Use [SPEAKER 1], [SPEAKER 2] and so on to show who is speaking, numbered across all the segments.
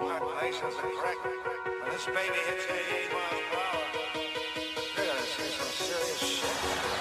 [SPEAKER 1] my calculations are correct, when this baby hits 88 miles per hour, you're gonna see some serious shit.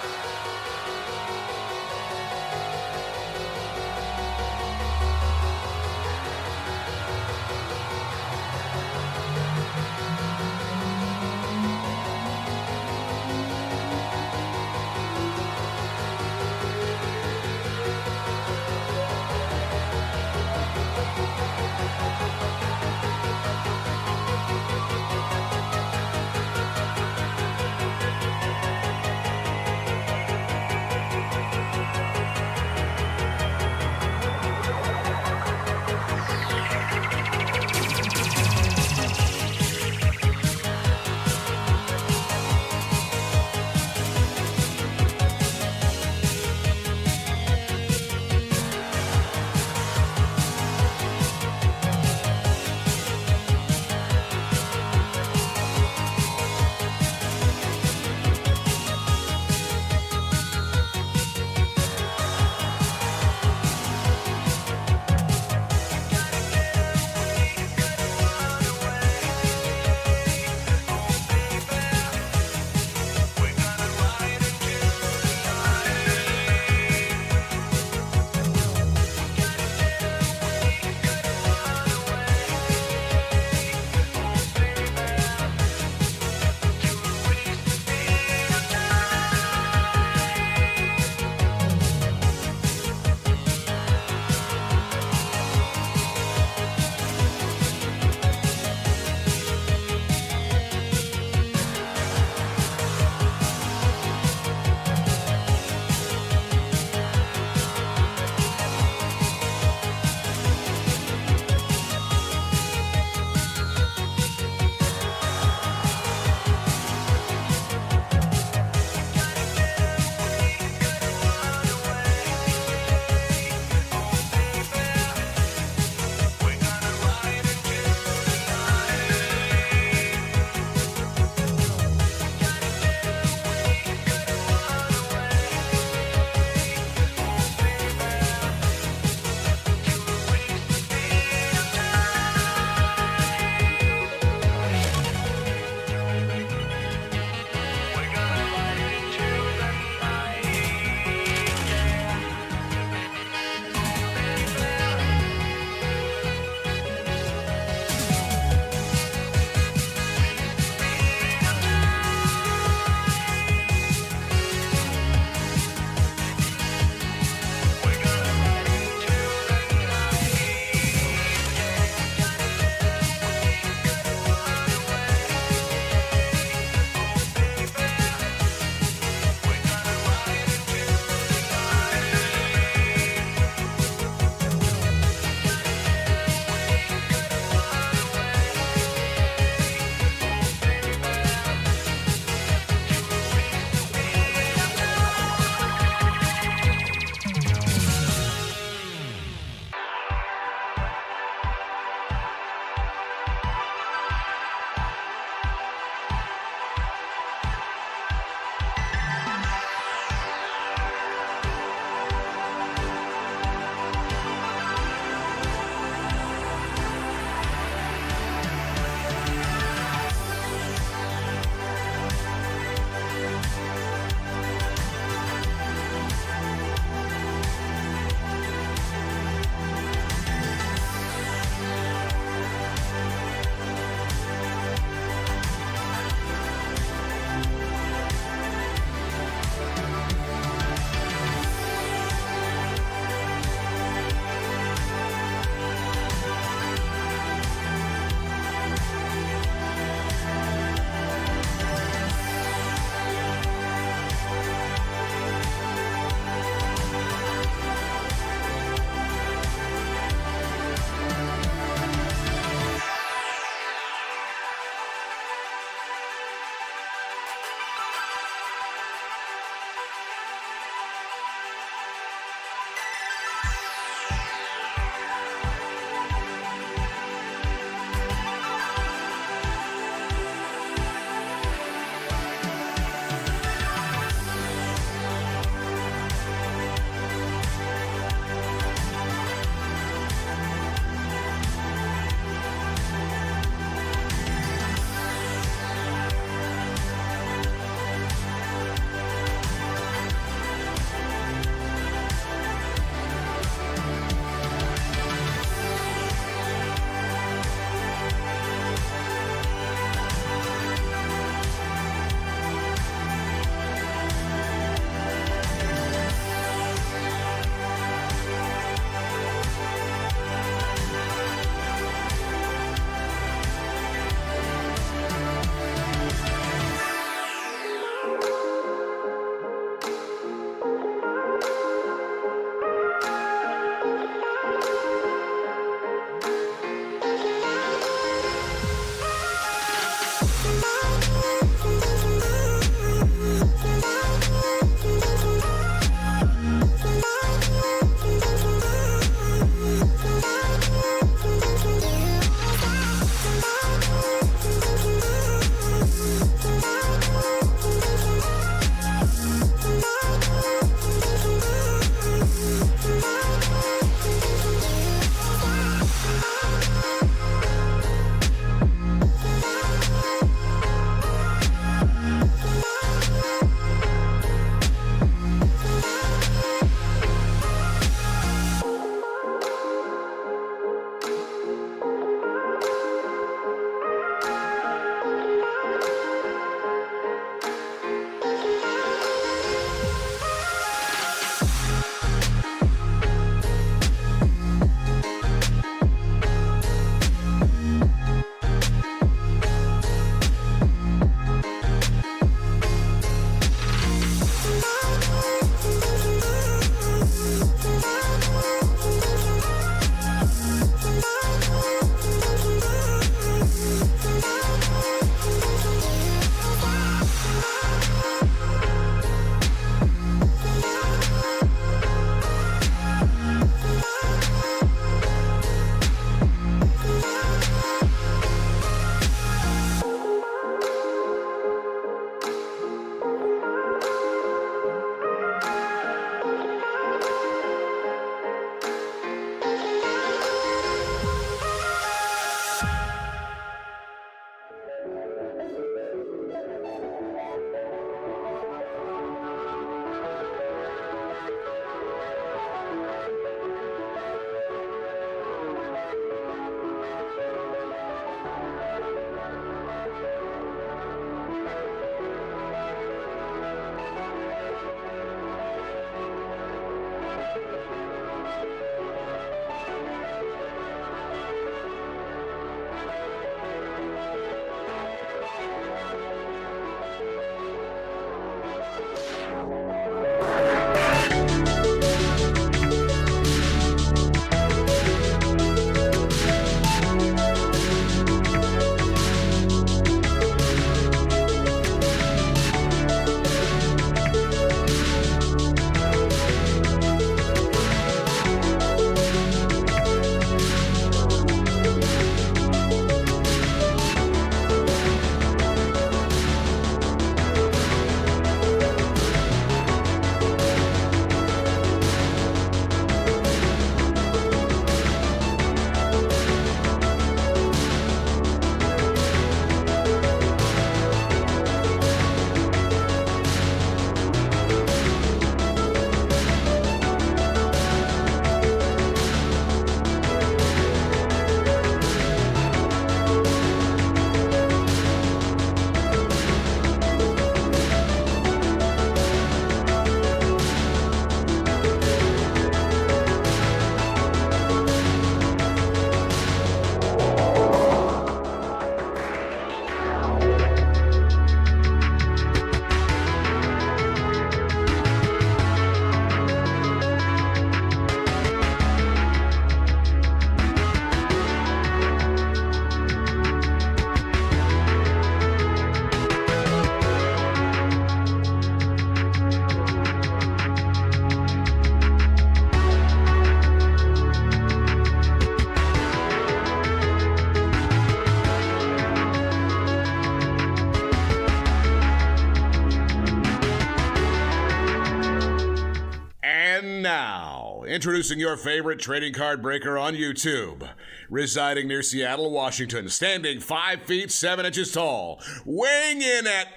[SPEAKER 2] And now, introducing your favorite trading card breaker on YouTube. Residing near Seattle, Washington, standing 5 feet 7 inches tall, weighing in at...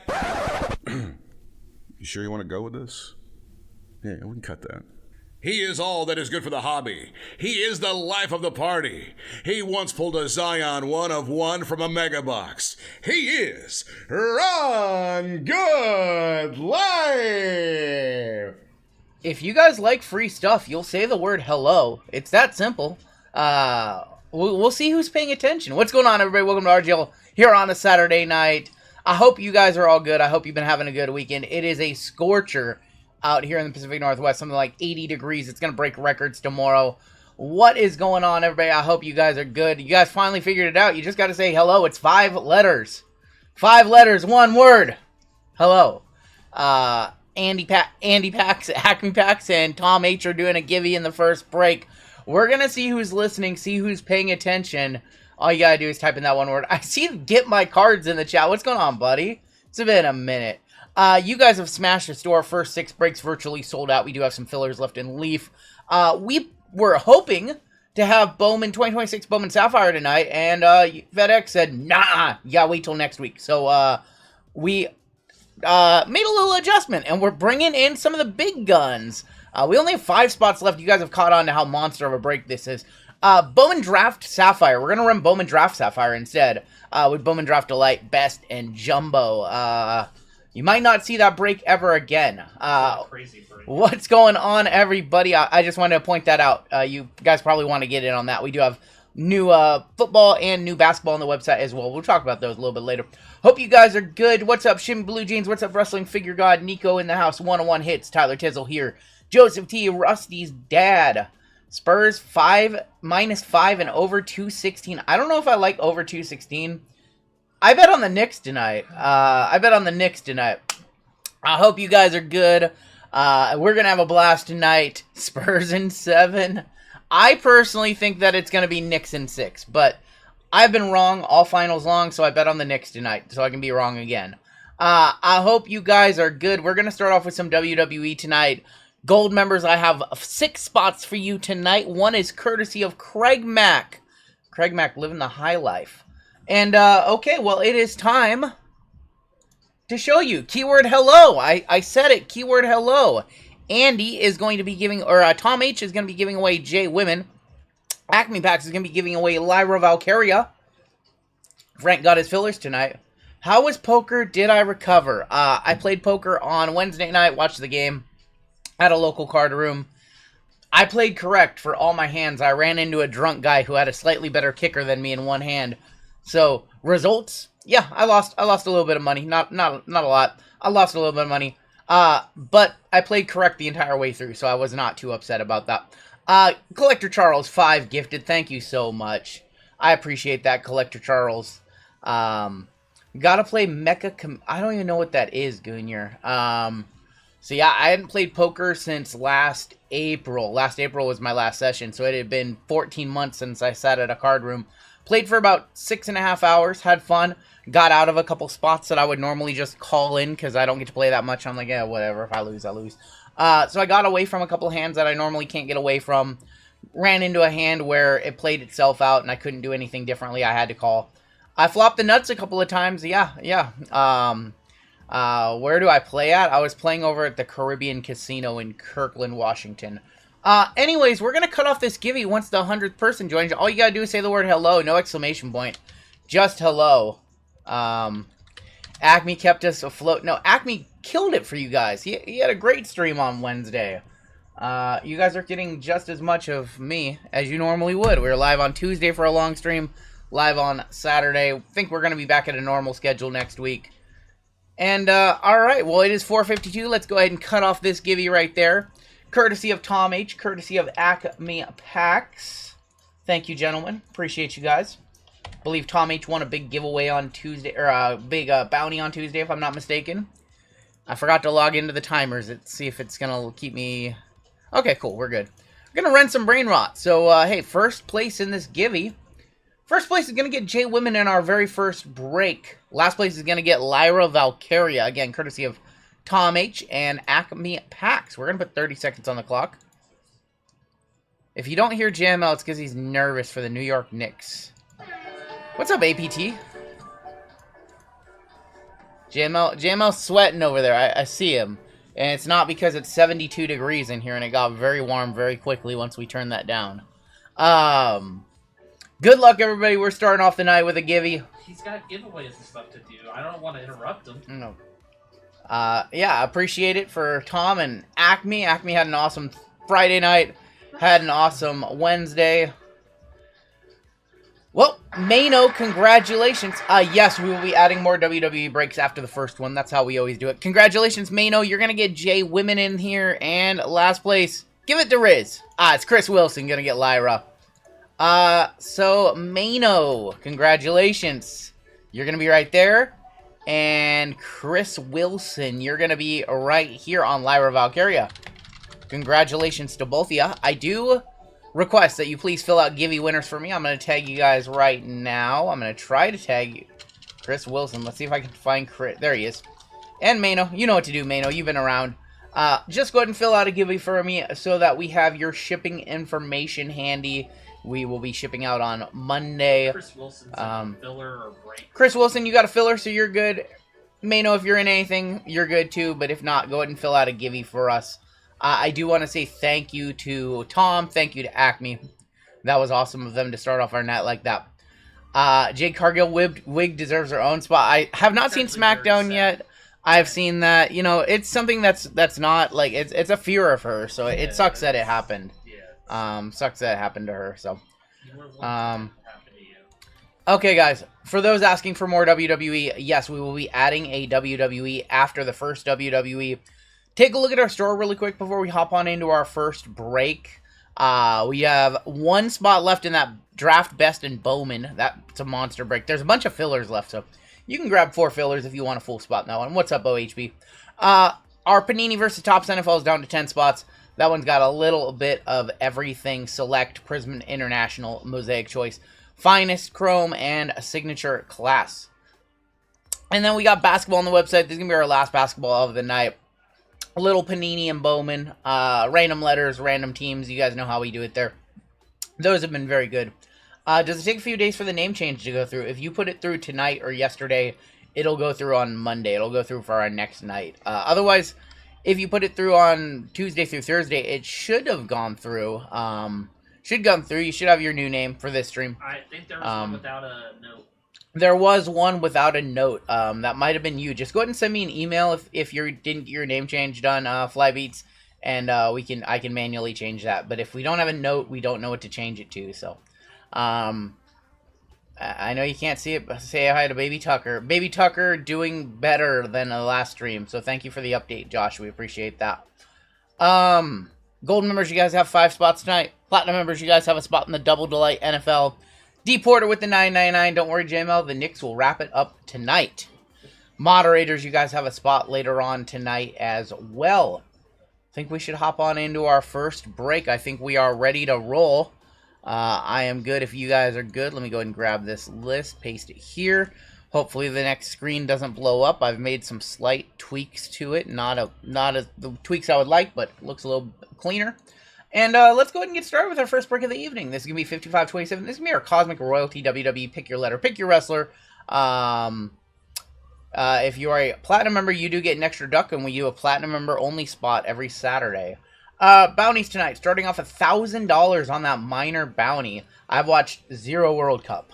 [SPEAKER 2] You sure you want to go with this? Yeah, we can cut that. He is all that is good for the hobby. He is the life of the party. He once pulled a Zion 1 of 1 from a mega box. He is Rungoodlife.
[SPEAKER 3] If you guys like free stuff, you'll say the word hello. It's that simple. We'll see who's paying attention. What's going on, everybody? Welcome to RGL here on a Saturday night. I hope you guys are all good. I hope you've been having a good weekend. It is a scorcher out here in the Pacific Northwest, something like 80 degrees. It's going to break records tomorrow. What is going on, everybody? I hope you guys are good. You guys finally figured it out. You just got to say hello. It's 5 letters. 5 letters, 1 word. Hello. Andy Pax, Acme Pax, and Tom H are doing a givey in the first break. We're going to see who's listening, see who's paying attention. All you got to do is type in that 1 word. I see Get My Cards in the chat. What's going on, buddy? It's been a minute. You guys have smashed the store. First 6 breaks virtually sold out. We do have some fillers left in Leaf. We were hoping to have Bowman 2026 Bowman Sapphire tonight, and FedEx said, nah, you gotta wait till next week. So we made a little adjustment, and we're bringing in some of the big guns. We only have 5 spots left. You guys have caught on to how monster of a break this is. Bowman Draft Sapphire. We're going to run Bowman Draft Sapphire instead, with Bowman Draft Delight, Best, and Jumbo. You might not see that break ever again.
[SPEAKER 4] Crazy break.
[SPEAKER 3] What's going on, everybody? I just wanted to point that out. You guys probably want to get in on that. We do have new football and new basketball on the website as well. We'll talk about those a little bit later. Hope you guys are good. What's up, Shimmy Blue Jeans? What's up, Wrestling Figure God? Nico in the house. 101 hits. Tyler Tizzle here. Joseph T. Rusty's dad. Spurs -5 and over 216. I don't know if I like over 216. I bet on the Knicks tonight. I hope you guys are good. We're going to have a blast tonight. Spurs in 7. I personally think that it's going to be Knicks in 6, but I've been wrong all finals long, so I bet on the Knicks tonight, so I can be wrong again. I hope you guys are good. We're going to start off with some WWE tonight. Gold members, I have 6 spots for you tonight. 1 is courtesy of Craig Mack. Craig Mack living the high life. And, okay, well, it is time to show you. Keyword hello. I said it. Keyword hello. Andy is going to be giving, or Tom H is going to be giving away J Women. Acme Pax is going to be giving away Lyra Valkyria. Frank got his fillers tonight. How was poker? Did I recover? I played poker on Wednesday night, watched the game at a local card room. I played correct for all my hands. I ran into a drunk guy who had a slightly better kicker than me in one hand. So, results, yeah, I lost a little bit of money. Not a lot. I lost a little bit of money. But I played correct the entire way through, so I was not too upset about that. Collector Charles 5 gifted. Thank you so much. I appreciate that, Collector Charles. Gotta play Mecha. I don't even know what that is, Goonier. So yeah, I hadn't played poker since last April. Last April was my last session, so it had been 14 months since I sat at a card room. Played for about 6.5 hours, had fun, got out of a couple spots that I would normally just call in because I don't get to play that much. I'm like, yeah, whatever, if I lose, I lose. So I got away from a couple hands that I normally can't get away from. Ran into a hand where it played itself out and I couldn't do anything differently. I had to call. I flopped the nuts a couple of times, yeah. Where do I play at? I was playing over at the Caribbean Casino in Kirkland, Washington. Anyways, we're going to cut off this givey once the 100th person joins. All you got to do is say the word hello, no exclamation point. Just hello. Acme kept us afloat. No, Acme killed it for you guys. He had a great stream on Wednesday. You guys are getting just as much of me as you normally would. We were live on Tuesday for a long stream, live on Saturday. I think we're going to be back at a normal schedule next week. And, alright, well, it is 4:52. Let's go ahead and cut off this givey right there. Courtesy of Tom H, courtesy of Acme Pax. Thank you, gentlemen. Appreciate you guys. I believe Tom H won a big giveaway on Tuesday, or a big bounty on Tuesday, if I'm not mistaken. I forgot to log into the timers. Let's see if it's going to keep me... Okay, cool, we're good. We're going to run some brain rot. So, hey, first place in this givey. First place is going to get J Women in our very first break. Last place is going to get Lyra Valkyria. Again, courtesy of Tom H and Acme Pax. We're going to put 30 seconds on the clock. If you don't hear JML, it's because he's nervous for the New York Knicks. What's up, APT? JML's sweating over there. I see him. And it's not because it's 72 degrees in here and it got very warm very quickly once we turned that down. Good luck, everybody. We're starting off the night with a givey.
[SPEAKER 4] He's got giveaways and stuff to do. I don't want to interrupt him.
[SPEAKER 3] No. Yeah, appreciate it for Tom and Acme. Acme had an awesome Friday night. Had an awesome Wednesday. Well, Mano, congratulations. Yes, we will be adding more WWE breaks after the first one. That's how we always do it. Congratulations, Mano. You're going to get Jay Women in here. And last place, give it to Riz. It's Chris Wilson going to get Lyra. So, Mano, congratulations. You're going to be right there. And Chris Wilson, you're going to be right here on Lyra Valkyria. Congratulations to both of you. I do request that you please fill out Givey winners for me. I'm going to tag you guys right now. I'm going to try to tag you. Chris Wilson. Let's see if I can find Chris. There he is. And Mano. You know what to do, Mano. You've been around. Just go ahead and fill out a Givey for me so that we have your shipping information handy. We will be shipping out on Monday.
[SPEAKER 4] Chris Wilson's a filler or break.
[SPEAKER 3] Chris Wilson, you got a filler, so you're good. Mano, if you're in anything, you're good too. But if not, go ahead and fill out a Givey for us. I do want to say thank you to Tom. Thank you to Acme. That was awesome of them to start off our night like that. Jade Cargill wig deserves her own spot. I have not seen SmackDown yet. I've seen that. You know, it's something that's not like it's a fear of her. So it sucks that it happened.
[SPEAKER 4] Yeah.
[SPEAKER 3] Sucks that it happened to her. So. Okay, guys. For those asking for more WWE, yes, we will be adding a WWE after the first WWE. Take a look at our store really quick before we hop on into our first break. We have one spot left in that draft best in Bowman. That's a monster break. There's a bunch of fillers left, so you can grab 4 fillers if you want a full spot in that one. What's up, OHB? Our Panini versus Topps NFL is down to 10 spots. That one's got a little bit of everything. Select, Prism International, Mosaic Choice, Finest, Chrome, and a Signature Class. And then we got basketball on the website. This is going to be our last basketball of the night. A little Panini and Bowman, random letters, random teams. You guys know how we do it there. Those have been very good. Does it take a few days for the name change to go through? If you put it through tonight or yesterday, it'll go through on Monday. It'll go through for our next night. Otherwise, if you put it through on Tuesday through Thursday, it should have gone through. You should have your new name for this stream.
[SPEAKER 4] I think there was one without a note.
[SPEAKER 3] There was one without a note. That might have been you. Just go ahead and send me an email if you didn't get your name changed on Flybeats, and I can manually change that. But if we don't have a note, we don't know what to change it to. So, I know you can't see it, but say hi to Baby Tucker. Baby Tucker doing better than the last stream. So thank you for the update, Josh. We appreciate that. Gold members, you guys have 5 spots tonight. Platinum members, you guys have a spot in the Double Delight NFL. D Porter with the $9.99. Don't worry, JML. The Knicks will wrap it up tonight. Moderators, you guys have a spot later on tonight as well. I think we should hop on into our first break. I think we are ready to roll. I am good if you guys are good. Let me go ahead and grab this list, paste it here. Hopefully the next screen doesn't blow up. I've made some slight tweaks to it. Not as the tweaks I would like, but it looks a little cleaner. And let's go ahead and get started with our first break of the evening. This is going to be 55-27. This is going to be our Cosmic Royalty WWE. Pick your letter. Pick your wrestler. If you are a Platinum member, you do get an extra duck, and we do a Platinum member only spot every Saturday. Bounties tonight. Starting off $1,000 on that minor bounty. I've watched 0 World Cup.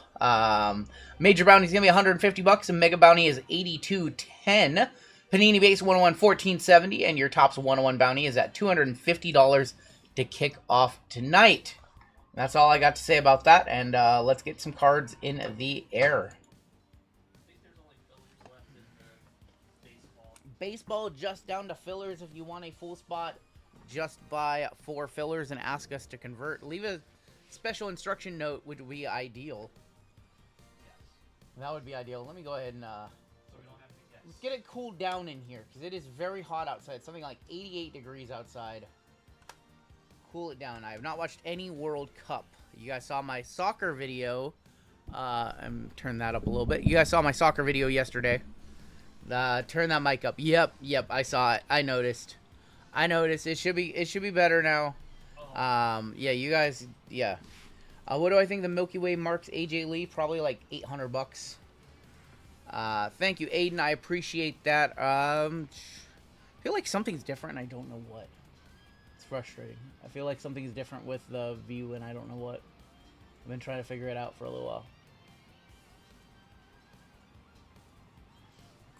[SPEAKER 3] Major bounty is going to be $150, and Mega bounty is $82.10. Panini base 101 $14.70, and your Topps 101 bounty is at $250 to kick off tonight. That's all I got to say about that, and let's get some cards in the air. Baseball just down to fillers. If you want a full spot, just buy 4 fillers and ask us to convert. Leave a special instruction note, which would be ideal. That would be ideal. Let me go ahead and let's get it cooled down in here, because it is very hot outside. It's something like 88 degrees outside. Cool it down. I have not watched any World Cup. You guys saw my soccer video. Turn that up a little bit. You guys saw my soccer video yesterday. Turn that mic up. Yep, I saw it. I noticed. It should be better now. Yeah, you guys, yeah. What do I think the Milky Way marks AJ Lee? Probably like $800. Thank you, Aiden. I appreciate that. I feel like something's different. I don't know what. It's frustrating. I feel like something's different with the view, and I don't know what. I've been trying to figure it out for a little while.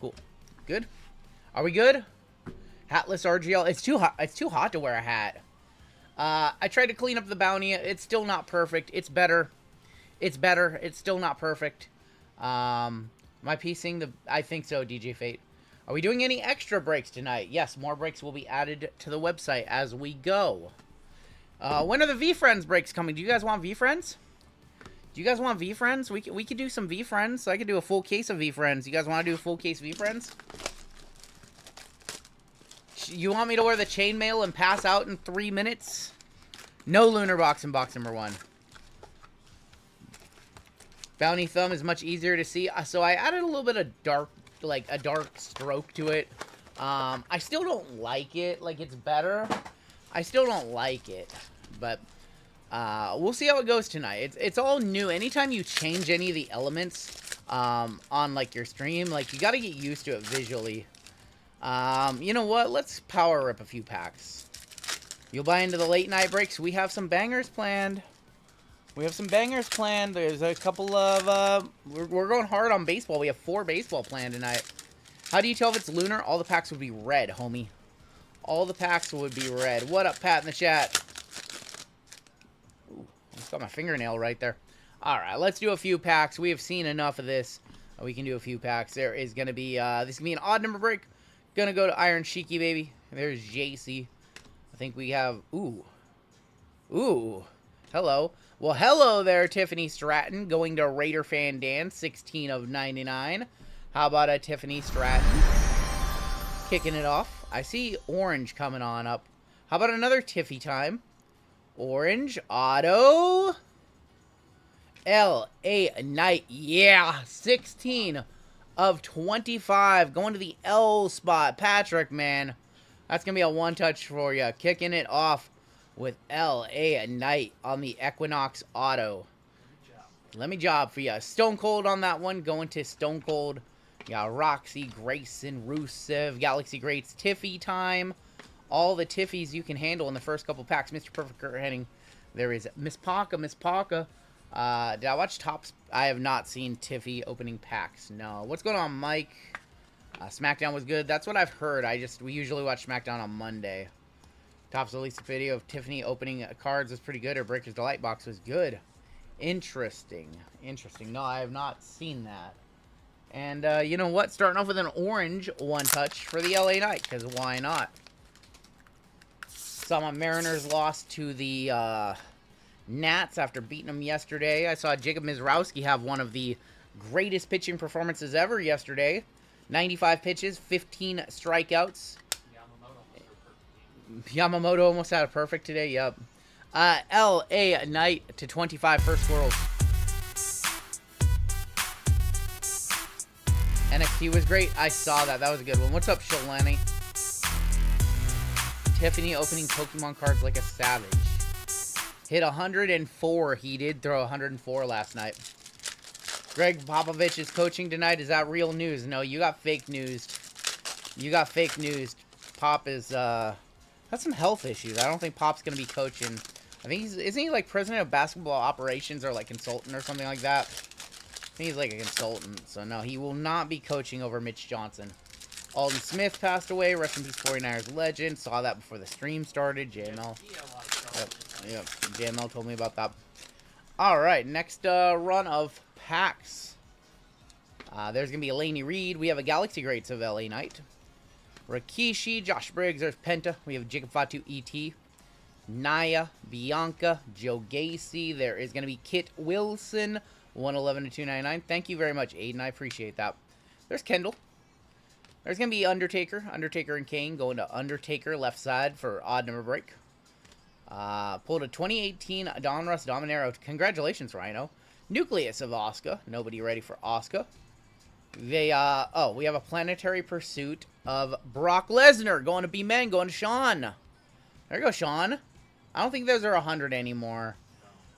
[SPEAKER 3] Cool. Good. Are we good? Hatless RGL. It's too hot. It's too hot to wear a hat. I tried to clean up the bounty. It's still not perfect. It's better. It's better. It's still not perfect. Am I piecing the... I think so, DJ Fate. Are we doing any extra breaks tonight? Yes, more breaks will be added to the website as we go. When are the V-Friends breaks coming? Do you guys want V-Friends? Do you guys want V-Friends? We could do some V-Friends. I could do a full case of V-Friends. You guys want to do a full case V-Friends? You want me to wear the chainmail and pass out in 3 minutes? No lunar box in box number 1. Bounty thumb is much easier to see. So I added a little bit of dark, like a dark stroke to it. I still don't like it. Like, it's better. I still don't like it. But we'll see how it goes tonight. It's all new. Anytime you change any of the elements on, like, your stream, like, you got to get used to it visually. You know what? Let's power rip a few packs. You'll buy into the late night breaks. We have some bangers planned. There's a couple of, we're going hard on baseball. We have 4 baseball planned tonight. How do you tell if it's lunar? All the packs would be red, homie. All the packs would be red. What up, Pat, in the chat? Ooh, I just got my fingernail right there. All right, let's do a few packs. We have seen enough of this. We can do a few packs. There is going to be, this is going to be an odd number break. Gonna go to Iron Sheiky, baby. There's JC. I think we have... Ooh. Hello. Well, hello there, Tiffany Stratton. Going to Raider Fan Dan, 16 of 99. How about a Tiffany Stratton? Kicking it off. I see orange coming on up. How about another Tiffy time? Orange. Auto. L.A. Knight. Yeah. 16 of 25. Going to the L spot. Patrick, man. That's going to be a one-touch for you. Kicking it off with L.A. Knight on the Equinox Auto. Let me job for you. Stone Cold on that one. Going to Stone Cold. Yeah, Roxy, Grayson, Rusev, Galaxy Greats, Tiffy time. All the Tiffies you can handle in the first couple packs. Mr. Perfect Kurt Henning. There is Miss Paka. Did I watch Tops? I have not seen Tiffy opening packs. No. What's going on, Mike? SmackDown was good. That's what I've heard. We usually watch SmackDown on Monday. Tops released a video of Tiffany opening cards was pretty good. Her Breaker's Delight box was good. Interesting. No, I have not seen that. And, you know what? Starting off with an orange one-touch for the LA Knight, because why not? Saw my Mariners lost to the Nats after beating them yesterday. I saw Jacob Mizrowski have one of the greatest pitching performances ever yesterday. 95 pitches, 15 strikeouts. Yamamoto almost had a perfect today, yep. LA Knight to 25 first world. NXT was great. I saw that. That was a good one. What's up, Sholani? Tiffany opening Pokemon cards like a savage. Hit 104. He did throw 104 last night. Greg Popovich is coaching tonight. Is that real news? No, you got fake news. Pop is, has some health issues. I don't think Pop's going to be coaching. I think isn't he like president of basketball operations or like consultant or something like that? I think he's like a consultant. So no, he will not be coaching over Mitch Johnson. Alden Smith passed away. Rest in peace, 49ers legend. Saw that before the stream started. JML. Yep. JML told me about that. All right, next run of packs. There's going to be a Laney Reed. We have a Galaxy Greats of LA Knight. Rikishi, Josh Briggs. There's Penta. We have Jacob Fatu, E.T. Naya, Bianca, Joe Gacy. There is going to be Kit Wilson, 111 to 299. Thank you very much, Aiden. I appreciate that. There's Kendall. There's going to be Undertaker. Undertaker and Kane going to Undertaker left side for odd number break. Pulled a 2018 Don Russ Dominero. Congratulations, Rhino. Nucleus of Asuka. Nobody ready for Asuka. We have a Planetary Pursuit of Brock Lesnar. Going to B-Men. Going to Sean. There you go, Sean. I don't think those are 100 anymore.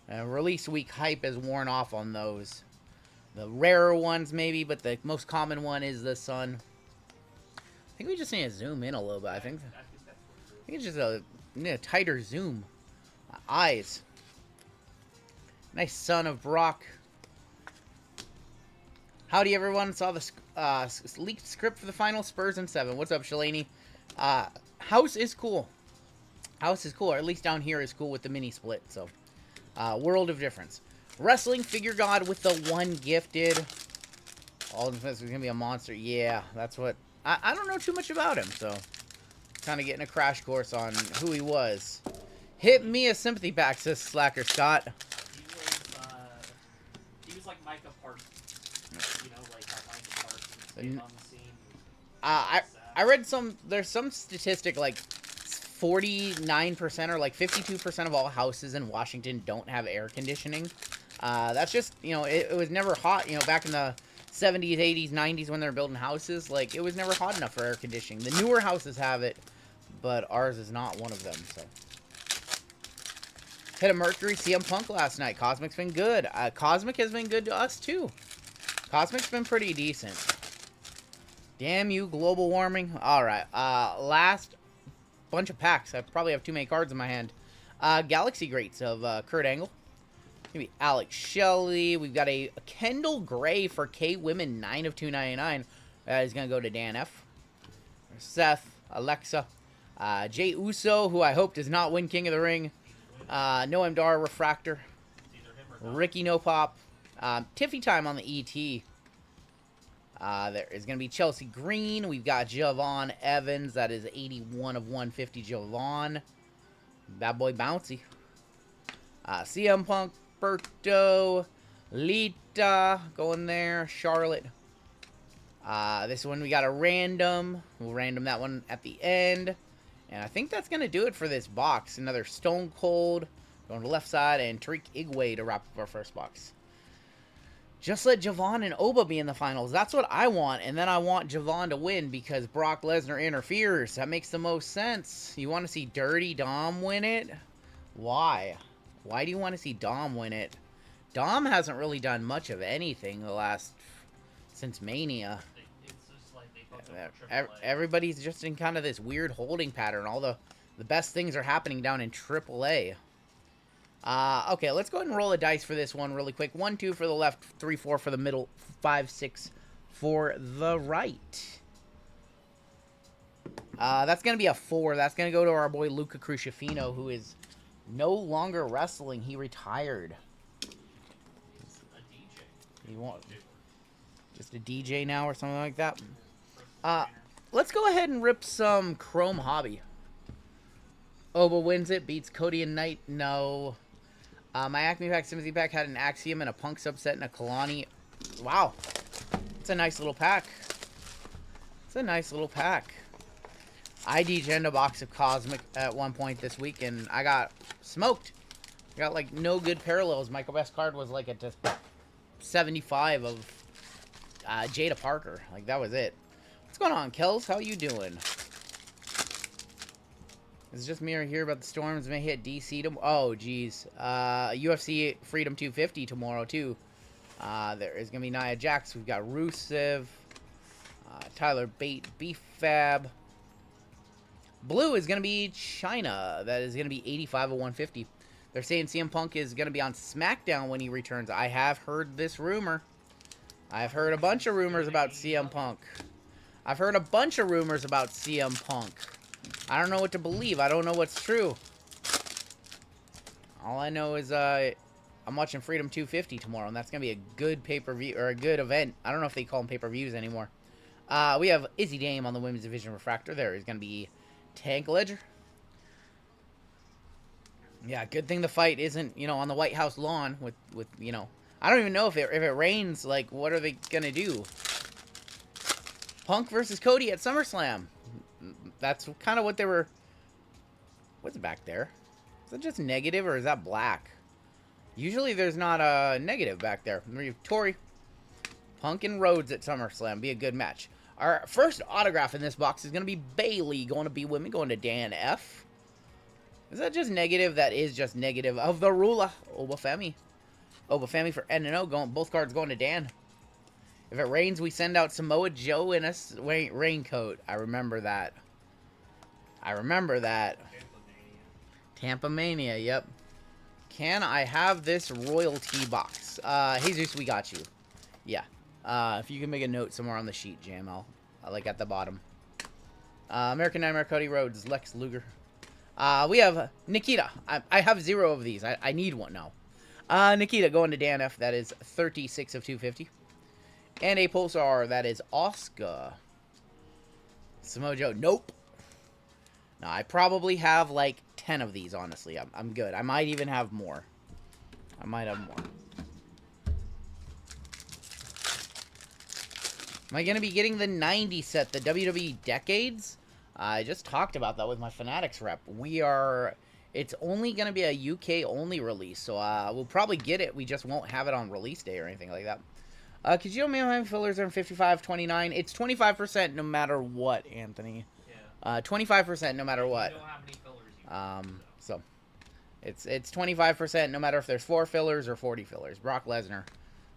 [SPEAKER 3] Release week hype has worn off on those. The rarer ones, maybe, but the most common one is the Sun. I think we just need to zoom in a little bit. I think it's just need a tighter zoom. Eyes. Nice Son of Brock. Howdy, everyone. Saw the leaked script for the final Spurs in 7. What's up, Shalani? House is cool. House is cool, or at least down here is cool with the mini split. So, world of difference. Wrestling Figure God with the 1 gifted. All defense is going to be a monster. Yeah, that's what... I don't know too much about him, so... Kind of getting a crash course on who he was. Hit me a sympathy pack, says Slacker Scott.
[SPEAKER 4] He was like Micah Parsons. You know, like how Micah Parsons came on the scene.
[SPEAKER 3] I read there's some statistic like 49% or like 52% of all houses in Washington don't have air conditioning. That's just, you know, it was never hot, you know, back in the 70s, 80s, 90s when they were building houses. Like, it was never hot enough for air conditioning. The newer houses have it, but ours is not one of them, so. Hit a Mercury CM Punk last night. Cosmic's been good. Cosmic has been good to us, too. Cosmic's been pretty decent. Damn you, global warming. Alright, last bunch of packs. I probably have too many cards in my hand. Galaxy Greats of Kurt Angle. Maybe Alex Shelley. We've got a Kendall Gray for K Women, 9 of 299. That is going to go to Dan F. Seth, Alexa, Jay Uso, who I hope does not win King of the Ring. Noam Dar, Refractor. Ricky No Pop. Tiffy time on the ET. There is going to be Chelsea Green. We've got Javon Evans. That is 81 of 150 Javon. Bad boy Bouncy. CM Punk, Berto, Lita going there. Charlotte. This one we got a random. We'll random that one at the end. And I think that's going to do it for this box. Another Stone Cold going to the left side. And Tariq Igwe to wrap up our first box. Just let Javon and Oba be in the finals. That's what I want. And then I want Javon to win because Brock Lesnar interferes. That makes the most sense. You want to see Dirty Dom win it? Why? Why do you want to see Dom win it? Dom hasn't really done much of anything since Mania.
[SPEAKER 4] It's just like they booked him for AAA.
[SPEAKER 3] Everybody's just in kind of this weird holding pattern. All the best things are happening down in AAA. Okay, let's go ahead and roll the dice for this one really quick. 1, 2 for the left, 3, 4 for the middle, 5, 6 for the right. That's going to be a 4. That's going to go to our boy Luca Crucifino, who is no longer wrestling. He retired.
[SPEAKER 4] A DJ.
[SPEAKER 3] He won't. Just a DJ now or something like that. Let's go ahead and rip some Chrome Hobby. Oba wins it, beats Cody and Knight. No. My Acme Pack, Sympathy Pack had an Axiom and a Punk subset and a Kalani. Wow. It's a nice little pack. It's a nice little pack. I DG'd a box of Cosmic at one point this week, and I got smoked. I got, like, no good parallels. My best card was, like, a 75 of Jada Parker. Like, that was it. What's going on, Kels? How you doing? It's just me right here about the Storms may hit DC tomorrow. Oh, geez. UFC Freedom 250 tomorrow, too. There is going to be Nia Jax. We've got Rusev. Tyler Bate, Beef Fab. Blue is going to be China. That is going to be 85 of 150. They're saying CM Punk is going to be on SmackDown when he returns. I have heard this rumor. I've heard a bunch of rumors about CM Punk. I've heard a bunch of rumors about CM Punk. I don't know what to believe. I don't know what's true. All I know is I'm watching Freedom 250 tomorrow, and that's going to be a good pay-per-view, or a good event. I don't know if they call them pay-per-views anymore. We have Izzy Dame on the Women's Division Refractor. There is going to be Tank Ledger. Yeah, good thing the fight isn't, you know, on the White House lawn with you know. I don't even know if it rains, like, what are they going to do? Punk versus Cody at SummerSlam. That's kind of what they were... What's back there? Is that just negative or is that black? Usually there's not a negative back there. We have Tori, Punk, and Rhodes at SummerSlam. Be a good match. Our first autograph in this box is going to be Bailey going to be women, going to Dan F. Is that just negative? That is just negative of the ruler. Obafemi. Obafemi for N&O. Both cards going to Dan. If it rains, we send out Samoa Joe in a raincoat. I remember that. I remember that. Tampa Mania, yep. Can I have this royalty box? Jesus, we got you. Yeah. If you can make a note somewhere on the sheet, JML. Like at the bottom. American Nightmare, Cody Rhodes, Lex Luger. We have Nikita. I have 0 of these. I need one now. Nikita going to Dan F. That is 36 of 250. And a Pulsar. That is Oscar. Samoa Joe. Nope. No, I probably have like 10 of these, honestly. I'm good. I might even have more. I might have more. Am I going to be getting the 90 set, the WWE Decades? I just talked about that with my Fanatics rep. It's only going to be a UK only release, so we'll probably get it. We just won't have it on release day or anything like that. Could you tell me how many fillers are in 55.29? It's 25% no matter what, Anthony. Yeah. 25% no matter what.
[SPEAKER 4] You don't have any fillers either,
[SPEAKER 3] so it's 25% no matter if there's 4 fillers or 40 fillers. Brock Lesnar.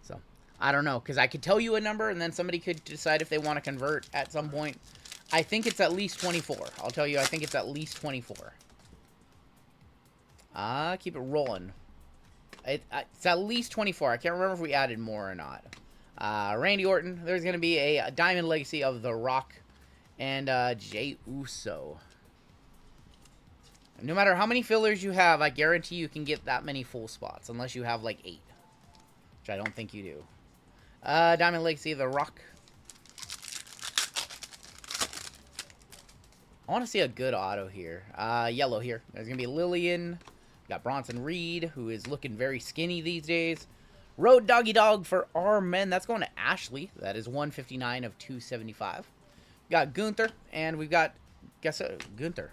[SPEAKER 3] So I don't know, because I could tell you a number and then somebody could decide if they want to convert at some point. I think it's at least 24. I'll tell you, I think it's at least 24. Keep it rolling. It's at least 24. I can't remember if we added more or not. Randy Orton. There's going to be a Diamond Legacy of The Rock and Jey Uso. No matter how many fillers you have, I guarantee you can get that many full spots. Unless you have like 8. Which I don't think you do. Diamond Legacy of The Rock. I want to see a good auto here. Yellow here. There's going to be Lillian. Got Bronson Reed, who is looking very skinny these days. Road Doggy Dog for our men. That's going to Ashley. That is 159 of 275. Got Gunther, and we've got, Gunther.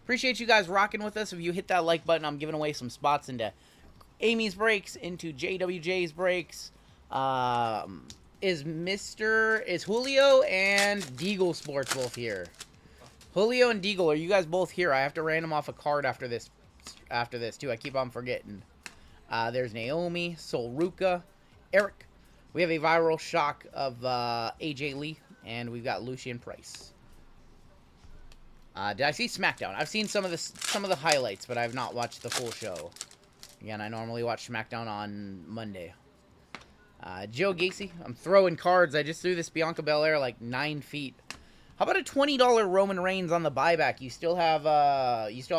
[SPEAKER 3] Appreciate you guys rocking with us. If you hit that like button, I'm giving away some spots into Amy's breaks, into JWJ's breaks. Is Julio and Deagle Sports both here? Julio and Deagle, are you guys both here? I have to random off a card after this too. I keep on forgetting. There's Naomi, Sol Ruka, Eric. We have a viral shock of AJ Lee, and we've got Lucian Price. Did I see SmackDown? I've seen some of the highlights, but I've not watched the full show. Again, I normally watch SmackDown on Monday. Joe Gacy. I'm throwing cards. I just threw this Bianca Belair like 9 feet. How about a $20 Roman Reigns on the buyback? You still have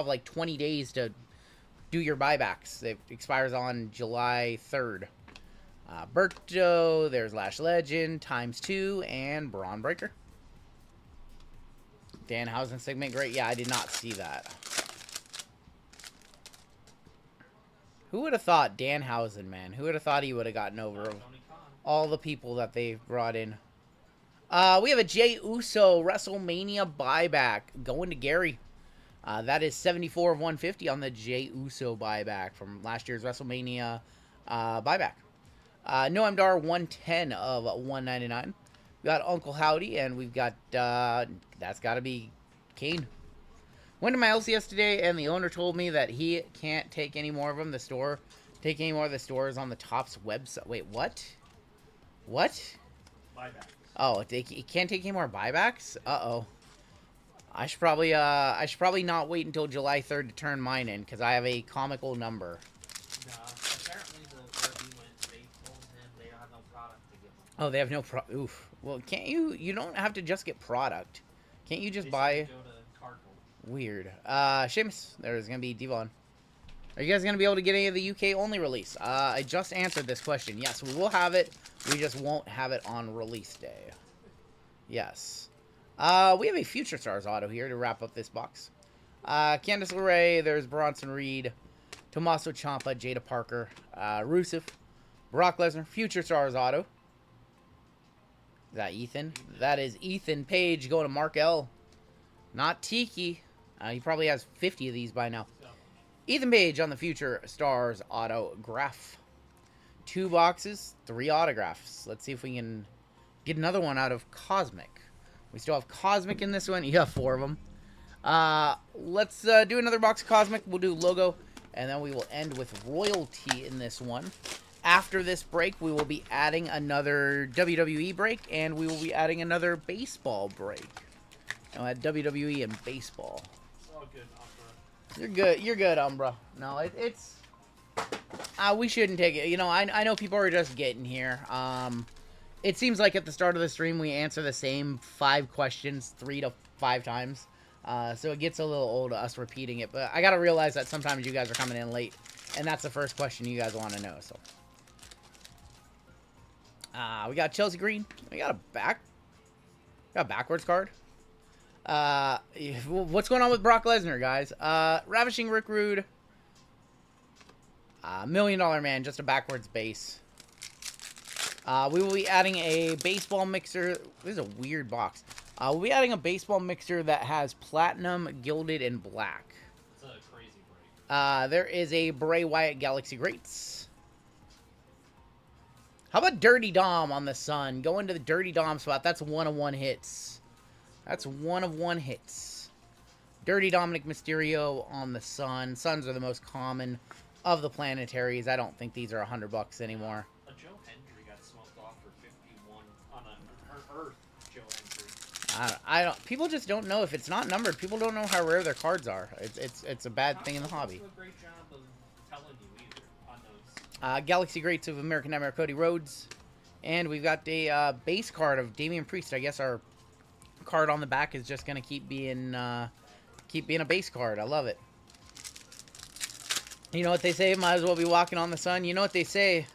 [SPEAKER 3] like 20 days to do your buybacks. It expires on July 3rd. Berto, there's Lash Legend, ×2, and Braun Breaker. Danhausen segment, great. Yeah, I did not see that. Who would have thought Danhausen, man? Who would have thought he would have gotten over all the people that they've brought in? We have a Jey Uso WrestleMania buyback going to Gary. That is 74 of 150 on the Jey Uso buyback from last year's WrestleMania buyback. Noam Dar 110 of 199. We got Uncle Howdy, and we've got that's got to be Kane. Went to my LCS today, and the owner told me that he can't take any more of them. Take any more of the stores on the Topps website. Wait, what? What?
[SPEAKER 4] Buyback.
[SPEAKER 3] Oh, he can't take any more buybacks? Uh-oh. I should probably not wait until July 3rd to turn mine in, because I have a comical number.
[SPEAKER 4] No, apparently they told him they have no product to give him.
[SPEAKER 3] Oh, they have no oof. Well, can't you don't have to just get product. Can't you just buy...
[SPEAKER 4] Go to Cardinal.
[SPEAKER 3] Weird. Sheamus, there's going to be Devon. Are you guys going to be able to get any of the UK only release? I just answered this question. Yes, we will have it. We just won't have it on release day. Yes. We have a Future Stars auto here to wrap up this box. Candice LeRae, there's Bronson Reed, Tommaso Ciampa, Jada Parker, Rusev, Brock Lesnar, Future Stars auto. Is that Ethan? That is Ethan Page going to Mark L. Not Tiki. He probably has 50 of these by now. Ethan Page on the Future Stars autograph. 2 boxes, 3 autographs. Let's see if we can get another one out of Cosmic. We still have Cosmic in this one. You have 4 of them. Let's do another box of Cosmic. We'll do logo, and then we will end with royalty in this one. After this break, we will be adding another WWE break, and we will be adding another baseball break. I'll add WWE and baseball.
[SPEAKER 4] It's all good, Umbra.
[SPEAKER 3] You're good. You're good, Umbra. No, it's... we shouldn't take it. You know, I know people are just getting here. It seems like at the start of the stream, we answer the same 5 questions 3 to 5 times. So it gets a little old us repeating it. But I got to realize that sometimes you guys are coming in late. And that's the first question you guys want to know. So we got Chelsea Green. We got a backwards card. What's going on with Brock Lesnar, guys? Ravishing Rick Rude. $1 Million Man, just a backwards base. We will be adding a baseball mixer. This is a weird box. We'll be adding a baseball mixer that has platinum, gilded, and black.
[SPEAKER 4] It's a crazy break.
[SPEAKER 3] There is a Bray Wyatt Galaxy Greats. How about Dirty Dom on the Sun? Go into the Dirty Dom spot. That's 1 of 1 hits. That's 1 of 1 hits. Dirty Dominic Mysterio on the Sun. Suns are the most common of the planetaries. I don't think these are $100 anymore.
[SPEAKER 4] A Joe Hendry got smoked off for 51 on an Earth Joe Hendry.
[SPEAKER 3] I don't. People just don't know if it's not numbered. People don't know how rare their cards are. It's a bad thing in the hobby.
[SPEAKER 4] Do a great job of telling you either on those.
[SPEAKER 3] Galaxy Greats of American Nightmare Cody Rhodes, and we've got a base card of Damian Priest. I guess our card on the back is just gonna keep being a base card. I love it. You know what they say? Might as well be walking on the sun. You know what they say?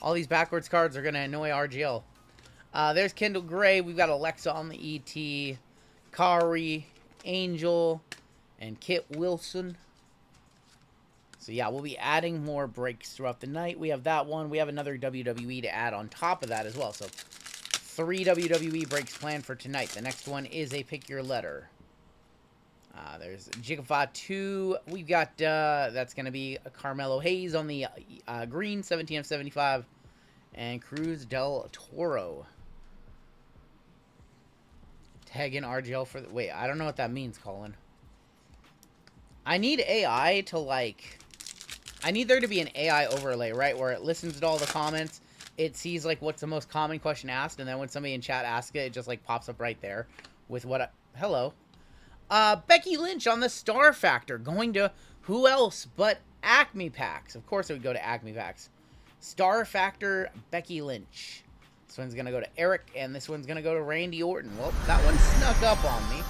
[SPEAKER 3] All these backwards cards are gonna annoy RGL. There's Kendall Gray. We've got Alexa on the ET, Kari, Angel, and Kit Wilson. So yeah, we'll be adding more breaks throughout the night. We have that one. We have another WWE to add on top of that as well. So 3 WWE breaks planned for tonight. The next one is a Pick Your Letter. There's Jigafa 2. We've got, that's going to be Carmelo Hayes on the green, 17 of 75. And Cruz del Toro. Tag in RGL for the... Wait, I don't know what that means, Colin. I need AI to, like... I need there to be an AI overlay, right? Where it listens to all the comments. It sees, like, what's the most common question asked. And then when somebody in chat asks it, it just, like, pops up right there. With what... Hello. Becky Lynch on the Star Factor. Going to who else but Acme Packs. Of course it would go to Acme Packs. Star Factor, Becky Lynch. This one's going to go to Eric, and this one's going to go to Randy Orton. Well, that one snuck up on me.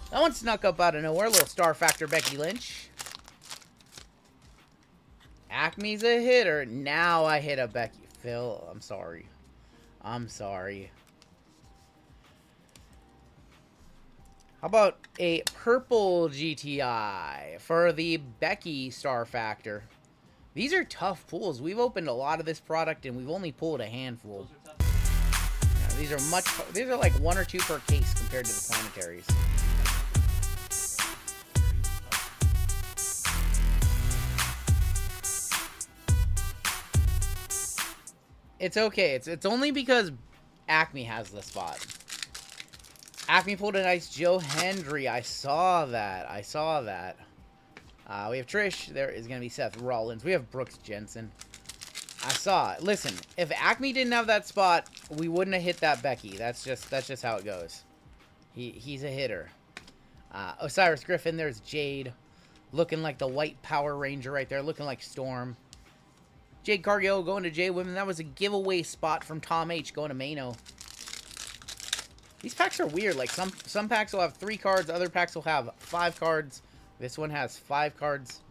[SPEAKER 3] That one snuck up out of nowhere. Little Star Factor, Becky Lynch. Acme's a hitter. Now I hit a Becky. Phil, I'm sorry. I'm sorry. How about a purple GTI for the Becky Star Factor? These are tough pulls. We've opened a lot of this product, and we've only pulled a handful. Yeah, these are like 1 or 2 per case compared to the planetaries. It's okay. It's only because Acme has the spot. Acme pulled a nice Joe Hendry. I saw that. We have Trish. There is going to be Seth Rollins. We have Brooks Jensen. I saw it. Listen, if Acme didn't have that spot, we wouldn't have hit that Becky. That's just how it goes. He's a hitter. Osiris Griffin. There's Jade. Looking like the white Power Ranger right there. Looking like Storm. Jade Cargill going to J Women. That was a giveaway spot from Tom H. going to Mano. These packs are weird. Like, some packs will have 3 cards. Other packs will have 5 cards. This one has 5 cards.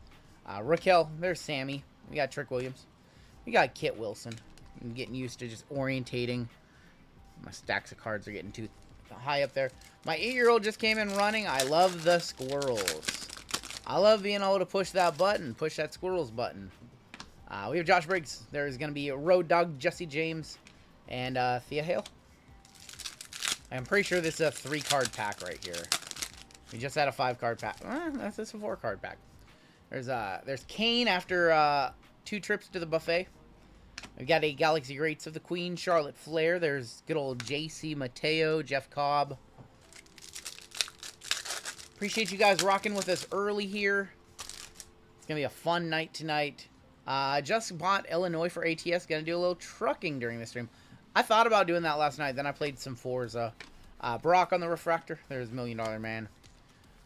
[SPEAKER 3] Raquel. There's Sammy. We got Trick Williams. We got Kit Wilson. I'm getting used to just orientating. My stacks of cards are getting too high up there. My 8-year-old just came in running. I love the squirrels. I love being able to push that button. Push that squirrels button. We have Josh Briggs. There's going to be Road Dogg, Jesse James, and Thea Hale. I'm pretty sure this is a 3-card pack right here. We just had a 5-card pack. That's just a 4-card pack. There's Kane after 2 trips to the buffet. We've got a Galaxy Greats of the Queen, Charlotte Flair. There's good old JC Mateo, Jeff Cobb. Appreciate you guys rocking with us early here. It's going to be a fun night tonight. I just bought Illinois for ATS. Going to do a little trucking during the stream. I thought about doing that last night. Then I played some Forza. Brock on the refractor. There's $1 Million Man.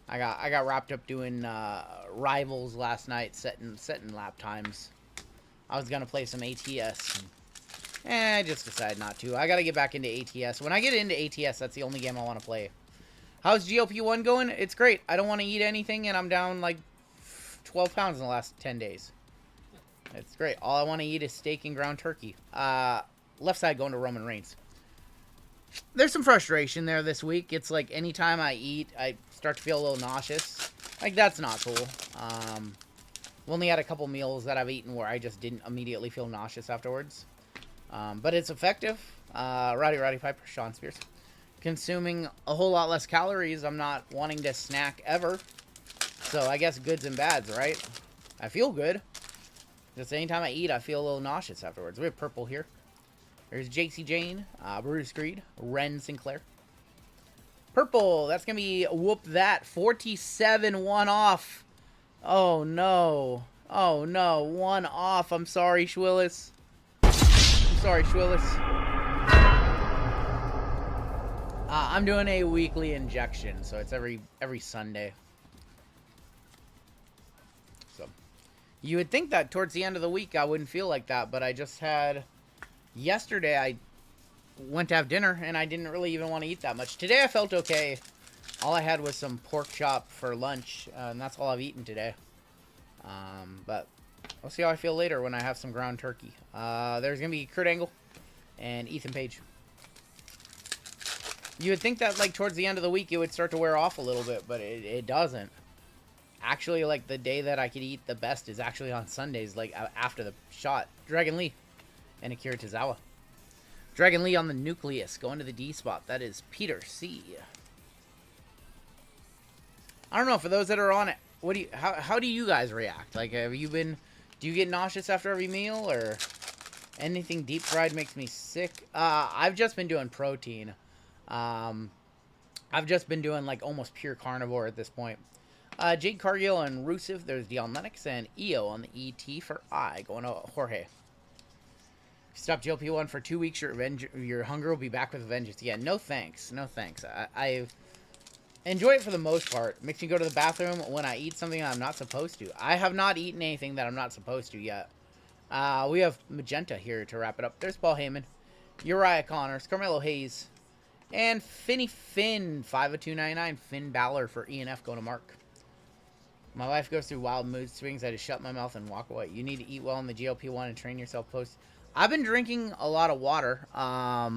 [SPEAKER 3] I got wrapped up doing Rivals last night, setting lap times. I was going to play some ATS. I just decided not to. I got to get back into ATS. When I get into ATS, that's the only game I want to play. How's GLP-1 going? It's great. I don't want to eat anything, and I'm down like 12 pounds in the last 10 days. It's great. All I want to eat is steak and ground turkey. Left side going to Roman Reigns. There's some frustration there this week. It's like anytime I eat, I start to feel a little nauseous. Like, that's not cool. I've only had a couple meals that I've eaten where I just didn't immediately feel nauseous afterwards. But it's effective. Roddy Piper, Sean Spears. Consuming a whole lot less calories. I'm not wanting to snack ever. So I guess goods and bads, right? I feel good. Just anytime I eat, I feel a little nauseous afterwards. We have purple here. There's JC Jane, Bruce Creed, Ren Sinclair. Purple, that's going to be whoop that. 47, one off. Oh no. Oh no, one off. I'm sorry, Schwillis. I'm sorry, Schwillis. I'm doing a weekly injection, so it's every Sunday. So, you would think that towards the end of the week I wouldn't feel like that, but I just had... Yesterday I went to have dinner, and I didn't really even want to eat that much. Today I felt okay. All I had was some pork chop for lunch, and that's all I've eaten today. But we'll see how I feel later when I have some ground turkey. There's going to be Kurt Angle and Ethan Page. You would think that, like, towards the end of the week, it would start to wear off a little bit, but it doesn't. Actually, like, the day that I could eat the best is actually on Sundays, like, after the shot. Dragon Lee and Akira Tozawa. Dragon Lee on the nucleus, going to the D spot. That is Peter C. I don't know, for those that are on it, how do you guys react? Like, do you get nauseous after every meal, or anything deep fried makes me sick? I've just been doing protein. I've just been doing, like, almost pure carnivore at this point. Jade Cargill and Rusev. There's Dion Lennox and EO on the ET for I. Going to Jorge. Stop GLP-1 for 2 weeks. Your hunger will be back with a vengeance. Yeah, no thanks. No thanks. I enjoy it for the most part. Makes me go to the bathroom when I eat something I'm not supposed to. I have not eaten anything that I'm not supposed to yet. We have Magenta here to wrap it up. There's Paul Heyman. Uriah Connors. Carmelo Hayes. And Finny Finn. 50299. Finn Balor for ENF going to Mark. My wife goes through wild mood swings. I just shut my mouth and walk away. You need to eat well on the GLP-1 and train yourself post. I've been drinking a lot of water. I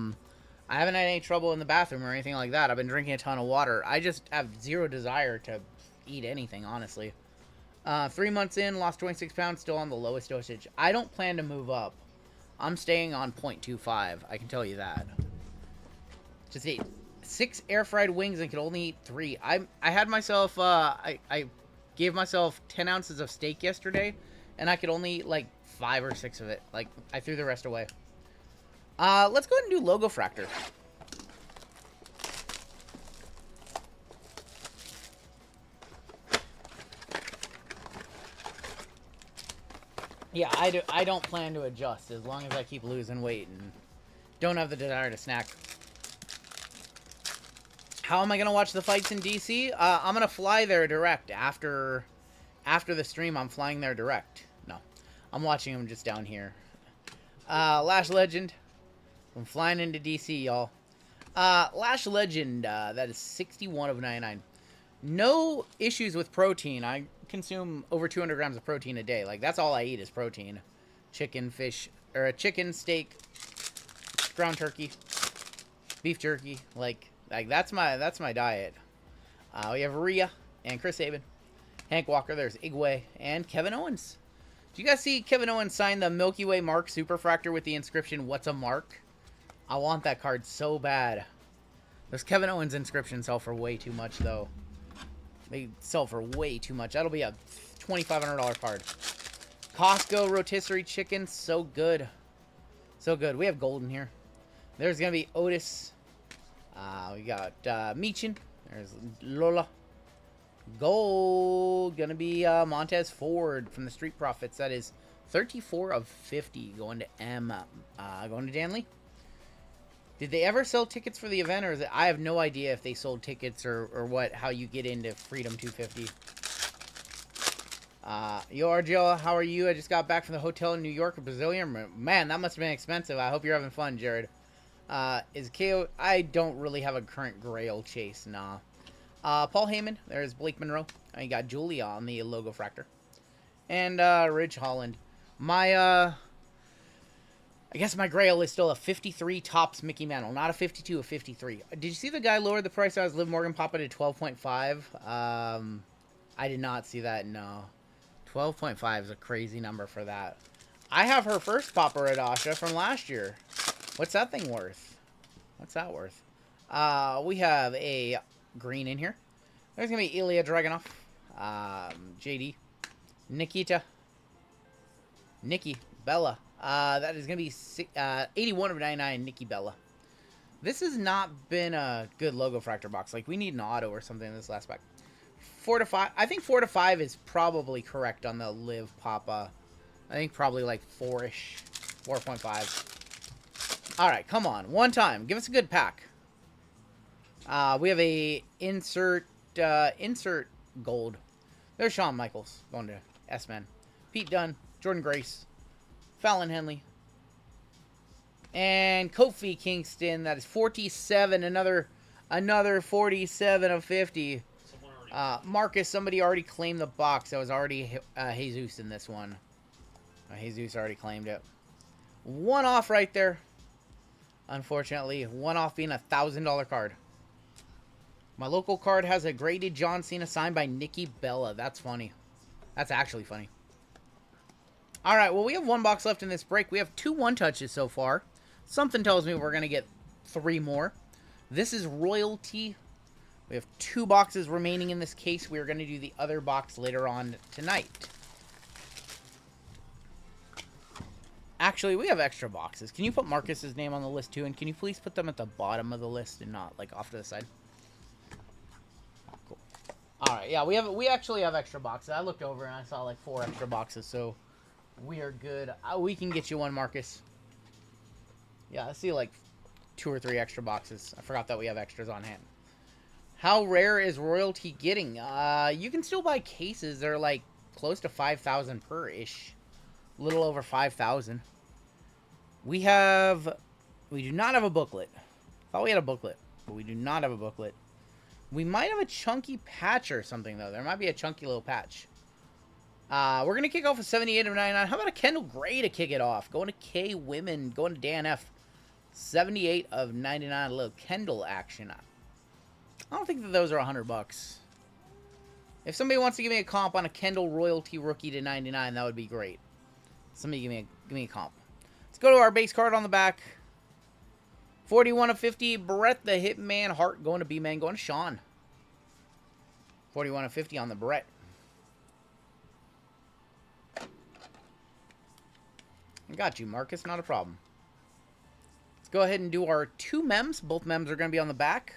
[SPEAKER 3] haven't had any trouble in the bathroom or anything like that. I've been drinking a ton of water. I just have zero desire to eat anything, honestly. 3 months in, lost 26 pounds, still on the lowest dosage. I don't plan to move up. I'm staying on 0.25, I can tell you that. Just ate 6 air-fried wings and could only eat 3. I had myself, I gave myself 10 ounces of steak yesterday, and I could only eat, like, 5 or 6 of it. Like, I threw the rest away. Let's go ahead and do Logo Fractor. Yeah, I don't plan to adjust as long as I keep losing weight and don't have the desire to snack. How am I going to watch the fights in DC? I'm going to fly there direct. After the stream, I'm flying there direct. No, I'm watching them just down here. Lash Legend. I'm flying into DC, y'all. Lash Legend, that is 61 of 99. No issues with protein. I consume over 200 grams of protein a day. Like, that's all I eat is protein. Chicken, fish, or a chicken, steak, ground turkey, beef jerky. Like that's my diet. We have Rhea and Chris Sabin, Hank Walker. There's Igwe and Kevin Owens. Did you guys see Kevin Owens sign the Milky Way Mark Superfractor with the inscription, "What's a Mark?" I want that card so bad. Those Kevin Owens inscriptions sell for way too much, though. They sell for way too much. That'll be a $2,500 card. Costco rotisserie chicken. So good. So good. We have Golden here. There's going to be Otis. We got Meechin. There's Lola. Gold gonna be Montez Ford from the Street Profits. That is 34 of 50 going to M. Going to Danley. Did they ever sell tickets for the event, or is it? I have no idea if they sold tickets or what. How you get into Freedom 250? Yo, RGL, how are you? I just got back from the hotel in New York, a Brazilian. Man, that must have been expensive. I hope you're having fun, Jared. Is KO? I don't really have a current Grail chase, nah. Paul Heyman, there's Blake Monroe. I got Julia on the logo fractor. And, Ridge Holland. My, I guess my Grail is still a 53 tops Mickey Mantle, not a 52, a 53. Did you see the guy lowered the price? I was Liv Morgan pop it at 12.5. I did not see that, no. 12.5 is a crazy number for that. I have her first popper at Asha from last year. What's that thing worth? What's that worth? We have a green in here. There's going to be Ilya Dragunov, JD, Nikita, Nikki, Bella. That is going to be 81 of 99, Nikki Bella. This has not been a good logo fractor box. Like, we need an auto or something in this last pack. 4 to 5. I think 4 to 5 is probably correct on the Liv Papa. I think probably like 4-ish. 4.5. Alright, come on. One time. Give us a good pack. We have a insert gold. There's Shawn Michaels going to S-Men. Pete Dunne. Jordan Grace. Fallon Henley. And Kofi Kingston. That is 47. Another 47 of 50. Marcus, somebody already claimed the box. That was already Jesus in this one. Jesus already claimed it. One off right there. Unfortunately, one off being a $1,000 card. My local card has a graded John Cena signed by Nikki Bella. That's funny. That's actually funny. Alright, well, we have one box left in this break. We have 2 one-touches so far. Something tells me we're going to get 3 more. This is Royalty. We have 2 boxes remaining in this case. We are going to do the other box later on tonight. Actually, we have extra boxes. Can you put Marcus's name on the list too? And can you please put them at the bottom of the list and not like off to the side? Cool. All right, yeah, we actually have extra boxes. I looked over and I saw like 4 extra boxes, so we are good. We can get you one, Marcus. Yeah, I see like 2 or 3 extra boxes. I forgot that we have extras on hand. How rare is Royalty getting? You can still buy cases. They're like close to 5,000 per-ish. A little over 5,000. We do not have a booklet. Thought we had a booklet, but we do not have a booklet. We might have a chunky patch or something, though. There might be a chunky little patch. We're going to kick off with 78 of 99. How about a Kendall Gray to kick it off? Going to K Women. Going to Dan F. 78 of 99. A little Kendall action. I don't think that those are $100. If somebody wants to give me a comp on a Kendall Royalty rookie to 99, that would be great. Somebody give me a comp. Let's go to our base card on the back. 41 of 50. Brett the Hitman Hart going to B-Man. Going to Sean. 41 of 50 on the Brett. I got you, Marcus. Not a problem. Let's go ahead and do our 2 mems. Both mems are going to be on the back.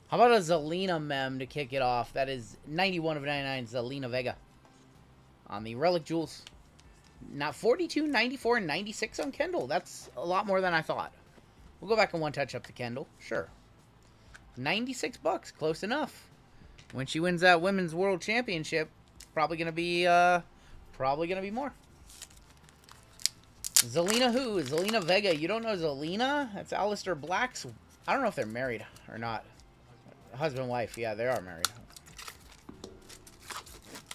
[SPEAKER 3] How about a Zelina mem to kick it off? That is 91 of 99 Zelina Vega. On the Relic Jewels. Not 42, 94, and 96 on Kendall. That's a lot more than I thought. We'll go back and one touch up to Kendall. Sure. 96 bucks. Close enough. When she wins that Women's World Championship, probably gonna be more. Zelina who? Zelina Vega. You don't know Zelina? That's Aleister Black's. I don't know if they're married or not. Husband, wife. Yeah, they are married.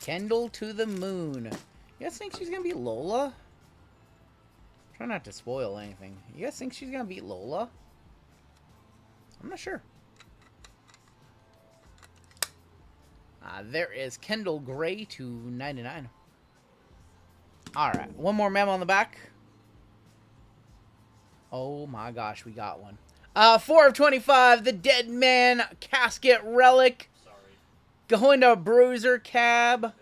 [SPEAKER 3] Kendall to the moon. You guys think she's going to beat Lola? Try not to spoil anything. You guys think she's going to beat Lola? I'm not sure. There is Kendall Gray to 99. Alright, one more mem on the back. Oh my gosh, we got one. 4 of 25, the Dead Man Casket Relic.
[SPEAKER 4] Sorry.
[SPEAKER 3] Going to Bruiser Cab.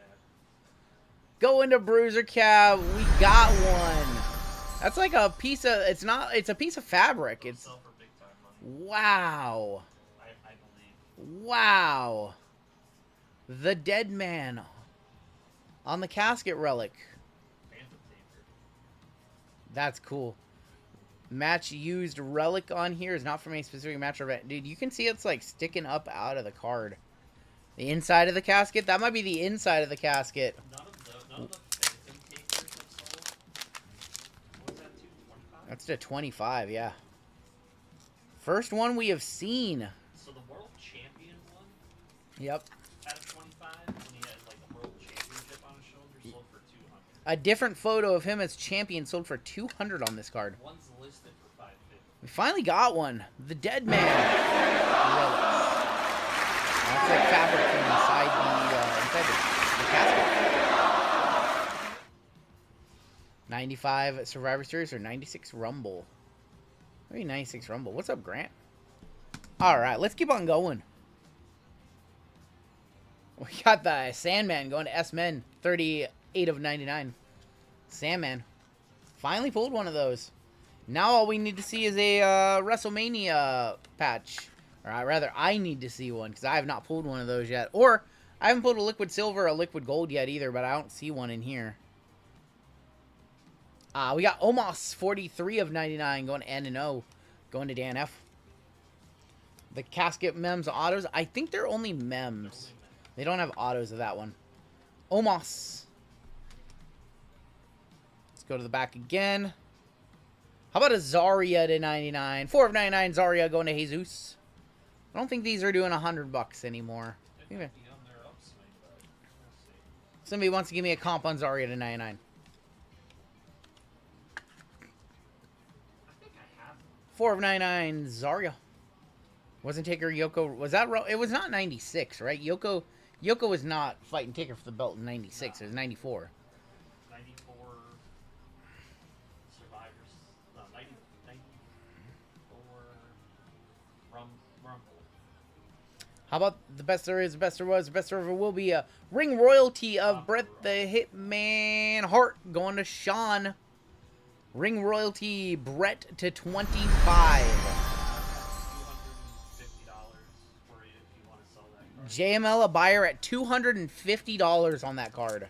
[SPEAKER 3] Going to Bruiser Cab. We got one. That's like a piece of, it's a piece of fabric. It's,
[SPEAKER 4] Sell for big time money.
[SPEAKER 3] wow.
[SPEAKER 4] I believe.
[SPEAKER 3] Wow. The Dead Man on the casket relic.
[SPEAKER 4] Phantom Taper.
[SPEAKER 3] That's cool. Match used relic on here is not from a specific match or event. Dude, you can see it's like sticking up out of the card. The inside of the casket? That might be the inside of the casket.
[SPEAKER 4] None of the Phantom Tapers have sold. What was that, 225?
[SPEAKER 3] That's to 25, yeah. First one we have seen.
[SPEAKER 4] So the World Champion one
[SPEAKER 3] Yep.
[SPEAKER 4] out of 25, when he had like a World Championship on his shoulder, sold for 200.
[SPEAKER 3] A different photo of him as champion sold for 200 on this card.
[SPEAKER 4] One's listed for 550.
[SPEAKER 3] We finally got one. The Dead Man. Relics. That's like fabric from inside the casket. 95 Survivor Series or 96 Rumble. Maybe 96 Rumble. What's up, Grant? Alright, let's keep on going. We got the Sandman going to S-Men. 38 of 99. Sandman. Finally pulled one of those. Now all we need to see is a WrestleMania patch. Or rather, I need to see one because I have not pulled one of those yet. Or, I haven't pulled a Liquid Silver or a Liquid Gold yet either, but I don't see one in here. We got Omos, 43 of 99, going to N and O, going to Dan F. The casket mems autos, I think they're only mems. They don't have autos of that one. Omos. Let's go to the back again. How about a Zarya to 99? 4 of 99 Zarya going to Jesus. I don't think these are doing $100 anymore.
[SPEAKER 4] It might be on their upswing, but we'll see.
[SPEAKER 3] Somebody wants to give me a comp on Zarya to 99.
[SPEAKER 4] I think I have them.
[SPEAKER 3] 4 of 99 Zarya. Wasn't Taker Yoko? Was that? It was not 96, right? Yoko was not fighting Taker for the belt in 96. No. It was 94.
[SPEAKER 4] 94 Survivors. No, 94 Rumble.
[SPEAKER 3] How about the best there is, the best there was, the best there ever will be? A ring royalty of Bret the Hitman Hart going to Sean. Ring royalty Bret to 25.
[SPEAKER 4] $250 for you if you want to sell that card.
[SPEAKER 3] JML a buyer at $250 on that card.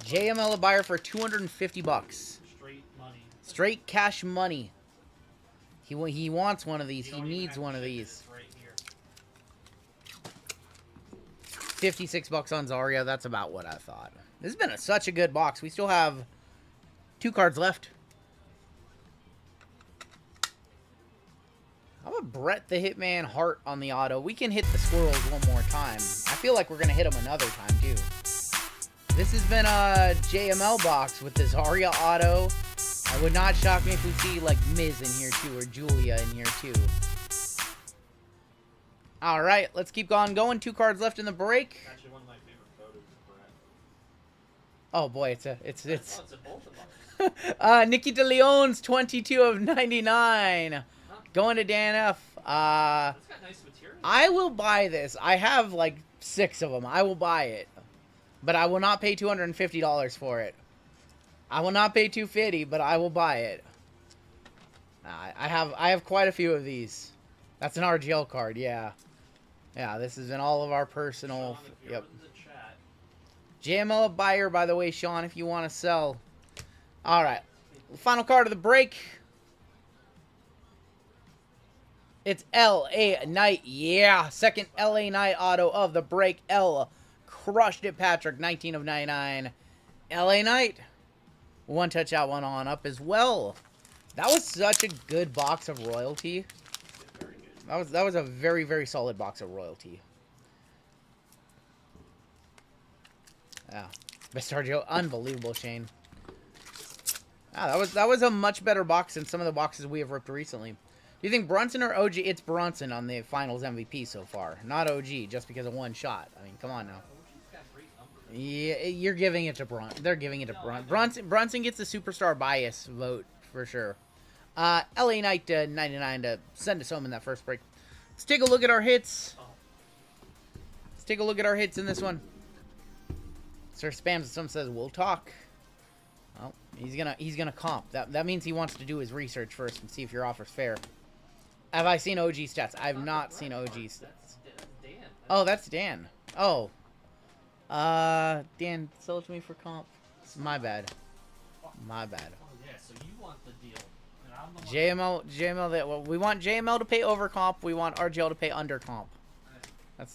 [SPEAKER 3] JML a buyer for $250.
[SPEAKER 4] Straight money.
[SPEAKER 3] Straight cash money. He wants one of these.
[SPEAKER 4] You
[SPEAKER 3] He
[SPEAKER 4] don't even
[SPEAKER 3] needs
[SPEAKER 4] have
[SPEAKER 3] one
[SPEAKER 4] to
[SPEAKER 3] of
[SPEAKER 4] ship it,
[SPEAKER 3] these.
[SPEAKER 4] it's right here.
[SPEAKER 3] $56 on Zarya. That's about what I thought. This has been such a good box. We still have 2 cards left. How about Bret the Hitman Hart on the auto? We can hit the squirrels one more time. I feel like we're going to hit them another time, too. This has been a JML box with the Zarya auto. It would not shock me if we see, like, Miz in here, too, or Julia in here, too. Alright, let's keep on going. 2 cards left in the break.
[SPEAKER 4] Actually, one of my favorite photos of Bret.
[SPEAKER 3] Oh, boy, it's
[SPEAKER 4] Oh, it's a both of us.
[SPEAKER 3] Nikki DeLeon's 22 of 99. Going to Dan F.
[SPEAKER 4] It's got nice material.
[SPEAKER 3] I will buy this. I have like 6 of them. I will buy it. But I will not pay $250 for it. I will not pay $250, but I will buy it. I have quite a few of these. That's an RGL card, yeah. Yeah, this is in all of our personal...
[SPEAKER 4] Sean, if you're
[SPEAKER 3] yep.
[SPEAKER 4] in the chat,
[SPEAKER 3] JML buyer, by the way, Sean, if you want to sell. Alright. Final card of the break. It's L.A. Knight. Yeah. Second L.A. Knight auto of the break. L. Crushed it, Patrick. 19 of 99. L.A. Knight. 1 touch out, 1 on up as well. That was such a good box of royalty.
[SPEAKER 4] very good.
[SPEAKER 3] That was a very, very solid box of royalty. Yeah. Best RGL. Unbelievable, Shane. Ah, that was a much better box than some of the boxes we have ripped recently. Do you think Brunson or OG? It's Brunson on the finals MVP so far. Not OG, just because of 1 shot. I mean, come on now.
[SPEAKER 4] OG's got great numbers.
[SPEAKER 3] Yeah, you're giving it to Brunson. They're giving it to Brunson. Brunson gets the superstar bias vote for sure. LA Knight 99 to send us home in that first break. Let's take a look at our hits. Let's take a look at our hits in this one. Sir Spams some says we'll talk. Well, he's gonna comp. That means he wants to do his research first and see if your offer's fair. Have I seen OG stats? I have not seen OG stats.
[SPEAKER 4] That's dead.
[SPEAKER 3] Oh, that's Dan. Oh. Dan, sell it to me for comp. It's my bad. My bad.
[SPEAKER 4] Oh yeah, so you want the deal. And I'm the one
[SPEAKER 3] JML, well, we want JML to pay over comp. We want RGL to pay under comp.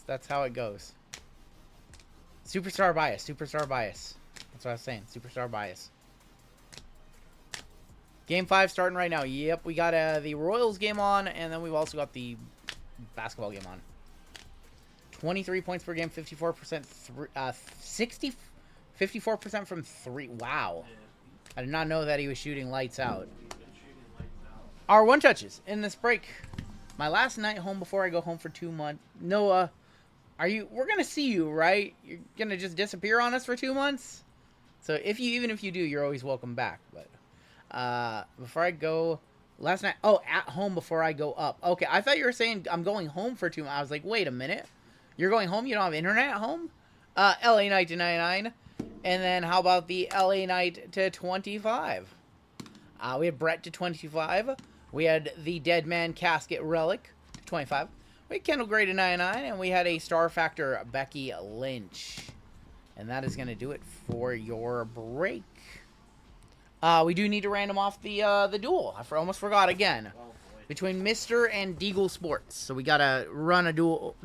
[SPEAKER 3] That's how it goes. Superstar bias. Superstar bias. That's what I was saying. Superstar bias. Game 5 starting right now. Yep, we got the Royals game on, and then we've also got the basketball game on. 23 points per game, 54%, 54% from 3. Wow. I did not know that he was shooting lights out. Our one touches in this break. My last night home before I go home for 2 months. Noah, we're going to see you, right? You're going to just disappear on us for 2 months? So even if you do, you're always welcome back. But before I go, last night, at home before I go up. Okay, I thought you were saying I'm going home for 2 months. I was like, wait a minute. You're going home? You don't have internet at home? LA Knight to 99. And then how about the LA Knight to 25? We had Brett to 25. We had the Dead Man Casket Relic to 25. We had Kendall Gray to 99. And we had a Star Factor Becky Lynch. And that is going to do it for your break. We do need to random off the duel. I almost forgot again. Between Mr. and Deagle Sports. So we got to run a duel.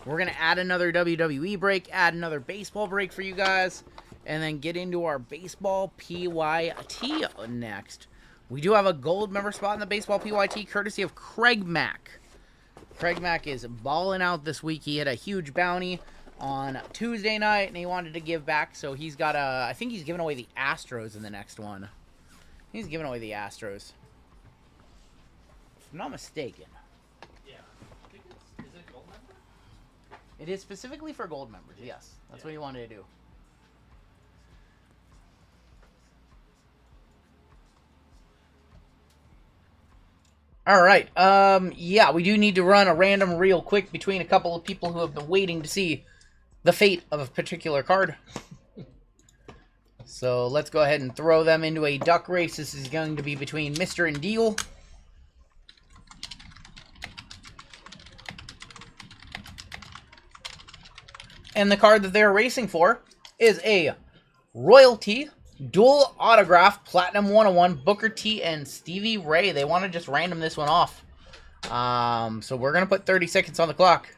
[SPEAKER 3] We're going to add another WWE break, add another baseball break for you guys, and then get into our baseball PYT next. We do have a gold member spot in the baseball PYT courtesy of Craig Mack. Craig Mack is balling out this week. He had a huge bounty on Tuesday night, and he wanted to give back, so he's got I think he's giving away the Astros in the next one. He's giving away the Astros. If I'm not mistaken.
[SPEAKER 4] Yeah. I think is it gold member?
[SPEAKER 3] It is specifically for gold members, yes. That's what he wanted to do. Alright, yeah, we do need to run a random real quick between a couple of people who have been waiting to see the fate of a particular card. So let's go ahead and throw them into a duck race. This is going to be between Mr. and Deal. And the card that they're racing for is a Royalty Dual Autograph Platinum 101 Booker T and Stevie Ray. They want to just random this one off. So we're going to put 30 seconds on the clock.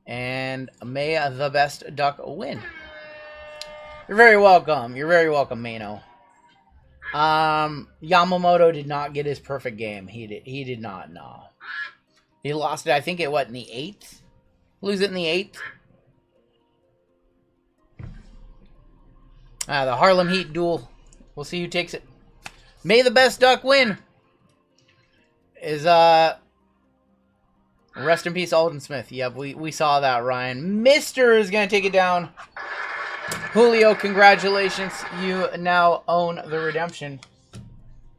[SPEAKER 3] And may the best duck win. You're very welcome. You're very welcome, Mano. Yamamoto did not get his perfect game. He did not, no. He lost it, I think, in the 8th? Lose it in the 8th? The Harlem Heat duel. We'll see who takes it. May the best duck win. Is, rest in peace, Alden Smith. Yep, we saw that, Ryan. Mister is going to take it down. Julio, congratulations. You now own the redemption.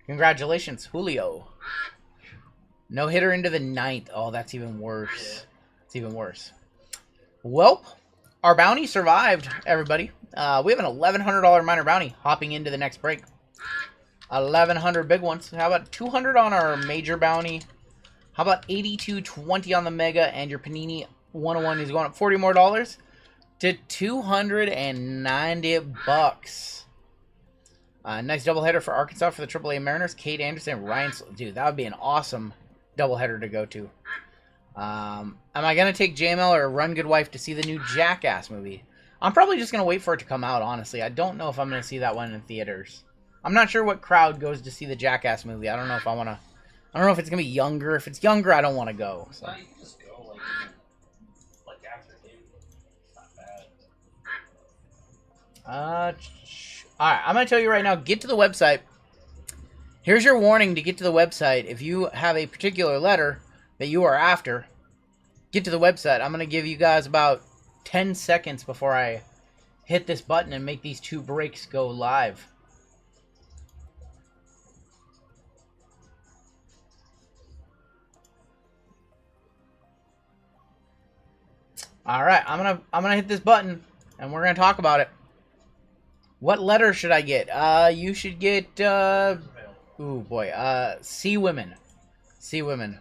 [SPEAKER 3] Congratulations, Julio. No hitter into the 9th. Oh, that's even worse. It's even worse. Welp, our bounty survived, everybody. We have an $1,100 minor bounty hopping into the next break. 1,100 big ones. How about 200 on our major bounty? How about 82.20 on the mega? And your Panini 101 is going up $40 more to $290. Nice doubleheader for Arkansas for the AAA Mariners. Kate Anderson, Ryan. Dude, that would be an awesome doubleheader to go to. Am I going to take JML or Rungoodlife to see the new Jackass movie? I'm probably just going to wait for it to come out, honestly. I don't know if I'm going to see that one in theaters. I'm not sure what crowd goes to see the Jackass movie. I don't know if I want to... I don't know if it's going to be younger. If it's younger, I don't want to go. So.
[SPEAKER 4] You can just go, like after him. It's not bad.
[SPEAKER 3] Alright, I'm going to tell you right now, get to the website. Here's your warning to get to the website. If you have a particular letter that you are after, get to the website. I'm going to give you guys about 10 seconds before I hit this button and make these 2 breaks go live. Alright, I'm gonna hit this button and we're gonna talk about it. What letter should I get? You should get ooh boy, C Women. C Women.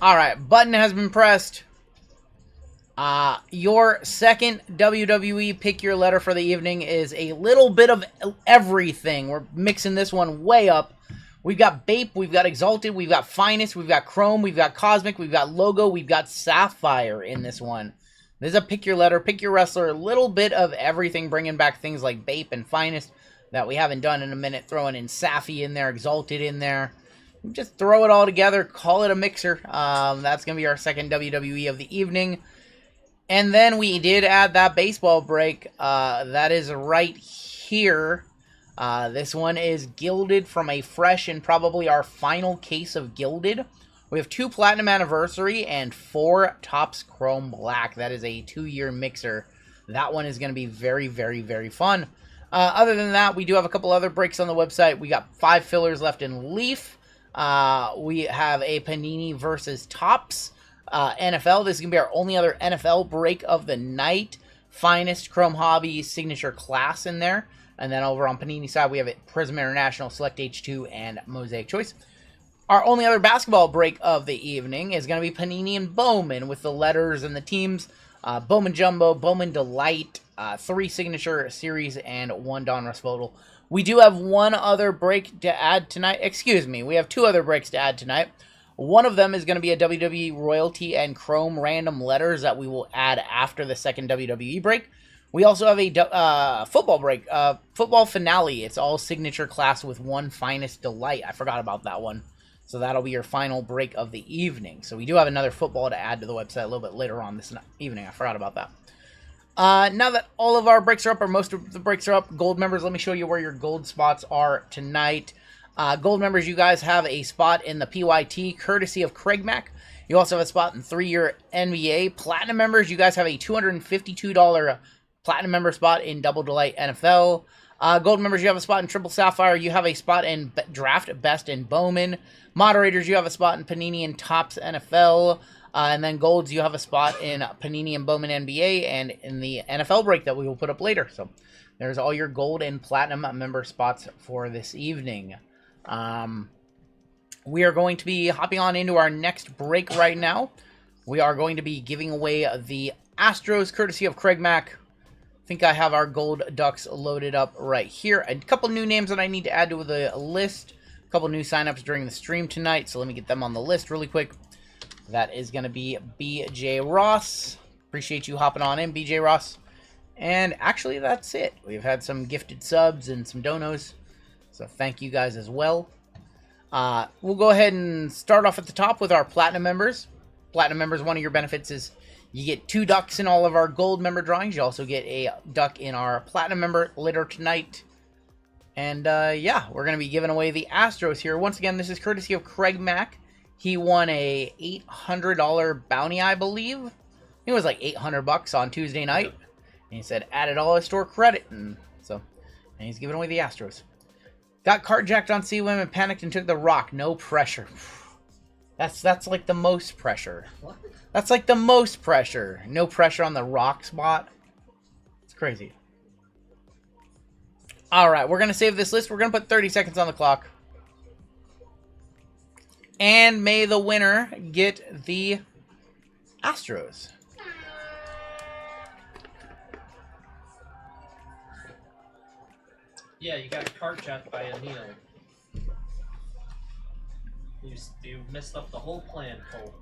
[SPEAKER 3] All right, button has been pressed. Your second WWE Pick Your Letter for the evening is a little bit of everything. We're mixing this one way up. We've got Bape, we've got Exalted, we've got Finest, we've got Chrome, we've got Cosmic, we've got Logo, we've got Sapphire in this one. This is a Pick Your Letter, Pick Your Wrestler, a little bit of everything, bringing back things like Bape and Finest that we haven't done in a minute, throwing in Saffy in there, Exalted in there. Just throw it all together, call it a mixer. That's going to be our second WWE of the evening. And then we did add that baseball break. That is right here. This one is Gilded from a fresh and probably our final case of Gilded. We have 2 Platinum Anniversary and 4 Topps Chrome Black. That is a 2-year mixer. That one is going to be very, very, very fun. Other than that, we do have a couple other breaks on the website. We got 5 fillers left in Leaf. We have a Panini versus Topps. NFL. This is going to be our only other NFL break of the night. Finest, Chrome Hobby, Signature Class in there. And then over on Panini side, we have it Prism International, Select H2, and Mosaic Choice. Our only other basketball break of the evening is going to be Panini and Bowman with the letters and the teams. Bowman Jumbo, Bowman Delight, 3 Signature Series, and 1 Donruss Photo. We do have one other break to add tonight. Excuse me, we have 2 other breaks to add tonight. One of them is going to be a WWE Royalty and Chrome random letters that we will add after the second WWE break. We also have a football break, football finale. It's all Signature Class with 1 Finest Delight. I forgot about that one. So that'll be your final break of the evening. So we do have another football to add to the website a little bit later on this evening. I forgot about that. Now that all of our breaks are up, or most of the breaks are up, gold members, let me show you where your gold spots are tonight. Gold members, you guys have a spot in the PYT, courtesy of Craig Mack. You also have a spot in 3-year NBA. Platinum members, you guys have a $252 Platinum member spot in Double Delight NFL. Gold members, you have a spot in Triple Sapphire. You have a spot in Draft Best in Bowman. Moderators, you have a spot in Panini and Topps NFL. And then Golds, you have a spot in Panini and Bowman NBA and in the NFL break that we will put up later. So there's all your Gold and Platinum member spots for this evening. We are going to be hopping on into our next break right now. We are going to be giving away the Astros, courtesy of Craig Mack. I think I have our gold ducks loaded up right here. A couple new names that I need to add to the list. A couple new signups during the stream tonight, so let me get them on the list really quick. That is going to be BJ Ross. Appreciate you hopping on in, BJ Ross. And actually, that's it. We've had some gifted subs and some donos. So thank you guys as well. We'll go ahead and start off at the top with our Platinum members. Platinum members, one of your benefits is you get 2 ducks in all of our gold member drawings. You also get a duck in our Platinum member later tonight. And yeah, we're going to be giving away the Astros here. Once again, this is courtesy of Craig Mack. He won a $800 bounty, I believe. It was like $800 on Tuesday night. And he said, added all his store credit. And he's giving away the Astros. Got carjacked on C-Women, panicked and took the rock. No pressure. That's like the most pressure.
[SPEAKER 4] What?
[SPEAKER 3] That's like the most pressure. No pressure on the rock spot. It's crazy. Alright, we're going to save this list. We're going to put 30 seconds on the clock. And may the winner get the Astros.
[SPEAKER 4] Yeah, you got carjacked by a Neil. You messed up the whole plan, Cole.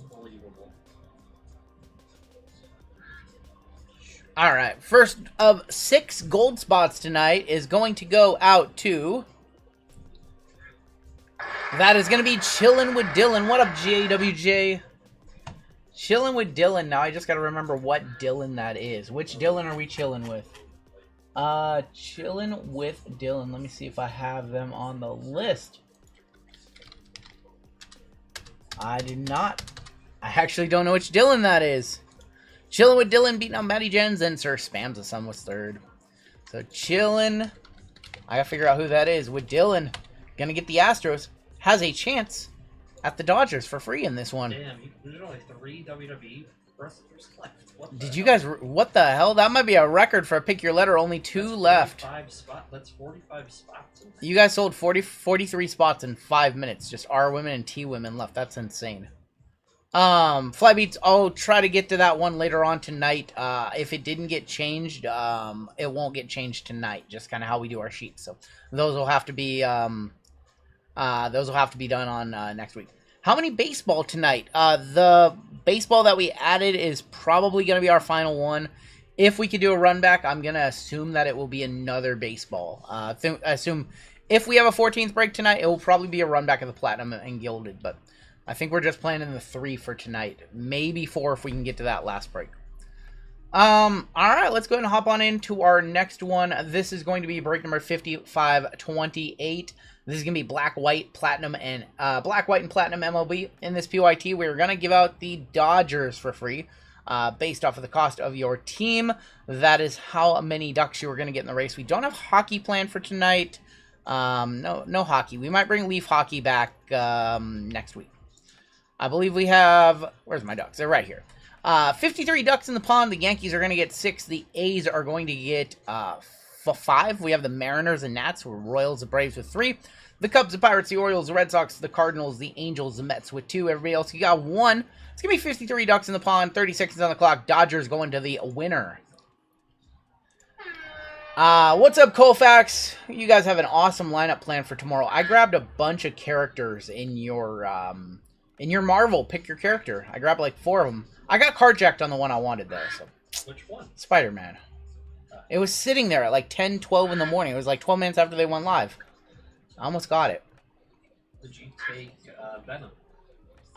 [SPEAKER 4] Unbelievable.
[SPEAKER 3] Alright, first of 6 gold spots tonight is going to go out to... That is going to be Chillin' with Dylan. What up, JWJ? Chillin' with Dylan. Now I just got to remember what Dylan that is. Which Dylan are we chilling with? Chillin' with Dylan. Let me see if I have them on the list. I do not. I actually don't know which Dylan that is. Chillin' with Dylan beating out Matty Jens, and Sir Spams the Sun was 3rd. So Chillin'. I gotta figure out who that is. With Dylan. Gonna get the Astros. Has a chance at the Dodgers for free in this one.
[SPEAKER 4] Damn, there's only 3 WWE wrestlers left. What the
[SPEAKER 3] Did you
[SPEAKER 4] hell?
[SPEAKER 3] guys... What the hell? That might be a record for a pick your letter. Only 2 left.
[SPEAKER 4] That's 45 spots.
[SPEAKER 3] You guys sold 43 spots in 5 minutes. Just R women and T women left. That's insane. Flybeats, I'll try to get to that one later on tonight. If it didn't get changed, it won't get changed tonight. Just kind of how we do our sheets. So those will have to be done on next week. How many baseball tonight? The baseball that we added is probably going to be our final one. If we could do a run back, I'm going to assume that it will be another baseball. Assume if we have a 14th break tonight, it will probably be a run back of the Platinum and Gilded. But I think we're just planning the 3 for tonight. Maybe 4 if we can get to that last break. All right, let's go ahead and hop on into our next one. This is going to be break number 5528. This is going to be black, white, platinum, and platinum MLB. In this PYT, we're going to give out the Dodgers for free, based off of the cost of your team. That is how many ducks you are going to get in the race. We don't have hockey planned for tonight. No hockey. We might bring Leaf hockey back next week. I believe we have... Where's my ducks? They're right here. 53 ducks in the pond. The Yankees are going to get 6. The A's are going to get 5. We have the Mariners and Nats, with Royals and Braves with 3. The Cubs, the Pirates, the Orioles, the Red Sox, the Cardinals, the Angels, the Mets with 2. Everybody else, you got 1. It's going to be 53 ducks in the pond, 30 seconds on the clock. Dodgers going to the winner. What's up, Colfax? You guys have an awesome lineup planned for tomorrow. I grabbed a bunch of characters in your Marvel. Pick your character. I grabbed like 4 of them. I got carjacked on the one I wanted, though. So.
[SPEAKER 4] Which one?
[SPEAKER 3] Spider-Man. It was sitting there at like 10, 12 in the morning. It was like 12 minutes after they went live. I almost got it.
[SPEAKER 4] Did you take Venom?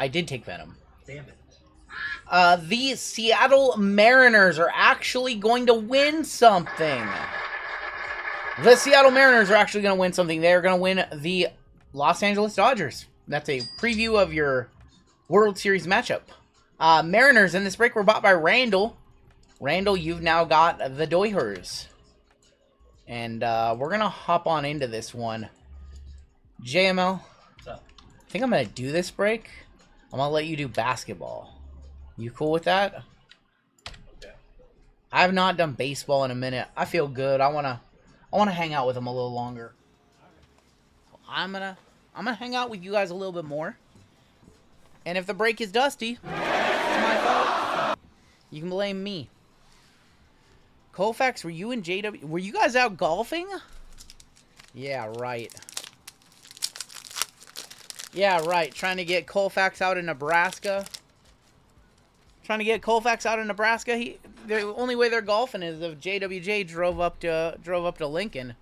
[SPEAKER 3] I did take Venom.
[SPEAKER 4] Damn it.
[SPEAKER 3] The Seattle Mariners are actually going to win something. The Seattle Mariners are actually going to win something. They're going to win the Los Angeles Dodgers. That's a preview of your World Series matchup. Mariners in this break were bought by Randall. Randall, you've now got the Doyhers. And we're going to hop on into this one. JML, I think I'm going to do this break. I'm going to let you do basketball. You cool with that?
[SPEAKER 4] Okay.
[SPEAKER 3] I have not done baseball in a minute. I feel good. I want to hang out with them a little longer. So I'm going to hang out with you guys a little bit more. And if the break is dusty, it's my fault. You can blame me. Colfax, were you and JW... Were you guys out golfing? Yeah, right. Yeah, right. Trying to get Colfax out in Nebraska. Trying to get Colfax out in Nebraska. The only way they're golfing is if JWJ drove up to Lincoln.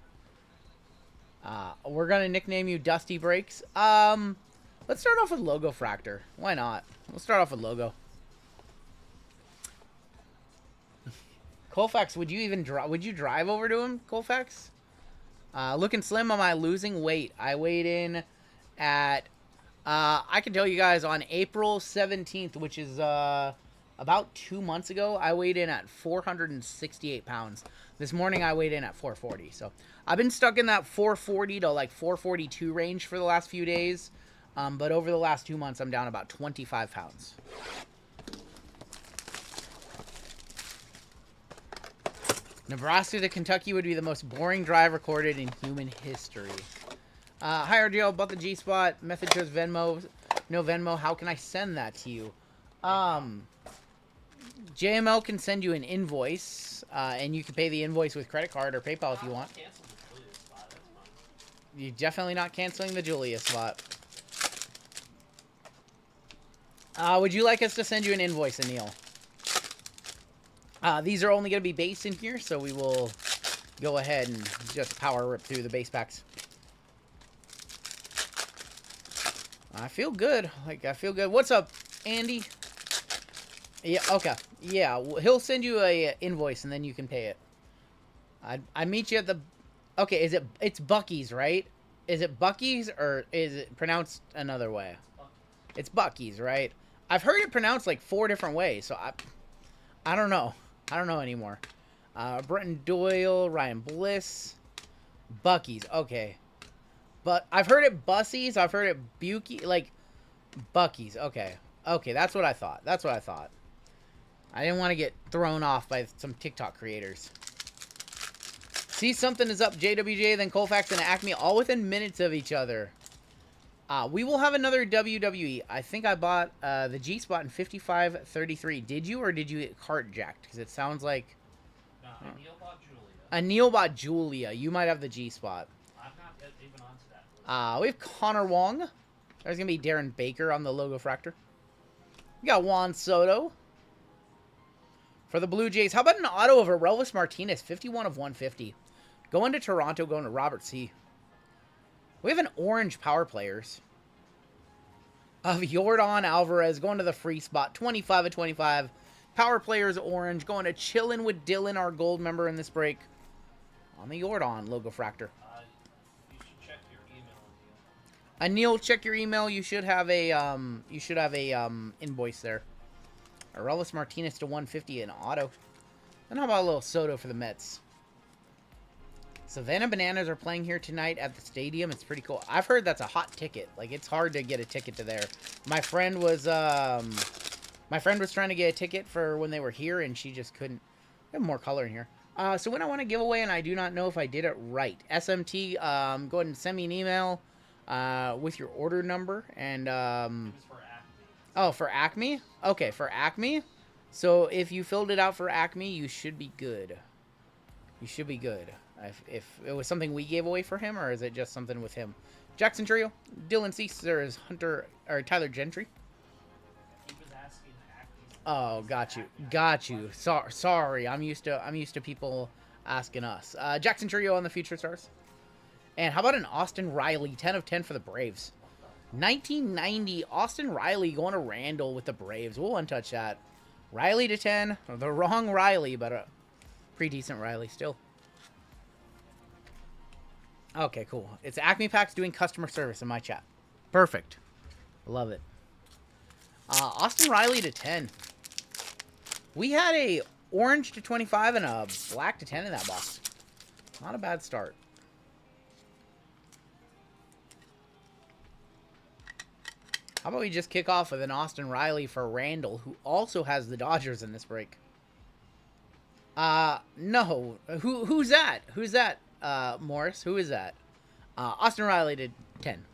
[SPEAKER 3] We're gonna nickname you Dusty Breaks. Let's start off with Logo Fractor. Why not? Let's start off with Logo. Colfax, would you even drive over to him, Colfax? Looking slim. Am I losing weight? I weighed in at I can tell you guys on April 17th, which is about 2 months ago, I weighed in at 468 pounds. This morning I weighed in at 440. So I've been stuck in that 440 to like 442 range for the last few days. But over the last 2 months, I'm down about 25 pounds. Nebraska to Kentucky would be the most boring drive recorded in human history. Hi, RGL, bought the G-Spot. Method shows Venmo. No Venmo. How can I send that to you? JML can send you an invoice, and you can pay the invoice with credit card or PayPal if you want. You're definitely not canceling the Julia spot. Would you like us to send you an invoice, Anil? These are only going to be base in here, so we will go ahead and just power rip through the base packs. I feel good. I feel good. What's up, Andy? Yeah, okay. Yeah, he'll send you a invoice, and then you can pay it. I meet you at the... Okay, it's Buc-ee's, right? Is it Buc-ee's, or is it pronounced another way? It's Buc-ee's, right? I've heard it pronounced like 4 different ways, so I don't know. I don't know anymore. Brenton Doyle, Ryan Bliss, Buc-ee's. Okay. But I've heard it Bussies. I've heard it Buki, like Buc-ee's. Okay. Okay, that's what I thought. That's what I thought. I didn't want to get thrown off by some TikTok creators. See something is up, JWJ, then Colfax and Acme, all within minutes of each other. We will have another WWE. I think I bought the G-Spot in 55.33. Did you, or did you get cart jacked? Because it sounds like...
[SPEAKER 4] No, Anil bought Julia.
[SPEAKER 3] Anil bought Julia. You might have the G-Spot.
[SPEAKER 4] I'm not even onto that list.
[SPEAKER 3] We have Connor Wong. There's going to be Darren Baker on the logo fractor. We got Juan Soto. For the Blue Jays, how about an auto of Aurelvis Martinez, 51 of 150. Going to Toronto, going to Robert C. We have an orange power players of Yordan Alvarez going to the free spot, 25 of 25. Power players orange going to Chillin' with Dylan, our gold member in this break, on the Yordan logo fractor.
[SPEAKER 4] You should check your email.
[SPEAKER 3] Anil, check your email. You should have a invoice there. Aurelvis Martinez to 150 in auto. And how about a little Soto for the Mets? Savannah Bananas are playing here tonight at the stadium. It's pretty cool. I've heard that's a hot ticket. Like, it's hard to get a ticket to there. My friend was trying to get a ticket for when they were here, and she just couldn't. We have more color in here. So when I want to give away, and I do not know if I did it right. SMT, go ahead and send me an email with your order number. And,
[SPEAKER 4] It was for Acme.
[SPEAKER 3] oh, for Acme? Okay, for Acme. So if you filled it out for Acme, you should be good. You should be good. If it was something we gave away for him, or is it just something with him? Jackson Trio, Dylan Caesar is Tyler Gentry.
[SPEAKER 4] He was asking Acme.
[SPEAKER 3] Oh, got you. Sorry, I'm used to people asking us. Jackson Trio on the Future Stars. And how about an Austin Riley, 10 of 10 for the Braves. 1990, Austin Riley going to Randall with the Braves. We'll untouch that. Riley to 10. The wrong Riley, but a pretty decent Riley still. Okay, cool. It's Acme Packs doing customer service in my chat. Perfect. Love it. Austin Riley to 10. We had a orange to 25 and a black to 10 in that box. Not a bad start. How about we just kick off with an Austin Riley for Randall, who also has the Dodgers in this break? No. Who's that? Who's that, Morris? Who is that? Austin Riley to 10.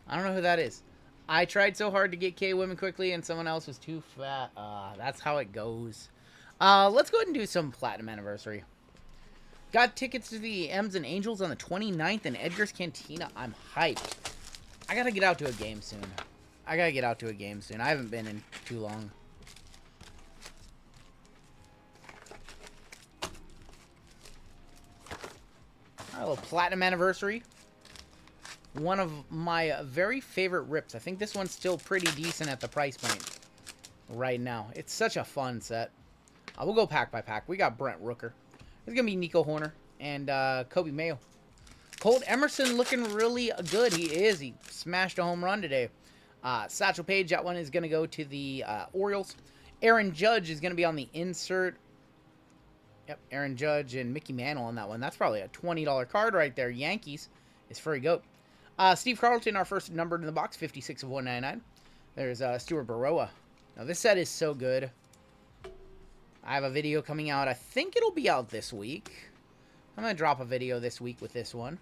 [SPEAKER 3] I don't know who that is. I tried so hard to get K women quickly, and someone else was too fat. That's how it goes. Let's go ahead and do some Platinum Anniversary. Got tickets to the M's and Angels on the 29th in Edgar's Cantina. I'm hyped. I gotta get out to a game soon. I haven't been in too long. A little Platinum Anniversary. One of my very favorite rips. I think this one's still pretty decent at the price point right now. It's such a fun set. We'll go pack by pack. We got Brent Rooker. It's going to be Nico Horner and Kobe Mayo. Colt Emerson looking really good. He is. He smashed a home run today. Satchel Paige, that one is going to go to the Orioles. Aaron Judge is going to be on the insert. Yep, Aaron Judge and Mickey Mantle on that one. That's probably a $20 card right there. Yankees is Furry Goat. Steve Carlton, our first numbered in the box, 56 of 199. There's Stuart Baroa. Now, this set is so good. I have a video coming out. I think it'll be out this week. I'm going to drop a video this week with this one.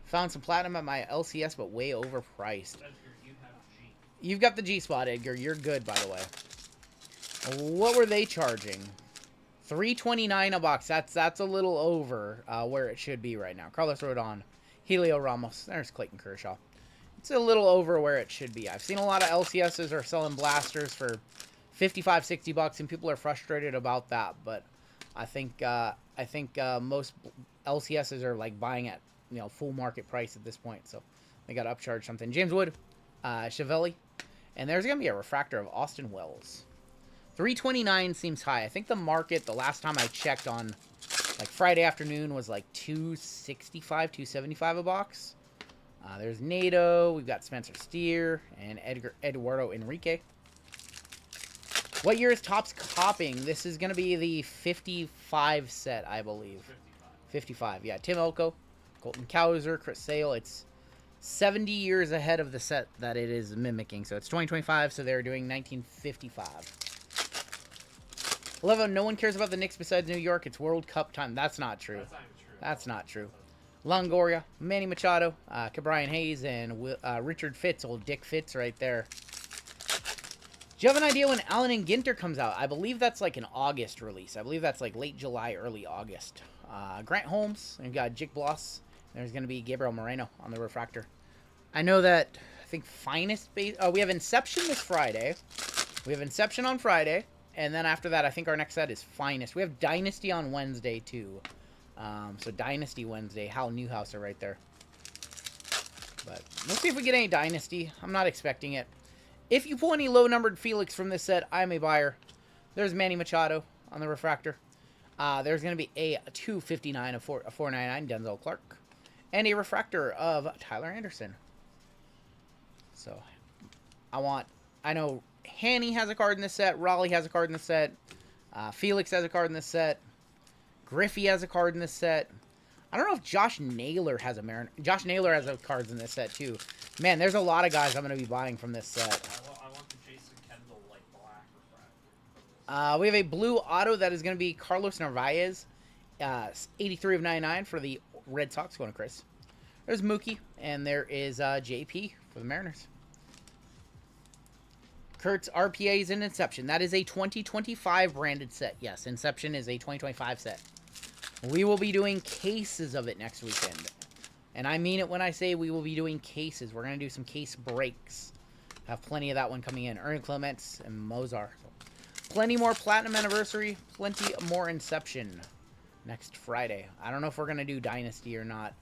[SPEAKER 3] Found some Platinum at my LCS, but way overpriced.
[SPEAKER 4] Edgar, you have G.
[SPEAKER 3] You've got the G-Spot, Edgar. You're good, by the way. What were they charging? $3.29 a box. That's a little over where it should be right now. Carlos Rodon, Helio Ramos. There's Clayton Kershaw. It's a little over where it should be. I've seen a lot of LCSs are selling blasters for $55-$60, and people are frustrated about that. But I think most LCSs are like buying at full market price at this point, so they got to upcharge something. James Wood, Chiavelli, and there's gonna be a refractor of Austin Wells. $3.29 seems high. I think the market, the last time I checked on like Friday afternoon, was like $265, $275 a box. There's Nato. We've got Spencer Steer and Eduardo Enrique. What year is Topps copying? This is going to be the 55 set, I believe. 55, yeah. Tim Elko, Colton Cowser, Chris Sale. It's 70 years ahead of the set that it is mimicking. So it's 2025, so they're doing 1955. Love how no one cares about the Knicks besides New York. It's World Cup time. That's not true.
[SPEAKER 4] That's not even true.
[SPEAKER 3] That's not true. Longoria, Manny Machado, Cabrian Hayes, and Richard Fitz. Old Dick Fitz right there. Do you have an idea when Allen and Ginter comes out? I believe that's like an August release. I believe that's like late July, early August. Grant Holmes, and we've got Jake Bloss. There's going to be Gabriel Moreno on the refractor. I know that, I think Finest base. Oh, we have Inception this Friday. We have Inception on Friday. And then after that, I think our next set is Finest. We have Dynasty on Wednesday, too. So Dynasty Wednesday. Hal Newhouser right there. But we'll see if we get any Dynasty. I'm not expecting it. If you pull any low-numbered Felix from this set, I'm a buyer. There's Manny Machado on the refractor. There's going to be a 259 of 499 Denzel Clark. And a refractor of Tyler Anderson. So, I know Hanny has a card in this set. Raleigh has a card in this set. Felix has a card in this set. Griffey has a card in this set. I don't know if Josh Naylor has a Josh Naylor has cards in this set, too. Man, there's a lot of guys I'm going to be buying from this set.
[SPEAKER 4] I want the Jason Kendall, like, black refractor.
[SPEAKER 3] We have a blue auto that is going to be Carlos Narvaez. 83 of 99 for the Red Sox, going to Chris. There's Mookie, and there is JP for the Mariners. Kurt's RPAs in Inception. That is a 2025 branded set. Yes, Inception is a 2025 set. We will be doing cases of it next weekend. And I mean it when I say we will be doing cases. We're going to do some case breaks. Have plenty of that one coming in. Ernie Clements and Mozart. Plenty more Platinum Anniversary. Plenty more Inception next Friday. I don't know if we're going to do Dynasty or not.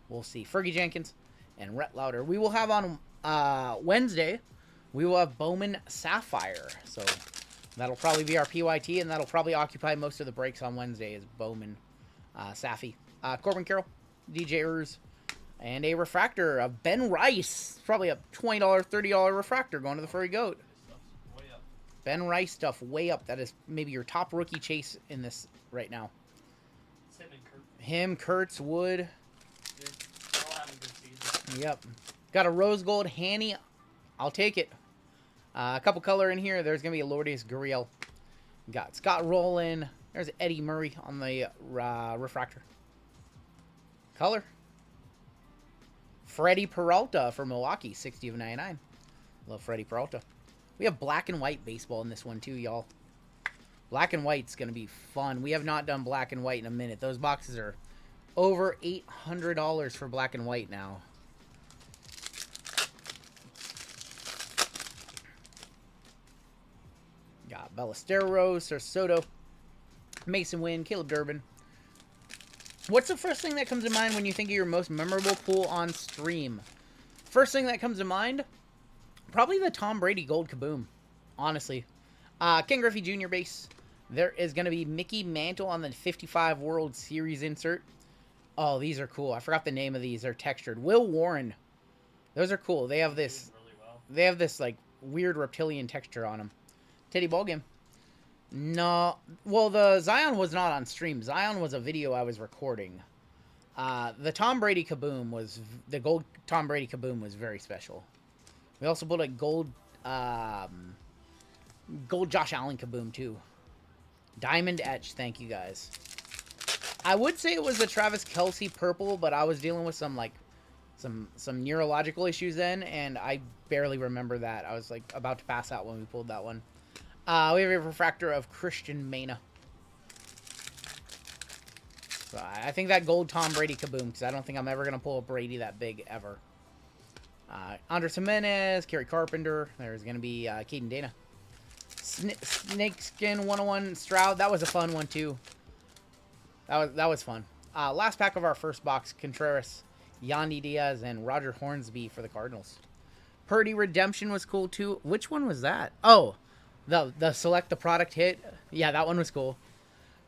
[SPEAKER 3] We'll see. Fergie Jenkins and Rhett Lauder. We will have on Wednesday, we will have Bowman Sapphire. So that'll probably be our PYT, and that'll probably occupy most of the breaks on Wednesday is Bowman Saffy. Corbin Carroll, DJ Urs, and a refractor of Ben Rice. Probably a $20, $30 refractor going to the Furry Goat. Ben Rice stuff way up. That is maybe your top rookie chase in this right now.
[SPEAKER 4] It's him and Kurt.
[SPEAKER 3] Him, Kurtz, Wood.
[SPEAKER 4] They're all having good seasons.
[SPEAKER 3] Yep. Got a rose gold Hanny. I'll take it. A couple color in here. There's going to be a Lourdes Gurriel. Got Scott Rowland. There's Eddie Murray on the refractor. Color. Freddie Peralta for Milwaukee. 60 of 99. Love Freddie Peralta. We have black and white baseball in this one too, y'all. Black and white's going to be fun. We have not done black and white in a minute. Those boxes are over $800 for black and white now. Got Ballesteros, Soto, Mason Wynn, Caleb Durbin. What's the first thing that comes to mind when you think of your most memorable pool on stream? First thing that comes to mind, probably the Tom Brady Gold Kaboom, honestly. Ken Griffey Jr. base. There is going to be Mickey Mantle on the 55 World Series insert. Oh, these are cool. I forgot the name of these. They're textured. Will Warren. Those are cool. They have this.
[SPEAKER 4] Really well.
[SPEAKER 3] They have this like weird reptilian texture on them. Teddy Ballgame. No. Well, the Zion was not on stream. Zion was a video I was recording. The Tom Brady Kaboom was... The gold Tom Brady Kaboom was very special. We also put a gold... gold Josh Allen Kaboom, too. Diamond Etch. Thank you, guys. I would say it was the Travis Kelce purple, but I was dealing with some, like... Some neurological issues then, and I barely remember that. I was, like, about to pass out when we pulled that one. We have a refractor of Christian Mena. So I think that gold Tom Brady Kaboom, because I don't think I'm ever going to pull a Brady that big ever. Andres Jimenez, Kerry Carpenter. There's going to be Caden Dana. Snakeskin 101 Stroud. That was a fun one, too. That was fun. Last pack of our first box, Contreras, Yandy Diaz, and Roger Hornsby for the Cardinals. Purdy Redemption was cool, too. Which one was that? Oh, the select the product hit. Yeah, that one was cool.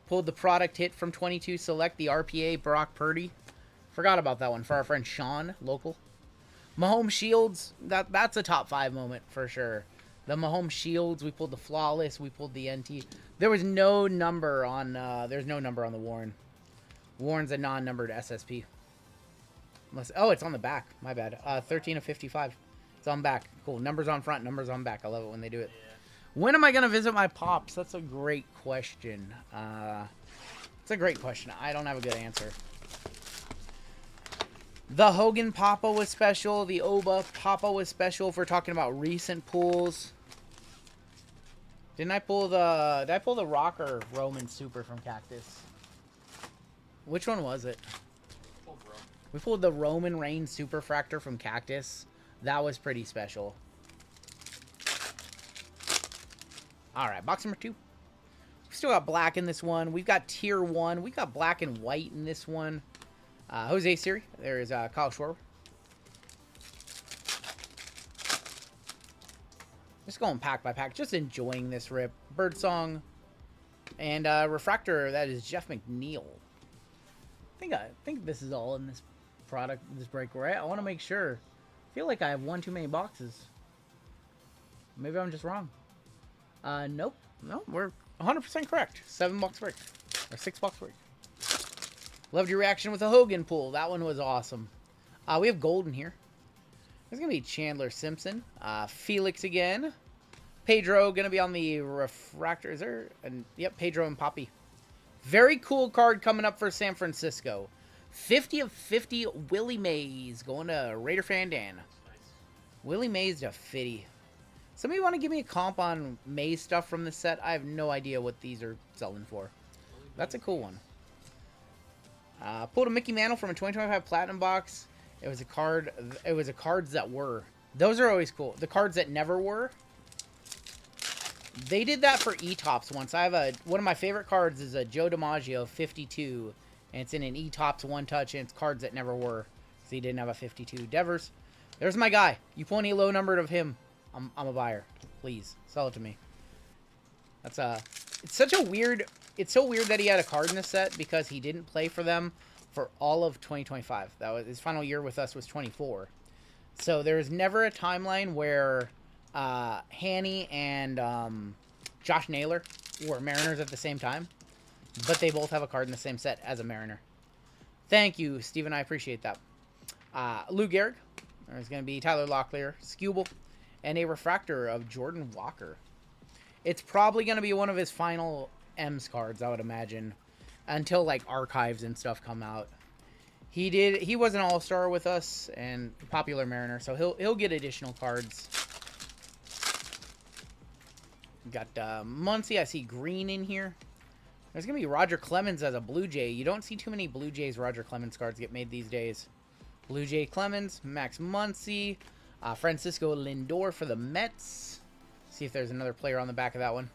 [SPEAKER 3] Pulled the product hit from 22 select the RPA Brock Purdy. Forgot about that one for our friend Sean, local. Mahomes Shields, that's a top 5 moment for sure. The Mahomes Shields, we pulled the Flawless, we pulled the NT. There was no number on there's no number on the Warren. Warren's a non-numbered SSP. Oh, it's on the back. My bad. 13 of 55. It's on back. Cool. Numbers on front, numbers on back. I love it when they do it.
[SPEAKER 4] Yeah.
[SPEAKER 3] When am I going to visit my pops? That's a great question. It's a great question. I don't have a good answer. The Hogan Papa was special. The Oba Papa was special if we're talking about recent pulls. Did I pull the Rocker Roman Super from Cactus? Which one was it? We pulled the Roman Reigns Superfractor from Cactus. That was pretty special. Alright, box number 2. We've still got black in this one. We've got tier 1. We've got black and white in this one. Jose Siri. There is Kyle Schwarber. Just going pack by pack. Just enjoying this rip. Birdsong. And Refractor, that is Jeff McNeil. I think this is all in this product, this break, right? I want to make sure. I feel like I have one too many boxes. Maybe I'm just wrong. Nope. No, we're 100% correct. 7-box break. Or 6-box break. Loved your reaction with the Hogan pull. That one was awesome. We have gold in here. There's going to be Chandler Simpson. Felix again. Pedro going to be on the refractor. Is there? Yep, Pedro and Poppy. Very cool card coming up for San Francisco. 50 of 50 Willie Mays going to Raider Fan Dan. Willie Mays to 50. Somebody want to give me a comp on Mays stuff from this set? I have no idea what these are selling for. That's a cool one. Pulled a Mickey Mantle from a 2025 Platinum box. It was a card. It was a cards that were. Those are always cool. The cards that never were. They did that for E-Tops once. I have one of my favorite cards is a Joe DiMaggio 52. And it's in an E-Tops 1-touch. And it's cards that never were. So he didn't have a 52. Devers. There's my guy. You pull any low numbered of him. I'm a buyer. Please. Sell it to me. That's it's such a weird. It's so weird that he had a card in this set because he didn't play for them for all of 2025. That was his final year with us was 24. So there was never a timeline where Hanny and Josh Naylor were Mariners at the same time, but they both have a card in the same set as a Mariner. Thank you, Steven. I appreciate that. Lou Gehrig. There's going to be Tyler Locklear, Skubal, and a refractor of Jordan Walker. It's probably going to be one of his final M's cards, I would imagine, until like archives and stuff come out. He was an all-star with us and popular Mariner, so he'll get additional cards. Got Muncy. I see green in here. There's gonna be Roger Clemens as a Blue Jay. You don't see too many Blue Jays Roger Clemens cards get made these days. Blue Jay Clemens, Max Muncy, Francisco Lindor for the Mets. See if there's another player on the back of that one.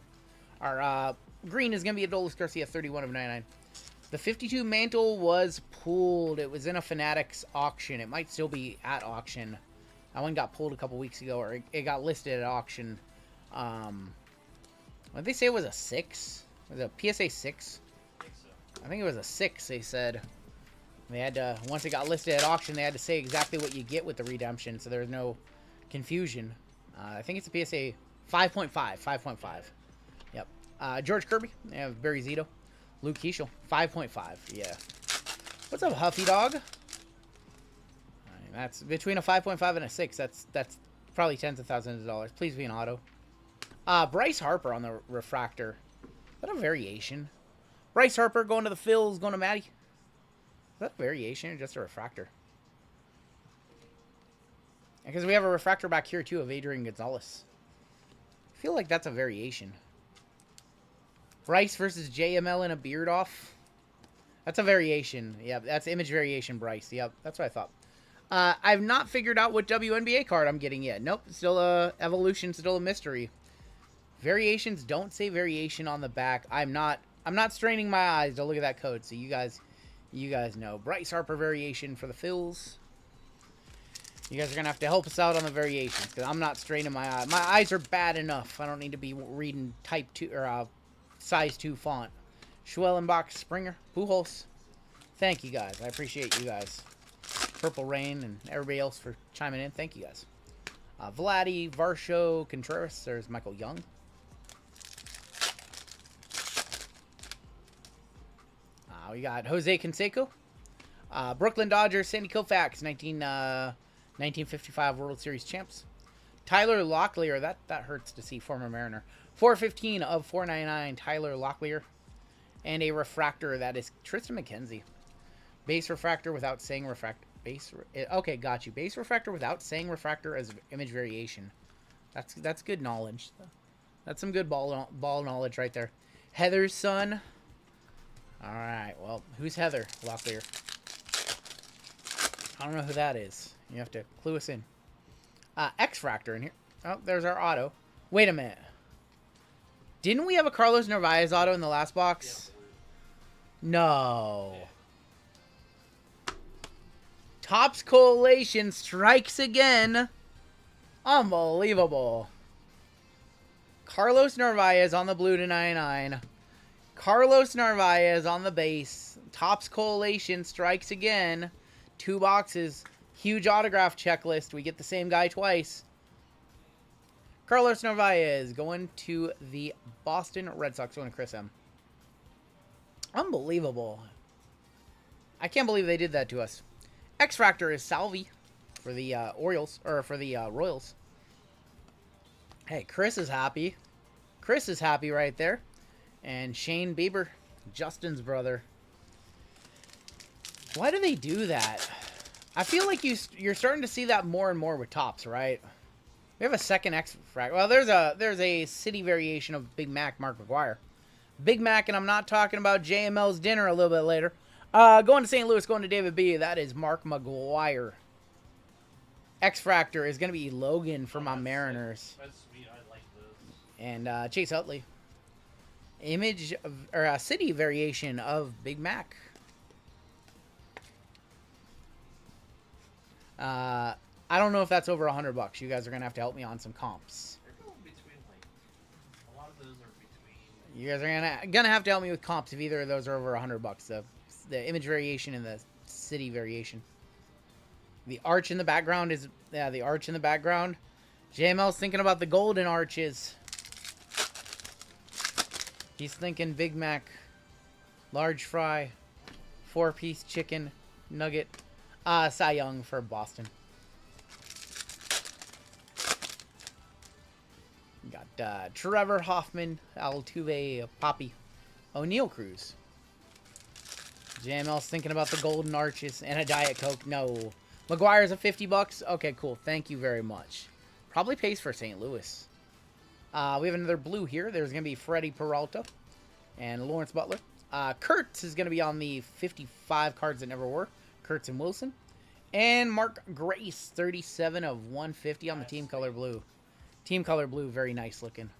[SPEAKER 3] Our green is going to be Adolis Garcia, 31 of 99. The 52 Mantle was pulled. It was in a Fanatics auction. It might still be at auction. That one got pulled a couple weeks ago, or it got listed at auction. What did they say it was a 6? Was it a PSA 6? I think it was a 6, they said. They had to, once it got listed at auction, they had to say exactly what you get with the redemption, so there's no confusion. I think it's a PSA 5.5. 5.5. Yep. George Kirby. They have Barry Zito. Luke Keishel. 5.5. Yeah. What's up, Huffy Dog? That's between a 5.5 and a 6. That's probably tens of thousands of dollars. Please be an auto. Bryce Harper on the refractor. Is that a variation? Bryce Harper going to the Phils, going to Matty. Is that a variation or just a refractor? Because we have a refractor back here too of Adrian Gonzalez. I feel like that's a variation. Bryce versus JML in a beard off. That's a variation. Yep, that's image variation Bryce. Yep, that's what I thought. I've not figured out what WNBA card I'm getting yet. Nope, still a evolution, still a mystery. Variations don't say variation on the back. I'm not straining my eyes to look at that code, so you guys know. Bryce Harper variation for the Phils. You guys are going to have to help us out on the variations, because I'm not straining my eyes. My eyes are bad enough. I don't need to be reading type 2 or size 2 font. Schwellenbach, Springer, Pujols. Thank you guys. I appreciate you guys. Purple Rain and everybody else for chiming in. Thank you guys. Vladdy, Varsho, Contreras. There's Michael Young. We got Jose Canseco. Brooklyn Dodgers, Sandy Koufax, 1955 World Series champs. Tyler Locklear, that hurts to see, former Mariner. 415 of 499, Tyler Locklear. And a refractor, that is Tristan McKenzie. Base refractor without saying refractor. Okay, got you. Base refractor without saying refractor as image variation. That's good knowledge. That's some good ball knowledge right there. Heather's son. All right, well, who's Heather Locklear? I don't know who that is. You have to clue us in. X-Fractor in here. Oh, there's our auto. Wait a minute. Didn't we have a Carlos Narvaez auto in the last box? No. Topps Coalition strikes again. Unbelievable. Carlos Narvaez on the blue to 99. Carlos Narvaez on the base. Topps Coalition strikes again. 2 boxes. Huge autograph checklist. We get the same guy twice. Carlos Narvaez going to the Boston Red Sox. Going to Chris M. Unbelievable. I can't believe they did that to us. X-Fractor is Salvi for the Orioles, or for the Royals. Hey, Chris is happy. Chris is happy right there. And Shane Bieber, Justin's brother. Why do they do that? I feel like you're starting to see that more and more with Topps, right? We have a second X-Fractor. Well, there's a city variation of Big Mac, Mark McGwire. Big Mac, and I'm not talking about JML's dinner a little bit later. Going to St. Louis, going to David B. That is Mark McGwire. X-Fractor is going to be Logan for my Mariners.
[SPEAKER 4] That's sweet. I like this.
[SPEAKER 3] And Chase Utley. Image, or a city variation of Big Mac. I don't know if that's over $100. You guys are going to have to help me on some comps.
[SPEAKER 4] They're going between, like, a lot of those are between.
[SPEAKER 3] You guys are gonna have to help me with comps if either of those are over $100. The image variation and the city variation. The arch in the background is, yeah, the arch in the background. JML's thinking about the golden arches. He's thinking Big Mac, large fry, 4-piece chicken nugget. Cy Young for Boston. Got Trevor Hoffman, Altuve, Poppy, O'Neal Cruz. JML's thinking about the golden arches and a Diet Coke. No. McGuire's a $50. Okay, cool. Thank you very much. Probably pays for St. Louis. We have another blue here. There's going to be Freddie Peralta and Lawrence Butler. Kurtz is going to be on the 55 cards that never were. Kurtz and Wilson. And Mark Grace, 37 of 150 on the team color blue. Team color blue, very nice looking.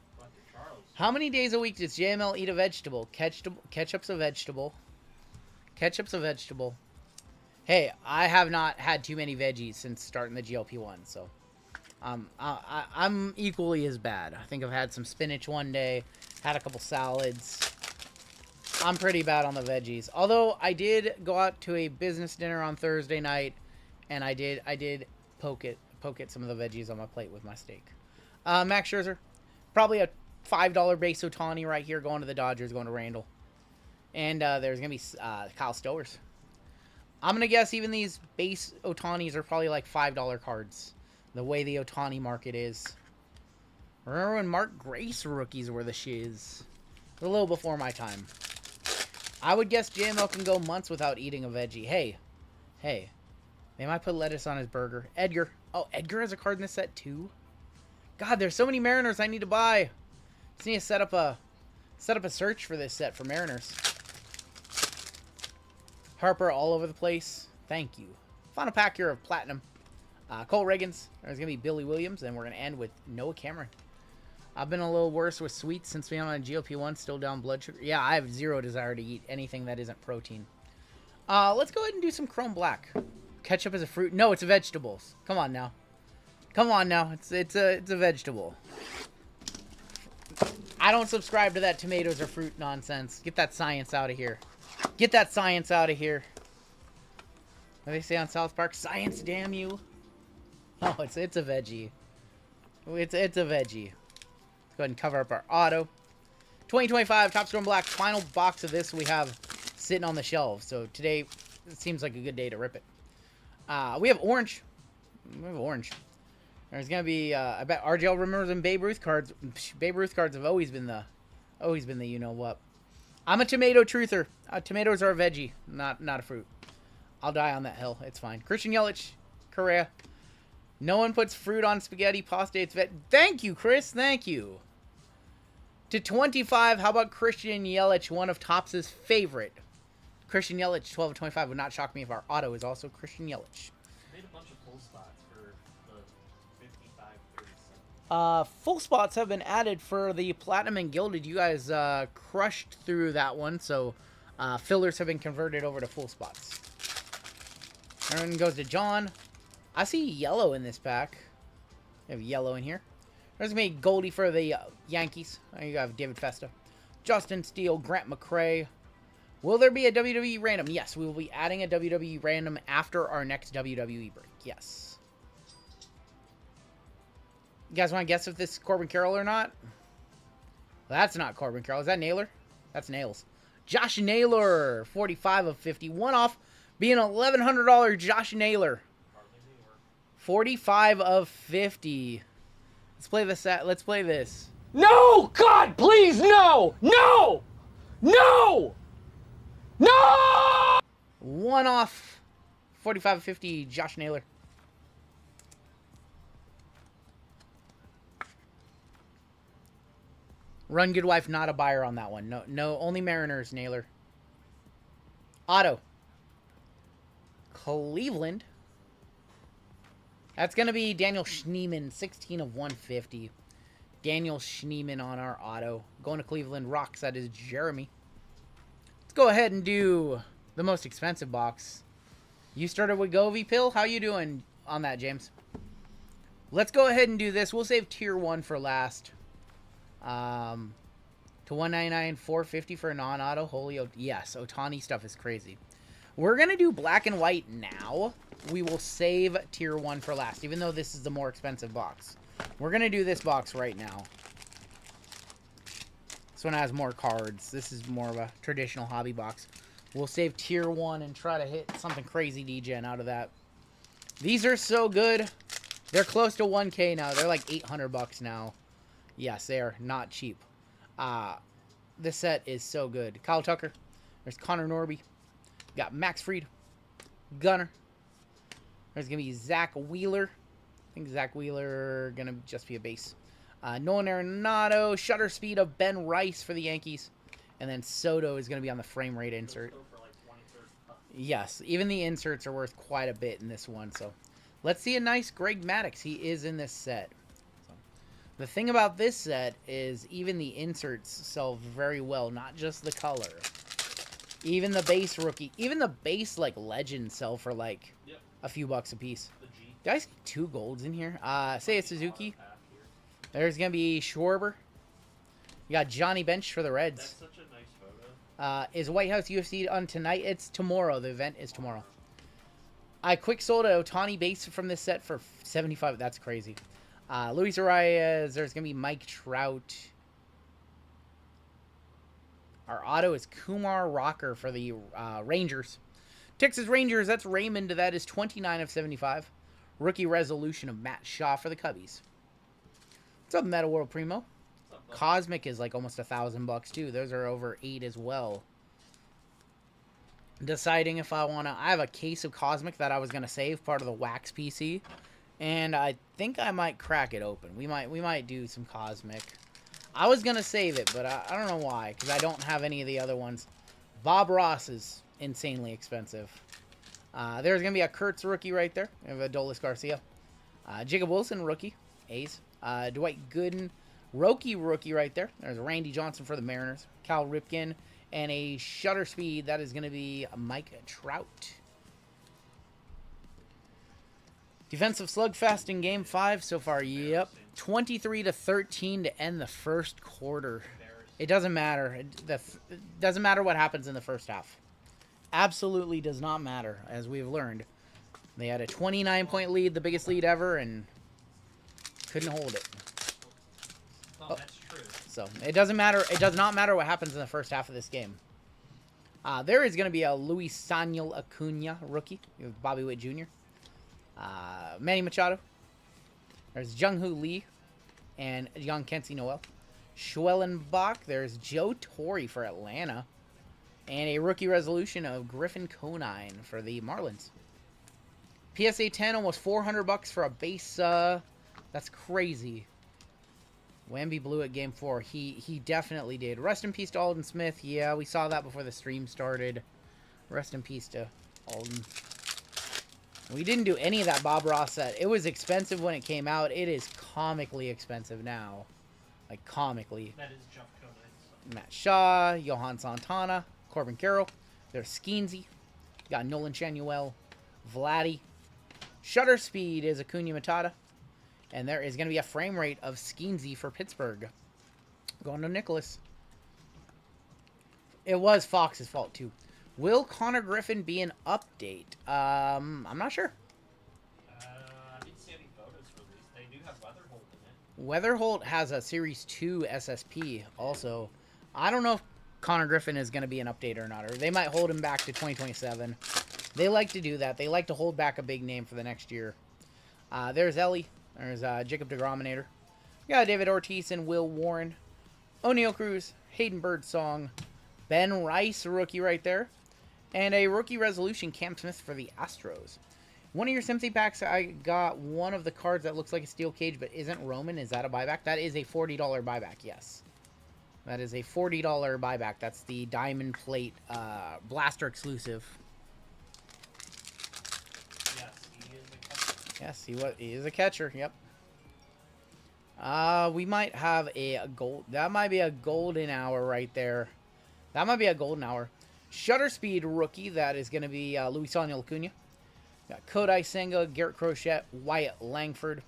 [SPEAKER 3] How many days a week does JML eat a vegetable? Ketchup's a vegetable. Ketchup's a vegetable. Hey, I have not had too many veggies since starting the GLP-1, so I'm equally as bad. I think I've had some spinach one day, had a couple salads. I'm pretty bad on the veggies. Although I did go out to a business dinner on Thursday night, and I did poke at some of the veggies on my plate with my steak. Max Scherzer, probably a $5 base Ohtani right here, going to the Dodgers, going to Randall. And there's going to be Kyle Stowers. I'm going to guess even these base Ohtanis are probably like $5 cards, the way the Ohtani market is. Remember when Mark Grace rookies were the shiz? A little before my time. I would guess JML can go months without eating a veggie. Hey, they might put lettuce on his burger. Edgar. Oh, Edgar has a card in this set too? God, there's so many Mariners I need to buy. Just need to set up a search for this set for Mariners. Harper all over the place. Thank you. Final pack here of Platinum. Cole Riggins. There's going to be Billy Williams. And we're going to end with Noah Cameron. I've been a little worse with sweets since being on a GLP-1. Still down blood sugar. Yeah, I have zero desire to eat anything that isn't protein. Let's go ahead and do some Chrome Black. Ketchup is a fruit. No, it's a vegetables. Come on now. Come on now. It's a vegetable. I don't subscribe to that tomatoes are fruit nonsense. Get that science out of here. Get that science out of here. What do they say on South Park? Science, damn you. Oh, it's a veggie. It's a veggie. Let's go ahead and cover up our auto. 2025 Topps Chrome Black. Final box of this we have sitting on the shelves. So today, it seems like a good day to rip it. We have orange. We have orange. There's gonna be I bet RGL remembers them Babe Ruth cards. Babe Ruth cards have always been the you know what. I'm a tomato truther. Tomatoes are a veggie, not a fruit. I'll die on that hill. It's fine. Christian Yelich, Correa. No one puts fruit on spaghetti pasta. It's Thank you, Chris. Thank you. To 25, how about Christian Yelich, one of Topps' favorite? Christian Yelich, 12 of 25. Would not shock me if our auto is also Christian Yelich.
[SPEAKER 4] Made a bunch of full spots for the 55-37.
[SPEAKER 3] Full spots have been added for the Platinum and Gilded. You guys crushed through that one, so fillers have been converted over to full spots. Everyone goes to John. I see yellow in this pack. We have yellow in here. There's going to be Goldie for the Yankees. You have David Festa. Justin Steele, Grant McCray. Will there be a WWE random? Yes, we will be adding a WWE random after our next WWE break. Yes. You guys want to guess if this is Corbin Carroll or not? Well, that's not Corbin Carroll. Is that Naylor? That's Nails. Josh Naylor, 45 of 50. One off being $1,100 Josh Naylor. 45 of 50. Let's play this. Let's play this.
[SPEAKER 5] No! God, please, no! No! No! No!
[SPEAKER 3] One off. 45 of 50, Josh Naylor. Rungoodlife, not a buyer on that one. No, only Mariners, Naylor. Auto. Cleveland. That's going to be Daniel Schneemann, 16 of 150. Daniel Schneemann on our auto. Going to Cleveland. Rocks, that is Jeremy. Let's go ahead and do the most expensive box. You started with Govey Pill. How you doing on that, James? Let's go ahead and do this. We'll save Tier 1 for last. To 199, 450 for a non-auto. Holy, yes, Otani stuff is crazy. We're going to do black and white now. We will save Tier 1 for last, even though this is the more expensive box. We're going to do this box right now. This one has more cards. This is more of a traditional hobby box. We'll save Tier 1 and try to hit something crazy D-Gen out of that. These are so good. They're close to 1K now. They're like 800 bucks now. Yes, they are not cheap. This set is so good. Kyle Tucker. There's Connor Norby. Got Max Fried. Gunner. There's going to be Zach Wheeler. I think Zach Wheeler going to just be a base. Nolan Arenado. Shutter speed of Ben Rice for the Yankees. And then Soto is going to be on the frame rate insert. Yes, even the inserts are worth quite a bit in this one. So let's see a nice Greg Maddux. He is in this set. So, the thing about this set is even the inserts sell very well, not just the color. Even the base rookie, even the base like legends sell for like a few bucks a piece. Did I see 2 golds in here? Say it's Suzuki. There's gonna be Schwarber. You got Johnny Bench for the Reds.
[SPEAKER 4] That's such a nice photo.
[SPEAKER 3] Is White House UFC on tonight? It's tomorrow. The event is tomorrow. I quick sold a Otani base from this set for 75. That's crazy. Luis Arias. There's gonna be Mike Trout. Our auto is Kumar Rocker for the Rangers. Texas Rangers, that's Raymond. That is 29 of 75. Rookie resolution of Matt Shaw for the Cubbies. What's up, Meta World Primo? Cosmic is like almost $1,000 too. Those are over 8 as well. Deciding if I want to... I have a case of Cosmic that I was going to save, part of the Wax PC. And I think I might crack it open. We might do some Cosmic. I was going to save it, but I don't know why, because I don't have any of the other ones. Bob Ross is insanely expensive. There's going to be a Kurtz rookie right there. We have Adolis Garcia. Jacob Wilson, rookie. A's. Dwight Gooden, Roki rookie right there. There's Randy Johnson for the Mariners. Cal Ripken. And a shutter speed. That is going to be Mike Trout. Defensive slugfest in Game 5 so far. Yep. 23-13 to end the first quarter. It doesn't matter. It doesn't matter what happens in the first half. Absolutely does not matter, as we've learned. They had a 29-point lead, the biggest lead ever, and couldn't hold it.
[SPEAKER 4] Oh, that's true.
[SPEAKER 3] So it doesn't matter. It does not matter what happens in the first half of this game. There is going to be a Luis Saniel Acuna rookie with Bobby Witt Jr. Manny Machado. There's Jung-Hoo Lee and Young Kenzie Noel. Schwellenbach. There's Joe Torre for Atlanta. And a rookie resolution of Griffin Conine for the Marlins. PSA 10, almost $400 for a base. That's crazy. Wemby blew it game 4. He definitely did. Rest in peace to Alden Smith. Yeah, we saw that before the stream started. Rest in peace to Alden. We didn't do any of that Bob Ross set. It was expensive when it came out. It is comically expensive now. Like, comically.
[SPEAKER 4] That is Jeff Conine.
[SPEAKER 3] Matt Shaw, Johan Santana, Corbin Carroll. There's Skeensy. Got Nolan Shanuel, Vladdy. Shutter speed is Acuna Matata. And there is going to be a frame rate of Skeensy for Pittsburgh. Going to Nicholas. It was Fox's fault, too. Will Connor Griffin be an update? I'm not sure.
[SPEAKER 4] I didn't see any photos released. They do have Weatherholt in it.
[SPEAKER 3] Weatherholt has a Series 2 SSP also. I don't know if Connor Griffin is going to be an update or not. Or they might hold him back to 2027. They like to do that. They like to hold back a big name for the next year. There's Ellie. There's Jacob DeGrominator. We got David Ortiz and Will Warren. O'Neal Cruz. Hayden Birdsong. Ben Rice, rookie right there. And a rookie resolution, Cam Smith for the Astros. One of your sympathy packs, I got one of the cards that looks like a steel cage but isn't Roman. Is that a buyback? That is a $40 buyback, yes. That is a $40 buyback. That's the Diamond Plate Blaster exclusive.
[SPEAKER 4] Yes, he is a catcher.
[SPEAKER 3] Yes, he is a catcher, yep. We might have a gold. That might be a golden hour right there. That might be a golden hour. Shutter speed rookie. That is going to be Luis Daniel Acuna. Got Kodai Senga, Garrett Crochet, Wyatt Langford,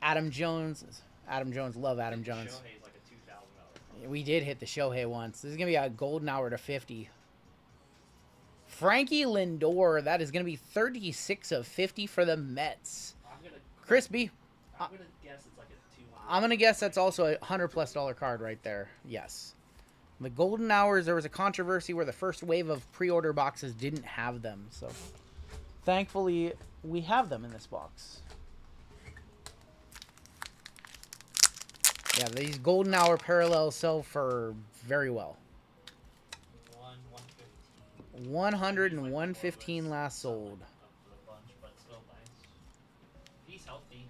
[SPEAKER 3] Adam Jones. Adam Jones, love Adam Jones.
[SPEAKER 4] Shohei's like a $2,000.
[SPEAKER 3] We did hit the Shohei once. This is going to be a golden hour to 50. Frankie Lindor. That is going to be 36 of 50 for the Mets. Chris B.
[SPEAKER 4] I'm gonna guess it's like a 200.
[SPEAKER 3] I'm going to guess that's also a $100+ card right there. Yes. The golden hours, there was a controversy where the first wave of pre-order boxes didn't have them. So, thankfully, we have them in this box. Yeah, these golden hour parallels sell for very well. 100 and 115 last sold.
[SPEAKER 4] He's healthy.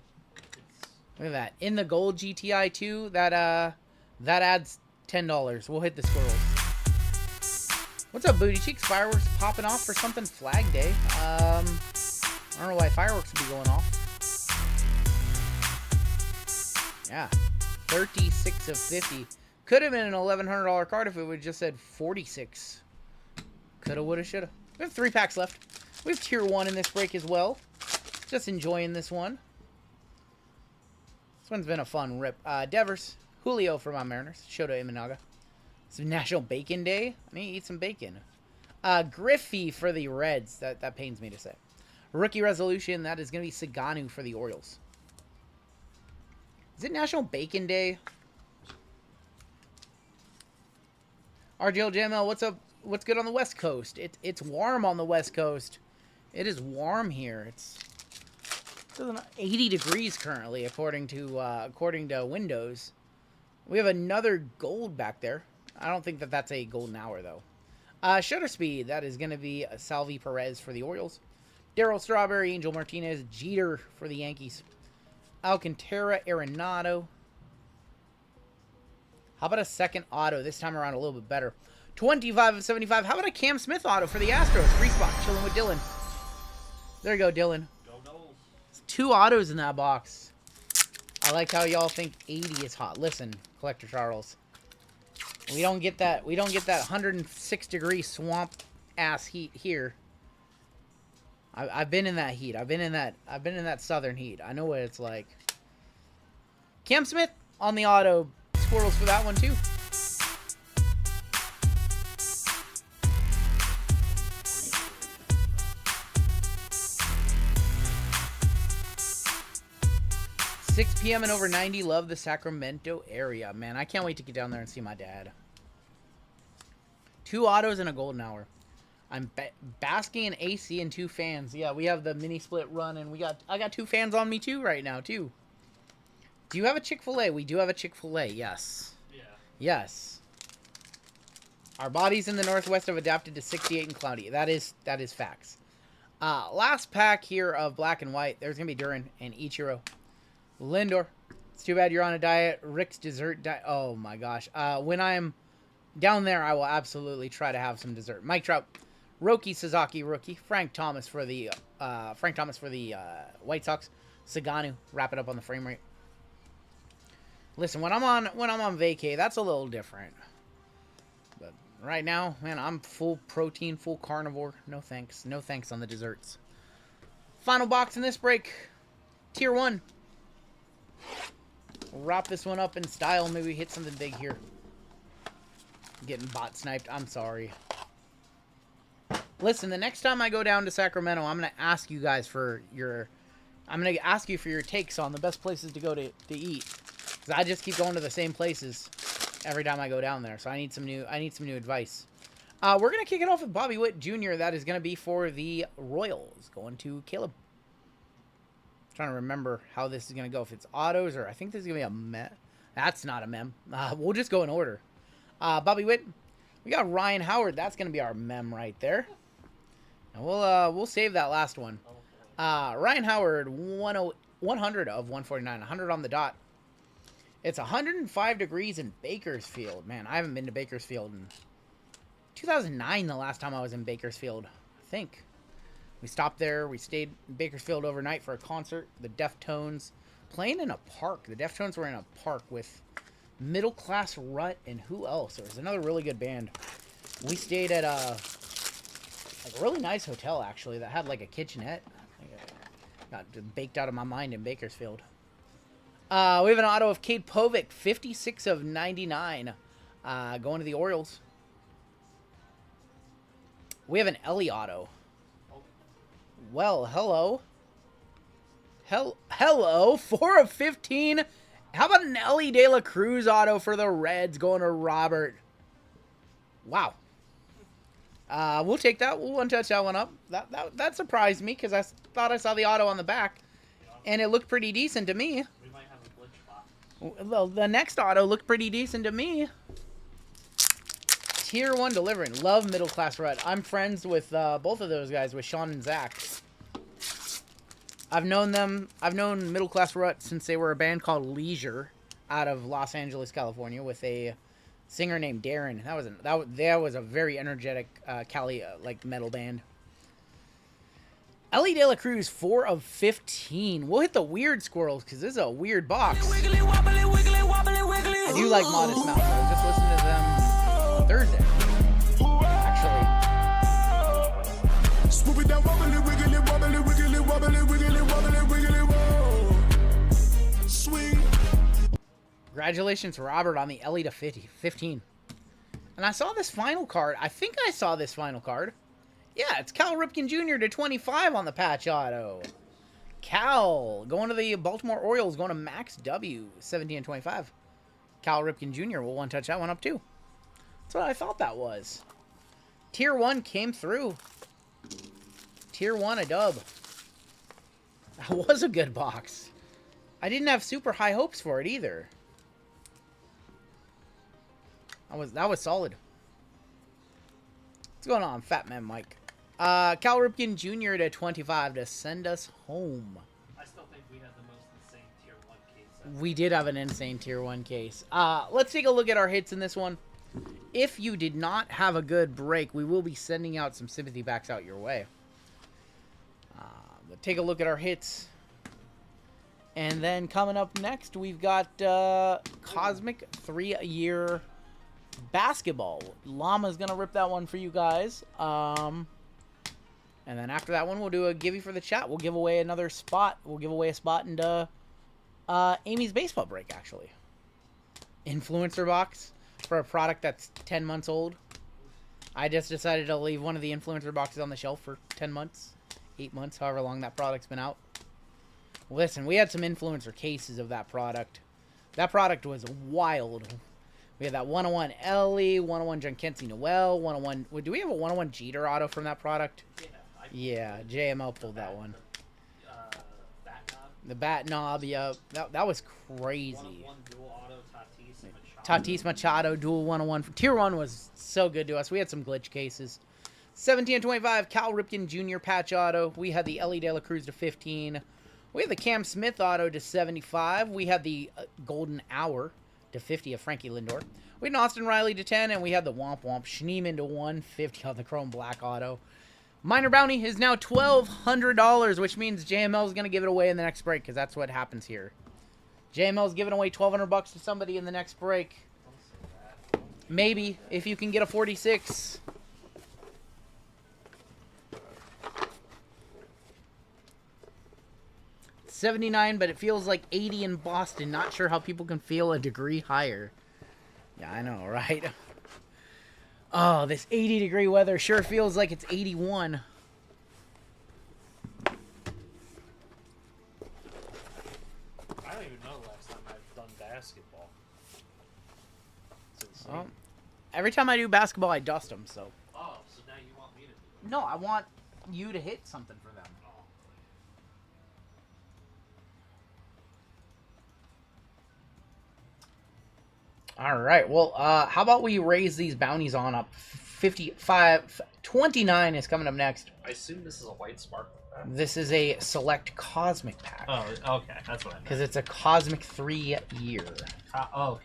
[SPEAKER 3] Look at that. In the gold GTI 2, that adds $10. We'll hit the squirrels. What's up, Booty Cheeks? Fireworks popping off for something Flag Day. I don't know why fireworks would be going off. Yeah. 36 of 50. Could have been an $1,100 card if it would just said 46. Coulda, woulda, shoulda. We have 3 packs left. We have Tier 1 in this break as well. Just enjoying this one. This one's been a fun rip. Devers. Julio for my Mariners. Shota Imanaga. It's National Bacon Day. I need to eat some bacon. Griffey for the Reds. That pains me to say. Rookie resolution. That is going to be Saganu for the Orioles. Is it National Bacon Day? RGL JML, what's up? What's good on the West Coast? It's warm on the West Coast. It is warm here. It's 80 degrees currently, according to Windows. We have another gold back there. I don't think that's a golden hour, though. Shutter speed. That is going to be Salvi Perez for the Orioles. Darryl Strawberry, Angel Martinez, Jeter for the Yankees. Alcantara, Arenado. How about a second auto? This time around a little bit better. 25 of 75. How about a Cam Smith auto for the Astros? Free spot. Chilling with Dylan. There you go, Dylan.
[SPEAKER 4] Go Knowles.
[SPEAKER 3] 2 autos in that box. I like how y'all think 80 is hot. Listen, Collector Charles. We don't get that 106 degree swamp ass heat here. I've been in that heat. I've been in that southern heat. I know what it's like. Cam Smith on the auto. Squirrels for that one too. $6 p.m. and over 90. Love the Sacramento area. Man, I can't wait to get down there and see my dad. 2 autos and a golden hour. I'm basking in AC and 2 fans. Yeah, we have the mini split run, and I got 2 fans on me too right now too. Do you have a Chick-fil-A? We do have a Chick-fil-A, yes.
[SPEAKER 4] Yeah.
[SPEAKER 3] Yes. Our bodies in the Northwest have adapted to 68 and cloudy. That is facts. Last pack here of black and white. There's going to be Duran and Ichiro. Lindor. It's too bad you're on a diet. Rick's dessert diet. Oh, my gosh. When I'm down there, I will absolutely try to have some dessert. Mike Trout. Roki Sasaki, rookie. Frank Thomas for the White Sox. Saganu. Wrap it up on the frame rate. Listen, when I'm on vacay, that's a little different. But right now, man, I'm full protein, full carnivore. No thanks. No thanks on the desserts. Final box in this break. Tier 1. We'll wrap this one up in style. Maybe hit something big here. Getting bot sniped. I'm sorry. Listen, the next time I go down to Sacramento, I'm going to ask you guys for your... I'm going to ask you for your takes on the best places to go to eat. Because I just keep going to the same places every time I go down there. So I need some new advice. We're going to kick it off with Bobby Witt Jr. That is going to be for the Royals. Going to Caleb. Trying to remember how this is going to go. If it's autos or I think this is going to be a mem. That's not a mem. We'll just go in order. Bobby Witt. We got Ryan Howard. That's going to be our mem right there. And we'll save that last one. Ryan Howard, 100 of 149. 100 on the dot. It's 105 degrees in Bakersfield. Man, I haven't been to Bakersfield in 2009, the last time I was in Bakersfield, I think. We stopped there. We stayed in Bakersfield overnight for a concert. The Deftones playing in a park. The Deftones were in a park with Middle Class Rut and who else? There was another really good band. We stayed at a really nice hotel, actually, that had like a kitchenette. Got baked out of my mind in Bakersfield. We have an auto of Cade Povich, 56 of 99, going to the Orioles. We have an Ellie auto. Well, hello. Hello, 4 of 15. How about an Ellie De La Cruz auto for the Reds going to Robert? Wow. We'll take that. We'll one-touch that one up. That surprised me because I thought I saw the auto on the back, and it looked pretty decent to me.
[SPEAKER 4] We might have a glitch box.
[SPEAKER 3] Well, the next auto looked pretty decent to me. Tier 1 delivering. Love Middle Class Rut. I'm friends with both of those guys, with Sean and Zach. I've known them. I've known Middle Class Rut since they were a band called Leisure out of Los Angeles, California, with a singer named Darren. That was a very energetic Cali like metal band. Ellie De La Cruz, 4 of 15. We'll hit the weird squirrels because this is a weird box. I do like Modest Mouse. I just listened to them on Thursday. Actually. Congratulations, Robert, on the Ellie to 15. And I saw this final card. I think I saw this final card. Yeah, it's Cal Ripken Jr. to 25 on the patch auto. Cal going to the Baltimore Orioles, going to Max W, 17 and 25. Cal Ripken Jr. will one-touch that one up, too. That's what I thought that was. Tier 1 came through. Tier 1, a dub. That was a good box. I didn't have super high hopes for it, either. That was solid. What's going on, Fat Man Mike? Cal Ripken Jr. to 25 to send us home.
[SPEAKER 4] I still think we had the most insane tier 1 case.
[SPEAKER 3] We did have an insane tier 1 case. Let's take a look at our hits in this one. If you did not have a good break, we will be sending out some sympathy packs out your way. But take a look at our hits. And then coming up next, we've got Cosmic 3-year basketball. Llama's going to rip that one for you guys. And then after that one, we'll do a giveaway for the chat. We'll give away another spot. We'll give away a spot into Amy's baseball break, actually. Influencer box for a product that's 10 months old. I just decided to leave one of the influencer boxes on the shelf for 10 months, 8 months, however long that product's been out. Listen, we had some influencer cases of that product. That product was wild. We had that 101 Ellie, 101 Giankensi Noel, 101... Do we have a 101 Jeter auto from that product?
[SPEAKER 4] Yeah.
[SPEAKER 3] Yeah, JML pulled that one. The bat knob, yeah. That was crazy.
[SPEAKER 4] 101 dual auto Tatis Machado.
[SPEAKER 3] Tatis Machado, dual 101. Tier 1 was so good to us. We had some glitch cases. 17-25, Cal Ripken Jr. patch auto. We had the Ellie De La Cruz to 15. We had the Cam Smith auto to 75. We had the Golden Hour to 50 of Frankie Lindor. We had an Austin Riley to 10, and we had the Womp Womp Schneeman to 150 on the Chrome Black auto. Minor bounty is now $1,200, which means JML is going to give it away in the next break, because that's what happens here. JML is giving away $1,200 to somebody in the next break. Maybe, if you can get a 46. $79, but it feels like 80 in Boston. Not sure how people can feel a degree higher. Yeah, I know, right? Oh, this 80-degree weather sure feels like it's 81.
[SPEAKER 5] I don't even know the last time I've done basketball. It's insane.
[SPEAKER 3] Well, every time I do basketball, I dust them, so.
[SPEAKER 4] Oh, so now you want me to do it?
[SPEAKER 3] No, I want you to hit something for them. All right. Well, how about we raise these bounties on up? 55, 29 is coming up next.
[SPEAKER 4] I assume this is a white sparkle pack.
[SPEAKER 3] This is a select cosmic pack.
[SPEAKER 4] Oh, okay. That's what I meant.
[SPEAKER 3] Because it's a cosmic 3-year.
[SPEAKER 4] Okay.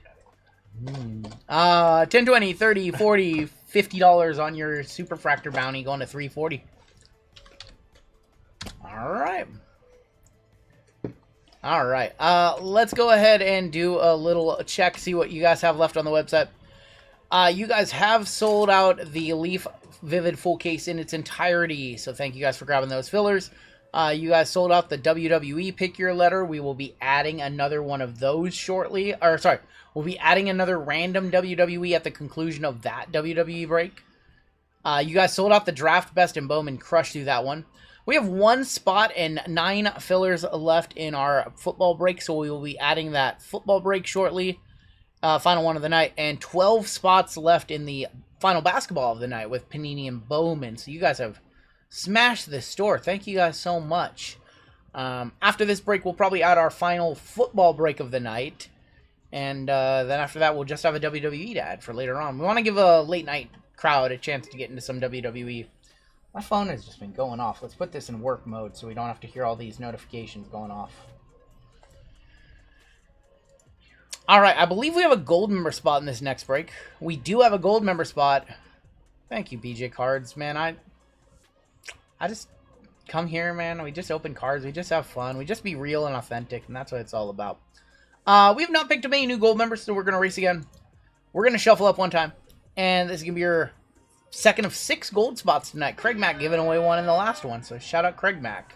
[SPEAKER 3] 10, 20, 30, 40, $50 on your Superfractor bounty going to 340. All right. All right. Let's go ahead and do a little check, see what you guys have left on the website. You guys have sold out the Leaf Vivid full case in its entirety, so thank you guys for grabbing those fillers. You guys sold out the WWE Pick Your Letter. We will be adding another one of those shortly. Or, sorry, we'll be adding another random WWE at the conclusion of that WWE break. You guys sold out the Draft Best and Bowman. Crushed through that one. We have 1 spot and 9 fillers left in our football break, so we will be adding that football break shortly. Final one of the night. And 12 spots left in the final basketball of the night with Panini and Bowman. So you guys have smashed this store. Thank you guys so much. After this break, we'll probably add our final football break of the night. And then after that, we'll just have a WWE to add for later on. We want to give a late night crowd a chance to get into some WWE. My phone has just been going off. Let's put this in work mode so we don't have to hear all these notifications going off. Alright, I believe we have a gold member spot in this next break. We do have a gold member spot. Thank you, BJ Cards, man. I just come here, man. We just open cards. We just have fun. We just be real and authentic, and that's what it's all about. We have not picked up any new gold members, so we're going to race again. We're going to shuffle up one time. And this is going to be your second of 6 gold spots tonight. Craig Mack giving away one in the last one, so shout out Craig Mack.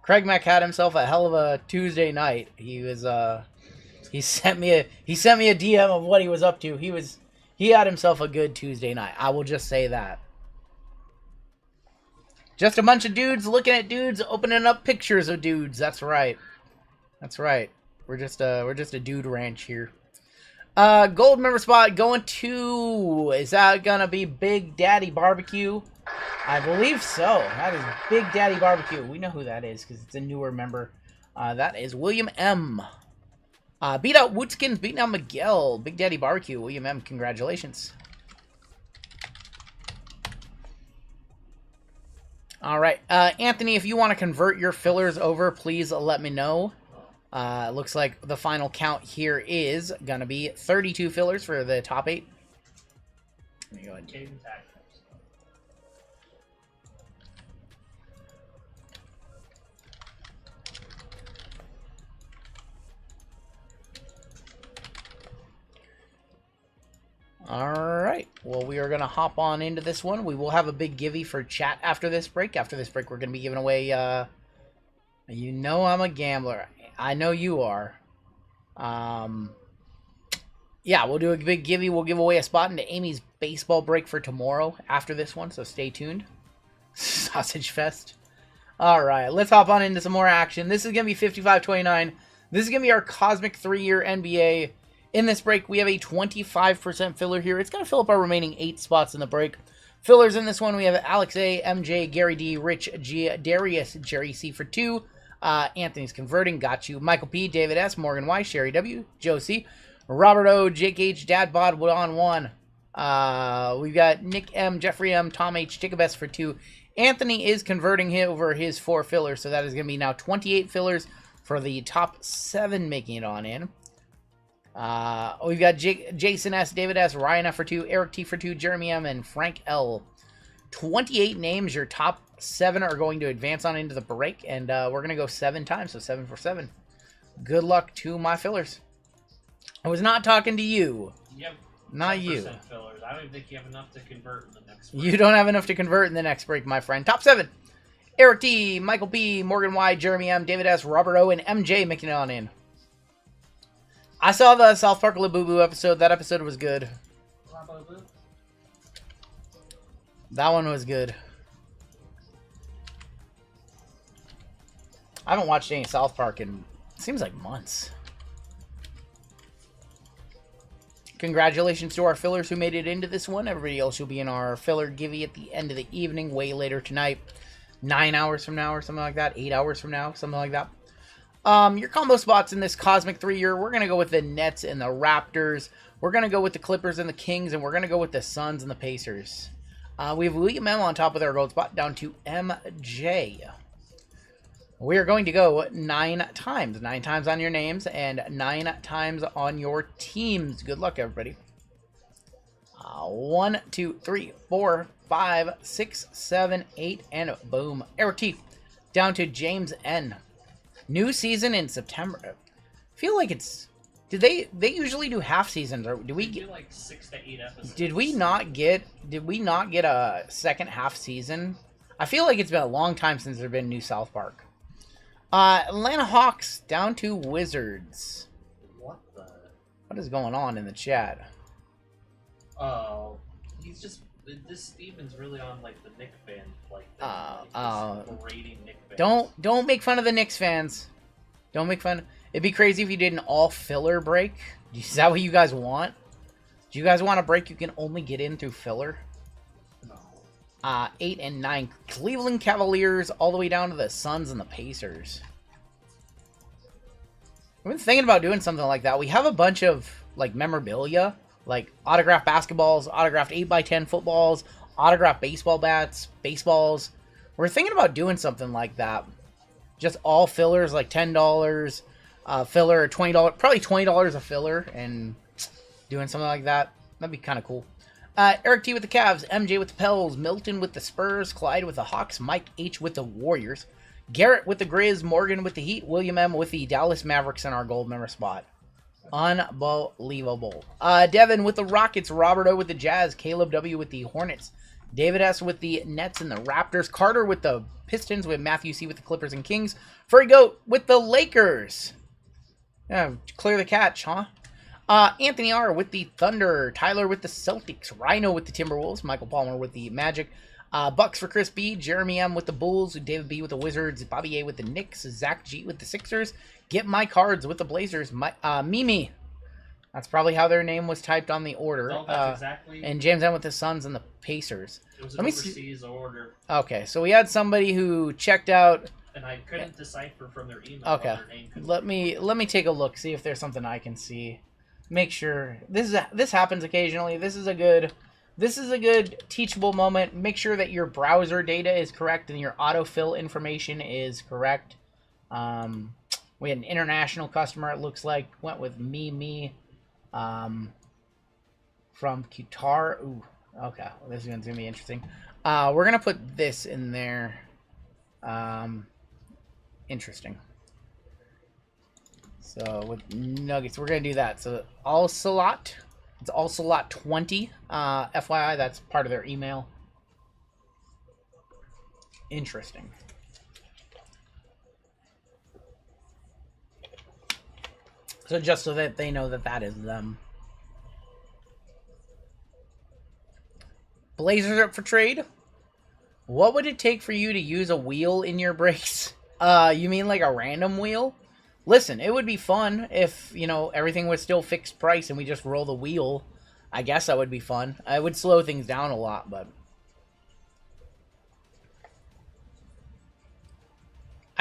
[SPEAKER 3] Craig Mack had himself a hell of a Tuesday night. He was he sent me a DM of what he was up to. He had himself a good Tuesday night. I will just say that. Just a bunch of dudes looking at dudes, opening up pictures of dudes. That's right. That's right. We're just a dude ranch here. Gold member spot going to, is that gonna be Big Daddy Barbecue? I believe so. That is Big Daddy Barbecue. We know who that is because it's a newer member. That is William M. Beat out Woodskins, beating out Miguel. Big Daddy Barbecue, William M. Congratulations. All right, Anthony, if you want to convert your fillers over, please let me know. Looks like the final count here is going to be 32 fillers for the top 8. Let me go ahead. Alright, well, we are going to hop on into this one. We will have a big givey for chat after this break. After this break, we're going to be giving away, you know I'm a gambler. I know you are. Yeah, we'll do a big givey. We'll give away a spot into Amy's baseball break for tomorrow after this one, so stay tuned. Sausage Fest. Alright, let's hop on into some more action. This is going to be 55-29. This is going to be our Cosmic 3-year NBA. In this break, we have a 25% filler here. It's going to fill up our remaining 8 spots in the break. Fillers in this one, we have Alex A, MJ, Gary D, Rich G, Darius, Jerry C for 2, Anthony's converting. Got you. Michael P, David S, Morgan Y, Sherry W, Josie, Robert O, Jake H, Dad Bod, on 1. We've got Nick M, Jeffrey M, Tom H, Jacob S for 2. Anthony is converting over his 4 fillers, so that is going to be now 28 fillers for the top 7 making it on in. We've got Jason S, David S, Ryan F for 2, Eric T for 2, Jeremy M, and Frank L. 28 names. Your top 7 are going to advance on into the break, and we're going to go 7 times, so 7 for 7. Good luck to my fillers. I was not talking to you.
[SPEAKER 4] Yep.
[SPEAKER 3] Not you.
[SPEAKER 4] Fillers. I don't even think you have enough to convert in the next break.
[SPEAKER 3] You don't have enough to convert in the next break, my friend. Top 7. Eric T, Michael B, Morgan Y, Jeremy M, David S, Robert O, and MJ making it on in. I saw the South Park Labubu episode. That episode was good. That one was good. I haven't watched any South Park in, it seems like months. Congratulations to our fillers who made it into this one. Everybody else will be in our filler givey at the end of the evening, way later tonight. 9 hours from now or something like that. 8 hours from now, something like that. Your combo spots in this Cosmic 3-year, we're going to go with the Nets and the Raptors. We're going to go with the Clippers and the Kings, and we're going to go with the Suns and the Pacers. We have William M on top with our gold spot, down to MJ. We are going to go 9 times. 9 times on your names and 9 times on your teams. Good luck, everybody. 1, 2, 3, 4, 5, 6, 7, 8, and boom. Eric T. Down to James N. New season in September. I feel like it's... They usually do half seasons, or do we get
[SPEAKER 4] like 6 to 8 episodes?
[SPEAKER 3] Did we not get a second half season? I feel like it's been a long time since there's been new South Park. Atlanta Hawks down to Wizards. What is going on in the chat?
[SPEAKER 4] Oh, he's just this Steven's really on like the Knicks fan berating Knicks fans.
[SPEAKER 3] Don't make fun of the Knicks fans. Don't make fun. It'd be crazy if you did an all filler break. Is that what you guys want? Do you guys want a break you can only get in through filler?
[SPEAKER 4] No.
[SPEAKER 3] 8 and 9. Cleveland Cavaliers all the way down to the Suns and the Pacers. I've been thinking about doing something like that. We have a bunch of like memorabilia, like autographed basketballs, autographed 8x10 footballs, autographed baseball bats, baseballs. We're thinking about doing something like that. Just all fillers, like $10 filler, $20, probably $20 a filler, and doing something like that. That'd be kind of cool. Eric T with the Cavs, MJ with the Pels, Milton with the Spurs, Clyde with the Hawks, Mike H with the Warriors, Garrett with the Grizz, Morgan with the Heat, William M with the Dallas Mavericks in our gold member spot. Unbelievable. Devin with the Rockets, Robert O with the Jazz, Caleb W with the Hornets, David S with the Nets and the Raptors, Carter with the Pistons, with Matthew C with the Clippers and Kings, Furry Goat with the Lakers. Yeah, clear the catch, huh? Anthony R with the Thunder, Tyler with the Celtics, Rhino with the Timberwolves, Michael Palmer with the Magic, Bucks for Chris B, Jeremy M with the Bulls, David B with the Wizards, Bobby A with the Knicks, Zach G with the Sixers, Get My Cards with the Blazers, Mimi. That's probably how their name was typed on the order.
[SPEAKER 4] No, that's exactly.
[SPEAKER 3] And James M with the Suns and the Pacers.
[SPEAKER 4] It was an overseas order.
[SPEAKER 3] Okay, so we had somebody who checked out.
[SPEAKER 4] And I couldn't decipher from their email.
[SPEAKER 3] Okay,
[SPEAKER 4] their name
[SPEAKER 3] let me take a look, see if there's something I can see. Make sure this happens occasionally. This is a good teachable moment. Make sure that your browser data is correct and your autofill information is correct. We had an international customer. It looks like went with me. From Qatar. Ooh, okay. Well, this is gonna be interesting. We're gonna put this in there. Interesting. So with Nuggets, we're gonna do that. So all slot, it's all slot 20. FYI, that's part of their email. Interesting. So just so that they know that that is them. Blazers up for trade. What would it take for you to use a wheel in your breaks? You mean like a random wheel? Listen, it would be fun if, you know, everything was still fixed price and we just roll the wheel. I guess that would be fun. I would slow things down a lot, but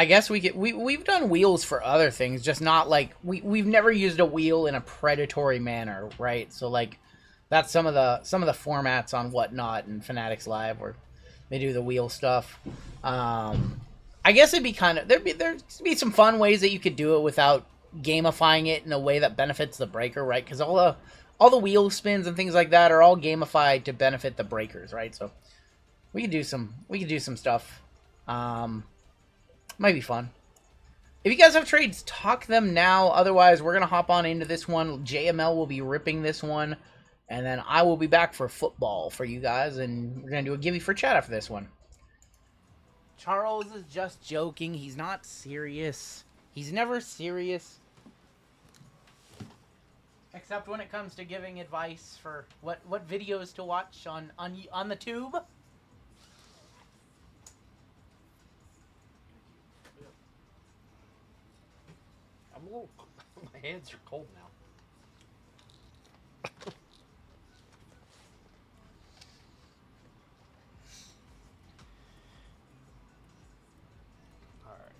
[SPEAKER 3] I guess we've done wheels for other things, just not like we've never used a wheel in a predatory manner, right? So like that's some of the formats on Whatnot and Fanatics Live where they do the wheel stuff. I guess it'd be kind of there'd be some fun ways that you could do it without gamifying it in a way that benefits the breaker, right? Because all the wheel spins and things like that are all gamified to benefit the breakers, right? So we could do some stuff. Might be fun. If you guys have trades, talk them now. Otherwise, we're gonna hop on into this one. JML will be ripping this one, and then I will be back for football for you guys, and we're gonna do a gimme for chat after this one. Charles is just joking. He's not serious. He's never serious. Except when it comes to giving advice for what videos to watch on the tube.
[SPEAKER 5] I'm a little. My hands are cold now. All right.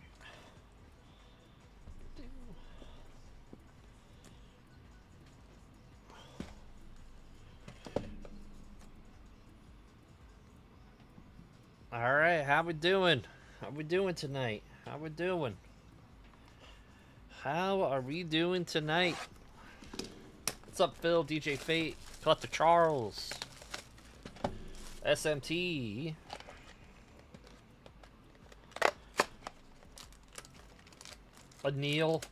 [SPEAKER 5] All right, how we doing? How we doing tonight? How we doing? How are we doing tonight? What's up, Phil? DJ Fate, Collector Charles, SMT, Neil,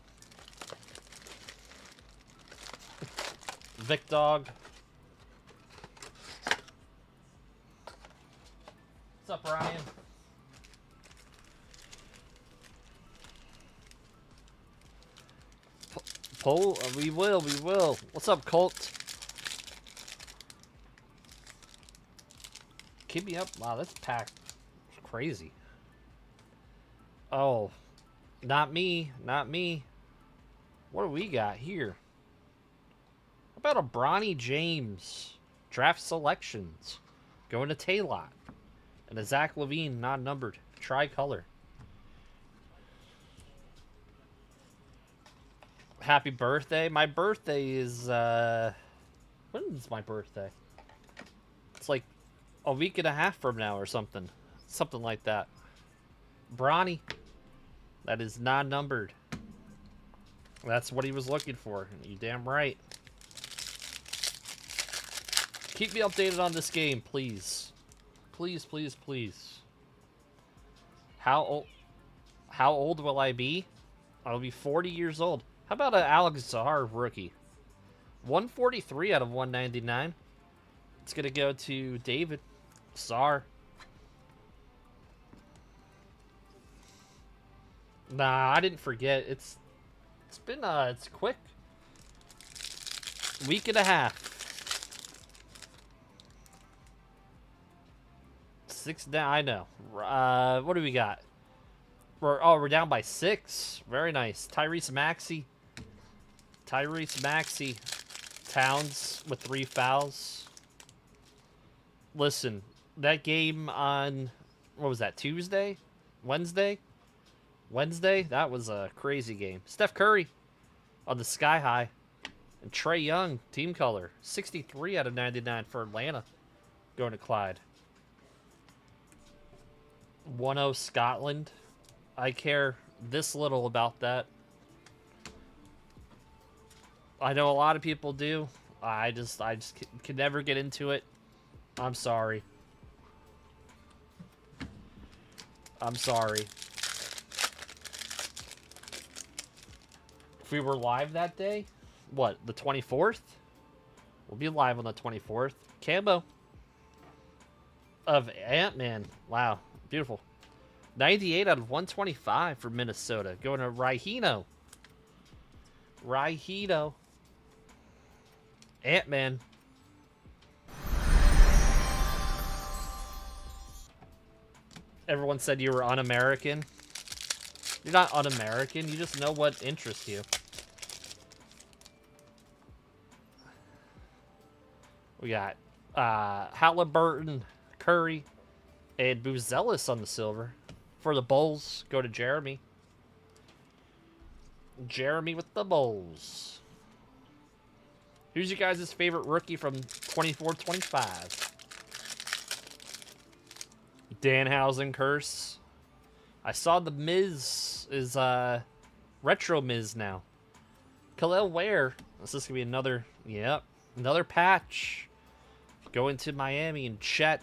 [SPEAKER 5] Vic Dog. What's up, Ryan? We will. What's up, Colt? Keep me up. Wow, this pack is crazy. Oh, not me. What do we got here? How about a Bronny James draft selections going to Taylor and a Zach Levine non-numbered tricolor. Happy birthday. My birthday is, when is my birthday? It's like a week and a half from now or something. Something like that. Bronny. That is non-numbered. That's what he was looking for. You damn right. Keep me updated on this game, please. Please. How old will I be? I'll be 40 years old. How about an Alex Zar rookie? 143 out of 199. It's going to go to David Zar. Nah, I didn't forget. It's quick. Week and a half. 6 down. I know. What do we got? We're down by 6. Very nice. Tyrese Maxey. Towns with 3 fouls. Listen, that game on, what was that, Tuesday? Wednesday? That was a crazy game. Steph Curry on the sky high. And Trae Young, team color. 63 out of 99 for Atlanta. Going to Clyde. 1-0 Scotland. I care this little about that. I know a lot of people do. I just can never get into it. I'm sorry. If we were live that day, what, the 24th? We'll be live on the 24th. Cambo of Ant-Man. Wow, beautiful. 98 out of 125 for Minnesota. Going to Raihino. Ant-Man. Everyone said you were un-American. You're not un-American. You just know what interests you. We got Halliburton, Curry, and Buzelis on the silver. For the Bulls, go to Jeremy. Jeremy with the Bulls. Who's your guys' favorite rookie from 24-25? Danhausen curse. I saw the Miz is retro Miz now. Khalil Ware. This is gonna be another, yep, another patch. Going to Miami and Chet.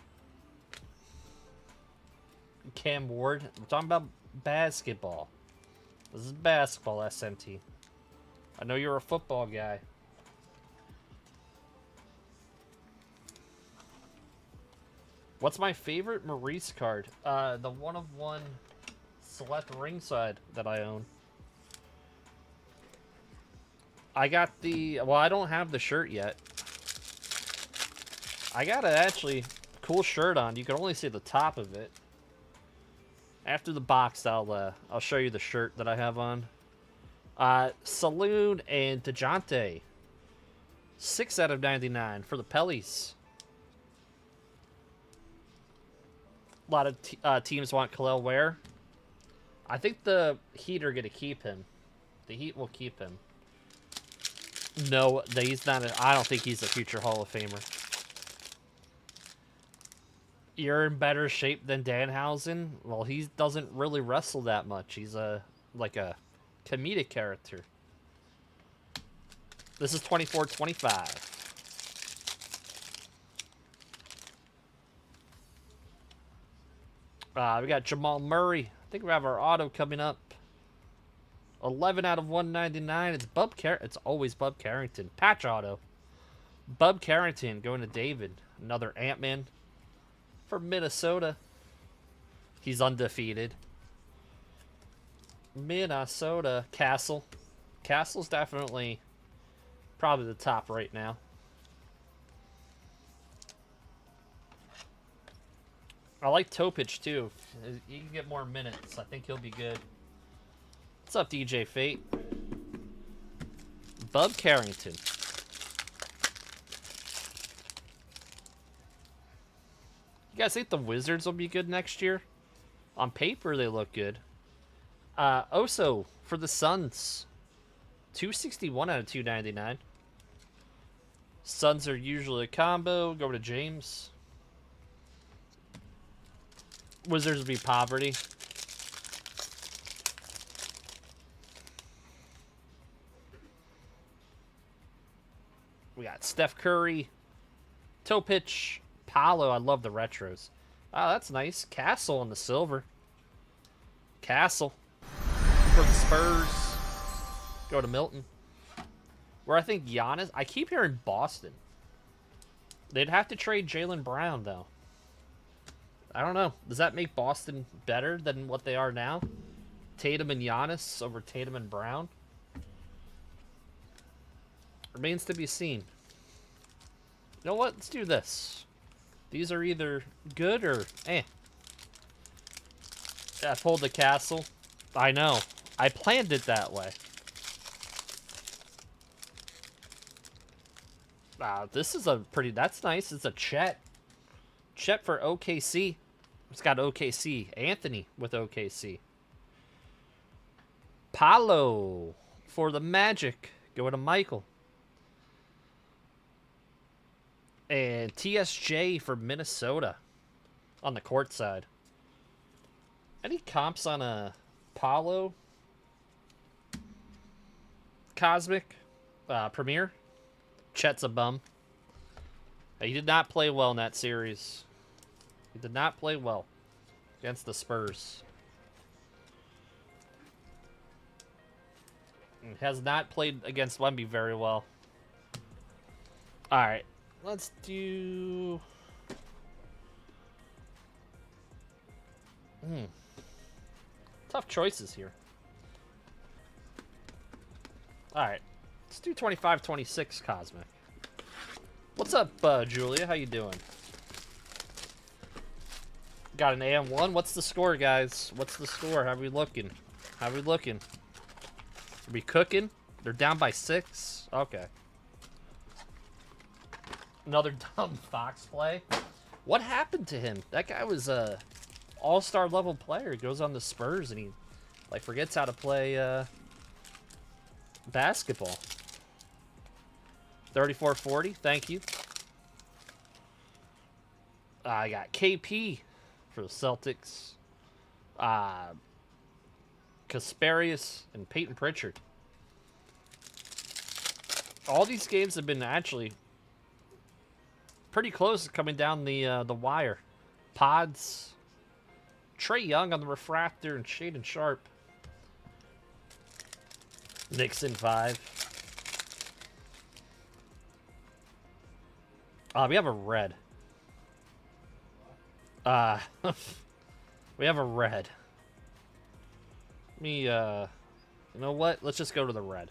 [SPEAKER 5] Cam Ward. We're talking about basketball. This is basketball, SMT. I know you're a football guy. What's my favorite Maurice card? The 1/1 select ringside that I own. I got the... Well, I don't have the shirt yet. I got an actually cool shirt on. You can only see the top of it. After the box, I'll show you the shirt that I have on. Saloon and DeJounte. 6 out of 99 for the Pellies. A lot of teams want Khalil Ware. I think the Heat are going to keep him. The Heat will keep him. No, he's not. I don't think he's a future Hall of Famer. You're in better shape than Danhausen? Well, he doesn't really wrestle that much. He's like a comedic character. This is 24-25. We got Jamal Murray. I think we have our auto coming up. 11 out of 199. It's Bub It's always Bub Carrington. Patch auto. Bub Carrington going to David. Another Ant-Man for Minnesota. He's undefeated. Minnesota. Castle. Castle's definitely probably the top right now. I like Topich too. You can get more minutes. I think he'll be good. What's up, DJ Fate? Bub Carrington. You guys think the Wizards will be good next year? On paper, they look good. Oso for the Suns. 261 out of 299. Suns are usually a combo. Go to James. Wizards will be poverty. We got Steph Curry, Topich, Paolo. I love the retros. Oh, that's nice. Castle on the silver. Castle for the Spurs. Go to Milton. Where I think Giannis... I keep hearing Boston. They'd have to trade Jaylen Brown, though. I don't know. Does that make Boston better than what they are now? Tatum and Giannis over Tatum and Brown? Remains to be seen. You know what? Let's do this. These are either good or eh. I pulled the Castle. I know. I planned it that way. This is a pretty... That's nice. It's a Chet. Chet for OKC. It's got OKC. Anthony with OKC. Paolo for the Magic. Go to Michael. And TSJ for Minnesota on the court side. Any comps on a Paolo? Cosmic? Premier? Chet's a bum. He did not play well in that series. He did not play well against the Spurs. He has not played against Wemby very well. Alright. Let's do... Tough choices here. Alright. Let's do 25-26 Cosmic. What's up, Julia? How you doing? Got an AM1. What's the score, guys? What's the score? How we looking? How we looking? Are we cooking? They're down by 6? Okay. Another dumb Fox play. What happened to him? That guy was all-star level player goes on the Spurs and he like forgets how to play basketball. 34-40, thank you. I got KP for the Celtics. Kasparius and Peyton Pritchard. All these games have been actually pretty close to coming down the wire. Pods. Trey Young on the refractor and Shaden Sharp. Nixon 5. We have a red. We have a red. You know what? Let's just go to the red.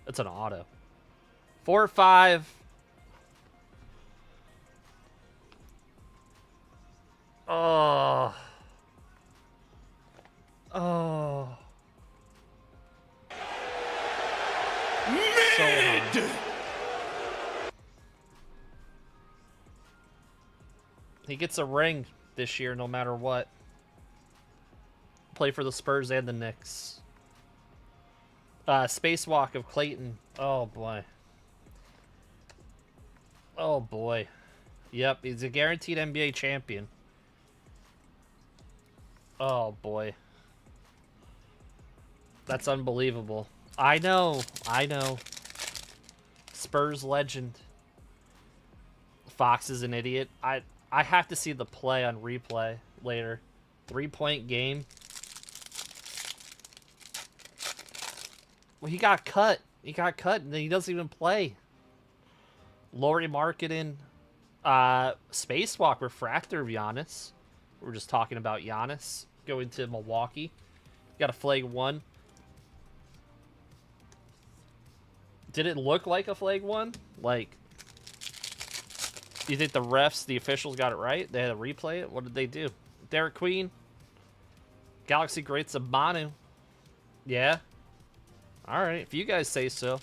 [SPEAKER 5] It's an auto. 4 or 5. Oh. Oh. So hard. He gets a ring this year no matter what. Play for the Spurs and the Knicks. Spacewalk of Clayton. Oh, boy. Oh, boy. Yep, he's a guaranteed NBA champion. Oh, boy. That's unbelievable. I know. I know. Spurs legend. Fox is an idiot. I have to see the play on replay later. 3-point game. Well, he got cut. He got cut, and then he doesn't even play. Laurie Marketing. Spacewalk refractor of Giannis. We're just talking about Giannis going to Milwaukee. Got a flag 1. Did it look like a flag 1? Like, do you think the refs, the officials got it right? They had to replay it? What did they do? Derek Queen. Galaxy Greats of Manu. Yeah. Alright, if you guys say so.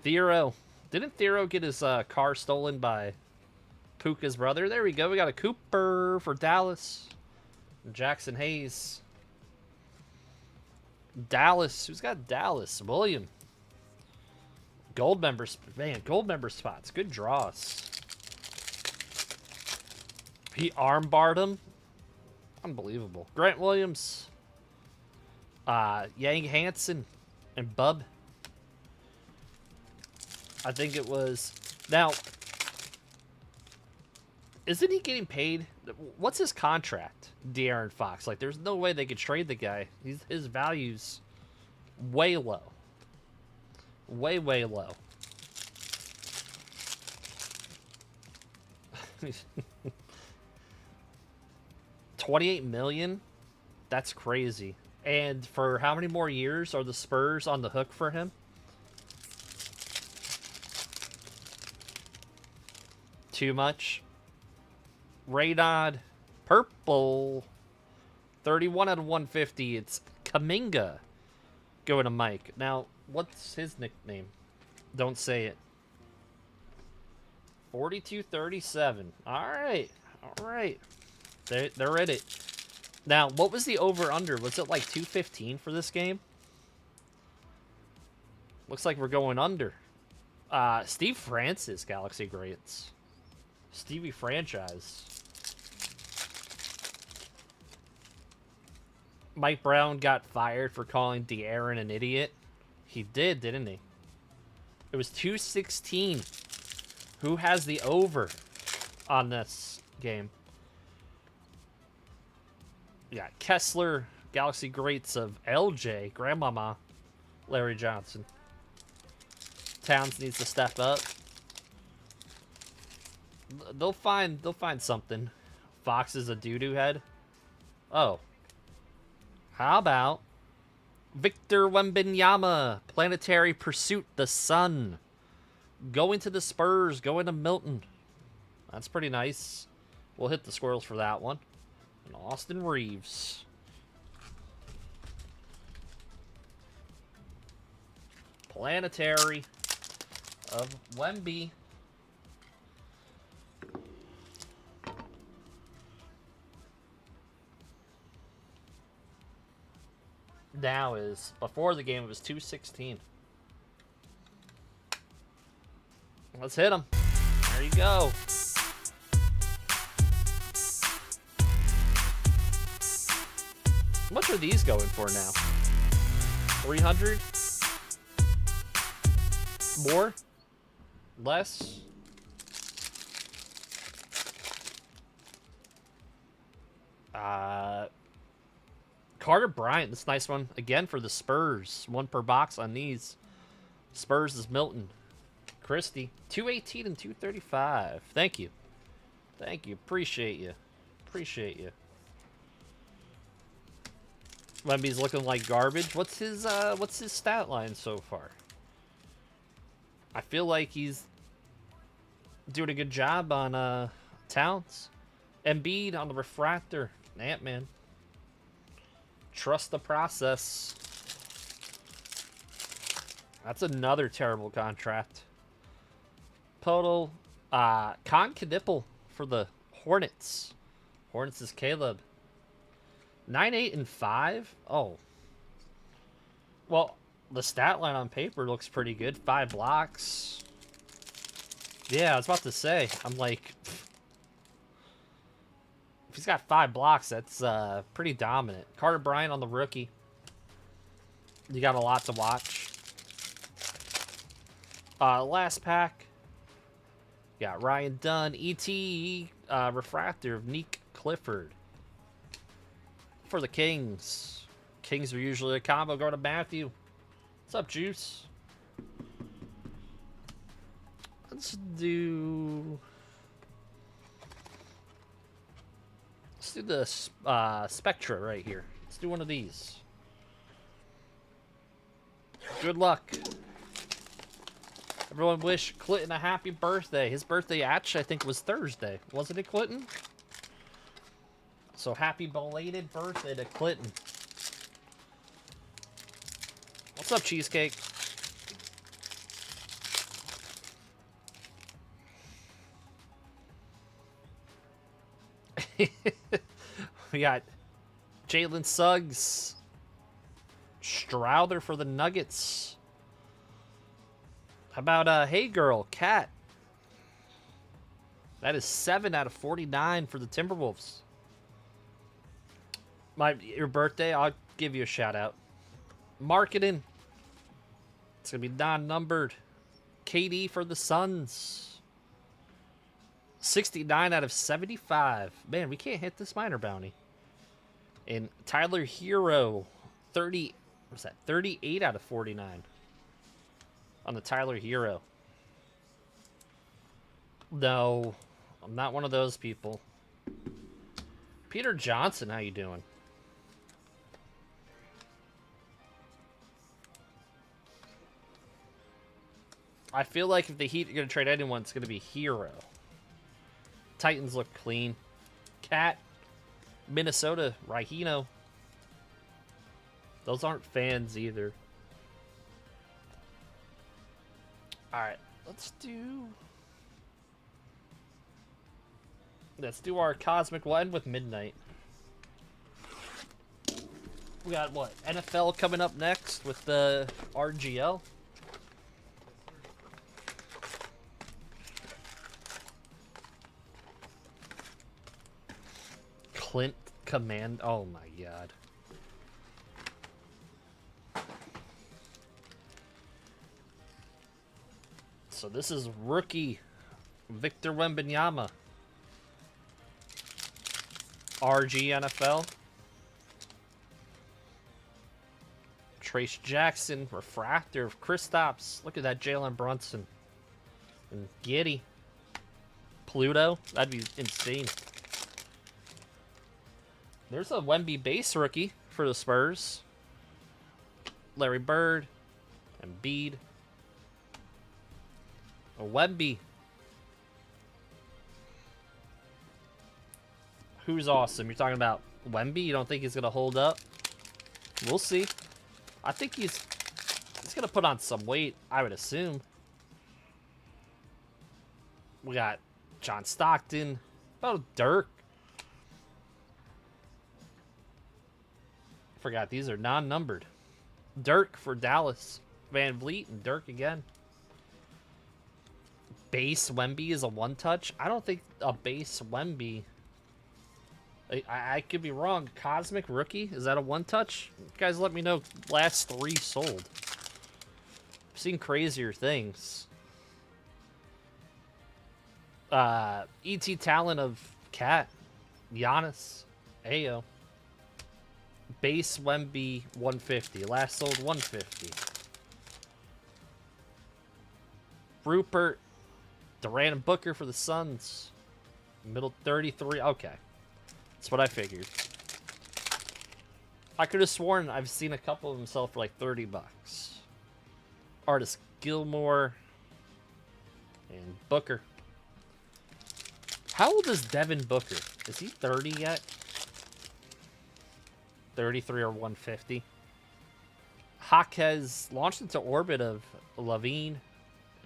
[SPEAKER 5] Thero. Didn't Thero get his car stolen by Puka's brother? There we go. We got a Cooper for Dallas. Jackson Hayes. Dallas. Who's got Dallas? William. Gold members. Man, gold member spots. Good draws. He armbarred him. Unbelievable. Grant Williams. Yang Hansen. And Bub. I think it was... Now, isn't he getting paid? What's his contract, De'Aaron Fox? Like, there's no way they could trade the guy. His value's way low. Way, way low. $28 million? That's crazy. And for how many more years are the Spurs on the hook for him? Too much. Raynod. Purple. 31 out of 150. It's Kaminga going to Mike. Now, what's his nickname? Don't say it. 42-37. All right. All right. They're at it. Now, what was the over-under? Was it like 215 for this game? Looks like we're going under. Steve Francis, Galaxy Greats. Stevie Franchise. Mike Brown got fired for calling De'Aaron an idiot. He did, didn't he? It was 216. Who has the over on this game? Yeah, Kessler, Galaxy Greats of LJ, Grandmama, Larry Johnson. Towns needs to step up. They'll find something. Fox is a doo-doo head. Oh. How about Victor Wembanyama, Planetary Pursuit, the Sun. Going to the Spurs, going to Milton. That's pretty nice. We'll hit the squirrels for that one. And Austin Reeves. Planetary. of Wemby. Now is, before the game, it was 216. Let's hit him. There you go. How much are these going for now? 300? More? Less? Carter Bryant, this nice one. Again for the Spurs. 1 per box on these. Spurs is Milton. Christie. 218 and 235. Thank you. Thank you. Appreciate you. Appreciate you. Wemby's looking like garbage. What's his stat line so far? I feel like he's doing a good job on Towns. Embiid on the refractor. Ant-Man. Trust the process. That's another terrible contract. Total. Con Knipple for the Hornets. Hornets is Caleb. 9, 8, and 5? Oh. Well, the stat line on paper looks pretty good. 5 blocks. Yeah, I was about to say. I'm like, if he's got 5 blocks, that's pretty dominant. Carter Bryant on the rookie. You got a lot to watch. Last pack. Got Ryan Dunn. E.T. refractor of Neek Clifford. For the Kings. Kings are usually a combo. Go to Matthew. What's up, Juice? Let's do the Spectra right here. Let's do one of these. Good luck. Everyone wish Clinton a happy birthday. His birthday actually, I think, was Thursday. Wasn't it, Clinton? So happy belated birthday to Clinton. What's up, Cheesecake? We got Jalen Suggs. Strouder for the Nuggets. How about Hey Girl, Cat? That is 7 out of 49 for the Timberwolves. Your birthday, I'll give you a shout out. Marketing. It's going to be non-numbered. KD for the Suns. 69 out of 75. Man, we can't hit this minor bounty. And Tyler Hero, 38 out of 49 on the Tyler Hero. No, I'm not one of those people. Peter Johnson, how you doing? I feel like if the Heat are going to trade anyone, it's going to be Hero. Titans look clean. Cat. Minnesota. Rahino. Those aren't fans either. Alright. Let's do our Cosmic. We'll end with Midnight. We got, what, NFL coming up next with the RGL? Clint Command. Oh my god. So this is rookie Victor Wembanyama. RG NFL. Trace Jackson, refractor of Kristaps. Look at that, Jalen Brunson. And Giddey. Pluto. That'd be insane. There's a Wemby base rookie for the Spurs. Larry Bird. Embiid. A Wemby. Who's awesome? You're talking about Wemby? You don't think he's going to hold up? We'll see. I think he's going to put on some weight, I would assume. We got John Stockton. Oh, Dirk. Forgot these are non-numbered. Dirk for Dallas. Van Vliet and Dirk again. Base Wemby is a one-touch. I don't think a base Wemby... I could be wrong. Cosmic Rookie? Is that a one-touch? Guys, let me know. Last 3 sold. I've seen crazier things. ET Talent of Cat. Giannis. Ayo. Base Wemby 150. Last sold 150. Rupert. Durant and Booker for the Suns. Middle 33. Okay. That's what I figured. I could have sworn I've seen a couple of them sell for like $30. Artist Gilmore. And Booker. How old is Devin Booker? Is he 30 yet? 33 or 150. Hawk has launched into orbit of Levine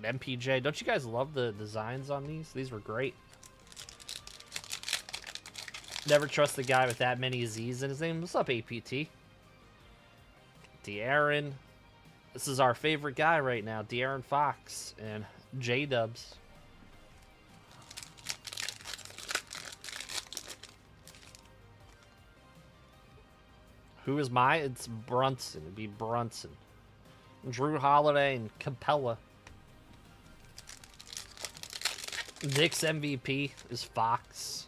[SPEAKER 5] and MPJ. Don't you guys love the designs on these? These were great. Never trust the guy with that many Z's in his name. What's up, APT? De'Aaron. This is our favorite guy right now. De'Aaron Fox and J-Dubs. Who is my? It's Brunson. It'd be Brunson. Drew Holiday and Capella. Knicks MVP is Fox.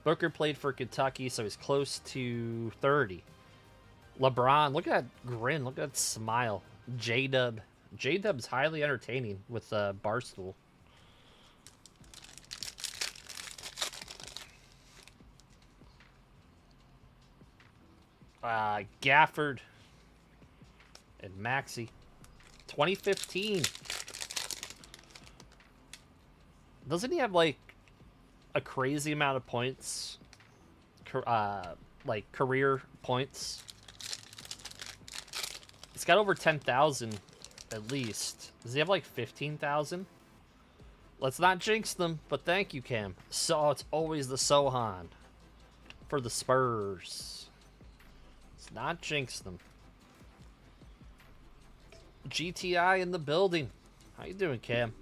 [SPEAKER 5] Booker played for Kentucky, so he's close to 30. LeBron, look at that grin. Look at that smile. J-Dub. J-Dub's highly entertaining with Barstool. Gafford and Maxey. 2015. Doesn't he have like a crazy amount of points? Like career points. It's got over 10,000 at least. Does he have like 15,000? Let's not jinx them, but thank you, Cam. So it's always the Sohan for the Spurs. Let's not jinx them. GTI in the building. How you doing, Cam?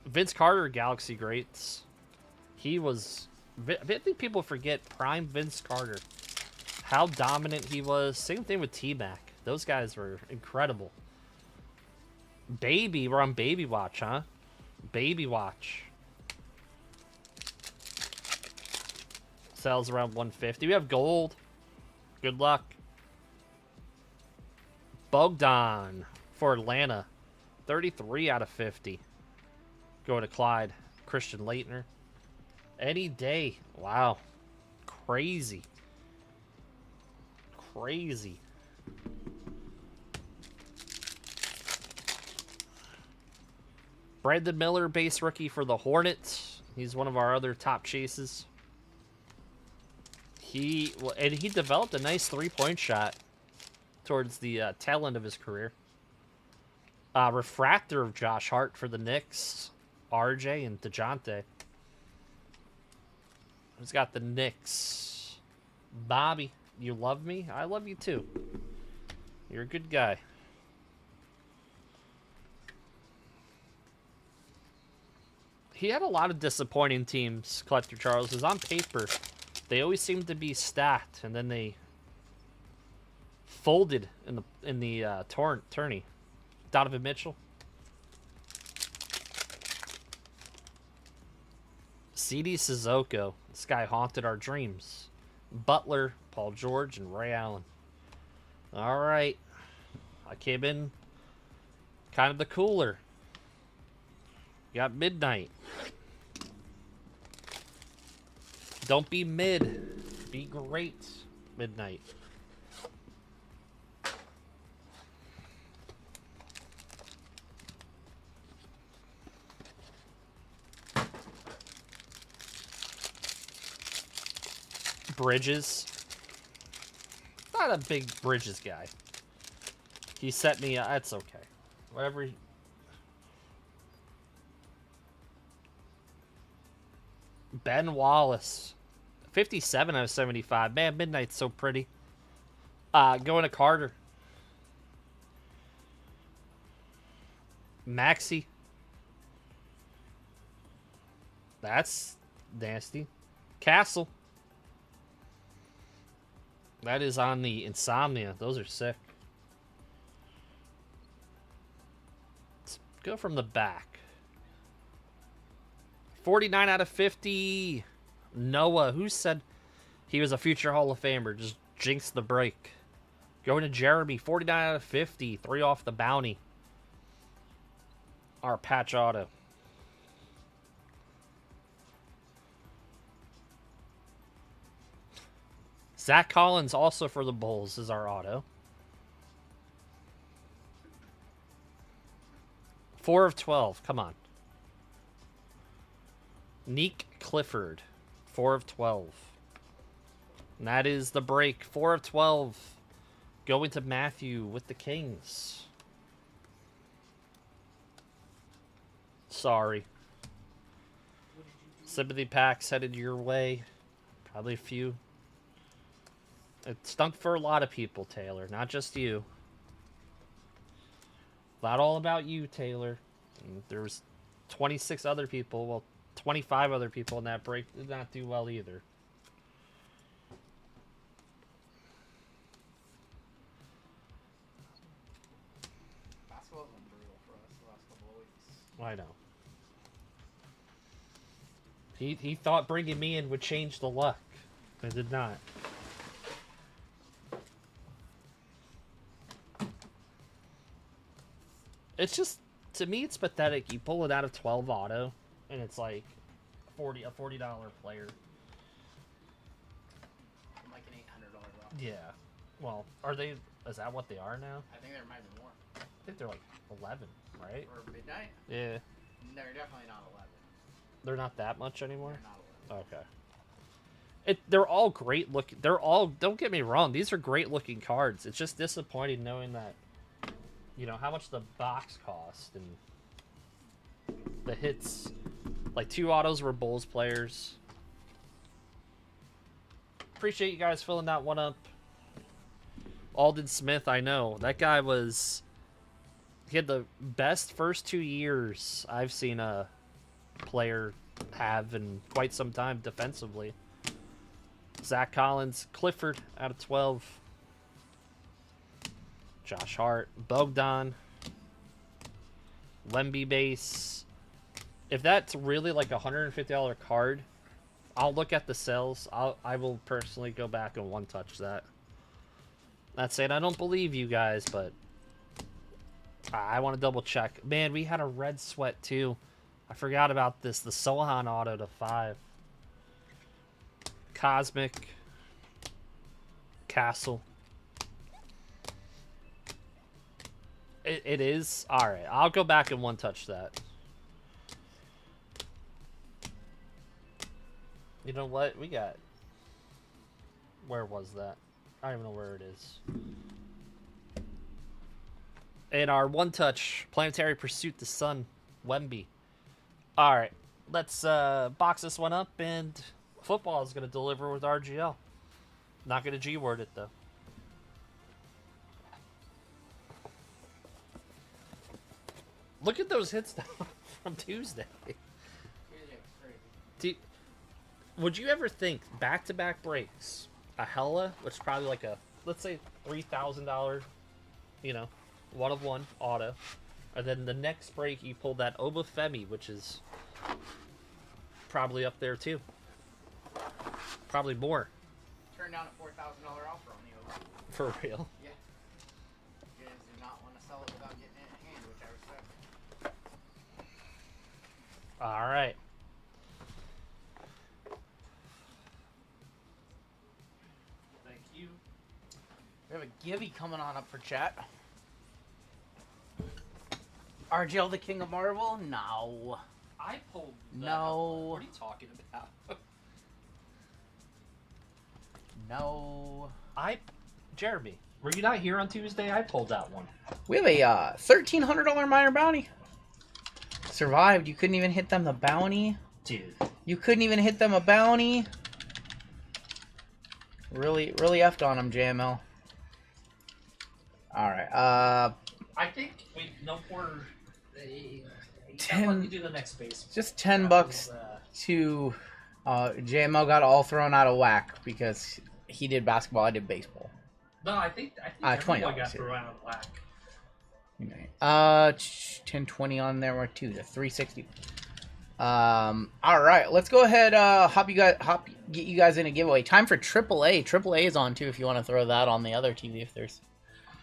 [SPEAKER 5] Vince Carter, Galaxy Greats. He was... I think people forget prime Vince Carter. How dominant he was. Same thing with T-Mac. Those guys were incredible. Baby. We're on Baby Watch, huh? Baby Watch. Sells around 150. We have gold. Good luck. Bogdan for Atlanta. 33 out of 50. Going to Clyde. Christian Laettner. Any day. Wow. Crazy. Crazy. Brandon Miller, base rookie for the Hornets. He's one of our other top chases. He developed a nice three-point shot towards the tail end of his career. Refractor of Josh Hart for the Knicks. RJ and DeJounte. Who's got the Knicks? Bobby, you love me? I love you too. You're a good guy. He had a lot of disappointing teams, Collector Charles, because on paper, they always seemed to be stacked, and then they folded in the tourney. Donovan Mitchell. CD Sissoko. This guy haunted our dreams. Butler, Paul George, and Ray Allen. All right. I came in kind of the cooler. Got Midnight. Don't be mid. Be great. Midnight. Bridges. Not a big Bridges guy. He set me. That's okay. Whatever. Ben Wallace, 57 out of 75. Man, Midnight's so pretty. Going to Carter. Maxi. That's nasty. Castle. That is on the Insomnia. Those are sick. Let's go from the back. 49 out of 50. Noah. Who said he was a future Hall of Famer? Just jinxed the break. Going to Jeremy. 49 out of 50. 3 off the bounty. Our patch auto. Zach Collins also for the Bulls is our auto. 4 of 12. Come on. Neek Clifford. 4 of 12. And that is the break. 4 of 12. Going to Matthew with the Kings. Sorry. Sympathy packs headed your way. Probably a few. It stunk for a lot of people, Taylor. Not just you. Not all about you, Taylor. And there was 26 other people. Well, 25 other people in that break did not do well either.
[SPEAKER 3] Basketball's been brutal for us the last couple of weeks.
[SPEAKER 5] I know. He thought bringing me in would change the luck. It did not. It's just, to me, it's pathetic. You pull it out of 12 auto, and it's like a $40 player.
[SPEAKER 3] Like an $800 rock.
[SPEAKER 5] Yeah. Well, are they? Is that what they are now?
[SPEAKER 3] I think there might be more.
[SPEAKER 5] I think they're like 11, right?
[SPEAKER 3] Or midnight?
[SPEAKER 5] Yeah.
[SPEAKER 3] They're definitely not 11.
[SPEAKER 5] They're not that much anymore.
[SPEAKER 3] They're not 11.
[SPEAKER 5] Okay. They're all great looking. They're all. Don't get me wrong. These are great looking cards. It's just disappointing knowing that. You know how much the box cost and the hits. Like 2 autos were Bulls players. Appreciate you guys filling that one up. Alden Smith, I know that guy was. He had the best first 2 years I've seen a player have in quite some time defensively. Zach Collins, Clifford out of 12. Josh Hart, Bogdan, Lemby base. If that's really like a $150 card, I'll look at the sales. I will personally go back and one touch that. Not saying I don't believe you guys, but I want to double check. Man, we had a red sweat too. I forgot about this. The Sohan auto to 5. Cosmic. Castle. It is? Alright, I'll go back and one touch that. You know what? We got... Where was that? I don't even know where it is. In our one touch, Planetary Pursuit, the Sun, Wemby. Alright, let's box this one up, and football is going to deliver with RGL. Not going to G-word it, though. Look at those hits from Tuesday. Would you ever think back-to-back breaks, a Hella, which is probably like a, let's say, $3,000, you know, 1 of 1 auto, and then the next break you pull that Obafemi, which is probably up there too. Probably more.
[SPEAKER 3] Turned down a $4,000 offer on the Oba.
[SPEAKER 5] For real.
[SPEAKER 3] Yeah. You guys do not want to sell it without getting it in hand, which I respect.
[SPEAKER 5] All right. Thank you.
[SPEAKER 3] We have a Gibby coming on up for chat. RGL, the King of Marvel? No.
[SPEAKER 5] I pulled that.
[SPEAKER 3] No.
[SPEAKER 5] What are you talking about?
[SPEAKER 3] No.
[SPEAKER 5] Jeremy,
[SPEAKER 4] Were you not here on Tuesday? I pulled that one.
[SPEAKER 3] We have a $1,300 minor bounty. Survived. You couldn't even hit them the bounty.
[SPEAKER 4] Dude.
[SPEAKER 3] You couldn't even hit them a bounty. Really effed on them, JML. Alright,
[SPEAKER 4] I think we no more.
[SPEAKER 3] 10.
[SPEAKER 4] Let me do the next base.
[SPEAKER 3] Just $10 to JML got all thrown out of whack because he did basketball, I did baseball.
[SPEAKER 4] No, I think
[SPEAKER 3] $20
[SPEAKER 4] everyone got
[SPEAKER 3] here.
[SPEAKER 4] thrown out of whack.
[SPEAKER 3] 10, 20 on there, or 2 to 360. All right, let's go ahead. Get you guys in a giveaway. Time for AAA. AAA is on too. If you want to throw that on the other TV, if there's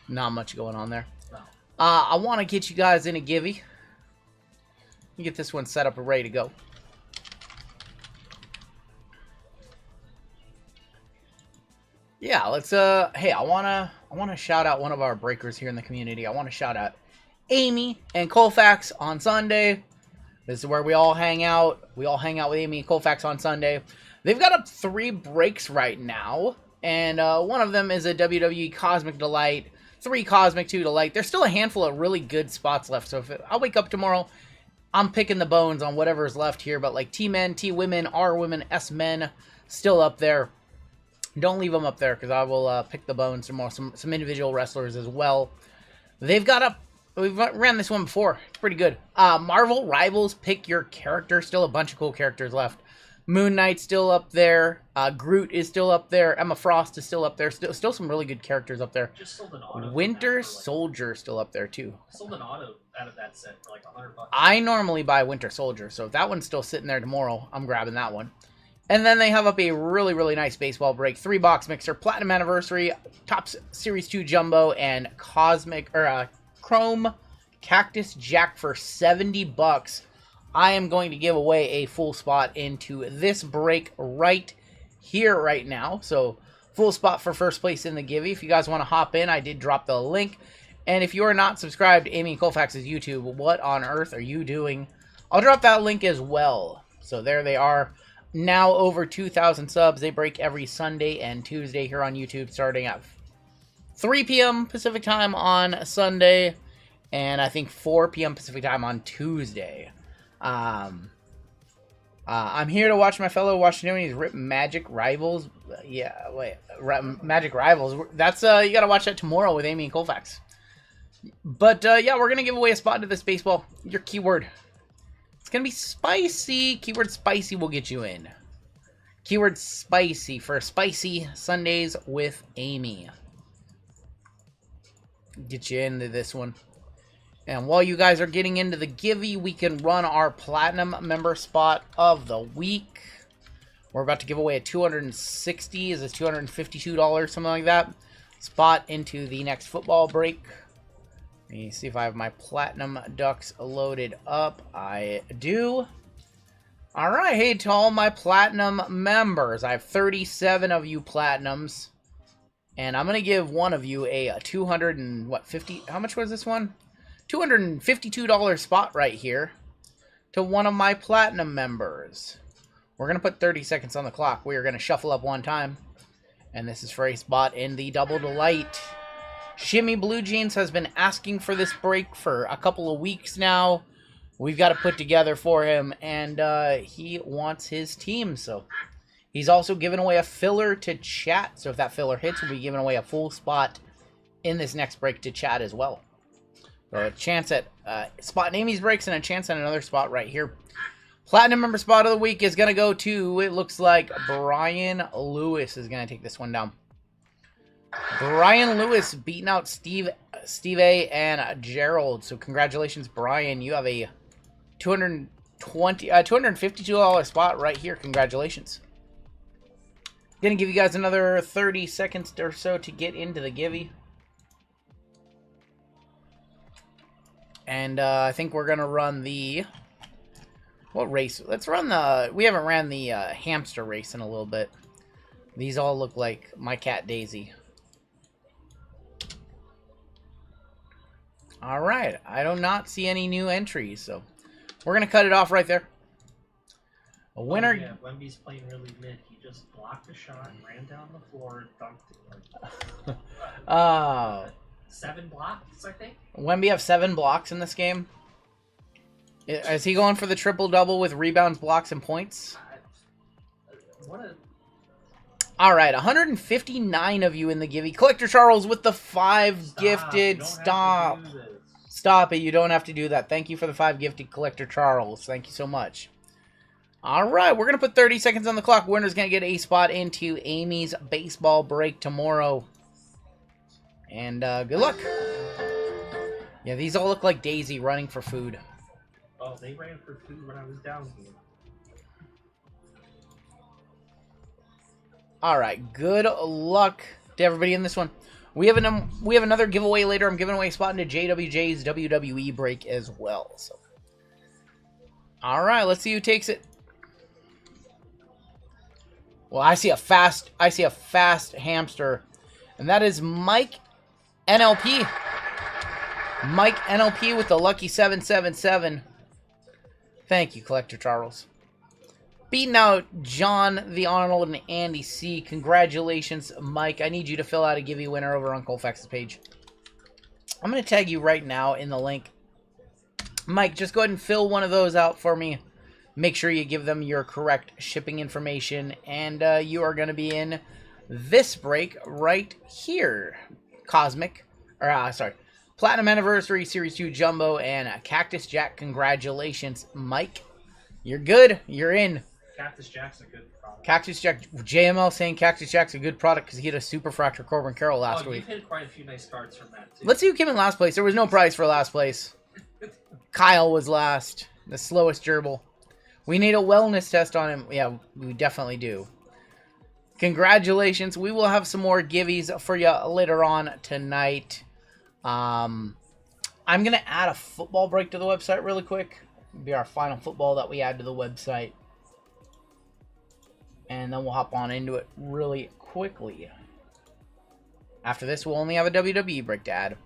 [SPEAKER 3] not much going on there.
[SPEAKER 4] No.
[SPEAKER 3] I want to get you guys in a givey. Get this one set up and ready to go. Yeah, let's hey, I wanna shout out one of our breakers here in the community. I want to shout out Amy and Colfax on Sunday. This is where we all hang out. We all hang out with Amy and Colfax on Sunday. They've got up 3 breaks right now, and one of them is a WWE Cosmic Delight, 3 Cosmic 2 Delight. There's still a handful of really good spots left, so if I'll wake up tomorrow, I'm picking the bones on whatever's left here, but like T-Men, T-Women, R-Women, S-Men, still up there. Don't leave them up there, because I will pick the bones from some individual wrestlers as well. They've got up, we've ran this one before, it's pretty good. Marvel Rivals, pick your character, still a bunch of cool characters left. Moon Knight's still up there, Groot is still up there, Emma Frost is still up there, still some really good characters up there.
[SPEAKER 4] Just sold an auto.
[SPEAKER 3] Winter Soldier still up there too.
[SPEAKER 4] Sold an auto out of that set for like $100.
[SPEAKER 3] I normally buy Winter Soldier, so if that one's still sitting there tomorrow, I'm grabbing that one. And then they have up a really nice baseball break. 3-box mixer, Platinum Anniversary, Topps Series 2 Jumbo, and Chrome Cactus Jack for $70. I am going to give away a full spot into this break right here, right now. So, full spot for first place in the giveaway. If you guys want to hop in, I did drop the link. And if you are not subscribed to Amy Colfax's YouTube, what on earth are you doing? I'll drop that link as well. So, there they are. Now over 2,000 subs. They break every Sunday and Tuesday here on YouTube, starting at 3 p.m. Pacific time on Sunday, and I think 4 p.m. Pacific time on Tuesday. I'm here to watch my fellow Washingtonians rip Magic Rivals. Yeah, wait, Magic Rivals. That's you gotta watch that tomorrow with Amy and Colfax. But yeah, we're gonna give away a spot into this baseball. Your keyword. It's going to be spicy. Keyword spicy will get you in. Keyword spicy for Spicy Sundays with Amy. Get you into this one. And while you guys are getting into the giveaway, we can run our Platinum member spot of the week. We're about to give away a $260, is it $252, something like that, spot into the next football break. Let me see if I have my Platinum Ducks loaded up. I do. Alright, hey to all my Platinum members. I have 37 of you Platinums. And I'm going to give one of you a 250, how much was this one? $252 spot right here to one of my Platinum members. We're going to put 30 seconds on the clock. We are going to shuffle up one time. And this is for a spot in the Double Delight. Shimmy Blue Jeans has been asking for this break for a couple of weeks now. We've got to put together for him, and he wants his team. So he's also giving away a filler to chat. So if that filler hits, we'll be giving away a full spot in this next break to chat as well. So a chance at spot in Amy's breaks and a chance at another spot right here. Platinum member spot of the week is going to go to, it looks like Brian Lewis is going to take this one down. Brian Lewis beating out Steve A and Gerald. So congratulations, Brian. You have a $252 spot right here. Congratulations. Gonna give you guys another 30 seconds or so to get into the giveaway. And I think we're gonna run the, what race? Let's run the, we haven't ran the hamster race in a little bit. These all look like my cat Daisy. Alright, I do not see any new entries, so we're going to cut it off right there. A winner.
[SPEAKER 4] Oh, yeah, Wemby's playing really mid. He just blocked a shot, ran down the floor, dunked it. 7 blocks, I think.
[SPEAKER 3] Wemby have 7 blocks in this game. Is he going for the triple-double with rebounds, blocks, and points?
[SPEAKER 4] What a...
[SPEAKER 3] All right, 159 of you in the givey. Collector Charles with the 5 gifted. Stop. Stop it. You don't have to do that. Thank you for the 5 gifted, Collector Charles. Thank you so much. All right, we're going to put 30 seconds on the clock. Winner's going to get a spot into Amy's baseball break tomorrow. And good luck. Yeah, these all look like Daisy running for food.
[SPEAKER 4] Oh, they ran for food when I was down here.
[SPEAKER 3] All right, good luck to everybody in this one. We have another giveaway later. I'm giving away a spot into JWJ's WWE break as well. So, all right, let's see who takes it. Well, I see a fast hamster, and that is Mike NLP. Mike NLP with the lucky 777. Thank you, Collector Charles. Beating out John the Arnold and Andy C. Congratulations, Mike. I need you to fill out a giveaway winner over on Colfax's page. I'm going to tag you right now in the link. Mike, just go ahead and fill one of those out for me. Make sure you give them your correct shipping information, and you are going to be in this break right here. Platinum Anniversary Series 2 Jumbo and Cactus Jack. Congratulations, Mike. You're good. You're in.
[SPEAKER 4] Cactus Jack's a good product.
[SPEAKER 3] Cactus Jack. JML saying Cactus Jack's a good product because he had a Super Fractor Corbin Carroll last week.
[SPEAKER 4] You hit quite a few nice cards from that, too.
[SPEAKER 3] Let's see who came in last place. There was no prize for last place. Kyle was last. The slowest gerbil. We need a wellness test on him. Yeah, we definitely do. Congratulations. We will have some more givvies for you later on tonight. I'm going to add a football break to the website really quick. It'll be our final football that we add to the website. And then we'll hop on into it really quickly. After this, we'll only have a WWE break to add.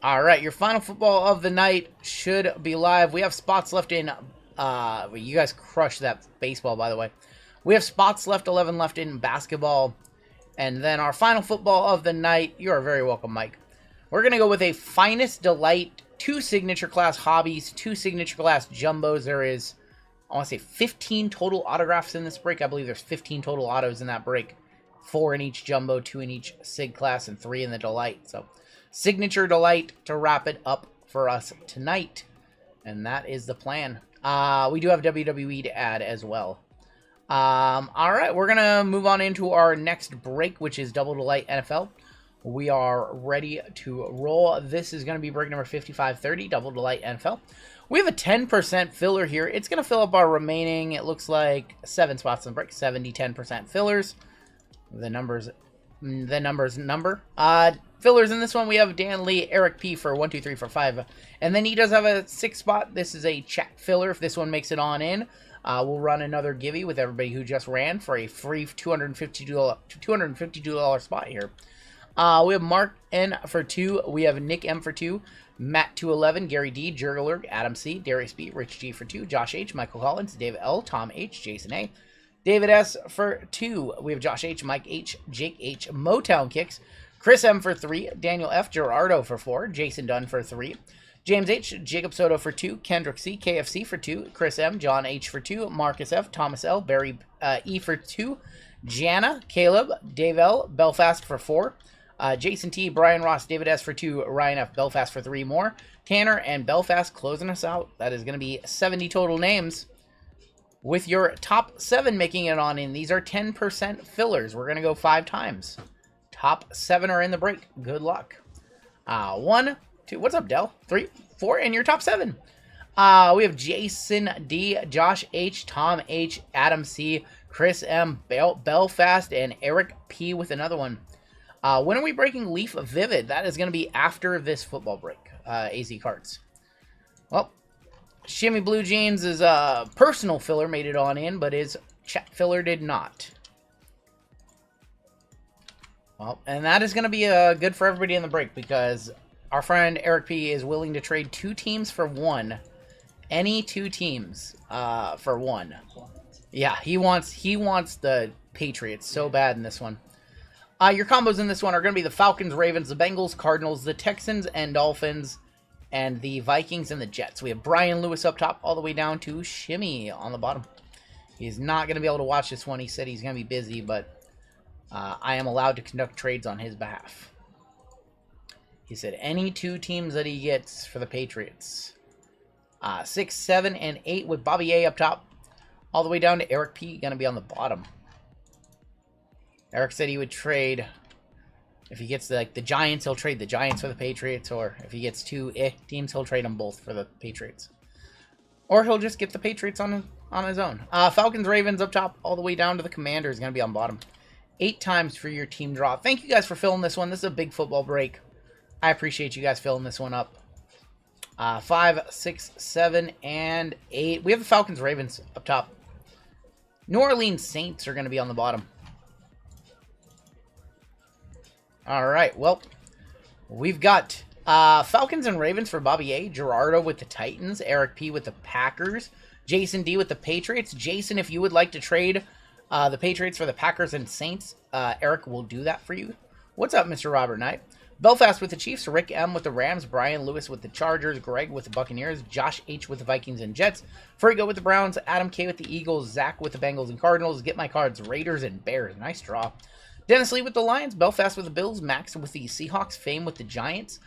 [SPEAKER 3] Alright, your final football of the night should be live. We have spots left in... you guys crushed that baseball, by the way. We have spots left, 11 left in basketball. And then our final football of the night... You are very welcome, Mike. We're going to go with a Finest Delight, 2 Signature Class Hobbies, 2 Signature Class Jumbos. There is, I want to say, 15 total autographs in this break. I believe there's 15 total autos in that break. 4 in each Jumbo, 2 in each Sig Class, and 3 in the Delight. So, Signature Delight to wrap it up for us tonight. And that is the plan. We do have WWE to add as well. Alright, we're going to move on into our next break, which is Double Delight NFL. We are ready to roll. This is going to be break number 5530, Double Delight NFL. We have a 10% filler here. It's going to fill up our remaining, it looks like, 7 spots in the break. 70, 10% fillers. The numbers number. Fillers in this one, we have Dan Lee, Eric P for 1, 2, 3, 4, 5. And then he does have a 6 spot. This is a chat filler. If this one makes it on in, we'll run another giveaway with everybody who just ran for a free $252 spot here. We have Mark N for 2. We have Nick M for 2. Matt 211, Gary D, Jurgler, Adam C, Darius B, Rich G for 2, Josh H, Michael Collins, David L, Tom H, Jason A, David S for 2. We have Josh H, Mike H, Jake H, Motown Kicks, Chris M for 3, Daniel F, Gerardo for 4, Jason Dunn for 3, James H, Jacob Soto for 2, Kendrick C, KFC for 2, Chris M, John H for 2, Marcus F, Thomas L, Barry E for 2, Jana, Caleb, Dave L, Belfast for 4, Jason T, Brian Ross, David S for 2, Ryan F, Belfast for 3 more, Tanner and Belfast closing us out. That is going to be 70 total names, with your top 7 making it on in. These are 10% fillers. We're going to go 5 times. Top 7 are in the break. Good luck. 1, 2, what's up, Dell? 3, 4, and your top 7. We have Jason D, Josh H, Tom H, Adam C, Chris M, Belfast, and Eric P with another one. When are we breaking Leaf Vivid? That is going to be after this football break. AZ cards. Well, Shimmy Blue Jeans' is personal filler made it on in, but his chat filler did not. Well, and that is going to be good for everybody in the break because our friend Eric P is willing to trade 2 teams for 1 Any two teams for one. Yeah, he wants the Patriots so bad in this one. Your combos in this one are going to be the Falcons, Ravens, the Bengals, Cardinals, the Texans, and Dolphins, and the Vikings and the Jets. We have Brian Lewis up top all the way down to Shimmy on the bottom. He's not going to be able to watch this one. He said he's going to be busy, but I am allowed to conduct trades on his behalf. He said any two teams that he gets for the Patriots. 6, 7, and 8 with Bobby A up top. All the way down to Eric P. Going to be on the bottom. Eric said he would trade, if he gets the Giants, he'll trade the Giants for the Patriots. Or if he gets two teams, he'll trade them both for the Patriots. Or he'll just get the Patriots on his own. Falcons, Ravens up top, all the way down to the Commanders. Going to be on bottom. 8 times for your team draw. Thank you guys for filling this one. This is a big football break. I appreciate you guys filling this one up. 5, 6, 7, and 8. We have the Falcons, Ravens up top. New Orleans Saints are going to be on the bottom. All right, well, we've got Falcons and Ravens for Bobby A. Gerardo with the Titans. Eric P. with the Packers. Jason D. with the Patriots. Jason, if you would like to trade the Patriots for the Packers and Saints, Eric will do that for you. What's up, Mr. Robert Knight? Belfast with the Chiefs. Rick M. with the Rams. Brian Lewis with the Chargers. Greg with the Buccaneers. Josh H. with the Vikings and Jets. Frigo with the Browns. Adam K. with the Eagles. Zach with the Bengals and Cardinals. Get my cards. Raiders and Bears. Nice draw. Dennis Lee with the Lions. Belfast with the Bills. Max with the Seahawks. Fame with the Giants.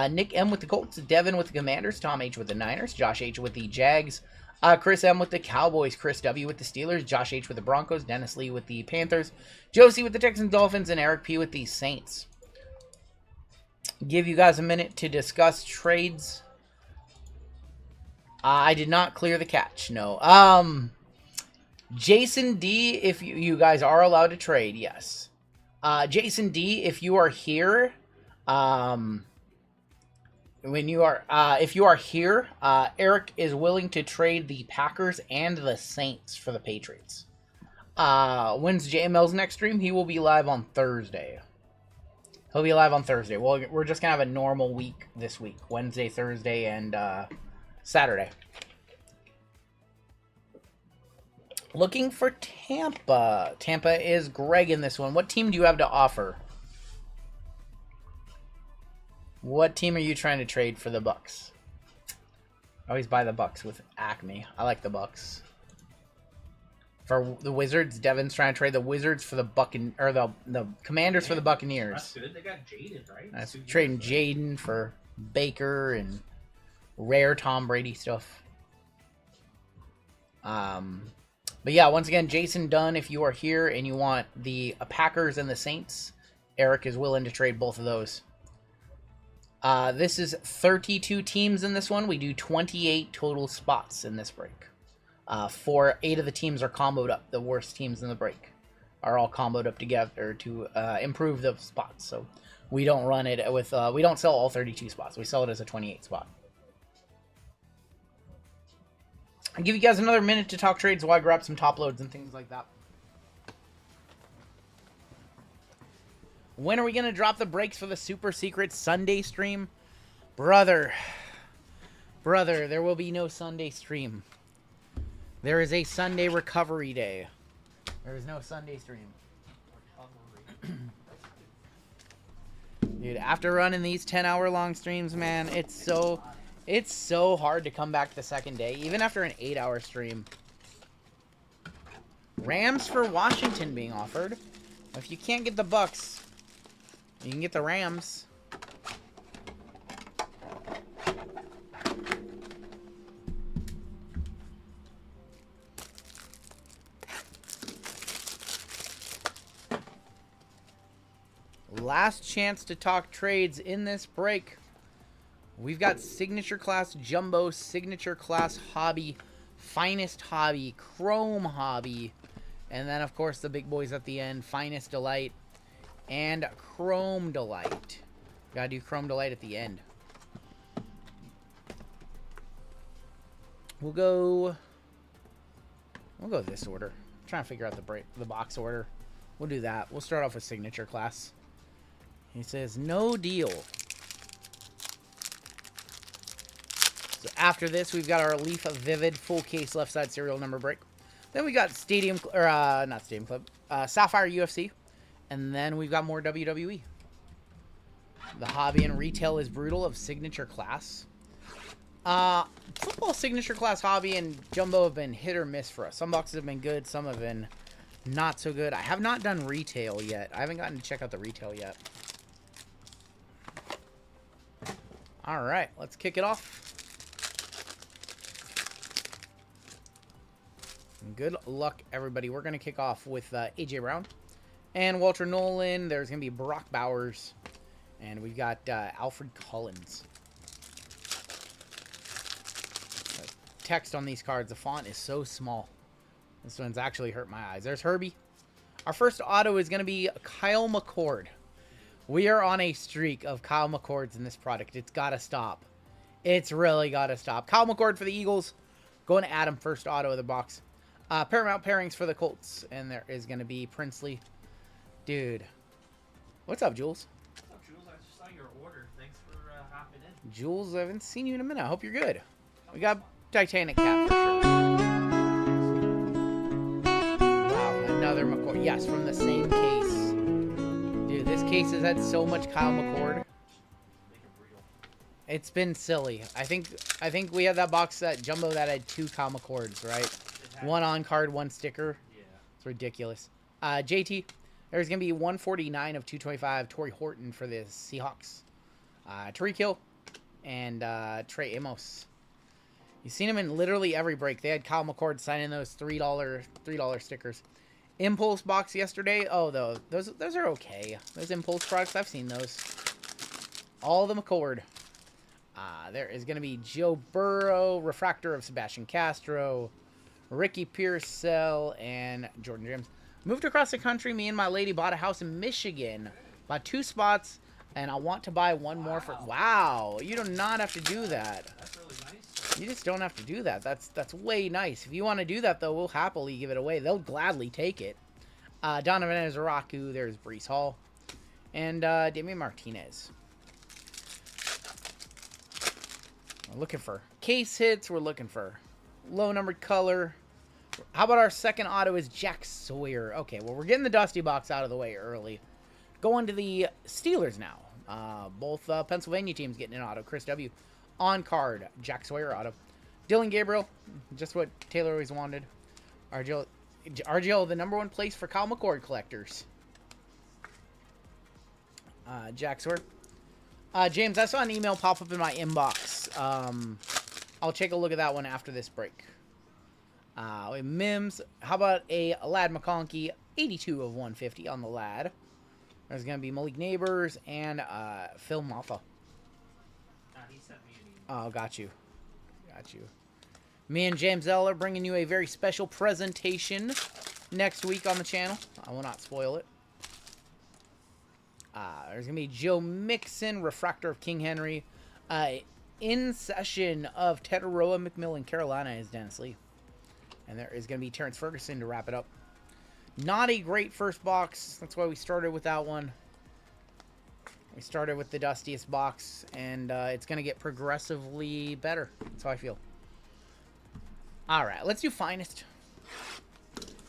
[SPEAKER 3] Nick M. with the Colts. Devin with the Commanders. Tom H. with the Niners. Josh H. with the Jags. Chris M. with the Cowboys. Chris W. with the Steelers. Josh H. with the Broncos. Dennis Lee with the Panthers. Josie with the Texans, Dolphins, and Eric P. with the Saints. Give you guys a minute to discuss trades. I did not clear the catch. No. Jason D. If you guys are allowed to trade, yes. Jason D. If you are here, if you are here, Eric is willing to trade the Packers and the Saints for the Patriots. When's JML's next stream? He will be live on Thursday. He'll be live on Thursday. Well, we're just going to have a normal week this week. Wednesday, Thursday, and Saturday. Looking for Tampa. Tampa is Greg in this one. What team do you have to offer? What team are you trying to trade for the Bucks? I always buy the Bucks with Acme. I like the Bucks. For the Wizards, Devin's trying to trade the Wizards for the the Commanders for the Buccaneers.
[SPEAKER 4] That's good. They got Jaden, right?
[SPEAKER 3] That's trading Jaden for Baker and rare Tom Brady stuff. But yeah, once again, Jason Dunn, if you are here and you want the Packers and the Saints, Eric is willing to trade both of those. This is 32 teams in this one. We do 28 total spots in this break. 8 of the teams are comboed up. The worst teams in the break are all comboed up together to improve the spots. So we don't run it with, we don't sell all 32 spots. We sell it as a 28 spot. I'll give you guys another minute to talk trades while I grab some top loads and things like that. When are we going to drop the breaks for the super secret Sunday stream? Brother, there will be no Sunday stream. There is a Sunday recovery day. There is no Sunday stream. Dude, after running these 10-hour-long streams, man, it's so hard to come back the second day, even after an 8-hour stream. Rams for Washington being offered. If you can't get the Bucks, you can get the Rams. Last chance to talk trades in this break. We've got Signature Class Jumbo, Signature Class Hobby, Finest Hobby, Chrome Hobby, and then, of course, the big boys at the end, Finest Delight and Chrome Delight. Gotta do Chrome Delight at the end. We'll go this order. I'm trying to figure out the box order. We'll do that. We'll start off with Signature Class. He says, no deal. So after this, we've got our Leaf Vivid full case left side serial number break. Then we got not Stadium Club, Sapphire UFC. And then we've got more WWE. The hobby and retail is brutal of signature class. Football signature class hobby and jumbo have been hit or miss for us. Some boxes have been good, some have been not so good. I have not done retail yet. I haven't gotten to check out the retail yet. All right, let's kick it off. Good luck, everybody. We're going to kick off with A.J. Brown and Walter Nolan. There's going to be Brock Bowers. And we've got Alfred Collins. Text on these cards. The font is so small. This one's actually hurt my eyes. There's Herbie. Our first auto is going to be Kyle McCord. We are on a streak of Kyle McCords in this product. It's got to stop. It's really got to stop. Kyle McCord for the Eagles. Going to Adam, first auto of the box. Paramount pairings for the Colts. And there is going to be Princely. Dude. What's up, Jules?
[SPEAKER 4] What's up, Jules? I just saw your order. Thanks for hopping in.
[SPEAKER 3] Jules, I haven't seen you in a minute. I hope you're good. We got Titanic Cat for sure. Wow, another McCord. Yes, from the same case. Dude, this case has had so much Kyle McCord. It's been silly. I think we had that box set jumbo that had 2 Kyle McCords, right? One on card, 1 sticker. Yeah. It's ridiculous. JT, there's going to be 149 of 225 Torrey Horton for the Seahawks. Tariq Hill and Trey Amos. You've seen him in literally every break. They had Kyle McCord signing those $3 stickers. Impulse box yesterday. Oh, those are okay. Those Impulse products, I've seen those. All the McCord. There is going to be Joe Burrow, Refractor of Sebastian Castro, Ricky Pearsall, and Jordan James. Moved across the country. Me and my lady bought a house in Michigan. Bought 2 spots, and I want to buy 1 more for... Wow, you do not have to do that.
[SPEAKER 4] That's really nice.
[SPEAKER 3] You just don't have to do that. That's way nice. If you want to do that, though, we'll happily give it away. They'll gladly take it. Donovan Zaraku. There's Breece Hall. And Damian Martinez. We're looking for case hits. We're looking for low-numbered color. How about our second auto is Jack Sawyer? Okay, well, we're getting the Dusty box out of the way early. Going to the Steelers now. Both Pennsylvania teams getting an auto. Chris W. On card. Jack Sawyer auto. Dylan Gabriel. Just what Taylor always wanted. RGL, the #1 place for Kyle McCord collectors. Jack Sawyer. James, I saw an email pop up in my inbox. I'll take a look at that one after this break. Mims. How about a Lad McConkey? 82 of 150 on the Lad. There's going to be Malik Neighbors and Phil Maffa.
[SPEAKER 4] He sent me an email.
[SPEAKER 3] Oh, got you. Me and James L are bringing you a very special presentation next week on the channel. I will not spoil it. There's going to be Joe Mixon, Refractor of King Henry. In session of Tetaroa McMillan, Carolina is Dennis Lee. And there is going to be Terrence Ferguson to wrap it up. Not a great first box. That's why we started with that one. We started with the dustiest box, and it's going to get progressively better. That's how I feel. All right, let's do Finest.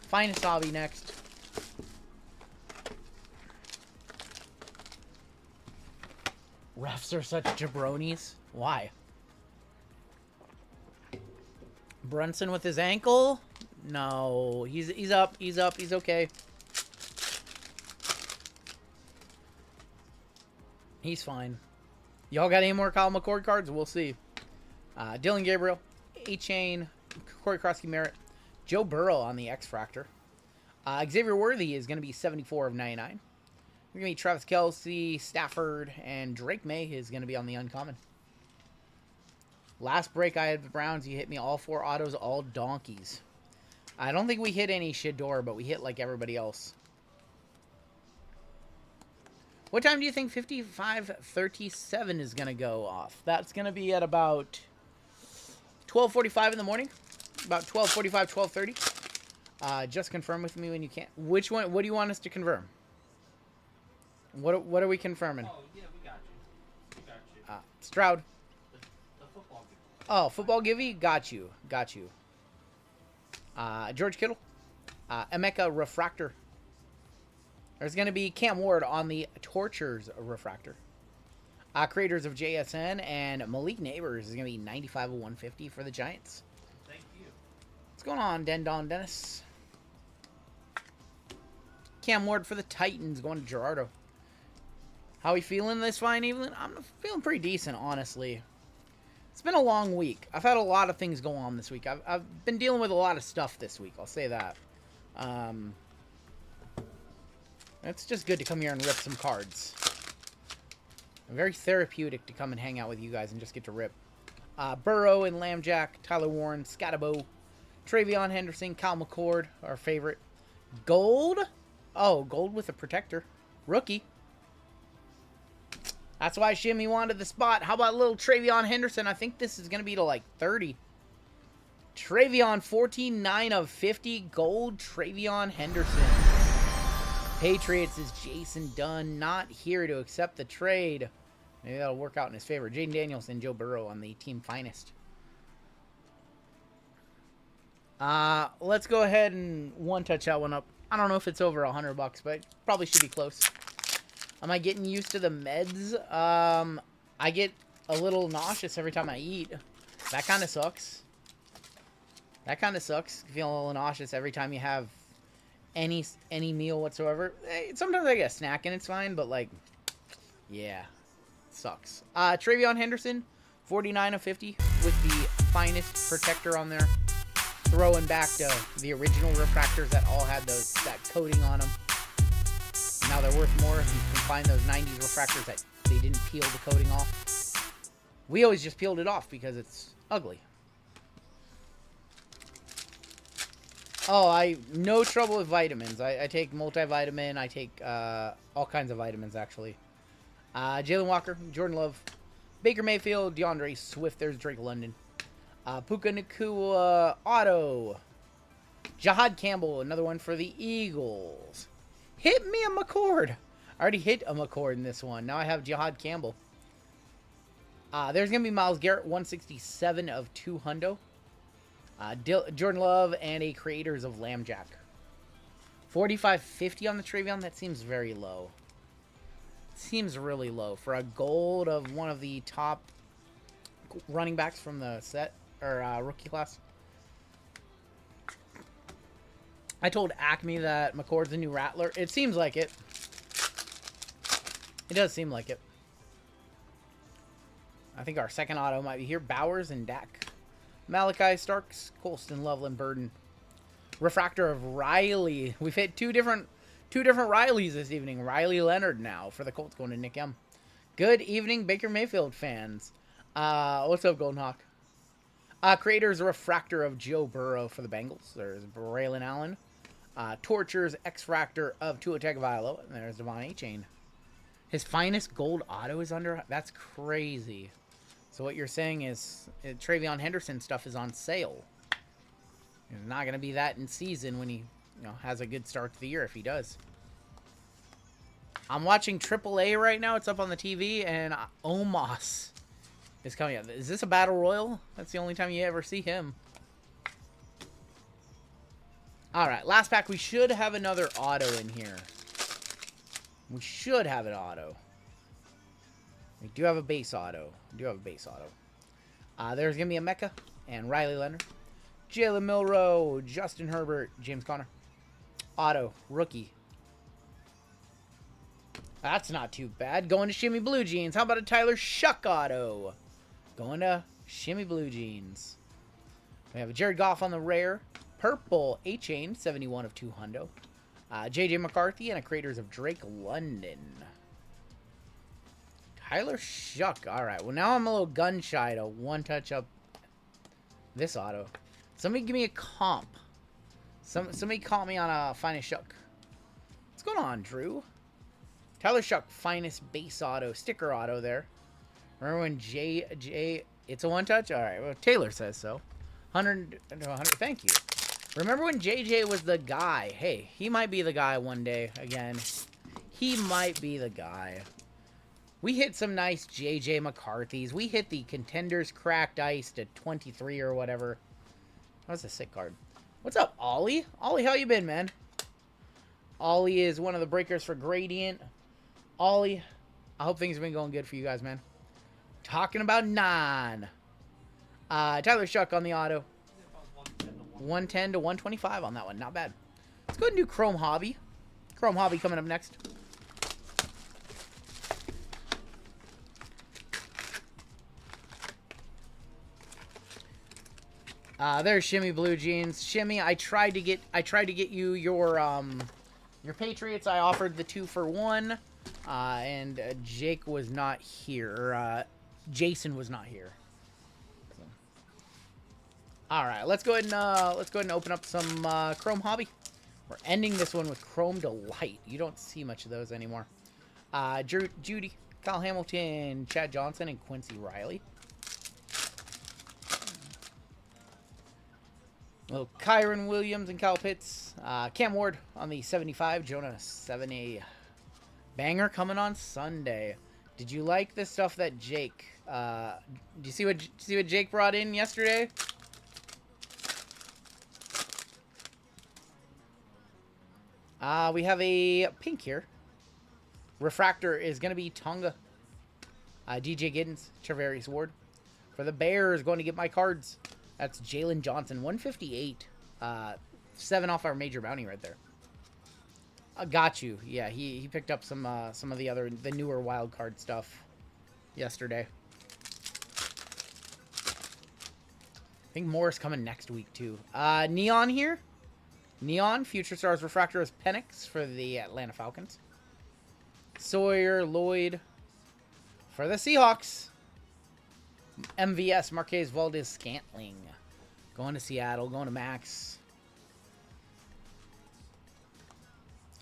[SPEAKER 3] Finest hobby next. Refs are such jabronis. Why? Brunson with his ankle? No, he's up. He's okay. He's fine. Y'all got any more Kyle McCord cards? We'll see. Dylan Gabriel, A-Chain, Corey Krosky-Merritt, Joe Burrow on the X-Fractor. Xavier Worthy is going to be 74 of 99. We're going to be Travis Kelce, Stafford, and Drake May is going to be on the uncommon. Last break I had the Browns. You hit me all 4 autos, all donkeys. I don't think we hit any Shador, but we hit like everybody else. What time do you think 55:37 is going to go off? That's going to be at about 12:45 in the morning. About 12:45, 12:30. Just confirm with me when you can. Which one? What do you want us to confirm? What are we confirming?
[SPEAKER 4] Oh, yeah, we got you.
[SPEAKER 3] Stroud.
[SPEAKER 4] The football game.
[SPEAKER 3] Oh, football givey? Got you. George Kittle. Emeka Refractor. There's going to be Cam Ward on the Tortures Refractor. Creators of JSN and Malik Neighbors is going to be 95 of 150 for the Giants.
[SPEAKER 4] Thank you.
[SPEAKER 3] What's going on, Don Dennis? Cam Ward for the Titans going to Gerardo. How we feeling this fine evening? I'm feeling pretty decent, honestly. It's been a long week. I've had a lot of things go on this week. I've been dealing with a lot of stuff this week. I'll say that. It's just good to come here and rip some cards. Very therapeutic to come and hang out with you guys and just get to rip. Burrow and Lambjack, Tyler Warren, Scatabo, Travion Henderson, Kyle McCord, our favorite. Gold? Oh, gold with a protector. Rookie. That's why Shimmy wanted the spot. How about little Travion Henderson? I think this is going to be to like 30. Travion, 14, 9 of 50. Gold, Travion Henderson. Patriots is Jason Dunn. Not here to accept the trade. Maybe that'll work out in his favor. Jaden Danielson, Joe Burrow on the team finest. Let's go ahead and one-touch that one up. I don't know if it's over $100, but it probably should be close. Am I getting used to the meds? I get a little nauseous every time I eat. That kind of sucks. Feeling a little nauseous every time you have any meal whatsoever. Sometimes I get a snack and it's fine, but like, yeah, sucks. Travion Henderson, 49 of 50 with the finest protector on there. Throwing back to the original refractors that all had that coating on them. Now they're worth more if you can find those 90s refractors that they didn't peel the coating off. We always just peeled it off because it's ugly. Oh, no trouble with vitamins. I take multivitamin. I take all kinds of vitamins, actually. Jalen Walker, Jordan Love, Baker Mayfield, DeAndre Swift. There's Drake London. Puka Nacua auto. Jahad Campbell, another one for the Eagles. Hit me a McCord. I already hit a McCord in this one. Now I have Jahad Campbell. There's going to be Myles Garrett, 167 of 200. Jordan Love and a Creators of Lambjack. 45.50 on the Travion. That seems very low. Seems really low for a gold of one of the top running backs from the set or rookie class. I told Acme that McCord's a new Rattler. It seems like it. It does seem like it. I think our second auto might be here. Bowers and Dak. Malachi Starks, Colston, Loveland, Burden. Refractor of Riley. We've hit two different Rileys this evening. Riley Leonard now for the Colts going to Nick M. Good evening, Baker Mayfield fans. What's up, Golden Hawk? Creators Refractor of Joe Burrow for the Bengals. There's Braylon Allen. Tortures X-Fractor of Tua Tagovailoa. And there's Devon A-Chain. His finest gold auto is under... That's crazy. So what you're saying is Travion Henderson stuff is on sale. It's not going to be that in season when he has a good start to the year, if he does. I'm watching AAA right now. It's up on the TV, and Omos is coming up. Is this a battle royal? That's the only time you ever see him. All right, last pack. We should have another auto in here. We should have an auto. We do have a base auto. There's going to be a Mecca and Riley Leonard. Jalen Milroe, Justin Herbert, James Conner. Auto, rookie. That's not too bad. Going to Shimmy Blue Jeans. How about a Tyler Shuck auto? Going to Shimmy Blue Jeans. We have a Jared Goff on the rare. Purple A-Chain, 71 of 200. J.J. McCarthy and a Creators of Drake London. Tyler Shuck. All right. Well, now I'm a little gun shy to one touch up this auto. Somebody give me a comp. Somebody call me on a finest Shuck. What's going on, Drew? Tyler Shuck, finest base auto, sticker auto there. Remember when J, it's a one touch? All right. Well, Taylor says so. 100 to 100. Thank you. Remember when JJ was the guy? Hey, he might be the guy one day again. He might be the guy. We hit some nice J.J. McCarthy's. We hit the Contenders Cracked Ice to 23 or whatever. That was a sick card. What's up, Ollie? Ollie, how you been, man? Ollie is one of the breakers for Gradient. Ollie, I hope things have been going good for you guys, man. Talking about 9. Tyler Shuck on the auto. 110 to 125 on that one. Not bad. Let's go ahead and do Chrome Hobby. Chrome Hobby coming up next. There's Shimmy Blue Jeans. Shimmy, I tried to get you your Patriots. I offered the 2 for 1. And Jake was not here. Jason was not here. So. All right, let's go ahead and open up some Chrome Hobby. We're ending this one with Chrome Delight. You don't see much of those anymore. Judy, Kyle Hamilton, Chad Johnson, and Quincy Riley. Little Kyron Williams and Kyle Pitts. Cam Ward on the 75. Jonah 7A. Banger coming on Sunday. Did you like the stuff that Jake? Did you see what Jake brought in yesterday? We have a pink here. Refractor is going to be Tonga. DJ Giddens, Travarius Ward. For the Bears, going to get my cards. That's Jalen Johnson, 158. 7 off our major bounty right there. Got you. Yeah, he picked up some of the newer wild card stuff yesterday. I think more is coming next week too. Neon here. Neon Future Stars Refractor is Penix for the Atlanta Falcons. Sawyer Lloyd for the Seahawks. MVS Marquez Valdez Scantling going to Seattle, going to Max.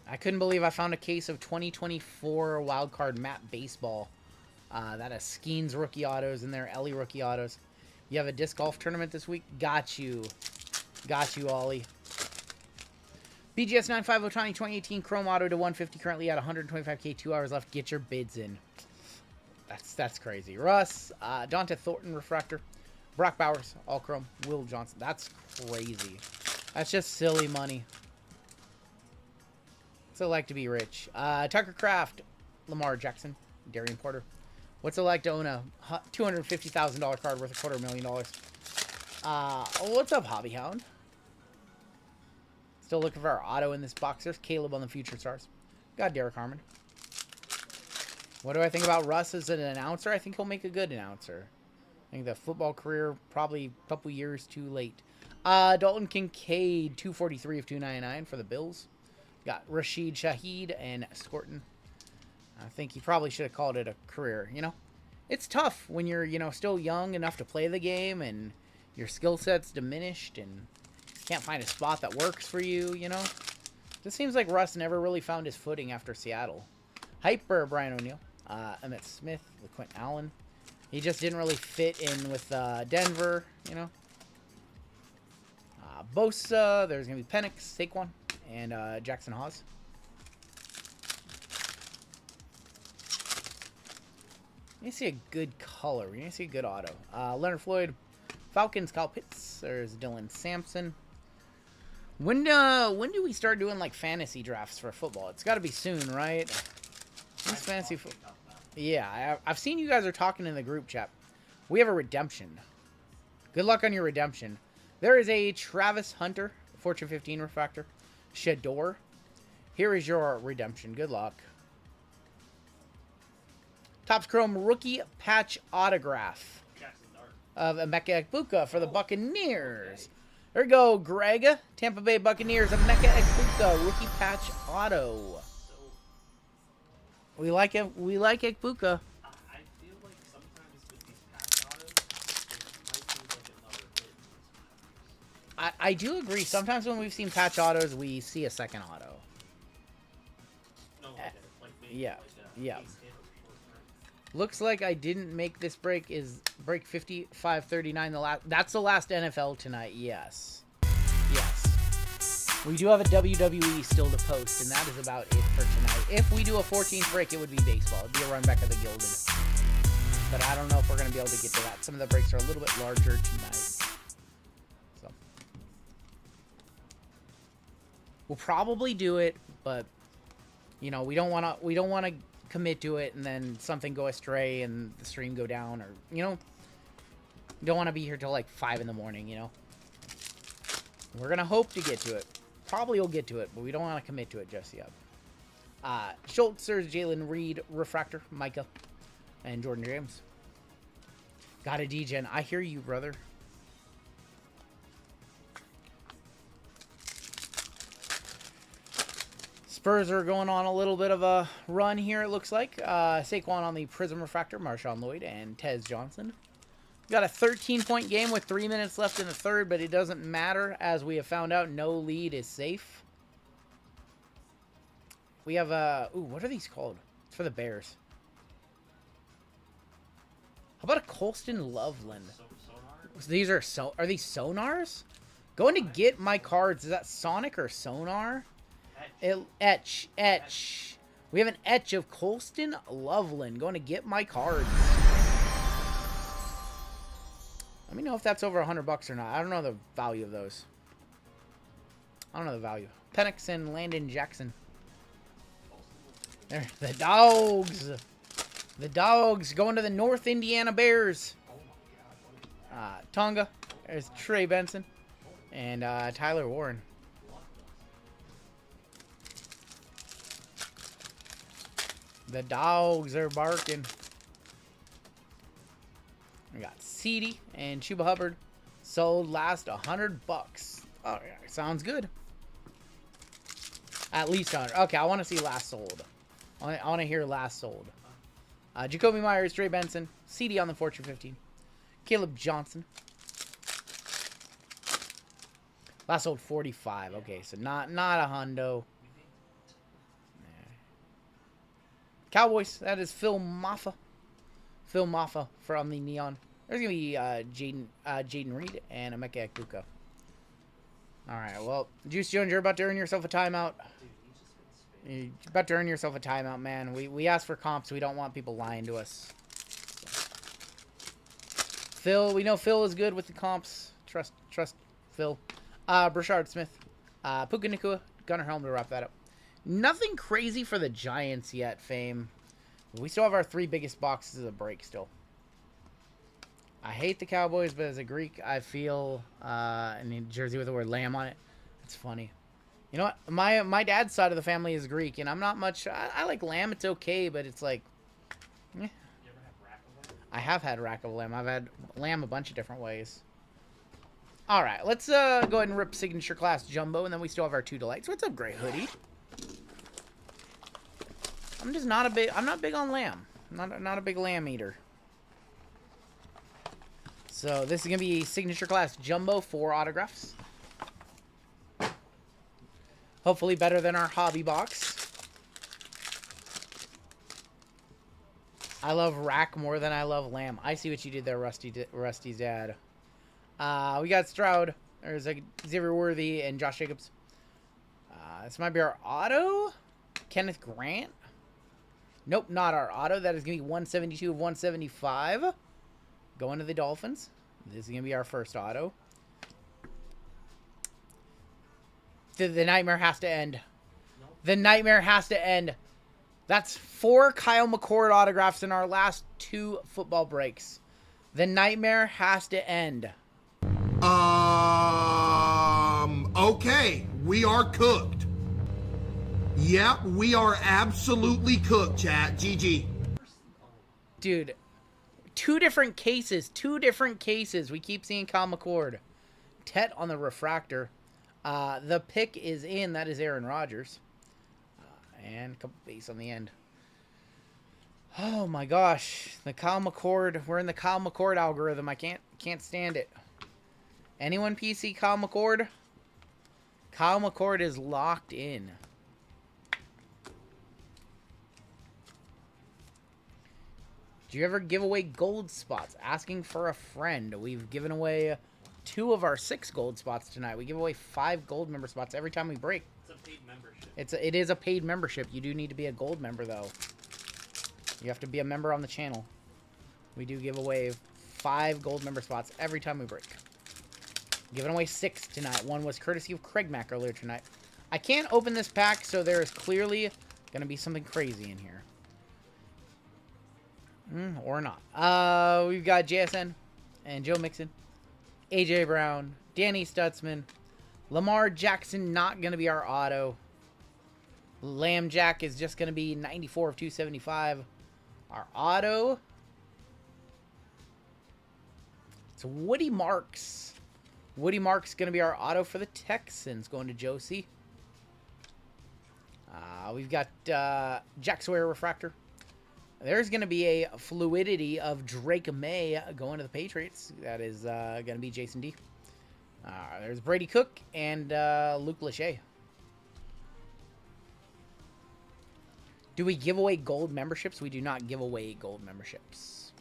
[SPEAKER 3] I couldn't believe I found a case of 2024 wildcard map baseball. That has Skeens rookie autos in there, Ellie rookie autos. You have a disc golf tournament this week? Got you. Got you, Ollie. BGS 950 Tiny 2018 Chrome Auto to 150, currently at 125K, 2 hours left. Get your bids in. That's crazy. Russ, Dante Thornton Refractor, Brock Bowers, all Chrome, Will Johnson. That's crazy. That's just silly money. What's it like to be rich? Tucker Kraft, Lamar Jackson, Darian Porter. What's it like to own a $250,000 card worth $250,000? What's up, Hobby Hound? Still looking for our auto in this box. There's Caleb on the Future Stars. Got Derek Harmon. What do I think about Russ as an announcer? I think he'll make a good announcer. I think the football career probably a couple years too late. Dalton Kincaid, 243 of 299 for the Bills. Got Rashid Shaheed and Scorton. I think he probably should have called it a career, you know? It's tough when you're, still young enough to play the game and your skill set's diminished and can't find a spot that works for you, Just seems like Russ never really found his footing after Seattle. Hyper Brian O'Neill. Emmett Smith with Quentin Allen. He just didn't really fit in with Denver, Bosa. There's going to be Penix, Saquon, and Jackson Hawes. You see a good color. We're going to see a good auto. Leonard Floyd, Falcons, Kyle Pitts. There's Dylan Sampson. When do we start doing like fantasy drafts for football? It's got to be soon, right? These fantasy yeah, I've seen you guys are talking in the group chat. We have a redemption. Good luck on your redemption. There is a Travis Hunter, Fortune 15 refractor. Shador. Here is your redemption. Good luck. Topps Chrome rookie patch autograph of Emeka Egbuka for the Buccaneers. There you go, Greg. Tampa Bay Buccaneers, Emeka Egbuka rookie patch auto. We like it. We like Egbuka.
[SPEAKER 4] I feel like sometimes with these patch autos, it might be like another hit.
[SPEAKER 3] I do agree. Sometimes when we've seen patch autos, we see a second auto.
[SPEAKER 4] No, like maybe
[SPEAKER 3] Yeah,
[SPEAKER 4] like
[SPEAKER 3] yeah.
[SPEAKER 4] base hit or short print.
[SPEAKER 3] Looks like I didn't make this break. Is break 5539 the last? That's the last NFL tonight. Yes. Yes. We do have a WWE still to post, and that is about it for tonight. If we do a 14th break, it would be baseball. It'd be a run back of the Gilded. But I don't know if we're going to be able to get to that. Some of the breaks are a little bit larger tonight. So we'll probably do it, but you know, we don't want to commit to it and then something go astray and the stream go down, or you know, you don't want to be here till like 5 in the morning, you know. We're going to hope to get to it. Probably will get to it, but we don't want to commit to it just yet. Schultzers, Jalen Reed, Refractor, Micah, and Jordan James. Got a D-Gen. I hear you, brother. Spurs are going on a little bit of a run here, it looks like. Saquon on the Prism Refractor, Marshawn Lloyd, and Tez Johnson. Got a 13-point game with 3 minutes left in the third, but it doesn't matter. As we have found out, no lead is safe. We have ooh, what are these called? It's for the Bears. How about a Colston Loveland? These are these sonars? Going to get my cards. Is that Sonic or Sonar? Etch. We have an etch of Colston Loveland. Going to get my cards. Let me know if that's over $100 or not. I don't know the value of those. I don't know the value. Penix and Landon Jackson. There, the dogs. The dogs going to the North Indiana Bears. Tonga. There's Trey Benson. And Tyler Warren. The dogs are barking. We got CD and Chuba Hubbard. Sold last $100. Oh, yeah, sounds good. At least 100. Okay, I want to see last sold. I want to hear last sold. Jacoby Myers, Trey Benson, CD on the Fortune 15. Caleb Johnson. Last sold 45. Okay, so not a hundo. Cowboys. That is Phil Maffa. Phil Maffa from the Neon. There's gonna be Jaden Reed and Emeka Ekuka. All right. Well, Juice Jones, you're about to earn yourself a timeout. You're about to earn yourself a timeout, man. We asked for comps. We don't want people lying to us. Phil, we know Phil is good with the comps. Trust Phil. Brashard Smith. Puka Nacua. Gunnar Helm to wrap that up. Nothing crazy for the Giants yet, Fame. We still have our 3 biggest boxes of the break still. I hate the Cowboys, but as a Greek, I feel in a jersey with the word lamb on it. It's funny. You know what? My dad's side of the family is Greek, and I'm not much. I like lamb. It's okay, but it's like, eh.
[SPEAKER 4] You ever have rack of lamb?
[SPEAKER 3] I have had rack of lamb. I've had lamb a bunch of different ways. All right, let's go ahead and rip signature class jumbo, and then we still have our 2 delights. What's up, Gray Hoodie? I'm not big on lamb. Not a big lamb eater. So this is gonna be signature class jumbo, 4 autographs. Hopefully better than our hobby box. I love rack more than I love lamb. I see what you did there, Rusty's dad. We got Stroud. There's Xavier Worthy and Josh Jacobs. This might be our auto. Kenneth Grant. Nope, not our auto. That is going to be 172 of 175. Going to the Dolphins. This is going to be our first auto. The nightmare has to end. The nightmare has to end. That's 4 Kyle McCord autographs in our last 2 football breaks. The nightmare has to end.
[SPEAKER 6] Okay. We are cooked. Yep, we are absolutely cooked, chat. GG.
[SPEAKER 3] Dude, 2 different cases. 2 different cases. We keep seeing Kyle McCord. Tet on the refractor. The pick is in. That is Aaron Rodgers. And a couple base on the end. Oh my gosh. The Kyle McCord. We're in the Kyle McCord algorithm. I can't stand it. Anyone PC Kyle McCord? Kyle McCord is locked in. Do you ever give away gold spots? Asking for a friend. We've given away 2 of our 6 gold spots tonight. We give away 5 gold member spots every time we break.
[SPEAKER 4] It's a paid membership.
[SPEAKER 3] It is a paid membership. You do need to be a gold member, though. You have to be a member on the channel. We do give away 5 gold member spots every time we break. Giving away 6 tonight. 1 was courtesy of Craig Mack earlier tonight. I can't open this pack, so there is clearly going to be something crazy in here. Or not. We've got JSN and Joe Mixon, AJ Brown, Danny Stutzman, Lamar Jackson not going to be our auto. Lamb Jack is just going to be 94 of 275. Our auto. It's Woody Marks. Woody Marks going to be our auto for the Texans, going to Josie. We've got Jack Sawyer Refractor. There's going to be a fluidity of Drake May going to the Patriots. That is going to be Jason D. There's Brady Cook and Luke Lachey. Do we give away gold memberships? We do not give away gold memberships.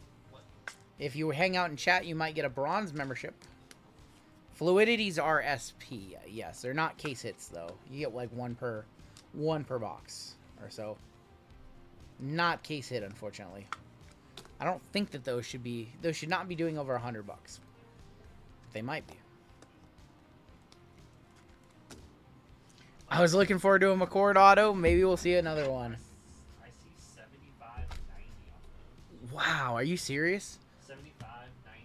[SPEAKER 3] If you hang out in chat, you might get a bronze membership. Fluidities are SP. Yes, they're not case hits, though. You get like one per box or so. Not case hit, unfortunately. I don't think that those should not be doing over $100. They might be. I was looking forward to a McCord auto. Maybe we'll see another one.
[SPEAKER 4] I see 75, 90 on those.
[SPEAKER 3] Wow, are you serious?
[SPEAKER 4] 75, 90,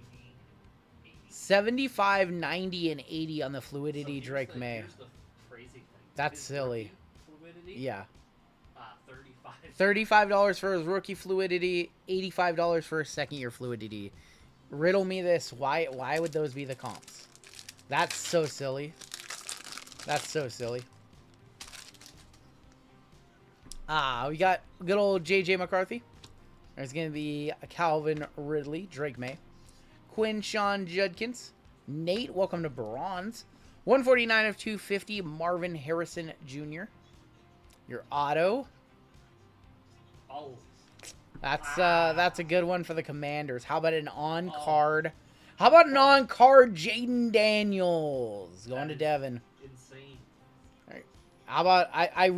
[SPEAKER 4] 80.
[SPEAKER 3] 75, 90, and 80 on the fluidity Drake May.
[SPEAKER 4] Here's the crazy thing.
[SPEAKER 3] That's
[SPEAKER 4] His
[SPEAKER 3] silly.
[SPEAKER 4] rookie Fluidity,
[SPEAKER 3] Yeah.
[SPEAKER 4] 35.
[SPEAKER 3] $35 for his rookie fluidity, $85 for his second year fluidity. Riddle me this. Why would those be the comps? That's so silly. That's so silly. We got good old JJ McCarthy. There's going to be a Calvin Ridley, Drake May, Quinn Sean Judkins, Nate, welcome to bronze. 149 of 250, Marvin Harrison Jr. Your auto.
[SPEAKER 4] Oh,
[SPEAKER 3] That's a good one for the Commanders. How about an on-card? How about an on-card Jaden Daniels going to Devin?
[SPEAKER 4] insane.
[SPEAKER 3] All right. How about I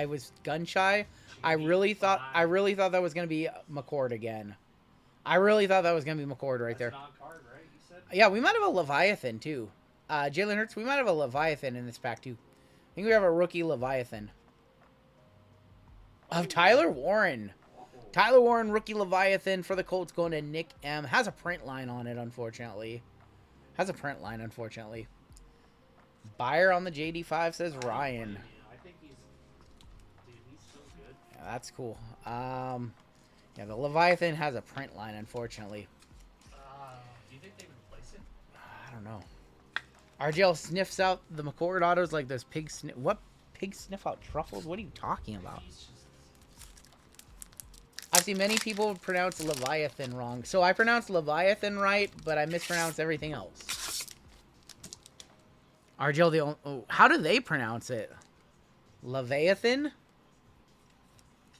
[SPEAKER 3] was gun shy. I really thought that was gonna be McCord again. I really thought that was gonna be McCord right there.
[SPEAKER 4] That's an on-card, right? You said?
[SPEAKER 3] Yeah, we might have a Leviathan too. Jalen Hurts, we might have a Leviathan in this pack too. I think we have a rookie Leviathan. Of Tyler Warren. Tyler Warren, rookie Leviathan for the Colts going to Nick M. Has a print line on it, unfortunately. Buyer on the JD5 says Ryan.
[SPEAKER 4] I think he's so good.
[SPEAKER 3] Yeah, that's cool. Yeah, the Leviathan has a print line, unfortunately.
[SPEAKER 4] Do you think they replace it?
[SPEAKER 3] I don't know. RGL sniffs out the McCord autos like those pigs sniff. What pigs sniff out truffles? What are you talking about?
[SPEAKER 4] He's just
[SPEAKER 3] I've seen many people pronounce Leviathan wrong. So I pronounced Leviathan right, but I mispronounced everything else. RGL, how do they pronounce it? Leviathan?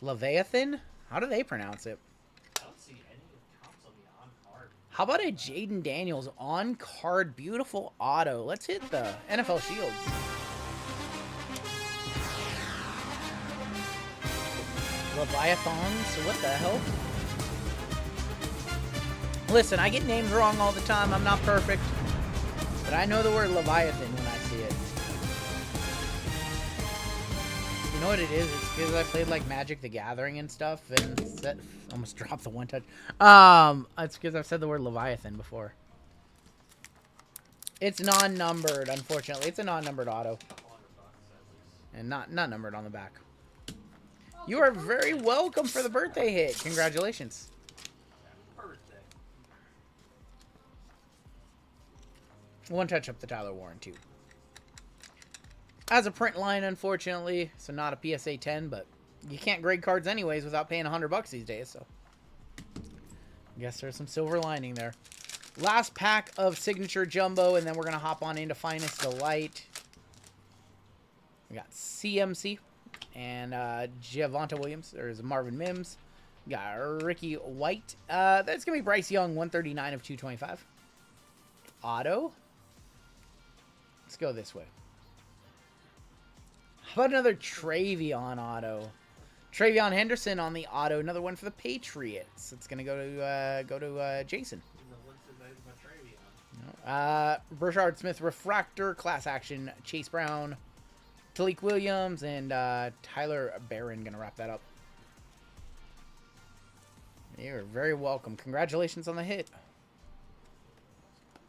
[SPEAKER 3] Leviathan? How do they pronounce it?
[SPEAKER 4] I don't see any of the comps on the on-card.
[SPEAKER 3] How about a Jaden Daniels on-card beautiful auto? Let's hit the NFL Shields. Leviathans? What the hell? Listen, I get names wrong all the time. I'm not perfect. But I know the word Leviathan when I see it. You know what it is? It's because I played like Magic the Gathering and stuff and almost dropped the one touch. It's because I've said the word Leviathan before. It's non-numbered, unfortunately. It's a non-numbered auto. And not numbered on the back. You are very welcome for the birthday hit. Congratulations.
[SPEAKER 4] Birthday.
[SPEAKER 3] One touch up the Tyler Warren, too. As a print line, unfortunately, so not a PSA 10, but you can't grade cards anyways without paying $100 these days, so I guess there's some silver lining there. Last pack of Signature Jumbo, and then we're going to hop on into Finest Delight. We got CMC and Javonte Williams. There's Marvin Mims. We got Ricky White. That's going to be Bryce Young, 139 of 225. auto. Let's go this way. How about another Travion auto? Travion Henderson on the auto. Another one for the Patriots. It's gonna go to Jason. Burchard Smith Refractor Class Action. Chase Brown, Talik Williams, and Tyler Barron gonna wrap that up. You're very welcome. Congratulations on the hit.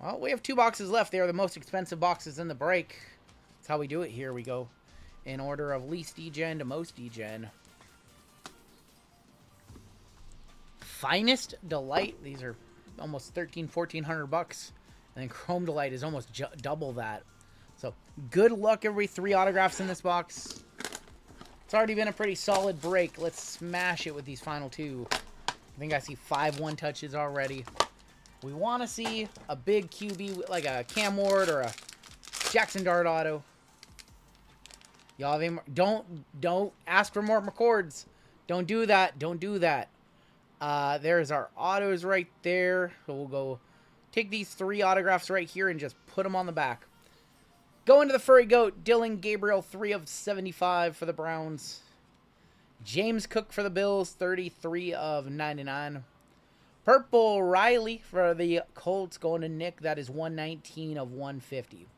[SPEAKER 3] Well, we have 2 boxes left. They are the most expensive boxes in the break. That's how we do it here. We go in order of least degen to most degen. Finest Delight. These are almost $1,400 bucks. And then Chrome Delight is almost double that. So, good luck, every 3 autographs in this box. It's already been a pretty solid break. Let's smash it with these final 2. I think I see 5 one-touches already. We want to see a big QB, like a Cam Ward or a Jackson Dart auto. Y'all have any more? Don't ask for more McCords. Don't do that. Don't do that. There's our autos right there. So we'll go take these 3 autographs right here and just put them on the back. Go into the Furry Goat. Dylan Gabriel, 3 of 75 for the Browns. James Cook for the Bills, 33 of 99. Purple Riley for the Colts going to Nick. That is 119 of 150.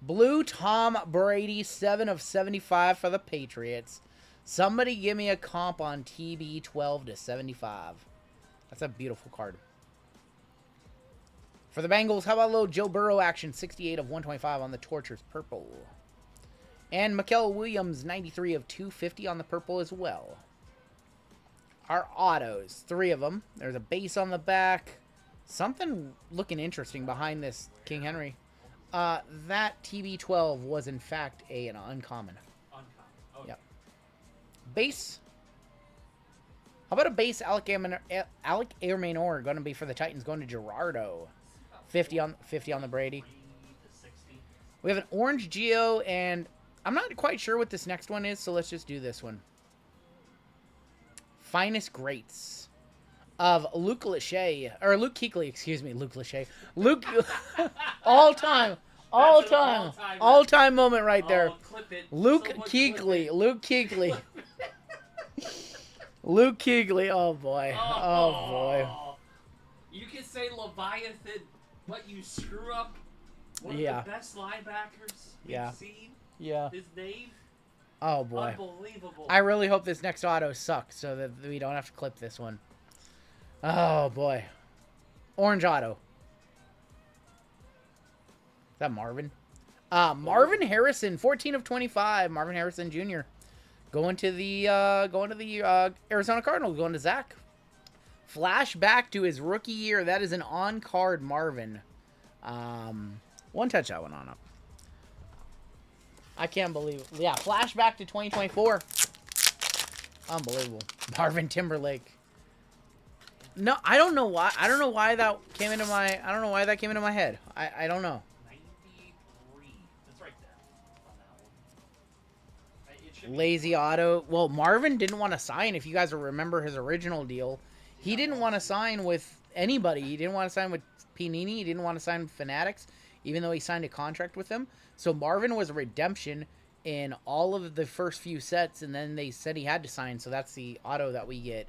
[SPEAKER 3] Blue Tom Brady, 7 of 75 for the Patriots. Somebody give me a comp on TB 12 to 75. That's a beautiful card. For the Bengals, how about a little Joe Burrow action? 68 of 125 on the Tortures Purple. And Mikael Williams, 93 of 250 on the purple as well. Our autos, 3 of them. There's a base on the back. Something looking interesting behind this King Henry. That TB12 was in fact an uncommon. Okay. Yep. Base. How about a base Alec Airmanor going to be for the Titans, going to Gerardo. 50 on the Brady. We have an orange Geo, and I'm not quite sure what this next one is, so let's just do this one. Finest Greats of Luke Lachey, or Luke Kuechly, excuse me, Luke Lachey. Luke, all-time moment right there. Luke Kuechly, Luke Kuechly. Luke Kuechly, oh boy, oh boy.
[SPEAKER 4] You can say Leviathan, but you screw up one of the best linebackers we've seen.
[SPEAKER 3] Yeah.
[SPEAKER 4] His name.
[SPEAKER 3] Oh boy.
[SPEAKER 4] Unbelievable.
[SPEAKER 3] I really hope this next auto sucks so that we don't have to clip this one. Oh boy. Orange auto. Is that Marvin? Marvin Harrison, 14 of 25. Marvin Harrison Jr. Going to the Arizona Cardinals. Going to Zach. Flashback to his rookie year. That is an on-card Marvin. One touch that one on up. I can't believe it. Yeah, flashback to 2024. Unbelievable. Marvin Timberlake. No, I don't know why. I don't know why that came into my. I don't know why that came into my head. I don't know.
[SPEAKER 4] 93. That's right there. On that one.
[SPEAKER 3] Lazy auto. Well, Marvin didn't want to sign. If you guys remember his original deal, he didn't want to sign with anybody. He didn't want to sign with Panini. He didn't want to sign with Fanatics, even though he signed a contract with them. So Marvin was a redemption in all of the first few sets, and then they said he had to sign. So that's the auto that we get.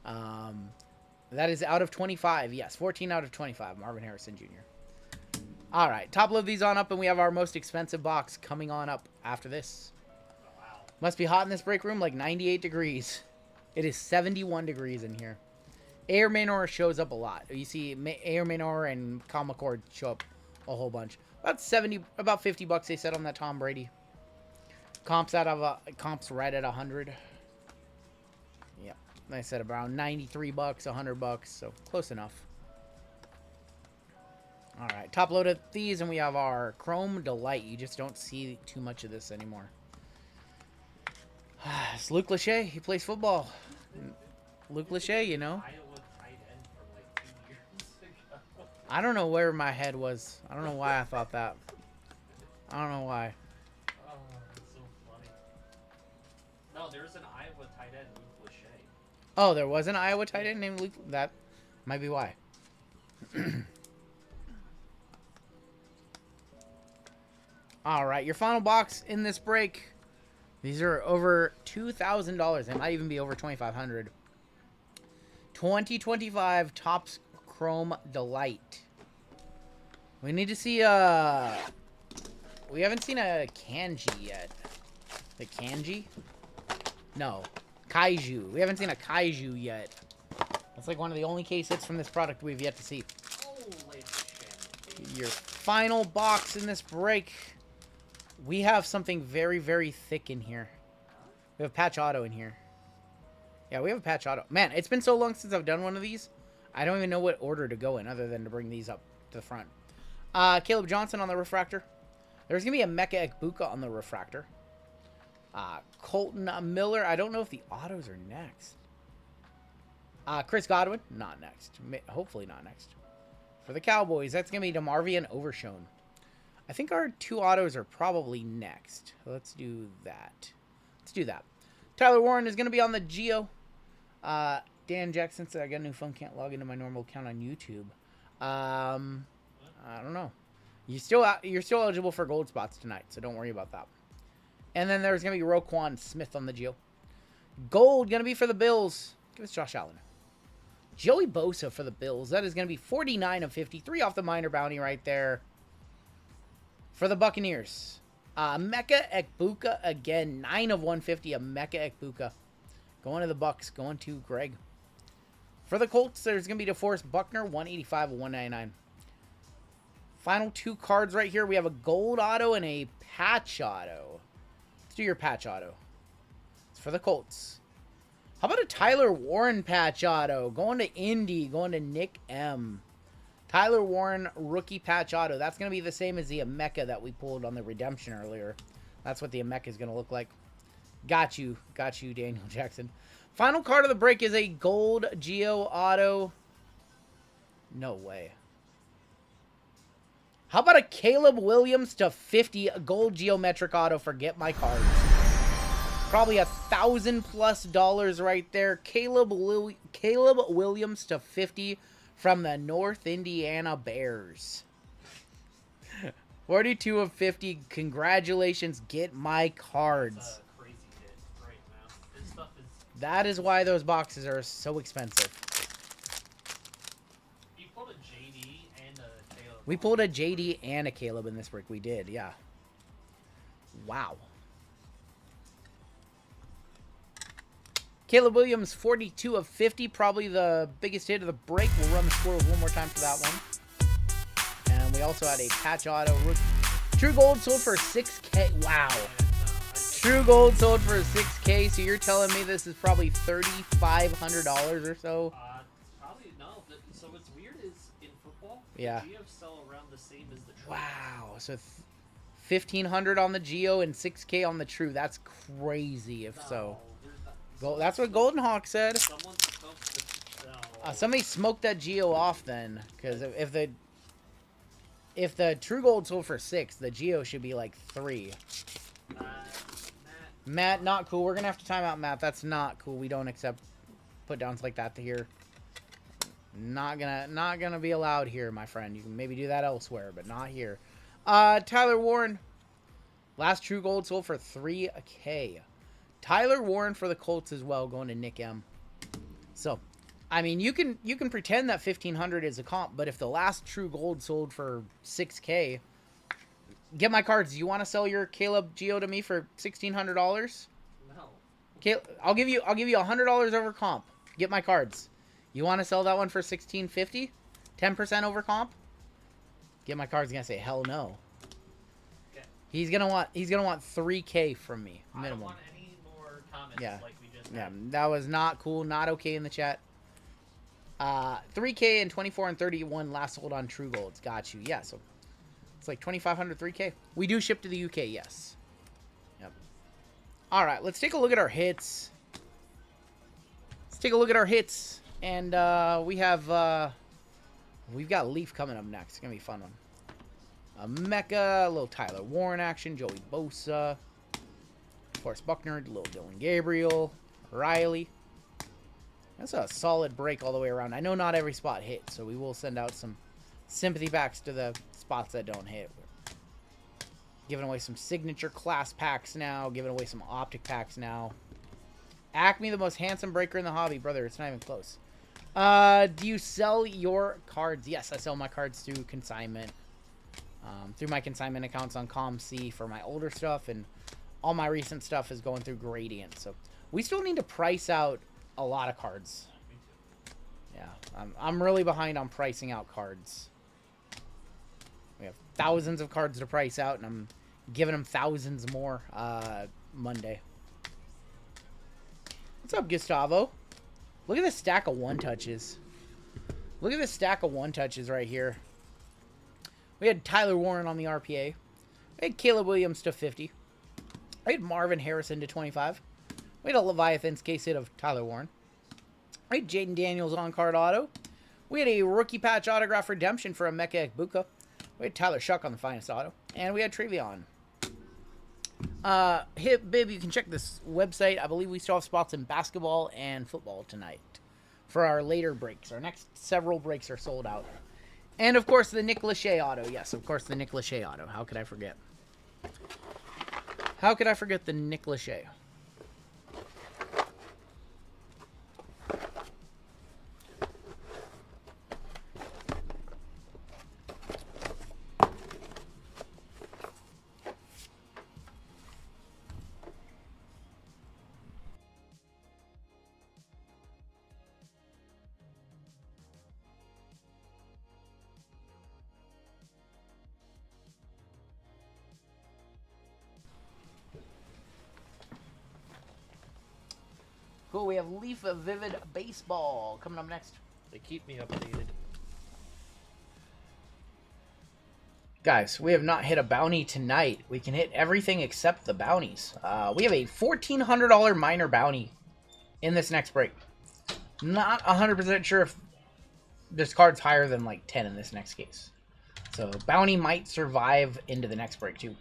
[SPEAKER 3] That is out of 25. Yes, 14 out of 25. Marvin Harrison Jr. All right, top load these on up, and we have our most expensive box coming on up after this.
[SPEAKER 4] Wow.
[SPEAKER 3] Must be hot in this break room, like 98 degrees. It is 71 degrees in here. Air Manor shows up a lot. You see Air Manor and Kyle McCord show up a whole bunch. About 50 bucks they said on that Tom Brady. Comps right at 100. Yep. I said around 93 bucks, 100 bucks, so close enough. All right, top loaded these, and we have our Chrome Delight. You just don't see too much of this anymore. It's Luke Lachey. He plays football. Luke Lachey, you know. I don't know where my head was. I don't know why I thought that. I don't know why.
[SPEAKER 4] Oh, that's so funny. No, there's an Iowa tight end, Luke Lachey.
[SPEAKER 3] Oh, there was an Iowa tight end named Luke? That might be why. All right, your final box in this break. These are over $2,000. They might even be over $2,500. 2025 Topps Chrome Delight. We need to see we haven't seen a kanji yet. The kanji? No. Kaiju. We haven't seen a kaiju yet. That's like one of the only case hits from this product we've yet to see.
[SPEAKER 4] Holy shit.
[SPEAKER 3] Your final box in this break. We have something very, very thick in here. We have Patch Auto in here. Yeah, we have a Patch Auto. Man, it's been so long since I've done one of these. I don't even know what order to go in other than to bring these up to the front. Caleb Johnson on the refractor. There's going to be a Mecha Ekbuka on the refractor. Colton Miller. I don't know if the autos are next. Chris Godwin. Not next. Hopefully not next. For the Cowboys, that's going to be DeMarvion Overshown. I think our 2 autos are probably next. Let's do that. Let's do that. Tyler Warren is going to be on the Geo. Dan Jackson said I got a new phone, can't log into my normal account on YouTube. I don't know. You're still eligible for gold spots tonight, so don't worry about that. And then there's going to be Roquan Smith on the Geo. Gold going to be for the Bills. Give us Josh Allen. Joey Bosa for the Bills. That is going to be 49 of 53 off the minor bounty right there. For the Buccaneers, Mecha Ekbuka again, 9 of 150, a Mecha Ekbuka. Going to the Bucks, going to Greg. For the Colts, there's going to be DeForest Buckner, 185 of 199. Final 2 cards right here. We have a gold auto and a patch auto. Let's do your patch auto. It's for the Colts. How about a Tyler Warren patch auto? Going to Indy, going to Nick M. Tyler Warren rookie patch auto. That's going to be the same as the Emeka that we pulled on the redemption earlier. That's what the Emeka is going to look like. Got you, Daniel Jackson. Final card of the break is a gold Geo auto. No way. How about a Caleb Williams to 50 gold geometric auto for Get My Cards? Probably $1,000+ right there. Caleb Williams to 50 from the North Indiana Bears. 42 of 50. Congratulations. Get My Cards.
[SPEAKER 4] That's a crazy hit right now. This stuff is...
[SPEAKER 3] That is why those boxes are so expensive.
[SPEAKER 4] You pulled a JD and a Caleb.
[SPEAKER 3] We pulled a JD and a Caleb in this break. We did, yeah. Wow. Caleb Williams, 42 of 50. Probably the biggest hit of the break. We'll run the scores one more time for that one. And we also had a patch auto. True Gold sold for $6K. Wow. True Gold sold for $6K. So you're telling me this is probably $3,500 or so?
[SPEAKER 4] Probably no. So what's weird is in football,
[SPEAKER 3] Yeah.
[SPEAKER 4] the Geos sell around the same as the True.
[SPEAKER 3] Wow. So $1,500 on the Geo and $6K on the True. That's crazy if so. That's what Golden Hawk said.
[SPEAKER 4] Someone smoked the...
[SPEAKER 3] Somebody smoked that Geo off then, because if the True Gold sold for 6, the Geo should be like 3. Matt, not cool. We're gonna have to time out Matt. That's not cool. We don't accept put downs like that to here. Not gonna be allowed here, my friend. You can maybe do that elsewhere, but not here. Tyler Warren, last True Gold sold for $3K. Tyler Warren for the Colts as well, going to Nick M. So, I mean, you can pretend that 1,500 is a comp, but if the last True Gold sold for $6K, Get My Cards. Do you want to sell your Caleb Geo to me for $1,600?
[SPEAKER 4] No.
[SPEAKER 3] I'll give you $100 over comp. Get My Cards. You want to sell that one for $1,650? 10% over comp? Get My Cards gonna say hell no.
[SPEAKER 4] Okay.
[SPEAKER 3] He's gonna want $3K from me minimum.
[SPEAKER 4] I don't want any more comments
[SPEAKER 3] Yeah.
[SPEAKER 4] like we just
[SPEAKER 3] Yeah,
[SPEAKER 4] had.
[SPEAKER 3] that was not cool. Not okay in the chat. 3K and 24 and 31 last sold on True Golds. Got you. Yeah, so it's like 2,500, 3K. We do ship to the UK, yes. Yep. All right, let's take a look at our hits. And we've got Leaf coming up next. It's going to be a fun one. A Mecha, a little Tyler Warren action, Joey Bosa, Forrest Buckner, a little Dylan Gabriel, Riley. That's a solid break all the way around. I know not every spot hit, so we will send out some sympathy packs to the spots that don't hit. Giving away some signature class packs now. Giving away some optic packs now. Acme, the most handsome breaker in the hobby. Brother, it's not even close. Do you sell your cards? Yes, I sell my cards through consignment. Through my consignment accounts on ComC for my older stuff. And all my recent stuff is going through Gradient. So we still need to price out a lot of cards. Yeah, I'm really behind on pricing out cards. We have thousands of cards to price out, and I'm giving them thousands more Monday. What's up, Gustavo? Look at this stack of one-touches. Look at this stack of one-touches right here. We had Tyler Warren on the RPA. We had Caleb Williams to 50. We had Marvin Harrison to 25. We had a Leviathan's case hit of Tyler Warren. We had Jaden Daniels on card auto. We had a rookie patch autograph redemption for a Mecha Ekbuka. We had Tyler Shuck on the finest auto. And we had Trevion. Bib, you can check this website. I believe we still have spots in basketball and football tonight for our later breaks. Our next several breaks are sold out. And, of course, the Nick Lachey auto. Yes, of course, the Nick Lachey auto. How could I forget? How could I forget the Nick Lachey? Cool, we have Leaf Vivid Baseball coming up next.
[SPEAKER 5] They keep me updated.
[SPEAKER 3] Guys, we have not hit a bounty tonight. We can hit everything except the bounties. We have a $1,400 minor bounty in this next break. Not 100% sure if this card's higher than like 10 in this next case. So bounty might survive into the next break too.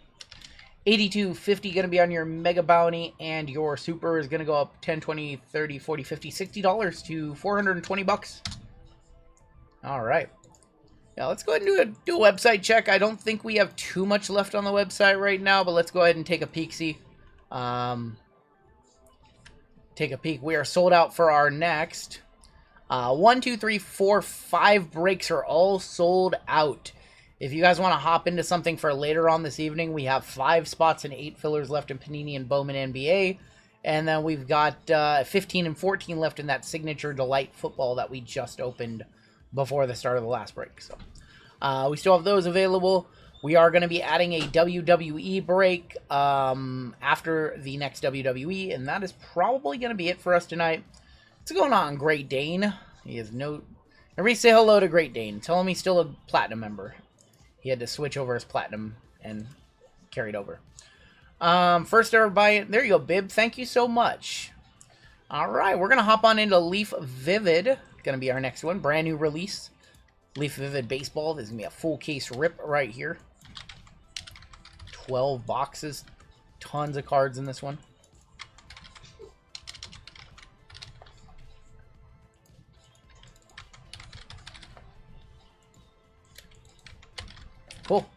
[SPEAKER 3] 82.50 going to be on your mega bounty, and your super is going to go up 10, 20, 30, 40, 50, $60 to 420 bucks. All right. Yeah, let's go ahead and do a website check. I don't think we have too much left on the website right now, but let's go ahead and take a peek-see. Take a peek. We are sold out for our next. 1, 2, 3, 4, 5 breaks are all sold out. If you guys want to hop into something for later on this evening, we have 5 spots and 8 fillers left in Panini and Bowman NBA. And then we've got 15 and 14 left in that Signature Delight football that we just opened before the start of the last break. So we still have those available. We are going to be adding a WWE break after the next WWE, and that is probably going to be it for us tonight. What's going on, Great Dane? He has no... Everybody say hello to Great Dane. Tell him he's still a Platinum member. He had to switch over his Platinum and carried over. First ever buy it. There you go, Bib. Thank you so much. All right, we're going to hop on into Leaf Vivid. Going to be our next one. Brand new release. Leaf Vivid Baseball. This is going to be a full case rip right here. 12 boxes. Tons of cards in this one. Cool.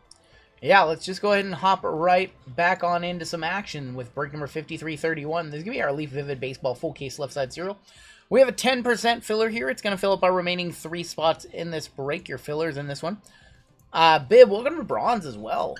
[SPEAKER 3] Yeah, let's just go ahead and hop right back on into some action with break number 5331. This is going to be our Leaf Vivid Baseball full case left side serial. We have a 10% filler here. It's going to fill up our remaining 3 spots in this break. Your fillers in this one. Bib, welcome to bronze as well.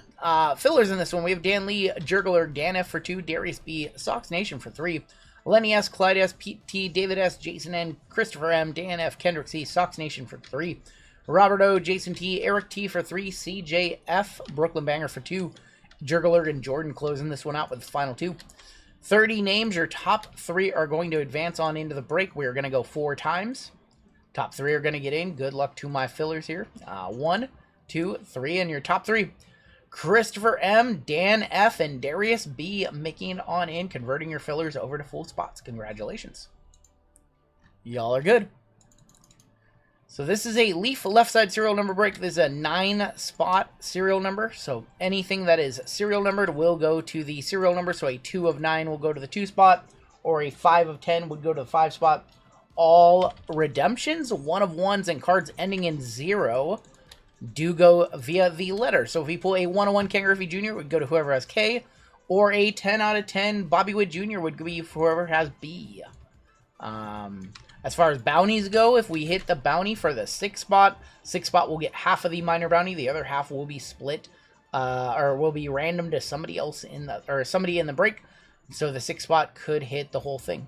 [SPEAKER 3] Fillers in this one. We have Dan Lee, Jurgler, Dan F for 2, Darius B, Sox Nation for 3, Lenny S, Clyde S, Pete T, David S, Jason N, Christopher M, Dan F, Kendrick C, Sox Nation for 3, Robert O, Jason T, Eric T for 3, CJ F, Brooklyn Banger for 2, Jurgler and Jordan closing this one out with the final 2. 30 names. Your top 3 are going to advance on into the break. We are going to go 4 times. Top 3 are going to get in. Good luck to my fillers here. 1, 2, 3, and your top 3. Christopher M, Dan F, and Darius B making on in, converting your fillers over to full spots. Congratulations. Y'all are good. So this is a Leaf left side serial number break. This is a 9-spot serial number. So anything that is serial numbered will go to the serial number. So a 2 of 9 will go to the 2 spot, or a 5 of 10 would go to the 5 spot. All redemptions, 1 of 1s, and cards ending in 0 do go via the letter. So if we pull a 101 Ken Griffey Jr., it would go to whoever has K, or a 10 out of 10 Bobby Witt Jr. would be for whoever has B. As far as bounties go, if we hit the bounty for the 6 spot will get half of the minor bounty. The other half will be split, or will be random to somebody else somebody in the break. So the 6 spot could hit the whole thing.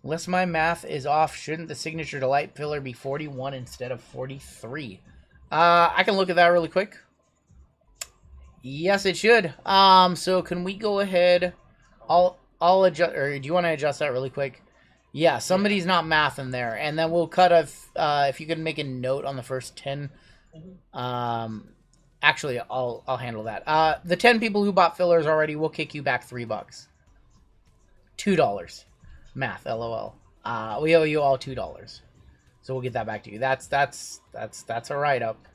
[SPEAKER 3] Unless my math is off, shouldn't the signature delight filler be 41 instead of 43? I can look at that really quick. Yes, it should. So can we go ahead? I'll adjust, or do you want to adjust that really quick? Yeah, somebody's not mathing there, and then we'll cut if you can make a note on the first 10. Actually, I'll handle that. The 10 people who bought fillers already, will kick you back $3. $2. Math, LOL. We owe you all $2, so we'll get that back to you. That's a write up.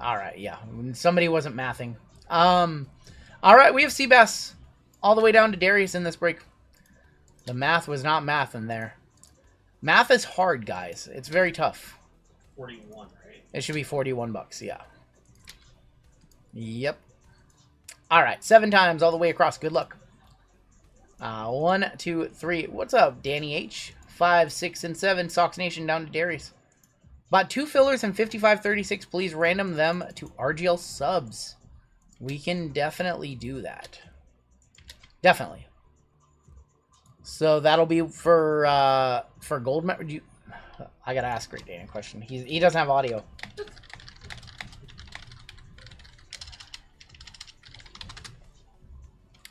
[SPEAKER 3] All right, yeah. Somebody wasn't mathing. All right, we have Seabass all the way down to Darius in this break. The math was not math in there. Math is hard, guys. It's very tough.
[SPEAKER 4] 41, right?
[SPEAKER 3] It should be $41, yeah. Yep. All right, 7 times all the way across. Good luck. 1, 2, 3. What's up, Danny H? 5, 6, and 7. Sox Nation down to Darius. Bought 2 fillers and 5536. Please random them to RGL subs. We can definitely do that. Definitely. So that'll be for gold. I gotta ask Great Dan a question. He doesn't have audio.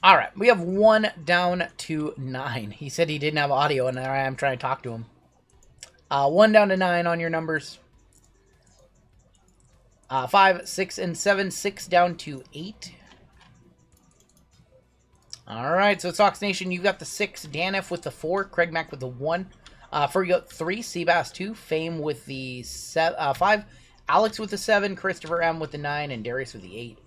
[SPEAKER 3] All right, we have 1 down to 9. He said he didn't have audio, and there I am trying to talk to him. 1 down to 9 on your numbers. 5, 6, and 7. 6 down to 8. All right, so Sox Nation, you've got the 6, Dan F with the 4, Craig Mack with the 1, Fergie 3, Seabass 2, Fame with the 5, Alex with the 7, Christopher M with the 9, and Darius with the 8.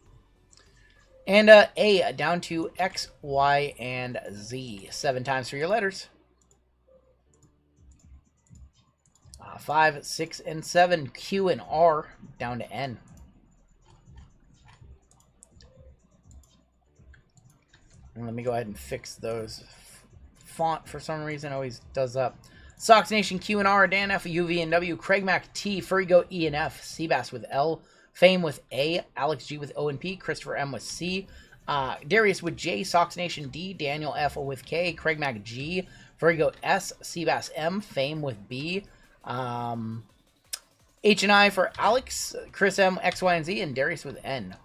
[SPEAKER 3] And A down to X, Y, and Z. 7 times for your letters. 5, 6, and 7, Q and R down to N. And let me go ahead and fix those. Font, for some reason, always does that. Sox Nation, Q and R, Dan F, UV and W, Craig Mack, T, Furrygo, E and F, Seabass with L, Fame with A, Alex G with O and P, Christopher M with C, Darius with J, Sox Nation D, Daniel F with K, Craig Mack G, Furrygo S, Seabass M, Fame with B, H and I for Alex, Chris M, X, Y, and Z, and Darius with N.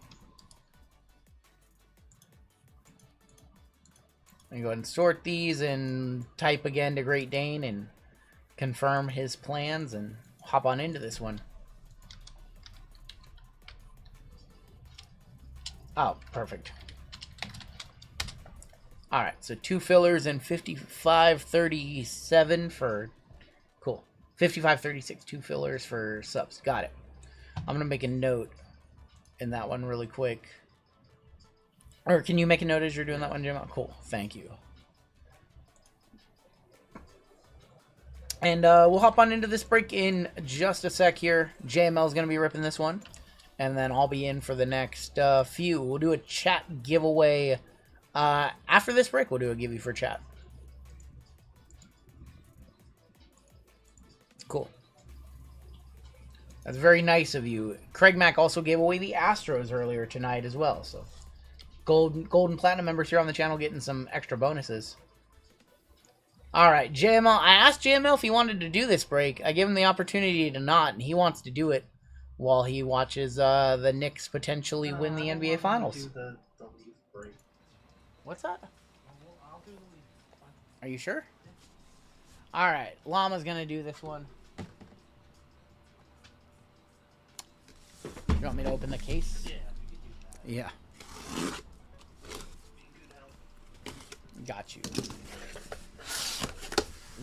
[SPEAKER 3] Let me go ahead and sort these and type again to Great Dane and confirm his plans and hop on into this one. Oh, perfect. All right, so 2 fillers and 5537 for cool. 5536, 2 fillers for subs. Got it. I'm going to make a note in that one really quick. Or can you make a note as you're doing that one, Jim? Oh, cool. Thank you. And we'll hop on into this break in just a sec here. JML is going to be ripping this one. And then I'll be in for the next few. We'll do a chat giveaway. After this break, we'll do a giveaway for chat. Cool. That's very nice of you. Craig Mack also gave away the Astros earlier tonight as well. So gold and platinum members here on the channel getting some extra bonuses. All right, JML. I asked JML if he wanted to do this break. I gave him the opportunity to not, and he wants to do it while he watches the Knicks potentially win the NBA Finals.
[SPEAKER 4] Do the leaf break.
[SPEAKER 3] What's that?
[SPEAKER 4] I'll do the leaf.
[SPEAKER 3] Are you sure? All right, Llama's gonna do this one. You want me to open the case?
[SPEAKER 4] Yeah, you can do that.
[SPEAKER 3] Yeah. Got you.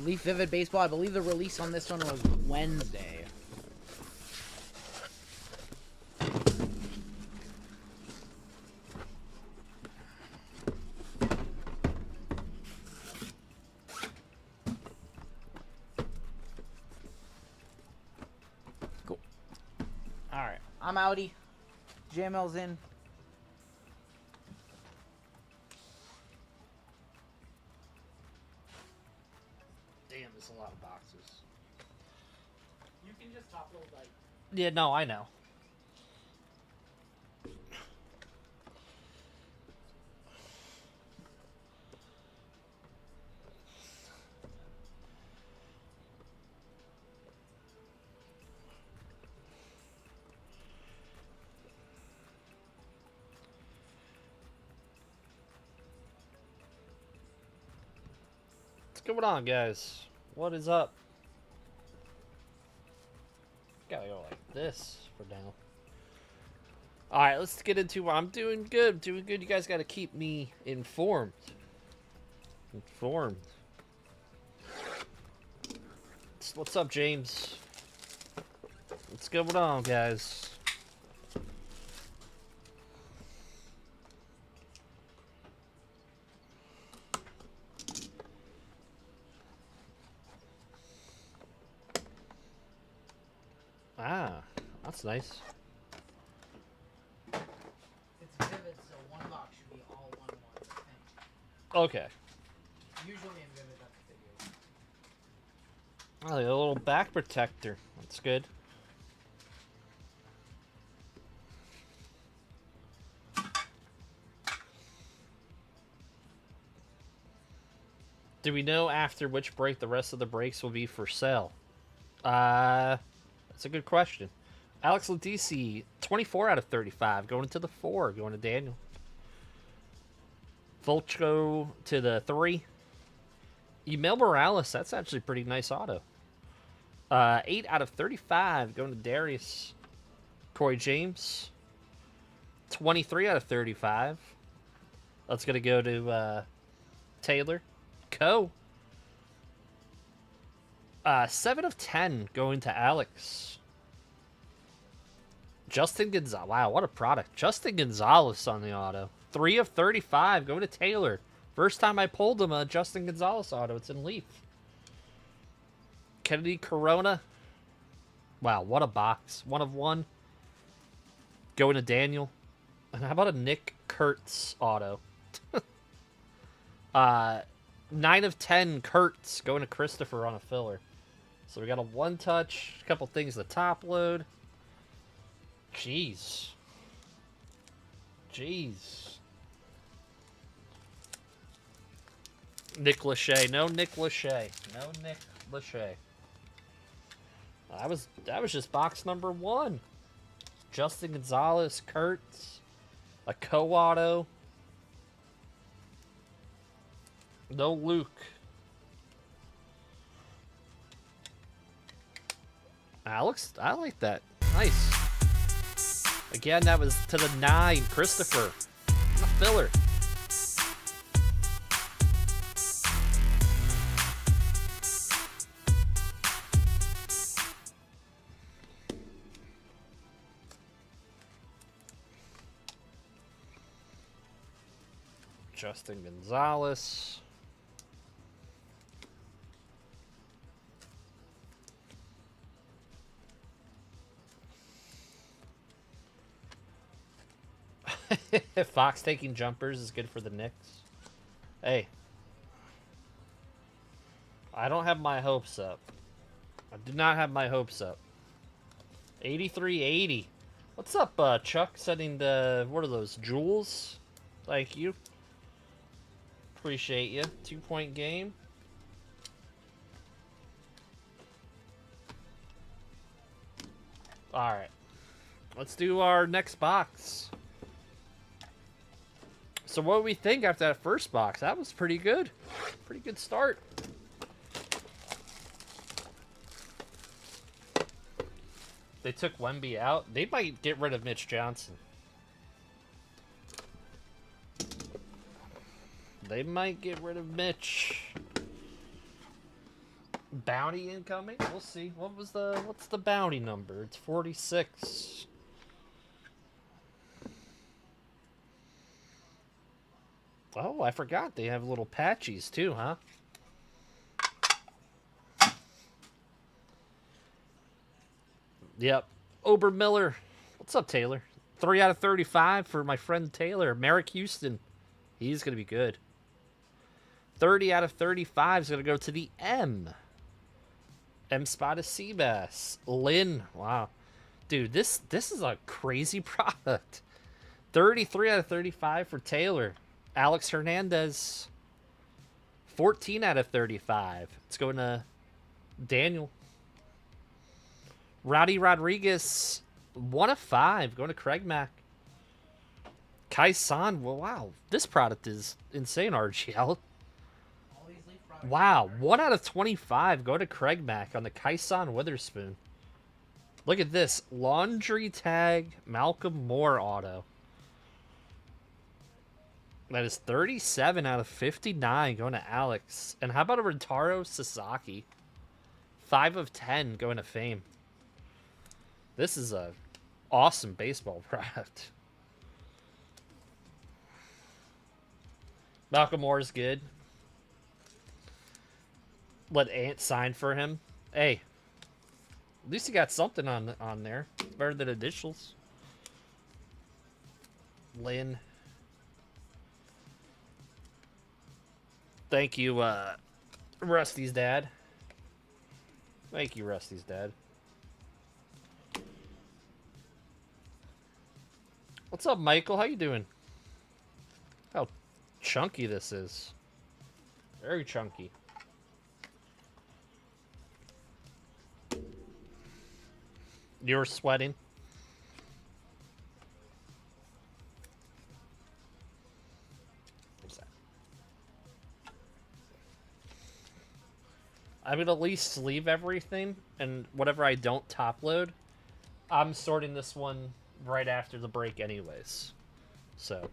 [SPEAKER 3] Leaf Vivid Baseball. I believe the release on this one was Wednesday. Cool. I'm outie. JML's in.
[SPEAKER 5] Damn, there's a lot of boxes.
[SPEAKER 4] You can just top load like.
[SPEAKER 5] Yeah, no, I know. What's going on, guys? What is up? Gotta go like this for now. Alright, let's get into I'm doing good. Doing good. You guys gotta keep me informed. What's up, James? What's going on, guys? Ah, that's nice.
[SPEAKER 3] It's Vivid, so one box should be all 1-1, I think.
[SPEAKER 5] Okay.
[SPEAKER 3] Usually in Vivid, that's the figure.
[SPEAKER 5] Oh, a little back protector. That's good. Do we know after which break the rest of the breaks will be for sale? That's a good question. Alex Ladisi, 24 out of 35, going into the 4, going to Daniel. Volchko to the 3. Emil Morales, that's actually a pretty nice auto. 8 out of 35, going to Darius. Corey James, 23 out of 35. That's going to go to Taylor. Co. 7 of 10 going to Alex. Justin Gonzalez. Wow, what a product. Justin Gonzalez on the auto. 3 of 35 going to Taylor. First time I pulled him a Justin Gonzalez auto. It's in Leaf. Kennedy Corona. Wow, what a box. 1 of 1. Going to Daniel. And how about a Nick Kurtz auto? 9 of 10 Kurtz going to Christopher on a filler. So we got a 1-touch, a couple things to top load. Jeez. Nick Lachey. No Nick Lachey. That was just box number 1. Justin Gonzalez, Kurtz, a co-auto. No Luke. Alex, I like that. Nice. Again, that was to the 9. Christopher. A filler. Justin Gonzalez. Fox taking jumpers is good for the Knicks. Hey. I don't have my hopes up. I do not have my hopes up. 83-80. What's up, Chuck? Sending the... What are those? Jewels? Thank you. Appreciate you. 2-point game. Alright. Let's do our next box. So what do we think after that first box? That was pretty good. Pretty good start. They took Wemby out. They might get rid of Mitch Johnson. They might get rid of Mitch. Bounty incoming? We'll see. What's the bounty number? It's 46. Oh, I forgot. They have little patchies too, huh? Yep. Obermiller What's up, Taylor? 3 out of 35 for my friend Taylor. Merrick Houston. He's going to be good. 30 out of 35 is going to go to the M. M spot is Seabass. Lynn. Wow. Dude, this is a crazy product. 33 out of 35 for Taylor. Alex Hernandez. 14 out of 35. It's going to Daniel. Rowdy Rodriguez. 1 of 5. Going to Craig Mack. Kai San. Well, wow. This product is insane, RGL. Wow. 1 out of 25. Go to Craig Mack on the Kai San Witherspoon. Look at this. Laundry tag Malcolm Moore auto. That is 37 out of 59 going to Alex. And how about a Rintaro Sasaki? 5 of 10 going to Fame. This is a awesome baseball product. Malcolm Moore is good. Let Ant sign for him. Hey, at least he got something on there. Better than initials. Lynn. Thank you, Rusty's dad. Thank you, Rusty's dad. What's up, Michael? How you doing? How chunky this is. Very chunky. You're sweating. What's that? I'm going to at least sleeve everything, and whatever I don't top load, I'm sorting this one right after the break anyways. So,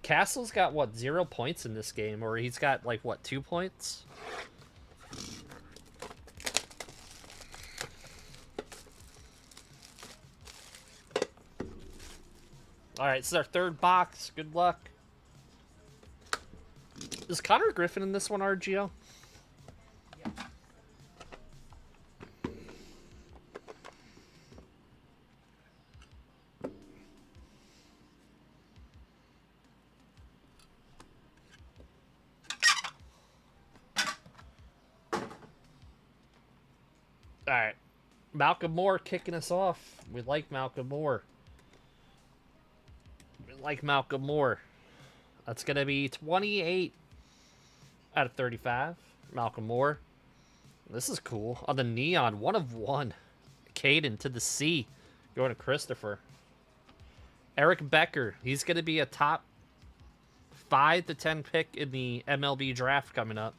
[SPEAKER 5] Castle's got, what, 0 points in this game, or he's got, like, what, 2 points? Alright, this is our third box. Good luck. Is Connor Griffin in this one, RGL?
[SPEAKER 3] Yeah.
[SPEAKER 5] Alright. Malcolm Moore kicking us off. We like Malcolm Moore. Like Malcolm Moore. That's going to be 28 out of 35. Malcolm Moore. This is cool. On the neon, 1 of 1. Caden to the C. Going to Christopher. Eric Becker. He's going to be a top 5 to 10 pick in the MLB draft coming up.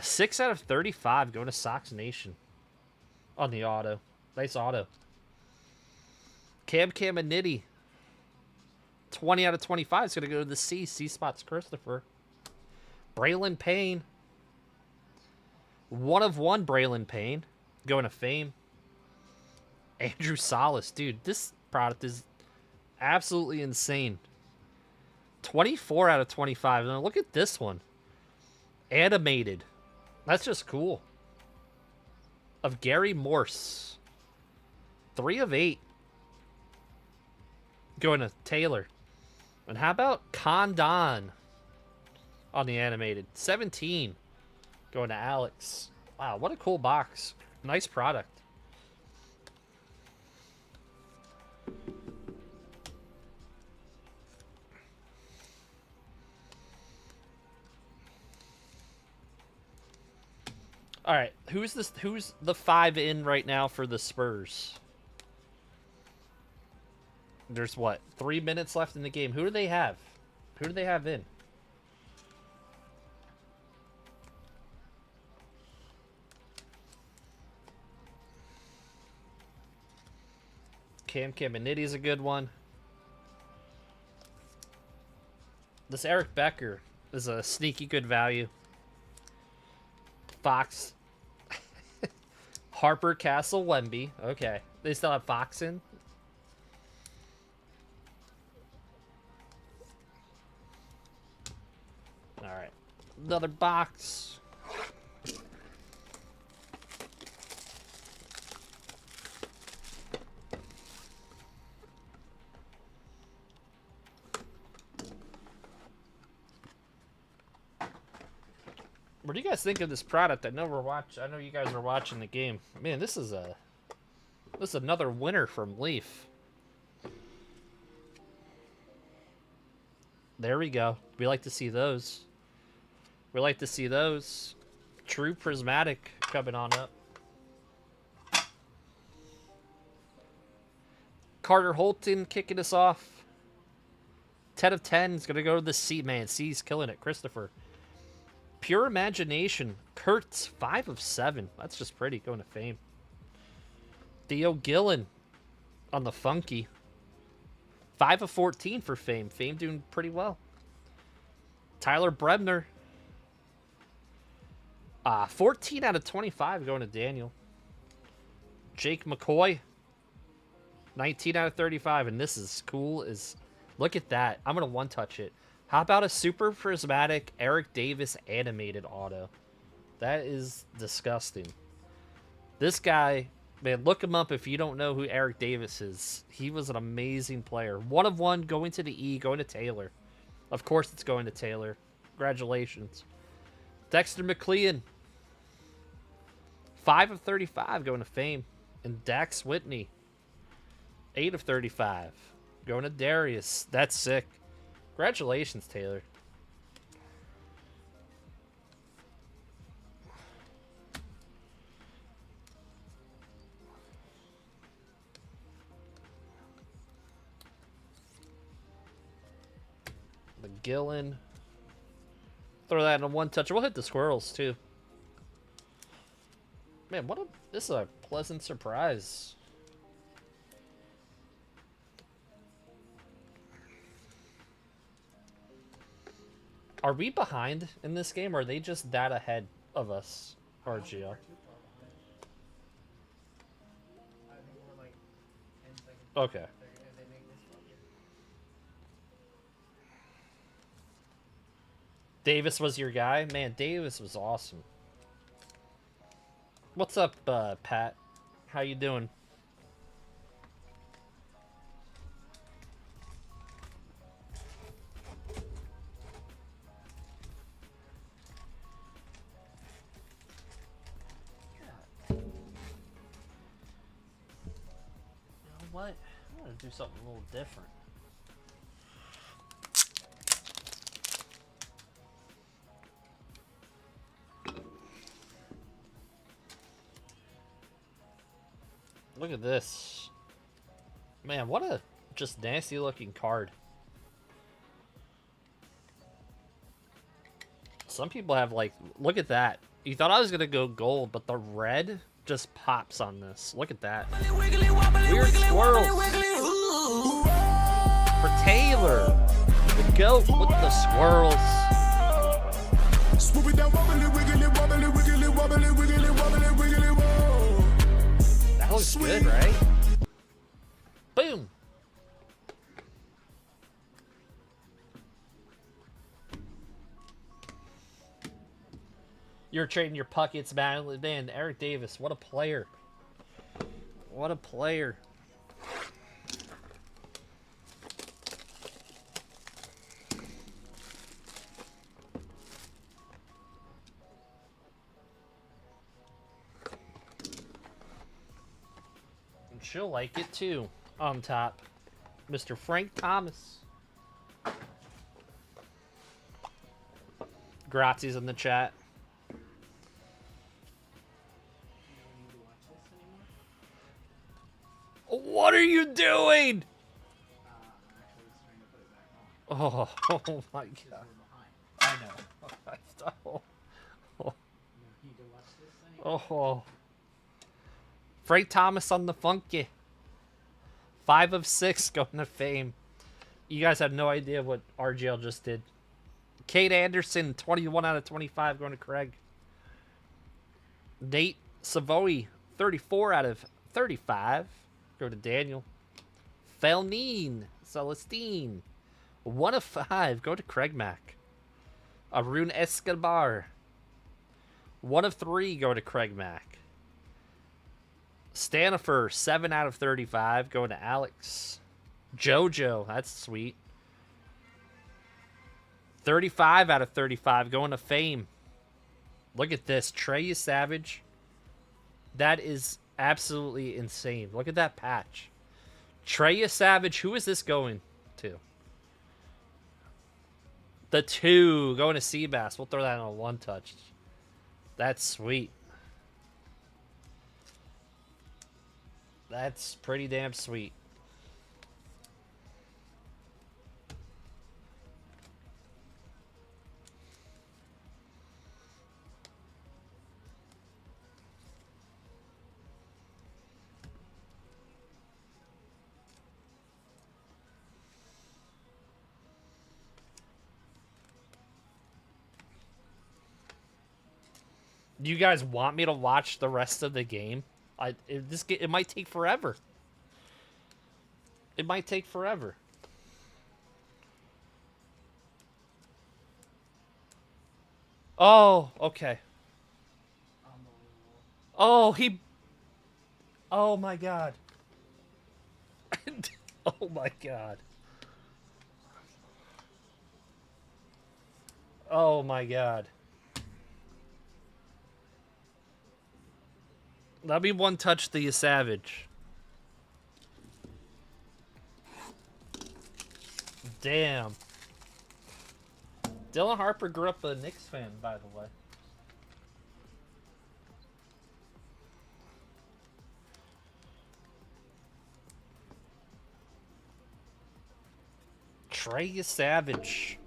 [SPEAKER 5] 6 out of 35 going to Sox Nation. On the auto. Nice auto. Cam and Nitty. 20 out of 25 is going to go to the C. C spot's Christopher. Braylon Payne. 1 of 1 Braylon Payne. Going to Fame. Andrew Salas. Dude, this product is absolutely insane. 24 out of 25. Now look at this one. Animated. That's just cool. Of Gary Morse. 3 of 8. Going to Taylor. And how about Condon on the animated? 17. Going to Alex. Wow, what a cool box. Nice product. All right, who's the 5 in right now for the Spurs? There's what? 3 minutes left in the game. Who do they have? Who do they have in? Cam and Nitty's a good one. This Eric Becker is a sneaky good value. Fox. Harper Castle Wemby. Okay. They still have Fox in? Alright. Another box. What do you guys think of this product? I know you guys are watching the game. Man, this is another winner from Leaf. There we go. We like to see those. We like to see those. True Prismatic coming on up. Carter Holton kicking us off. 10 of 10 is going to go to the C. Man, C's killing it. Christopher. Pure Imagination. Kurtz, 5 of 7. That's just pretty. Going to Fame. Theo Gillen on the Funky. 5 of 14 for Fame. Fame doing pretty well. Tyler Brebner. 14 out of 25 going to Daniel. Jake McCoy. 19 out of 35. And this is cool. Look at that. I'm going to one-touch it. How about a Super Prismatic Eric Davis animated auto? That is disgusting. This guy, man, look him up if you don't know who Eric Davis is. He was an amazing player. 1 of 1 going to the E, going to Taylor. Of course it's going to Taylor. Congratulations. Dexter McLean. 5 of 35 going to Fame. And Dax Whitney. 8 of 35 going to Darius. That's sick. Congratulations, Taylor. McGillen. Throw that in a one-touch. We'll hit the squirrels, too. Man, this is a pleasant surprise. Are we behind in this game, or are they just that ahead of us, RGL? Okay. Davis was your guy? Man, Davis was awesome. What's up, Pat? How you doing? What? I'm gonna do something a little different. Look at this. Man, what a just nasty looking card. Some people have like, look at that. You thought I was gonna go gold, but the red just pops on this. Look at that. Weird squirrels. For Taylor. The goat with the squirrels. That looks good, right? Boom. You're trading your pockets, man. Man, Eric Davis, what a player. What a player. And she'll like it too. On top, Mr. Frank Thomas. Grazi's in the chat. What are you doing? Oh, oh my god. I know. Oh. Frank Thomas on the Funky. 5 of 6 going to Fame. You guys have no idea what RGL just did. Kate Anderson, 21 out of 25 going to Craig. Nate Savoy, 34 out of 35. Go to Daniel. Felnine Celestine. 1 of 5. Go to Craig Mack. Arun Escobar. 1 of 3. Go to Craig Mack. Stanifer. 7 out of 35. Going to Alex. Jojo. That's sweet. 35 out of 35. Going to Fame. Look at this. Trey Savage. That is absolutely insane. Look at that patch. Trey Savage. Who is this going to? The 2 going to Seabass. We'll throw that on a 1-touch. That's sweet. That's pretty damn sweet. Do you guys want me to watch the rest of the game? It might take forever. It might take forever. Oh, okay. Oh, he... Oh, my God. Oh, my God. Oh, my God. Let me 1-touch the Savage. Damn. Dylan Harper grew up a Knicks fan, by the way. Trey Savage.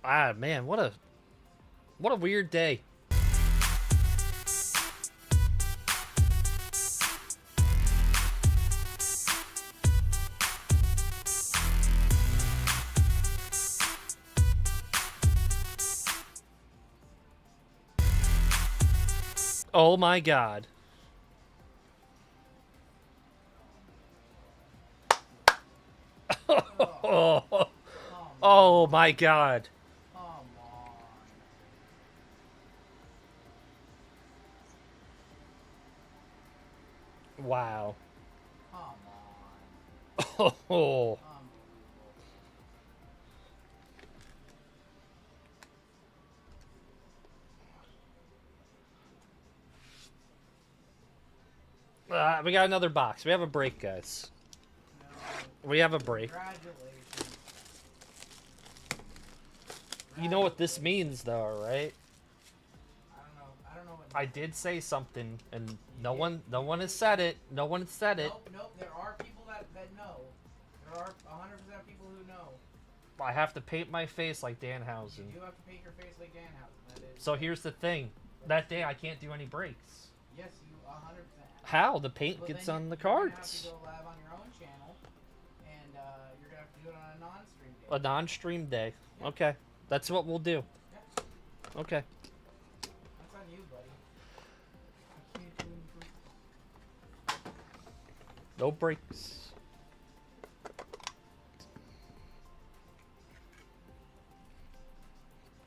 [SPEAKER 5] Ah, man, what a weird day. Oh my God. Oh my God. Wow. Oh. We got another box. We have a break, guys. We have a break. You know what this means, though, right?
[SPEAKER 3] I don't know.
[SPEAKER 5] I did say something, and no one has said it. No one has said it.
[SPEAKER 3] Nope. There are people that know. There are 100% of people who know.
[SPEAKER 5] I have to paint my face like Danhausen.
[SPEAKER 3] You do have to paint your face like Danhausen. That is.
[SPEAKER 5] So here's the thing. That day I can't do any breaks.
[SPEAKER 3] Yes, you 100%.
[SPEAKER 5] How? The paint gets on the cards.
[SPEAKER 3] You're gonna have to go live on your own channel, and you're gonna have to do it on a non-stream day.
[SPEAKER 5] A non-stream day. Yeah. Okay. That's what we'll do. Yeah. Okay.
[SPEAKER 3] That's on you, buddy. I can't do anything.
[SPEAKER 5] No breaks.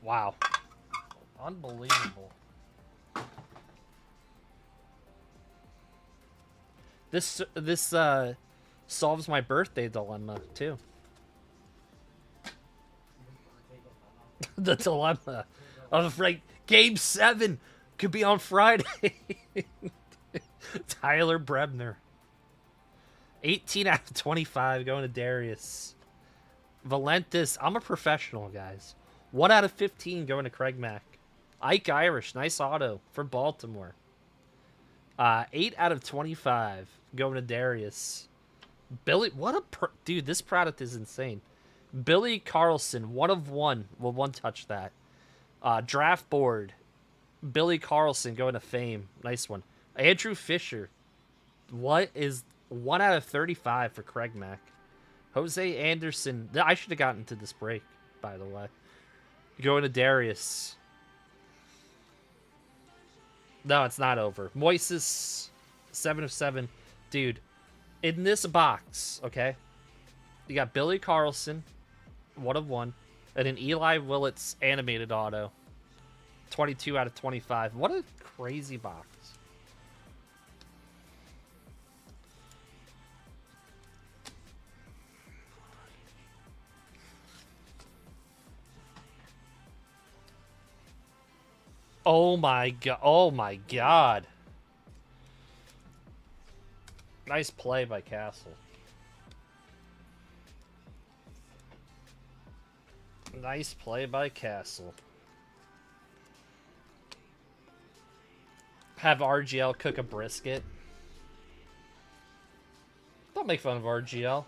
[SPEAKER 5] Wow. Unbelievable. This solves my birthday dilemma too. The dilemma of like Game 7 could be on Friday. Tyler Brebner. 18 out of 25 going to Darius. Valentis. I'm a professional, guys. 1 out of 15 going to Craig Mack. Ike Irish. Nice auto for Baltimore. 8 out of 25 going to Darius. Billy, what a dude! This product is insane. Billy Carlson, 1 of 1. Will 1-touch that. Draft board. Billy Carlson going to Fame. Nice one. Andrew Fisher. What is 1 out of 35 for Craig Mack? Jose Anderson. I should have gotten to this break, by the way. Going to Darius. No, it's not over. Moises, 7 of 7. Dude, in this box, okay, you got Billy Carlson, 1 of 1, and an Eli Willits animated auto, 22 out of 25. What a crazy box. Oh my god. Oh my god. Nice play by Castle. Nice play by Castle. Have RGL cook a brisket. Don't make fun of RGL.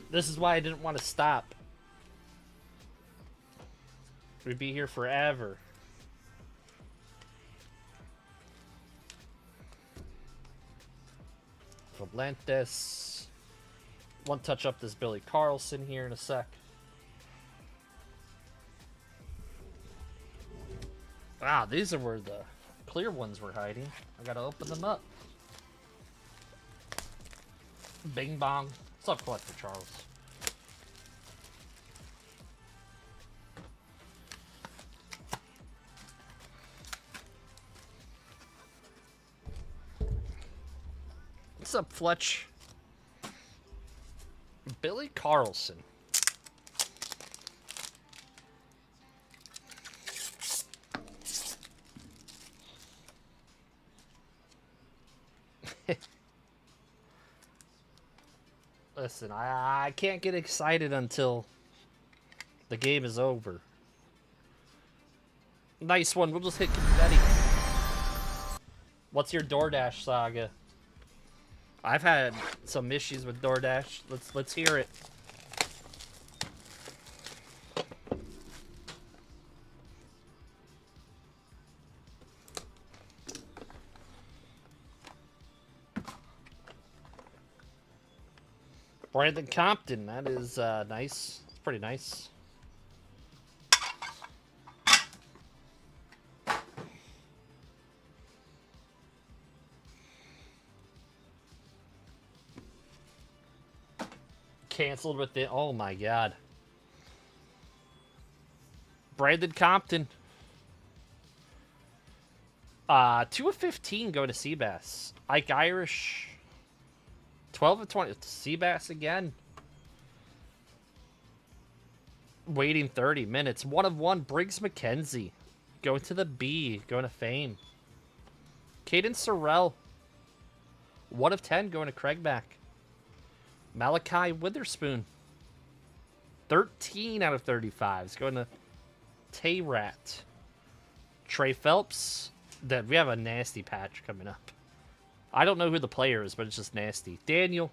[SPEAKER 5] This is why I didn't want to stop. We'd be here forever. Valentes. One touch up this Billy Carlson here in a sec. Ah, these are where the clear ones were hiding. I gotta open them up. Bing bong. What's up, Collector Charles? What's up, Fletch? Billy Carlson. Listen, I can't get excited until the game is over. Nice one. We'll just hit confetti. What's your DoorDash saga? I've had some issues with DoorDash. Let's hear it. Brandon Compton, that is nice. It's pretty nice. Canceled with it. Oh my god. Brandon Compton. 2 of 15 go to Seabass. Ike Irish. 12 of 20. Seabass again. Waiting 30 minutes. 1 of 1. Briggs McKenzie. Going to the B. Going to Fame. Caden Sorrell. 1 of 10 going to Craigback. Malachi Witherspoon. 13 out of 35 is going to Tay-Rat. Trey Phelps. That we have a nasty patch coming up. I don't know who the player is, but it's just nasty. Daniel.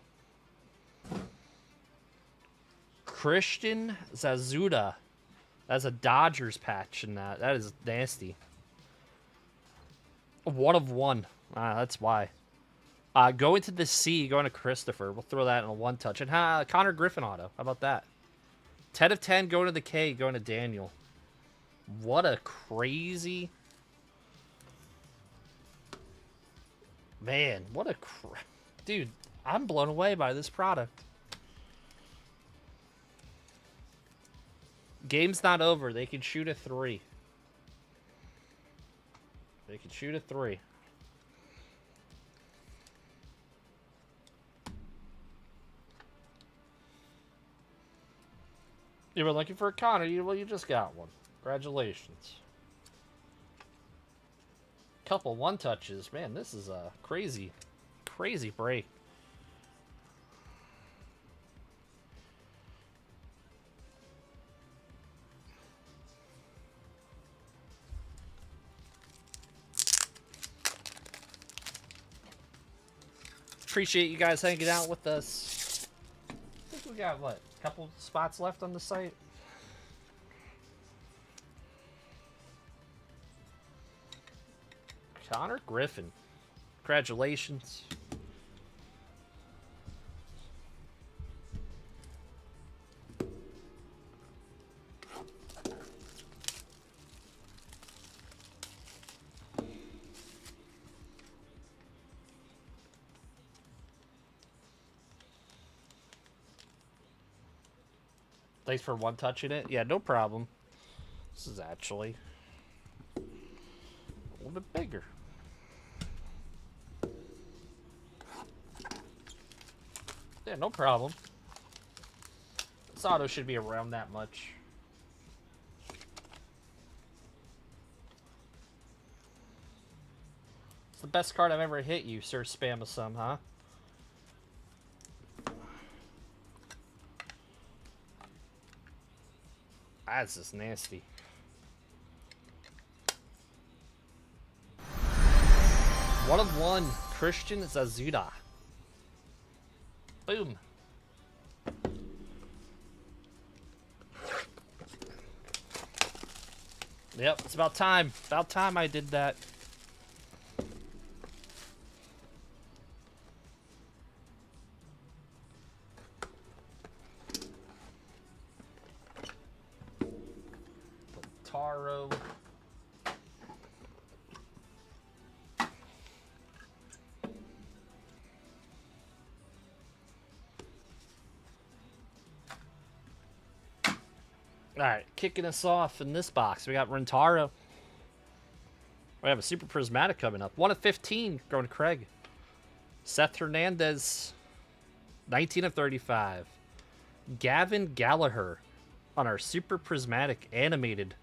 [SPEAKER 5] Christian Zazuda. That's a Dodgers patch, and that is nasty. 1 of 1. That's why. Going to the C, going to Christopher. We'll throw that in a 1-touch. And Connor Griffin auto. How about that? 10 of 10 going to the K, going to Daniel. What a crazy... Man, what a... Dude, I'm blown away by this product. Game's not over. They can shoot a 3. They can shoot a 3. You were looking for a Connor. Well, you just got one. Congratulations. Couple 1-touches. Man, this is a crazy, crazy break. Appreciate you guys hanging out with us. I think we got, what, a couple spots left on the site? Connor Griffin. Congratulations. Thanks for 1-touching it. Yeah, no problem. This is actually a little bit bigger. Yeah, no problem. This auto should be around that much. It's the best card I've ever hit you, Sir Spamasum, huh? That's just nasty. One of one, Christian Zazuda. Boom. Yep, it's about time. About time I did that. Taro. Alright, kicking us off in this box, we got Rentaro. We have a Super Prismatic coming up. 1 of 15, going to Craig. Seth Hernandez, 19 of 35. Gavin Gallagher on our Super Prismatic animated.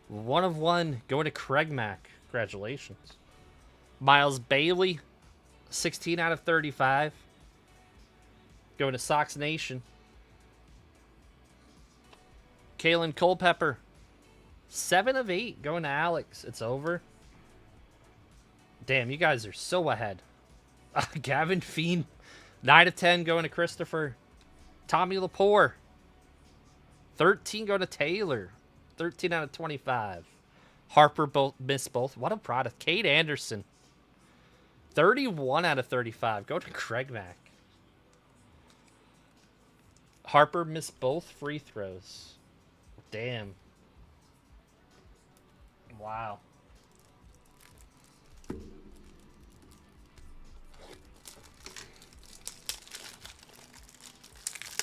[SPEAKER 5] 1 of 1, going to Craig Mack. Congratulations. Miles Bailey, 16 out of 35. Going to Sox Nation. Kalen Culpepper, 7 of 8, going to Alex. It's over. Damn, you guys are so ahead. Gavin Fiend, 9 of 10, going to Christopher. Tommy Lepore, 13, going to Taylor. 13 out of 25. Harper missed both. What a product. Kate Anderson, 31 out of 35, go to Craig Mack. Harper missed both free throws. Damn. Wow.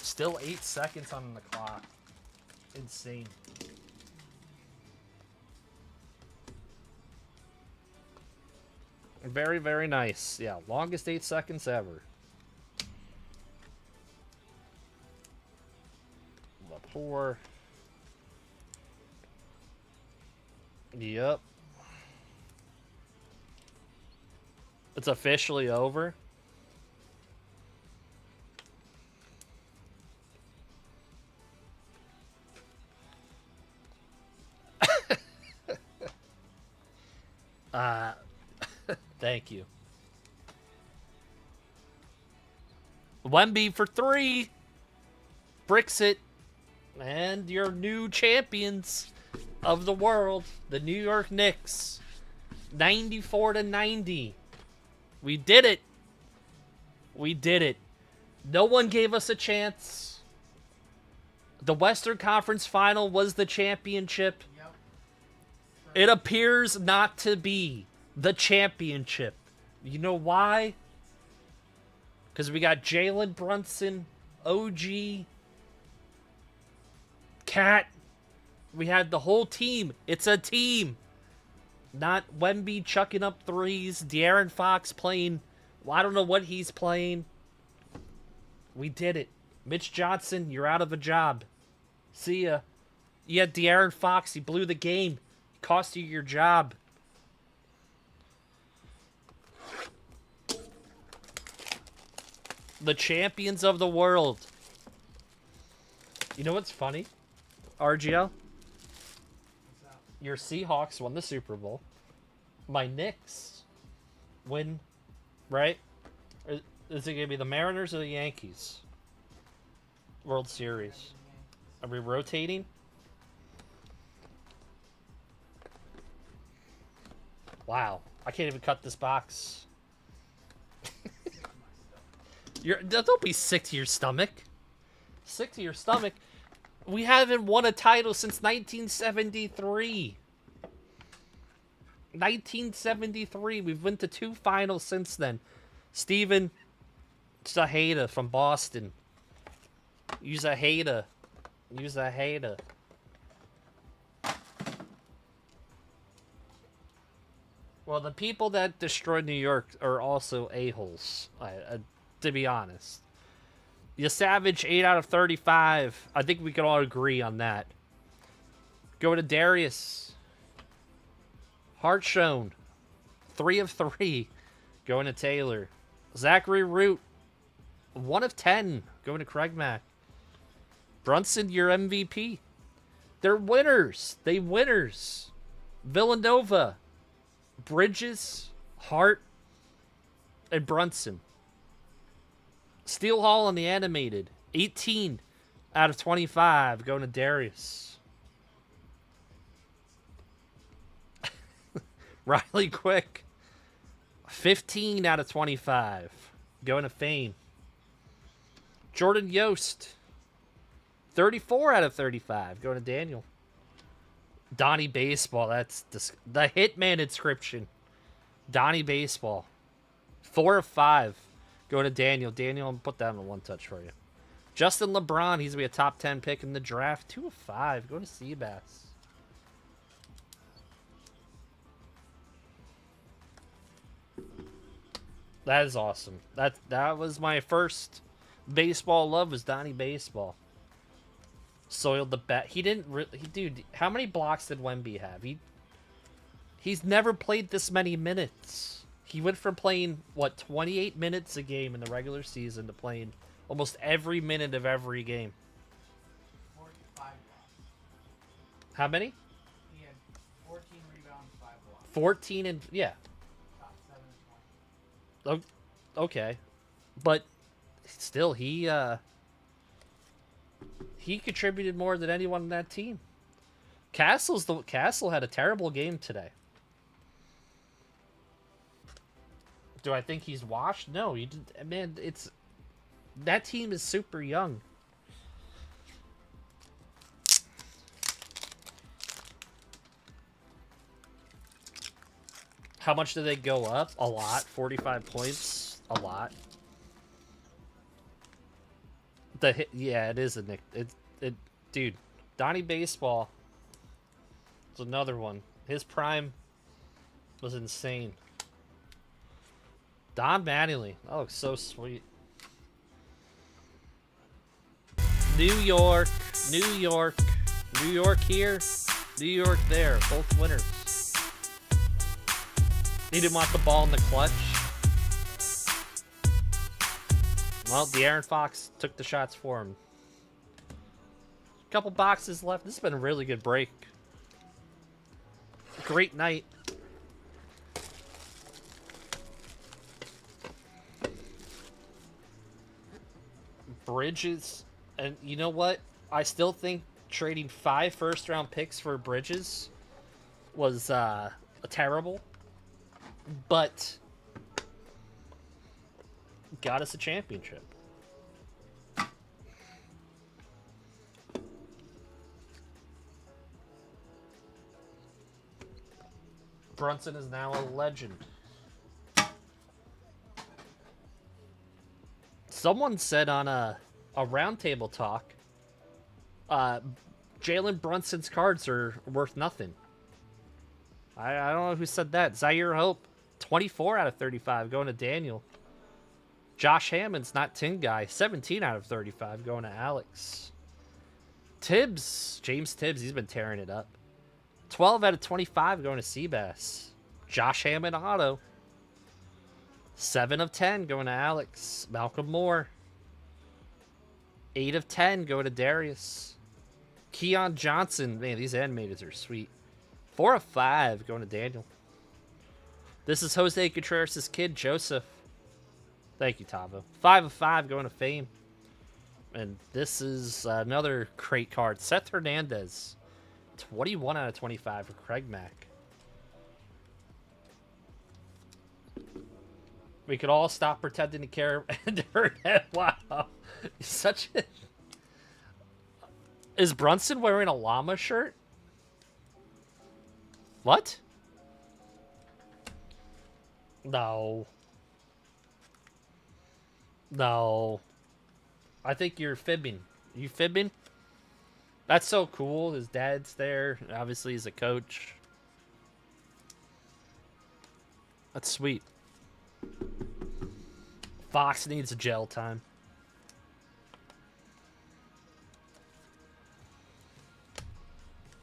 [SPEAKER 5] Still 8 seconds on the clock. Insane. Very, very nice. Yeah, longest 8 seconds ever. Lepore. Yep. It's officially over. Thank you. Wemby for 3. Bricks it. And your new champions of the world, the New York Knicks, 94-90. We did it. We did it. No one gave us a chance. The Western Conference Final was the championship.
[SPEAKER 3] Yep.
[SPEAKER 5] It appears not to be the championship. You know why? Because we got Jalen Brunson, OG, Cat. We had the whole team. It's a team. Not Wemby chucking up threes. De'Aaron Fox playing. Well, I don't know what he's playing. We did it. Mitch Johnson, you're out of a job. See ya. You had De'Aaron Fox. He blew the game. He cost you your job. The champions of the world. You know what's funny? RGL? Your Seahawks won the Super Bowl. My Knicks win, right? Is it going to be the Mariners or the Yankees? World Series. Are we rotating? Wow. I can't even cut this box. Don't be sick to your stomach. Sick to your stomach. We haven't won a title since 1973. 1973. We've been to 2 finals since then. Steven Zaheda from Boston. Use a hater. Use a hater. Well, the people that destroyed New York are also a-holes, to be honest. You Savage, 8 out of 35. I think we can all agree on that. Go to Darius. Hartshone, 3 of 3 going to Taylor. Zachary Root, 1 of 10 going to Craig Mack. Brunson, your MVP. They're winners. They winners. Villanova, Bridges, Hart, and Brunson. Steel Hall on the animated. 18 out of 25 going to Darius. Riley Quick. 15 out of 25 going to Fame. Jordan Yost. 34 out of 35 going to Daniel. Donnie Baseball. That's the Hitman inscription. Donnie Baseball. 4 of 5 going to Daniel. Daniel, I'll put that in a one touch for you. Justin LeBron. He's going to be a top 10 pick in the draft. 2 of 5 going to Seabass. That is awesome. That was my first baseball love, was Donnie Baseball. Soiled the bet. He didn't really... Dude, how many blocks did Wemby have? He's never played this many minutes. He went from playing, 28 minutes a game in the regular season to playing almost every minute of every game.
[SPEAKER 3] 45 blocks.
[SPEAKER 5] How many?
[SPEAKER 3] He had 14 rebounds, 5 blocks.
[SPEAKER 5] 14 and... Yeah.
[SPEAKER 3] Top 7 and 20.
[SPEAKER 5] Okay. But still, he contributed more than anyone on that team. Castle had a terrible game today. Do I think he's washed? No, he did. Man, that team is super young. How much did they go up? A lot. 45 points. A lot. Yeah, it is a Nick. Dude, Donnie Baseball is another one. His prime was insane. Don Mattingly. That looks so sweet. New York, New York, New York here, New York there. Both winners. He didn't want the ball in the clutch. Well, De'Aaron Fox took the shots for him. Couple boxes left. This has been a really good break. Great night. Bridges. And you know what? I still think trading 5 first-round picks for Bridges was terrible. But got us a championship. Brunson is now a legend. Someone said on a roundtable talk, Jalen Brunson's cards are worth nothing. I don't know who said that. Zaire Hope, 24 out of 35 going to Daniel. Josh Hammond's not 10 guy, 17 out of 35 going to Alex. Tibbs, James Tibbs, he's been tearing it up. 12 out of 25 going to Seabass. Josh Hammond auto. 7 of 10 going to Alex. Malcolm Moore. 8 of 10 going to Darius. Keon Johnson. Man, these animators are sweet. 4 of 5 going to Daniel. This is Jose Contreras' kid, Joseph. Thank you, Tavo. 5 of 5 going to Fame. And this is another crate card. Seth Hernandez. 21 out of 25 for Craig Mack. We could all stop pretending to care and hurt that. Wow. Such a... Is Brunson wearing a llama shirt? What? No. No. I think you're fibbing. You fibbing? That's so cool. His dad's there. Obviously, he's a coach. That's sweet. Fox needs a gel time.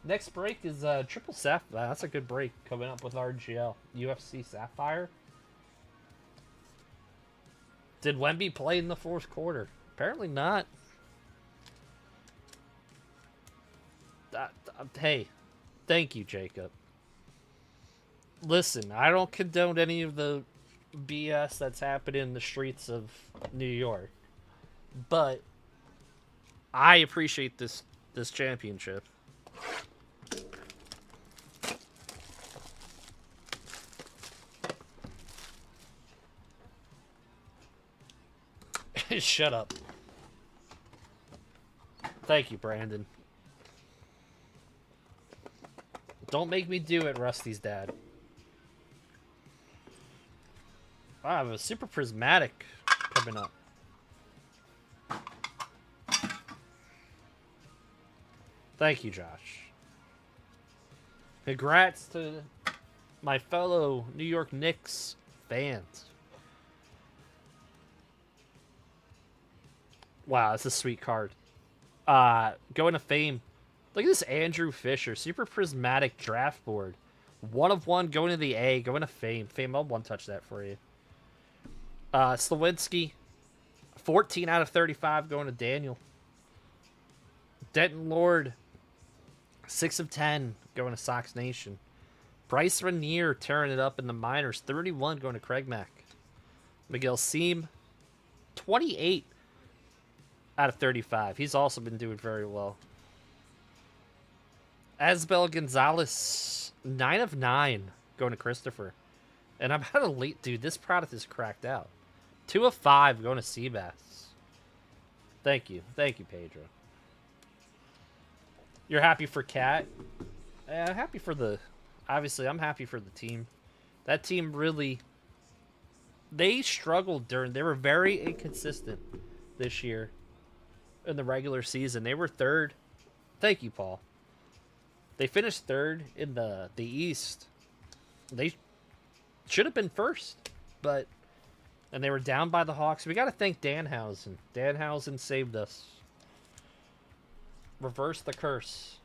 [SPEAKER 5] Next break is Triple Sapphire. That's a good break coming up with RGL. UFC Sapphire. Did Wemby play in the fourth quarter? Apparently not. Hey, thank you, Jacob. Listen, I don't condone any of the BS that's happening in the streets of New York, but I appreciate this championship. Shut up. Thank you, Brandon. Don't make me do it, Rusty's dad. I have a super prismatic coming up. Thank you, Josh. Congrats to my fellow New York Knicks fans. Wow, that's a sweet card. Going to Fame. Look at this Andrew Fisher. Super prismatic draft board. 1 of 1 going to the A. Going to Fame. Fame, I'll one-touch that for you. Slawinski. 14 out of 35 going to Daniel. Denton Lord. 6 of 10 going to Sox Nation. Bryce Rainier tearing it up in the minors. 31 going to Craig Mack. Miguel Seam. 28 out of 35. He's also been doing very well. Asbel Gonzalez, 9 of 9 going to Christopher. And I'm at a late... Dude, this product is cracked out. 2 of 5 going to Seabass. Thank you. Thank you, Pedro. You're happy for Cat? Happy for the... Obviously, I'm happy for the team. That team really... They struggled during... They were very inconsistent this year in the regular season. They were 3rd. Thank you, Paul. They finished 3rd in the East. They should have been 1st, but... And they were down by the Hawks. We got to thank Danhausen. Danhausen saved us. Reverse the curse.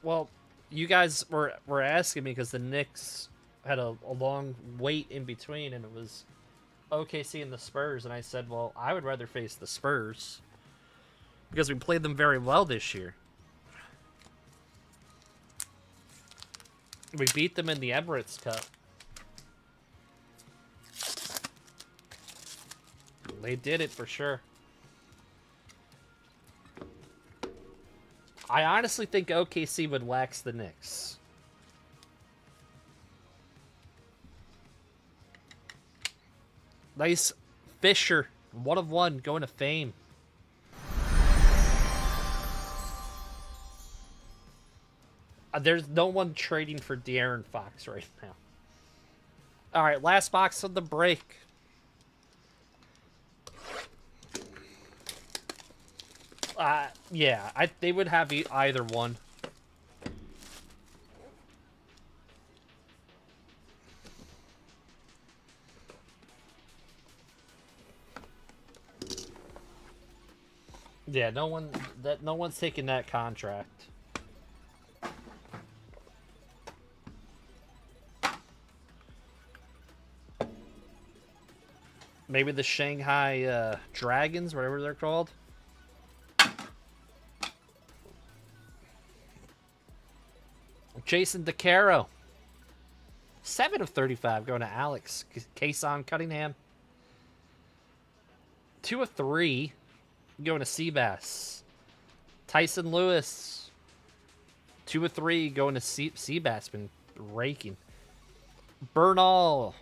[SPEAKER 5] Well, you guys were asking me because the Knicks had a long wait in between, and it was OKC and the Spurs, and I said, well, I would rather face the Spurs because we played them very well this year. We beat them in the Emirates Cup. They did it for sure. I honestly think OKC would wax the Knicks. Nice Fisher. 1 of 1 going to Fame. There's no one trading for De'Aaron Fox right now. All right, last box of the break. Yeah, they would have either one. Yeah, no one's taking that contract. Maybe the Shanghai Dragons, whatever they're called. Jason DeCaro. 7 of 35 going to Alex. Kason Cunningham. 2 of 3 going to Seabass. Tyson Lewis. 2 of 3 going to Seabass. Been raking. Bernal.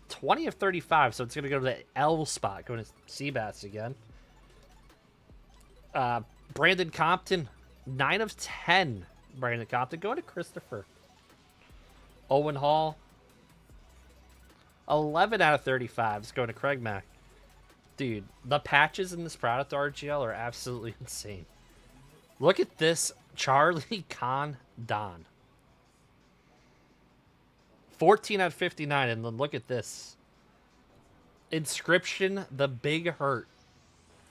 [SPEAKER 5] 20 of 35, so it's going to go to the L spot. Going to Seabass again. Brandon Compton. 9 of 10. Brandon Compton going to Christopher. Owen Hall. 11 out of 35 is going to Craig Mack. Dude, the patches in this product RGL are absolutely insane. Look at this Charlie Con Don. 14 out of 59, and then look at this. Inscription, the Big Hurt,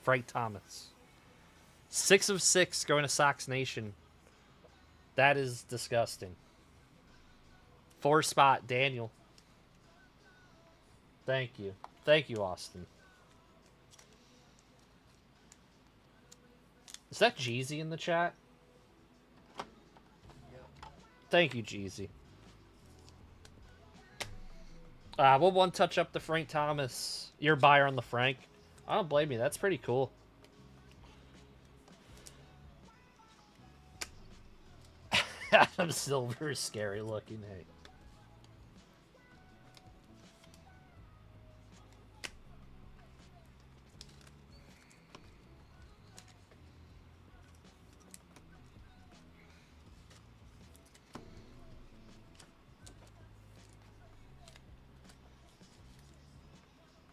[SPEAKER 5] Frank Thomas. 6 of 6 going to Sox Nation. That is disgusting. 4 spot, Daniel. Thank you. Thank you, Austin. Is that Jeezy in the chat? Thank you, Jeezy. We'll one touch up the Frank Thomas. Your buyer on the Frank. I don't blame you. That's pretty cool. Adam Silver is scary looking. Hey.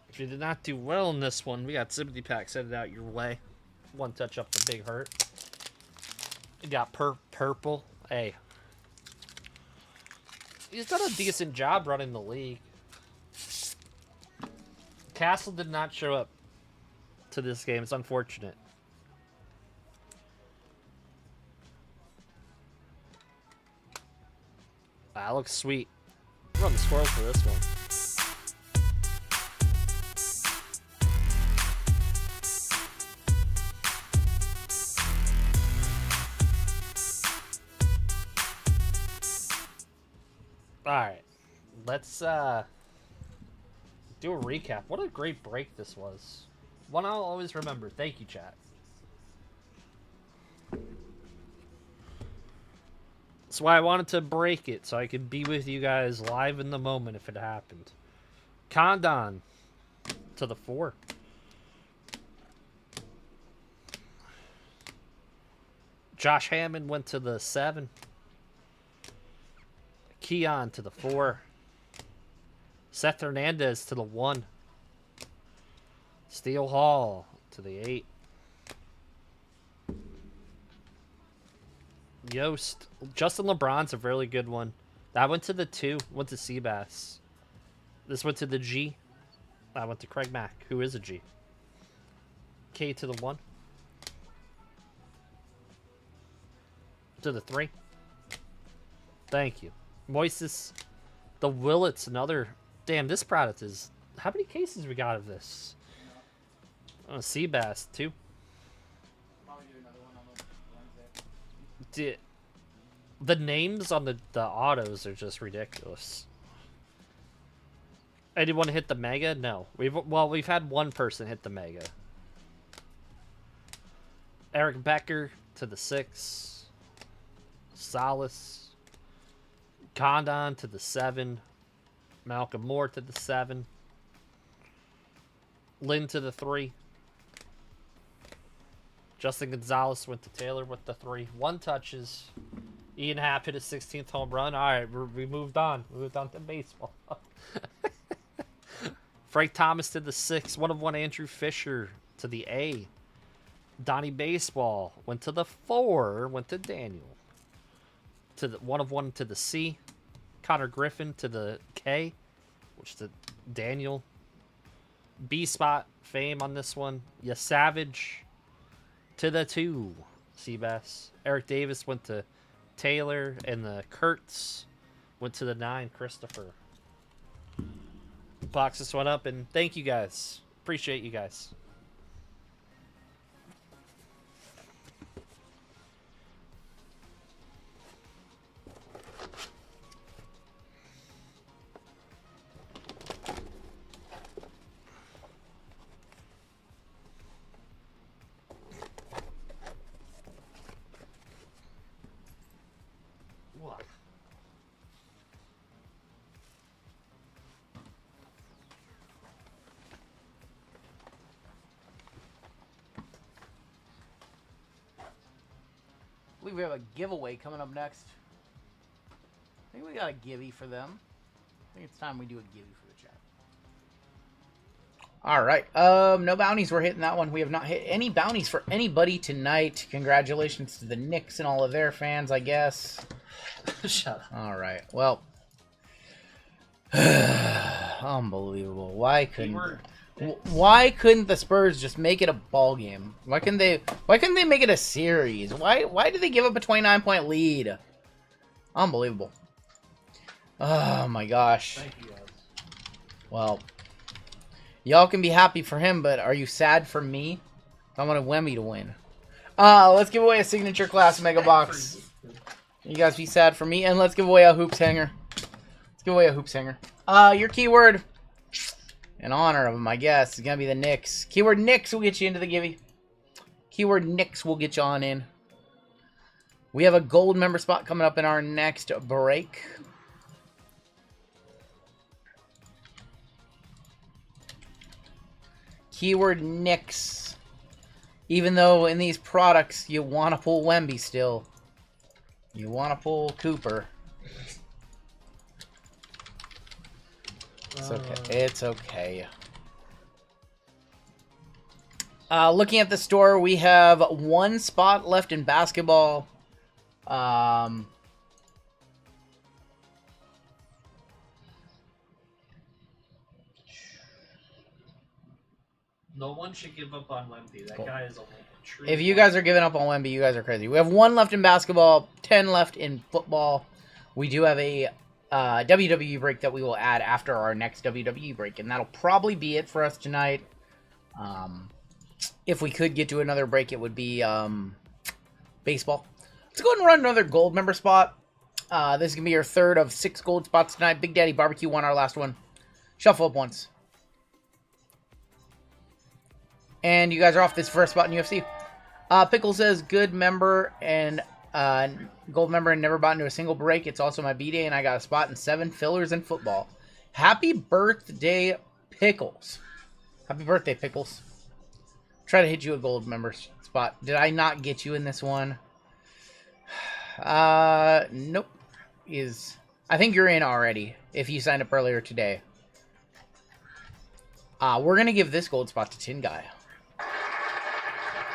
[SPEAKER 5] If you did not do well in this one, we got sympathy packs headed out your way. One touch up the Big Hurt. You got purple. Hey. He's done a decent job running the league. Castle did not show up to this game. It's unfortunate. That looks sweet. Run the squirrel for this one. Alright, let's do a recap. What a great break this was. One I'll always remember. Thank you, chat. That's why I wanted to break it, so I could be with you guys live in the moment if it happened. Condon to the 4. Josh Hammond went to the 7. Keon to the 4. Seth Hernandez to the 1. Steele Hall to the 8. Yost. Justin LeBron's a really good one. That went to the 2. Went to Seabass. This went to the G. That went to Craig Mack, who is a G. K to the 1. To the 3. Thank you. Moises, the Willets, another. Damn, this product is. How many cases we got of this? Oh, Seabass, 2. The names on the autos are just ridiculous. Anyone hit the mega? No. We've had one person hit the mega. Eric Becker to the 6. Solace. Condon to the 7. Malcolm Moore to the 7. Lynn to the 3. Justin Gonzalez went to Taylor with the 3. 1 touches. Ian Happ hit his 16th home run. All right, we moved on. We moved on to baseball. Frank Thomas to the 6. 1 of 1 Andrew Fisher to the A. Donnie Baseball went to the 4. Went to Daniel. To the 1 of 1 to the C. Connor Griffin to the K, which to Daniel. B spot fame on this one. Ya Savage to the 2. Seabass. Eric Davis went to Taylor, and the Kurtz went to the 9. Christopher. Boxes went up, and thank you guys. Appreciate you guys.
[SPEAKER 3] We have a giveaway coming up next. I think we got a givey for them. I think it's time we do a givey for the chat. All right. No bounties. We're hitting that one. We have not hit any bounties for anybody tonight. Congratulations to the Knicks and all of their fans, I guess.
[SPEAKER 5] Shut up.
[SPEAKER 3] All right. Well, unbelievable. Why couldn't Why couldn't the Spurs just make it a ball game? Why couldn't they make it a series? Why did they give up a 29-point lead? Unbelievable. Oh my gosh.
[SPEAKER 4] Thank you, guys.
[SPEAKER 3] Well, y'all can be happy for him, but are you sad for me? I wanted Wemby to win. Let's give away a signature class mega box. You guys be sad for me, and let's give away a hoops hanger. Let's give away a hoops hanger. Your keyword, in honor of him, I guess, is gonna be the Knicks. Keyword Knicks will get you into the givey. Keyword Knicks will get you on in. We have a gold member spot coming up in our next break. Keyword Knicks. Even though in these products you want to pull Wemby still. You want to pull Cooper. It's okay. It's okay. Looking at the store, we have one spot left in basketball.
[SPEAKER 4] No one should give up on Wemby. That guy is a true.
[SPEAKER 3] If you guys are giving up on Wemby, you guys are crazy. We have one left in basketball, 10 left in football. We do have a WWE break that we will add after our next WWE break, and that'll probably be it for us tonight. If we could get to another break, it would be baseball. Let's go ahead and run another gold member spot. This is going to be your third of 6 gold spots tonight. Big Daddy Barbecue won our last one. Shuffle up once. And you guys are off this first spot in UFC. Pickle says, good member and gold member and never bought into a single break. It's also my B-Day, and I got a spot in 7 fillers in football. Happy birthday, Pickles. Happy birthday, Pickles. Try to hit you a gold member spot. Did I not get you in this one? Nope. I think you're in already if you signed up earlier today. We're going to give this gold spot to Tin Guy.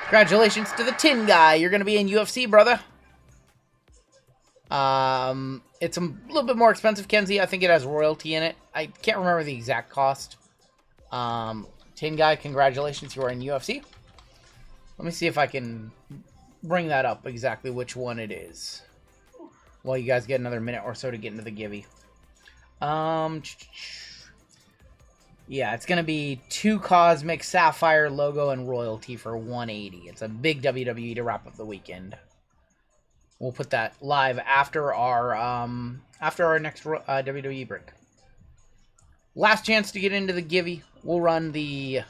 [SPEAKER 3] Congratulations to the Tin Guy. You're going to be in UFC, brother. It's a little bit more expensive, Kenzie. I think it has royalty in it. I can't remember the exact cost. Tin Guy, congratulations. You are in UFC. Let me see if I can bring that up exactly which one it is. While you guys get another minute or so to get into the givey. Yeah, it's going to be 2 Cosmic, Sapphire, Logo, and Royalty for 180. It's a big WWE to wrap up the weekend. We'll put that live after our next WWE break. Last chance to get into the givey. We'll run the...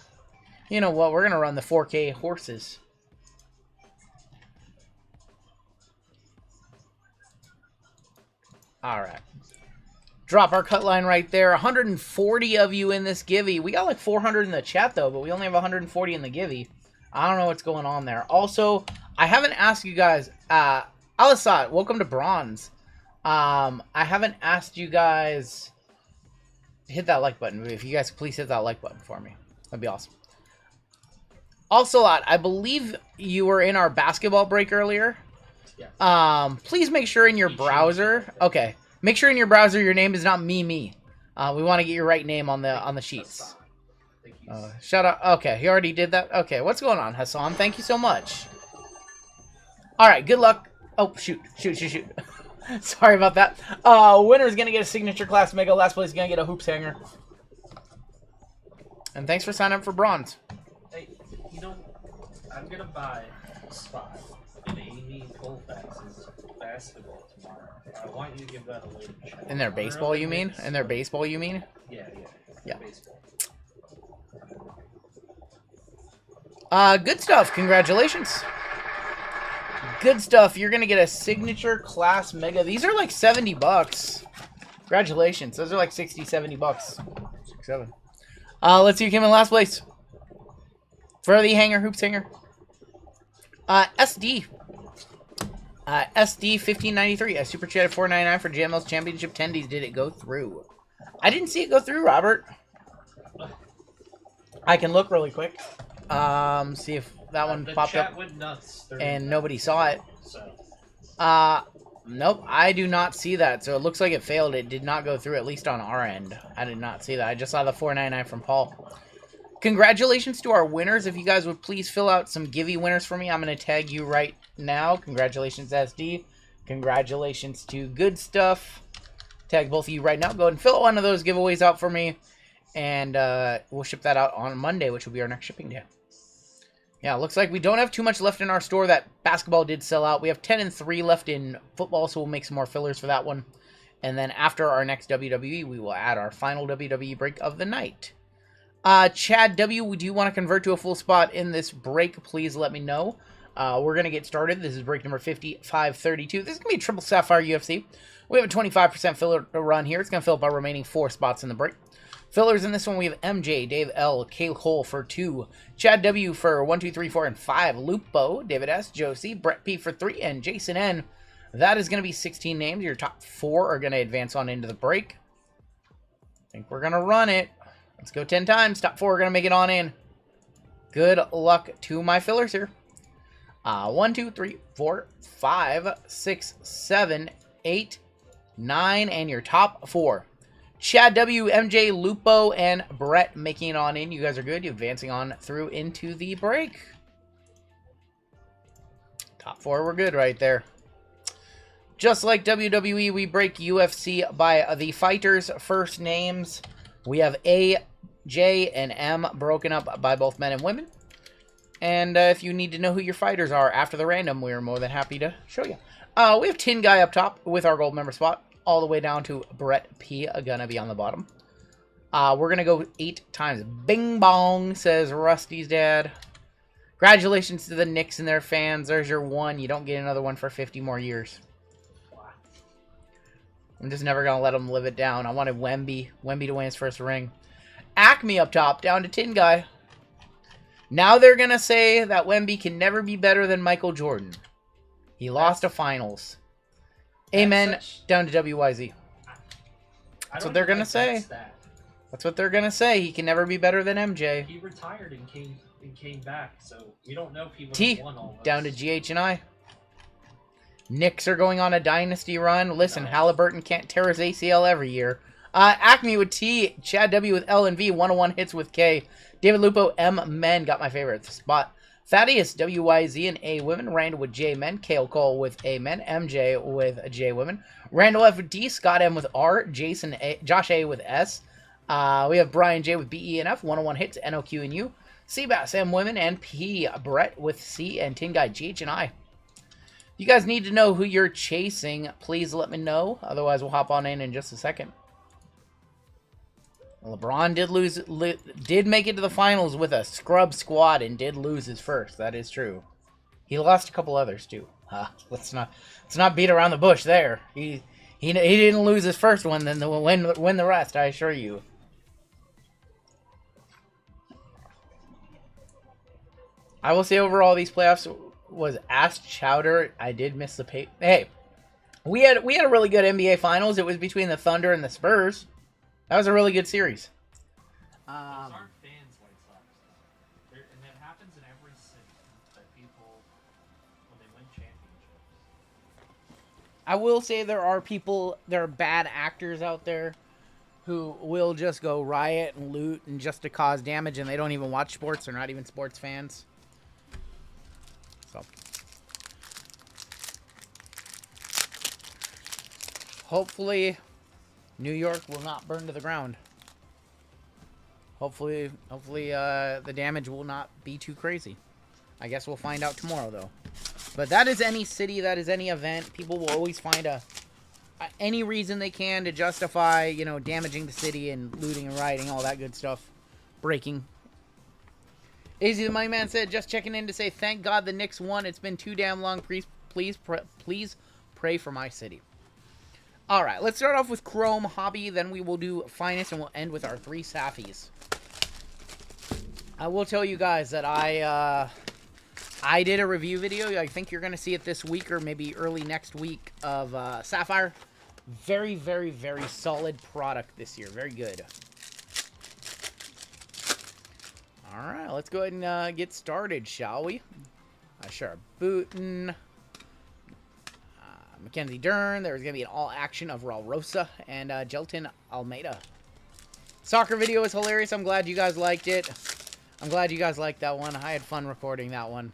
[SPEAKER 3] You know what? We're going to run the 4K horses. Alright. Drop our cut line right there. 140 of you in this givey. We got like 400 in the chat, though, but we only have 140 in the givey. I don't know what's going on there. Also, I haven't asked you guys... Alisat, welcome to Bronze. I haven't asked you guys to hit that like button. If you guys could please hit that like button for me. That'd be awesome. Also, I believe you were in our basketball break earlier. Yeah. Please make sure in your browser... Okay. Make sure in your browser your name is not me. We want to get your right name on the sheets. Shout out. Okay, he already did that. Okay, what's going on, Hassan? Thank you so much. All right, good luck. Oh, shoot. Sorry about that. Winner's going to get a signature class mega. Last place is going to get a hoops hanger. And thanks for signing up for Bronze.
[SPEAKER 4] Hey, you know, I'm going to buy a spot in Amy Colfax's basketball tomorrow. I want you to give that a later check.
[SPEAKER 3] In their baseball, you mean? In their baseball, you mean?
[SPEAKER 4] Yeah. Baseball.
[SPEAKER 3] Good stuff. Congratulations. Good stuff. You're going to get a signature class mega. These are like $70. Congratulations. Those are like 60, 70 bucks. 6, 7. Let's see who came in last place. For the hanger, hoops hanger. SD. SD 1593. A super chat at $4.99 for JML's Championship Tendies. Did it go through? I didn't see it go through, Robert. I can look really quick. See if that one popped up.
[SPEAKER 4] Went nuts
[SPEAKER 3] and nobody saw it.
[SPEAKER 4] So.
[SPEAKER 3] Nope, I do not see that. So it looks like it failed. It did not go through, at least on our end. I did not see that. I just saw the $4.99 from Paul. Congratulations to our winners. If you guys would please fill out some Givey winners for me, I'm going to tag you right now. Congratulations, SD. Congratulations to Good Stuff. Tag both of you right now. Go ahead and fill one of those giveaways out for me. And we'll ship that out on Monday, which will be our next shipping day. Yeah, looks like we don't have too much left in our store. That basketball did sell out. We have 10 and 3 left in football, so we'll make some more fillers for that one. And then after our next WWE, we will add our final WWE break of the night. Chad W., do you want to convert to a full spot in this break? Please let me know. We're going to get started. This is break number 5532. This is going to be a triple Sapphire UFC. We have a 25% filler to run here. It's going to fill up our remaining 4 spots in the break. Fillers in this one, we have MJ, Dave L, Kale Cole for 2, Chad W for 1, 2, 3, 4, and 5, Lupo, David S, Josie, Brett P for 3, and Jason N. That is going to be 16 names. Your top 4 are going to advance on into the break. I think we're going to run it. Let's go 10 times. Top 4 are going to make it on in. Good luck to my fillers here. 1, 2, 3, 4, 5, 6, 7, 8, 9, and your top 4. Chad W, MJ, Lupo, and Brett making it on in. You guys are good. You're advancing on through into the break. Top 4 were good right there. Just like WWE, we break UFC by the fighters' first names. We have A, J, and M broken up by both men and women. And if you need to know who your fighters are after the random, we're more than happy to show you. We have Tin Guy up top with our gold member spot. All the way down to Brett P. Gonna be on the bottom. We're gonna go 8 times. Bing bong, says Rusty's dad. Congratulations to the Knicks and their fans. There's your 1. You don't get another one for 50 more years. I'm just never gonna let them live it down. I wanted Wemby to win his first ring. Acme up top, down to Tin Guy. Now they're gonna say that Wemby can never be better than Michael Jordan. He lost a finals. Amen. Down to WYZ. That's what they're going to say. That's what they're going to say. He can never be better than MJ.
[SPEAKER 4] He retired and came back, so we don't know if he would
[SPEAKER 3] T.
[SPEAKER 4] have won all this.
[SPEAKER 3] Down to GH and I. Knicks are going on a dynasty run. Listen, Halliburton can't tear his ACL every year. Acme with T. Chad W with L and V. 101 hits with K. David Lupo, M. Men got my favorite spot. Thaddeus, WYZ, and A women. Randall with J men. Kale Cole with A men. MJ with J women. Randall F with D. Scott M with R. Jason A. Josh A with S. We have Brian J with B, E, and F. 101 hits. NOQ and U. Seabass M women. And P. Brett with C. And Tin Guy GH and I. You guys need to know who you're chasing. Please let me know. Otherwise, we'll hop on in just a second. LeBron did make it to the finals with a scrub squad and did lose his first. That is true. He lost a couple others too. Let's not beat around the bush there. He didn't lose his first one, then win the rest. I assure you. I will say overall these playoffs was ass chowder. I did miss the pay. Hey, we had a really good NBA finals. It was between the Thunder and the Spurs. That was a really good series.
[SPEAKER 4] Those aren't fans White Sox. And that happens in every city. That people, when they win championships.
[SPEAKER 3] I will say there are bad actors out there who will just go riot and loot and just to cause damage, and they don't even watch sports. They're not even sports fans. So, hopefully New York will not burn to the ground. Hopefully, the damage will not be too crazy. I guess we'll find out tomorrow, though. But that is any city, that is any event. People will always find any reason they can to justify, damaging the city and looting and rioting, all that good stuff. Breaking. AZ the Money Man said, just checking in to say, thank God the Knicks won. It's been too damn long. Please pray for my city. All right, let's start off with Chrome Hobby. Then we will do Finest, and we'll end with our 3 Saphies. I will tell you guys that I did a review video. I think you're going to see it this week or maybe early next week of Sapphire. Very, very, very solid product this year. Very good. All right, let's go ahead and get started, shall we? Sure. Booten. Mackenzie Dern. There's going to be an all-action of Raul Rosa and Jelton Almeida. Soccer video is hilarious. I'm glad you guys liked it. I'm glad you guys liked that one. I had fun recording that one.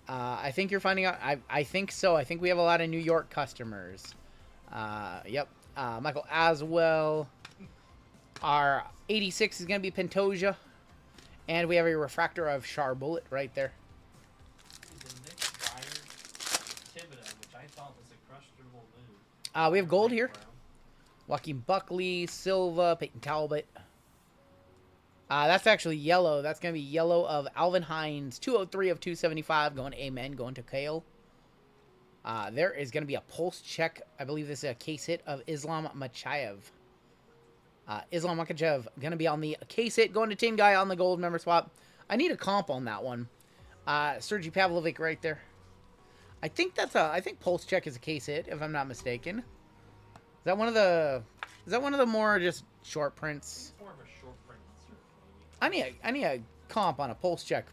[SPEAKER 3] I think you're finding out. I think so. I think we have a lot of New York customers. Yep. Michael Aswell. Our 86 is going to be Pantoja. And we have a refractor of Char Bullet right there.
[SPEAKER 4] Which I thought was a questionable move.
[SPEAKER 3] We have gold here. Joaquin Buckley, Silva, Peyton Talbot. That's actually yellow. That's going to be yellow of Alvin Hines. 203 of 275. Going to Amen. Going to Kale. There is going to be a pulse check. I believe this is a case hit of Islam Makhachev. Islam Makhachev going to be on the case hit. Going to Tin Guy on the gold member swap. I need a comp on that one. Sergey Pavlovic right there. I think that's I think pulse check is a case hit, if I'm not mistaken. Is that one of the more just short prints?
[SPEAKER 4] It's more of a short print insert, maybe.
[SPEAKER 3] I need a comp on a pulse check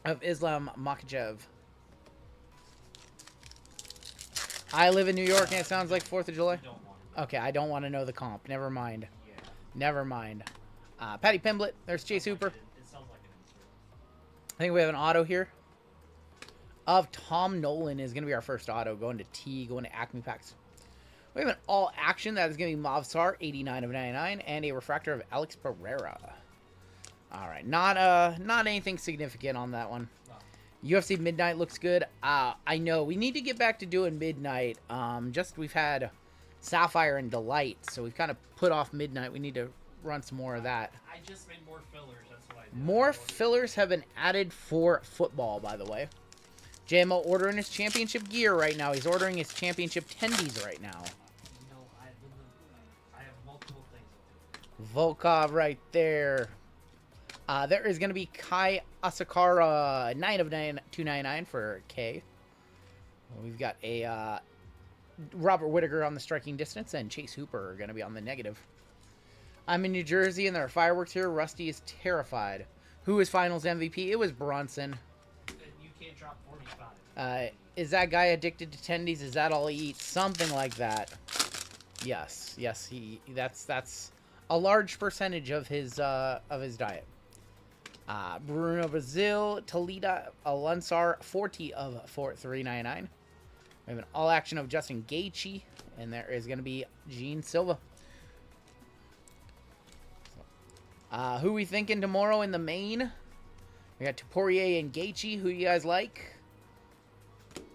[SPEAKER 3] of Islam Makhachev. I live in New York and it sounds like 4th of July. Okay, I don't want to know the comp. Never mind.
[SPEAKER 4] Yeah.
[SPEAKER 3] Never mind. Patty Pimblett. There's Chase Hooper.
[SPEAKER 4] It sounds like an insert.
[SPEAKER 3] I think we have an auto here. Of Tom Nolan is going to be our first auto. Going to T, going to Acme Packs. We have an all action that is going to be Mavsar, 89 of 99, and a refractor of Alex Pereira. All right, not anything significant on that one. No. UFC Midnight looks good. I know we need to get back to doing Midnight. We've had Sapphire and Delight, so we've kind of put off Midnight. We need to run some more of that.
[SPEAKER 4] I just made more fillers. That's what I did.
[SPEAKER 3] More fillers have been added for football, by the way. JMO ordering his championship gear right now. He's ordering his championship tendies right now.
[SPEAKER 4] I have multiple things.
[SPEAKER 3] Volkov right there. There is going to be Kai Asakara, 9 of 299 for K. We've got a Robert Whittaker on the striking distance, and Chase Hooper are going to be on the negative. I'm in New Jersey, and there are fireworks here. Rusty is terrified. Who is Finals MVP? It was Bronson.
[SPEAKER 4] You can't drop 45.
[SPEAKER 3] Is that guy addicted to tendies? Is that all he eats? Something like that. Yes, that's a large percentage of his diet. Bruno Brazil, Toledo, Alunsar, 40 of 399. We have an all action of Justin Gaethje, and there is going to be Gene Silva. Who we thinking tomorrow in the main? We got Poirier and Gaethje. Who you guys like?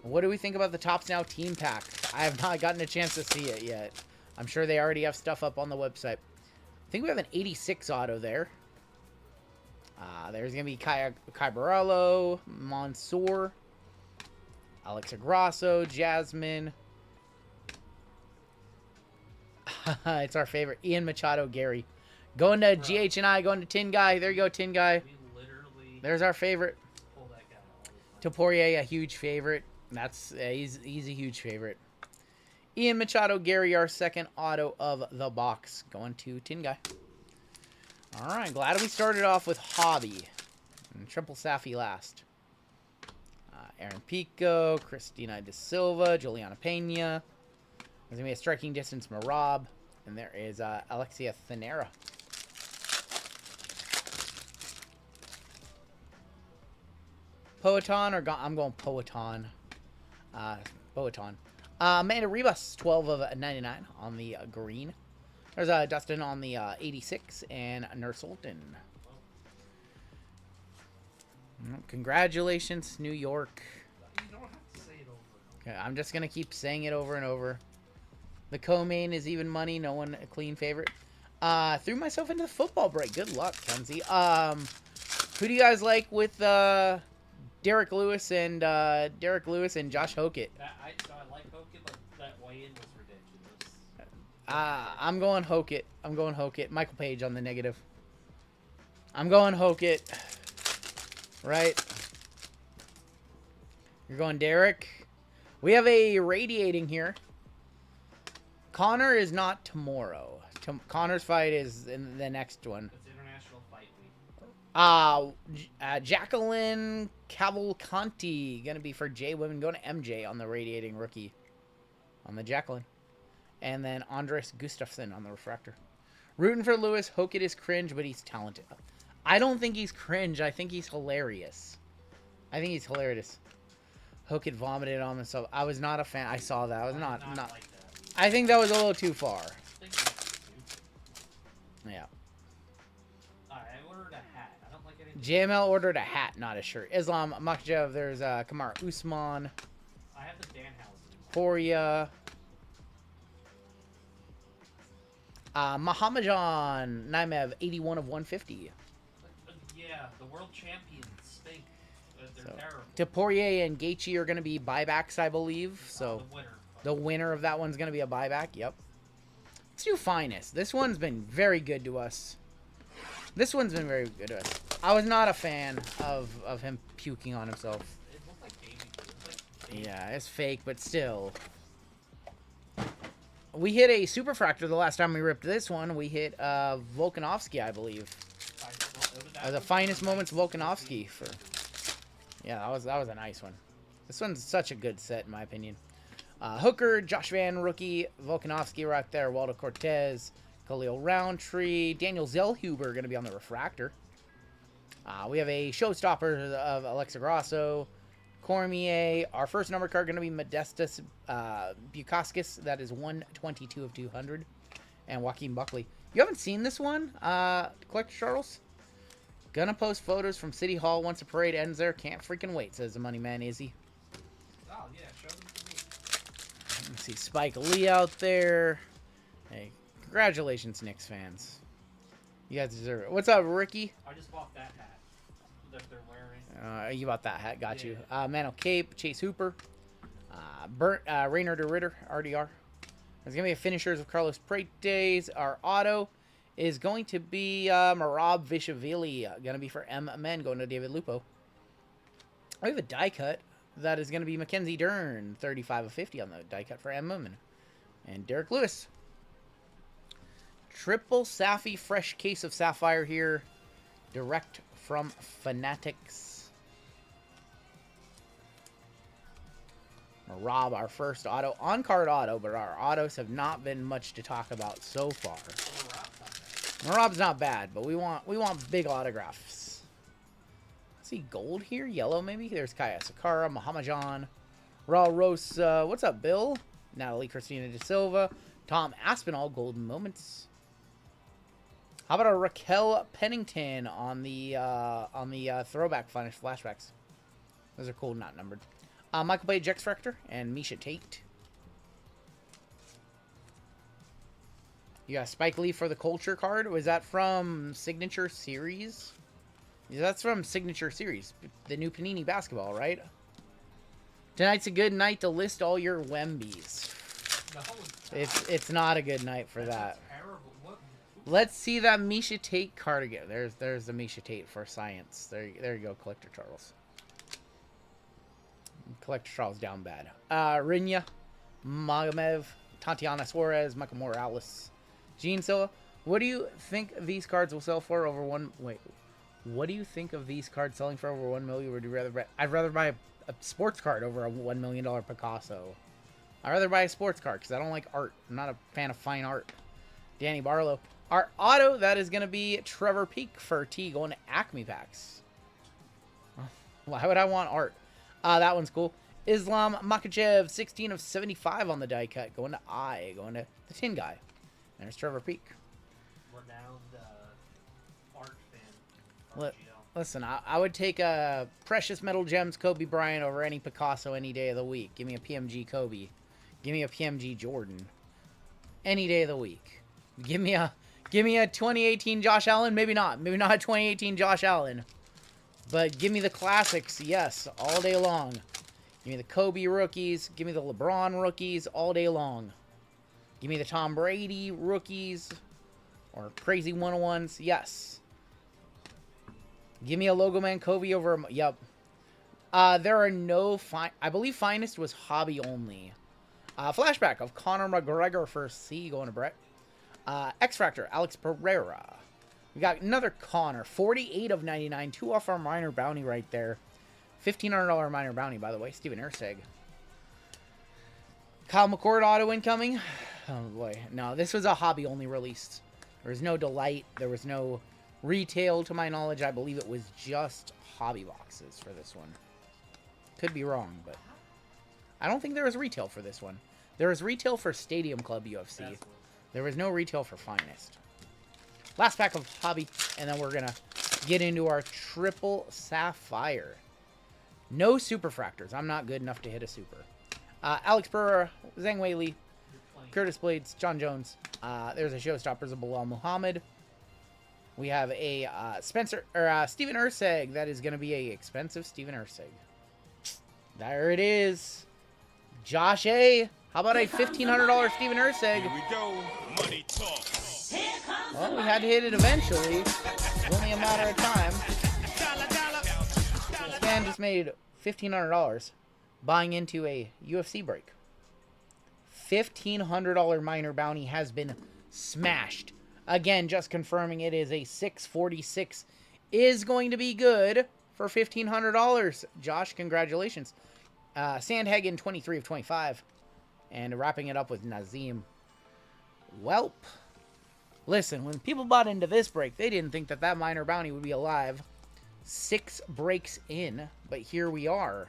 [SPEAKER 3] What do we think about the Tops Now team pack? I have not gotten a chance to see it yet. I'm sure they already have stuff up on the website. I think we have an 86 auto there. There's going to be Kai Barallo, Mansoor, Alex Agrasso, Jasmine. It's our favorite. Ian Machado, Gary. Going to GH&I, going to Tin Guy. There you go, Tin Guy. There's our favorite. To Poirier, a huge favorite. He's a huge favorite. Ian Machado, Gary, our second auto of the box. Going to Tin Guy. All right, glad we started off with Hobby. And Triple Safi last. Aaron Pico, Cristina De Silva, Juliana Pena. There's going to be a striking distance Marab. And there is Alexia Thanera. Poeton or I'm going Poeton. Poeton. Amanda Ribas, 12 of 99 on the green. There's Dustin on the 86 and Nurse Olton. Congratulations, New York.
[SPEAKER 4] You don't have to say it over.
[SPEAKER 3] Okay, I'm just going to keep saying it over and over. The co-main is even money. No one a clean favorite. Threw myself into the football break. Good luck, Kenzie. Who do you guys like with Derek Lewis and Josh Hokett?
[SPEAKER 4] I like Hokett, but that weigh-in was ridiculous.
[SPEAKER 3] I'm going Hokett. Michael Page on the negative. I'm going Hokett. Right. You're going Derek. We have a radiating here. Connor is not tomorrow. Connor's fight is in the next one.
[SPEAKER 4] It's International Fight Week.
[SPEAKER 3] Jacqueline Cavalcanti gonna be for J Women. Going to MJ on the radiating rookie. On the Jacqueline. And then Andres Gustafsson on the refractor. Rooting for Lewis. Hokett is cringe, but he's talented. I don't think he's cringe. I think he's hilarious. I think he's hilarious. Hook had vomited on himself. I was not a fan. I saw that. I was not.
[SPEAKER 4] Like that.
[SPEAKER 3] I think that was a little too far.
[SPEAKER 4] I think that's stupid.
[SPEAKER 3] Yeah.
[SPEAKER 4] I ordered a hat. I don't like anything.
[SPEAKER 3] JML ordered a hat, not a shirt. Islam Makhachev. There's Kamar Usman.
[SPEAKER 4] I have the Danhausen.
[SPEAKER 3] Poria. Muhammadjan Naimev, 81 of 150.
[SPEAKER 4] Yeah, the world champions stink. They're terrible.
[SPEAKER 3] Poirier and Gaethje are going to be buybacks, I believe. So
[SPEAKER 4] The winner.
[SPEAKER 3] the winner of that one's going to be a buyback. Yep. Let's do Finest. This one's been very good to us. I was not a fan of him puking on himself.
[SPEAKER 4] It looked like baby food. It looked like baby.
[SPEAKER 3] Yeah, it's fake, but still. We hit a Superfractor the last time we ripped this one. We hit Volkanovski, I believe. The Finest Moments Volkanovski for. Yeah, that was a nice one. This one's such a good set in my opinion. Hooker, Josh Van Rookie, Volkanovski right there, Waldo Cortez, Khalil Roundtree, Daniel Zellhuber going to be on the refractor. We have a showstopper of Alexa Grasso, Cormier. Our first number card going to be Modestus Bukauskas. That is 122 of 200. And Joaquin Buckley. You haven't seen this one, Collector Charles? Gonna post photos from City Hall once the parade ends there. Can't freaking wait, says the money man, Izzy.
[SPEAKER 4] Oh, yeah, show them to me.
[SPEAKER 3] Let me see Spike Lee out there. Hey, congratulations, Knicks fans. You guys deserve it. What's up, Ricky?
[SPEAKER 4] I just bought that hat that they're wearing.
[SPEAKER 3] You bought that hat, got you.
[SPEAKER 4] Yeah.
[SPEAKER 3] Mano Cape, Chase Hooper. Rainer de Ritter, RDR. There's going to be a finishers of Carlos Paredes. Our auto is going to be Marab Vishavili. Going to be for M. Men, going to David Lupo. We have a die cut. That is going to be Mackenzie Dern, 35 of 50 on the die cut for M. Men. And Derek Lewis. Triple Safi, fresh case of Sapphire here. Direct from Fanatics. Rob, our first auto. On-card auto, but our autos have not been much to talk about so far. Rob's not bad, but we want big autographs. See gold here? Yellow, maybe? There's Kaya Sakara, Muhammadjan. Raul Rosa. What's up, Bill? Natalie Christina De Silva. Tom Aspinall, Golden Moments. How about a Raquel Pennington on the throwback flashbacks? Those are cool, not numbered. Michael Bay, Jex Rector, and Misha Tate. You got Spike Lee for the Culture card. Was that from Signature Series? Yeah, that's from Signature Series. The new Panini basketball, right? Tonight's a good night to list all your Wembies.
[SPEAKER 4] No,
[SPEAKER 3] It's not a good night for that.
[SPEAKER 4] terrible. What?
[SPEAKER 3] Let's see that Misha Tate card again. There's the Misha Tate for science. There you go, Collector Charles. Collector Charles down bad. Rinya, Magomed, Tatiana Suarez, Michael Morales, Gene Silva. What do you think these cards will sell for over one? Wait, what do you think of these cards selling for over $1 million? Would you rather buy? I'd rather buy a sports card over a $1 million Picasso. I'd rather buy a sports card because I don't like art. I'm not a fan of fine art. Danny Barlow. Our auto, that is going to be Trevor Peak for T going to Acme Packs. Why would I want art? That one's cool. Islam Makhachev, 16 of 75 on the die cut. Going to going to the Tin Guy. There's Trevor Peak.
[SPEAKER 4] Renowned art fan.
[SPEAKER 3] Look,
[SPEAKER 4] RGL.
[SPEAKER 3] listen, I would take a Precious Metal Gems Kobe Bryant over any Picasso any day of the week. Give me a PMG Kobe. Give me a PMG Jordan. Any day of the week. Give me a 2018 Josh Allen. Maybe not. Maybe not a 2018 Josh Allen. But give me the classics, yes, all day long. Give me the Kobe rookies. Give me the LeBron rookies all day long. Give me the Tom Brady rookies. Or crazy 101s, yes. Give me a Logo Man Kobe over... Yep. There are no... I believe Finest was hobby only. Flashback of Conor McGregor for C going to Brett. X-Factor, Alex Pereira. We got another Connor, 48 of 99, 2 off our minor bounty right there. $1,500 minor bounty, by the way. Steven Ersteg. Kyle McCord auto incoming. Oh boy, no, this was a hobby only release. There was no Delight. There was no Retail, to my knowledge, I believe it was just hobby boxes for this one. Could be wrong, but I don't think there was retail for this one. There was retail for Stadium Club UFC. There was no retail for Finest. Last pack of hobby, and then we're going to get into our triple Sapphire. No superfractors. I'm not good enough to hit a super. Alex Burr, Zhang Wei Li, Curtis Blades, John Jones. There's a showstoppers of Bilal Muhammad. We have a Steven Urseg. That is going to be a expensive Steven Urseg. There it is. Josh A. How about a $1,500 Steven Urseg?
[SPEAKER 7] Here we go. Money talk.
[SPEAKER 3] Well, we had to hit it eventually. It's only a matter of time. This man just made $1,500 buying into a UFC break. $1,500 minor bounty has been smashed. Again, just confirming it is a 646. Is going to be good for $1,500. Josh, congratulations. Sandhagen, 23 of 25. And wrapping it up with Nazim. Welp. Listen, when people bought into this break, they didn't think that that minor bounty would be alive. 6 breaks in, but here we are.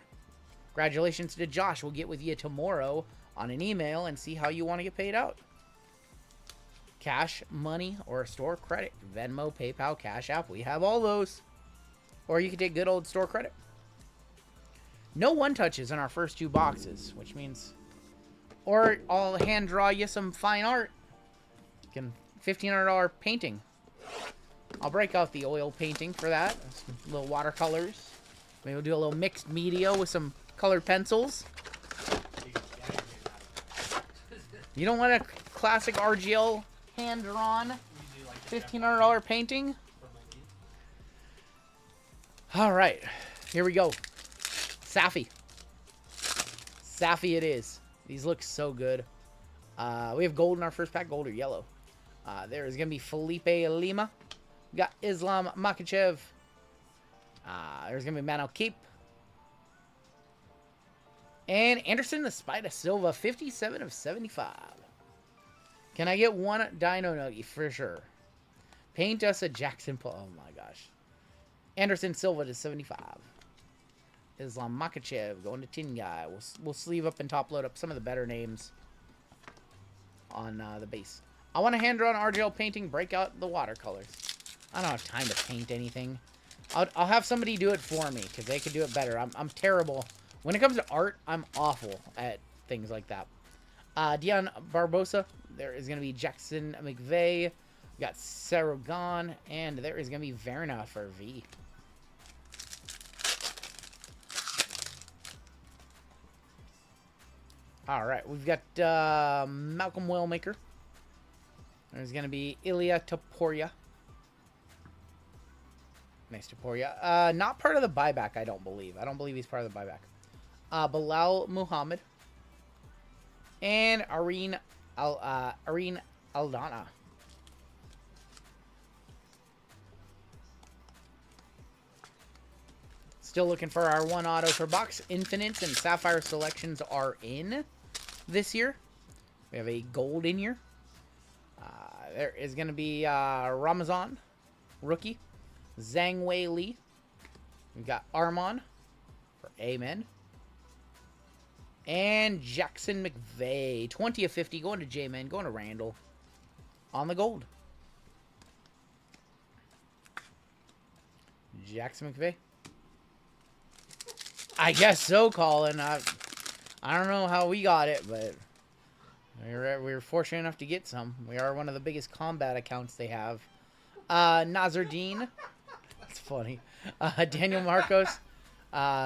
[SPEAKER 3] Congratulations to Josh. We'll get with you tomorrow on an email and see how you want to get paid out. Cash, money, or store credit. Venmo, PayPal, Cash App. We have all those. Or you can take good old store credit. No one-touches in our first 2 boxes, which means... Or I'll hand draw you some fine art. You can $1,500 painting. I'll break out the oil painting for that. Some little watercolors. Maybe we'll do a little mixed media with some colored pencils. You don't want a classic RGL hand-drawn $1,500 painting? All right, here we go. Safi. Safi it is. These look so good. We have gold in our first pack, gold or yellow. There is going to be Felipe Lima. We got Islam Makhachev. There's going to be Mano Keep. And Anderson the Spider Silva, 57 of 75. Can I get one Dino Nuggie? For sure. Paint us a Jackson Paul. Oh my gosh. Anderson Silva to 75. Islam Makhachev going to Tin Guy. We'll sleeve up and top load up some of the better names on the base. I want a hand-drawn RGL painting. Break out the watercolors. I don't have time to paint anything. I'll have somebody do it for me because they could do it better. I'm terrible. When it comes to art, I'm awful at things like that. Dion Barbosa. There is going to be Jackson McVeigh. We got Saragon. And there is going to be Verna for V. All right. We've got Malcolm Wellmaker. There's going to be Ilya Topuria. Nice Topuria. Not part of the buyback, I don't believe. I don't believe he's part of the buyback. Bilal Muhammad. And Areen Aldana. Still looking for our one auto per box. Infinites and Sapphire selections are in this year. We have a gold in here. There is going to be Ramazan, rookie. Zhang Wei Li. We've got Armon for Amen. And Jackson McVeigh. 20 of 50. Going to J-Man. Going to Randall. On the gold. Jackson McVeigh. I guess so, Colin. I don't know how we got it, but we were fortunate enough to get some. We are one of the biggest combat accounts they have. Nazardine. That's funny. Daniel Marcos.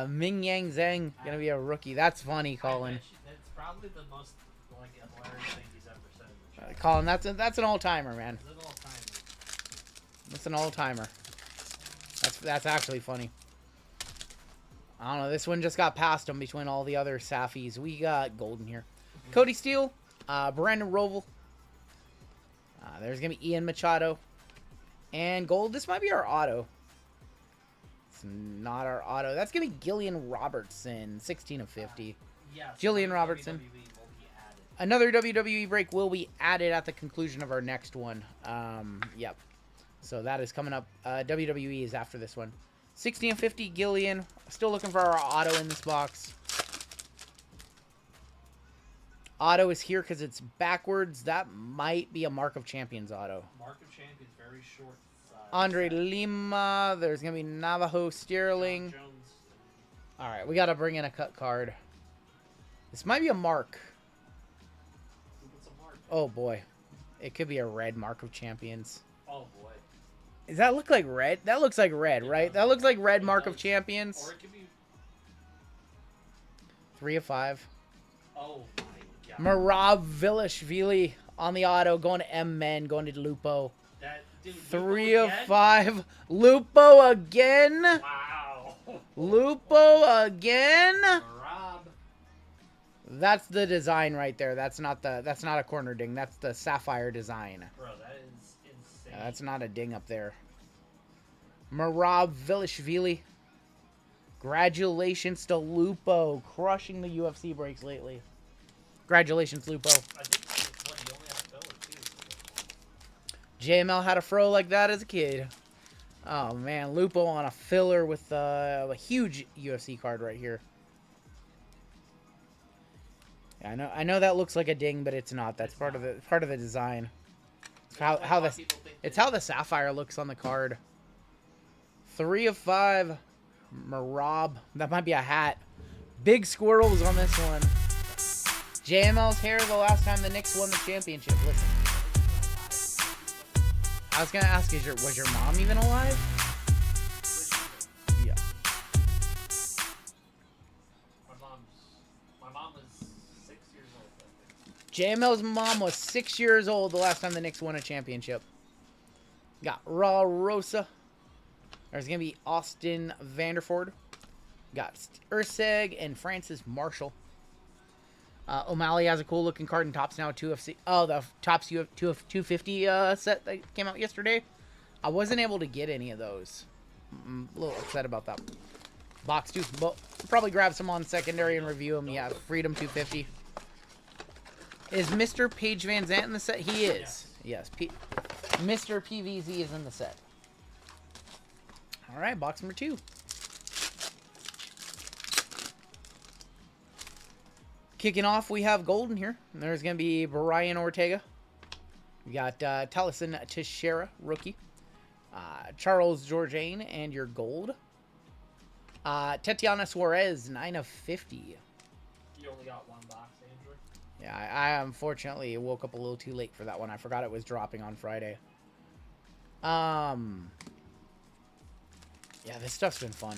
[SPEAKER 3] Ming Yang Zhang. Gonna be a rookie. That's funny, Colin.
[SPEAKER 4] That's probably the most hilarious thing he's ever said in the show.
[SPEAKER 3] Colin, that's an all-timer, man.
[SPEAKER 4] Is it all time?
[SPEAKER 3] That's an all-timer. That's actually funny. I don't know. This one just got past him between all the other Safis. We got golden here. Cody Steele. Brandon Roval. There's going to be Ian Machado. And gold. This might be our auto. It's not our auto. That's going to be Gillian Robertson. 16 of 50.
[SPEAKER 4] Yes.
[SPEAKER 3] Jillian Robertson.
[SPEAKER 4] WWE will be added.
[SPEAKER 3] Another WWE break will be added at the conclusion of our next one. Yep. So that is coming up. WWE is after this one. 60 and 50, Gillian. Still looking for our auto in this box. Auto is here because it's backwards. That might be a Mark of Champions auto.
[SPEAKER 4] Mark of Champions, very short.
[SPEAKER 3] Andre Lima. There's going to be Navajo Sterling.
[SPEAKER 4] Jones.
[SPEAKER 3] All right, we got to bring in a cut card. This might be a Mark.
[SPEAKER 4] Who puts a Mark?
[SPEAKER 3] Oh, boy. It could be a red Mark of Champions.
[SPEAKER 4] Oh boy.
[SPEAKER 3] Does that look like red? That looks like red, right? That looks like red Mark of Champions.
[SPEAKER 4] Or it could be.
[SPEAKER 3] 3 of 5.
[SPEAKER 4] Oh my god.
[SPEAKER 3] Marab Vilashvili on the auto. Going to M-Men. Going to Lupo.
[SPEAKER 4] That dude.
[SPEAKER 3] 3 of
[SPEAKER 4] again?
[SPEAKER 3] 5. Lupo again.
[SPEAKER 4] Wow.
[SPEAKER 3] Lupo again.
[SPEAKER 4] Rob.
[SPEAKER 3] That's the design right there. That's not a corner ding. That's the Sapphire design.
[SPEAKER 4] Bro, that is insane.
[SPEAKER 3] That's not a ding up there. Marab Vilashvili. Congratulations to Lupo. Crushing the UFC breaks lately. Congratulations, Lupo.
[SPEAKER 4] I think it's what he only has filler too.
[SPEAKER 3] JML had a fro like that as a kid. Oh, man. Lupo on a filler with a huge UFC card right here. Yeah, I know that looks like a ding, but it's not. That's part of the design. It's how the Sapphire looks on the card. 3 of 5. Marab. That might be a hat. Big squirrels on this one. JML's hair the last time the Knicks won the championship. Listen. I was going to ask, was your mom even alive? Yeah.
[SPEAKER 4] My mom was 6 years old.
[SPEAKER 3] JML's mom was 6 years old the last time the Knicks won a championship. Got Raw Rosa. There's going to be Austin Vanderford. Got Urseg and Francis Marshall. O'Malley has a cool looking card in Topps Now 2FC. Oh, the Topps 250 set that came out yesterday. I wasn't able to get any of those. I'm a little upset about that. Box 2. But we'll probably grab some on secondary and review them. Yeah, Freedom 250. Is Mr. Paige Van Zandt in the set? He is. Yes. Mr. PVZ is in the set. All right, box number 2. Kicking off, we have Golden here. There's going to be Brian Ortega. We got Taliesin Teixeira, rookie. Charles Jourdain, and your gold. Tatiana Suarez, 9 of 50.
[SPEAKER 4] You only got one box, Andrew.
[SPEAKER 3] Yeah, I unfortunately woke up a little too late for that one. I forgot it was dropping on Friday. Yeah, this stuff's been fun.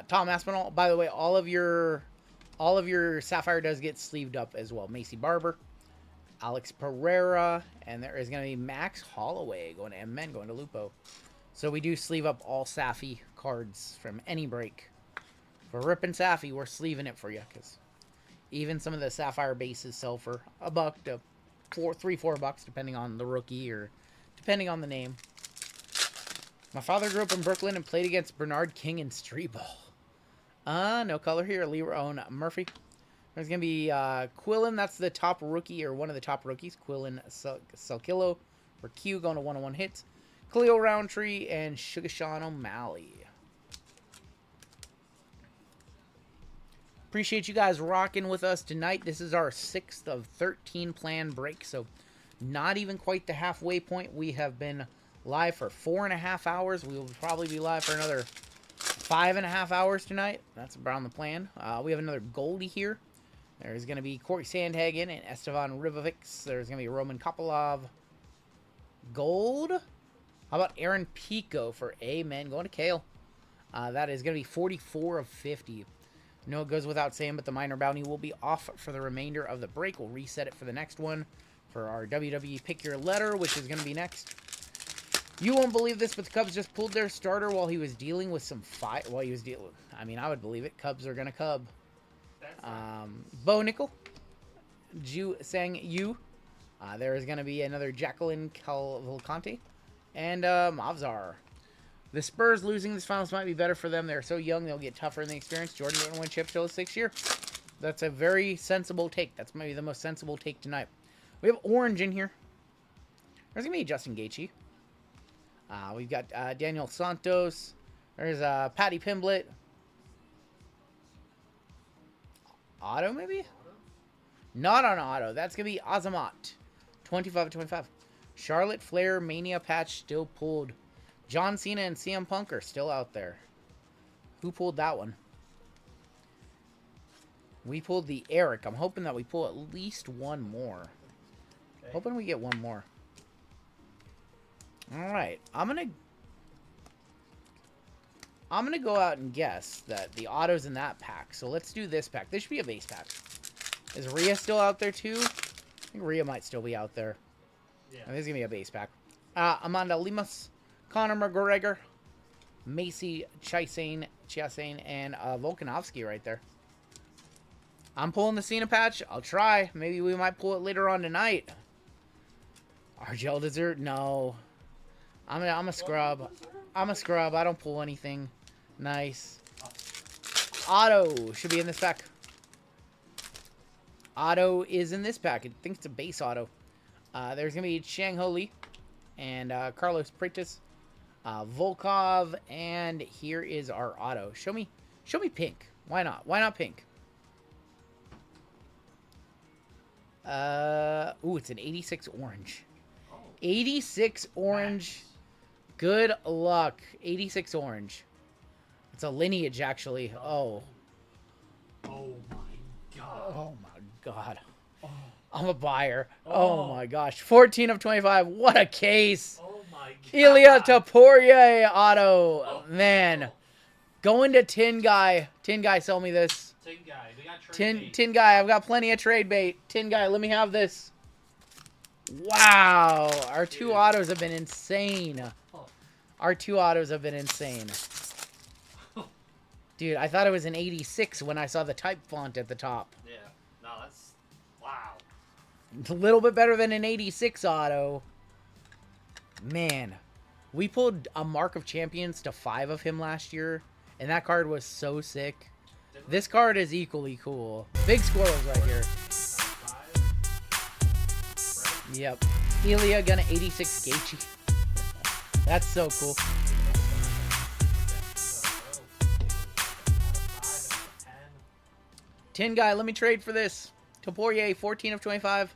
[SPEAKER 3] Tom Aspinall. By the way, all of your Sapphire does get sleeved up as well. Macy Barber, Alex Pereira, and there is going to be Max Holloway going to M-Men, going to Lupo. So we do sleeve up all Saffy cards from any break. For ripping Saffy, we're sleeving it for you, because even some of the Sapphire bases sell for $1 to $3-4, depending on the rookie or depending on the name. My father grew up in Brooklyn and played against Bernard King in street ball. No color here. Leron Murphy. There's going to be Quillen. That's the top rookie, or one of the top rookies. Quillen Salkillo for Q, going to 101 hits. Khalil Roundtree and Sugashawn O'Malley. Appreciate you guys rocking with us tonight. This is our 6th of 13 planned break, so not even quite the halfway point. We have been live for 4.5 hours. We will probably be live for another 5.5 hours tonight. That's around the plan. We have another Goldie here. There's going to be Corey Sandhagen and Estevan Ribovics. There's going to be Roman Kopylov. Gold. How about Aaron Pico for Amen going to Kale? That is going to be 44 of 50. I know it goes without saying, but the minor bounty will be off for the remainder of the break. We'll reset it for the next one for our WWE Pick Your Letter, which is going to be next. You won't believe this, but the Cubs just pulled their starter while he was dealing with some fight. I mean, I would believe it. Cubs are going to Cub. Bo Nickel. Ju Sang Yu. There is going to be another Jacqueline Cavalcante. And Mavzar. The Spurs losing this finals might be better for them. They're so young, they'll get tougher in the experience. Jordan didn't win chip till his 6th year. That's a very sensible take. That's maybe the most sensible take tonight. We have orange in here. There's going to be Justin Gaethje. We've got Daniel Santos. There's Patty Pimblett. Auto, maybe? Not on auto. That's going to be Azamat. 25/25. Charlotte Flair Mania patch still pulled. John Cena and CM Punk are still out there. Who pulled that one? We pulled the Eric. I'm hoping that we pull at least one more.
[SPEAKER 4] Okay.
[SPEAKER 3] Hoping we get one more. Alright. I'm gonna go out and guess that the auto's in that pack. So let's do this pack. This should be a base pack. Is Rhea still out there too? I think Rhea might still be out there.
[SPEAKER 4] Yeah.
[SPEAKER 3] And this is going to be a base pack. Amanda Lemus, Conor McGregor, Macy Chiasane, and Volkanovski right there. I'm pulling the Cena patch. I'll try. Maybe we might pull it later on tonight. RGL dessert? No. I'm a scrub. I'm a scrub. I don't pull anything. Nice. Auto should be in this pack. Auto is in this pack. I think it's a base auto. There's going to be Chang Ho Lee and Carlos Freitas, Volkov, and here is our auto. Show me pink. Why not? Why not pink? Ooh, it's an 86 orange. 86 orange. Good luck. 86 orange. It's a lineage, actually. Oh.
[SPEAKER 4] Oh my god.
[SPEAKER 3] Oh my god. I'm a buyer. Oh my gosh. 14/25. What a case.
[SPEAKER 4] Oh my god.
[SPEAKER 3] Ilya Taporia auto. Man. Going to Tin Guy. Tin Guy, sell me this.
[SPEAKER 4] Tin guy. We got trade
[SPEAKER 3] Tin Guy, I've got plenty of trade bait. Tin Guy, let me have this. Wow. Our two autos have been insane. Our two autos have been insane. Dude, I thought it was an 86 when I saw the type font at the top.
[SPEAKER 4] Yeah. No, that's wow.
[SPEAKER 3] A little bit better than an 86 auto. Man. We pulled a Mark of Champions to 5 of him last year, and that card was so sick. This card is equally cool. Big squirrels right here. Yep. Ilya gonna 86 Gaethje. That's so cool. Tin Guy, let me trade for this. Taporia, 14/25.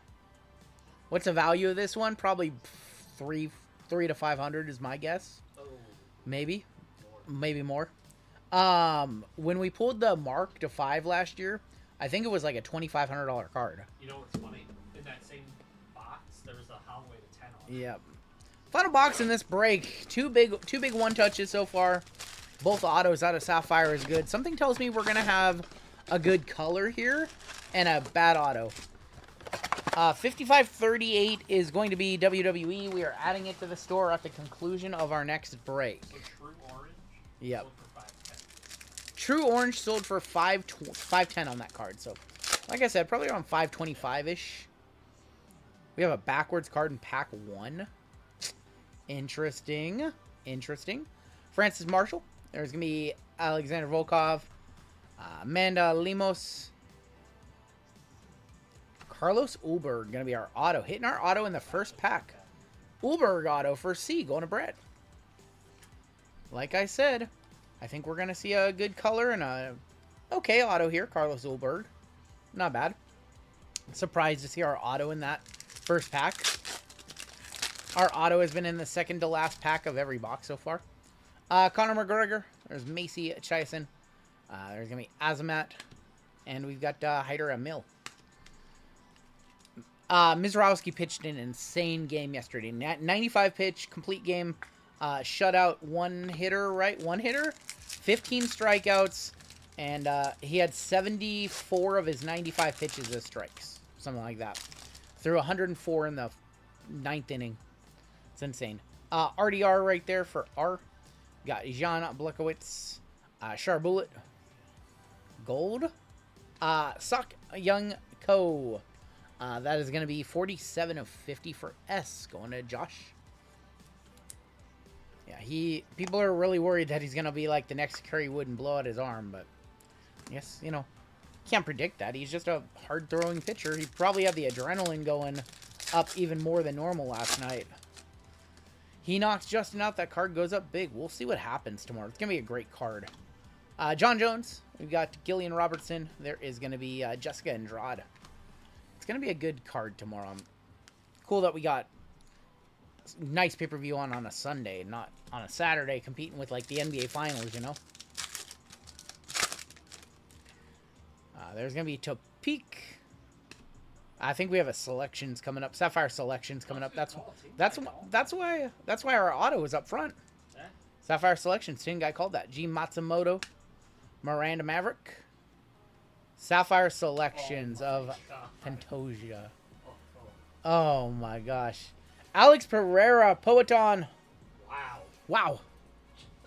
[SPEAKER 3] What's the value of this one? Probably 3 to 500 is my guess. Maybe. Maybe more. When we pulled the Mark to 5 last year, I think it was like a $2,500 card.
[SPEAKER 4] You know what's funny? In that same box, there was a Holloway to 10 on it.
[SPEAKER 3] Yep. Final box in this break. Two big one touches so far. Both autos out of Sapphire is good. Something tells me we're gonna have a good color here and a bad auto. 5538 is going to be WWE. We are adding it to the store at the conclusion of our next break.
[SPEAKER 4] So True Orange.
[SPEAKER 3] Yep.
[SPEAKER 4] Sold for $510.
[SPEAKER 3] True Orange sold for $510 on that card. So, like I said, probably around $525-ish. We have a backwards card in pack 1. Interesting. Interesting. Francis Marshall. There's going to be Alexander Volkov. Amanda Lemos. Carlos Ulberg going to be our auto. Hitting our auto in the first pack. Ulberg auto for C going to Brett. Like I said, I think we're going to see a good color and a okay auto here. Carlos Ulberg. Not bad. Surprised to see our auto in that first pack. Our auto has been in the second to last pack of every box so far. Conor McGregor. There's Macy Chiasane. There's going to be Azamat. And we've got Hyder Emil. Mizrowski pitched an insane game yesterday. 95 pitch, complete game. Shutout, one hitter, right? One hitter. 15 strikeouts. And he had 74 of his 95 pitches as strikes. Something like that. Threw 104 in the 9th inning. It's insane. RDR right there for R. Got Jan Blekowitz. Charbullet. Gold. Sok Young Ko. That is going to be 47/50 for S. Going to Josh. Yeah, people are really worried that he's going to be like the next Curry Wood and blow out his arm, but yes, you know, can't predict that. He's just a hard-throwing pitcher. He probably have the adrenaline going up even more than normal last night. He knocks Justin out. That card goes up big. We'll see what happens tomorrow. It's going to be a great card. John Jones. We've got Gillian Robertson. There is going to be Jessica Andrade. It's going to be a good card tomorrow. Cool that we got nice pay-per-view on a Sunday, not on a Saturday, competing with like the NBA Finals, you know. There's going to be Topek. I think we have a selections coming up. Sapphire selections coming up. That's why our auto is up front. Sapphire selections. Same guy called that. G Matsumoto, Miranda Maverick. Sapphire selections of Pantoja. Oh my gosh. Alex Pereira, Poeton. Wow.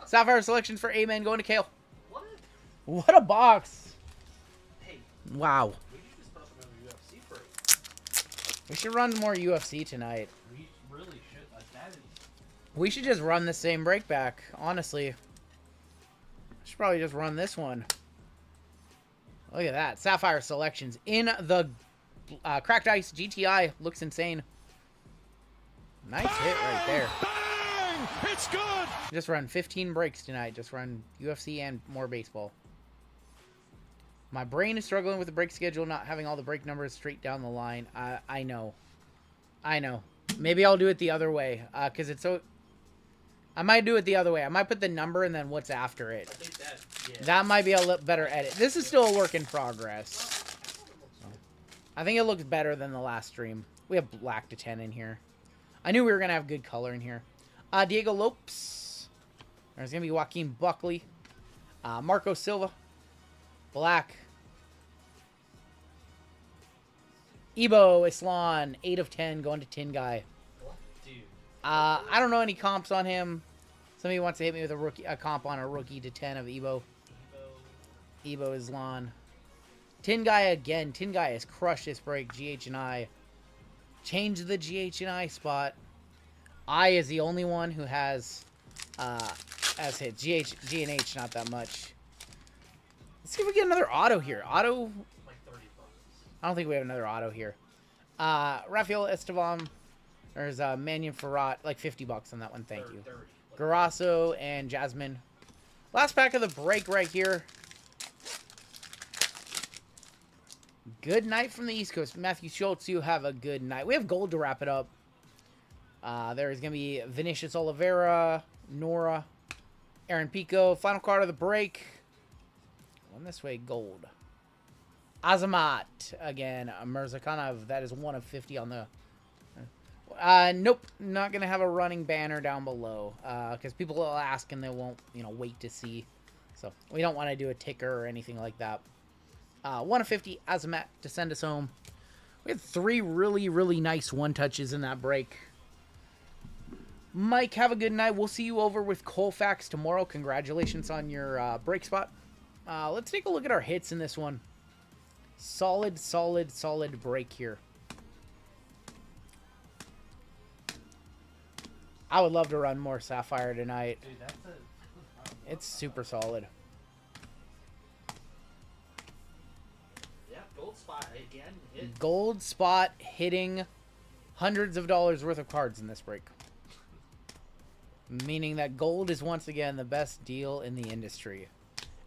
[SPEAKER 3] Sapphire selections for Amen going to Kale. What a box.
[SPEAKER 4] Hey,
[SPEAKER 3] wow.
[SPEAKER 4] we should just put up another UFC break.
[SPEAKER 3] We should run more UFC tonight.
[SPEAKER 4] We really should. That is...
[SPEAKER 3] We should just run the same break back, honestly. Should probably just run this one. Look at that. Sapphire selections in the Cracked Ice GTI. Looks insane. Nice hit right there.
[SPEAKER 7] Bang! It's good!
[SPEAKER 3] Just run 15 breaks tonight. Just run UFC and more baseball. My brain is struggling with the break schedule, not having all the break numbers straight down the line. I know. Maybe I'll do it the other way, because it's so... I might do it the other way. I might put the number and then what's after it.
[SPEAKER 4] I think that, yeah.
[SPEAKER 3] That might be a little better edit. This is still a work in progress. I think it looks better than the last stream. We have black to 10 in here. I knew we were going to have good color in here. Diego Lopes. There's going to be Joaquin Buckley. Marco Silva. Black. Ebo Islan. 8 of 10 going to Tin Guy.
[SPEAKER 4] What? Dude.
[SPEAKER 3] I don't know any comps on him. Somebody wants to hit me with a comp on a rookie to 10 of Ebo. Ebo Islan. Tin Guy again. Tin Guy has crushed this break. GH and I. Change the GH and I spot. I is the only one who has hit. G and H not that much. Let's see if we get another auto here. Auto.
[SPEAKER 4] Like $30.
[SPEAKER 3] I don't think we have another auto here. Rafael Esteban. There's Mannion Farrat. Like $50 on that one. Thank you.
[SPEAKER 4] 30.
[SPEAKER 3] Garasso and Jasmine. Last pack of the break right here. Good night from the East Coast. Matthew Schultz, you have a good night. We have gold to wrap it up. There is going to be Vinicius Oliveira, Nora, Aaron Pico. Final card of the break. One this way, gold. Azamat, again, Mirzakhanov. That is 1 of 50 on the... nope, not going to have a running banner down below. Because people will ask and they won't, wait to see. So, we don't want to do a ticker or anything like that. 1 of 50, Azamat to send us home. We had 3 really, really nice one-touches in that break. Mike, have a good night. We'll see you over with Colfax tomorrow. Congratulations on your break spot. Let's take a look at our hits in this one. Solid, solid, solid break here. I would love to run more Sapphire tonight.
[SPEAKER 4] Dude, that's a...
[SPEAKER 3] It's super solid.
[SPEAKER 4] Yeah, gold spot again. Hit.
[SPEAKER 3] Gold spot hitting hundreds of dollars worth of cards in this break. Meaning that gold is once again the best deal in the industry.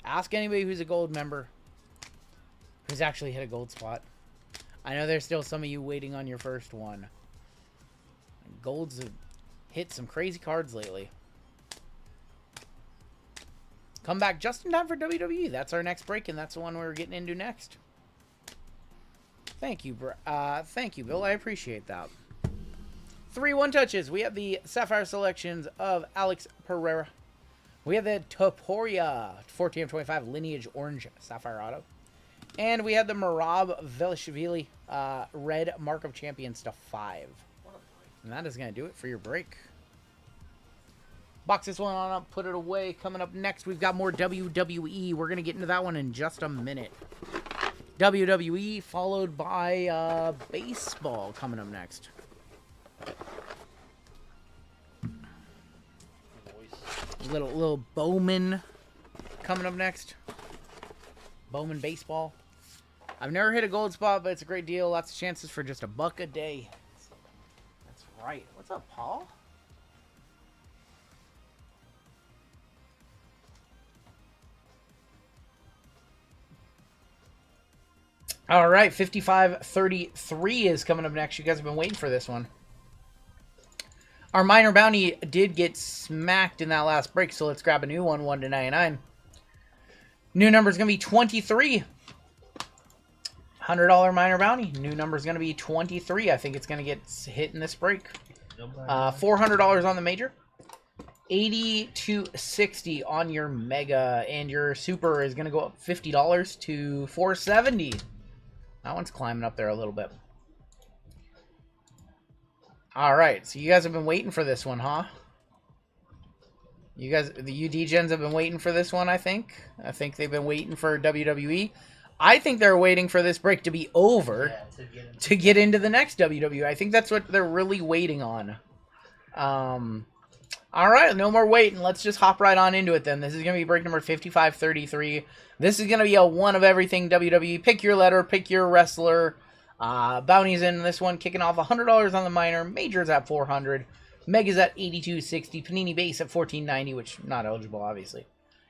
[SPEAKER 3] Ask anybody who's a gold member who's actually hit a gold spot. I know there's still some of you waiting on your first one. Gold's hit some crazy cards lately. Come back just in time for WWE. That's our next break, and that's the one we're getting into next. Thank you, Bill. I appreciate that. 3 one-touches. We have the Sapphire selections of Alex Pereira. We have the Topuria 14/25 Lineage Orange Sapphire Auto. And we have the Marab Velishvili Red Mark of Champions to 5. And that is going to do it for your break. Box this one on up, put it away. Coming up next, we've got more WWE. We're going to get into that one in just a minute. WWE followed by baseball coming up next. Little Bowman coming up next. Bowman baseball. I've never hit a gold spot, but it's a great deal. Lots of chances for just $1 a day. right. What's up, Paul? All right, 55-33 is coming up next. You guys have been waiting for this one. Our minor bounty did get smacked in that last break, so let's grab a new one, 1-99. New number is going to be 23. $100 minor bounty. New number is going to be 23. I think it's going to get hit in this break. $400 on the major. 80-60 on your mega, and your super is going to go up $50 to $470. That one's climbing up there a little bit. All right, so you guys have been waiting for this one, huh? You guys, the UD gens have been waiting for this one, I think. I think they've been waiting for WWE. I think they're waiting for this break to be over to get into the next WWE. I think that's what they're really waiting on. All right, no more waiting. Let's just hop right on into it then. This is going to be break number 55-33. This is going to be a one of everything WWE. Pick your letter, pick your wrestler. Bounties in this one, kicking off $100 on the minor. Majors at $400. Megas at $82.60. Panini base at $14.90, which not eligible, obviously.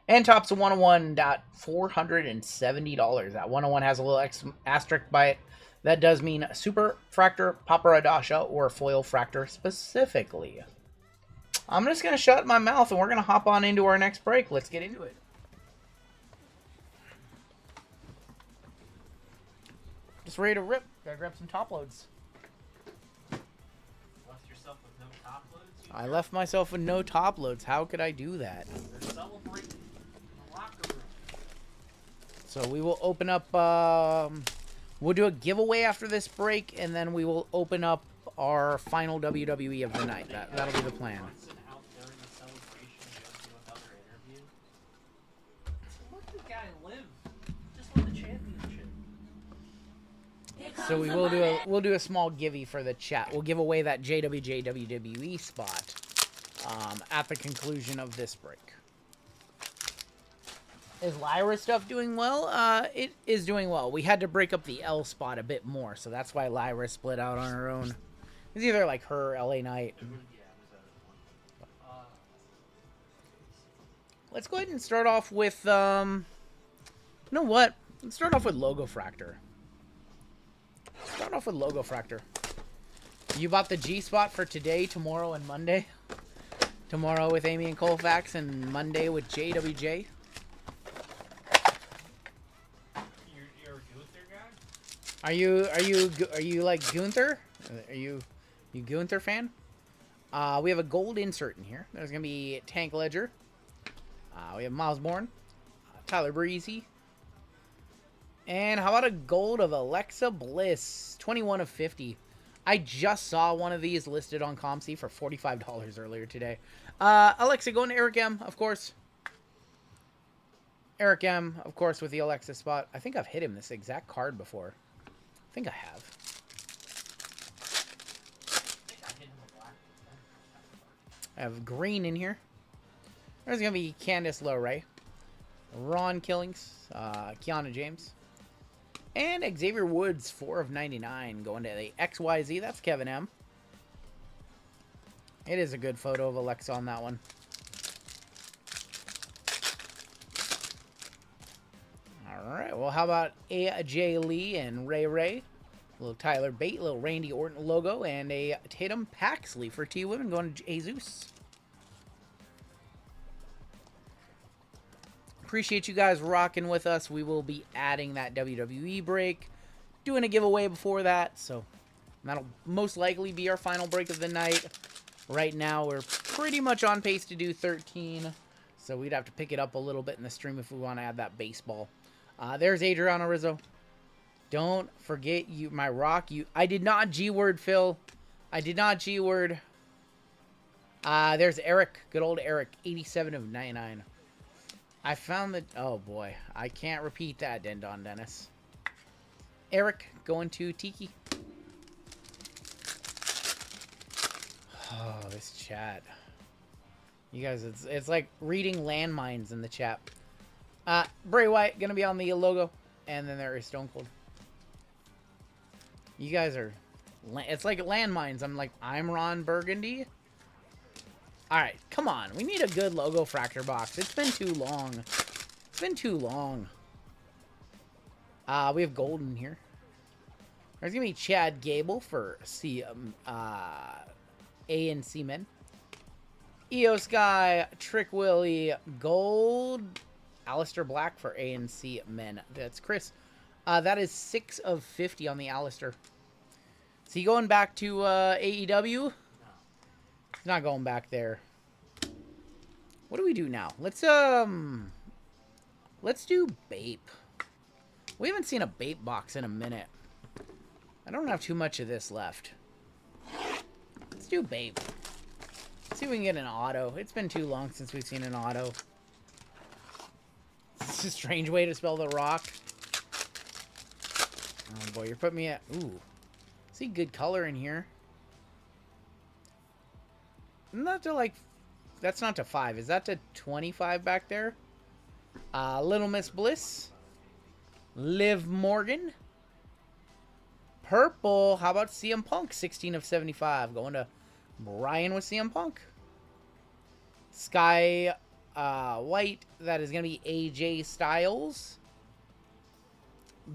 [SPEAKER 3] And tops a 101 at $470. That 101 has a little asterisk by it. That does mean Super Fractor, Paparadasha, or Foil Fractor specifically. I'm just going to shut my mouth and we're going to hop on into our next break. Let's get into it. Just ready to rip. Gotta grab some top loads.
[SPEAKER 4] Left yourself with no top loads?
[SPEAKER 3] I left myself with no top loads. How could I do that?
[SPEAKER 4] They're celebrating in the locker room.
[SPEAKER 3] So we will open up, we'll do a giveaway after this break, and then we will open up our final WWE of the night. That'll be the plan.
[SPEAKER 4] Out during the celebration, go to another interview. Let the guy live. Just win the championship.
[SPEAKER 3] So we'll do a small givey for the chat. We'll give away that JWJ WWE spot at the conclusion of this break. Is Lyra's stuff doing well? It is doing well. We had to break up the L spot a bit more, so that's why Lyra split out on her own. It's either like her or LA Knight. Let's go ahead and start off with, you know what? Let's start off with Logo Fractor. Start off with Logo Fractor. You bought the G spot for today, tomorrow, and Monday. Tomorrow with Amy and Colfax, and Monday with JWJ.
[SPEAKER 4] You're a Gunther guy?
[SPEAKER 3] Are you like Gunther? Are you Gunther fan? We have a gold insert in here. There's gonna be Tank Ledger. We have Miles Bourne, Tyler Breezy, and how about a gold of Alexa Bliss, 21 of 50. I just saw one of these listed on ComC for $45 earlier today. Alexa going to Eric M, of course. Eric M, of course, with the Alexa spot. I think I've hit him this exact card before. I think I have. I have green in here. There's going to be Candice LeRae, Ron Killings, Kiana James, and Xavier Woods, 4 of 99, going to the XYZ. That's Kevin M. It is a good photo of Alexa on that one. All right, well, how about AJ Lee and Ray Ray? A little Tyler Bate, a little Randy Orton logo, and a Tatum Paxley for T-Women going to Jesus. Appreciate you guys rocking with us. We will be adding that WWE break, doing a giveaway before that, so that'll most likely be our final break of the night. Right now, we're pretty much on pace to do 13, so we'd have to pick it up a little bit in the stream if we want to add that baseball. There's Adriano Rizzo. Don't forget you, my rock. I did not G-word, Phil. I did not G-word. There's Eric. Good old Eric. 87 of 99. I found that... Oh, boy. I can't repeat that, Dendon Dennis. Eric going to Tiki. Oh, this chat. You guys, it's like reading landmines in the chat. Bray Wyatt going to be on the logo. And then there is Stone Cold. You guys are It's like landmines. I'm Ron Burgundy. All right, come on. We need a good logo fractor box. It's been too long. It's been too long. We have golden here. There's gonna be Chad Gable for A and C men. EOS Guy, Trick Willie, gold. Alistair Black for A and C men. That's Chris. That is 6 of 50 on the Alistair. Is he going back to AEW? He's not going back there. What do we do now? Let's do Bape. We haven't seen a Bape box in a minute. I don't have too much of this left. Let's do Bape. Let's see if we can get an auto. It's been too long since we've seen an auto. It's a strange way to spell The Rock. Oh boy, you're putting me at... Ooh. See good color in here. Not to like... That's not to 5. Is that to 25 back there? Little Miss Bliss. Liv Morgan. Purple. How about CM Punk? 16 of 75. Going to Brian with CM Punk. Sky White. That is going to be AJ Styles.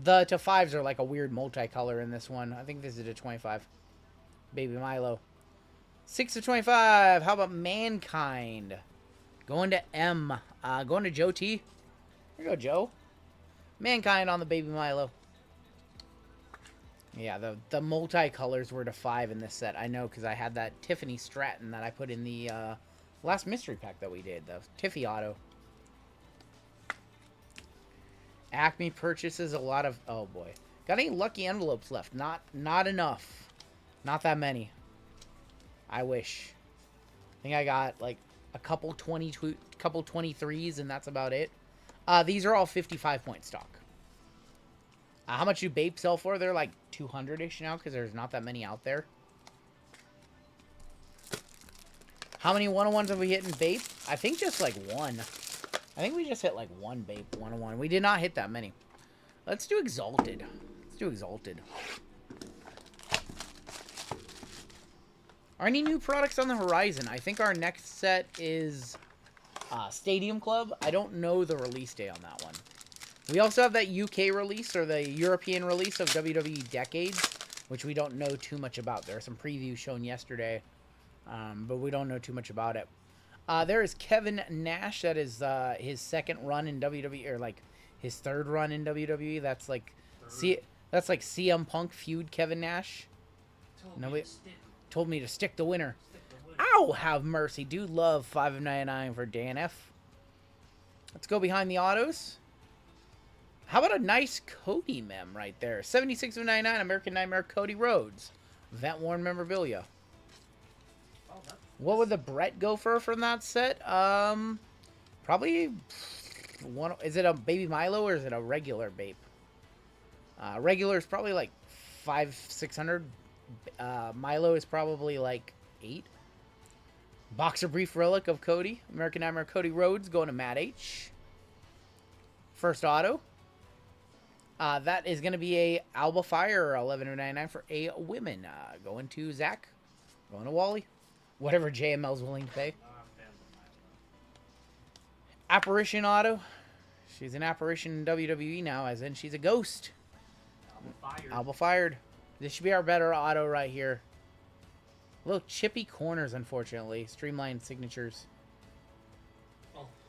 [SPEAKER 3] The to 5s are like a weird multicolor in this one. I think this is a 25. Baby Milo. 6 of 25. How about Mankind? Going to M. Going to Joe T. Here you go, Joe. Mankind on the Baby Milo. Yeah, the multicolors were to 5 in this set. I know because I had that Tiffany Stratton that I put in the last mystery pack that we did. The Tiffy Auto. Acme purchases a lot of... Oh, boy. Got any lucky envelopes left? Not enough. Not that many. I wish. I think I got, like, a couple 23s, and that's about it. These are all 55-point stock. How much do Bape sell for? They're, like, 200-ish now, because there's not that many out there. How many 101s have we hit in Bape? I think just, like, one. I think we just hit like one Bape 101. We did not hit that many. Let's do Exalted. Let's do Exalted. Are any new products on the horizon? I think our next set is Stadium Club. I don't know the release day on that one. We also have that UK release or the European release of WWE Decades, which we don't know too much about. There are some previews shown yesterday, but we don't know too much about it. There is Kevin Nash. That is his second run in WWE, or like his third run in WWE. That's like CM Punk feud Kevin Nash. Told me to stick the winner. Ow! Have mercy. Dude, love 5 of 99 for Dan F. Let's go behind the autos. How about a nice Cody mem right there? 76 of 99 American Nightmare Cody Rhodes. Event worn memorabilia. What would the Brett go for from that set? Probably one. Is it a Baby Milo or is it a regular Bape? Regular is probably like 500-600. Milo is probably like 8. Boxer Brief Relic of Cody. American Nightmare Cody Rhodes going to Matt H. First auto. That is going to be a Alba Fire 11 of 99 for a women. Going to Zach. Going to Wally. Whatever JML's willing to pay. Apparition auto. She's an apparition in WWE now, as in she's a ghost. Alba fired. This should be our better auto right here. A little chippy corners, unfortunately. Streamlined signatures.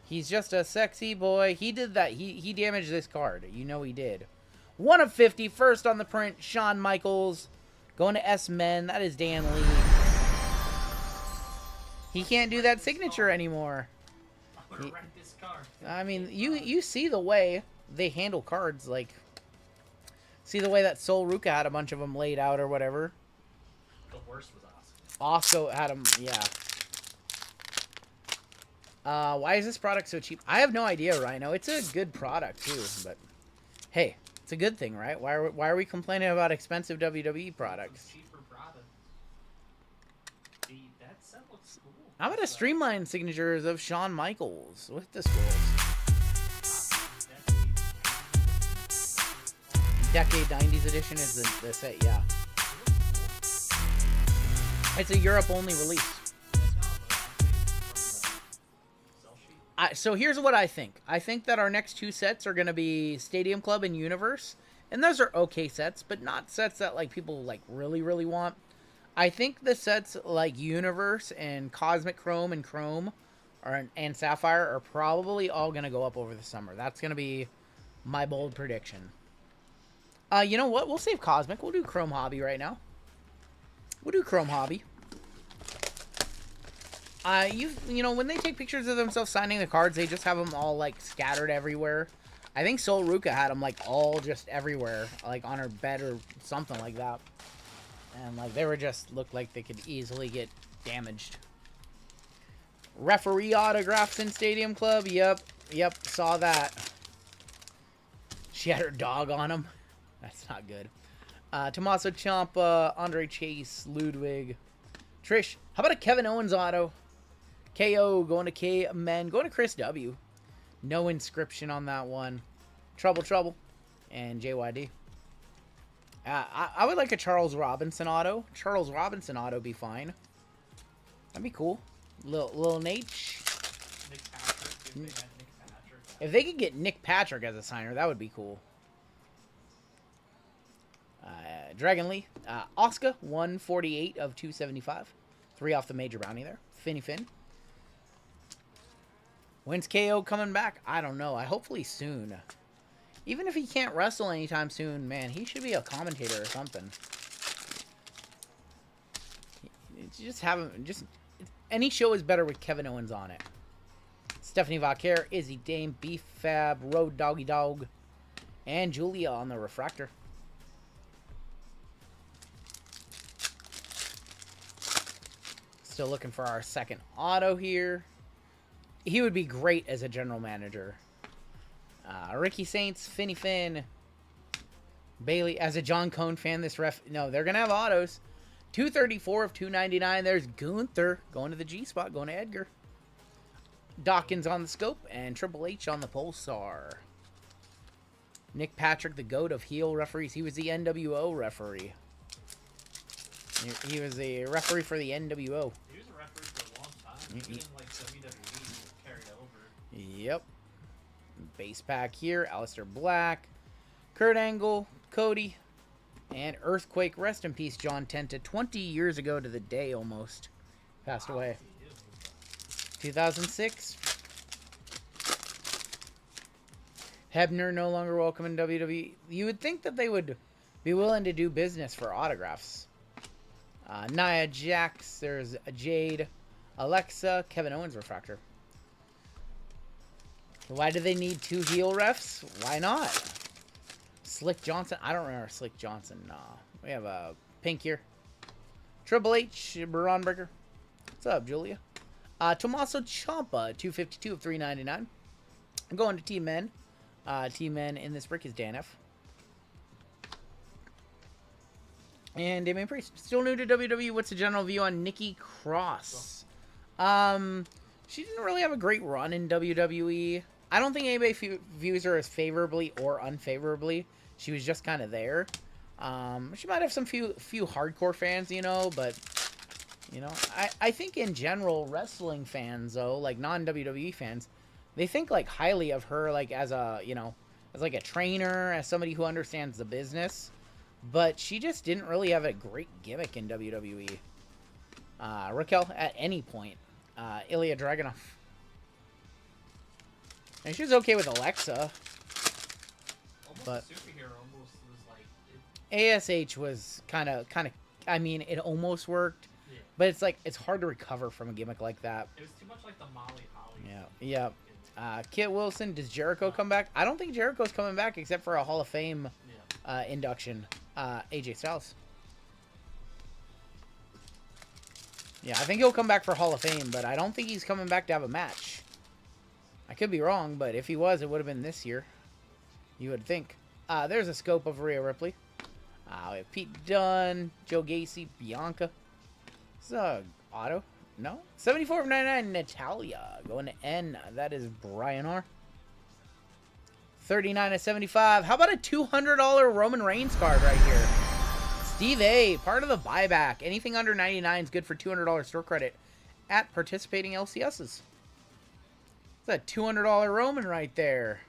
[SPEAKER 3] He's just a sexy boy. He did that. He damaged this card. You know he did. 1 of 50. First on the print. Shawn Michaels. Going to S-Men. That is Dan Lee. He can't do that signature anymore. I mean, you see the way they handle cards. Like, see the way that Sol Ruka had a bunch of them laid out or whatever.
[SPEAKER 4] The worst was Oscar.
[SPEAKER 3] Osco had them, yeah. Why is this product so cheap? I have no idea, Rhino. It's a good product, too. But, hey, it's a good thing, right? Why are we complaining about expensive WWE products?
[SPEAKER 4] Cheaper product. That set looks cool.
[SPEAKER 3] How about a streamlined signatures of Shawn Michaels with the scrolls? Decade 90s edition is the set, yeah. It's a Europe-only release. So here's what I think. I think that our next two sets are going to be Stadium Club and Universe. And those are okay sets, but not sets that like people like really, really want. I think the sets like Universe and Cosmic Chrome and Chrome and Sapphire are probably all going to go up over the summer. That's going to be my bold prediction. You know what? We'll save Cosmic. We'll do Chrome Hobby right now. We'll do Chrome Hobby. You know, when they take pictures of themselves signing the cards, they just have them all, like, scattered everywhere. I think Sol Ruka had them, like, all just everywhere, like, on her bed or something like that. And, like, they were just, looked like they could easily get damaged. Referee autographs in Stadium Club. Yep, saw that. She had her dog on him. That's not good. Tommaso Ciampa, Andre Chase, Ludwig, Trish. How about a Kevin Owens auto? KO going to K-Men, going to Chris W. No inscription on that one. Trouble, and JYD. I would like a Charles Robinson auto. Charles Robinson auto be fine. That'd be cool. Lil Nate.
[SPEAKER 4] Nick Patrick, if they had Nick Patrick.
[SPEAKER 3] If they could get Nick Patrick as a signer, that would be cool. Dragon Lee. Oscar, 148 of 275. 3 off the major bounty there. Finny Finn. When's KO coming back? I don't know. Hopefully soon. Even if he can't wrestle anytime soon, man, he should be a commentator or something. Just have him. Any show is better with Kevin Owens on it. Stephanie Vaquer, Izzy Dame, Beef Fab, Road Doggy Dog, and Julia on the refractor. Still looking for our second auto here. He would be great as a general manager. Ricky Saints, Finny Finn, Bailey. As a John Cone fan, this ref... No, they're going to have autos. 234 of 299. There's Gunther going to the G-spot, going to Edgar. Dawkins on the scope, and Triple H on the Pulsar. Nick Patrick, the GOAT of heel referees. He was the NWO referee. He was a referee for the NWO.
[SPEAKER 4] He was a referee for a long time. Even like WWE carried over.
[SPEAKER 3] Yep. Base pack here. Aleister Black. Kurt Angle. Cody. And Earthquake. Rest in peace, John Tenta. 20 years ago to the day almost. Passed away. 2006. Hebner no longer welcome in WWE. You would think that they would be willing to do business for autographs. Nia Jax, there's Jade, Alexa, Kevin Owens refractor. Why do they need 2 heel refs? Why not? Slick Johnson. I don't remember Slick Johnson. Nah. We have a pink here. Triple H, Braun Breaker. What's up, Julia? Tommaso Ciampa, 252 of 399. I'm going to Team Men. Team Men in this brick is Dan F. And Damian Priest. Still new to WWE. What's the general view on Nikki Cross? She didn't really have a great run in WWE. I don't think anybody views her as favorably or unfavorably. She was just kind of there. She might have some few hardcore fans, you know, but you know, I think in general wrestling fans though, like non-WWE fans, they think like highly of her, like as a, you know, as like a trainer, as somebody who understands the business. But she just didn't really have a great gimmick in WWE. Raquel at any point. Ilya Dragunov. And she was okay with Alexa. But
[SPEAKER 4] Superhero almost was like...
[SPEAKER 3] ASH was kind of, I mean, it almost worked. Yeah. But it's like, it's hard to recover from a gimmick like that.
[SPEAKER 4] It was too much like the Molly Holly.
[SPEAKER 3] Yeah. Kit Wilson, does Jericho come back? I don't think Jericho's coming back except for a Hall of Fame induction. AJ Styles. Yeah, I think he'll come back for Hall of Fame, but I don't think he's coming back to have a match. I could be wrong, but if he was, it would have been this year. You would think. There's a scope of Rhea Ripley. We have Pete Dunne, Joe Gacy, Bianca. This is a auto. No? 74 of 99, Natalia. Going to N. That is Brian R. 39 of 75. How about a $200 Roman Reigns card right here? Steve A, part of the buyback. Anything under 99 is good for $200 store credit at participating LCSs. That's a $200 Roman right there.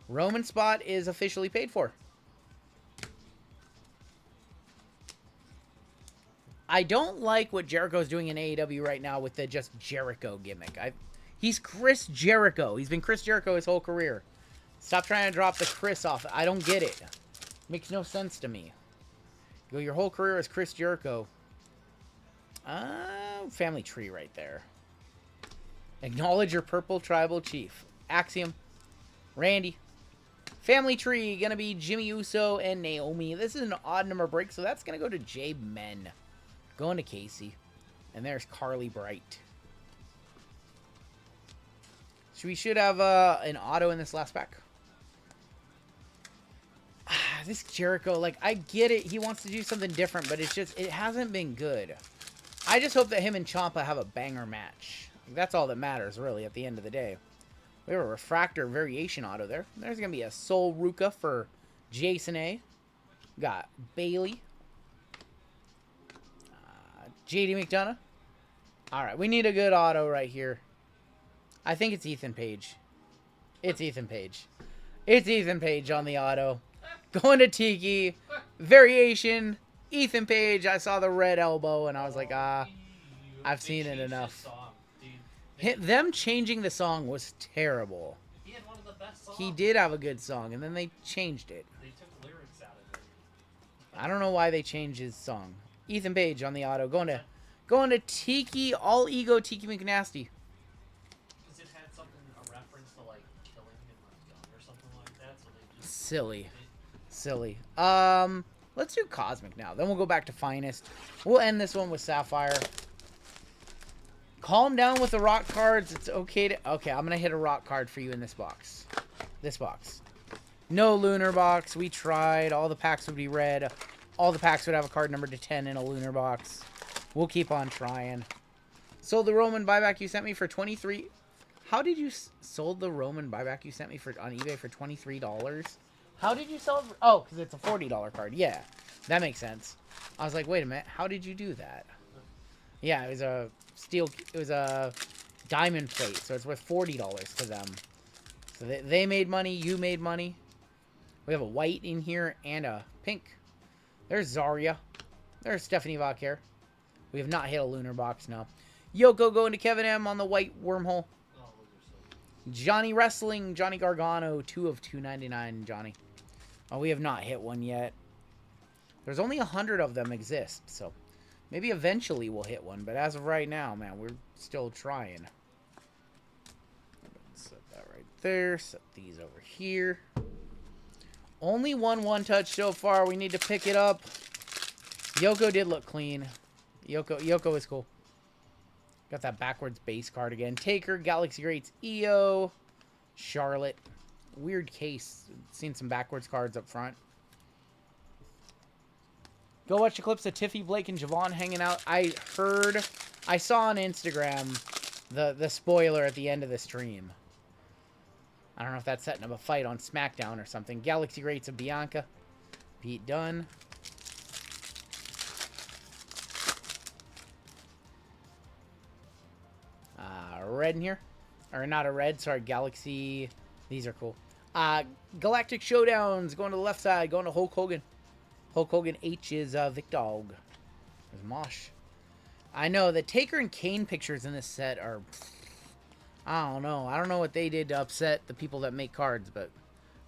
[SPEAKER 3] Roman spot is officially paid for. I don't like what Jericho's doing in AEW right now with the just Jericho gimmick. He's Chris Jericho. He's been Chris Jericho his whole career. Stop trying to drop the Chris off. I don't get it. Makes no sense to me. You go your whole career as Chris Jericho. Family tree right there. Acknowledge your purple tribal chief. Axiom. Randy. Family tree. Gonna be Jimmy Uso and Naomi. This is an odd number break, so that's gonna go to Jay Men. Going to Casey. And there's Carly Bright. So we should have an auto in this last pack. This Jericho, like, I get it. He wants to do something different, but it's just, it hasn't been good. I just hope that him and Ciampa have a banger match. That's all that matters, really, at the end of the day. We have a refractor variation auto there. There's going to be a Sol Ruka for Jason A. Got Bailey. JD McDonough. Alright, we need a good auto right here. I think it's Ethan Page. It's Ethan Page. It's Ethan Page on the auto. Going to Tiki. Variation. Ethan Page. I saw the red elbow and I was like, I've seen it enough. Them changing the song was terrible.
[SPEAKER 4] He had one of the best songs.
[SPEAKER 3] He did have a good song and then they changed it.
[SPEAKER 4] They took lyrics out of it.
[SPEAKER 3] I don't know why they changed his song. Ethan Page on the auto. Going to Tiki. All ego Tiki McNasty.
[SPEAKER 4] Because it had something, a reference to like killing him or something like that. So they just
[SPEAKER 3] Silly. Let's do Cosmic now. Then we'll go back to Finest. We'll end this one with Sapphire. Calm down with the rock cards. It's okay to... Okay, I'm going to hit a rock card for you in this box. This box. No lunar box. We tried. All the packs would be red. All the packs would have a card numbered to 10 in a lunar box. We'll keep on trying. Sold the Roman buyback you sent me for 23... How did you... Sold the Roman buyback you sent me for on eBay for $23? How did you sell it? Oh, because it's a $40 card. Yeah, that makes sense. I was like, wait a minute. How did you do that? Yeah, it was a steel... It was a diamond plate, so it's worth $40 to them. So they made money. You made money. We have a white in here and a pink. There's Zarya. There's Stephanie Vauquer. We have not hit a lunar box, no. Yoko going to Kevin M on the white wormhole. Johnny Wrestling. Johnny Gargano. 2 of 299, Johnny. Oh, we have not hit one yet. There's only 100 of them exist, so maybe eventually we'll hit one. But as of right now, man, we're still trying. Set that right there. Set these over here. Only one touch so far. We need to pick it up. Yoko did look clean. Yoko is cool. Got that backwards base card again. Taker, Galaxy Greats, EO, Charlotte. Weird case. Seen some backwards cards up front. Go watch the clips of Tiffy, Blake, and Javon hanging out. I saw on Instagram the spoiler at the end of the stream. I don't know if that's setting up a fight on SmackDown or something. Galaxy Greats of Bianca. Pete Dunne. Red in here. Or not a red, sorry, Galaxy. These are cool. Galactic Showdowns. Going to the left side. Going to Hulk Hogan. Hulk Hogan H is Vic Dog. There's Mosh. I know the Taker and Kane pictures in this set are... I don't know. I don't know what they did to upset the people that make cards, but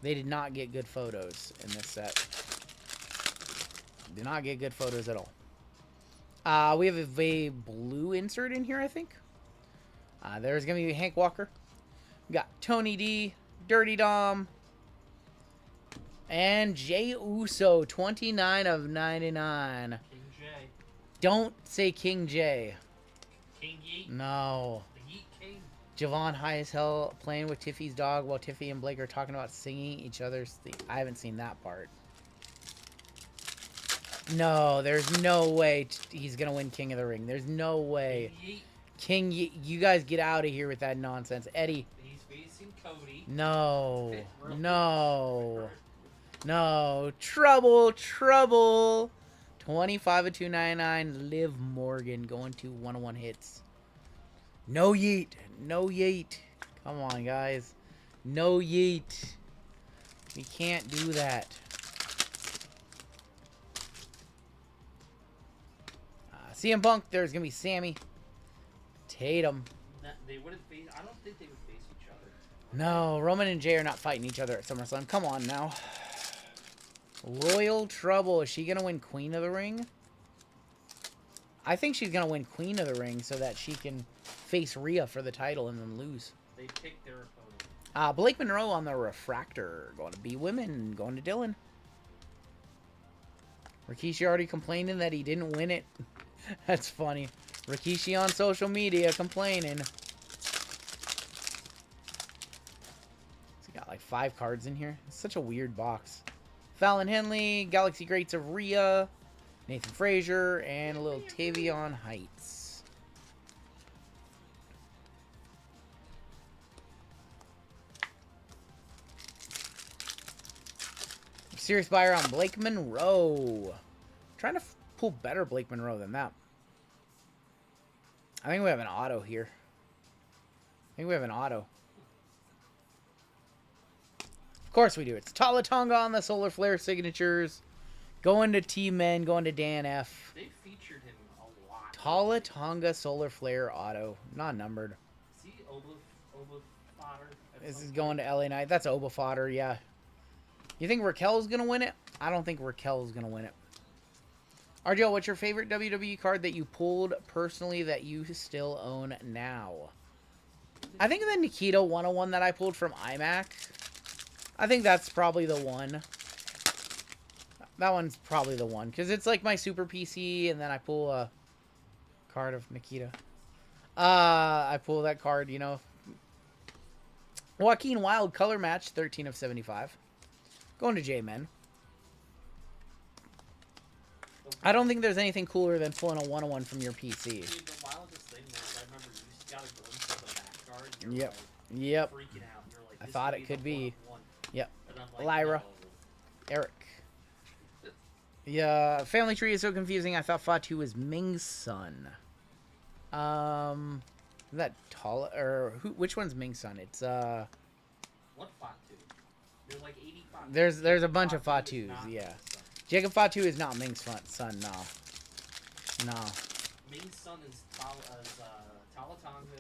[SPEAKER 3] they did not get good photos in this set. Did not get good photos at all. We have a blue insert in here, I think. There's going to be Hank Walker. We got Tony D, Dirty Dom, and Jey Uso, 29 of 99.
[SPEAKER 4] King J.
[SPEAKER 3] Don't say King J.
[SPEAKER 4] King Yeet.
[SPEAKER 3] No.
[SPEAKER 4] The Yeet King.
[SPEAKER 3] Javon high as hell playing with Tiffy's dog while Tiffy and Blake are talking about singing each other's theme. I haven't seen that part. No, there's no way he's going to win King of the Ring. There's no way.
[SPEAKER 4] King Yeet.
[SPEAKER 3] You guys get out of here with that nonsense. Eddie.
[SPEAKER 4] He's facing Cody.
[SPEAKER 3] No. No. No. Trouble. Trouble. 25 of 299. Liv Morgan going to 101 hits. No yeet. No yeet. Come on, guys. No yeet. We can't do that. CM Punk, there's going to be Sammy. Tatum.
[SPEAKER 4] They wouldn't face. I don't think they would face each other.
[SPEAKER 3] No, Roman and Jay are not fighting each other at SummerSlam. Come on now. Royal Trouble. Is she going to win Queen of the Ring? I think she's going to win Queen of the Ring so that she can face Rhea for the title and then lose.
[SPEAKER 4] They pick their opponent.
[SPEAKER 3] Blake Monroe on the Refractor. Going to be women. Going to Dylan. Rikishi already complaining that he didn't win it. That's funny. Rikishi on social media complaining. He's got like 5 cards in here. It's such a weird box. Fallon Henley, Galaxy Greats of Rhea, Nathan Frazier, and a little Tavion Heights. Serious buyer on Blake Monroe. Trying to pull better Blake Monroe than that. I think we have an auto here. I think we have an auto. Of course we do. It's Tala Tonga on the Solar Flare signatures. Going to T-Men, going to Dan F.
[SPEAKER 4] They featured him a lot.
[SPEAKER 3] Tala Tonga Solar Flare auto. Not numbered.
[SPEAKER 4] See Oba Fodder?
[SPEAKER 3] This is going to LA Knight. That's Oba Fodder, yeah. You think Raquel's going to win it? I don't think Raquel's going to win it. RGL, what's your favorite WWE card that you pulled personally that you still own now? I think the Nikita 101 that I pulled from iMac. I think that's probably the one. That one's probably the one. Because it's like my Super PC, and then I pull a card of Nikita. I pull that card, you know. Joaquin Wild color match, 13 of 75. Going to J-Men. I don't think there's anything cooler than pulling a 101 from your PC.
[SPEAKER 4] Dude, the wildest thing was, I remember you just got a glimpse of the back card. You're
[SPEAKER 3] Yep.
[SPEAKER 4] like,
[SPEAKER 3] Yep.
[SPEAKER 4] freaking out. You're like,
[SPEAKER 3] I
[SPEAKER 4] this
[SPEAKER 3] thought
[SPEAKER 4] could
[SPEAKER 3] it
[SPEAKER 4] be
[SPEAKER 3] could
[SPEAKER 4] the
[SPEAKER 3] be.
[SPEAKER 4] one-of-one.
[SPEAKER 3] Yep.
[SPEAKER 4] And I'm like,
[SPEAKER 3] Lyra.
[SPEAKER 4] no.
[SPEAKER 3] Eric. Yeah, Family Tree is so confusing. I thought Fatu was Ming's son. Is that Tala or who? Which one's Ming's son? It's
[SPEAKER 4] What Fatu? There's like 80 Fatu.
[SPEAKER 3] There's a bunch of
[SPEAKER 4] Fatu is
[SPEAKER 3] Fatus.
[SPEAKER 4] not
[SPEAKER 3] Yeah,
[SPEAKER 4] Ming's son.
[SPEAKER 3] Jacob Fatu is not Ming's son. No.
[SPEAKER 4] Ming's son is Tala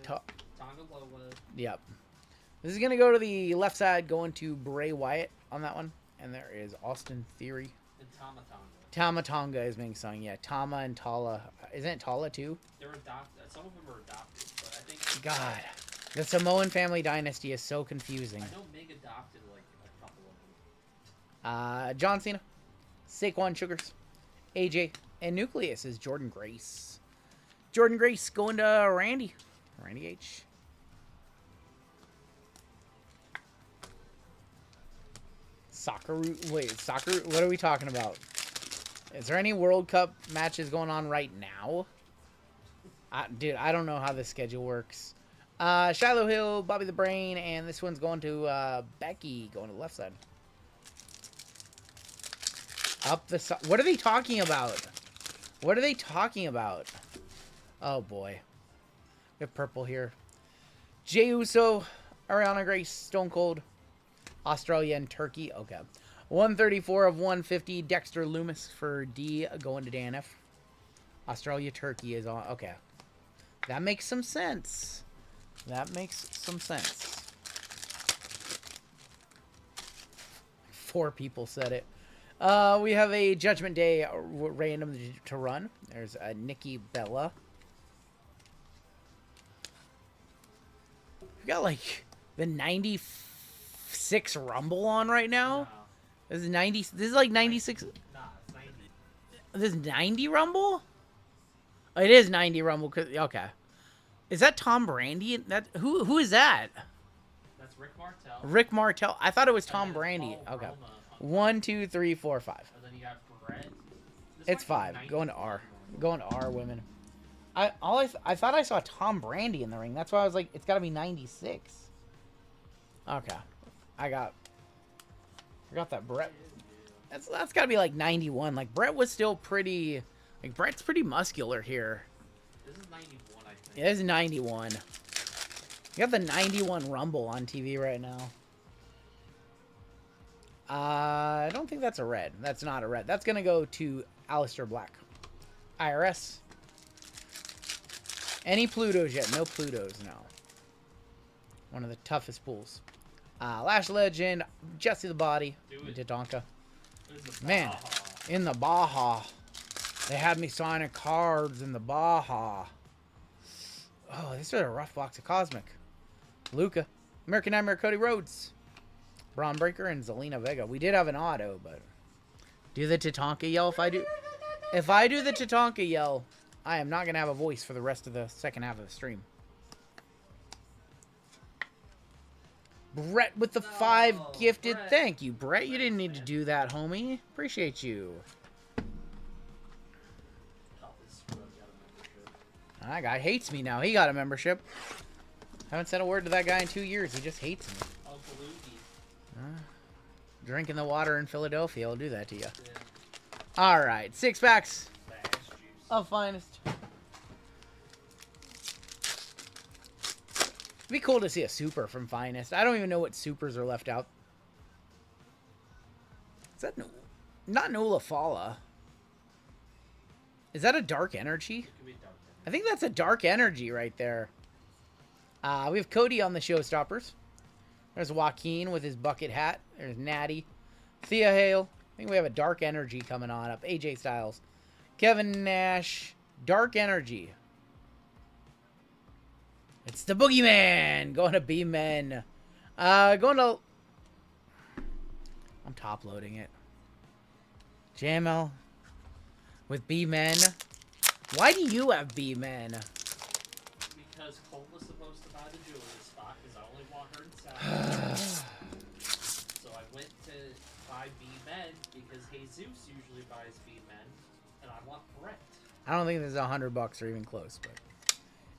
[SPEAKER 3] Ta-
[SPEAKER 4] Tonga Loa.
[SPEAKER 3] Yep. This is gonna go to the left side, going to Bray Wyatt on that one, and there is Austin Theory.
[SPEAKER 4] And Tama Tonga.
[SPEAKER 3] Tama Tonga is Ming's son. Yeah, Tama and Tala. Isn't it Tala too?
[SPEAKER 4] They're adopted. Some of them are adopted, but I think.
[SPEAKER 3] God, the Samoan family dynasty is so confusing.
[SPEAKER 4] I know Mig adopted like a couple of them.
[SPEAKER 3] John Cena, Saquon Sugars, AJ, and Nucleus is Jordan Grace. Jordan Grace going to Randy. Randy H. Soccer. Wait, soccer? What are we talking about? Is there any World Cup matches going on right now? Dude, I don't know how this schedule works. Shiloh Hill, Bobby the Brain, and this one's going to Becky, going to the left side. Up the side. What are they talking about? What are they talking about? Oh, boy. We have purple here. Jey Uso, Ariana Grace, Stone Cold, Australia, and Turkey. Okay. 134 of 150. Dexter Loomis for D, going to DNF. Australia, Turkey is on. Okay. That makes some sense. That makes some sense. 4 people said it. We have a Judgment Day random to run. There's a Nikki Bella. We got like the 96 Rumble on right now. This is 90. This is like 96.
[SPEAKER 4] Nah, it's 90.
[SPEAKER 3] This is 90 Rumble. Oh, it is 90 Rumble. Okay. Is that Tom Brandi? That who is that?
[SPEAKER 4] That's Rick Martel.
[SPEAKER 3] Rick Martel. I thought it was Tom
[SPEAKER 4] And then
[SPEAKER 3] Brandi.
[SPEAKER 4] Paul
[SPEAKER 3] Okay.
[SPEAKER 4] Roma on
[SPEAKER 3] 1, 2, 3, 4, 5.
[SPEAKER 4] And then you have Brett.
[SPEAKER 3] It's 5. Going to R. Going to R, women. I thought I saw Tom Brandi in the ring. That's why I was like, it's got to be 96. Okay. I got that Brett. That's got to be like 91. Like, Brett was still pretty... Like, Brett's pretty muscular here.
[SPEAKER 5] This is 91, I think.
[SPEAKER 3] It is 91. You got the 91 Rumble on TV right now. I don't think that's a red. That's not a red. That's going to go to Aleister Black. IRS. Any Plutos yet? No Plutos, no. One of the toughest pulls. Lash Legend, Jesse the Body, Tatanka. Man, in the Baja. They had me signing cards in the Baja. Oh, this is a rough box of Cosmic. Luca, American Nightmare, Cody Rhodes, Braun Breaker, and Zelina Vega. We did have an auto, but do the Tatanka yell if I do. If I do the Tatanka yell, I am not going to have a voice for the rest of the second half of the stream. Brett with the 5 gifted.
[SPEAKER 5] Brett.
[SPEAKER 3] Thank you, Brett. You didn't need to do that, homie. Appreciate you. That guy hates me now. He got a membership. Haven't said a word to that guy in 2 years. He just hates me. Drinking the water in Philadelphia will do that to you. All right, 6 packs of Finest. It'd be cool to see a super from Finest. I don't even know what supers are left out. Is that not Nola Fala? Is that a Dark Energy? I think that's a Dark Energy right there. We have Cody on the Showstoppers. There's Joaquin with his bucket hat. There's Natty. Thea Hale. I think we have a Dark Energy coming on up. AJ Styles. Kevin Nash. Dark Energy. It's the Boogeyman. Going to B-Men. Going to... I'm top loading it. JML. With B-Men. Why do you have B-Men?
[SPEAKER 5] Because Colt was supposed to buy the jewelry spot because I only want her in South. So I went to buy B-Men because Jesus usually buys B-Men, and I want Brett.
[SPEAKER 3] I don't think this is $100 or even close, but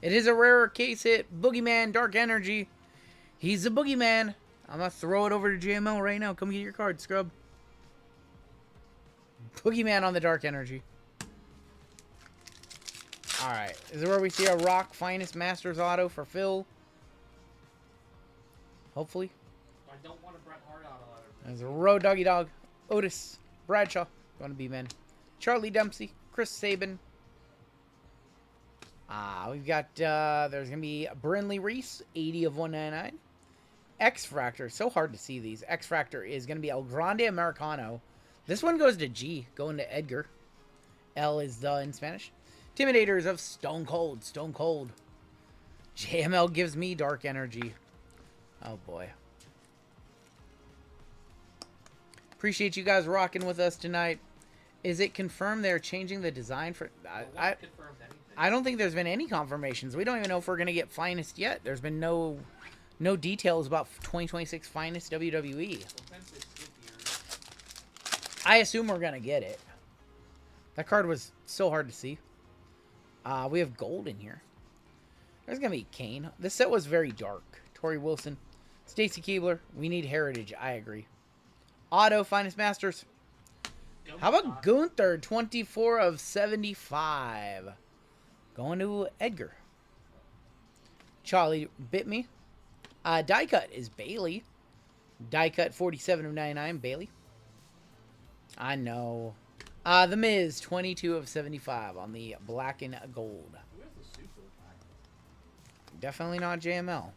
[SPEAKER 3] it is a rarer case hit. Boogeyman, Dark Energy. He's a Boogeyman. I'm gonna throw it over to JML right now. Come get your card, scrub. Boogeyman on the Dark Energy. Alright, is it where we see a Rock Finest Masters auto for Phil? Hopefully.
[SPEAKER 5] I don't want a Bret Hart auto.
[SPEAKER 3] There's a Road Doggy Dog. Otis. Bradshaw. Going to be men. Charlie Dempsey. Chris Sabin. We've got, there's going to be Brinley Reese. 80 of 199. X-Fractor. So hard to see these. X-Fractor is going to be El Grande Americano. This one goes to G. Going to Edgar. L is the in Spanish. Intimidators of Stone Cold. Stone Cold. JML gives me Dark Energy. Oh, boy. Appreciate you guys rocking with us tonight. Is it confirmed they're changing the design for... I don't think there's been any confirmations. We don't even know if we're going to get Finest yet. There's been no details about 2026 Finest WWE. I assume we're going to get it. That card was so hard to see. We have gold in here. There's going to be Kane. This set was very dark. Tori Wilson. Stacy Keebler. We need Heritage. I agree. Auto Finest Masters. How about Gunther? 24 of 75. Going to Edgar. Charlie bit me. Die cut is Bailey. Die cut 47 of 99. Bailey. I know. The Miz, 22 of 75 on the black and gold. Definitely not JML.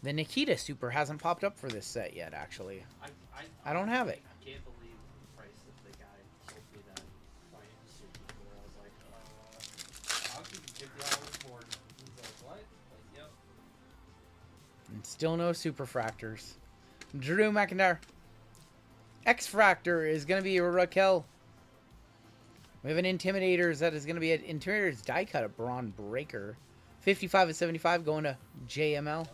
[SPEAKER 3] The Nikita Super hasn't popped up for this set yet, actually. I don't have it.
[SPEAKER 5] I can't believe the price that the guy sold me that Finest Super for. I was like, I'll give you $50 more. He's like, what? Like, yep.
[SPEAKER 3] And still no Super Fractors. Drew McIntyre. X-Fractor is going to be Raquel. We have an Intimidators that is going to be an Intimidators die cut of Braun Breaker. 55 of 75 going to JML.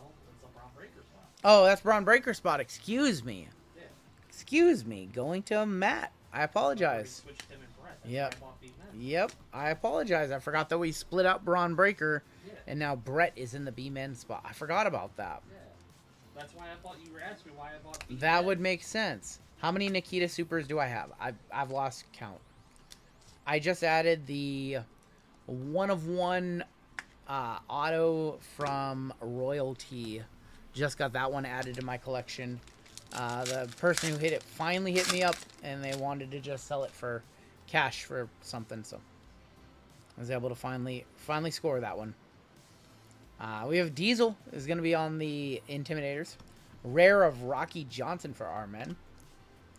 [SPEAKER 3] Oh, that's Braun Breaker spot. Excuse me.
[SPEAKER 5] Yeah.
[SPEAKER 3] Excuse me. Going to Matt. I apologize.
[SPEAKER 5] We switched him and Brett.
[SPEAKER 3] Yep.
[SPEAKER 5] Why I bought B-Men.
[SPEAKER 3] Yep. I apologize. I forgot that we split up Braun Breaker.
[SPEAKER 5] Yeah.
[SPEAKER 3] And now Brett is in the B-Men spot. I forgot about that.
[SPEAKER 5] Yeah.
[SPEAKER 4] That's why I thought you were asking me why I bought these.
[SPEAKER 3] That would make sense. How many Nikita Supers do I have? I've lost count. I just added the 1-of-1 auto from Royalty. Just got that one added to my collection. The person who hit it finally hit me up, and they wanted to just sell it for cash for something, so I was able to finally score that one. We have Diesel is going to be on the Intimidators. Rare of Rocky Johnson for our men.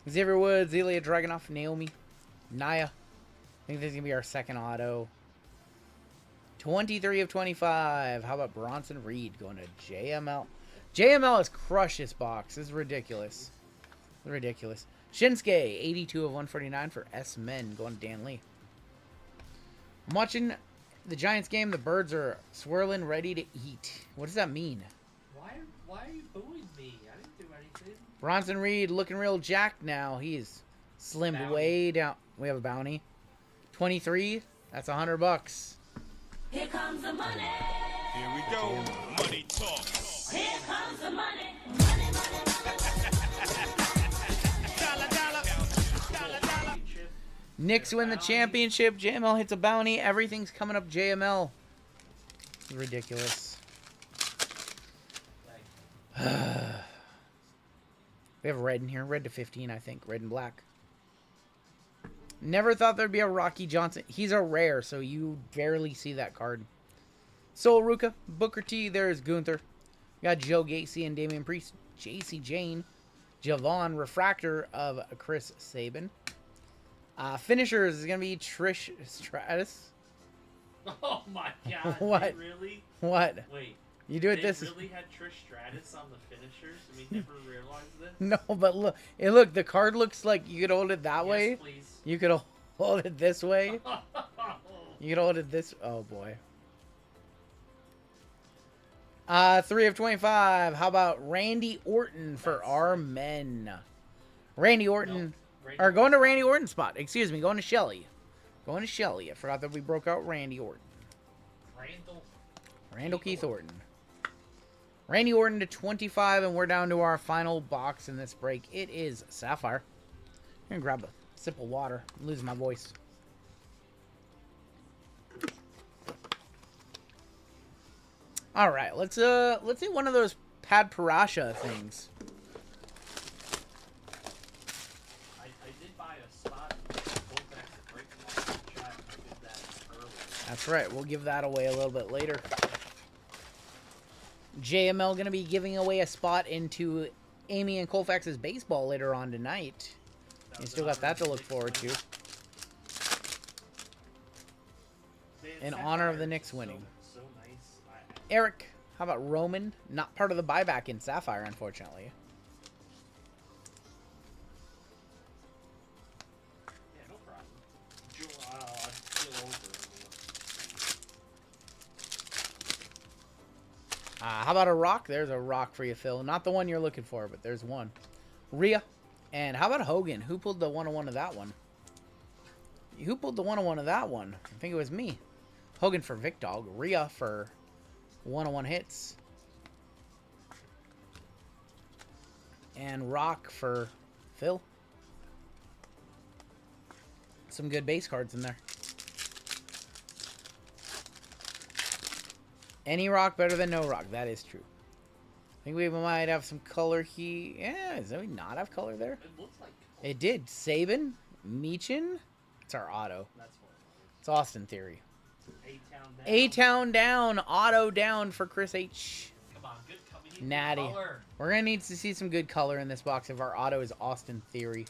[SPEAKER 3] Xavier Woods, Ilya Dragunov, Naomi, Naya. I think this is going to be our second auto. 23 of 25. How about Bronson Reed going to JML? JML has crushed this box. This is ridiculous. Ridiculous. Shinsuke, 82 of 149 for S-Men going to Dan Lee. I'm watching the Giants game. The birds are swirling, ready to eat. What does that mean?
[SPEAKER 4] Why are you booing me? I didn't do anything.
[SPEAKER 3] Bronson Reed looking real jacked now. He's slimmed
[SPEAKER 4] Bounty.
[SPEAKER 3] way down. We have a bounty. 23. That's $100.
[SPEAKER 8] Here comes the money.
[SPEAKER 7] Here we go. Money talk.
[SPEAKER 8] Here comes the money. Money, money, money.
[SPEAKER 3] Knicks win the championship. JML hits a bounty. Everything's coming up JML. It's ridiculous. We have red in here. Red to 15, I think. Red and black. Never thought there'd be a Rocky Johnson. He's a rare, so you barely see that card. Sol Ruka, Booker T. There's Gunther. We got Joe Gacy and Damian Priest. JC Jane. Javon Refractor of Chris Sabin. Finishers is going to be Trish Stratus.
[SPEAKER 4] Oh my god.
[SPEAKER 3] What?
[SPEAKER 4] They really?
[SPEAKER 3] What?
[SPEAKER 4] Wait.
[SPEAKER 3] You do it
[SPEAKER 4] They
[SPEAKER 3] this...
[SPEAKER 4] really had Trish Stratus on the finishers and we never realized this?
[SPEAKER 3] No, but look. Look, the card looks like you could hold it that way.
[SPEAKER 4] Yes, please.
[SPEAKER 3] You could hold it this way. You could hold it this... Oh, boy. 3 of 25. How about Randy Orton for our men? Randy Orton... Or going to Randy Orton's spot. Excuse me, going to Shelly. Going to Shelly. I forgot that we broke out Randy Orton. Randall Keith Orton. Randy Orton to 25, and we're down to our final box in this break. It is Sapphire. I'm gonna grab a sip of water. I'm losing my voice. All right, let's do one of those Pad Parasha things.
[SPEAKER 4] I did buy a spot. Fullback to break them off the chat. I did that earlier.
[SPEAKER 3] That's right. We'll give that away a little bit later. JML going to be giving away a spot into Amy and Colfax's baseball later on tonight. You still got that to look forward to. In honor of the Knicks winning.
[SPEAKER 4] So nice.
[SPEAKER 3] Eric, how about Roman? Not part of the buyback in Sapphire, unfortunately.
[SPEAKER 4] Yeah, no problem. I'd feel over.
[SPEAKER 3] How about a rock? There's a rock for you, Phil. Not the one you're looking for, but there's one. Rhea. And how about Hogan? Who pulled the 1-on-1 of that one? Who pulled the 1-on-1 of that one? I think it was me. Hogan for Vic Dog. Rhea for 1-on-1 hits. And Rock for Phil. Some good base cards in there. Any rock better than no rock. That is true. I think we might have some color here. Yeah, does we not have color there?
[SPEAKER 4] It looks like
[SPEAKER 3] It did. Sabin, Meechin. It's our auto.
[SPEAKER 4] that's what it
[SPEAKER 3] It's Austin Theory.
[SPEAKER 4] was. A-Town down.
[SPEAKER 3] A-Town down. Auto down for Chris H.
[SPEAKER 4] Come on, good company.
[SPEAKER 3] Natty.
[SPEAKER 4] Color.
[SPEAKER 3] We're going to need to see some good color in this box if our auto is Austin Theory.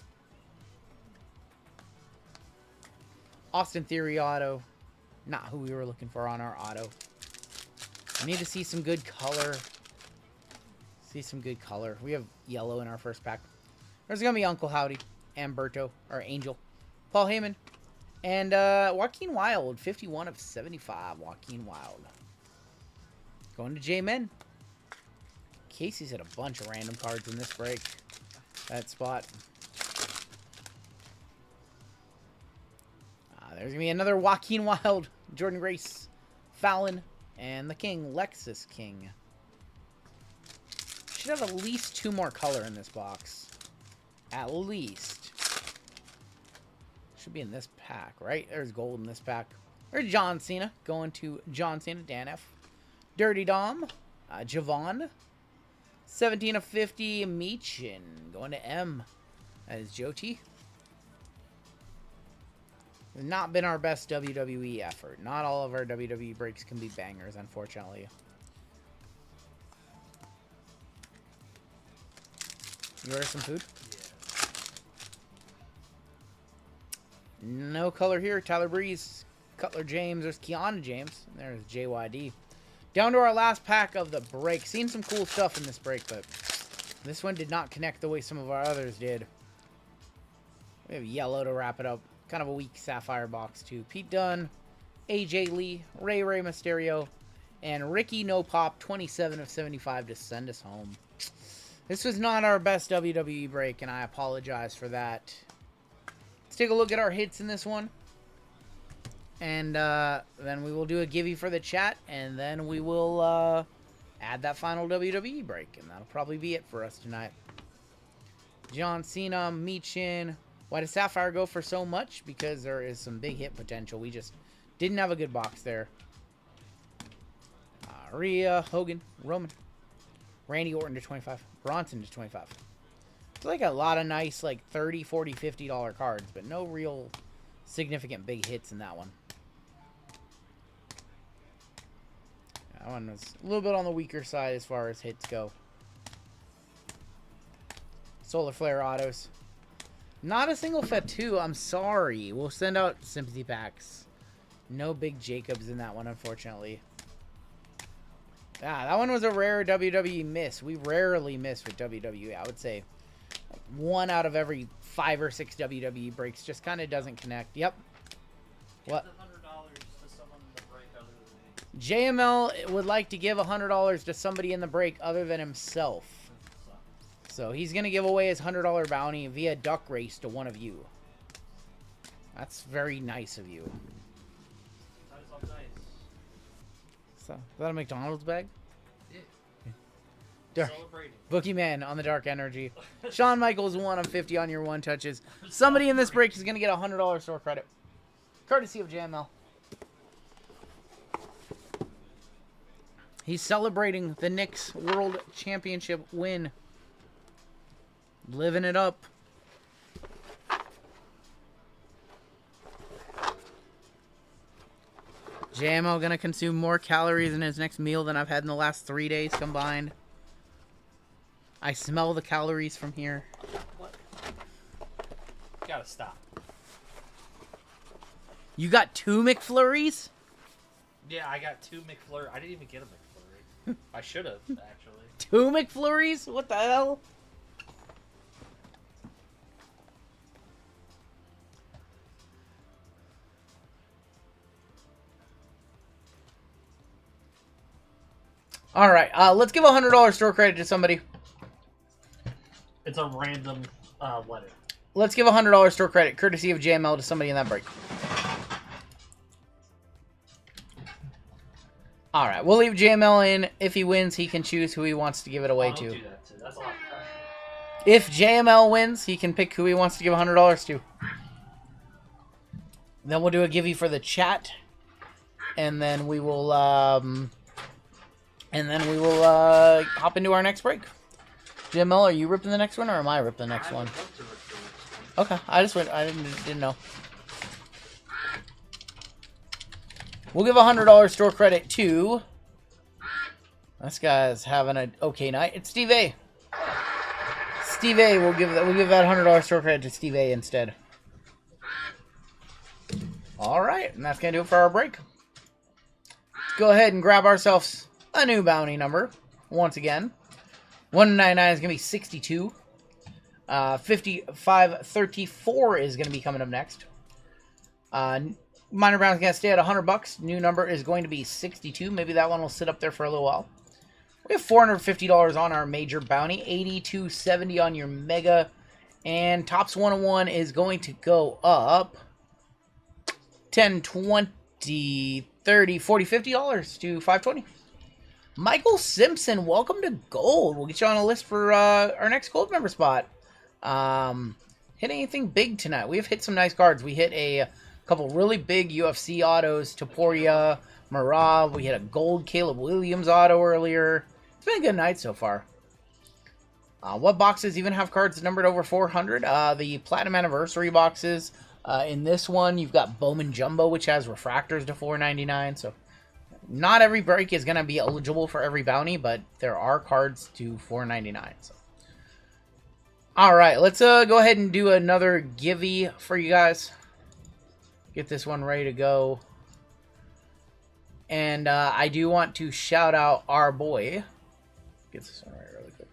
[SPEAKER 3] Austin Theory auto. Not who we were looking for on our auto. We need to see some good color. See some good color. We have yellow in our first pack. There's going to be Uncle Howdy, Amberto, or Angel, Paul Heyman, and Joaquin Wild. 51 of 75, Joaquin Wild. Going to J-Men. Casey's hit a bunch of random cards in this break. That spot. There's going to be another Joaquin Wild, Jordan Grace, Fallon, and the King, Lexus King. Should have at least 2 more color in this box. At least. Should be in this pack, right? There's gold in this pack. There's John Cena. Going to John Cena, Dan F. Dirty Dom. Javon. 17 of 50, Meechin. Going to M. That is Joti. Not been our best WWE effort. Not all of our WWE breaks can be bangers, unfortunately. You order some food? Yeah. No color here. Tyler Breeze. Cutler James. There's Keanu James. And there's JYD. Down to our last pack of the break. Seen some cool stuff in this break, but this one did not connect the way some of our others did. We have yellow to wrap it up. Kind of a weak Sapphire box, too. Pete Dunne, AJ Lee, Ray Mysterio, and Ricky No Pop, 27 of 75 to send us home. This was not our best WWE break, and I apologize for that. Let's take a look at our hits in this one. And then we will do a givey for the chat, and then we will add that final WWE break, and that'll probably be it for us tonight. John Cena, Meechin. Why does Sapphire go for so much? Because there is some big hit potential. We just didn't have a good box there. Rhea, Hogan, Roman, Randy Orton to 25, Bronson to 25. It's like a lot of nice, like $30, $40, $50 cards, but no real significant big hits in that one. That one was a little bit on the weaker side as far as hits go. Solar Flare autos. Not a single Fatu, I'm sorry. We'll send out sympathy packs. No big Jacobs in that one, unfortunately. Ah, that one was a rare WWE miss. We rarely miss with WWE. I would say 1 out of every 5 or 6 WWE breaks just kind of doesn't connect. Yep. What? JML would like to give $100 to somebody in the break other than himself. So he's going to give away his $100 bounty via duck race to one of you. That's very nice of you.
[SPEAKER 4] Nice.
[SPEAKER 3] So, is that a McDonald's bag?
[SPEAKER 4] Yeah. Celebrating.
[SPEAKER 3] Boogeyman on the Dark Energy. Shawn Michaels 1 of 50 on your 1 touches. Somebody in this break is going to get a $100 store credit. Courtesy of JML. He's celebrating the Knicks World Championship win. Living it up. JML gonna consume more calories in his next meal than I've had in the last 3 days combined. I smell the calories from here.
[SPEAKER 5] What? Gotta stop.
[SPEAKER 3] You got 2 McFlurries?
[SPEAKER 5] Yeah, I got 2 McFlurry. I didn't even get a McFlurry. I should have, actually.
[SPEAKER 3] 2 McFlurries? What the hell? All right, let's give a $100 store credit to somebody.
[SPEAKER 4] It's a random letter.
[SPEAKER 3] Let's give a $100 store credit, courtesy of JML, to somebody in that break. All right, we'll leave JML in. If he wins, he can choose who he wants to give it away
[SPEAKER 4] Don't
[SPEAKER 3] to.
[SPEAKER 4] do that too. That's a lot of pressure.
[SPEAKER 3] If JML wins, he can pick who he wants to give $100 to. Then we'll do a givey for the chat, and then we will hop into our next break. JML, are you ripping the next one, or am I ripping the next one? Okay, I didn't know. We'll give a $100 store credit to. This guy's having an okay night. It's Steve A. Steve A. We'll give that $100 store credit to Steve A instead. All right, and that's gonna do it for our break. Let's go ahead and grab ourselves a new bounty number once again. 199 is gonna be 62. 5534 is gonna be coming up next. Minor Brown's gonna stay at $100. New number is going to be 62. Maybe that one will sit up there for a little while. We have $450 on our major bounty, 8270 on your mega, and Tops 101 is going to go up 10, 20, 30, 40, $50 to 520. Michael Simpson, welcome to Gold. We'll get you on a list for our next Gold member spot. Hit anything big tonight? We have hit some nice cards. We hit a couple really big UFC autos. Topuria, Marab. We hit a gold Caleb Williams auto earlier. It's been a good night so far. What boxes even have cards numbered over 400? The Platinum Anniversary boxes. In this one, you've got Bowman Jumbo, which has refractors to 499. So not every break is going to be eligible for every bounty, but there are cards to 499. So. All right, let's go ahead and do another givey for you guys. Get this one ready to go. And I do want to shout out our boy. Get this one right really quick.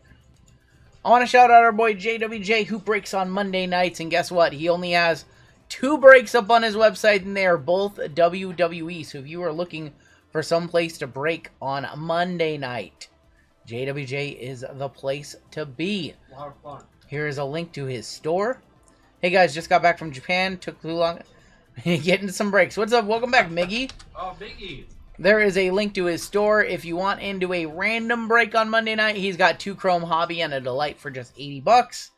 [SPEAKER 3] I want to shout out our boy JWJ, who breaks on Monday nights. And guess what? He only has 2 breaks up on his website, and they are both WWE. So if you are looking for some place to break on Monday night, JWJ is the place to be.
[SPEAKER 4] A lot of fun.
[SPEAKER 3] Here is a link to his store. Hey guys, just got back from Japan. Took too long. Get into some breaks. What's up? Welcome back, Miggy.
[SPEAKER 4] Oh, Biggie.
[SPEAKER 3] There is a link to his store. If you want into a random break on Monday night, he's got 2 Chrome Hobby and a Delight for just 80 bucks.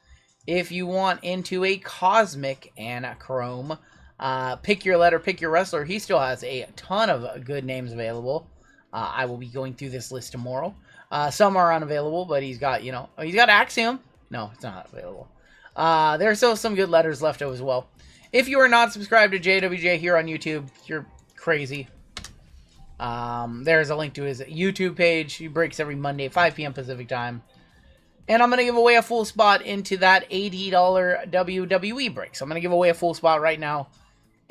[SPEAKER 3] If you want into a Cosmic and a Chrome, pick your letter, pick your wrestler. He still has a ton of good names available. I will be going through this list tomorrow. Some are unavailable, but he's got, he's got Axiom. No, it's not available. There's still some good letters left as well. If you are not subscribed to JWJ here on YouTube, you're crazy. There's a link to his YouTube page. He breaks every Monday at 5 p.m. Pacific time. And I'm going to give away a full spot into that $80 WWE break. So I'm going to give away a full spot right now.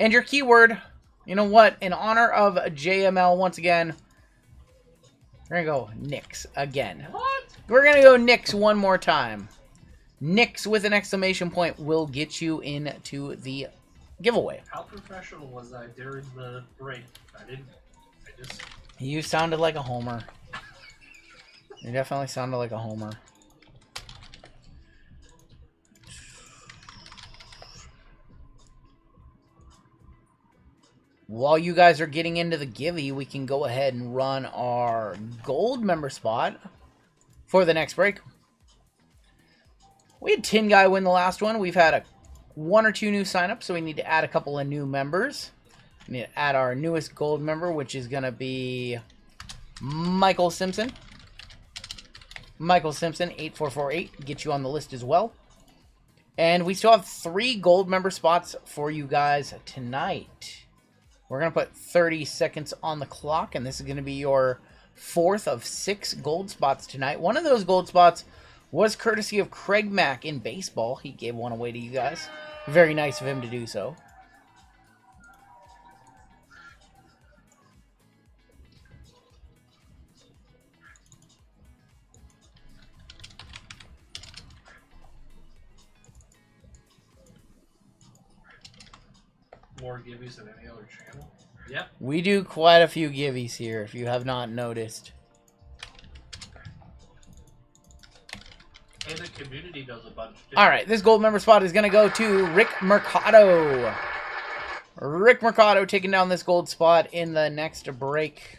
[SPEAKER 3] And your keyword, you know what? In honor of JML, once again, we're going to go Knicks again.
[SPEAKER 4] What?
[SPEAKER 3] We're going to go Knicks one more time. Knicks with an exclamation point will get you into the giveaway.
[SPEAKER 4] How professional was I during the break? I just...
[SPEAKER 3] You sounded like a homer. You definitely sounded like a homer. While you guys are getting into the givey, we can go ahead and run our gold member spot for the next break. We had Tin Guy win the last one. We've had 1 or 2 new signups, so we need to add a couple of new members. We need to add our newest gold member, which is going to be Michael Simpson. Michael Simpson, 8448, get you on the list as well. And we still have 3 gold member spots for you guys tonight. We're going to put 30 seconds on the clock, and this is going to be your 4th of 6 gold spots tonight. One of those gold spots was courtesy of Craig Mack in baseball. He gave one away to you guys. Very nice of him to do so.
[SPEAKER 4] More gibbies than any other channel. Yep.
[SPEAKER 3] We do quite a few givvies here, if you have not noticed.
[SPEAKER 4] And the community does a bunch too.
[SPEAKER 3] All right, this gold member spot is going to go to Rick Mercado. Rick Mercado taking down this gold spot in the next break.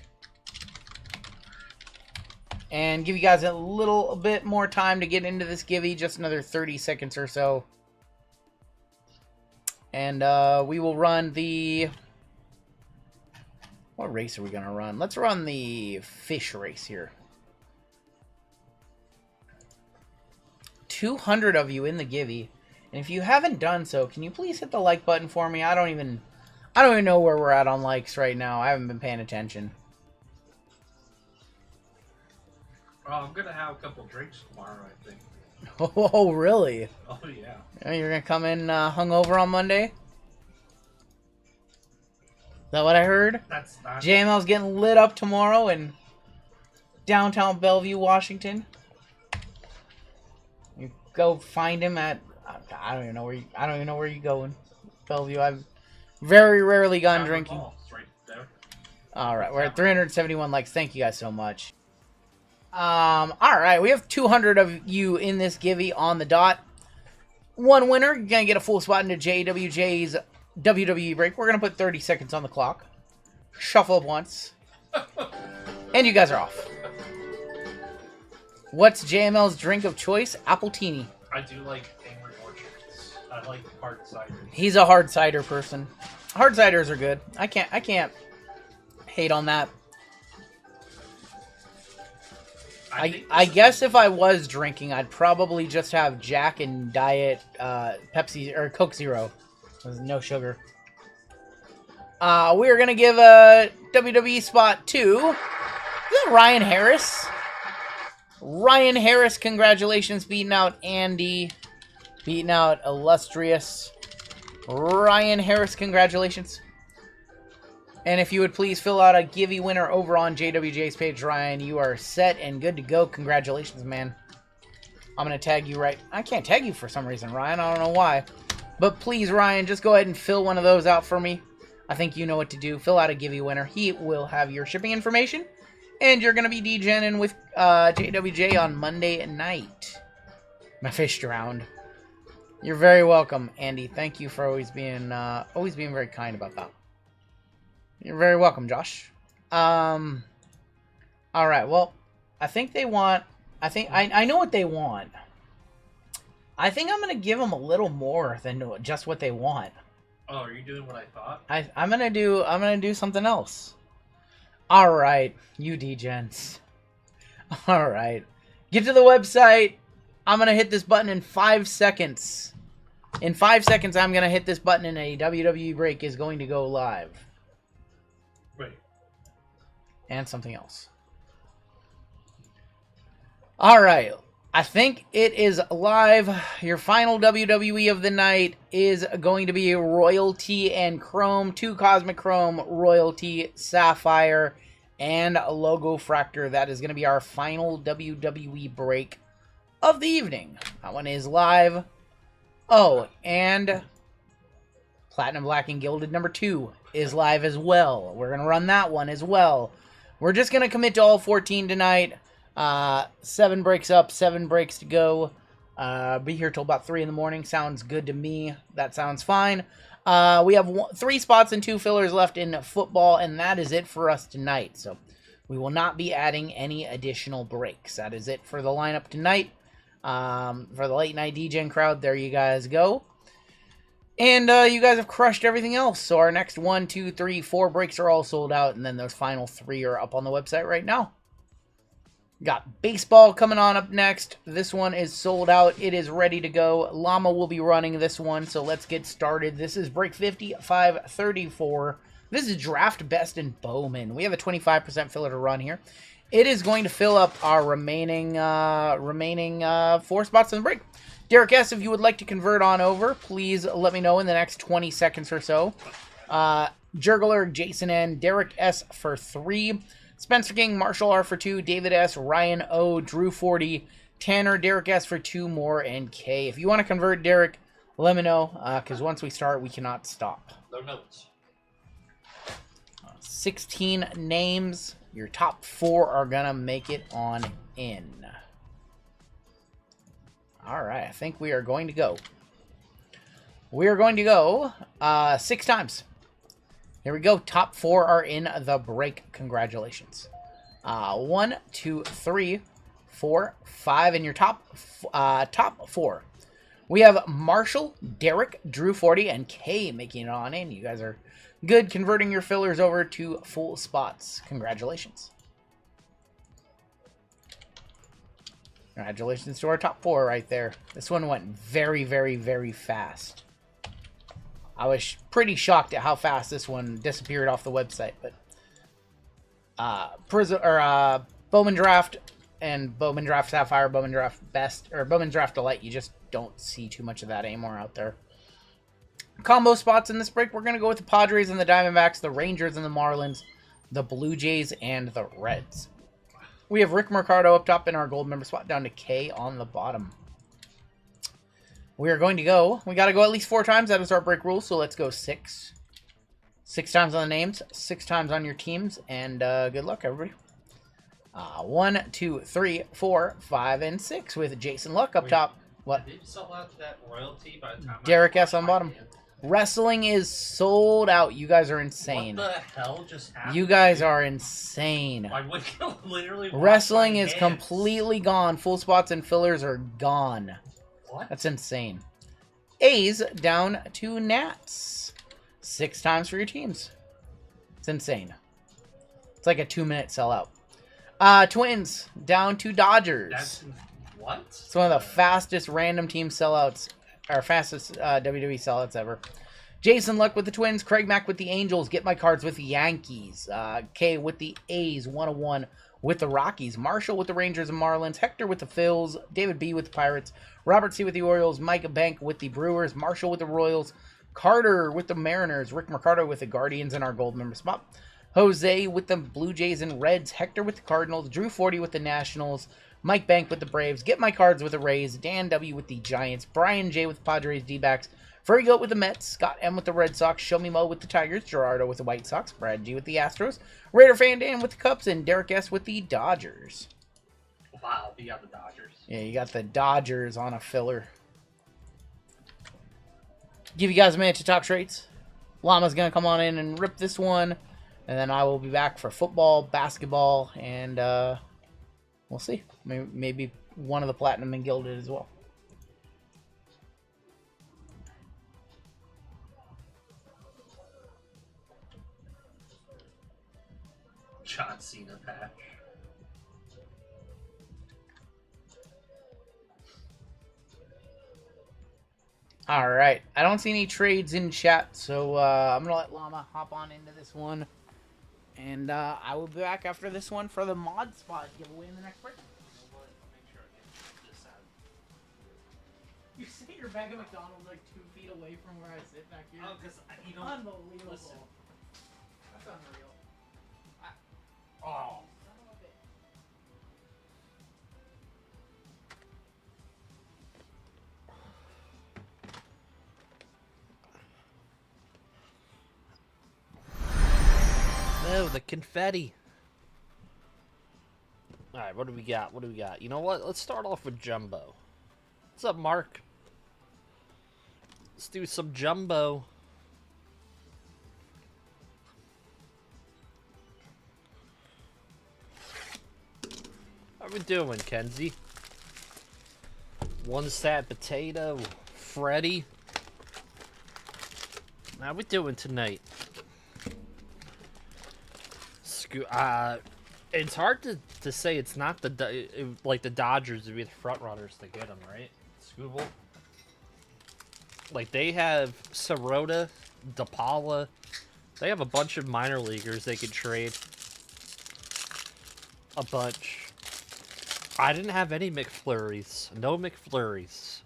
[SPEAKER 3] And give you guys a little bit more time to get into this givey, just another 30 seconds or so. And we will run the... What race are we going to run? Let's run the fish race here. 200 of you in the givey. And if you haven't done so, can you please hit the like button for me? I don't even know where we're at on likes right now. I haven't been paying attention.
[SPEAKER 4] Oh, I'm gonna have a couple drinks tomorrow, I think.
[SPEAKER 3] Oh, really?
[SPEAKER 4] Oh yeah.
[SPEAKER 3] You're gonna come in hungover on Monday? Is that what I heard?
[SPEAKER 4] That's not...
[SPEAKER 3] JML's getting lit up tomorrow in downtown Bellevue, Washington. You go find him at I don't even know where you going. Bellevue. I've very rarely gone drinking.
[SPEAKER 4] It's right there.
[SPEAKER 3] All right, we're at 371 likes. Thank you guys so much. All right, we have 200 of you in this givey on the dot. One winner, you're gonna get a full spot into JWJ's WWE break. We're gonna put 30 seconds on the clock. Shuffle up once, and you guys are off. What's JML's drink of choice? Appletini.
[SPEAKER 4] I do like Angry Orchards. I like hard cider.
[SPEAKER 3] He's a hard cider person. Hard ciders are good. I can't hate on that. I guess if I was drinking, I'd probably just have Jack and Diet Pepsi or Coke Zero. There's no sugar. We are gonna give a WWE spot to Ryan Harris. Ryan Harris, congratulations, beating out Andy, beating out Illustrious. Ryan Harris, congratulations. And if you would please fill out a Givey winner over on JWJ's page, Ryan, you are set and good to go. Congratulations, man. I'm going to tag you right. I can't tag you for some reason, Ryan. I don't know why. But please, Ryan, just go ahead and fill one of those out for me. I think you know what to do. Fill out a Givey winner. He will have your shipping information. And you're going to be DJing with JWJ on Monday night. My fish drowned. You're very welcome, Andy. Thank you for always being very kind about that. You're very welcome, Josh. Alright, well, I think they want... I know what they want. I think I'm going to give them a little more than just what they want.
[SPEAKER 4] Oh, are you doing what I thought?
[SPEAKER 3] I'm going to do something else. Alright, you D-Gens. Alright. Get to the website. I'm going to hit this button in 5 seconds. In 5 seconds, I'm going to hit this button and a WWE break is going to go live.
[SPEAKER 4] Wait.
[SPEAKER 3] And something else. Alright. I think it is live. Your final WWE of the night is going to be Royalty and Chrome. 2 Cosmic Chrome, Royalty, Sapphire, and a Logo Fractor. That is going to be our final WWE break of the evening. That one is live. Oh, and Platinum Black and Gilded number 2 is live as well. We're going to run that one as well. We're just going to commit to all 14 tonight. 7 breaks up, 7 breaks to go. Be here till about 3 in the morning. Sounds good to me. That sounds fine. We have 3 spots and 2 fillers left in football, and that is it for us tonight. So we will not be adding any additional breaks. That is it for the lineup tonight. For the late night DJing crowd, there you guys go. And you guys have crushed everything else. So our next 1, 2, 3, 4 breaks are all sold out, and then those final 3 are up on the website right now. Got baseball coming on up next. This one is sold out. It is ready to go. Llama will be running this one, so let's get started. This is break 5534. This is draft best in Bowman. We have a 25% filler to run here. It is going to fill up our remaining 4 spots in the break. Derek S., if you would like to convert on over, please let me know in the next 20 seconds or so. Jurgler, Jason N., Derek S. for 3. Spencer King, Marshall R. for 2. David S., Ryan O., Drew 40, Tanner, Derek S. for 2 more, and K. If you want to convert, Derek, let me know, because once we start, we cannot stop.
[SPEAKER 4] No notes.
[SPEAKER 3] 16 names. Your top 4 are going to make it on in. All right, I think we are going to go. We are going to go 6 times. Here we go. Top 4 are in the break. Congratulations. 1, 2, 3, 4, 5 in your top 4. We have Marshall, Derek, Drew 40, and K making it on in. You guys are good converting your fillers over to full spots. Congratulations. Congratulations to our top 4 right there. This one went very, very, very fast. I was pretty shocked at how fast this one disappeared off the website, but Bowman Draft and Bowman Draft Sapphire, Bowman Draft Best, or Bowman Draft Elite, you just don't see too much of that anymore out there. Combo spots in this break, we're going to go with the Padres and the Diamondbacks, the Rangers and the Marlins, the Blue Jays and the Reds. We have Rick Mercado up top in our gold member spot, down to K on the bottom. We are going to go. We got to go at least 4 times. That is our break rule, so let's go 6. 6 times on the names, 6 times on your teams, and good luck, everybody. 1, 2, 3, 4, 5, and 6 with Jason Luck up top. What?
[SPEAKER 4] Did you sell out that royalty by the time
[SPEAKER 3] Derek S on bottom. Wrestling is sold out. You guys are insane.
[SPEAKER 4] What the hell just happened?
[SPEAKER 3] You guys are insane.
[SPEAKER 4] I would literally watch
[SPEAKER 3] Wrestling
[SPEAKER 4] my
[SPEAKER 3] is
[SPEAKER 4] hands.
[SPEAKER 3] completely gone. Full spots and fillers are gone.
[SPEAKER 4] What?
[SPEAKER 3] That's insane. A's down to Nats. 6 times for your teams. It's insane. It's like a 2-minute sellout. Twins down to Dodgers.
[SPEAKER 4] That's what?
[SPEAKER 3] It's one of the fastest random team sellouts, or fastest WWE sellouts ever. Jason Luck with the Twins. Craig Mack with the Angels. Get my cards with the Yankees. Kay with the A's. 101 with the Rockies. Marshall with the Rangers and Marlins. Hector with the Phils. David B with the Pirates. Robert C with the Orioles. Mike Bank with the Brewers. Marshall with the Royals. Carter with the Mariners. Rick Mercado with the Guardians in our gold member spot. Jose with the Blue Jays and Reds. Hector with the Cardinals. Drew 40 with the Nationals. Mike Bank with the Braves. Get my cards with the Rays. Dan W with the Giants. Brian J with the Padres D-backs. Furry Goat with the Mets. Scott M with the Red Sox. Show Me Mo with the Tigers. Gerardo with the White Sox. Brad G with the Astros. Raider Fan Dan with the Cubs. And Derek S with the Dodgers.
[SPEAKER 4] Wow, you got the Dodgers.
[SPEAKER 3] Yeah, you got the Dodgers on a filler. Give you guys a minute to talk trades. Llama's going to come on in and rip this one. And then I will be back for football, basketball, and we'll see. Maybe one of the Platinum and Gilded as well.
[SPEAKER 4] John Cena patch.
[SPEAKER 3] All right. I don't see any trades in chat, so I'm going to let Llama hop on into this one. And I will be back after this one for the mod spot giveaway in the next break. You sit your bag of McDonald's like 2 feet away from where I sit back here.
[SPEAKER 4] Oh, because you don't.
[SPEAKER 3] Unbelievable.
[SPEAKER 4] Listen.
[SPEAKER 3] That's unreal.
[SPEAKER 4] Oh.
[SPEAKER 5] No, the confetti. Alright, what do we got? What do we got? You know what? Let's start off with Jumbo. What's up, Mark? Let's do some Jumbo. How we doing, Kenzie? One Sad Potato. Freddy. How we doing tonight? It's hard to say it's not like the Dodgers would be the front runners to get them, right? Scooble. Like they have Sirota, DePaula. They have a bunch of minor leaguers they could trade. A bunch. I didn't have any McFlurries. No McFlurries.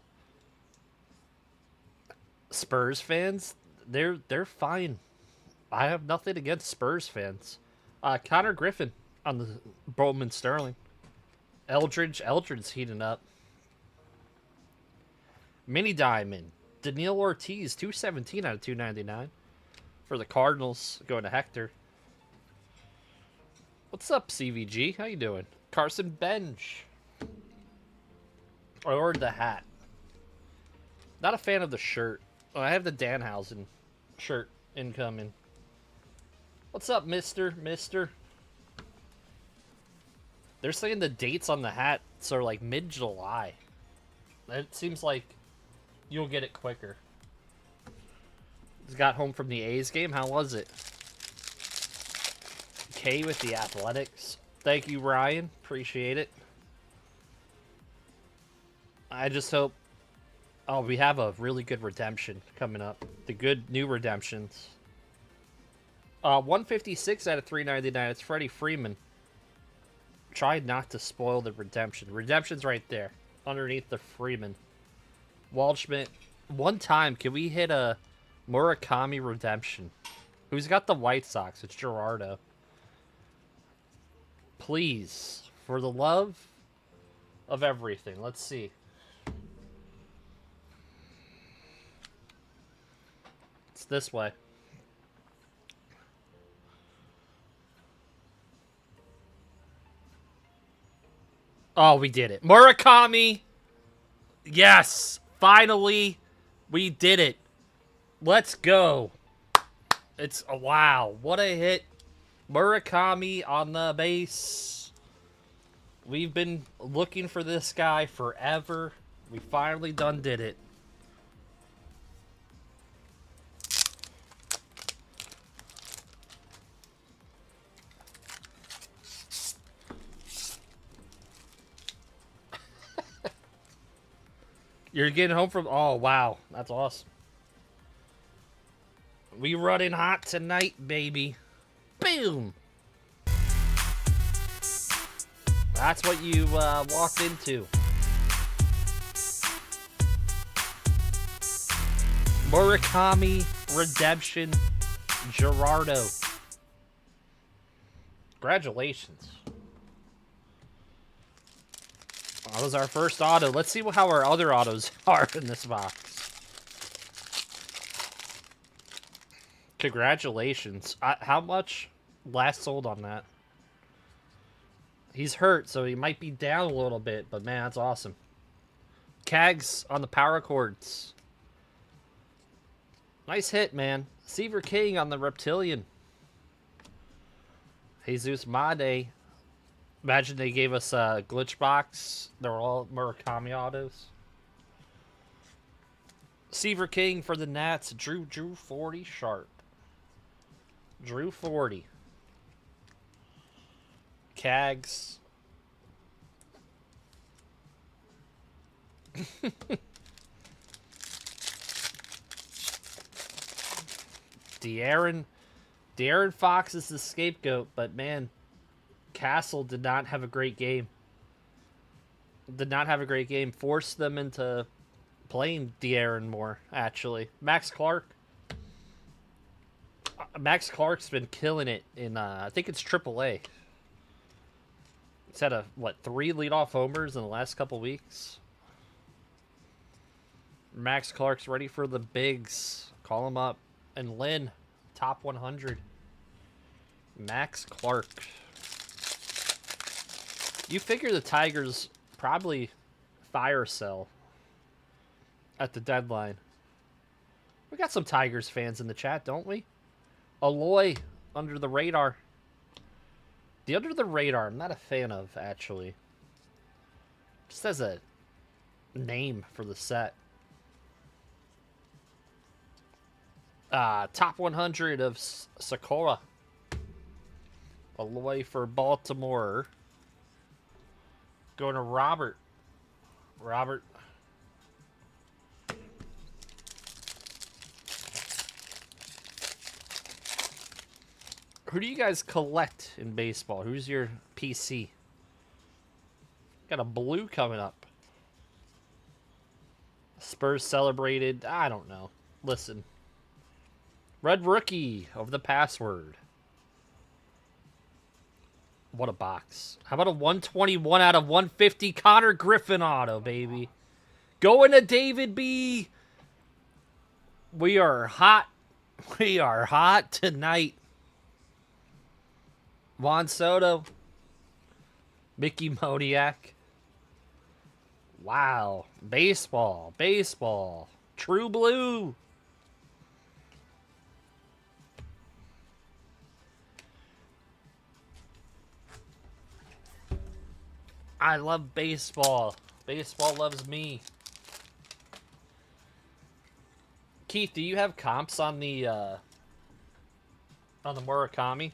[SPEAKER 5] Spurs fans, they're fine. I have nothing against Spurs fans. Connor Griffin on the Bowman Sterling. Eldridge's heating up. Mini Diamond. Daniil Ortiz, 217 out of 299. For the Cardinals, going to Hector. What's up, CVG? How you doing? Carson Bench. I ordered the hat. Not a fan of the shirt. Oh, I have the Danhausen shirt incoming. What's up, Mister? They're saying the dates on the hats are like mid-July. It seems like you'll get it quicker. Just got home from the A's game. How was it? K with the Athletics. Thank you, Ryan. Appreciate it. I just hope... Oh, we have a really good redemption coming up. The good new redemptions. 156 out of 399. It's Freddie Freeman. Try not to spoil the redemption. Redemption's right there. Underneath the Freeman. Waldschmidt. One time, can we hit a Murakami redemption? Who's got the White Sox? It's Gerardo. Please. For the love of everything. Let's see. It's this way. Oh, we did it. Murakami! Yes! Finally, we did it. Let's go. It's a wow. What a hit. Murakami on the base. We've been looking for this guy forever. We finally done did it. You're getting home from... Oh, wow. That's awesome. We running hot tonight, baby. Boom. That's what you walked into. Murakami, Redemption, Gerardo. Congratulations. That was our first auto. Let's see how our other autos are in this box. Congratulations. How much last sold on that? He's hurt, so he might be down a little bit, but man, that's awesome. Cags on the power chords. Nice hit, man. Seaver King on the Reptilian. Jesus Made. Imagine they gave us a glitch box. They're all Murakami autos. Seaver King for the Nats. Drew 40 sharp. Drew 40. Cags. De'Aaron Fox is the scapegoat, but man, Castle did not have a great game. Forced them into playing De'Aaron more, actually. Max Clark's been killing it in, I think it's AAA. He's had 3 leadoff homers in the last couple weeks. Max Clark's ready for the bigs. Call him up. And Lynn, top 100. Max Clark. You figure the Tigers probably fire sell at the deadline. We got some Tigers fans in the chat, don't we? Aloy, under the radar. The under the radar, I'm not a fan of, actually. Just as a name for the set. Top 100 of Sakura. Aloy for Baltimore. Going to Robert. Robert. Who do you guys collect in baseball? Who's your PC? Got a blue coming up. Spurs celebrated. I don't know. Listen. Red rookie of the password. What a box. How about a 121 out of 150 Connor Griffin auto, baby? Going to David B. We are hot. We are hot tonight. Juan Soto. Mickey Moniak. Wow. Baseball. Baseball. True blue. I love baseball. Baseball loves me. Keith, do you have comps on the Murakami?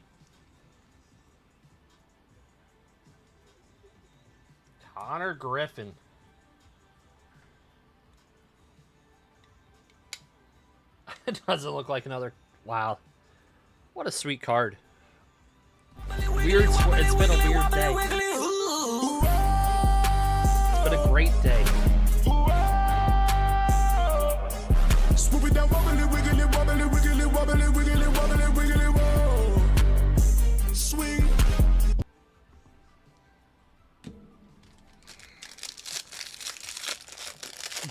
[SPEAKER 5] Connor Griffin. It doesn't look like another... Wow. What a sweet card. Weird. It's been a weird day. It's been a great day.
[SPEAKER 6] Swing.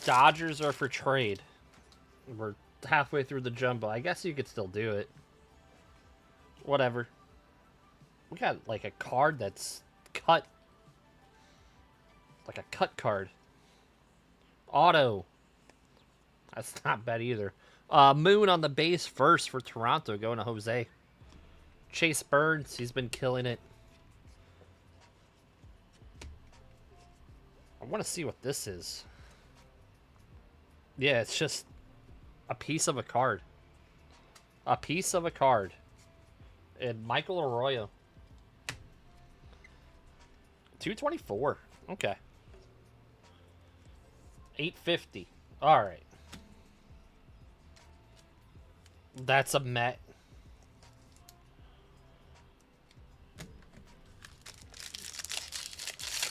[SPEAKER 5] Dodgers are for trade. We're halfway through the jumbo. I guess you could still do it. Whatever. We got like a card that's cut. Like a cut card. Auto. That's not bad either. Moon on the base first for Toronto, going to Jose. Chase Burns, he's been killing it. I want to see what this is. Yeah, it's just a piece of a card. A piece of a card. And Michael Arroyo. 224. Okay. 850. All right. That's a Met.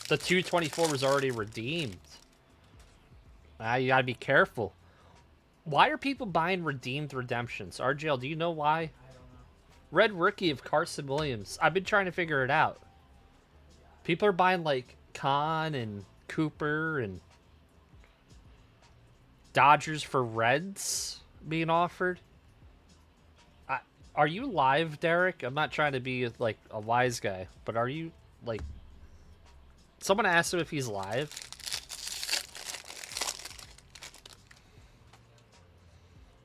[SPEAKER 5] The 224 was already redeemed. You gotta be careful. Why are people buying redeemed redemptions? RGL, do you know why?
[SPEAKER 4] I don't know.
[SPEAKER 5] Red rookie of Carson Williams. I've been trying to figure it out. People are buying like Khan and Cooper and Dodgers for Reds being offered. Are you live, Derek? I'm not trying to be like a wise guy, but are you like... Someone asked him if he's live.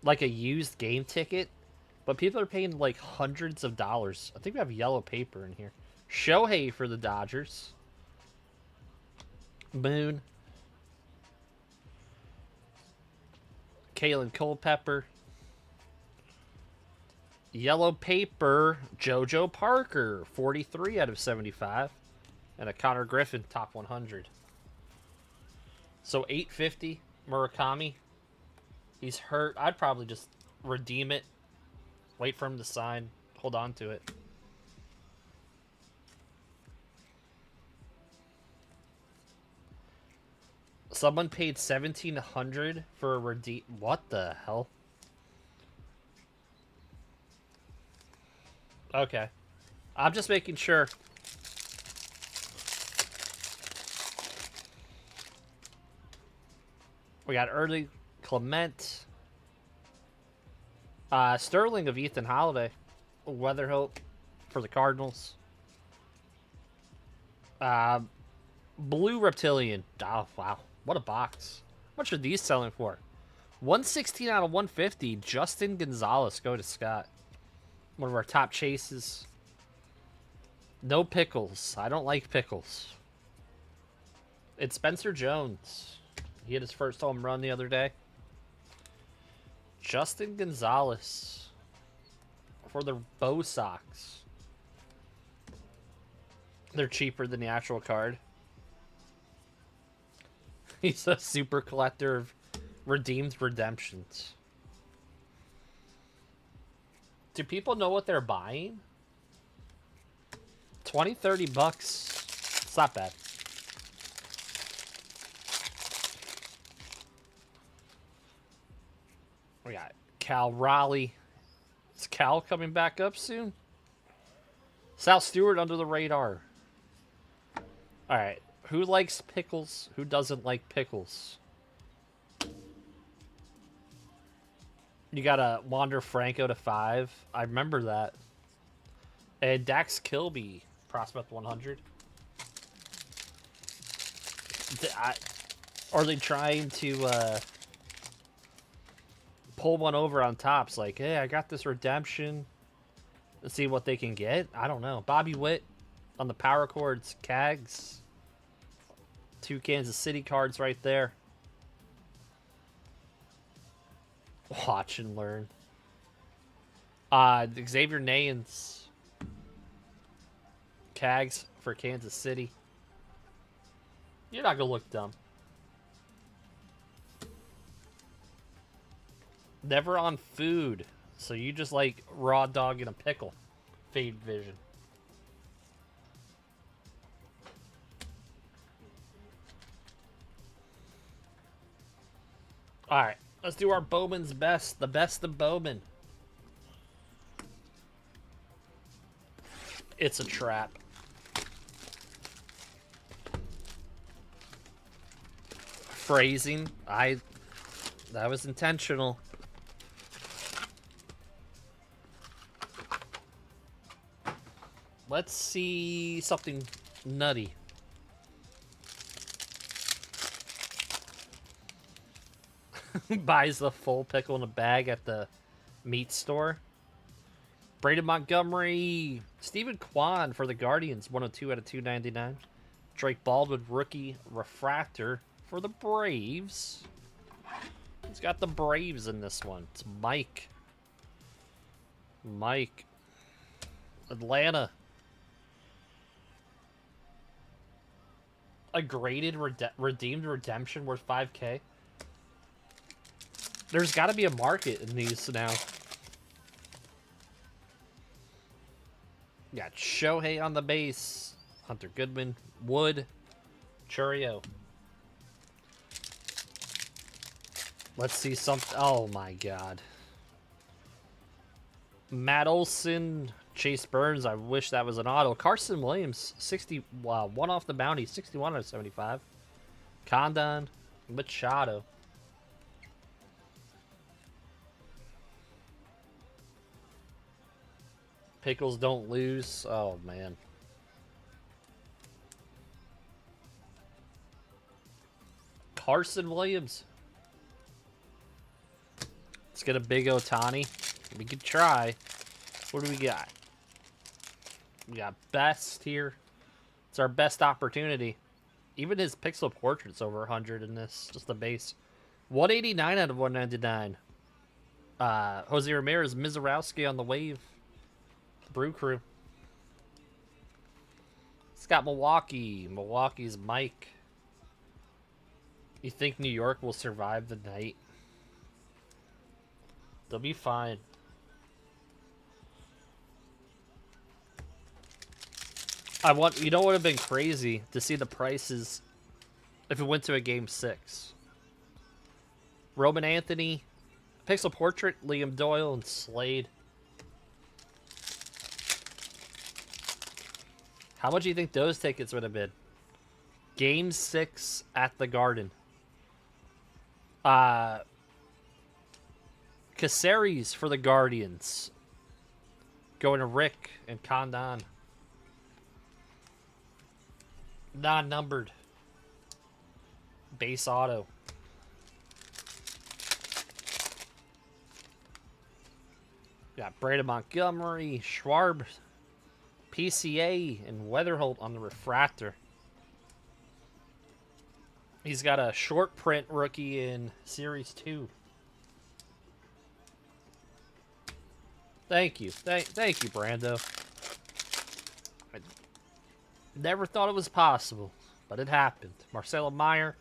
[SPEAKER 5] Like a used game ticket. But people are paying like hundreds of dollars. I think we have yellow paper in here. Shohei for the Dodgers. Moon. Kalen Culpepper. Yellow paper. JoJo Parker. 43 out of 75. And a Connor Griffin, top 100. So 850, Murakami. He's hurt. I'd probably just redeem it. Wait for him to sign. Hold on to it. Someone paid $1,700 for a redeem. What the hell? Okay. I'm just making sure. We got early Clement. Sterling of Ethan Holiday. Weatherhope for the Cardinals. Blue Reptilian. Oh, wow. What a box. How much are these selling for? 116 out of 150. Justin Gonzalez. Go to Scott. One of our top chases. No pickles. I don't like pickles. It's Spencer Jones. He hit his first home run the other day. Justin Gonzalez for the Bo Sox. They're cheaper than the actual card. He's a super collector of redeemed redemptions. Do people know what they're buying? 20, 30 bucks. It's not bad. We got Cal Raleigh. Is Cal coming back up soon? Sal Stewart under the radar. All right. Who likes pickles? Who doesn't like pickles? You got a Wander Franco to 5. I remember that. And Dax Kilby, Prospect 100. Are they trying to pull one over on Tops? Like, hey, I got this redemption. Let's see what they can get. I don't know. Bobby Witt on the Power Chords, Cags. 2 Kansas City cards right there. Watch and learn. Xavier Nayans. Cags for Kansas City. You're not going to look dumb. Never on food. So you just like raw dog in a pickle. Fade vision. Alright. Let's do our Bowman's best. The best of Bowman. It's a trap. Phrasing. That was intentional. Let's see something nutty. Buys the full pickle in a bag at the meat store. Braden Montgomery, Stephen Kwan for the Guardians, 102 out of 299. Drake Baldwin, rookie refractor for the Braves. He's got the Braves in this one. It's Mike. Atlanta. A graded redeemed redemption worth 5K. There's got to be a market in these now. Got Shohei on the base. Hunter Goodman. Wood. Churio. Let's see something. Oh my god. Matt Olson. Chase Burns. I wish that was an auto. Carson Williams. 60. Wow. One off the bounty. 61 out of 75. Condon. Machado. Pickles don't lose. Oh, man. Carson Williams. Let's get a big Otani. We could try. What do we got? We got best here. It's our best opportunity. Even his pixel portrait's over 100 in this. Just the base. 189 out of 199. Jose Ramirez, Mizorowski on the wave. Brew Crew. It's got Milwaukee. Milwaukee's Mike. You think New York will survive the night? They'll be fine. You know what would have been crazy? To see the prices if it went to a game 6. Roman Anthony, Pixel Portrait, Liam Doyle, and Slade. How much do you think those tickets would have been? Game 6 at the Garden. Caceres for the Guardians. Going to Rick and Condon. Non-numbered. Base auto. Got Braden Montgomery, Schwarb, PCA, and Weatherholt on the refractor. He's got a short print rookie in Series 2. Thank you. Thank you, Brando. I never thought it was possible, but it happened. Marcelo Meyer.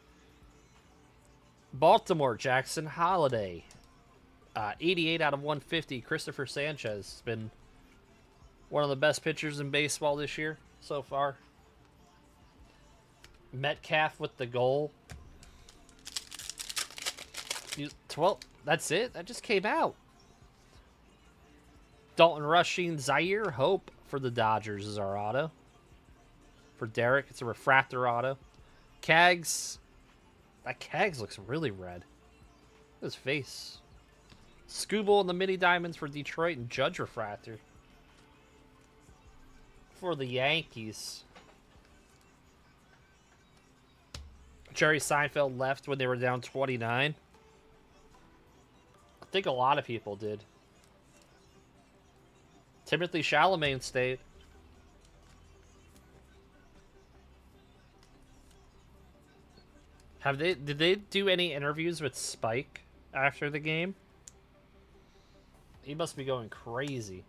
[SPEAKER 5] Baltimore, Jackson Holiday. 88 out of 150. Christopher Sanchez has been one of the best pitchers in baseball this year so far. Metcalf with the goal. 12. That's it. That just came out. Dalton Rushing, Zaire Hope for the Dodgers is our auto. For Derek, it's a refractor auto. Cags. That Cags looks really red. Look at his face. Scooble and the Mini Diamonds for Detroit, and Judge refractor for the Yankees. Jerry Seinfeld left when they were down 29. I think a lot of people did. Timothy Chalamet stayed. Did they do any interviews with Spike after the game? He must be going crazy.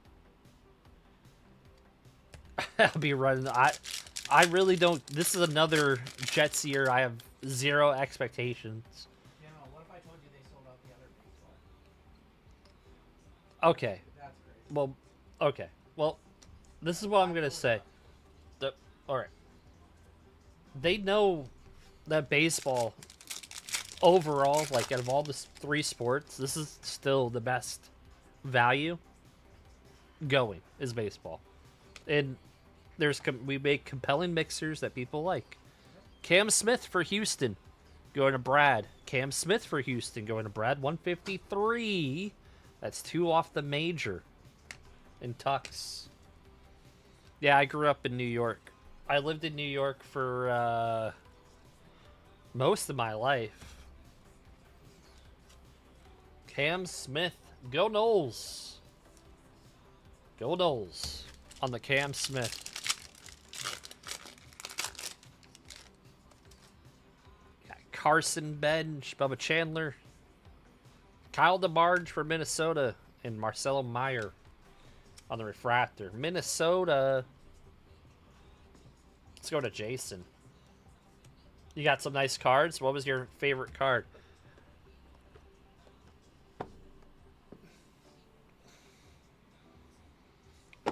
[SPEAKER 5] I'll be running. I really don't. This is another Jets year. I have zero expectations.
[SPEAKER 3] You know, what if I told you they sold out the other baseball?
[SPEAKER 5] Okay.
[SPEAKER 3] That's crazy.
[SPEAKER 5] Well, okay. Well, this is what I'm gonna say. All right. They know that baseball, overall, like out of all the 3 sports, this is still the best value going is baseball. And we make compelling mixers that people like. Cam Smith for Houston going to Brad. Cam Smith for Houston going to Brad. 153. That's 2 off the major in Tux. Yeah, I grew up in New York. I lived in New York for most of my life. Cam Smith. Go Knowles. Go Knowles on the Cam Smith. Got Carson Bench, Bubba Chandler. Kyle DeBarge for Minnesota. And Marcelo Meyer on the refractor. Minnesota. Let's go to Jason. You got some nice cards. What was your favorite card?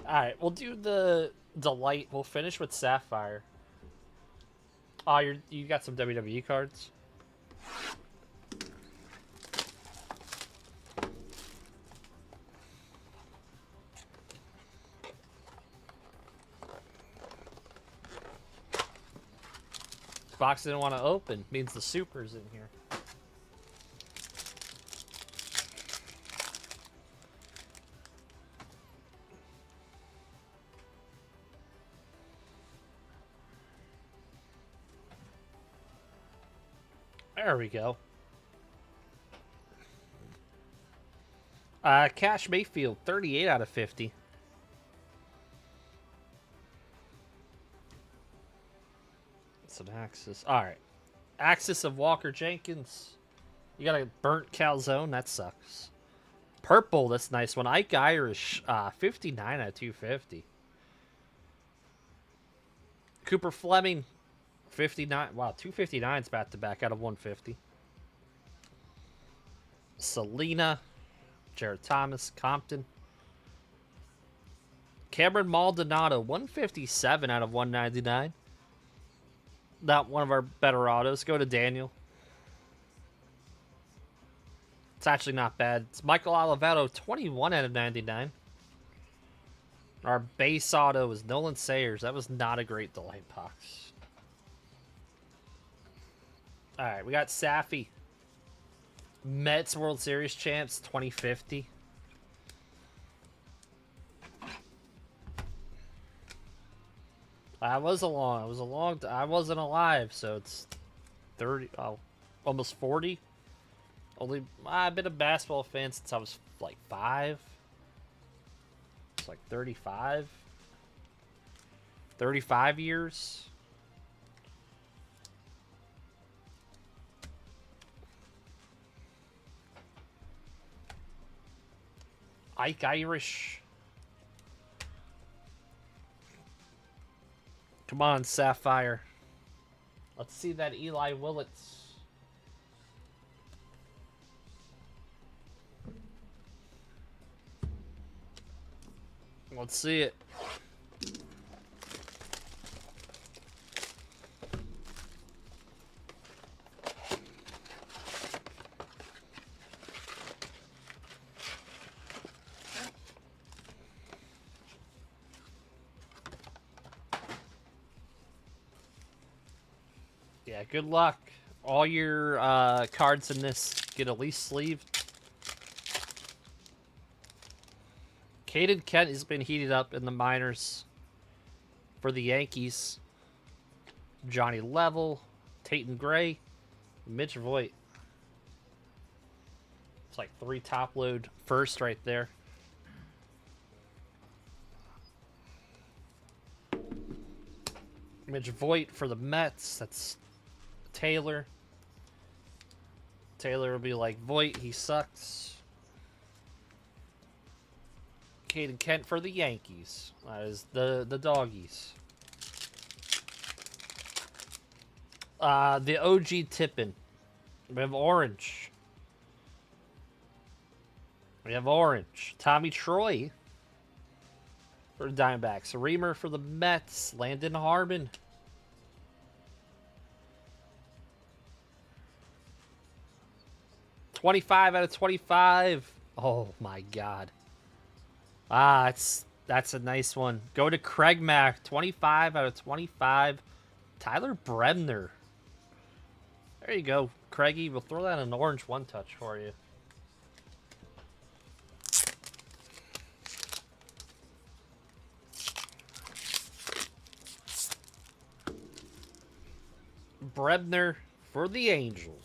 [SPEAKER 5] Alright, we'll do the Delight. We'll finish with Sapphire. Oh, you got some WWE cards? Box didn't want to open. Means the super's in here. There we go. Cash Mayfield, 38 out of 50. It's an Axis. Alright. Axis of Walker Jenkins. You got a burnt calzone. That sucks. Purple, that's a nice one. Ike Irish, 59 out of 250. Cooper Fleming, 59. Wow, 259s back-to-back out of 150. Selena. Jared Thomas. Compton. Cameron Maldonado. 157 out of 199. Not one of our better autos. Go to Daniel. It's actually not bad. It's Michael Oliveto. 21 out of 99. Our base auto is Nolan Sayers. That was not a great Delight box. Alright, we got Safi. Mets World Series champs 2050. I wasn't alive, so it's 30, almost 40. Only, I've been a basketball fan since I was like 5. It's like 35. 35 years. Ike Irish. Come on, Sapphire. Let's see that Eli Willits. Let's see it. Yeah, good luck. All your cards in this get at least sleeved. Caden Kent has been heated up in the minors for the Yankees. Johnny Level, Tayton Gray, Mitch Voigt. It's like 3 top load first right there. Mitch Voigt for the Mets. That's Taylor. Taylor will be like Voigt, he sucks. Caden Kent for the Yankees. That is the doggies. The OG Tippin. We have orange. We have orange. Tommy Troy for the Diamondbacks. Reamer for the Mets. Landon Harmon. $25 out of 25. Oh my God. That's a nice one. Go to Craig Mack. 25 out of 25. Tyler Bremner. There you go, Craigie. We'll throw that an orange one touch for you. Bremner for the Angels.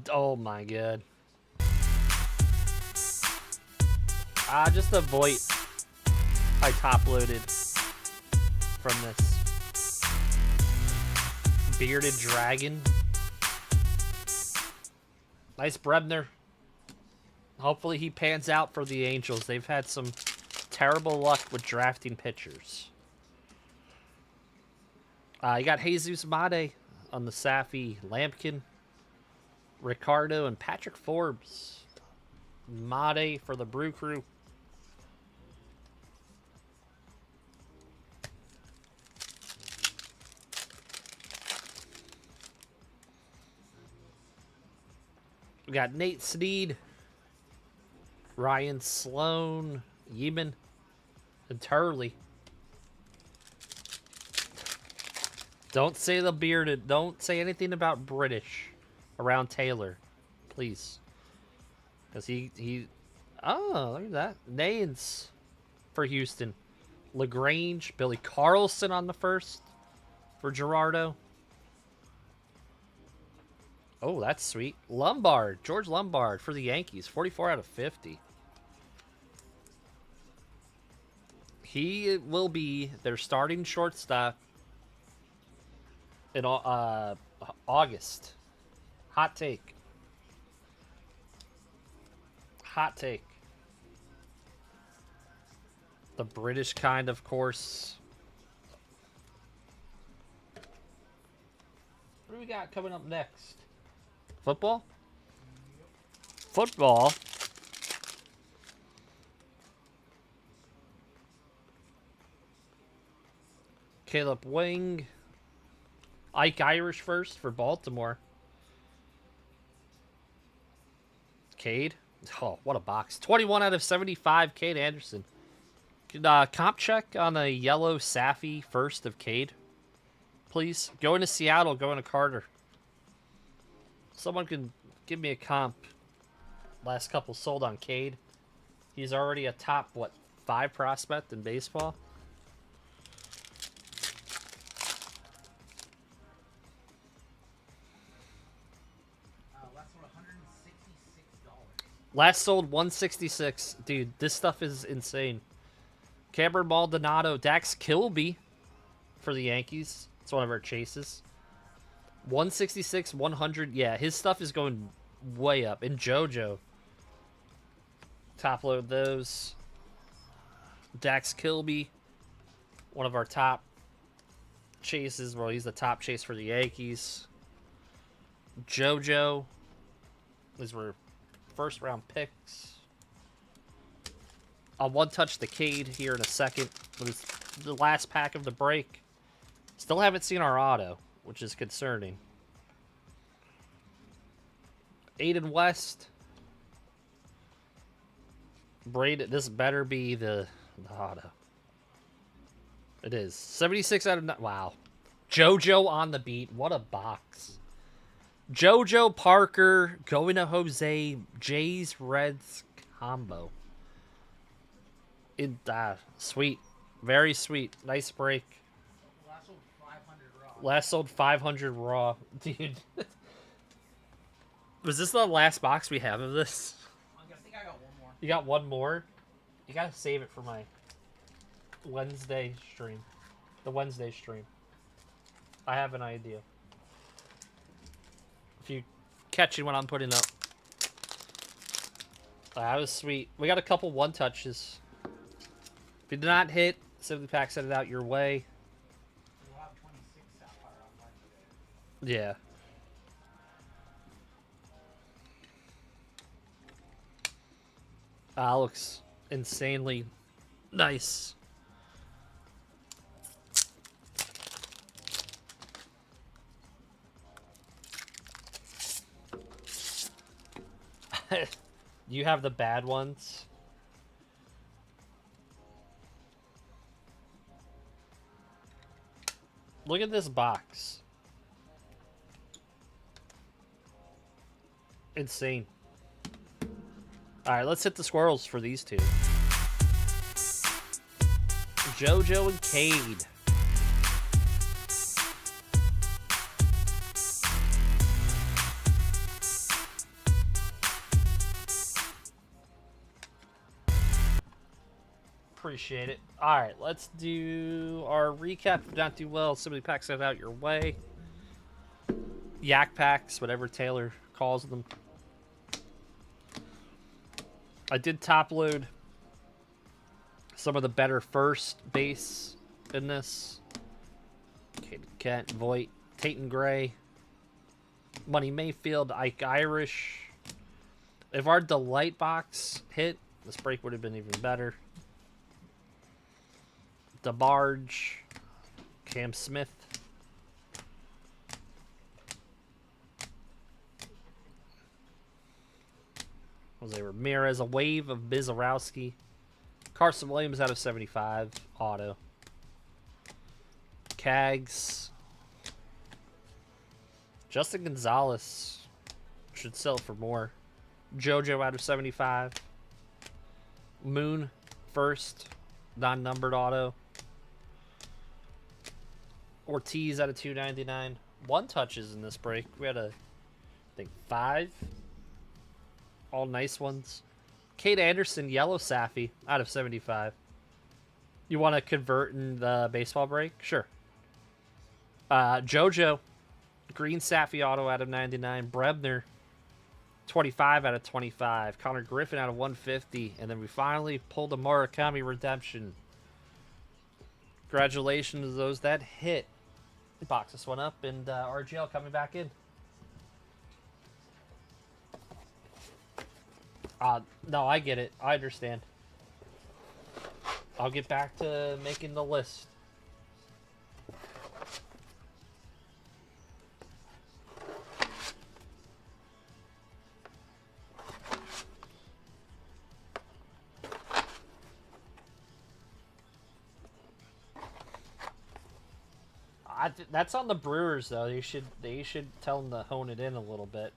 [SPEAKER 5] Oh my god. Just the Voight I top loaded from this bearded dragon. Nice Brebner. Hopefully he pans out for the Angels. They've had some terrible luck with drafting pitchers. You got Jesus Made on the Safi, Lampkin, Ricardo, and Patrick Forbes. Made for the Brew Crew. We got Nate Snead, Ryan Sloan, Yeeman, and Turley. Don't say the bearded. Don't say anything about British around Taylor, please. Because he... Oh, look at that. Nains for Houston. LaGrange, Billy Carlson on the first for Gerardo. Oh, that's sweet. Lombard, George Lombard for the Yankees, 44 out of 50. He will be their starting shortstop in August. Hot take. Hot take. The British kind, of course. What do we got coming up next? Football? Football. Caleb Wing. Ike Irish first for Baltimore. Cade. Oh, what a box. 21 out of 75, Cade Anderson. Comp check on a yellow Safi first of Cade, please. Going to Seattle, going to Carter. Someone can give me a comp. Last couple sold on Cade. He's already a top, 5 prospect in baseball? Last sold $166. Dude, this stuff is insane. Cameron Maldonado, Dax Kilby for the Yankees. It's one of our chases. 166, 100. Yeah, his stuff is going way up. And JoJo. Top load those. Dax Kilby, one of our top chases. Well, he's the top chase for the Yankees. JoJo. These were first round picks. I'll one-touch the Cade here in a second. But it's the last pack of the break. Still haven't seen our auto, which is concerning. Aiden West. Braden, this better be the auto. It is. 76 out of 9. Wow. JoJo on the beat. What a box. JoJo Parker going to Jose. Jays Reds combo. Sweet. Very sweet. Nice break. Last sold 500 raw. Dude. Was this the last box we have of this?
[SPEAKER 3] I think I got one more.
[SPEAKER 5] You got one more? You gotta save it for my Wednesday stream. The Wednesday stream. I have an idea. If you catch it when I'm putting up. That was sweet. We got a couple one-touches. If you did not hit, Simply Pack sent it out your way.
[SPEAKER 3] We'll have 26 Sapphire on Wednesday.
[SPEAKER 5] Yeah. Looks insanely nice. You have the bad ones. Look at this box. Insane. Alright, let's hit the squirrels for these two. JoJo and Cade. Appreciate it. All right, let's do our recap. If not do well, simply packs that out your way. Yak packs, whatever Taylor calls them. I did top load some of the better first base in this. Kent, Voigt, Tatum Gray, Money Mayfield, Ike Irish. If our Delight box hit, this break would have been even better. DeBarge, Cam Smith. Jose Ramirez, a wave of Bizarowski. Carson Williams out of 75, auto. Cags. Justin Gonzalez should sell for more. JoJo out of 75. Moon first, non-numbered auto. Ortiz out of 299. One touches in this break. We had I think 5. All nice ones. Kate Anderson, yellow Saffy out of 75. You want to convert in the baseball break? Sure. JoJo, green Saffy auto out of 99. Brebner, 25 out of 25. Connor Griffin out of 150. And then we finally pulled a Murakami redemption. Congratulations to those that hit. Box this one up, and RGL coming back in. No, I get it. I understand. I'll get back to making the list. That's on the Brewers, though. They should tell them to hone it in a little bit.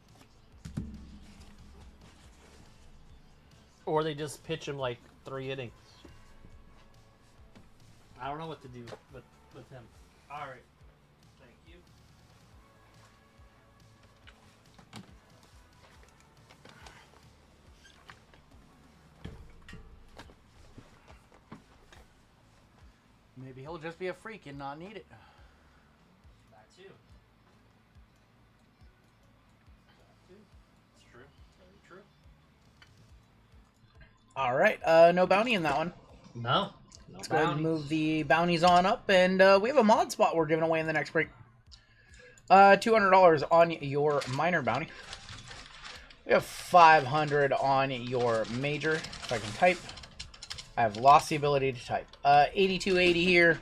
[SPEAKER 5] Or they just pitch him like 3 innings. I don't know what to do with him. All right. Thank you.
[SPEAKER 3] Maybe he'll just be a freak and not need it.
[SPEAKER 5] That too. It's true. Very true.
[SPEAKER 3] All right. No bounty in that one.
[SPEAKER 4] No.
[SPEAKER 3] Let's go ahead and move the bounties on up, and we have a mod spot we're giving away in the next break. $200 on your minor bounty. We have $500 on your major, if I can type. I have lost the ability to type. 8280 here.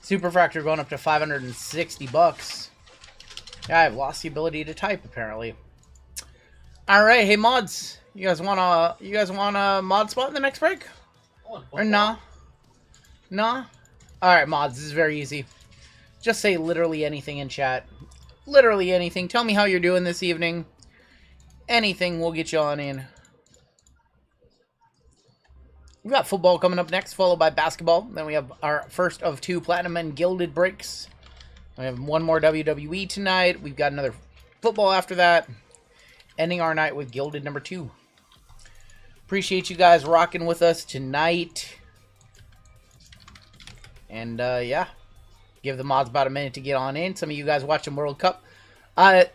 [SPEAKER 3] Superfractor going up to $560. Yeah, I've lost the ability to type apparently. All right, hey mods, you guys want a mod spot in the next break? Or nah? Nah? All right, mods, this is very easy. Just say literally anything in chat. Literally anything. Tell me how you're doing this evening. Anything will get you on in. We got football coming up next, followed by basketball. Then we have our first of 2 Platinum and Gilded breaks. We have one more WWE tonight. We've got another football after that. Ending our night with Gilded number 2. Appreciate you guys rocking with us tonight. And, yeah. Give the mods about a minute to get on in. Some of you guys watching World Cup.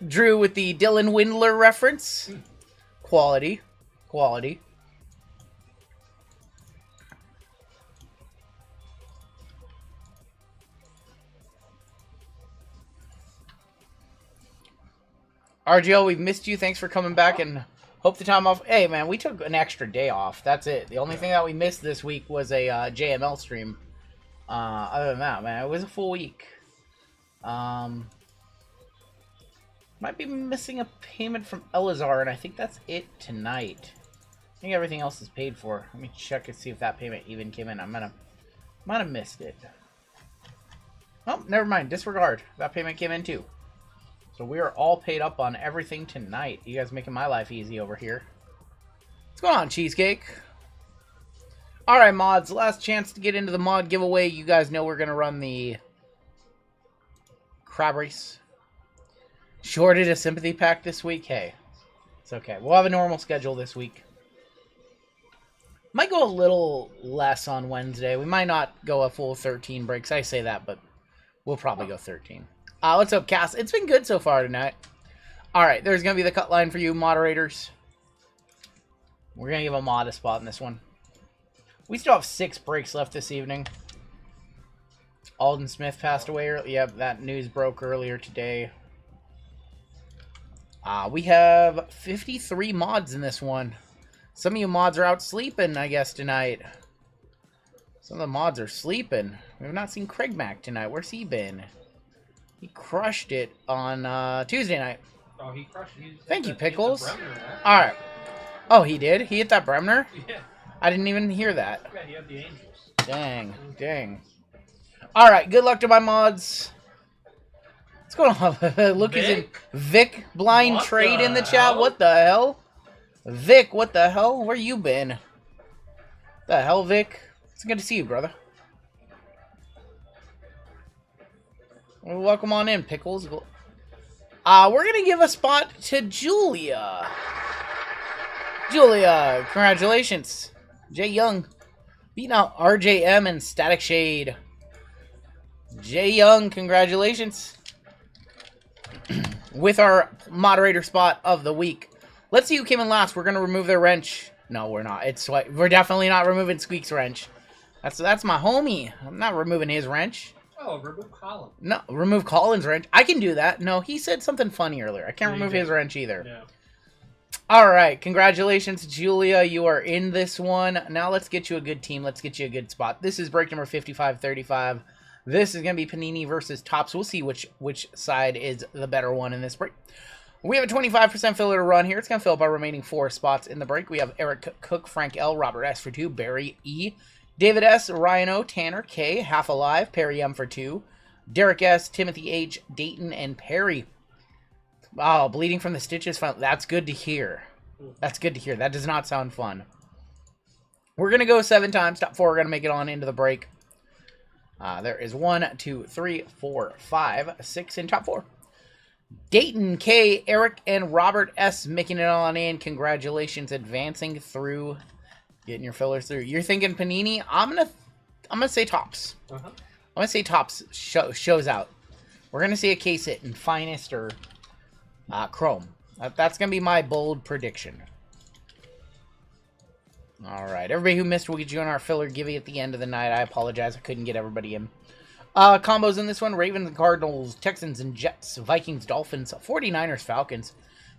[SPEAKER 3] Drew with the Dylan Windler reference. Quality. Quality. RGL, we've missed you. Thanks for coming back and hope the time off. Hey, man, we took an extra day off. That's it. The only thing that we missed this week was a JML stream. Other than that, man, it was a full week. Might be missing a payment from Elazar, and I think that's it tonight. I think everything else is paid for. Let me check and see if that payment even came in. I might have missed it. Oh, never mind. Disregard. That payment came in too. So we are all paid up on everything tonight. You guys making my life easy over here. What's going on, Cheesecake? Alright, mods. Last chance to get into the mod giveaway. You guys know we're going to run the crab race. Shorted a sympathy pack this week. Hey, it's okay. We'll have a normal schedule this week. Might go a little less on Wednesday. We might not go a full 13 breaks. I say that, but we'll probably go 13. What's up, Cass? It's been good so far tonight. All right, there's going to be the cut line for you, moderators. We're going to give a mod a spot in this one. We still have 6 breaks left this evening. Alden Smith passed away. Yep, that news broke earlier today. We have 53 mods in this one. Some of you mods are out sleeping, I guess, tonight. Some of the mods are sleeping. We have not seen Craig Mack tonight. Where's he been? He crushed it on Tuesday night.
[SPEAKER 4] Oh, he crushed it.
[SPEAKER 3] Thank you, Pickles. Alright. Oh, he did? He hit that Bremner?
[SPEAKER 4] Yeah.
[SPEAKER 3] I didn't even hear that.
[SPEAKER 4] Yeah, he had the Angels.
[SPEAKER 3] Dang. Dang. Alright, good luck to my mods. What's going on? Look, is it Vic Blind
[SPEAKER 4] What
[SPEAKER 3] Trade
[SPEAKER 4] the
[SPEAKER 3] in the chat?
[SPEAKER 4] hell?
[SPEAKER 3] What the hell? Vic, what the hell? Where you been? The hell, Vic? It's good to see you, brother. Well, welcome on in, Pickles. We're gonna give a spot to Julia. Julia, congratulations. Jay Young beating out RJM and Static Shade. Jay Young, congratulations. With our moderator spot of the week. Let's see who came in last. We're gonna remove their wrench. No, we're not. We're definitely not removing Squeak's wrench. That's my homie. I'm not removing his wrench.
[SPEAKER 4] Oh, remove Colin.
[SPEAKER 3] No, remove Colin's wrench. I can do that. No, he said something funny earlier. I can't remove his wrench either.
[SPEAKER 4] Yeah.
[SPEAKER 3] All right, congratulations, Julia. You are in this one. Now let's get you a good team. Let's get you a good spot. This is break number 5535. This is going to be Panini versus Topps. We'll see which side is the better one in this break. We have a 25% filler to run here. It's going to fill up our remaining 4 spots in the break. We have Eric Cook, Frank L, Robert S for 2, Barry E, David S, Ryan O, Tanner K, Half Alive, Perry M for 2, Derek S, Timothy H, Dayton, and Perry. Oh, bleeding from the stitches. That's good to hear. That's good to hear. That does not sound fun. We're going to go 7 times. Top 4 are going to make it on into the break. There is 1, 2, 3, 4, 5, 6 in top 4. Dayton K, Eric, and Robert S making it on in. Congratulations, advancing through, getting your fillers through. You're thinking Panini? I'm gonna say Topps. I'm gonna say Topps shows out. We're gonna see a case hit in Finest or Chrome. That's gonna be my bold prediction. All right, everybody who missed, we'll get you on our filler givey at the end of the night. I apologize, I couldn't get everybody in. Combos in this one: Ravens and Cardinals, Texans and Jets, Vikings, Dolphins, 49ers, Falcons.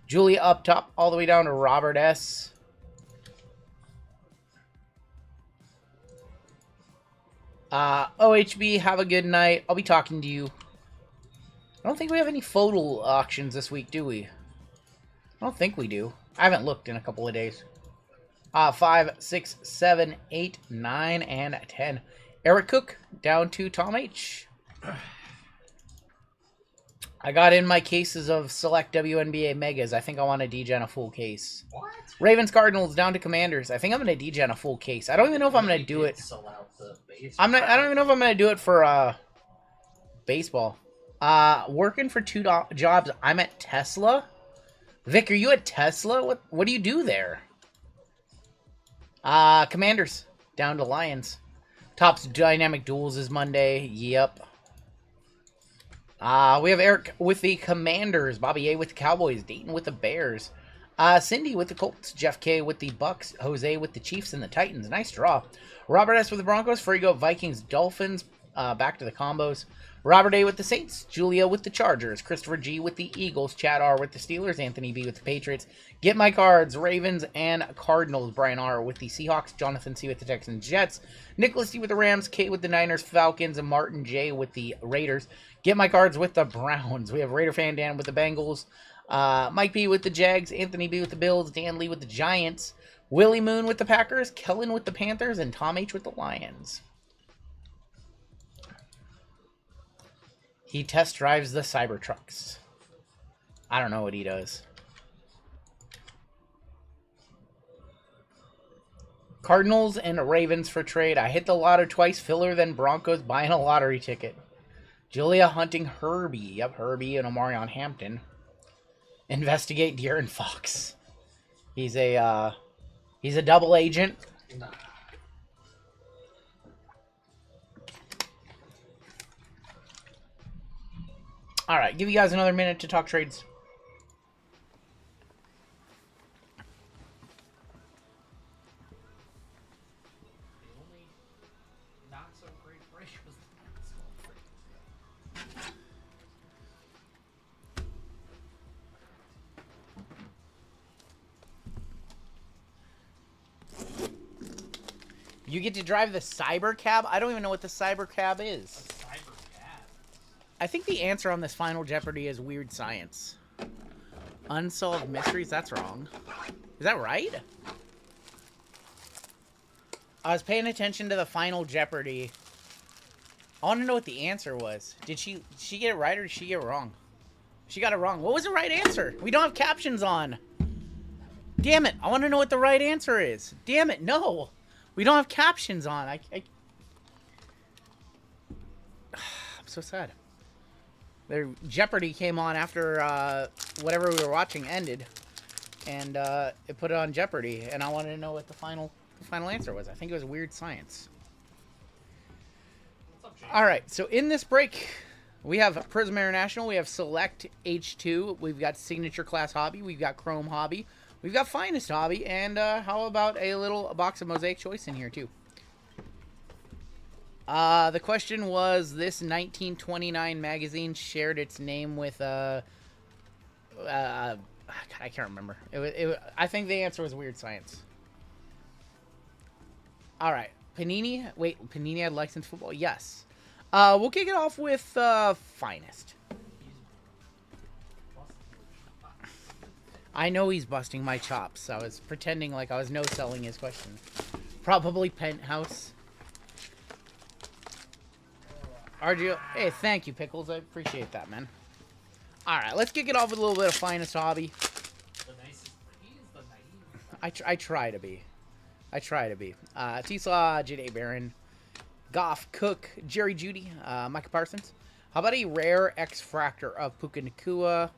[SPEAKER 3] Julia up top, all the way down to Robert S. OHB, have a good night. I'll be talking to you. I don't think we have any photo auctions this week, do we? I don't think we do. I haven't looked in a couple of days. 5, 6, 7, 8, 9, and 10. Eric Cook down to Tom H. I got in my cases of select WNBA megas. I think I want to degen a full case.
[SPEAKER 4] What?
[SPEAKER 3] Ravens Cardinals down to Commanders. I think I'm going to degen a full case. I don't even know if I'm going to do it. I don't even know if I'm going to do it for baseball. Working for 2 jobs. I'm at Tesla. Vic, are you at Tesla? What do you do there? Commanders down to Lions. Topps Dynamic Duels is Monday. Yep. We have Eric with the Commanders. Bobby A with the Cowboys. Dayton with the Bears. Cindy with the Colts. Jeff K with the Bucks. Jose with the Chiefs and the Titans. Nice draw. Robert S with the Broncos. Frigo, Vikings, Dolphins. Back to the combos. Robert A with the Saints. Julia with the Chargers. Christopher G with the Eagles. Chad R with the Steelers. Anthony B with the Patriots. Get my cards. Ravens and Cardinals. Brian R with the Seahawks. Jonathan C with the Texans. Jets. Nicholas D with the Rams. K with the Niners. Falcons. And Martin J with the Raiders. Get my cards with the Browns. We have Raider Fan Dan with the Bengals. Mike B with the Jags. Anthony B with the Bills. Dan Lee with the Giants. Willie Moon with the Packers. Kellen with the Panthers. And Tom H with the Lions. He test drives the Cybertrucks. I don't know what he does. Cardinals and Ravens for trade. I hit the lotto twice. Filler, then Broncos buying a lottery ticket. Julia hunting Herbie. Yep, Herbie and Omarion Hampton. Investigate De'Aaron Fox. He's a double agent.
[SPEAKER 4] Nah.
[SPEAKER 3] All right, give you guys another minute to talk trades.
[SPEAKER 4] The only not so great break was the small break.
[SPEAKER 3] You get to drive the Cyber Cab? I don't even know what the Cyber Cab is.
[SPEAKER 4] Cyber cat.
[SPEAKER 3] I think the answer on this Final Jeopardy is weird science. Unsolved mysteries? That's wrong. Is that right? I was paying attention to the Final Jeopardy. I want to know what the answer was. Did she get it right or did she get it wrong? She got it wrong. What was the right answer? We don't have captions on. Damn it. I want to know what the right answer is. Damn it. No. We don't have captions on. I'm so sad. Their Jeopardy came on after whatever we were watching ended, and it put it on Jeopardy, and I wanted to know what the final answer was. I think it was weird science.
[SPEAKER 4] What's up, Jake?
[SPEAKER 3] All right, so in this break, we have Prism International, we have Select H2, we've got Signature Class Hobby, we've got Chrome Hobby, we've got Finest Hobby, and how about a box of Mosaic Choice in here too? The question was, this 1929 magazine shared its name with God, I can't remember. I think the answer was weird science. All right, Panini. Wait, Panini had licensed football. Yes. We'll kick it off with Finest. I know he's busting my chops. I was pretending like I was no-selling his question. Probably Penthouse. RGL. Hey, thank you, Pickles. I appreciate that, man. All right, let's kick it off with a little bit of Finest Hobby.
[SPEAKER 4] The nicest. He is the naive.
[SPEAKER 3] I try to be. I try to be. T-Slaw, J.D. Barron, Goff, Cook, Jerry Judy, Micah Parsons. How about a rare X-Fractor of Puka Nacua?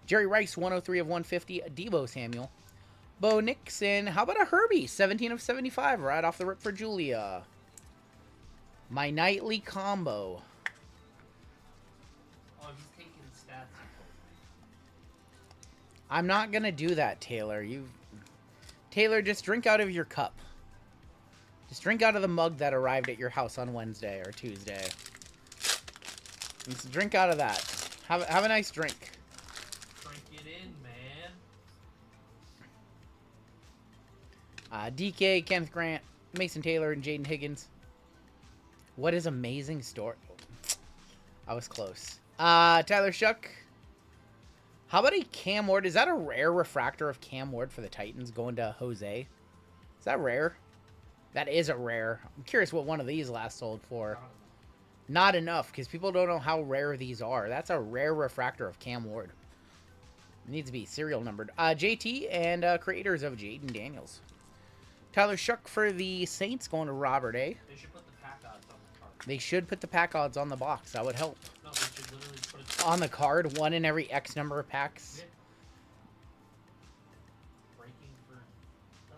[SPEAKER 3] Jerry Rice, 103 of 150. Debo Samuel. Bo Nixon. How about a Herbie, 17 of 75, right off the rip for Julia. My nightly combo.
[SPEAKER 4] Oh, he's taking stats.
[SPEAKER 3] I'm not gonna do that, Taylor. Taylor, just drink out of your cup. Just drink out of the mug that arrived at your house on Wednesday or Tuesday. Just drink out of that. Have a nice drink.
[SPEAKER 4] Drink it in, man.
[SPEAKER 3] DK, Kenneth Grant, Mason Taylor, and Jaden Higgins. What is amazing story? I was close. Tyler Shuck. How about a Cam Ward? Is that a rare refractor of Cam Ward for the Titans going to Jose? Is that rare? That is a rare. I'm curious what one of these last sold for. Not enough, because people don't know how rare these are. That's a rare refractor of Cam Ward. It needs to be serial numbered. JT and creators of Jaden Daniels. Tyler Shuck for the Saints going to Robert A.
[SPEAKER 4] They should put the pack odds on the card.
[SPEAKER 3] They should put the pack odds on the box. That would help.
[SPEAKER 4] No, they should literally put it
[SPEAKER 3] On the card, one in every X number of packs.
[SPEAKER 4] Yeah. Breaking for stuff.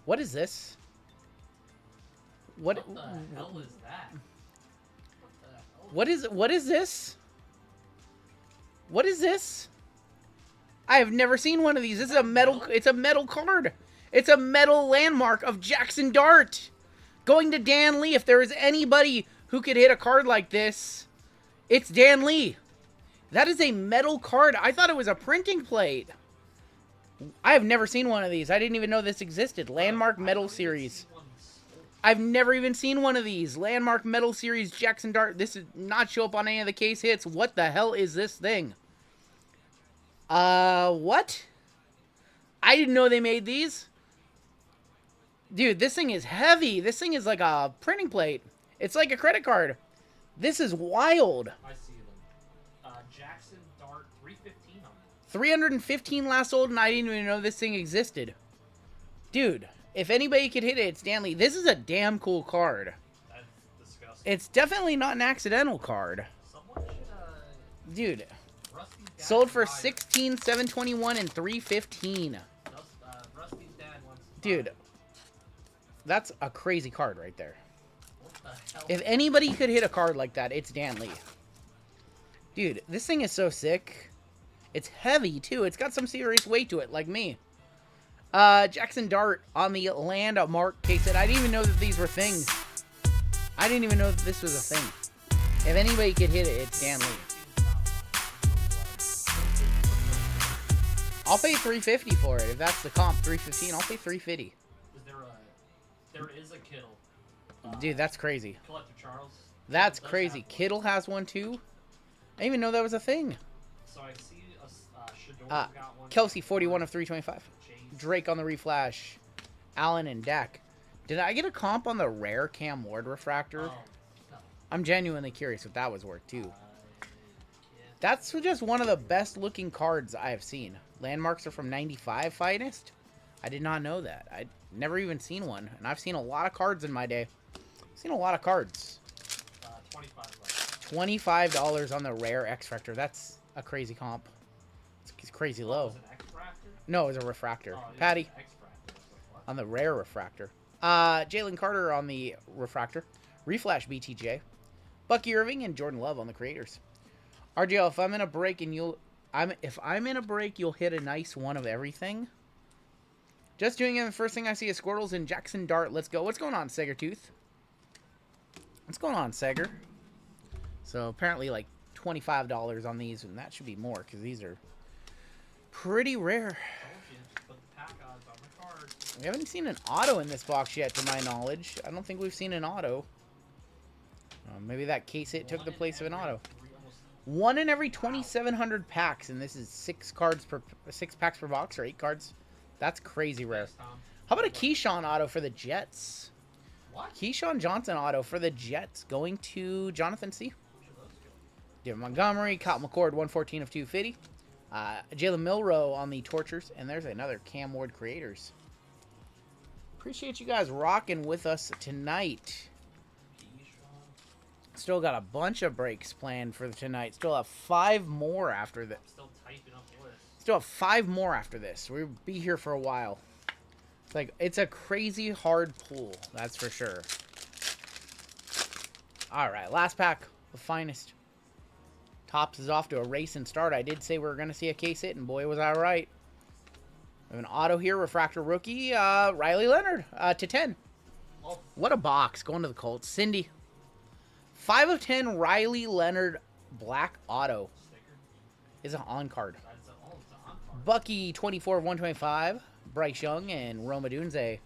[SPEAKER 3] What is this? What
[SPEAKER 4] What the hell is that? What the hell?
[SPEAKER 3] what is this? What is this? I have never seen one of these. This is a metal. It's a metal card. It's a metal landmark of Jackson Dart. Going to Dan Lee. If there is anybody who could hit a card like this, it's Dan Lee. That is a metal card. I thought it was a printing plate. I have never seen one of these. I didn't even know this existed. Landmark Metal Series. I've never even seen one of these. Landmark Metal Series Jackson Dart. This did not show up on any of the case hits. What the hell is this thing? What? I didn't know they made these. Dude, this thing is heavy. This thing is like a printing plate. It's like a credit card. This is wild.
[SPEAKER 4] I see them. Jackson Dart 315 on it.
[SPEAKER 3] 315 last sold, and I didn't even know this thing existed. Dude, if anybody could hit it, it's Stanley. This is a damn cool card.
[SPEAKER 4] That's disgusting.
[SPEAKER 3] It's definitely not an accidental card.
[SPEAKER 4] Someone should,
[SPEAKER 3] Dude,
[SPEAKER 4] Rusty
[SPEAKER 3] Sold for 16, 721, and 315.
[SPEAKER 4] Rusty's dad wants to
[SPEAKER 3] Dude,
[SPEAKER 4] buy.
[SPEAKER 3] that's a crazy card right there.
[SPEAKER 4] What the hell?
[SPEAKER 3] If anybody could hit a card like that, it's Dan Lee. Dude, this thing is so sick. It's heavy, too. It's got some serious weight to it, like me. Jackson Dart on the landmark case. I didn't even know that these were things. I didn't even know that this was a thing. If anybody could hit it, it's Dan Lee. I'll pay $350 for it. If that's the comp, $315. I'll pay $350.
[SPEAKER 4] There is a Kittle.
[SPEAKER 3] Dude, that's crazy.
[SPEAKER 4] Collector Charles.
[SPEAKER 3] That's
[SPEAKER 4] Does
[SPEAKER 3] crazy.
[SPEAKER 4] have one.
[SPEAKER 3] Kittle has one too. I didn't even know that was a thing.
[SPEAKER 4] So I see Shador
[SPEAKER 3] Uh,
[SPEAKER 4] got one.
[SPEAKER 3] Kelsey, 41 of 325.
[SPEAKER 4] Chase.
[SPEAKER 3] Drake on the reflash. Allen and Dak. Did I get a comp on the rare Cam Ward refractor?
[SPEAKER 4] Oh, no.
[SPEAKER 3] I'm genuinely curious what that was worth too.
[SPEAKER 4] Yeah.
[SPEAKER 3] That's just one of the best looking cards I have seen. Landmarks are from 95 Finest. I did not know that. I'd never even seen one. And I've seen a lot of cards in my day. I've seen a lot of cards.
[SPEAKER 4] 25 bucks.
[SPEAKER 3] $25 on the rare X-Fractor. That's a crazy comp. It's crazy
[SPEAKER 4] Oh,
[SPEAKER 3] low.
[SPEAKER 4] was it X-Fractor?
[SPEAKER 3] No, it was a refractor.
[SPEAKER 4] Oh, it was
[SPEAKER 3] Patty
[SPEAKER 4] X-Fractor. What?
[SPEAKER 3] on the rare refractor. Jalen Carter on the refractor. Reflash BTJ. Bucky Irving and Jordan Love on the creators. RGL, if I'm in a break and if I'm in a break, you'll hit a nice one of everything. Just doing it. The first thing I see is Squirtles and Jackson Dart. Let's go. What's going on, Sager Tooth? What's going on, Sager? So apparently like $25 on these, and that should be more because these are pretty rare.
[SPEAKER 4] Told you. Put the pack odds on the card.
[SPEAKER 3] We haven't seen an auto in this box yet, to my knowledge. I don't think we've seen an auto. Maybe that case hit took the place of an auto. One in every 2,700 packs, and this is 6 packs per box, or 8 cards. That's crazy rare.
[SPEAKER 4] Thanks, Tom.
[SPEAKER 3] How about a Keyshawn auto for the Jets?
[SPEAKER 4] What?
[SPEAKER 3] Keyshawn Johnson auto for the Jets going to Jonathan C.
[SPEAKER 4] Which of those go?
[SPEAKER 3] David Montgomery, Kyle McCord, 114 of 250. Jalen Milroe on the Tortures, and there's another Cam Ward Creators. Appreciate you guys rocking with us tonight. Still got a bunch of breaks planned for tonight. Still have 5 more after this.
[SPEAKER 4] Still typing up the list.
[SPEAKER 3] Still have 5 more after this. We'll be here for a while. It's a crazy hard pull, that's for sure. Alright, last pack. The finest. Tops is off to a racing start. I did say we were going to see a case hit, and boy, was I right. We have an auto here, refractor rookie, Riley Leonard, to 10.
[SPEAKER 4] Oh.
[SPEAKER 3] What a box, going to the Colts. Cindy. 5 of 10, Riley Leonard, black auto.
[SPEAKER 4] Sticker.
[SPEAKER 3] Is an on card.
[SPEAKER 4] That's it's an on card.
[SPEAKER 3] Bucky, 24 of 125. Bryce Young and Roma Dunze.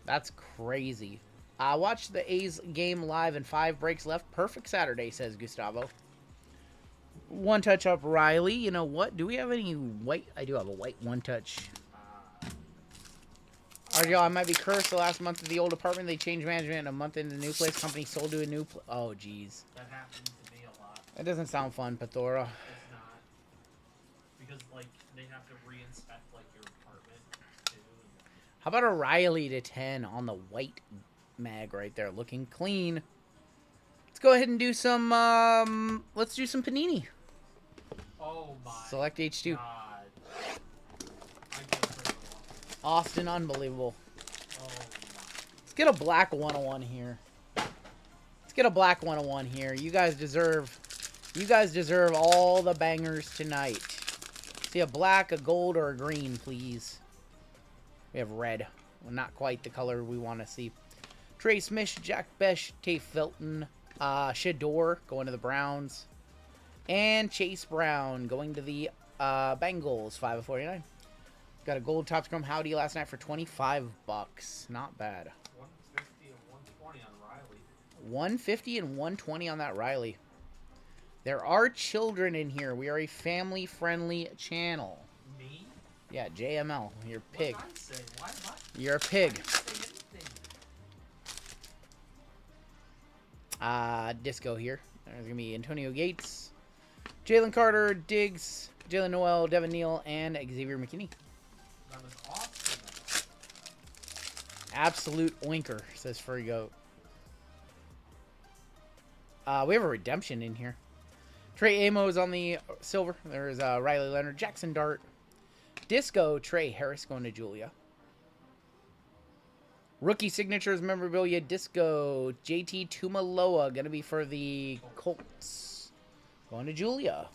[SPEAKER 3] That's crazy. I watched the A's game live and 5 breaks left. Perfect Saturday, says Gustavo. One touch up Riley. You know what? Do we have any white? I do have a white one touch. RGL, I might be cursed. The last month of the old apartment, they changed management. A month into the new place, company sold to a new place. Oh, jeez.
[SPEAKER 4] That happens to me a lot.
[SPEAKER 3] That doesn't sound fun, Pathora.
[SPEAKER 4] It's not. Because, like, they have to re-inspect, like, your apartment, too.
[SPEAKER 3] How about a Riley to 10 on the white mag right there, looking clean. Let's go ahead and do some, let's do some Panini.
[SPEAKER 4] Oh, my
[SPEAKER 3] Select H2.
[SPEAKER 4] God. I get it.
[SPEAKER 3] Austin, unbelievable.
[SPEAKER 4] Oh, my.
[SPEAKER 3] Let's get a black 101 here. Let's get a black 101 here. You guys deserve all the bangers tonight. See a black, a gold, or a green, please. We have red. Well, not quite the color we want to see. Trey Smith, Jack Besh, Tay Felton, Shador going to the Browns, and Chase Brown going to the Bengals, 5 of 49. Got a gold Topps Chrome Howdy last night for $25. Not bad.
[SPEAKER 4] 150 and 120 on Riley.
[SPEAKER 3] 150 and 120 on that Riley. There are children in here. We are a family-friendly channel.
[SPEAKER 4] Me?
[SPEAKER 3] Yeah, JML. You're a pig.
[SPEAKER 4] What did I say? Why am I?
[SPEAKER 3] You're a pig.
[SPEAKER 4] I didn't say anything.
[SPEAKER 3] Disco here. There's going to be Antonio Gates, Jalen Carter, Diggs, Jalen Noel, Devin Neal, and Xavier McKinney.
[SPEAKER 4] That was awesome.
[SPEAKER 3] Absolute oinker, says Furry Goat. We have a redemption in here. Trey Amos on the silver. There's Riley Leonard, Jackson Dart. Disco, Trey Harris going to Julia. Rookie signatures memorabilia, Disco, JT Tumaloa, going to be for the Colts. Going to Julia.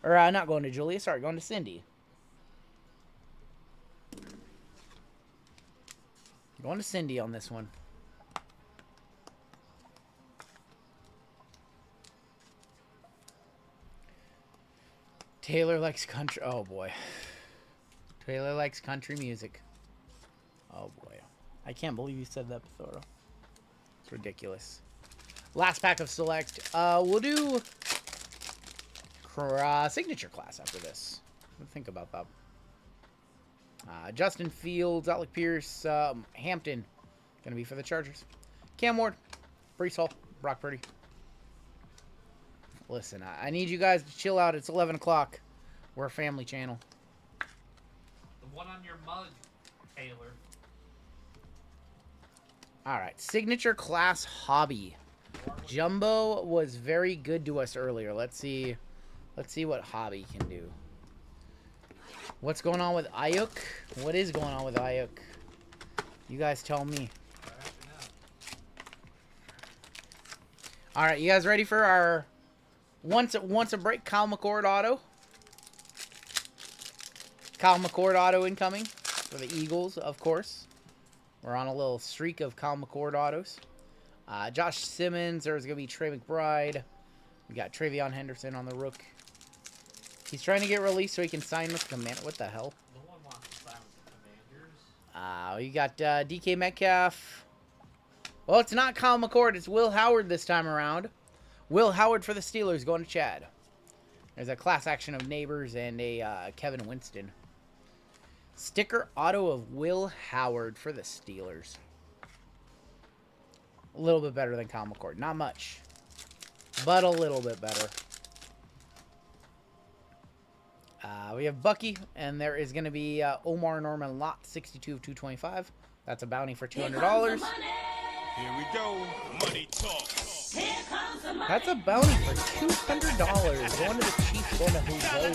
[SPEAKER 3] Or not going to Julia, sorry, going to Cindy. Going to Cindy on this one. Taylor likes country. Oh, boy. Taylor likes country music. Oh, boy. I can't believe you said that, Bethoro. It's ridiculous. Last pack of select. We'll do signature class after this. Think about that. Justin Fields, Alec Pierce, Hampton. Going to be for the Chargers. Cam Ward, Brees Hall, Brock Purdy. Listen, I need you guys to chill out. It's 11 o'clock. We're a family channel.
[SPEAKER 4] The one on your mug, Taylor.
[SPEAKER 3] All right, signature class hobby. Jumbo was very good to us earlier. Let's see what hobby can do. What's going on with Ayuk? What is going on with Ayuk? You guys tell me. All right, you guys ready for our once a break Kyle McCord auto? Kyle McCord auto incoming for the Eagles, of course. We're on a little streak of Kyle McCord autos. Josh Simmons. There's going to be Trey McBride. We got Travion Henderson on the rook. He's trying to get released so he can sign with Commander. What the hell?
[SPEAKER 4] No one wants to sign with the Commanders.
[SPEAKER 3] You got DK Metcalf. Well, it's not Kyle McCord. It's Will Howard this time around. Will Howard for the Steelers going to Chad. There's a class action of Neighbors and a Kevin Winston. Sticker auto of Will Howard for the Steelers. A little bit better than Kyle McCord. Not much, but a little bit better. We have Bucky, and there is going to be Omar Norman Lot, 62 of 225. That's a bounty for $200.
[SPEAKER 7] Here we go. Money talk.
[SPEAKER 8] Here comes the money.
[SPEAKER 3] That's a bounty for $200. Going to the Chiefs, going to Jose.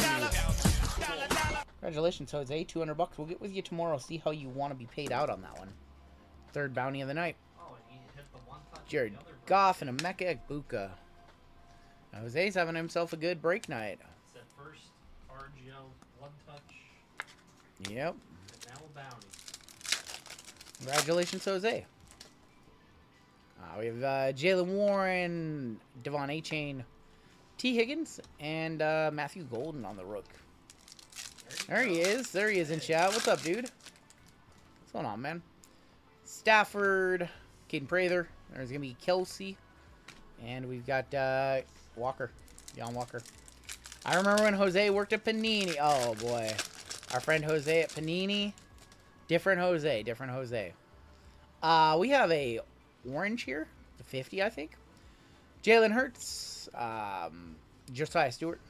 [SPEAKER 3] Congratulations, Jose. $200. We'll get with you tomorrow. See how you want to be paid out on that one. Third bounty of the night.
[SPEAKER 4] Oh, and he hit the one touch.
[SPEAKER 3] Jared
[SPEAKER 4] the other
[SPEAKER 3] Goff and Emeka Egbuka. Jose's having himself a good break night.
[SPEAKER 4] It's that first RGL one touch,
[SPEAKER 3] Yep.
[SPEAKER 4] and now a bounty.
[SPEAKER 3] Congratulations, Jose. We have Jalen Warren, Devon A-Chain, T. Higgins, and Matthew Golden on the rook. There he is. There he is in chat. What's up, dude? What's going on, man? Stafford, Caden Prather. There's going to be Kelsey. And we've got Walker, Jan Walker. I remember when Jose worked at Panini. Oh, boy. Our friend Jose at Panini. Different Jose. Different Jose. We have a orange here. The 50, I think. Jalen Hurts. Josiah Stewart.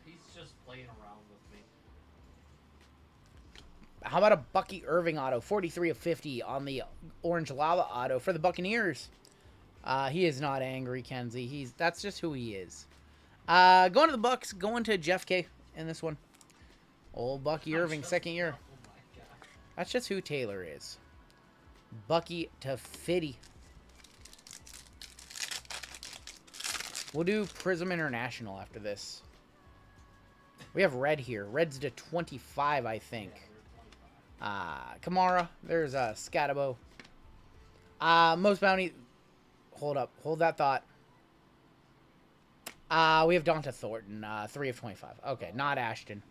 [SPEAKER 4] He's just playing around with me.
[SPEAKER 3] How about a Bucky Irving auto? 43 of 50 on the orange lava auto for the Buccaneers. He is not angry, Kenzie. That's just who he is. Going to the Bucks. Going to Jeff K in this one. Old Bucky Irving, second year.
[SPEAKER 4] Oh my god.
[SPEAKER 3] That's just who Taylor is. Bucky to Fitty. We'll do Prism International after this. We have red here. Red's to 25, I think. Kamara. There's Scatabo. Most bounty. Hold up. Hold that thought. We have Donta Thornton. 3 of 25. Okay, not Ashton.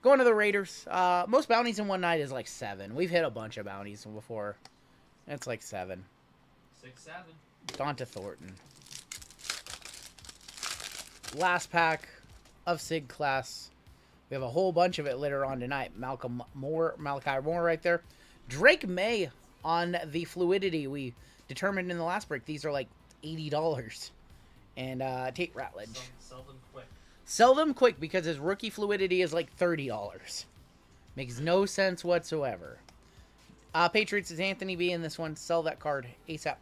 [SPEAKER 3] Going to the Raiders. Most bounties in one night is like 7. We've hit a bunch of bounties before. It's like 7.
[SPEAKER 4] 6-7.
[SPEAKER 3] Donta Thornton. Last pack of Sig class. We have a whole bunch of it later on tonight. Malachi Moore right there. Drake May on the Fluidity. We determined in the last break these are like $80. And Tate Ratledge.
[SPEAKER 4] Sell them quick.
[SPEAKER 3] Sell them quick because his rookie Fluidity is like $30. Makes no sense whatsoever. Patriots is Anthony B in this one. Sell that card ASAP.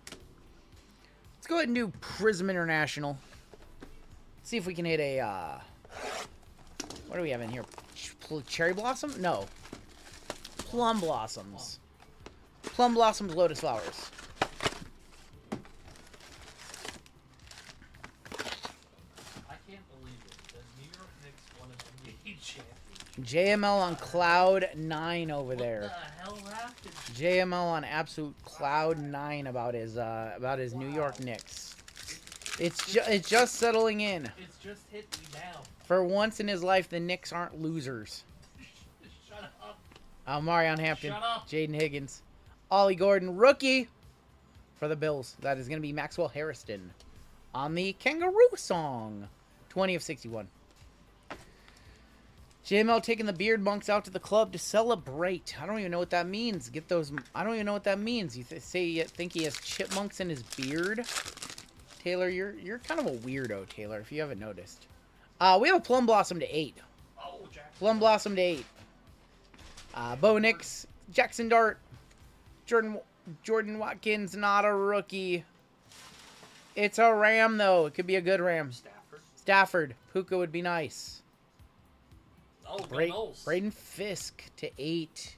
[SPEAKER 3] Let's go ahead and do Prism International. See if we can hit a, what do we have in here? Cherry Blossom? No. Plum Blossoms. Plum Blossoms, Lotus Flowers.
[SPEAKER 4] I can't believe it. The New York Knicks won an NBA championship.
[SPEAKER 3] JML on cloud 9 over there.
[SPEAKER 4] What the hell happened?
[SPEAKER 3] JML on absolute cloud 9 about his New York Knicks. It's just settling in.
[SPEAKER 4] It's just hit me now.
[SPEAKER 3] For once in his life, the Knicks aren't losers.
[SPEAKER 4] Shut up.
[SPEAKER 3] Marion Hampton,
[SPEAKER 4] Shut up.
[SPEAKER 3] Jaden Higgins, Ollie Gordon, rookie for the Bills. That is going to be Maxwell Harrison on the Kangaroo Song, 20 of 61. JML taking the Beard Monks out to the club to celebrate. I don't even know what that means. Get those. I don't even know what that means. You think he has chipmunks in his beard? Taylor, you're kind of a weirdo, Taylor, if you haven't noticed. We have a Plum Blossom to 8.
[SPEAKER 4] Oh, Jackson.
[SPEAKER 3] Plum Blossom to 8. Bo Nix, Jackson Dart, Jordan Watkins, not a rookie. It's a Ram, though. It could be a good Ram. Stafford. Puka would be nice.
[SPEAKER 4] Oh, Knowles.
[SPEAKER 3] Braden Fisk to 8.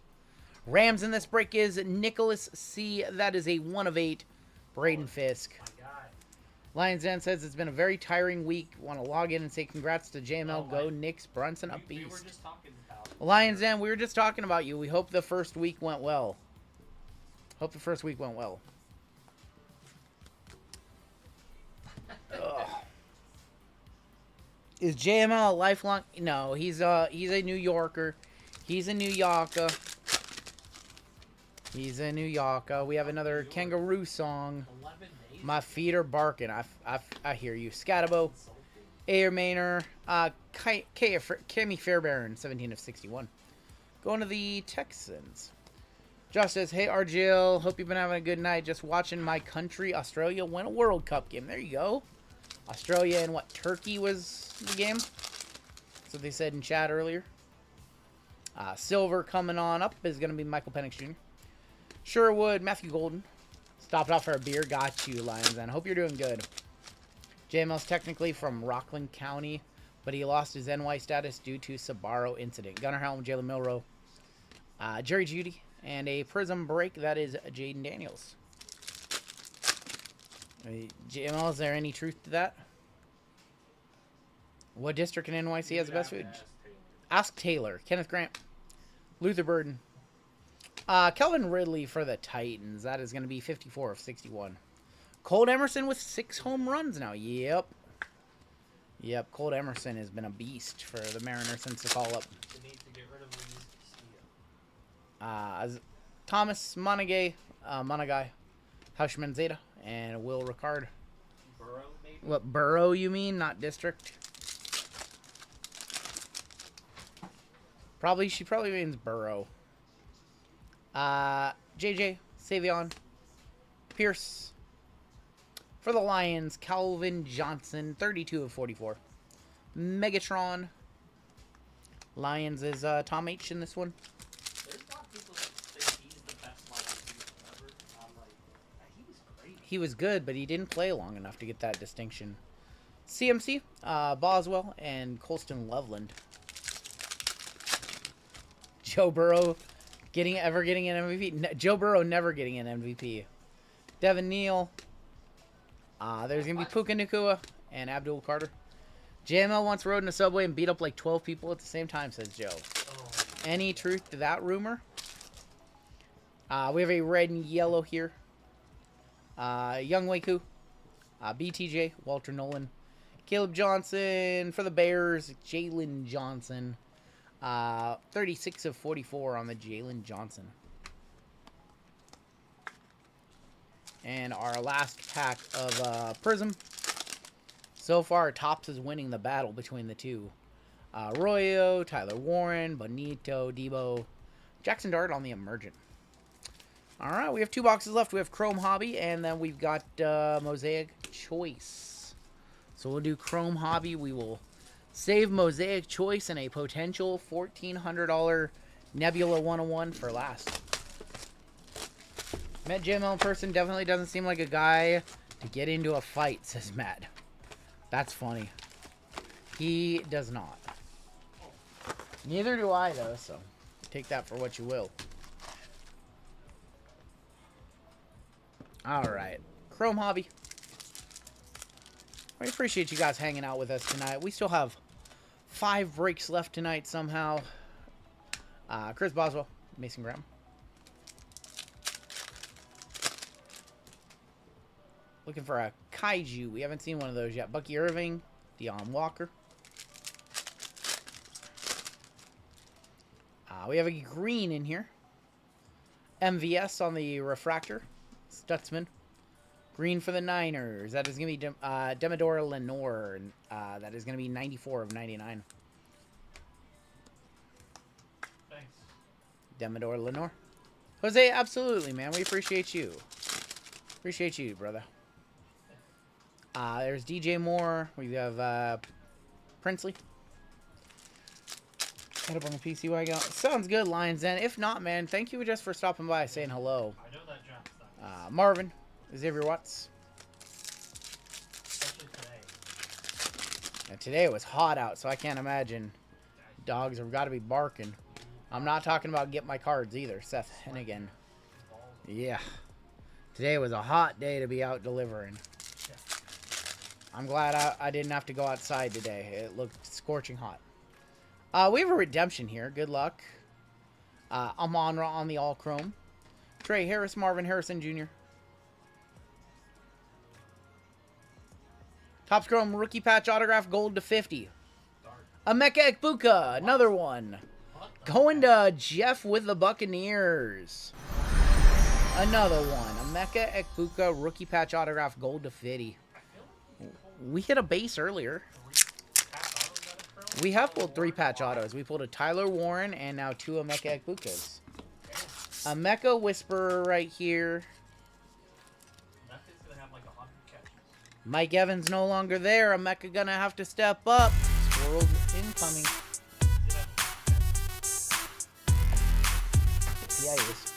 [SPEAKER 3] Rams in this break is Nicholas C. That is a 1 of 8. Braden Fisk.
[SPEAKER 4] My guy.
[SPEAKER 3] Lions Den says it's been a very tiring week. Want to log in and say congrats to JML. Go Knicks. Brunson up
[SPEAKER 4] We were
[SPEAKER 3] beast.
[SPEAKER 4] just talking about
[SPEAKER 3] Lions Den, we were just talking about you. We hope the first week went well. Hope the first week went well. Ugh. Is JML a lifelong? No, he's a New Yorker. He's a New Yorker. He's a New Yorker. We have another Kangaroo Song.
[SPEAKER 4] 11 days.
[SPEAKER 3] My feet are barking. I hear you. Scatabo. Air Maynor. Cammy Fairbairn, 17 of 61. Going to the Texans. Josh says, hey, RGL. Hope you've been having a good night. Just watching my country, Australia, win a World Cup game. There you go. Australia and what? Turkey was the game? That's what they said in chat earlier. Silver coming on up is going to be Michael Penix Jr. Sherwood, Matthew Golden. Stopped off for a beer. Got you, Lions. And hope you're doing good. JML's technically from Rockland County, but he lost his NY status due to Sabaro incident. Gunnar Helm, Jalen Milrow, Jerry Judy, and a Prism break. That is Jaden Daniels. JML, is there any truth to that? What district in NYC has the best food? Ask Taylor. Kenneth Grant. Luther Burden. Kelvin Ridley for the Titans. That is going to be 54 of 61. Colt Emerson with 6 home runs now. Yep. Colt Emerson has been a beast for the Mariners since the call-up.
[SPEAKER 4] They need to get rid of Luis Castillo.
[SPEAKER 3] Thomas Monagai, Houshman Zeta, and Will Ricard.
[SPEAKER 4] Burrow, maybe?
[SPEAKER 3] What, Burrow you mean, not district? She probably means Burrow. JJ, Savion, Pierce. For the Lions, Calvin Johnson, 32 of 44. Megatron. Lions is Tom H in this one.
[SPEAKER 4] There's a lot of people that think he's the best wide receiver ever. I'm like, he was great.
[SPEAKER 3] He was good, but he didn't play long enough to get that distinction. CMC, Boswell, and Colston Loveland. Joe Burrow getting an MVP. Joe Burrow never getting an MVP. Devin Neal. There's going to be Puka Nacua and Abdul Carter. JML once rode in a subway and beat up like 12 people at the same time, says Joe.
[SPEAKER 4] Oh,
[SPEAKER 3] Any truth to that rumor? We have a red and yellow here. Young Waku. BTJ, Walter Nolan. Caleb Johnson for the Bears. Jalen Johnson. 36 of 44 on the Jalen Johnson. And our last pack of Prism. So far, Topps is winning the battle between the two. Royo, Tyler Warren, Bonito, Debo, Jackson Dart on the Emergent. All right, we have 2 boxes left. We have Chrome Hobby, and then we've got Mosaic Choice. So we'll do Chrome Hobby. We will save Mosaic Choice and a potential $1,400 Nebula 101 for last. Met JML in person. Definitely doesn't seem like a guy to get into a fight, says Matt. That's funny. He does not. Neither do I, though, so take that for what you will. Alright. Chrome Hobby. I appreciate you guys hanging out with us tonight. We still have 5 breaks left tonight somehow. Chris Boswell, Mason Graham. Looking for a Kaiju. We haven't seen one of those yet. Bucky Irving, Deion Walker. We have a green in here. MVS on the refractor. Stutzman. Green for the Niners. That is going to be Demodor Lenore. That is going to be 94 of 99.
[SPEAKER 4] Thanks.
[SPEAKER 3] Demodor Lenore. Jose, absolutely, man. We appreciate you. Appreciate you, brother. There's DJ Moore. We have Princely. Head up on the PC wagon. Sounds good, Lions Den. If not, man, thank you just for stopping by, saying hello.
[SPEAKER 4] I know that John's
[SPEAKER 3] Marvin. Xavier Watts.
[SPEAKER 4] especially today.
[SPEAKER 3] And today it was hot out, so I can't imagine. Dogs have got to be barking. I'm not talking about get my cards either. Seth Hennigan. Yeah. Today was a hot day to be out delivering. I'm glad I didn't have to go outside today. It looked scorching hot. We have a redemption here. Good luck. Amon-Ra on the all chrome. Trey Harris, Marvin Harrison Jr. Topps Chrome rookie patch autograph gold to 50. Emeka Ekbuka, another one. Going to Jeff with the Buccaneers. Another one. Emeka Ekbuka rookie patch autograph gold to 50. We hit a base earlier. We have pulled 3 patch autos. We pulled a Tyler Warren and now 2 Emeka Ekbukas. Emeka Whisperer right here. Mike Evans no longer there. Emeka gonna have to step up. Squirrels incoming. Yeah, he is.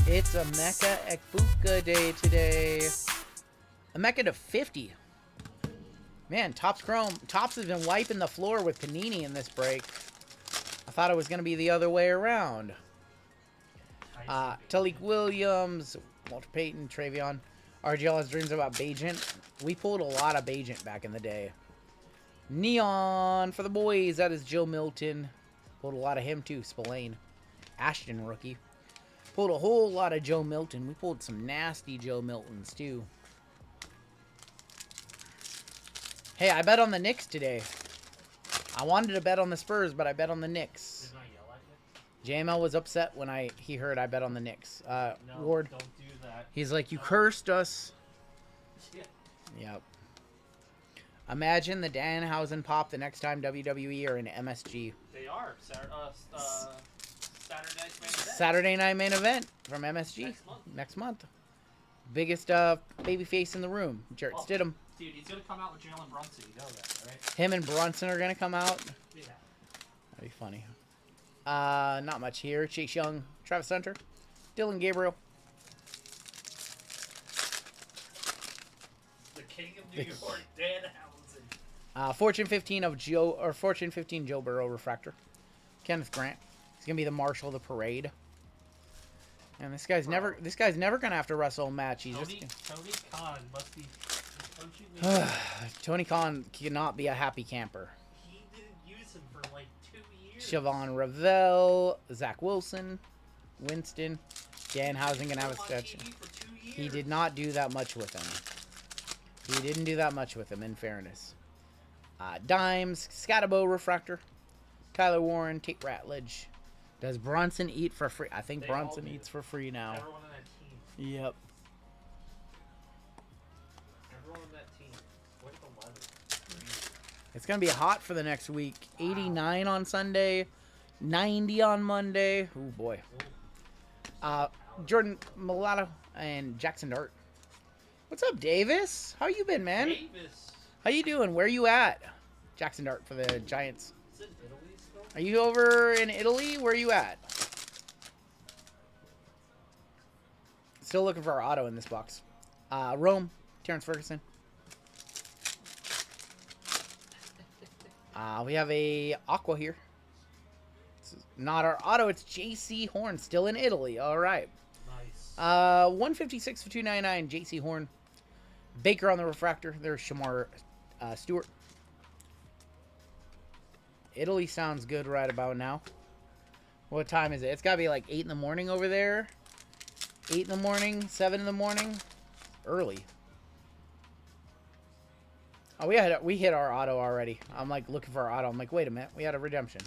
[SPEAKER 3] It's Emeka Ekbuka day today. Emeka to 50. Man, Topps Chrome. Topps has been wiping the floor with Panini in this break. I thought it was going to be the other way around. Talik Williams, Walter Payton, Travion. RGL has dreams about Bajent. We pulled a lot of Bajent back in the day. Neon for the boys. That is Joe Milton. Pulled a lot of him too. Spillane. Ashton rookie. Pulled a whole lot of Joe Milton. We pulled some nasty Joe Miltons too. Hey, I bet on the Knicks today. I wanted to bet on the Spurs, but I bet on the Knicks. JML was upset when he heard I bet on the Knicks.
[SPEAKER 4] No,
[SPEAKER 3] Ward,
[SPEAKER 4] don't do that.
[SPEAKER 3] he's like, you cursed us.
[SPEAKER 4] Yeah.
[SPEAKER 3] Yep. Imagine the Danhausen pop the next time WWE are in MSG.
[SPEAKER 4] They are. Saturday night's main event.
[SPEAKER 3] Saturday night main event from MSG.
[SPEAKER 4] Next month.
[SPEAKER 3] Biggest babyface in the room. Jarrett Stidham.
[SPEAKER 4] Dude, he's going to come out with Jalen Brunson. You know that, right?
[SPEAKER 3] Him and Brunson are going to come out.
[SPEAKER 4] Yeah.
[SPEAKER 3] That'd be funny. Not much here. Chase Young, Travis Hunter, Dylan Gabriel.
[SPEAKER 4] The king of New York, Dan Housen.
[SPEAKER 3] Fortune 15 Joe Burrow refractor. Kenneth Grant. He's gonna be the marshal of the parade. And this guy's never gonna have to wrestle a match. He's
[SPEAKER 4] Tony Khan must be coaching me.
[SPEAKER 3] Tony Khan cannot be a happy camper.
[SPEAKER 4] He didn't use him for like 2 years.
[SPEAKER 3] Siobhan Ravel, Zach Wilson, Winston, Danhausen gonna have a sketch. He did not do that much with him. He didn't do that much with him, in fairness. Dimes, Scatabo refractor, Kyler Warren, Tate Ratledge. Does Bronson eat for free? I think Bronson eats for free now.
[SPEAKER 4] Everyone on that team.
[SPEAKER 3] Yep.
[SPEAKER 4] Everyone on that team. What's the weather?
[SPEAKER 3] It's going to be hot for the next week. 89 on Sunday, 90 on Monday. Oh, boy. Jordan Mulatto and Jackson Dart. What's up, Davis? How you been, man?
[SPEAKER 4] Davis.
[SPEAKER 3] How you doing? Where you at? Jackson Dart for the Giants.
[SPEAKER 4] Is it Italy still?
[SPEAKER 3] Are you over in Italy? Where you at? Still looking for our auto in this box. Rome, Terrence Ferguson. We have a Aqua here. It's not our auto. It's JC Horn, still in Italy. All right.
[SPEAKER 4] Nice.
[SPEAKER 3] 156 for 299. JC Horn. Baker on the refractor. There's Shamar Stewart. Italy sounds good right about now. What time is it? It's got to be like 8 in the morning over there. 8 in the morning, 7 in the morning. Early. Oh, we hit our auto already. I'm like looking for our auto. I'm like, wait a minute. We had a redemption.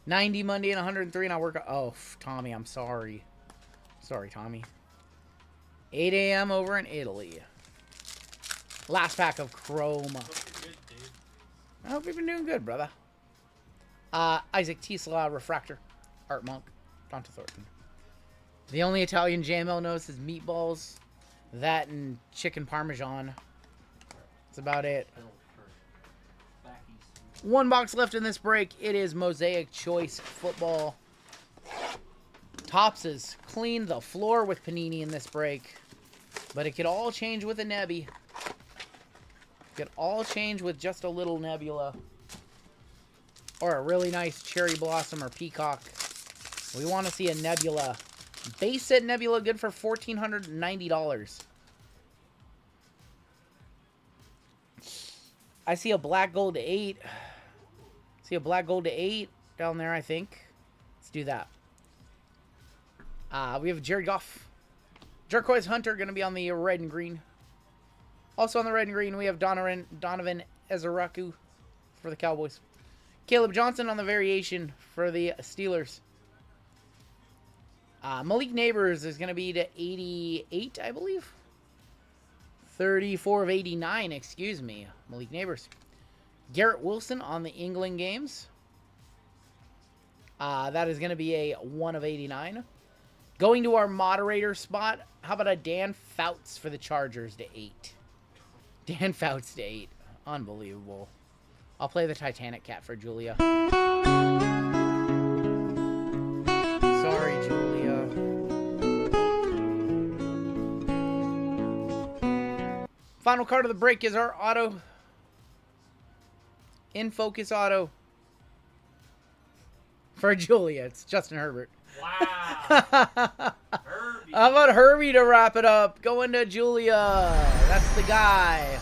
[SPEAKER 3] 90 Monday and 103 and I work. Oh, Tommy, I'm sorry. Sorry, Tommy. 8 a.m. over in Italy. Last pack of Chrome.
[SPEAKER 4] Hope you're good, dude.
[SPEAKER 3] I hope you've been doing good, brother. Isaac Tisla, Refractor. Art Monk. Donta Thornton. The only Italian JML knows is meatballs. That and chicken parmesan. That's about it.
[SPEAKER 4] Built for back east.
[SPEAKER 3] One box left in this break. It is Mosaic Choice Football. Topses cleaned the floor with Panini in this break. But it could all change with a Nebby. Could all change with just a little Nebula. Or a really nice Cherry Blossom or Peacock. We want to see a Nebula. Base set Nebula good for $1,490. I see a black gold to 8. See a black gold to 8 down there, I think. Let's do that. We have Jared Goff. Jerkois Hunter going to be on the red and green. Also on the red and green, we have Donovan Ezeraku for the Cowboys. Caleb Johnson on the variation for the Steelers. Malik Neighbors is going to be to 88, I believe. 34 of 89, excuse me. Malik Neighbors. Garrett Wilson on the England games. That is going to be a 1 of 89. Going to our moderator spot, how about a Dan Fouts for the Chargers to 8? Dan Fouts to 8. Unbelievable. I'll play the Titanic cat for Julia. Sorry, Julia. Final card of the break is our auto. In focus auto. For Julia, it's Justin Herbert.
[SPEAKER 4] Wow. Herbie.
[SPEAKER 3] How about Herbie to wrap it up? Going to Julia. That's the guy.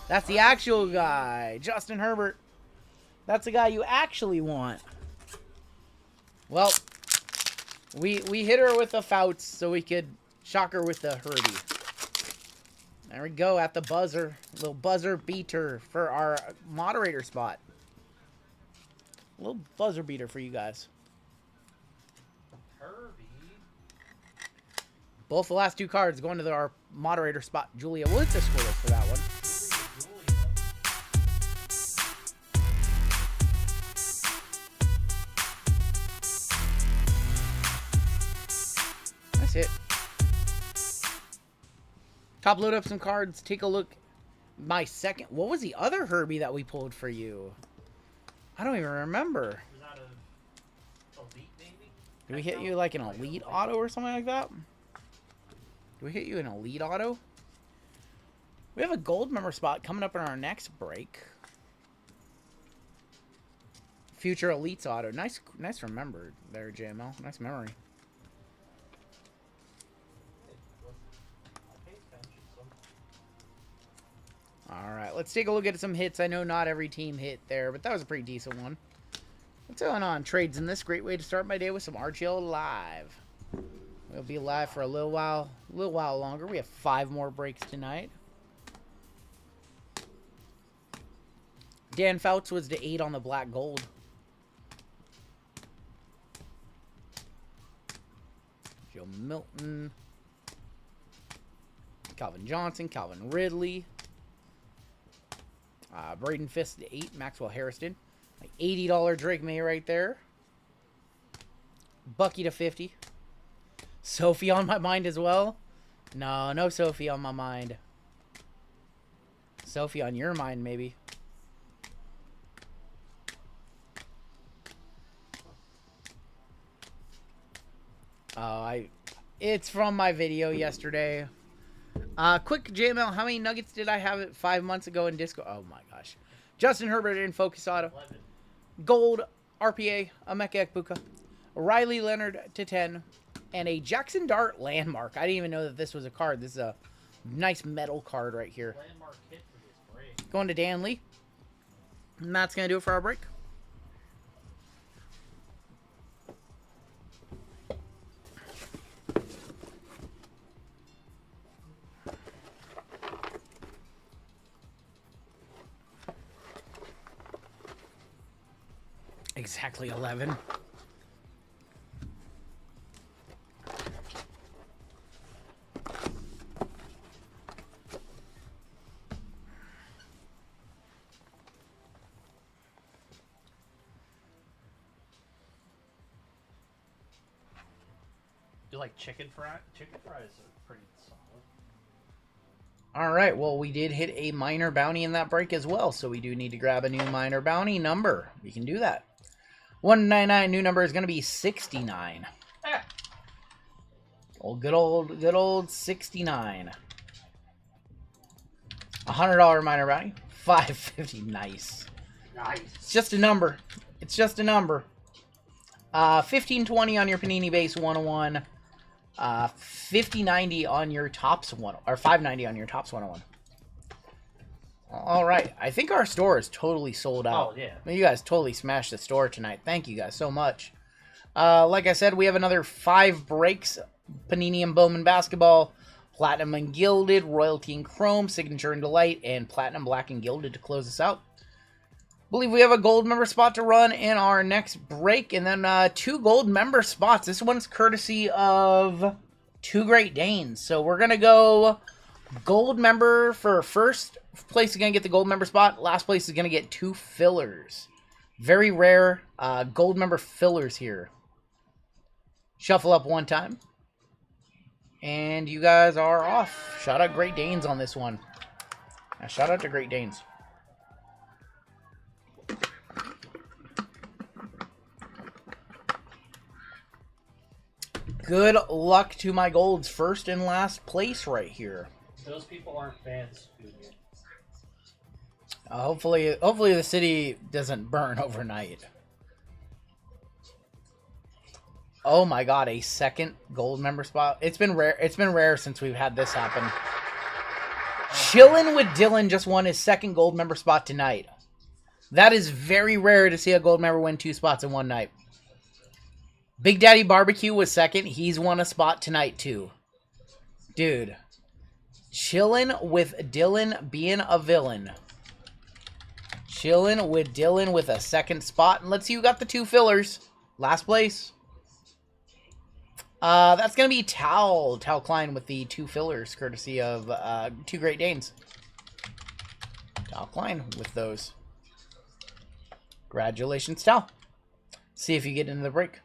[SPEAKER 3] That's the actual guy. Justin Herbert. That's the guy you actually want. Well, we hit her with the Fouts so we could shock her with the Herbie. There we go at the buzzer. Little buzzer beater for our moderator spot. A little buzzer beater for you guys.
[SPEAKER 4] Herbie.
[SPEAKER 3] Both the last two cards going to our moderator spot. Julia, we'll hit the scoreless for that one. That's it. Top load up some cards. Take a look. My second. What was the other Herbie that we pulled for you? I don't even remember.
[SPEAKER 4] Was that a elite, maybe?
[SPEAKER 3] Did we hit you like an elite auto or something like that? Did we hit you an elite auto? We have a gold member spot coming up in our next break. Future elites auto. Nice remembered there, JML. Nice memory. All right, let's take a look at some hits. I know not every team hit there, but that was a pretty decent one. What's going on? Trades in this. Great way to start my day with some RGL live. We'll be live for a little while longer. We have 5 more breaks tonight. Dan Fouts was to 8 on the black gold. Joe Milton. Calvin Johnson. Calvin Ridley. Braden Fist to 8. Maxwell Harrison. Like $80 Drake May right there. Bucky to 50. Sophie on my mind as well. No Sophie on my mind. Sophie on your mind, maybe. It's from my video yesterday. Quick JML, how many nuggets did I have it 5 months ago in Discord? Oh my gosh. Justin Herbert in Focus Auto. Gold RPA, Emeka Ekbuka. Riley Leonard to 10. And a Jackson Dart landmark. I didn't even know that this was a card. This is a nice metal card right here.
[SPEAKER 5] Landmark hit for this break.
[SPEAKER 3] Going to Dan Lee. And that's going to do it for our break. Exactly 11.
[SPEAKER 5] You like chicken fry? Chicken fries are pretty solid.
[SPEAKER 3] All right, well, we did hit a minor bounty in that break as well, so we do need to grab a new minor bounty number. We can do that. 199, new number is going to be 69. Oh, good old 69. $100 minor bounty. 550, nice.
[SPEAKER 5] Nice.
[SPEAKER 3] It's just a number. It's just a number. 1520 on your Panini base 101. 5090 on your tops one, or 590 on your tops 101. All right, I think our store is totally sold out.
[SPEAKER 5] Oh yeah,
[SPEAKER 3] you guys totally smashed the store tonight. Thank you guys so much. Like I said, we have another 5 breaks: Panini and Bowman basketball, Platinum and Gilded, Royalty and Chrome, Signature and Delight, and Platinum Black and Gilded to close us out. Believe we have a gold member spot to run in our next break, and then 2 gold member spots. This one's courtesy of 2 Great Danes. So we're gonna go gold member for first place is gonna get the gold member spot. Last place is gonna get 2 fillers. Very rare gold member fillers here. Shuffle up one time, and you guys are off. Shout out Great Danes on this one. Shout out to Great Danes. Good luck to my golds, first and last place right here.
[SPEAKER 4] Those people aren't fans.
[SPEAKER 3] Hopefully the city doesn't burn overnight. Oh my God, a second gold member spot. It's been rare. It's been rare since we've had this happen. Chillin' with Dylan just won his second gold member spot tonight. That is very rare to see a gold member win 2 spots in one night. Big Daddy Barbecue was second. He's won a spot tonight, too. Dude. Chillin' with Dylan being a villain. Chillin' with Dylan with a second spot. And let's see who got the 2 fillers. Last place. That's going to be Tal Klein with the 2 fillers, courtesy of 2 Great Danes. Tal Klein with those. Congratulations, Tal. See if you get into the break.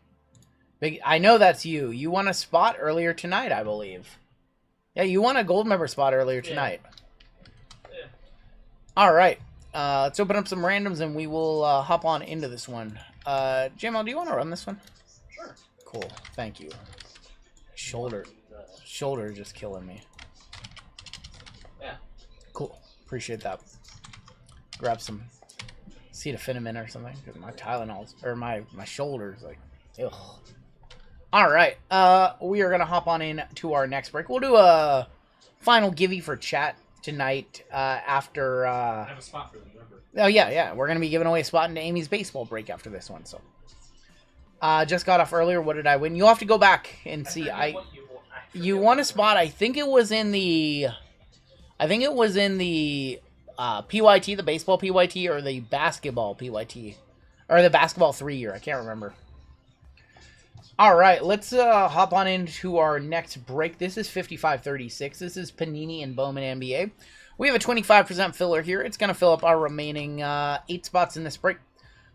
[SPEAKER 3] I know that's you. You won a spot earlier tonight, I believe. Yeah, you won a gold member spot earlier tonight.
[SPEAKER 4] Yeah.
[SPEAKER 3] All right. Let's open up some randoms, and we will hop on into this one. JML, do you want to run this one?
[SPEAKER 4] Sure.
[SPEAKER 3] Cool. Thank you. Shoulder is just killing me.
[SPEAKER 4] Yeah.
[SPEAKER 3] Cool. Appreciate that. Grab some acetaminophen or something, because my Tylenol's, or my shoulder's like, ugh. All right, we are gonna hop on in to our next break. We'll do a final givey for chat tonight after.
[SPEAKER 4] I have a spot for them, remember?
[SPEAKER 3] Oh yeah, we're gonna be giving away a spot into Amy's baseball break after this one. So, just got off earlier. What did I win? You'll have to go back and see. You won a spot. I think it was in the. PYT, the baseball PYT, or the basketball PYT, or the basketball 3-year. I can't remember. All right, let's hop on into our next break. This is 5536. This is Panini and Bowman NBA. We have a 25% filler here. It's going to fill up our remaining 8 spots in this break.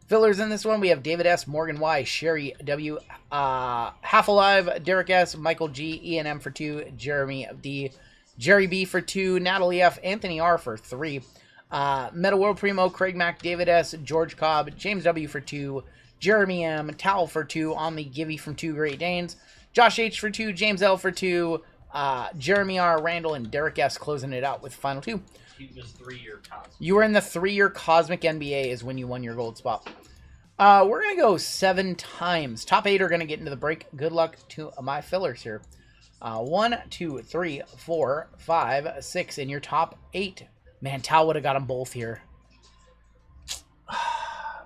[SPEAKER 3] Fillers in this one, we have David S., Morgan Y., Sherry W., Half Alive, Derek S., Michael G., Ian M. for 2, Jeremy D., Jerry B. for 2, Natalie F., Anthony R. for 3, Meta World Primo, Craig Mack, David S., George Cobb, James W. for 2, Jeremy M., Towel for 2 on the Givey from 2 Great Danes, Josh H. for 2, James L. for 2, Jeremy R., Randall, and Derek S. closing it out with final 2.
[SPEAKER 4] he was 3-year Cosmic.
[SPEAKER 3] You were in the 3-year Cosmic NBA is when you won your gold spot. We're going to go 7 times. Top 8 are going to get into the break. Good luck to my fillers here. 1, 2, 3, 4, 5, 6 in your top 8. Man, Tal would have got them both here.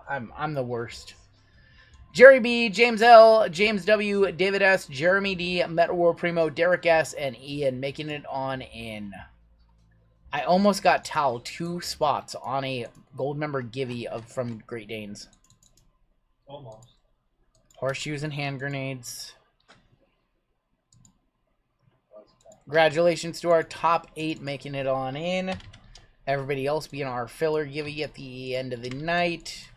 [SPEAKER 3] I'm the worst. Jerry B, James L, James W, David S, Jeremy D, Metal World Primo, Derek S, and Ian making it on in. I almost got Tal 2 spots on a gold member Givey from Great Danes.
[SPEAKER 4] Almost.
[SPEAKER 3] Horseshoes and hand grenades. Congratulations to our top 8 making it on in. Everybody else being our filler Givey at the end of the night.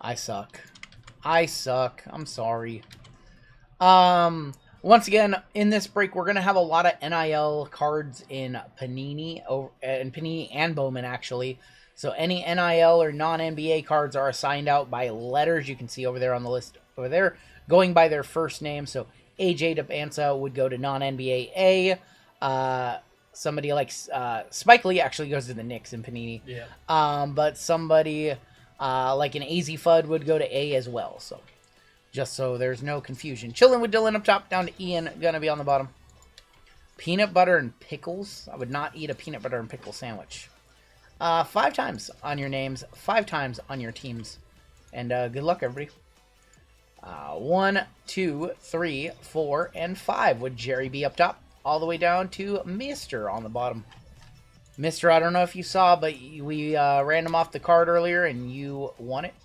[SPEAKER 3] I suck. I'm sorry. Once again, in this break, we're going to have a lot of NIL cards in Panini, and Bowman, actually. So any NIL or non-NBA cards are assigned out by letters. You can see over there on the list over there, going by their first name. So AJ DeBansa would go to non-NBA A. Somebody like Spike Lee actually goes to the Knicks in Panini.
[SPEAKER 4] Yeah.
[SPEAKER 3] But somebody like an AZ Fudd would go to A as well. So just so there's no confusion. Chilling with Dylan up top, down to Ian, gonna be on the bottom. Peanut butter and pickles. I would not eat a peanut butter and pickle sandwich. 5 times on your names, 5 times on your teams. And good luck, everybody. 1, 2, 3, 4, and 5 with Jerry B up top. All the way down to Mr. on the bottom. Mr., I don't know if you saw, but we ran him off the card earlier, and you won it.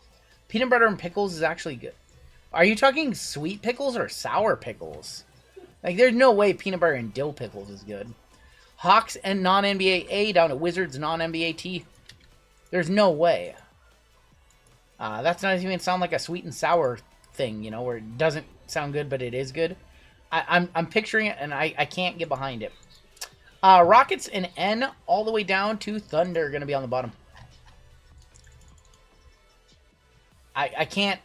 [SPEAKER 3] Peanut butter and pickles is actually good. Are you talking sweet pickles or sour pickles? Like, there's no way peanut butter and dill pickles is good. Hawks and non-NBA A down at Wizards non-NBA T. There's no way. That's not even sound like a sweet and sour thing, you know, where it doesn't sound good, but it is good. I'm picturing it, and I can't get behind it. Rockets and N all the way down to Thunder going to be on the bottom. I can't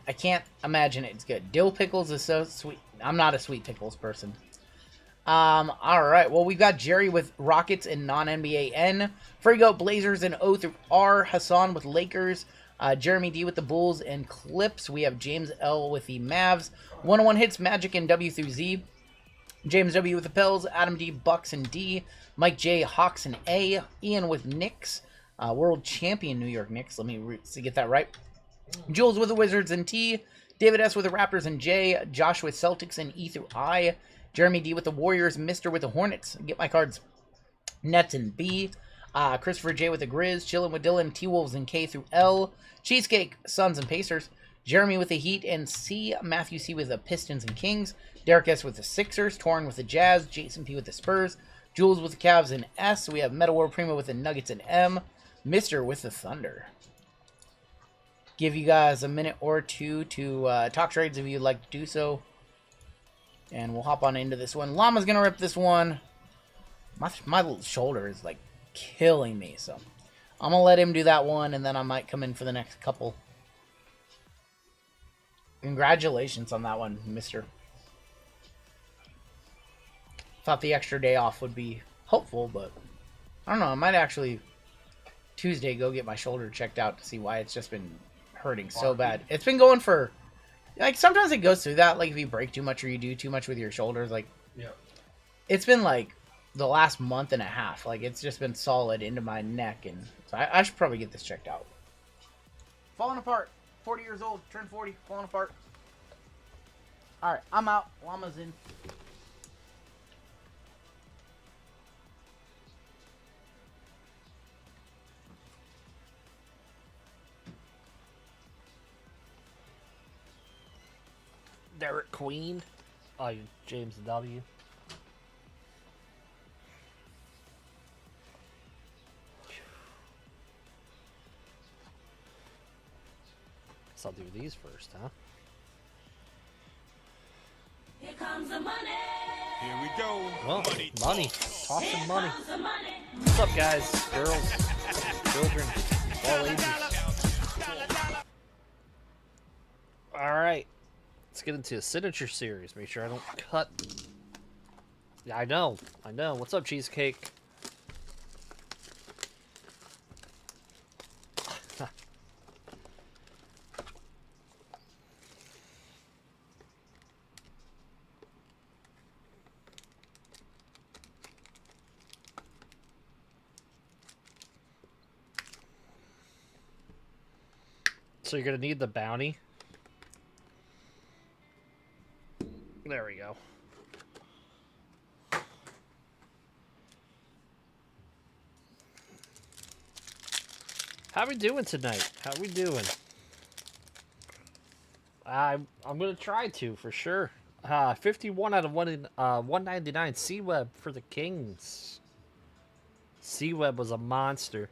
[SPEAKER 3] imagine it's good. Dill pickles is so sweet. I'm not a sweet pickles person. All right. Well, we've got Jerry with Rockets and non-NBA N. Frigo, Blazers and O through R. Hassan with Lakers. Jeremy D with the Bulls and Clips. We have James L with the Mavs. 101 hits Magic and W through Z. James W with the Pels. Adam D, Bucks and D. Mike J, Hawks and A. Ian with Knicks. World champion New York Knicks. Let me get that right. Jules with the Wizards and T. David S with the Raptors and J. Josh with Celtics and E through I. Jeremy D with the Warriors. Mr. with the Hornets. Get my cards. Nets and B. Christopher J with the Grizz. Chillin' with Dylan. T-Wolves and K through L. Cheesecake, Suns and Pacers. Jeremy with the Heat and C. Matthew C with the Pistons and Kings. Derek S with the Sixers. Torrin with the Jazz. Jason P with the Spurs. Jules with the Cavs and S. We have Metal World Primo with the Nuggets and M. Mr. with the Thunder. Give you guys a minute or two to talk trades if you'd like to do so. And we'll hop on into this one. Llama's going to rip this one. My little shoulder is like killing me, so I'm going to let him do that one, and then I might come in for the next couple. Congratulations on that one, mister. Thought the extra day off would be helpful, but I don't know. I might actually Tuesday go get my shoulder checked out to see why it's just been hurting so bad. It's been going for, like, sometimes it goes through that, like if you break too much or you do too much with your shoulders, like,
[SPEAKER 4] Yeah.
[SPEAKER 3] it's been like the last month and a half, like it's just been solid into my neck, and so I should probably get this checked out. Falling apart. 40 years old, turned 40, falling apart. All right, I'm out. Llama's in.
[SPEAKER 5] Derek Queen. Oh, James W. Guess I'll do these first, huh?
[SPEAKER 8] Here comes the money.
[SPEAKER 7] Here we go.
[SPEAKER 5] Well, money. Tossing money.
[SPEAKER 8] Comes the money.
[SPEAKER 5] What's up, guys? Girls, children, all ages. All right. Let's get into a signature series. Make sure I don't cut Yeah, I know. I know. What's up, Cheesecake? So you're gonna need the bounty. There we go. How we doing tonight? How we doing? I'm gonna try to for sure. 51 out of 199. C-Web for the Kings. C-Web was a monster.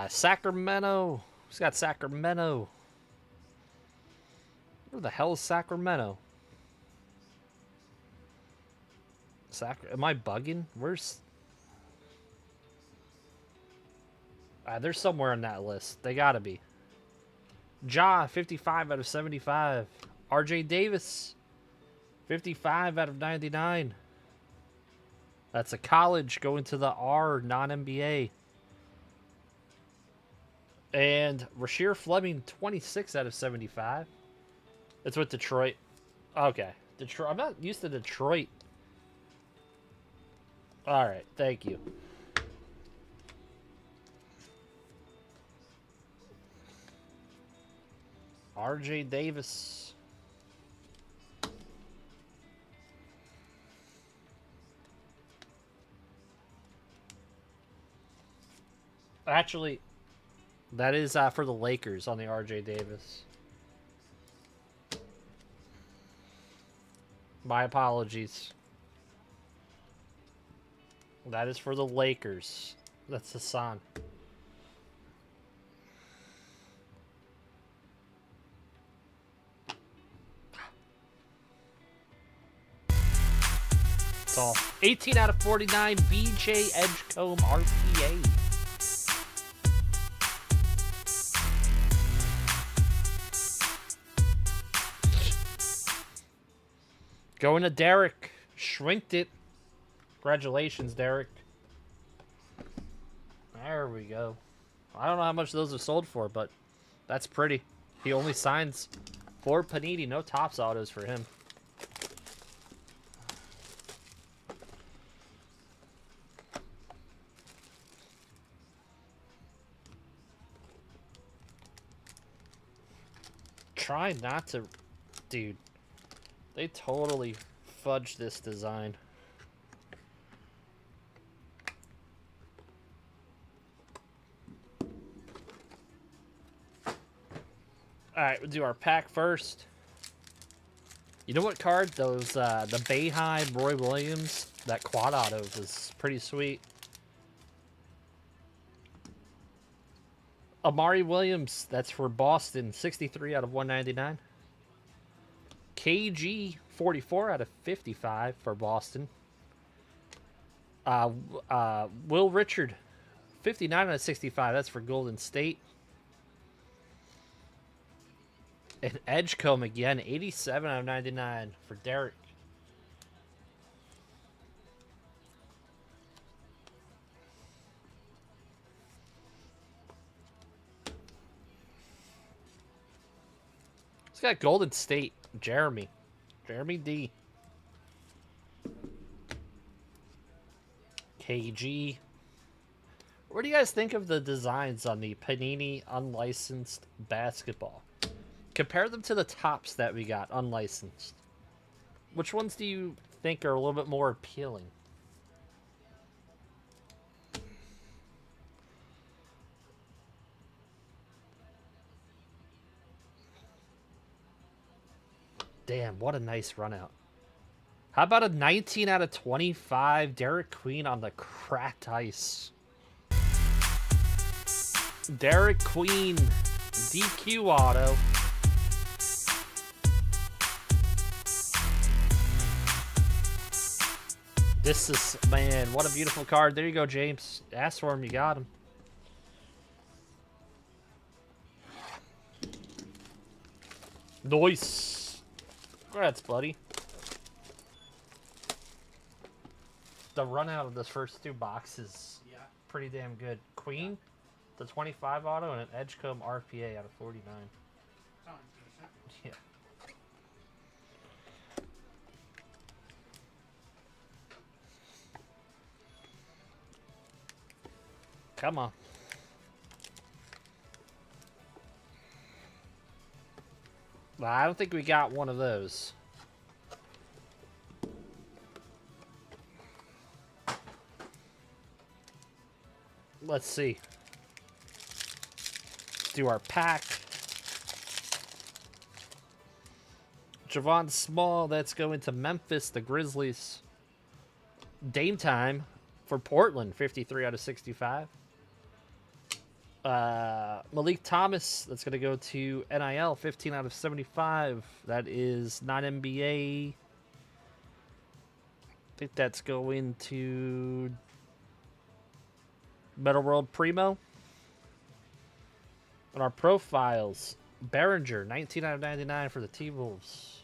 [SPEAKER 5] Sacramento. Who's got Sacramento? Where the hell is Sacramento? Am I bugging? Where's... they're somewhere on that list. They gotta be. Ja, 55 out of 75. RJ Davis, 55 out of 99. That's a college going to the R, non-NBA. And Rasheer Fleming, 26 out of 75. It's with Detroit. Okay. Detroit. I'm not used to Detroit. All right. Thank you. RJ Davis. Actually, that is for the Lakers on the RJ Davis. My apologies. That is for the Lakers. That's Hassan. It's all 18 out of 49 BJ Edgecombe RPA. Going to Derek. Shrinked it. Congratulations, Derek. There we go. I don't know how much those are sold for, but that's pretty. He only signs for Panini. No Topps autos for him. Try not to... Dude. They totally fudged this design. Alright, we'll do our pack first. You know what card? Those, the Bayhigh Roy Williams, that quad auto was pretty sweet. Amari Williams, that's for Boston, 63 out of 199. KG, 44 out of 55 for Boston. Will Richard, 59 out of 65. That's for Golden State. And Edgecombe again, 87 out of 99 for Derek. He's got Golden State. Jeremy D. KG. What do you guys think of the designs on the Panini unlicensed basketball? Compare them to the Topps that we got unlicensed. Which ones do you think are a little bit more appealing? Damn, what a nice run out. How about a 19 out of 25 Derek Queen on the cracked ice? Derek Queen, DQ auto. This is, man, what a beautiful card. There you go, James. Ask for him, you got him. Nice. Congrats, buddy. The run out of this first 2 boxes, pretty damn good. Queen, the 25 auto, and an Edgecombe RPA out of 49. Yeah. Come on. Well, I don't think we got one of those. Let's see. Do our pack. Javon Small, that's going to Memphis, the Grizzlies. Dame time for Portland, 53 out of 65. Malik Thomas, that's going to go to NIL, 15 out of 75. That is not NBA. I think that's going to Metal World Primo. On our profiles, Behringer, 19 out of 99 for the T-Wolves.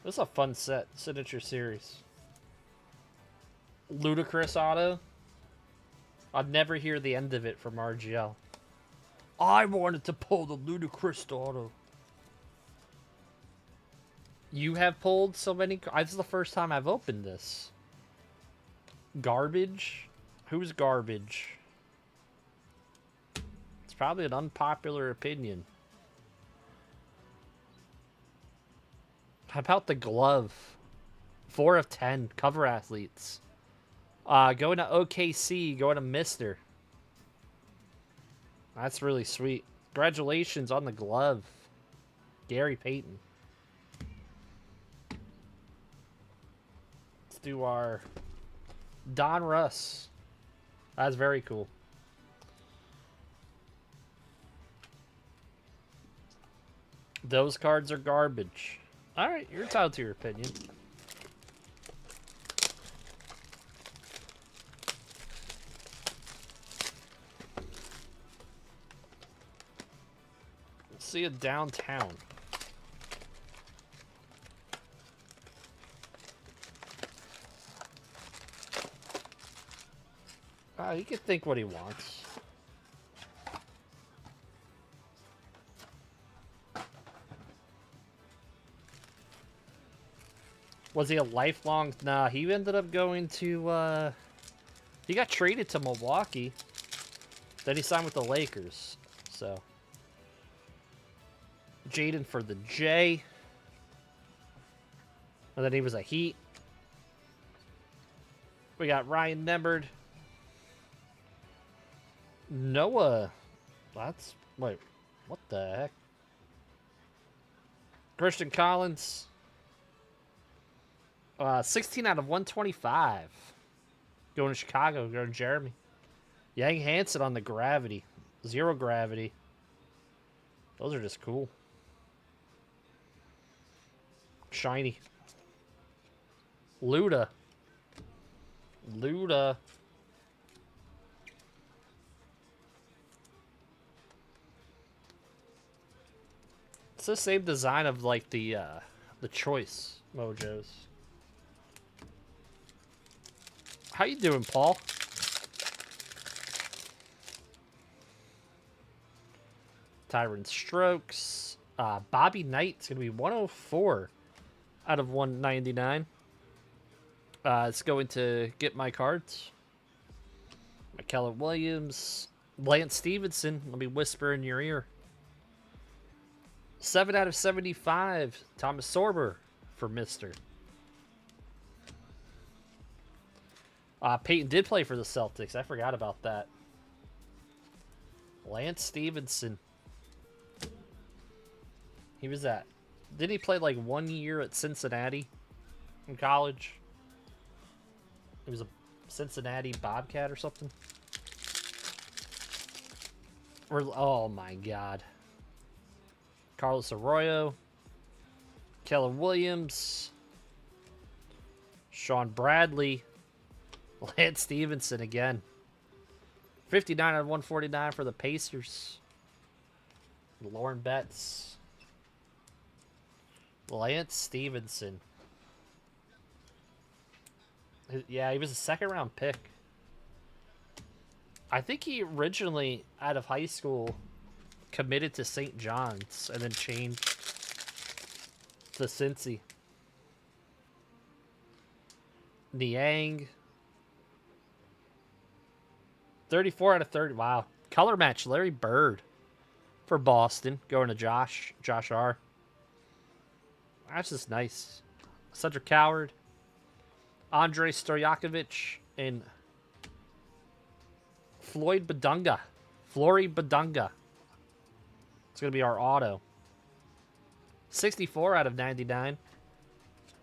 [SPEAKER 5] This is a fun set. Signature Series. Ludicrous auto. I'd never hear the end of it from RGL. I wanted to pull the Ludicrous auto. You have pulled so many. This is the first time I've opened this. Garbage? Who's garbage? It's probably an unpopular opinion. How about the glove? 4 of 10 cover athletes. Going to OKC, going to Mister. That's really sweet. Congratulations on the glove, Gary Payton. Let's do our Don Russ. That's very cool. Those cards are garbage. All right, you're entitled to your opinion. Let's see it downtown. He can think what he wants. Was he a lifelong? Nah, he ended up going to, he got traded to Milwaukee. Then he signed with the Lakers. So. Jaden for the J. And then he was a Heat. We got Ryan Nembhard. Noah. Wait, what the heck? Christian Collins. 16 out of 125. Going to Chicago. Going to Jeremy. Yang Hansen on the gravity. 0 gravity. Those are just cool. Shiny. Luda. It's the same design of like the choice mojos. How you doing, Paul? Tyron Strokes. Bobby Knight's going to be 104 out of 199. It's going to get my cards. McKellar Williams. Lance Stevenson. Let me whisper in your ear. 7 out of 75. Thomas Sorber for Mister. Peyton did play for the Celtics. I forgot about that. Lance Stevenson. He was at... Did he play like 1 year at Cincinnati in college? He was a Cincinnati Bobcat or something. Oh my God. Carlos Arroyo. Keller Williams. Sean Bradley. Lance Stevenson again. 59 out of 149 for the Pacers. Lauren Betts. Lance Stevenson. Yeah, he was a second-round pick. I think he originally, out of high school, committed to St. John's and then changed to Cincy. Niang. 34 out of 30. Wow. Color match, Larry Bird for Boston. Going to Josh R. That's just nice. Cedric Coward. Andrei Stojakovic and Flory Badunga. It's going to be our auto. 64 out of 99.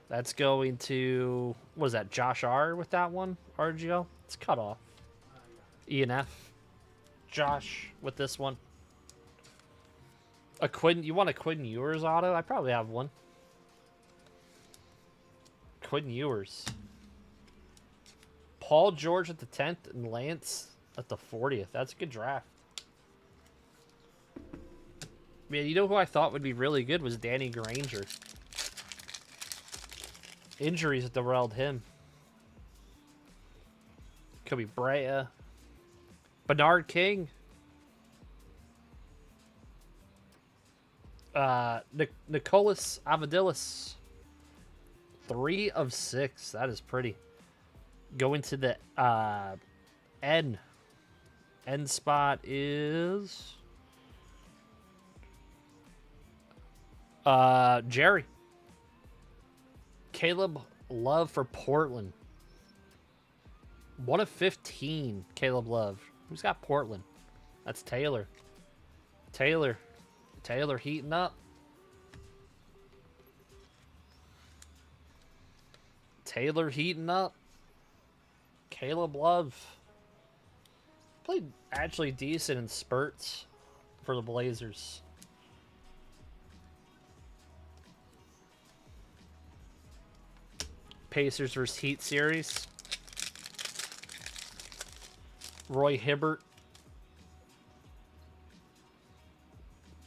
[SPEAKER 5] That's going to, what is that, Josh R with that one? RGL? It's cut off. ENF. Josh with this one. A Quinn, you want a Quinn Ewers auto? I probably have one. Quinn Ewers. Paul George at the 10th and Lance at the 40th. That's a good draft. Man, you know who I thought would be really good was Danny Granger. Injuries derailed him. Could be Brea. Bernard King. Nicholas Avadilis. 3 of 6. That is pretty. Going to the N. N spot is Jerry. Caleb Love for Portland. 1 of 15. Caleb Love. Who's got Portland? That's Taylor. Taylor heating up. Taylor heating up. Caleb Love. Played actually decent in spurts for the Blazers. Pacers versus Heat series. Roy Hibbert.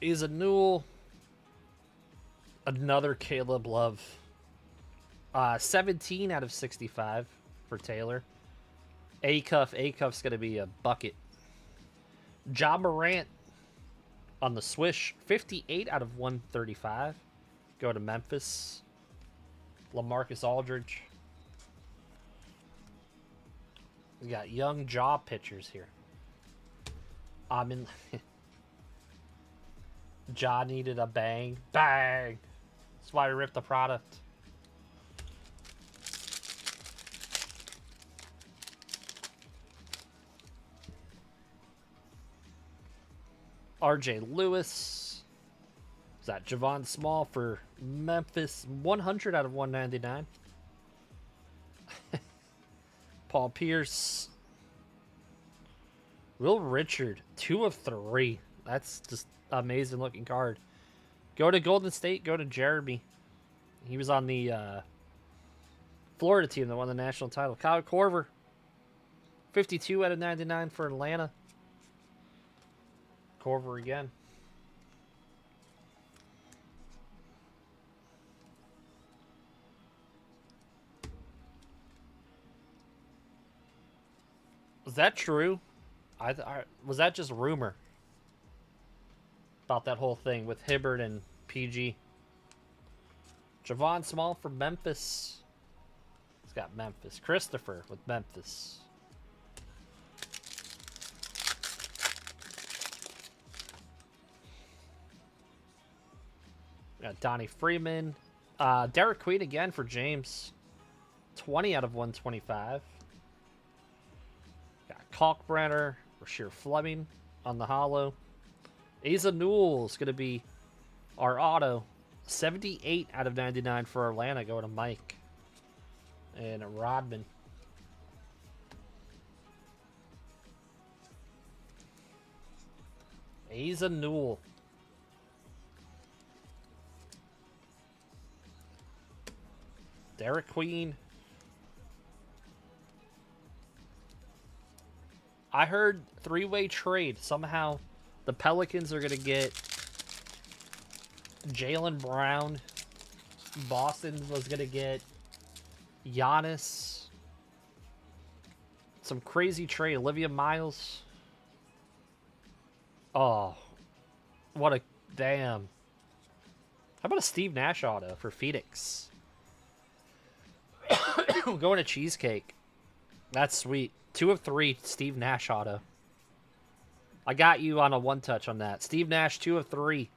[SPEAKER 5] Is a Newell. Another Caleb Love. 17 out of 65 for Taylor. A-Cuff's going to be a bucket. Ja Morant on the swish. 58 out of 135. Go to Memphis. LaMarcus Aldridge. We got young Ja pitchers here. Ja needed a bang. Bang! That's why we ripped the product. RJ Lewis. Is that Javon Small for Memphis? 100 out of 199. Paul Pierce. Will Richard. 2 of 3. That's just amazing looking card. Go to Golden State. Go to Jeremy. He was on the Florida team that won the national title. Kyle Korver. 52 out of 99 for Atlanta. Korver again. Was that true? Was that just rumor about that whole thing with Hibbert and PG? Javon Small for Memphis. He's got Memphis. Christopher with Memphis. Got Donnie Freeman. Derek Queen again for James. 20 out of 125. Got Kalkbrenner. Rasheer Fleming on the hollow. Asa Newell is going to be our auto. 78 out of 99 for Atlanta. Going to Mike. And Rodman. Asa Newell. Derek Queen. I heard three-way trade. Somehow the Pelicans are going to get Jaylen Brown. Boston was going to get Giannis. Some crazy trade. Olivia Miles. Oh. What a damn. How about a Steve Nash auto for Phoenix? Going to Cheesecake. That's sweet. 2 of 3 Steve Nash auto. I got you on a one-touch on that. Steve Nash, 2 of 3.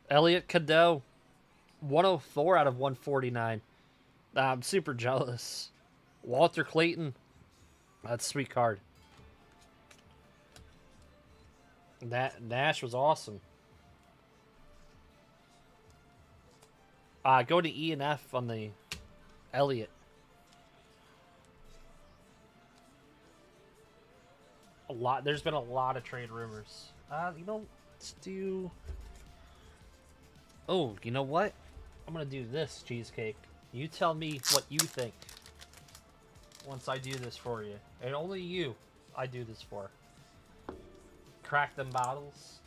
[SPEAKER 5] Elliot Cadeau, 104 out of 149. I'm super jealous. Walter Clayton. That's a sweet card. That Nash was awesome. Go to E and F on the Elliot. There's been a lot of trade rumors. Let's do. Oh, you know what? I'm gonna do this, Cheesecake. You tell me what you think. Once I do this for you, and only you, I do this for. Crack them bottles.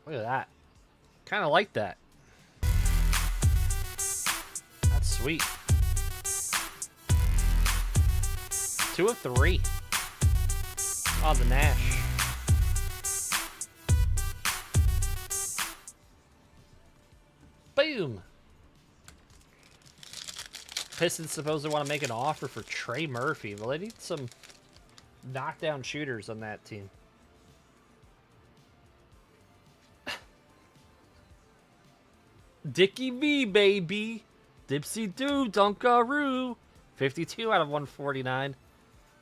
[SPEAKER 5] Look at that. Kind of like that. That's sweet. 2 of 3. Oh, the Nash. Boom. Pistons supposedly want to make an offer for Trey Murphy. Well, they need some knockdown shooters on that team. Dickie V, baby. Dipsy Doo, Dunkaroo. 52 out of 149.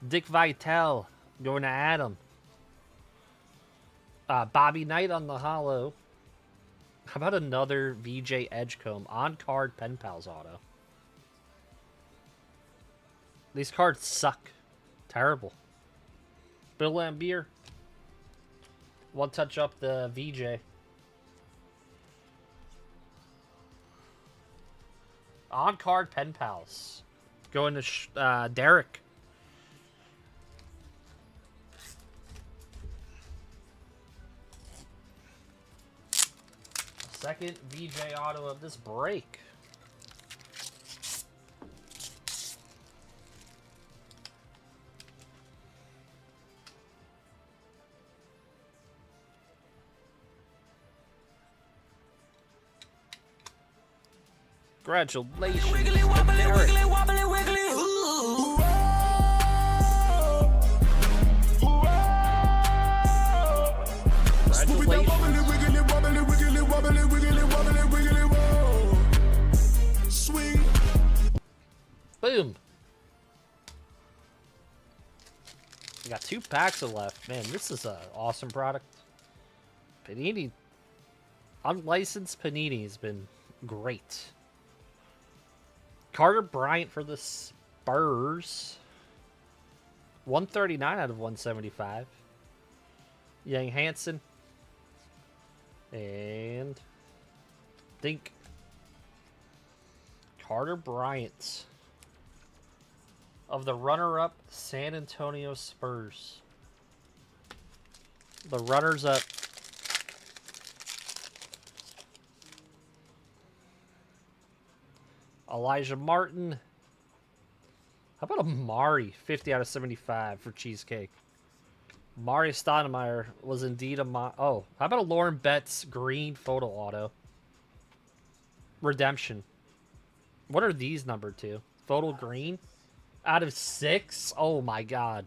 [SPEAKER 5] Dick Vitale going to Adam. Bobby Knight on the holo. How about another VJ Edgecombe on-card Pen Pals auto? These cards suck. Terrible. Bill Lambier. One touch up the VJ. On-card Pen Pals. Going to Derek. Second VJ auto of this break. Congratulations.
[SPEAKER 6] Wiggly wobbly,
[SPEAKER 5] Derek.
[SPEAKER 6] wiggly wobbly, wiggly. Ooh.
[SPEAKER 5] Congratulations.
[SPEAKER 6] Wiggly wobbly, wiggly wobbly, wiggly wobbly, wiggly whoa. Swing.
[SPEAKER 5] Boom. We got 2 packs left. Man, this is an awesome product. Panini. Unlicensed Panini has been great. Carter Bryant for the Spurs. 139 out of 175. Yang Hansen. And think Carter Bryant of the runner-up San Antonio Spurs. The runners-up. Elijah Martin. How about a Mari? 50 out of 75 for Cheesecake. Mari Stoudemire was indeed a... Oh, how about a Lauren Betts green photo auto? Redemption. What are these numbered to? Photo green? Out of 6? Oh my god.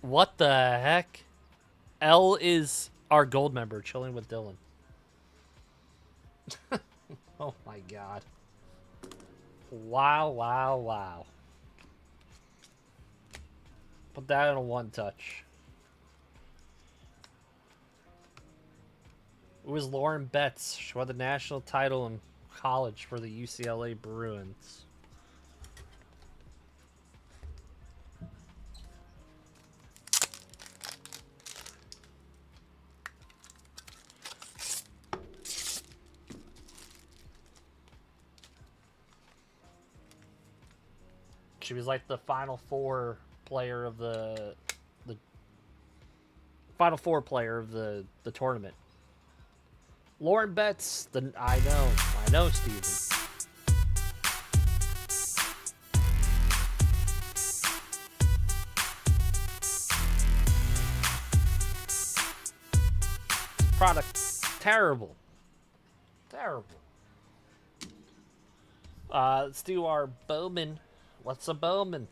[SPEAKER 5] What the heck? L is our gold member, chilling with Dylan. Oh my god. Wow, wow, wow. Put that in a one touch. It was Lauren Betts. She won the national title in college for the UCLA Bruins. She was like the Final Four player of the Final Four player of the tournament. Lauren Betts, I know, Steven. Product, terrible. Let's do our Bowman. What's a Bowman?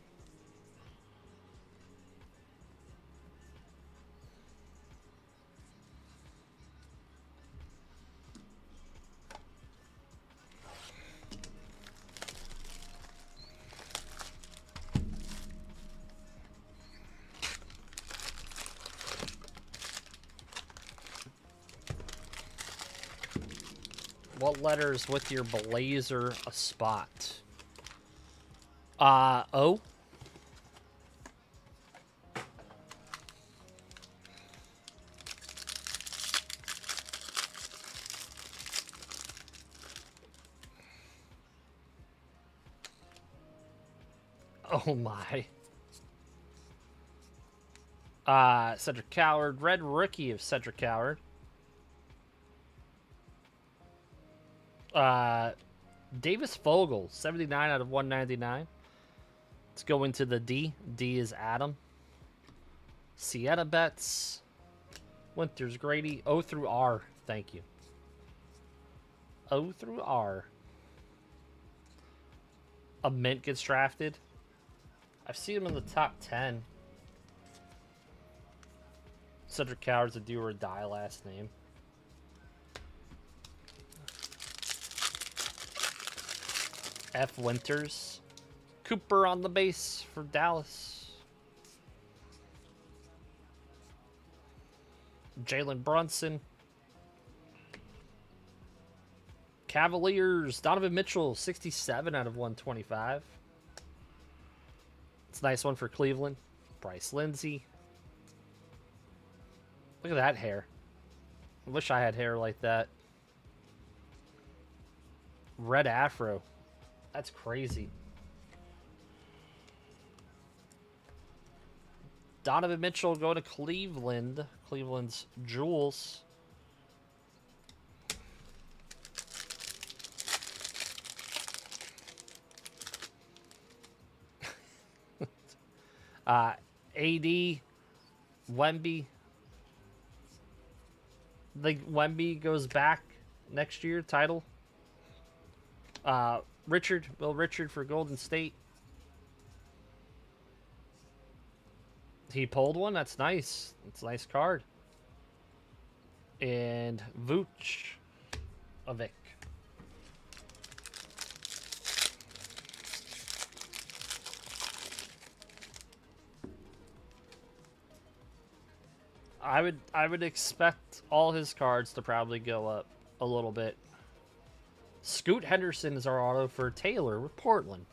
[SPEAKER 5] What letters with your blazer a spot? O. Oh my. Cedric Coward, red rookie of Cedric Coward. Davis Fogel, 79 out of 199. Let's go into the D. D is Adam. Sienna Betts. Winters Grady. O through R. Thank you. O through R. A mint gets drafted. I've seen him in the top 10. Cedric Coward's a do or die last name. F. Winters. Cooper on the base for Dallas. Jalen Brunson. Cavaliers. Donovan Mitchell, 67 out of 125. It's a nice one for Cleveland. Bryce Lindsey. Look at that hair. I wish I had hair like that. Red afro. That's crazy. Donovan Mitchell going to Cleveland. Cleveland's Jules. AD. Wemby. The Wemby goes back next year. Title. Will Richard for Golden State. He pulled one. That's nice. It's a nice card. And Vooch. A Vic. I would expect all his cards to probably go up a little bit. Scoot Henderson is our auto for Taylor with Portland.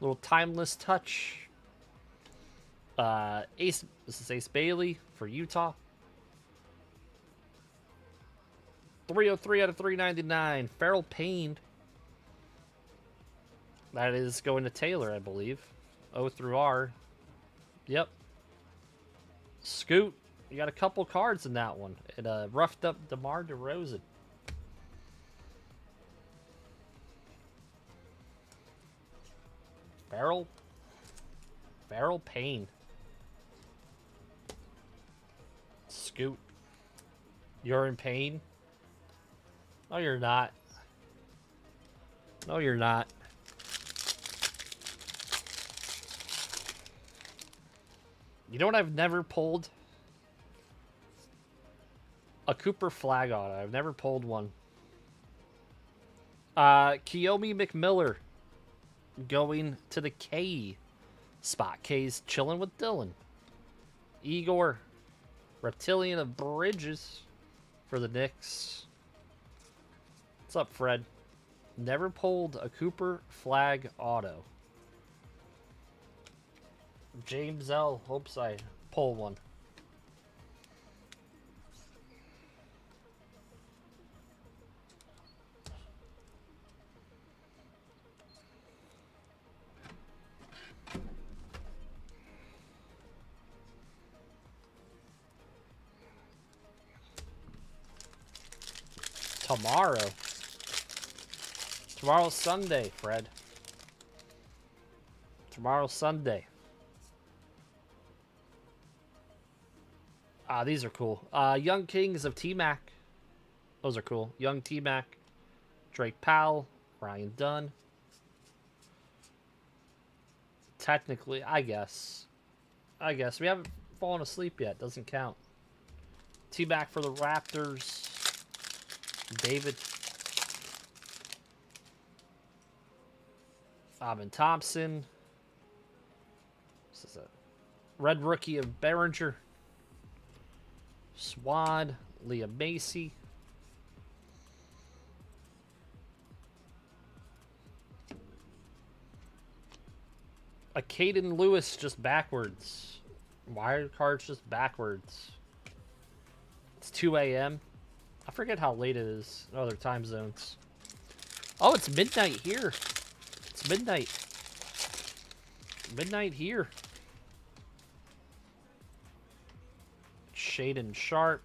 [SPEAKER 5] Little timeless touch. This is Ace Bailey for Utah. 303 out of 399. Farrell Payne. That is going to Taylor, I believe. O through R. Yep. Scoot. You got a couple cards in that one. And roughed up DeMar DeRozan. Farrell Payne. Scoot. You're in pain? No, you're not. No, you're not. You know what I've never pulled? A Cooper flag auto. I've never pulled one. Kiyomi McMiller going to the K spot. K's chilling with Dylan. Igor Reptilian of Bridges for the Knicks. What's up, Fred? Never pulled a Cooper flag auto. James L. hopes I pull one. Tomorrow. Tomorrow's Sunday, Fred. Tomorrow's Sunday. Ah, these are cool. Young Kings of T-Mac. Those are cool. Young T-Mac. Drake Powell. Ryan Dunn. Technically, I guess. We haven't fallen asleep yet. Doesn't count. T-Mac for the Raptors. David. Amin Thompson. This is a red rookie of Behringer. Swad. Leah Macy. A Caden Lewis just backwards. Wired cards just backwards. It's 2 a.m. I forget how late it is in other time zones. Oh, it's midnight here. It's midnight. Midnight here. Shaden Sharp.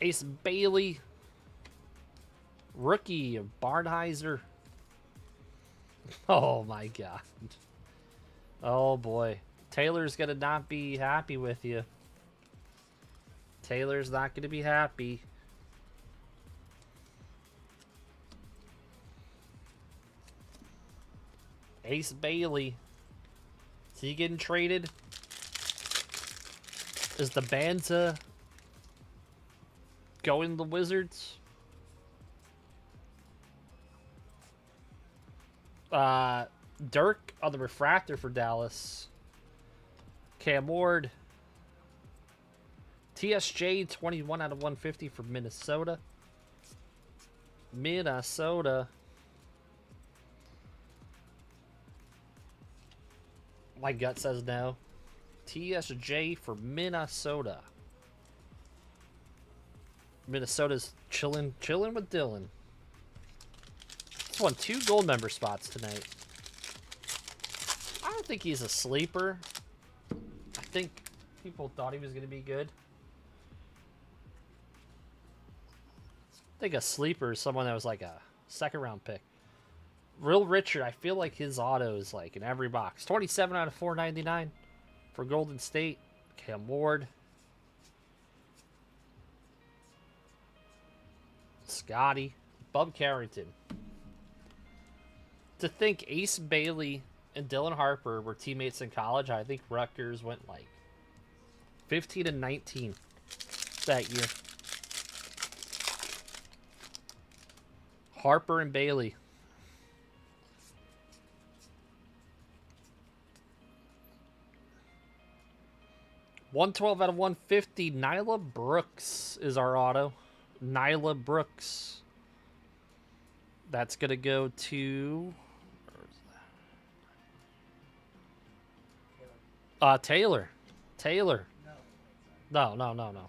[SPEAKER 5] Ace Bailey. Rookie of Barnheiser. Oh my god. Oh boy. Taylor's gonna not be happy with you. Taylor's not gonna be happy. Ace Bailey. Is he getting traded? Is the Banza going to the Wizards? Dirk on the refractor for Dallas. Cam Ward. TSJ 21 out of 150 for Minnesota. Minnesota. My gut says no. TSJ for Minnesota. Minnesota's chilling with Dylan. He's won 2 gold member spots tonight. I don't think he's a sleeper. I think people thought he was going to be good. I think a sleeper is someone that was like a second round pick. Real Richard, I feel like his auto is like in every box. 27 out of 499 for Golden State. Cam Ward. Scotty. Bub Carrington. To think Ace Bailey and Dylan Harper were teammates in college, I think Rutgers went like 15 and 19 that year. Harper and Bailey. 112 out of 150. Nyla Brooks is our auto. Nyla Brooks. That's going to go to... Taylor. Taylor. No.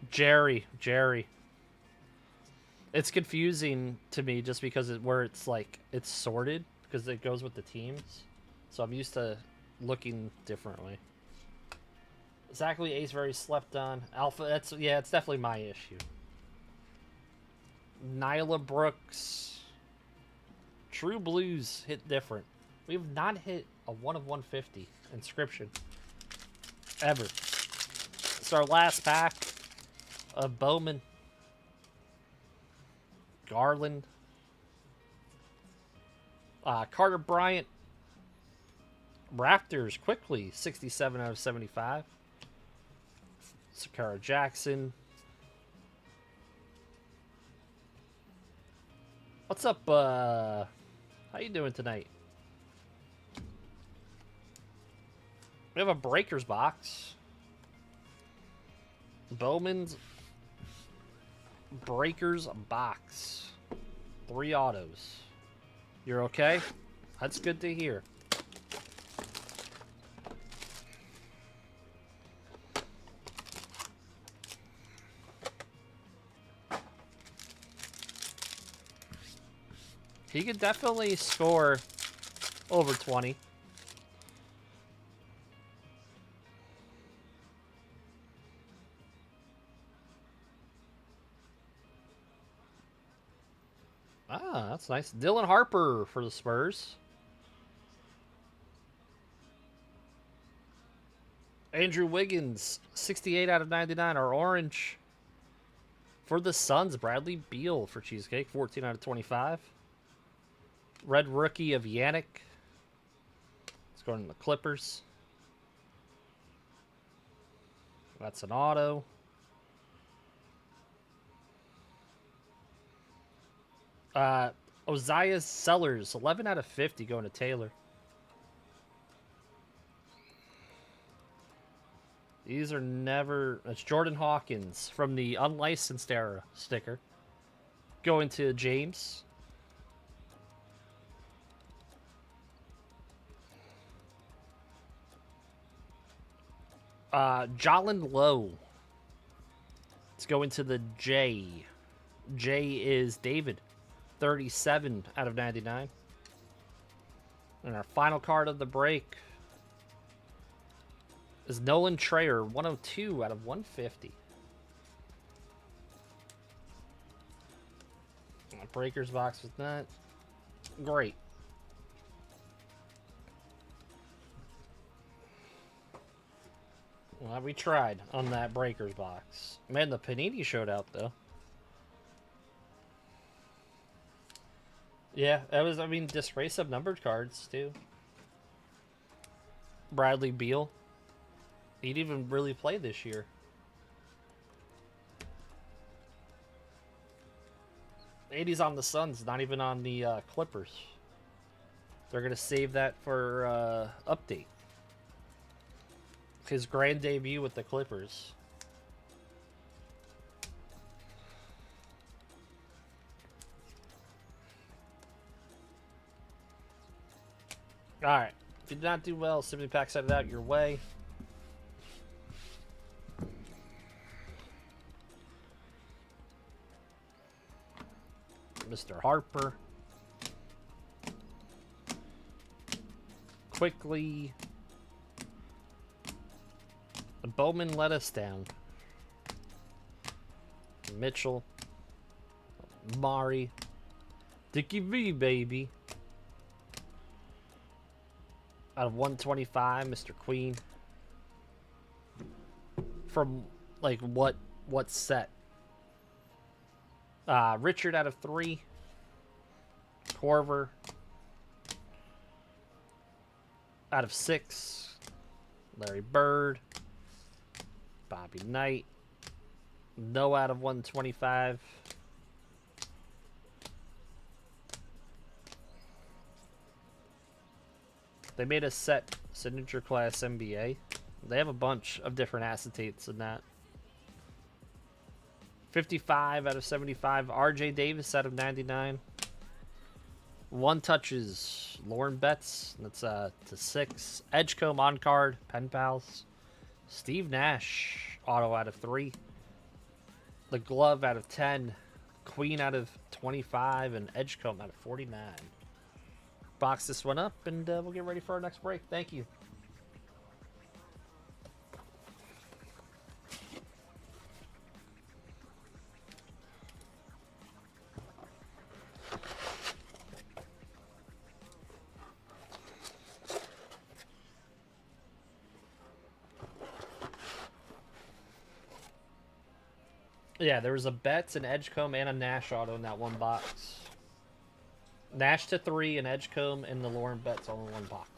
[SPEAKER 5] Jerry. It's confusing to me just because it's like it's sorted because it goes with the teams. So I'm used to looking differently. Exactly, Ace very slept on. Alpha, it's definitely my issue. Nyla Brooks. True Blues hit different. We have not hit a 1 of 150 inscription ever. It's our last pack of Bowman. Garland. Carter Bryant. Raptors quickly 67 out of 75. Sakara Jackson. What's up? How you doing tonight? We have a Breakers box. Bowman's Breakers box. 3 autos. You're okay? That's good to hear. He could definitely score over 20. Ah, that's nice. Dylan Harper for the Spurs. Andrew Wiggins, 68 out of 99 are orange. For the Suns, Bradley Beal for Cheesecake, 14 out of 25. Red rookie of Yannick. It's going to the Clippers. That's an auto. Ozias Sellers, 11 out of 50 going to Taylor. These are never... That's Jordan Hawkins from the unlicensed era sticker. Going to James. Jalen Lowe. It's going to the J. J is David. 37 out of 99. And our final card of the break is Nolan Trayer, 102 out of 150. A breaker's box with that. Great. Well, we tried on that breaker's box. Man, the Panini showed out, though. Yeah, that was, I mean, disgrace of numbered cards, too. Bradley Beal. He'd even really play this year. '80s on the Suns, not even on the Clippers. They're going to save that for update. His grand debut with the Clippers. Alright. If you did not do well, Simply Pack sent it out your way. Mr. Harper. Quickly. Bowman let us down. Mitchell. Mari. Dickie V, baby. Out of 125, Mr. Queen. From, like, what set? Richard out of 3. Corver. Out of 6. Larry Bird. Bobby Knight. No out of 125. They made a set signature class NBA. They have a bunch of different acetates in that. 55 out of 75. RJ Davis out of 99. 1 touches. Lauren Betts. That's to 6. Edgecombe on card. Pen pals. Steve Nash. Auto out of 3. The glove out of 10. Queen out of 25. And Edgecombe out of 49. Box this one up and we'll get ready for our next break. Thank you. Yeah, there was a Betts, an Edgecombe, and a Nash auto in that one box. Nash to 3 and Edgecombe and the Lauren Betts all in one box.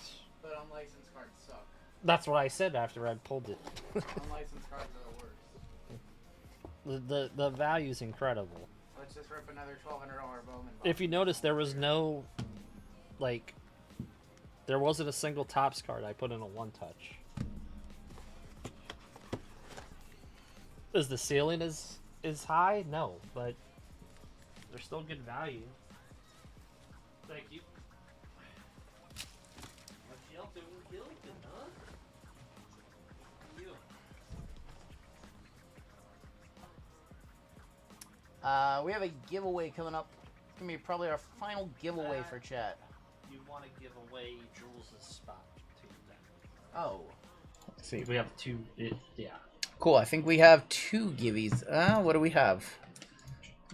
[SPEAKER 3] But unlicensed cards suck.
[SPEAKER 5] That's what I said after I pulled it.
[SPEAKER 3] Unlicensed cards are the worst.
[SPEAKER 5] The value's incredible.
[SPEAKER 3] Let's just rip another $1,200 Bowman box.
[SPEAKER 5] If you notice, there was no, like, there wasn't a single Topps card I put in a 1-touch. Is the ceiling is high? No, but they're still good value. Thank you. RGL doing Gilded, huh?
[SPEAKER 3] We have a giveaway coming up. It's going to be probably our final giveaway for chat.
[SPEAKER 5] You want to give away Jules' spot too, then.
[SPEAKER 3] Oh. Let's see.
[SPEAKER 5] We have 2, yeah.
[SPEAKER 3] Cool, I think we have 2 givvies. What do we have?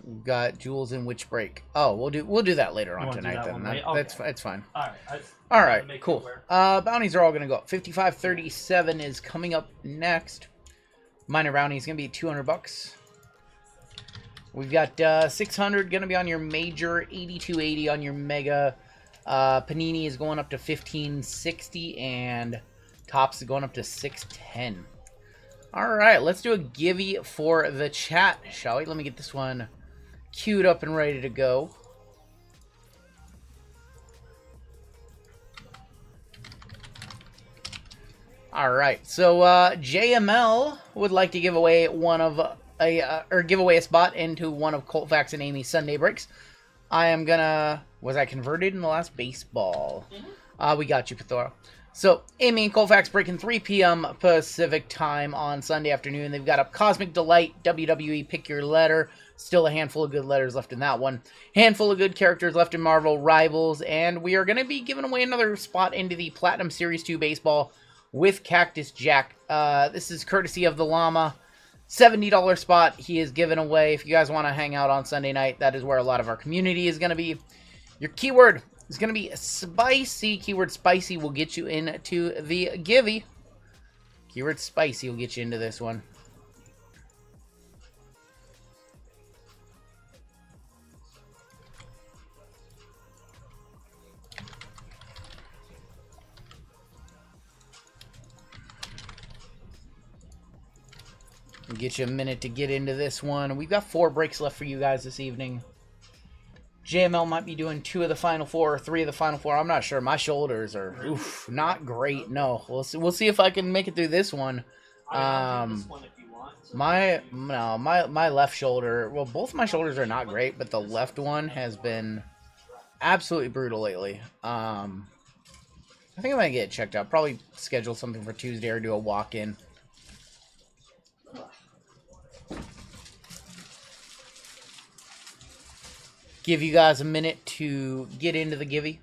[SPEAKER 3] We've got Jules in which break? Oh, we'll do that later on
[SPEAKER 4] wanna do
[SPEAKER 3] tonight
[SPEAKER 4] that
[SPEAKER 3] then.
[SPEAKER 4] one
[SPEAKER 3] That,
[SPEAKER 4] late? Okay.
[SPEAKER 3] That's fine.
[SPEAKER 4] All right.
[SPEAKER 3] All right, cool. Bounties are all gonna go up. 55.37 is coming up next. Minor bounty is gonna be $200. We've got 600 gonna be on your major, 82.80 on your mega. Panini is going up to 1560, and Topps is going up to 610. All right, let's do a givey for the chat, shall we? Let me get this one queued up and ready to go. All right, so JML would like to give away give away a spot into one of Colfax and Amy's Sunday breaks. I am gonna. Was I converted in the last baseball? We got you, Pithora. So, Amy and Colfax breaking 3 p.m. Pacific time on Sunday afternoon. They've got up Cosmic Delight, WWE Pick Your Letter. Still a handful of good letters left in that one. Handful of good characters left in Marvel Rivals. And we are going to be giving away another spot into the Platinum Series 2 Baseball with Cactus Jack. This is courtesy of the Llama. $70 spot he is giving away. If you guys want to hang out on Sunday night, that is where a lot of our community is going to be. Your keyword is going to be spicy. Keyword spicy will get you into the givey. Keyword spicy will get you into this one. We'll get you a minute to get into this one. We've got 4 breaks left for you guys this evening. JML might be doing 2 of the final 4 or 3 of the final 4. I'm not sure. My shoulders are not great. No, we'll see if I can make it through this one. My left shoulder. Well, both my shoulders are not great, but the left one has been absolutely brutal lately. I think I'm gonna get it checked out. Probably schedule something for Tuesday or do a walk-in. Give you guys a minute to get into the givey.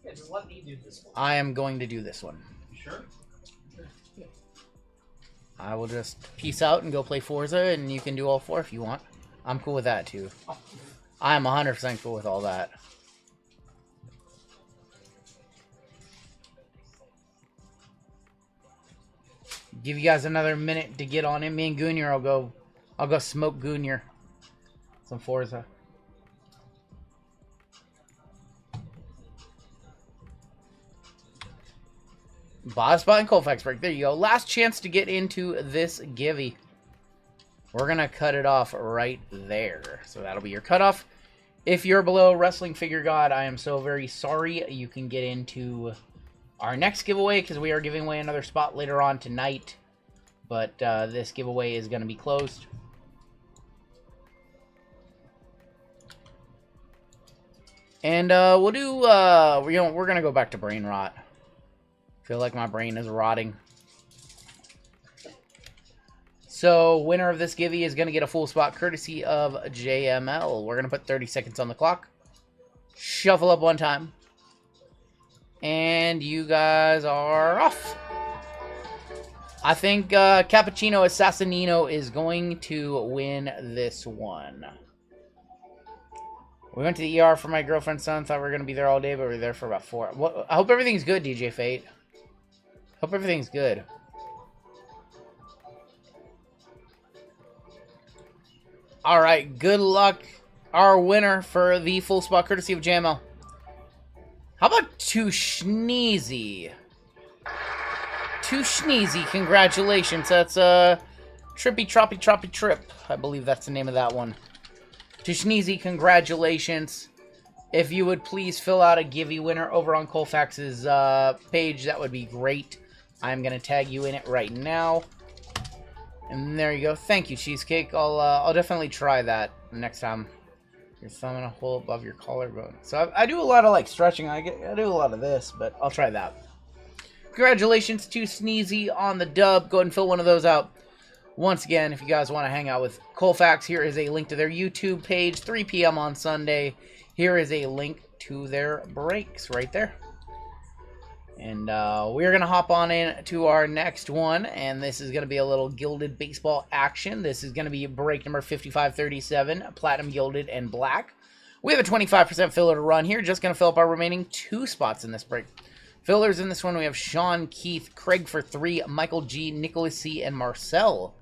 [SPEAKER 4] Yeah, just let me do this one.
[SPEAKER 3] I am going to do this one.
[SPEAKER 4] You sure?
[SPEAKER 3] I will just peace out and go play Forza, and you can do all 4 if you want. I'm cool with that, too. I am 100% cool with all that. Give you guys another minute to get on in. Me and Goonier, I'll go smoke Goonier. Some Forza. Boss spot and Colfax break. There you go. Last chance to get into this givey. We're going to cut it off right there. So that'll be your cutoff. If you're below Wrestling Figure God, I am so very sorry. You can get into our next giveaway because we are giving away another spot later on tonight. But this giveaway is going to be closed. And we'll do, we're going to go back to brain rot. Feel like my brain is rotting. So, winner of this givey is going to get a full spot courtesy of JML. We're going to put 30 seconds on the clock. Shuffle up one time. And you guys are off. I think Cappuccino Assassinino is going to win this one. We went to the ER for my girlfriend's son. Thought we were going to be there all day, but we were there for about 4. I hope everything's good, DJ Fate. Hope everything's good. All right, good luck. Our winner for the full spot, courtesy of JML. How about Too Sneezy? Too Sneezy, congratulations. That's Trippy Troppy Troppy Trip. I believe that's the name of that one. Too Sneezy, congratulations. If you would please fill out a givey winner over on Colfax's page, that would be great. I'm going to tag you in it right now. And there you go. Thank you, Cheesecake. I'll definitely try that next time. Your thumb in a hole above your collarbone. So I do a lot of like stretching. I do a lot of this, but I'll try that. Congratulations to Sneezy on the dub. Go ahead and fill one of those out. Once again, if you guys want to hang out with Colfax, here is a link to their YouTube page, 3 p.m. on Sunday. Here is a link to their breaks right there. And we're going to hop on in to our next one, and this is going to be a little gilded baseball action. This is going to be break number 5537, platinum gilded and black. We have a 25% filler to run here. Just going to fill up our remaining 2 spots in this break. Fillers in this one, we have Sean, Keith, Craig for 3, Michael G, Nicholas C, and Marcel.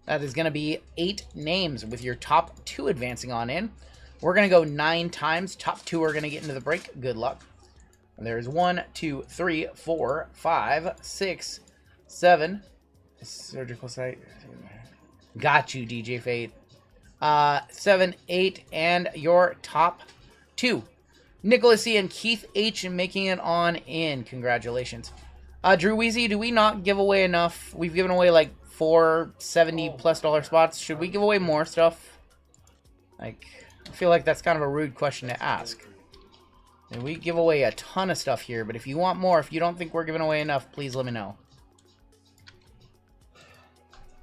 [SPEAKER 3] That is going to be 8 names with your top 2 advancing on in. We're going to go 9 times. Top 2 are going to get into the break. Good luck. And there's 1, 2, 3, 4, 5, 6, 7. Surgical site. Got you, DJ Fate. 7, 8, and your top 2. Nicholas C. and Keith H. making it on in. Congratulations. Drew Weezy, do we not give away enough? We've given away like 4 $70+ spots. Should we give away more stuff? Like, I feel like that's kind of a rude question to ask. And we give away a ton of stuff here, but if you want more, if you don't think we're giving away enough, please let me know.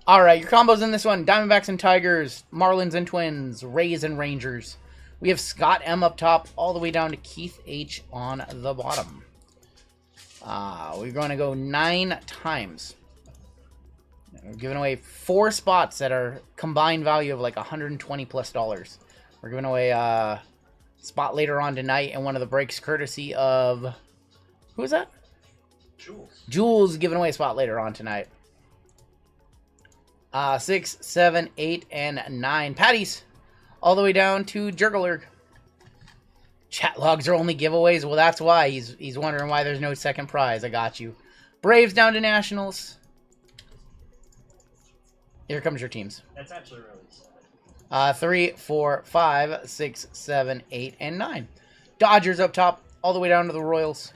[SPEAKER 3] Alright, your combos in this one. Diamondbacks and Tigers, Marlins and Twins, Rays and Rangers. We have Scott M up top, all the way down to Keith H on the bottom. We're going to go 9 times. We're giving away 4 spots that are combined value of like $120+. We're giving away a spot later on tonight and one of the breaks courtesy of... Who is that?
[SPEAKER 4] Jules.
[SPEAKER 3] Jules giving away a spot later on tonight. 6, 7, 8, and 9. Patties. All the way down to Jurglerg. Chat logs are only giveaways. Well, that's why. He's wondering why there's no second prize. I got you. Braves down to Nationals. Here comes your teams.
[SPEAKER 4] That's actually really sad.
[SPEAKER 3] 3, 4, 5, 6, 7, 8, and 9. Dodgers up top, all the way down to the Royals.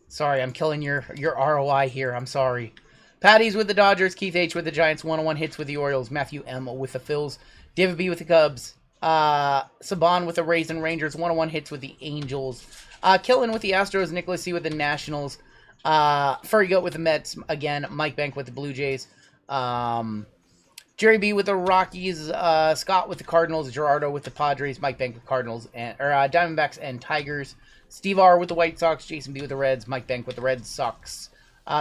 [SPEAKER 3] Sorry, I'm killing your ROI here. I'm sorry. Patties with the Dodgers, Keith H with the Giants, 101 hits with the Orioles, Matthew M with the Phils, David B with the Cubs, Saban with the Rays and Rangers, 101 hits with the Angels, Killen with the Astros, Nicholas C with the Nationals, Furry Goat with the Mets, again, Mike Bank with the Blue Jays, Jerry B with the Rockies, Scott with the Cardinals, Gerardo with the Padres, Mike Bank with Cardinals, and Diamondbacks and Tigers, Steve R with the White Sox, Jason B with the Reds, Mike Bank with the Red Sox,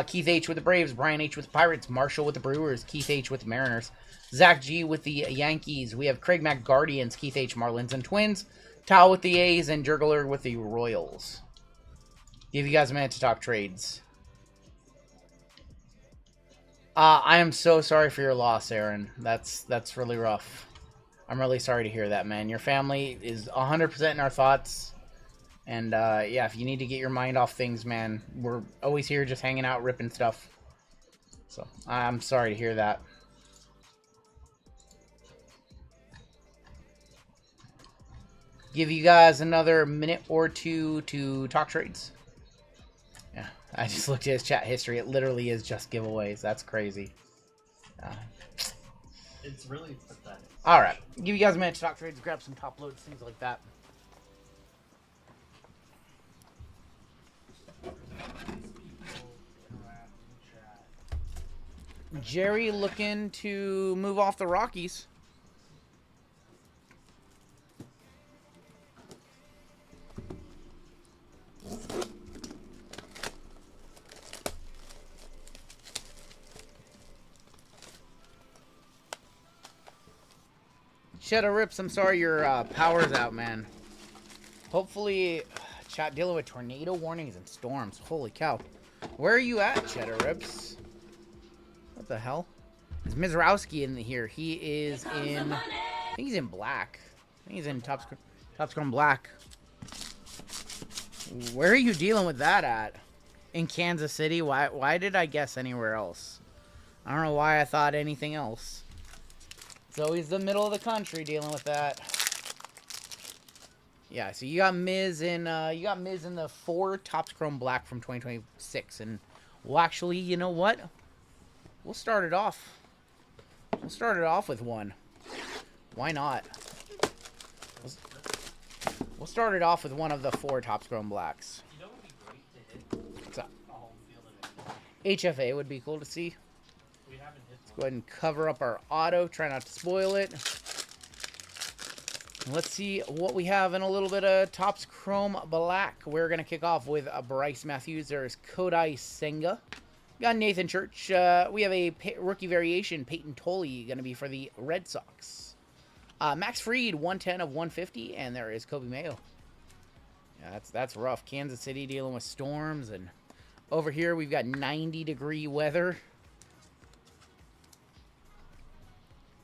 [SPEAKER 3] Keith H with the Braves, Brian H with the Pirates, Marshall with the Brewers, Keith H with the Mariners, Zach G with the Yankees. We have Craig Mack Guardians, Keith H Marlins and Twins, Tao with the A's, and Jurgler with the Royals. Give you guys a minute to talk trades. I am so sorry for your loss, Aaron. That's really rough. I'm really sorry to hear that, man. Your family is 100% in our thoughts. And, yeah, if you need to get your mind off things, man, we're always here just hanging out, ripping stuff. So, I'm sorry to hear that. Give you guys another minute or 2 to talk trades. Yeah, I just looked at his chat history. It literally is just giveaways. That's crazy.
[SPEAKER 4] It's really pathetic.
[SPEAKER 3] Alright, give you guys a minute to talk trades, grab some top loads, things like that. Jerry looking to move off the Rockies. Shadow Rips, I'm sorry your power's out, man. Hopefully, chat dealing with tornado warnings and storms. Holy cow. Where are you at, Shadow Rips? What the hell? Is Mizrowski in here? He is in... I think he's in black. I think he's in top scrum black. Where are you dealing with that at? In Kansas City? Why did I guess anywhere else? I don't know why I thought anything else. It's always the middle of the country dealing with that. Yeah, so you got Miz in the 4 Topps Chrome Black from 2026, and well, actually, you know what? We'll start it off. We'll start it off with one. Why not? We'll start it off with one of the 4 Topps Chrome Blacks.
[SPEAKER 4] You know what would be great to hit?
[SPEAKER 3] What's up?
[SPEAKER 4] A home field event.
[SPEAKER 3] HFA would be cool to see.
[SPEAKER 4] We haven't hit
[SPEAKER 3] Go ahead and cover up our auto. Try not to spoil it. Let's see what we have in a little bit of Topps Chrome Black. We're going to kick off with Bryce Matthews. There's Kodai Senga. We got Nathan Church. We have a rookie variation, Peyton Tolley, going to be for the Red Sox. Max Fried, 110 of 150, and there is Kobe Mayo. Yeah, that's rough. Kansas City dealing with storms, and over here we've got 90-degree weather.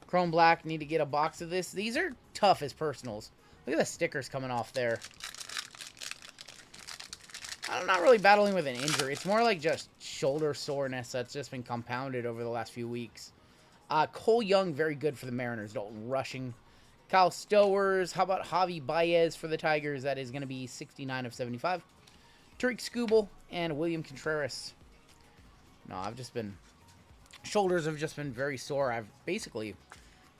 [SPEAKER 3] Chrome Black, need to get a box of this. These are tough as personals. Look at the stickers coming off there. I'm not really battling with an injury. It's more like just shoulder soreness that's just been compounded over the last few weeks. Cole Young, very good for the Mariners. Dalton Rushing. Kyle Stowers. How about Javi Baez for the Tigers? That is going to be 69 of 75. Tariq Skubal and William Contreras. No, I've just been... Shoulders have just been very sore. I've basically...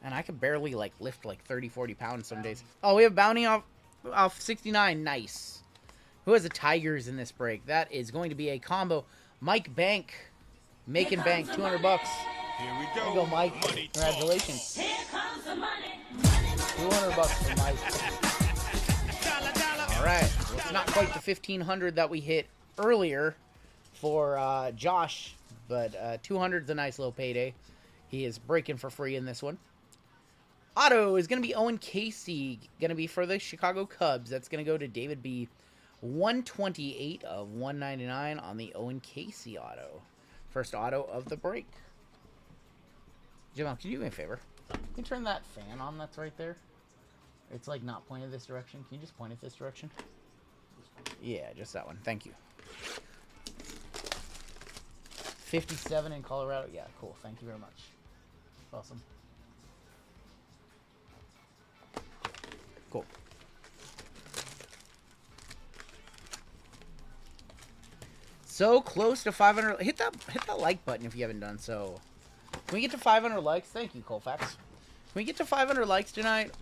[SPEAKER 3] And I could barely, like, lift, like, 30, 40 pounds some days. Oh, we have Bounty off 69. Nice. Who has the Tigers in this break? That is going to be a combo. Mike Bank. Making bank. $200.
[SPEAKER 7] Here we
[SPEAKER 3] There
[SPEAKER 7] go.
[SPEAKER 3] you go, Mike.
[SPEAKER 7] Money talk.
[SPEAKER 3] Congratulations.
[SPEAKER 8] Here comes the money.
[SPEAKER 3] $200 for Mike. All right. Well, it's not quite the 1,500 that we hit earlier for Josh, but 200 is a nice little payday. He is breaking for free in this one. Auto is going to be Owen Casey, going to be for the Chicago Cubs. That's going to go to David B. 128 of 199 on the Owen Casey auto. First auto of the break. Jamal, can you do me a favor? Can you turn that fan on that's right there? It's like not pointed this direction. Can you just point it this direction? Yeah, just that one. Thank you. 57 in Colorado. Yeah, cool. Thank you very much. Awesome. Cool. So close to 500. Hit that like button if you haven't done so. Can we get to 500 likes? Thank you, Colfax. Can we get to 500 likes tonight?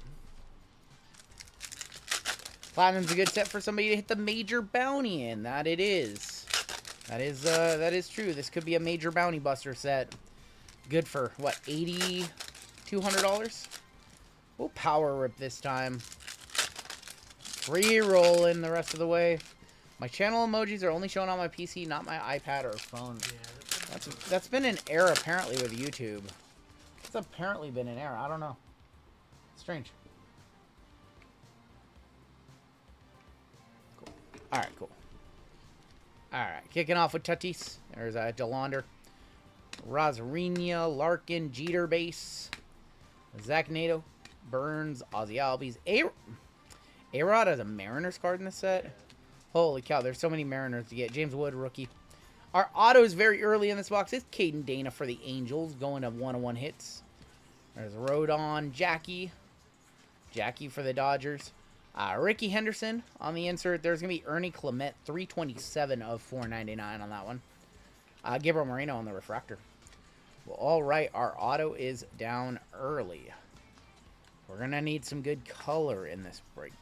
[SPEAKER 3] Platinum's a good set for somebody to hit the major bounty in. That it is. That is true. This could be a major bounty buster set. Good for what, $80, $200? We'll power rip this time. Free rolling the rest of the way. My channel emojis are only showing on my PC, not my iPad or phone.
[SPEAKER 4] Yeah,
[SPEAKER 3] That's been an error apparently with YouTube. It's apparently been an error. I don't know. Strange. Cool. All right, cool. All right, kicking off with Tatis. There's DeLaunder, Rosarina, Larkin, Jeter base, Zach Nato, Burns, Ozzy Albies. A-Rod has a Mariners card in the set. Holy cow, there's so many Mariners to get. James Wood, rookie. Our autos very early in this box is Caden Dana for the Angels, going to 101 hits. There's Rodon, Jackie for the Dodgers. Ricky Henderson on the insert. There's going to be Ernie Clement, 327 of 499 on that one. Gabriel Moreno on the refractor. Well, all right, our auto is down early. We're going to need some good color in this break.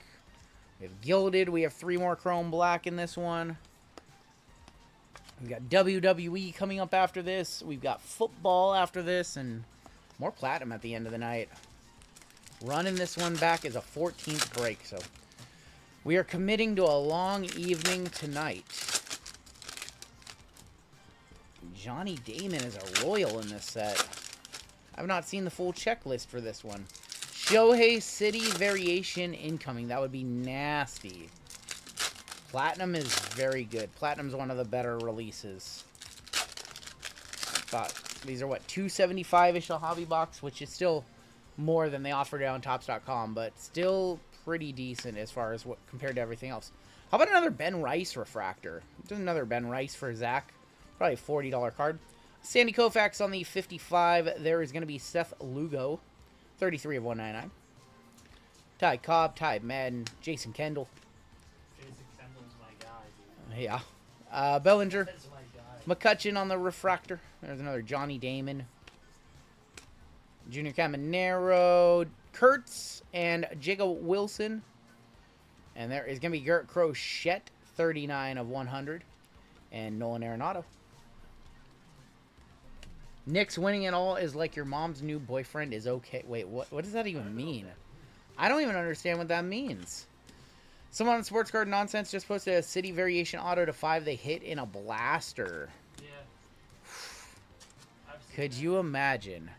[SPEAKER 3] We have Gilded. We have 3 more Chrome Black in this one. We've got WWE coming up after this. We've got football after this. And more Platinum at the end of the night. Running this one back is a 14th break. So we are committing to a long evening tonight. Johnny Damon is a royal in this set. I've not seen the full checklist for this one. Shohei City variation incoming. That would be nasty. Platinum is very good. Platinum's one of the better releases. But these are what, $275-ish a hobby box, which is still more than they offer on Topps.com, but still pretty decent as far as what compared to everything else. How about another Ben Rice refractor? Just another Ben Rice for Zach. Probably a $40 card. Sandy Koufax on the 55. There is going to be Seth Lugo. 33 of 199. Ty Cobb, Ty Madden, Jason Kendall.
[SPEAKER 4] Jason Kendall's my guy, dude.
[SPEAKER 3] Yeah. Bellinger.
[SPEAKER 4] That's my guy.
[SPEAKER 3] McCutcheon on the refractor. There's another Johnny Damon. Junior Caminero. Kurtz and Jacob Wilson. And there is going to be Garrett Crochet. 39 of 100. And Nolan Arenado. Nick's winning it all is like your mom's new boyfriend is okay. Wait, what does that even mean? I don't even understand what that means. Someone on Sports Card Nonsense just posted a City Variation auto to 5 they hit in a blaster.
[SPEAKER 4] Yeah.
[SPEAKER 3] Could you imagine?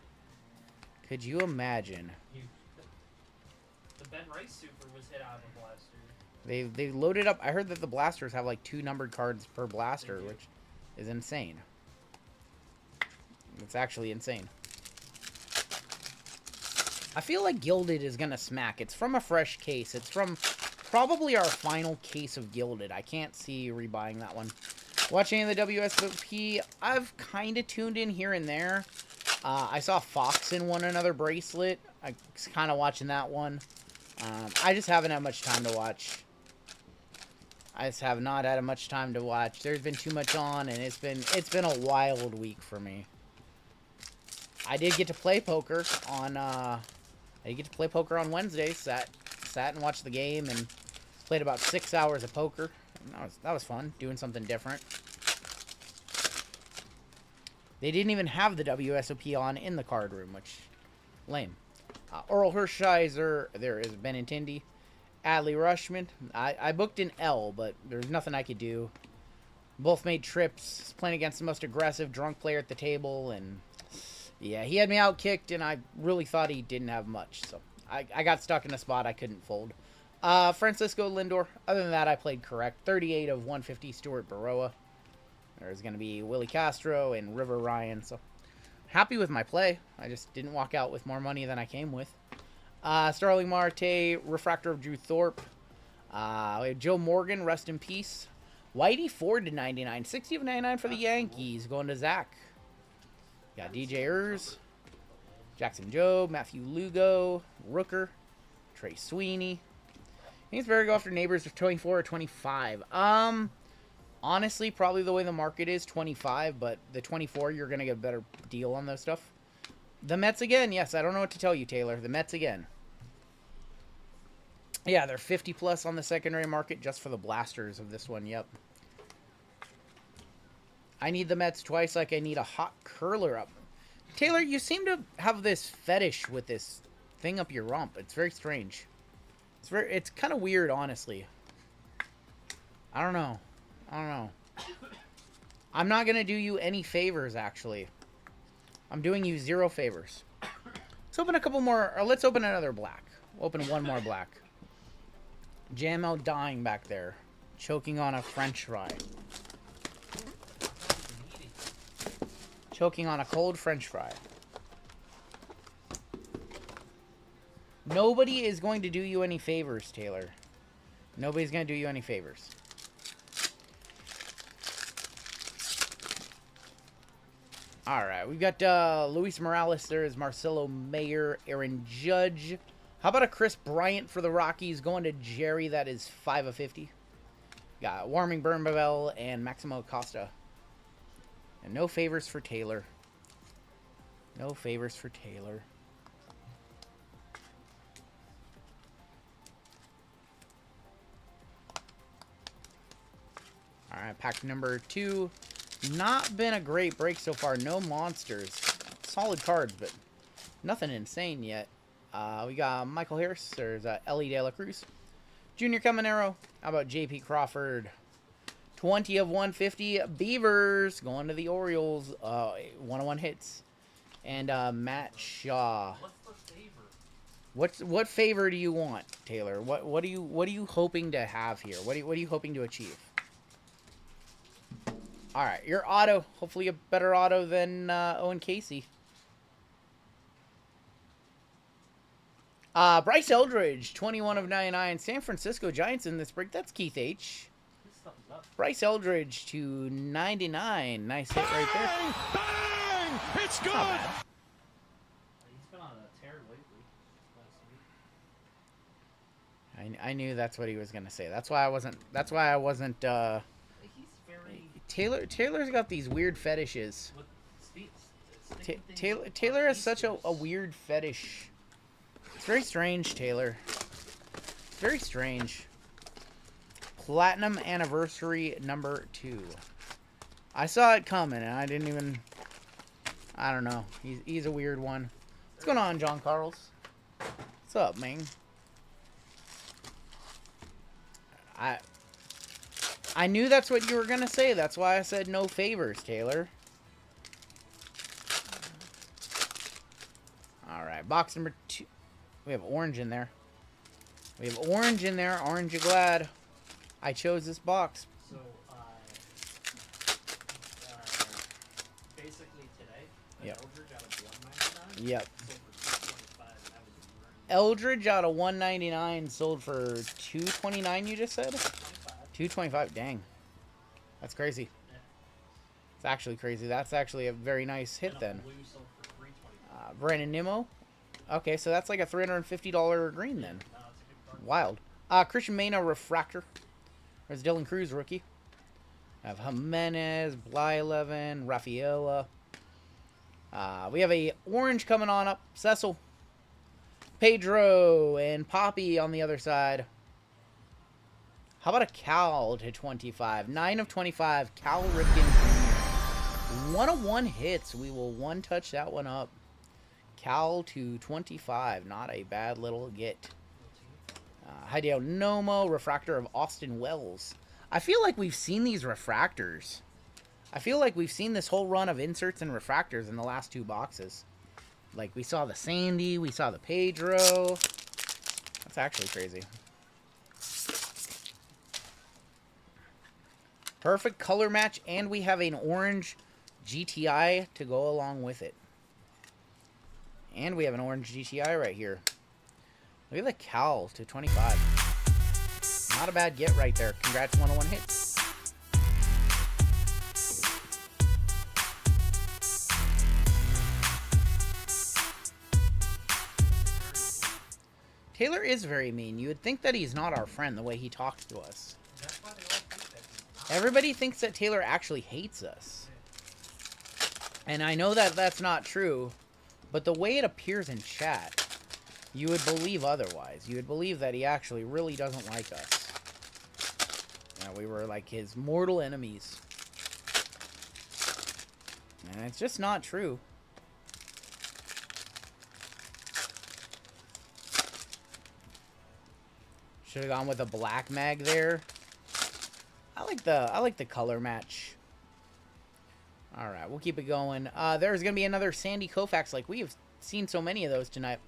[SPEAKER 3] Could you imagine?
[SPEAKER 4] The Ben Rice Super was hit out of a blaster.
[SPEAKER 3] They loaded up. I heard that the blasters have like 2 numbered cards per blaster, which is insane. It's actually insane. I feel like Gilded is gonna smack. It's from a fresh case. It's from probably our final case of Gilded. I can't see rebuying that one. Watching the WSOP, I've kind of tuned in here and there. I saw Fox in one another bracelet. I was kind of watching that one. I just haven't had much time to watch. I just have not had much time to watch. There's been too much on, and it's been a wild week for me. I did get to play poker on Wednesday. Sat and watched the game and played about 6 hours of poker. That was fun, doing something different. They didn't even have the WSOP on in the card room, which lame. Oral Hershiser, there is Benintendi. Adley Rushman. I booked an L, but there's nothing I could do. Both made trips, playing against the most aggressive drunk player at the table, and yeah, he had me outkicked, and I really thought he didn't have much, so I got stuck in a spot I couldn't fold. Francisco Lindor. Other than that, I played correct. 38 of 150, Stuart Baroa. There's going to be Willie Castro and River Ryan, so happy with my play. I just didn't walk out with more money than I came with. Starling Marte, Refractor of Drew Thorpe. We have Joe Morgan, rest in peace. Whitey Ford to 99. 60 of 99 for the Yankees, going to Zach. Got DJ Ers, Jackson Jobe, Matthew Lugo, Rooker, Trey Sweeney. Kingsbury go after Neighbors of 24 or 25. Honestly, probably the way the market is, 25, but the 24, you're going to get a better deal on those stuff. The Mets again. Yes, I don't know what to tell you, Taylor. The Mets again. Yeah, they're 50 plus on the secondary market just for the blasters of this one. Yep. I need the Mets twice like I need a hot curler up. Taylor, you seem to have this fetish with this thing up your rump. It's very strange. It's kind of weird, honestly. I don't know. I'm not going to do you any favors, actually. I'm doing you 0 favors. Let's open a couple more, or let's open another black. We'll open one more black. JML dying back there. Choking on a french fry. Choking on a cold french fry. Nobody is going to do you any favors, Taylor. Nobody's going to do you any favors. Alright, we've got Luis Morales. There is Marcelo Mayer, Aaron Judge. How about a Chris Bryant for the Rockies going to Jerry? That is 5 of 50. Got Warming Burnbell and Maximo Acosta. And no favors for Taylor. No favors for Taylor. Alright, pack number 2. Not been a great break so far. No monsters. Solid cards, but nothing insane yet. We got Michael Harris. There's Ellie De La Cruz. Junior Caminero. How about JP Crawford? 20 of 150. Beavers going to the Orioles. 101 hits. And Matt Shaw.
[SPEAKER 4] What's the favor?
[SPEAKER 3] What favor do you want, Taylor? What are you hoping to have here? What are you hoping to achieve? All right, your auto. Hopefully a better auto than Owen Casey. Bryce Eldridge, 21 of 99. San Francisco Giants in this break. That's Keith H. Bryce Eldridge to 99. Nice hit right there.
[SPEAKER 7] Bang! It's good!
[SPEAKER 4] He's been on a tear lately.
[SPEAKER 3] I knew that's what he was gonna say. That's why I wasn't.
[SPEAKER 4] He's very.
[SPEAKER 3] Taylor's got these weird fetishes. Taylor has such a weird fetish. It's very strange, Taylor. It's very strange. Platinum Anniversary number 2. I saw it coming, and I didn't even... I don't know. He's a weird one. What's going on, John Carls? What's up, man? I knew that's what you were going to say. That's why I said no favors, Taylor. All right, box number 2. We have orange in there. We have orange in there. Aren't you glad I chose this box?
[SPEAKER 4] So, basically today,
[SPEAKER 3] Yep.
[SPEAKER 4] Eldridge out of 199.
[SPEAKER 3] Yep.
[SPEAKER 4] Sold for 225, and that was a great
[SPEAKER 3] Eldridge out of 199 sold for 229. You just said
[SPEAKER 4] 25.
[SPEAKER 3] 225. Dang, that's crazy.
[SPEAKER 4] Yeah.
[SPEAKER 3] It's actually crazy. That's actually a very nice hit
[SPEAKER 4] And a
[SPEAKER 3] then.
[SPEAKER 4] blue sold for 325.
[SPEAKER 3] Brandon Nimmo. Okay, so that's like a $350 green then.
[SPEAKER 4] No, it's a good card.
[SPEAKER 3] Wild. Christian Mena refractor. There's Dylan Cruz rookie. I have Jimenez, Blyleven, Rafaela. We have a orange coming on up. Cecil, Pedro, and Poppy on the other side. How about a Cal to 25? 9 of 25. Cal Ripken Jr. 101 hits. We will one touch that one up. Cal to 25. Not a bad little get. Hideo Nomo, refractor of Austin Wells. I feel like we've seen these refractors. I feel like we've seen this whole run of inserts and refractors in the last 2 boxes. Like, we saw the Sandy, we saw the Pedro. That's actually crazy. Perfect color match, and we have an orange GTI to go along with it. And we have an orange GTI right here. Look at the Cal to 25. Not a bad get right there. Congrats, 101 hits. Taylor is very mean. You would think that he's not our friend the way he talks to us.
[SPEAKER 4] That's why they all think that he's not.
[SPEAKER 3] Everybody thinks that Taylor actually hates us. And I know that that's not true, but the way it appears in chat, you would believe otherwise. You would believe that he actually really doesn't like us. You know, we were like his mortal enemies. And it's just not true. Should have gone with a black mag there. I like the color match. All right, we'll keep it going. There's going to be another Sandy Koufax. Like, we have seen so many of those tonight.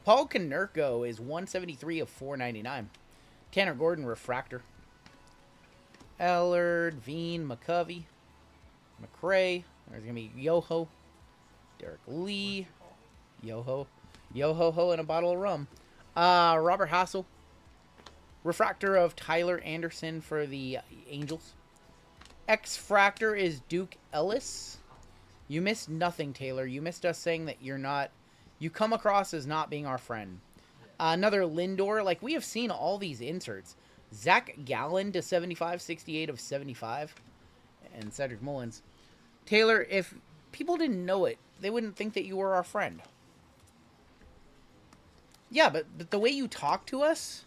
[SPEAKER 3] Paul Konerko is 173 of 499. Tanner Gordon, refractor. Ellard, Veen, McCovey, McRae. There's going to be Yoho. Derek Lee. Yoho. Yo-ho-ho and a bottle of rum. Robert Hassel. Refractor of Tyler Anderson for the Angels. X-Fractor is Duke Ellis. You missed nothing, Taylor. You missed us saying that you're not... You come across as not being our friend. Another Lindor. Like, we have seen all these inserts. Zach Gallen to 75, 68 of 75. And Cedric Mullins. Taylor, if people didn't know it, they wouldn't think that you were our friend. Yeah, but the way you talk to us...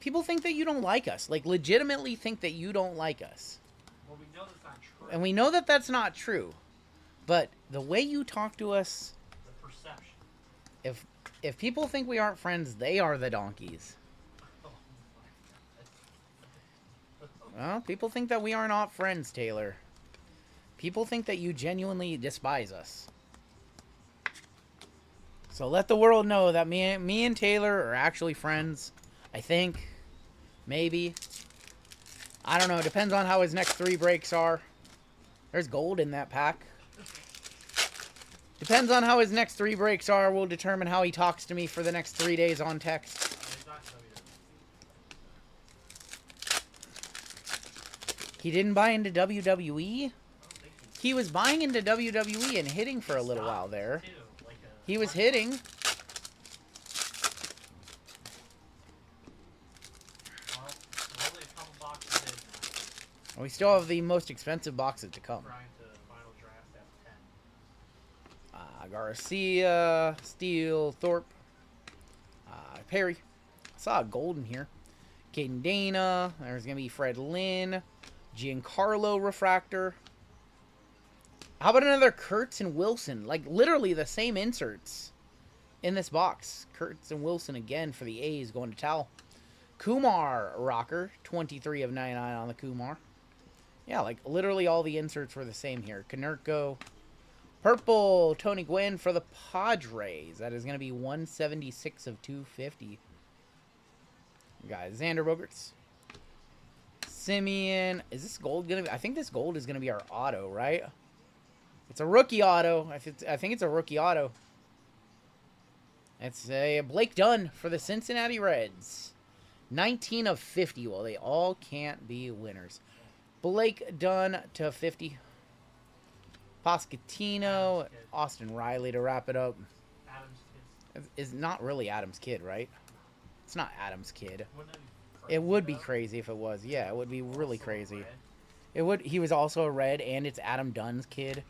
[SPEAKER 3] People think that you don't like us. Like, legitimately think that you don't like us.
[SPEAKER 4] Well, we know that's not true.
[SPEAKER 3] And we know that that's not true. But the way you talk to us...
[SPEAKER 4] The perception.
[SPEAKER 3] If people think we aren't friends, they are the donkeys.
[SPEAKER 4] Oh, my God.
[SPEAKER 3] Well, people think that we are not friends, Taylor. People think that you genuinely despise us. So let the world know that me and Taylor are actually friends. I think. Maybe. I don't know. Depends on how his next 3 breaks are. There's gold in that pack. Depends on how his next 3 breaks are. Will determine how he talks to me for the next 3 days on text.
[SPEAKER 4] He's not WWE.
[SPEAKER 3] He didn't buy into WWE? He was buying into WWE and hitting for a little while there.
[SPEAKER 4] Too, like a-
[SPEAKER 3] He was hitting.
[SPEAKER 4] Well, we're only a couple boxes in now.
[SPEAKER 3] We still have the most expensive boxes to come.
[SPEAKER 4] Trying to final draft at 10.
[SPEAKER 3] Garcia, Steele, Thorpe, Perry. I saw a gold in here. Caden Dana. There's going to be Fred Lynn. Giancarlo refractor. How about another Kurtz and Wilson? Like, literally the same inserts in this box. Kurtz and Wilson again for the A's going to Tal. Kumar rocker, 23 of 99 on the Kumar. Yeah, like literally all the inserts were the same here. Konerko. Purple, Tony Gwynn for the Padres. That is going to be 176 of 250. We got Xander Bogaerts. Simeon. Is this gold going to be? I think this gold is going to be our auto, right? It's a rookie auto. I think it's a rookie auto. It's a Blake Dunn for the Cincinnati Reds. 19 of 50. Well, they all can't be winners. Blake Dunn to 50. Poscatino, Austin Riley to wrap it up.
[SPEAKER 4] Adam's kid.
[SPEAKER 3] Is not really Adam's kid, right? It's not Adam's kid.
[SPEAKER 4] Wouldn't that be crazy,
[SPEAKER 3] It would be
[SPEAKER 4] though?
[SPEAKER 3] crazy if it was. Yeah, it would be really
[SPEAKER 4] Also
[SPEAKER 3] crazy.
[SPEAKER 4] red.
[SPEAKER 3] It would. He was also a Red, and it's Adam Dunn's kid.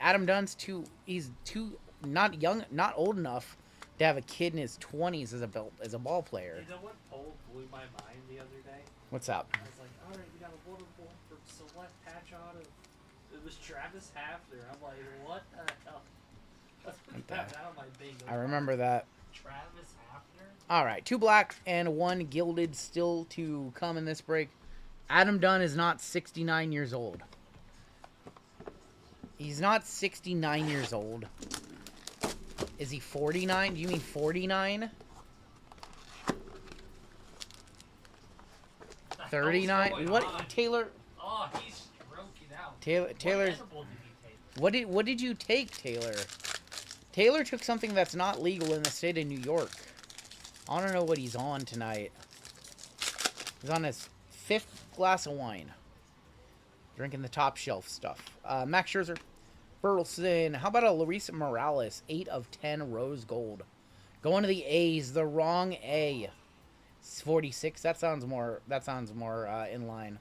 [SPEAKER 3] Adam Dunn's too. He's too not young, not old enough to have a kid in his 20s as a ball player.
[SPEAKER 4] You know what poll blew my mind the other day?
[SPEAKER 3] What's up?
[SPEAKER 4] I was like, all right, we got a votable for select patch auto. It was Travis Hafner. I'm like, what the hell? Let's put that out of my bingo.
[SPEAKER 3] I remember that.
[SPEAKER 4] Travis Hafner?
[SPEAKER 3] All right, 2 black and 1 gilded still to come in this break. Adam Dunn is not 69 years old. He's not 69 years old. Is he 49? Do you mean 49? 39? What, Taylor?
[SPEAKER 4] Oh, he's stroking out.
[SPEAKER 3] Taylor's.
[SPEAKER 4] What edible did he take?
[SPEAKER 3] What did you take, Taylor? Taylor took something that's not legal in the state of New York. I don't know what he's on tonight. He's on his 5th glass of wine. Drinking the top shelf stuff. Max Scherzer. Burleson. How about a Luis Morales? 8 of 10 rose gold. Going to the A's. The wrong A. 46. That sounds more in line.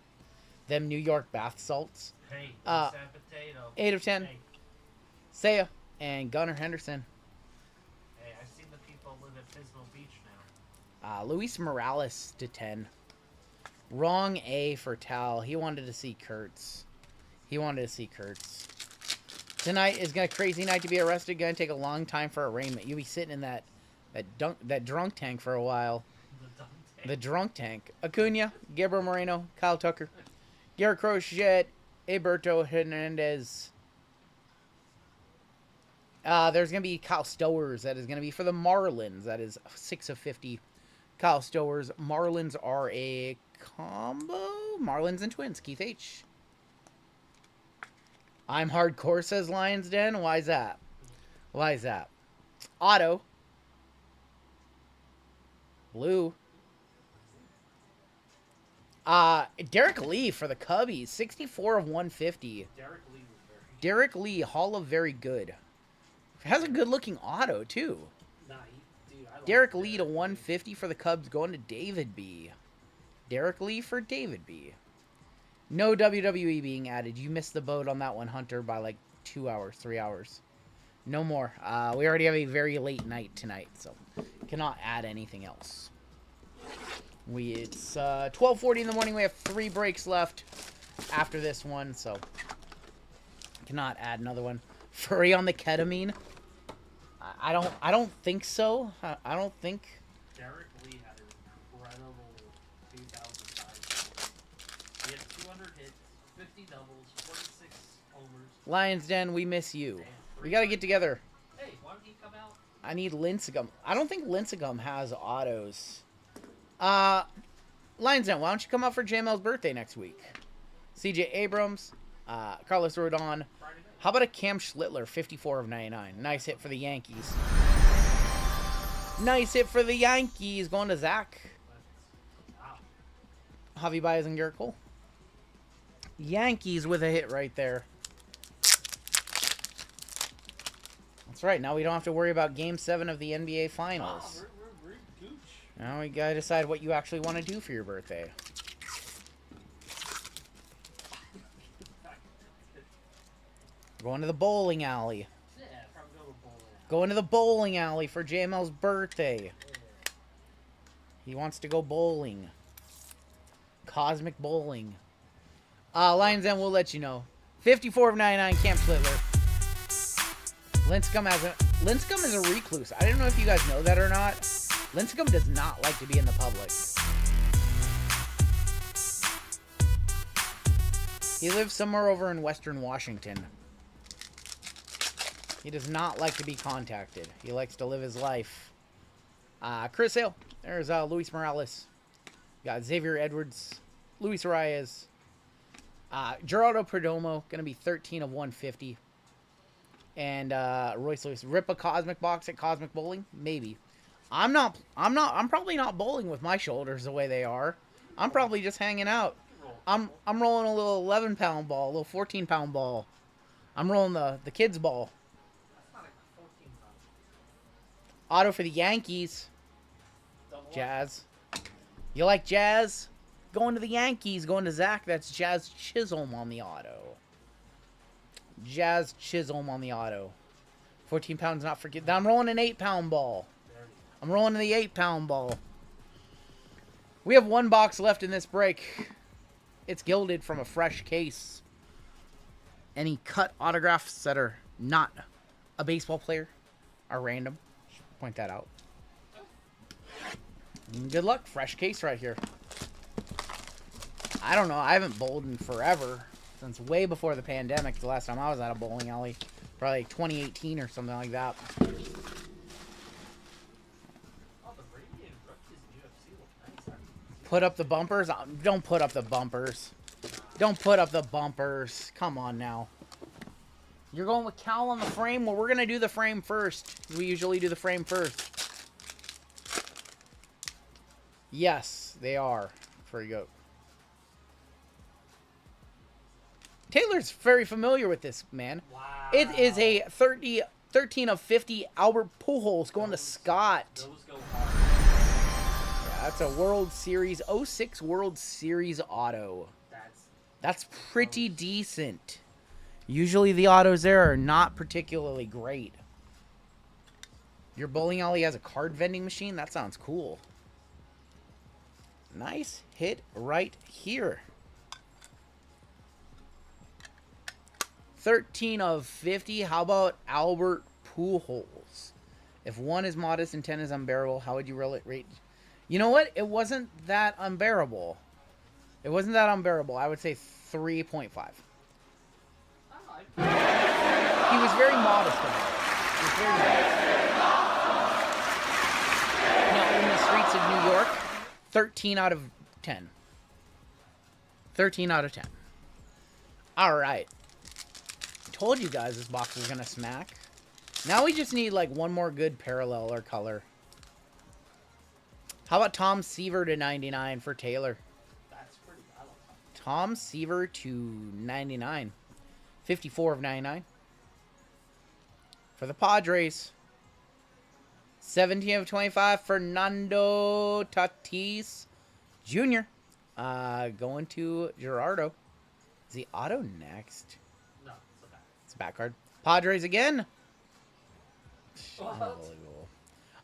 [SPEAKER 3] Them New York bath salts.
[SPEAKER 4] Hey,
[SPEAKER 3] Uh,
[SPEAKER 4] San Potato.
[SPEAKER 3] 8 of 10.
[SPEAKER 4] Hey,
[SPEAKER 3] Saya and Gunnar Henderson.
[SPEAKER 4] hey, I've seen the people live at Pismo Beach now.
[SPEAKER 3] Luis Morales to 10. Wrong A for Tal. He wanted to see Kurtz. Tonight is a crazy night to be arrested. Gonna take a long time for arraignment. You'll be sitting in that drunk tank for a while.
[SPEAKER 4] The dumb tank.
[SPEAKER 3] The drunk tank. Acuna, Gabriel Moreno, Kyle Tucker, Garrett Crochet, Alberto Hernandez. There's going to be Kyle Stowers. That is going to be for the Marlins. That is 6 of 50. Kyle Stowers. Marlins are a combo. Marlins and Twins. Keith H. I'm hardcore, says Lions Den. Why is that? Auto. Blue. Derek Lee for the Cubbies. 64 of 150.
[SPEAKER 4] Derek Lee was very
[SPEAKER 3] Derek Lee, Hall of Very Good. Has a good-looking auto, too.
[SPEAKER 4] dude, I like
[SPEAKER 3] Derek Lee to 150 for the Cubs, going to David B. Derek Lee for David B. No WWE being added. You missed the boat on that one, Hunter, by like 2 hours, 3 hours. No more. We already have a very late night tonight, so cannot add anything else. It's 12:40 in the morning. We have 3 breaks left after this one, so cannot add another one. Furry on the ketamine. I don't think so. I don't think.
[SPEAKER 4] Derek Lee had an incredible 2005. He had 200 hits, 50 doubles, 46 homers.
[SPEAKER 3] Lions Den, we miss you. We gotta get together.
[SPEAKER 4] Hey, why don't he come out?
[SPEAKER 3] I need Lincecum. I don't think Lincecum has autos. Lions Den, why don't you come out for JML's birthday next week? CJ Abrams, Carlos Rodon.
[SPEAKER 4] Friday night.
[SPEAKER 3] How about a Cam Schlittler, 54 of 99? Nice hit for the Yankees. Nice hit for the Yankees. Going to Zach.
[SPEAKER 4] Wow.
[SPEAKER 3] Javi Baez and Garrett Cole. Yankees with a hit right there. That's right. Now we don't have to worry about Game 7 of the NBA Finals.
[SPEAKER 4] We're gooch.
[SPEAKER 3] Now we gotta decide what you actually want to do for your birthday. Going to the bowling alley.
[SPEAKER 4] Yeah, probably go to bowling.
[SPEAKER 3] Going to the bowling alley for JML's birthday. He wants to go bowling. Cosmic bowling. Lions Den, we'll let you know. 54 of 99, Cam Schlittler. Lincecum is a recluse. I don't know if you guys know that or not. Lincecum does not like to be in the public. He lives somewhere over in Western Washington. He does not like to be contacted. He likes to live his life. Chris Hale. There's Luis Morales. Got Xavier Edwards. Luis Arias. Gerardo Perdomo. Going to be 13 of 150. And Royce Lewis. Rip a Cosmic box at Cosmic Bowling? Maybe. I'm probably not bowling with my shoulders the way they are. I'm probably just hanging out. I'm rolling a little 11-pound ball, a little 14-pound ball. I'm rolling the kids' ball. Auto for the Yankees. Jazz. You like Jazz? Going to the Yankees. Going to Zach. That's Jazz Chisholm on the auto. Jazz Chisholm on the auto. 14 pounds, not forget. I'm rolling an 8-pound ball. I'm rolling the 8-pound ball. We have one box left in this break. It's gilded from a fresh case. Any cut autographs that are not a baseball player are random. Point that out. And good luck. Fresh case right here. I don't know. I haven't bowled in forever. Since way before the pandemic. The last time I was at a bowling alley. Probably like 2018 or something like that. Put up the bumpers? Don't put up the bumpers. Don't put up the bumpers. Come on now. You're going with Cal on the frame? Well, we're going to do the frame first. We usually do the frame first. Yes, they are. Before you go. Taylor's very familiar with this, man. Wow. It is a 13 of 50 Albert Pujols going to Scott. Those go hard. Yeah, that's a World Series, 06 World Series auto. That's pretty decent. Usually the autos there are not particularly great. Your bowling alley has a card vending machine? That sounds cool. Nice hit right here. 13 of 50. How about Albert Pujols? If 1 is modest and 10 is unbearable, how would you rate? You know what? It wasn't that unbearable. It wasn't that unbearable. I would say 3.5. He was very modest about it. He was very modest. Now, in the streets of New York, 13 out of 10. 13 out of 10. All right. Told you guys this box was going to smack. Now we just need like one more good parallel or color. How about Tom Seaver to 99 for Taylor?
[SPEAKER 4] That's pretty good.
[SPEAKER 3] Tom Seaver to 99. 54 of 99. For the Padres. 17 of 25. Fernando Tatis Jr. Going to Gerardo. Is the auto next?
[SPEAKER 4] No, it's a back.
[SPEAKER 3] It's a back card. Padres again.
[SPEAKER 4] What?
[SPEAKER 3] Unbelievable.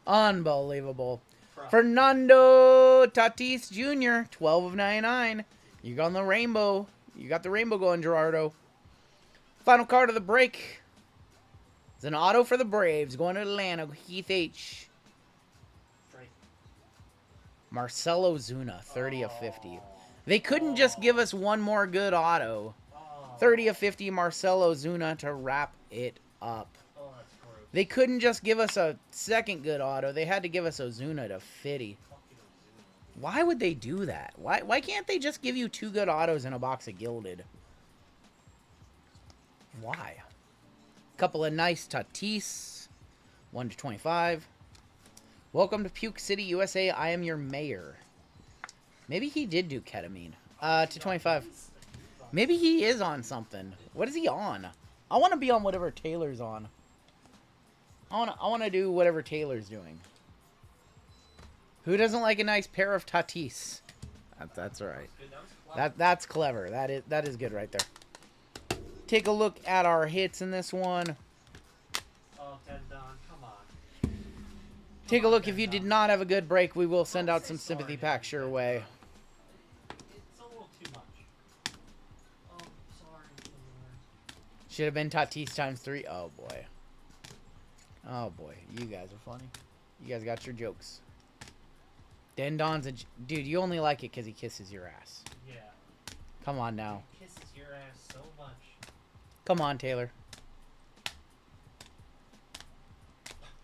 [SPEAKER 3] Unbelievable. Fernando Tatis Jr. 12 of 99. You got the rainbow. You got the rainbow going, Gerardo. Final card of the break. It's an auto for the Braves. Going to Atlanta. Heath H. Marcelo Zuna. 30 of 50. They couldn't just give us one more good auto. 30 of 50 Marcelo Zuna to wrap it up. They couldn't just give us a second good auto. They had to give us Ozuna to 50. Why would they do that? Why can't they just give you 2 good autos in a box of Gilded? Why? Couple of nice Tatis. 1 to 25. Welcome to Puke City, USA. I am your mayor. Maybe he did do ketamine. To 25. Maybe he is on something. What is he on? I want to be on whatever Taylor's on. I want to do whatever Taylor's doing. Who doesn't like a nice pair of Tatis? That's all right. That's clever. That is good right there. Take a look at our hits in this one.
[SPEAKER 4] Oh, Ted Don, come on.
[SPEAKER 3] Take a look. If you did not have a good break, we will send out some sympathy packs your way.
[SPEAKER 4] It's a little too much. Oh, sorry.
[SPEAKER 3] Should have been Tatis times 3. Oh boy. Oh boy, you guys are funny. You guys got your jokes. Dendon's a... Dude, you only like it because he kisses your ass.
[SPEAKER 4] Yeah.
[SPEAKER 3] Come on now.
[SPEAKER 4] He kisses your ass so much.
[SPEAKER 3] Come on, Taylor.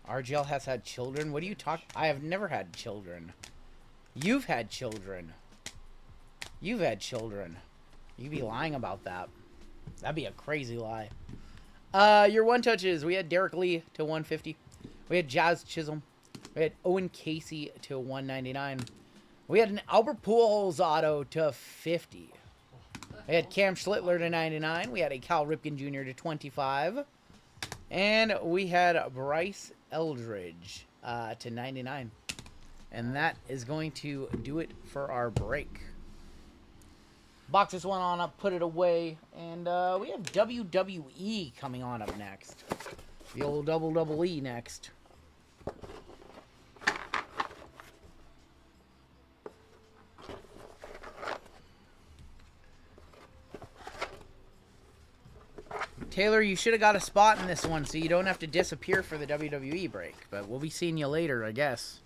[SPEAKER 3] RGL has had children? What do you talk... I have never had children. You've had children. You've had children. You'd be lying about that. That'd be a crazy lie. Your one touches. We had Derek Lee to 150. We had Jazz Chisholm. We had Owen Casey to 199. We had an Albert Pujols auto to 50. We had Cam Schlittler to 99. We had a Cal Ripken Jr. to 25. And we had Bryce Eldridge to 99. And that is going to do it for our break. Box this one on up, put it away, and we have WWE coming on up next. The old double E next. Taylor, you should have got a spot in this one so you don't have to disappear for the WWE break. But we'll be seeing you later, I guess.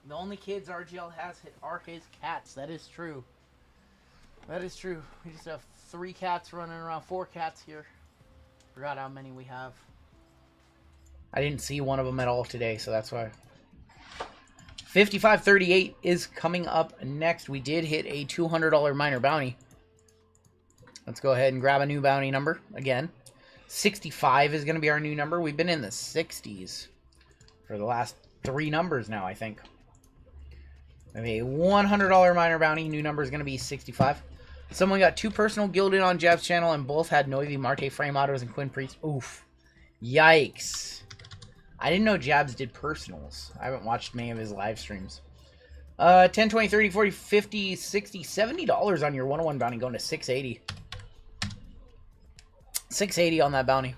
[SPEAKER 3] The only kids RGL has are his cats. That is true. That is true. We just have 3 cats running around. 4 cats here. Forgot how many we have. I didn't see one of them at all today, so that's why. 5538 is coming up next. We did hit a $200 minor bounty. Let's go ahead and grab a new bounty number again. 65 is going to be our new number. We've been in the 60s for the last 3 numbers now, I think. A $100 minor bounty. New number is going to be 65. Someone got 2 personal gilded on Jab's channel, and both had Noivy, Marte, Frame Autos, and Quinn Priest. Oof. Yikes. I didn't know Jabs did personals. I haven't watched many of his live streams. 10, 20, 30, 40, 50, 60, $70 on your 101 bounty, going to 680. 680 on that bounty.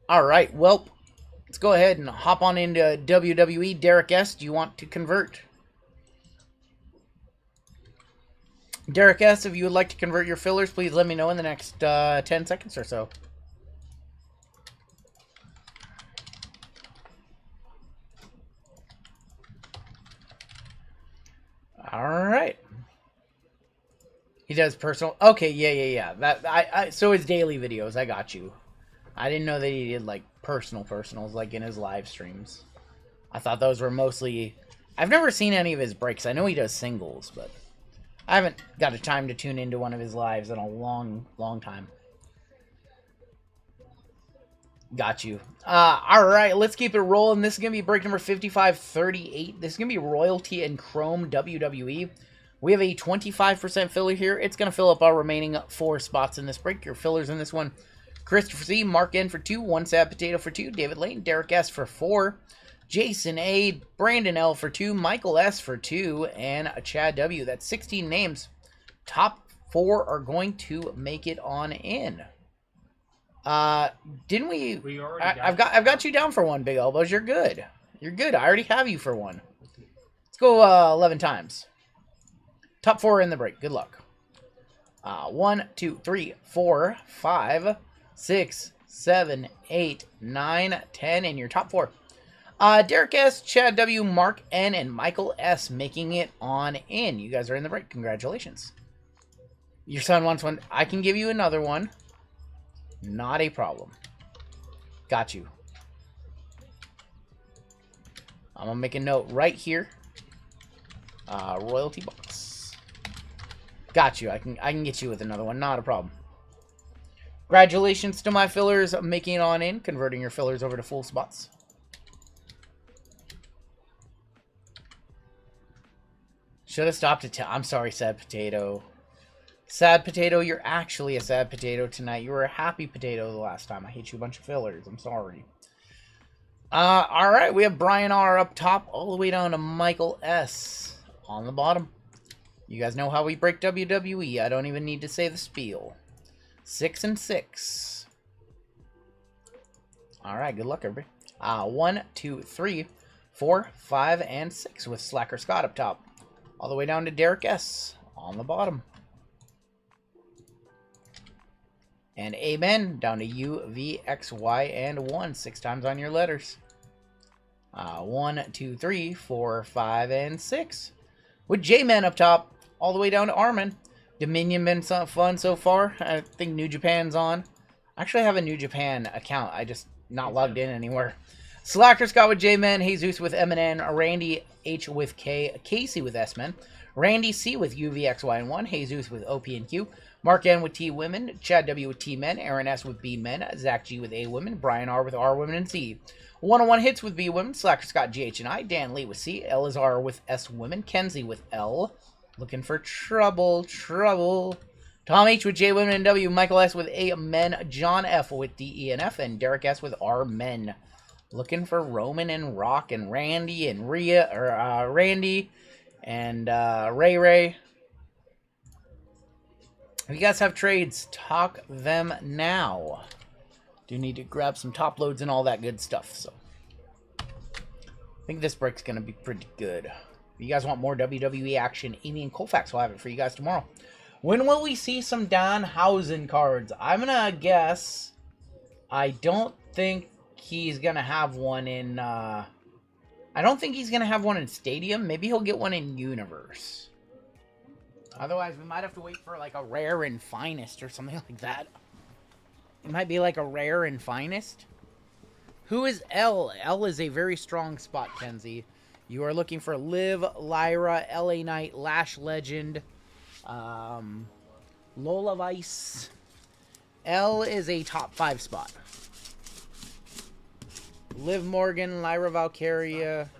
[SPEAKER 3] All right, well, let's go ahead and hop on into WWE. Derek S., do you want to convert? Derek S., if you would like to convert your fillers, please let me know in the next 10 seconds or so. All right. He does personal. Okay, yeah. That so his daily videos. I got you. I didn't know that he did like personals like in his live streams. I thought those were mostly. I've never seen any of his breaks. I know he does singles, but I haven't got a time to tune into one of his lives in a long time. Got you. All right, let's keep it rolling. This is going to be break number 5538. This is going to be Royalty and Chrome WWE. We have a 25% filler here. It's going to fill up our remaining 4 spots in this break. Your fillers in this one: Christopher C., Mark N. for 2, 1 Sad Potato for 2, David Lane, Derek S. for 4, Jason A., Brandon L. for 2, Michael S. for 2, and Chad W. That's 16 names. Top 4 are going to make it on in. Didn't we? I've got you down for 1, Big Elbows. You're good. You're good. I already have you for 1. Let's go 11 times. Top 4 in the break. Good luck. 1, 2, 3, 4, 5, 6, 7, 8, 9, 10 in your top 4. Derek S., Chad W., Mark N., and Michael S. making it on in. You guys are in the break. Congratulations. Your son wants one. I can give you another one. Not a problem. Got you. I'm going to make a note right here. Royalty box. Got you. I can get you with another one. Not a problem. Congratulations to my fillers making it on in. Converting your fillers over to full spots. Should have stopped at 10. I'm sorry, Sad Potato. Sad Potato, you're actually a sad potato tonight. You were a happy potato the last time. I hit you a bunch of fillers. I'm sorry. All right, we have Brian R. up top, all the way down to Michael S. on the bottom. You guys know how we break WWE. I don't even need to say the spiel. 6 and 6. All right, good luck, everybody. 1, 2, 3, 4, 5, and 6 with Slacker Scott up top. All the way down to Derek S. on the bottom. And Amen down to U, V, X, Y, and 1. 6 times on your letters. 1, 2, 3, 4, 5, and 6. With J-Men up top, all the way down to Armin. Dominion been fun so far. I think New Japan's on. I actually have a New Japan account. I just not logged in anywhere. Slacker Scott with J-Men. Jesus with M&N. Randy H with K. Casey with S-Men. Randy C with U, V, X, Y, and 1. Jesus with OP and Q. Mark N with T Women. Chad W with T Men. Aaron S with B Men. Zach G with A Women. Brian R with R Women and C. 101 Hits with B Women. Slacker Scott GH and I. Dan Lee with C. Elazar with S Women. Kenzie with L. Looking for trouble. Tom H with J Women and W. Michael S with A Men. John F with D E and F. And Derek S with R Men. Looking for Roman and Rock and Randy and Randy and Ray. If you guys have trades, talk them now. Do need to grab some top loads and all that good stuff. So I think this break's going to be pretty good. If you guys want more WWE action, Amy and Colfax will have it for you guys tomorrow. When will we see some Danhausen cards? I'm going to guess. I don't think he's going to have one in... I don't think he's going to have one in Stadium. Maybe he'll get one in Universe. Otherwise, we might have to wait for like a Rare and Finest or something like that. It might be like a Rare and Finest. Who is L? L is a very strong spot, Kenzie. You are looking for Liv, Lyra, LA Knight, Lash Legend, Lola Vice. L is a top 5 spot. Liv Morgan, Lyra Valkyria.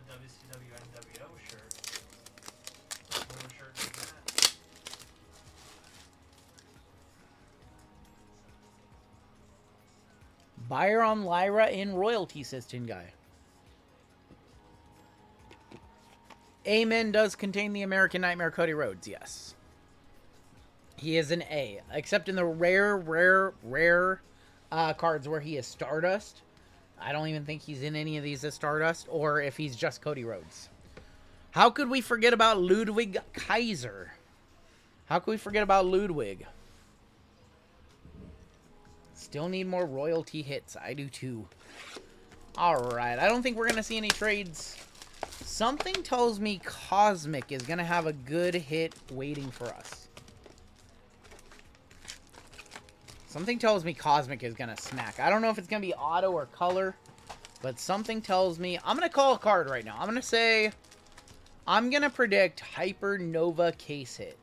[SPEAKER 3] Buyer on Lyra in royalty, says Tin Guy. Amen does contain the American Nightmare Cody Rhodes, yes. He is an A. Except in the rare cards where he is Stardust. I don't even think he's in any of these as Stardust, or if he's just Cody Rhodes. How could we forget about Ludwig Kaiser? How could we forget about Ludwig? Still need more royalty hits. I do too. Alright, I don't think we're going to see any trades. Something tells me Cosmic is going to have a good hit waiting for us. Something tells me Cosmic is going to smack. I don't know if it's going to be auto or color, but something tells me... I'm going to call a card right now. I'm going to say... I'm going to predict Hyper Nova case hit.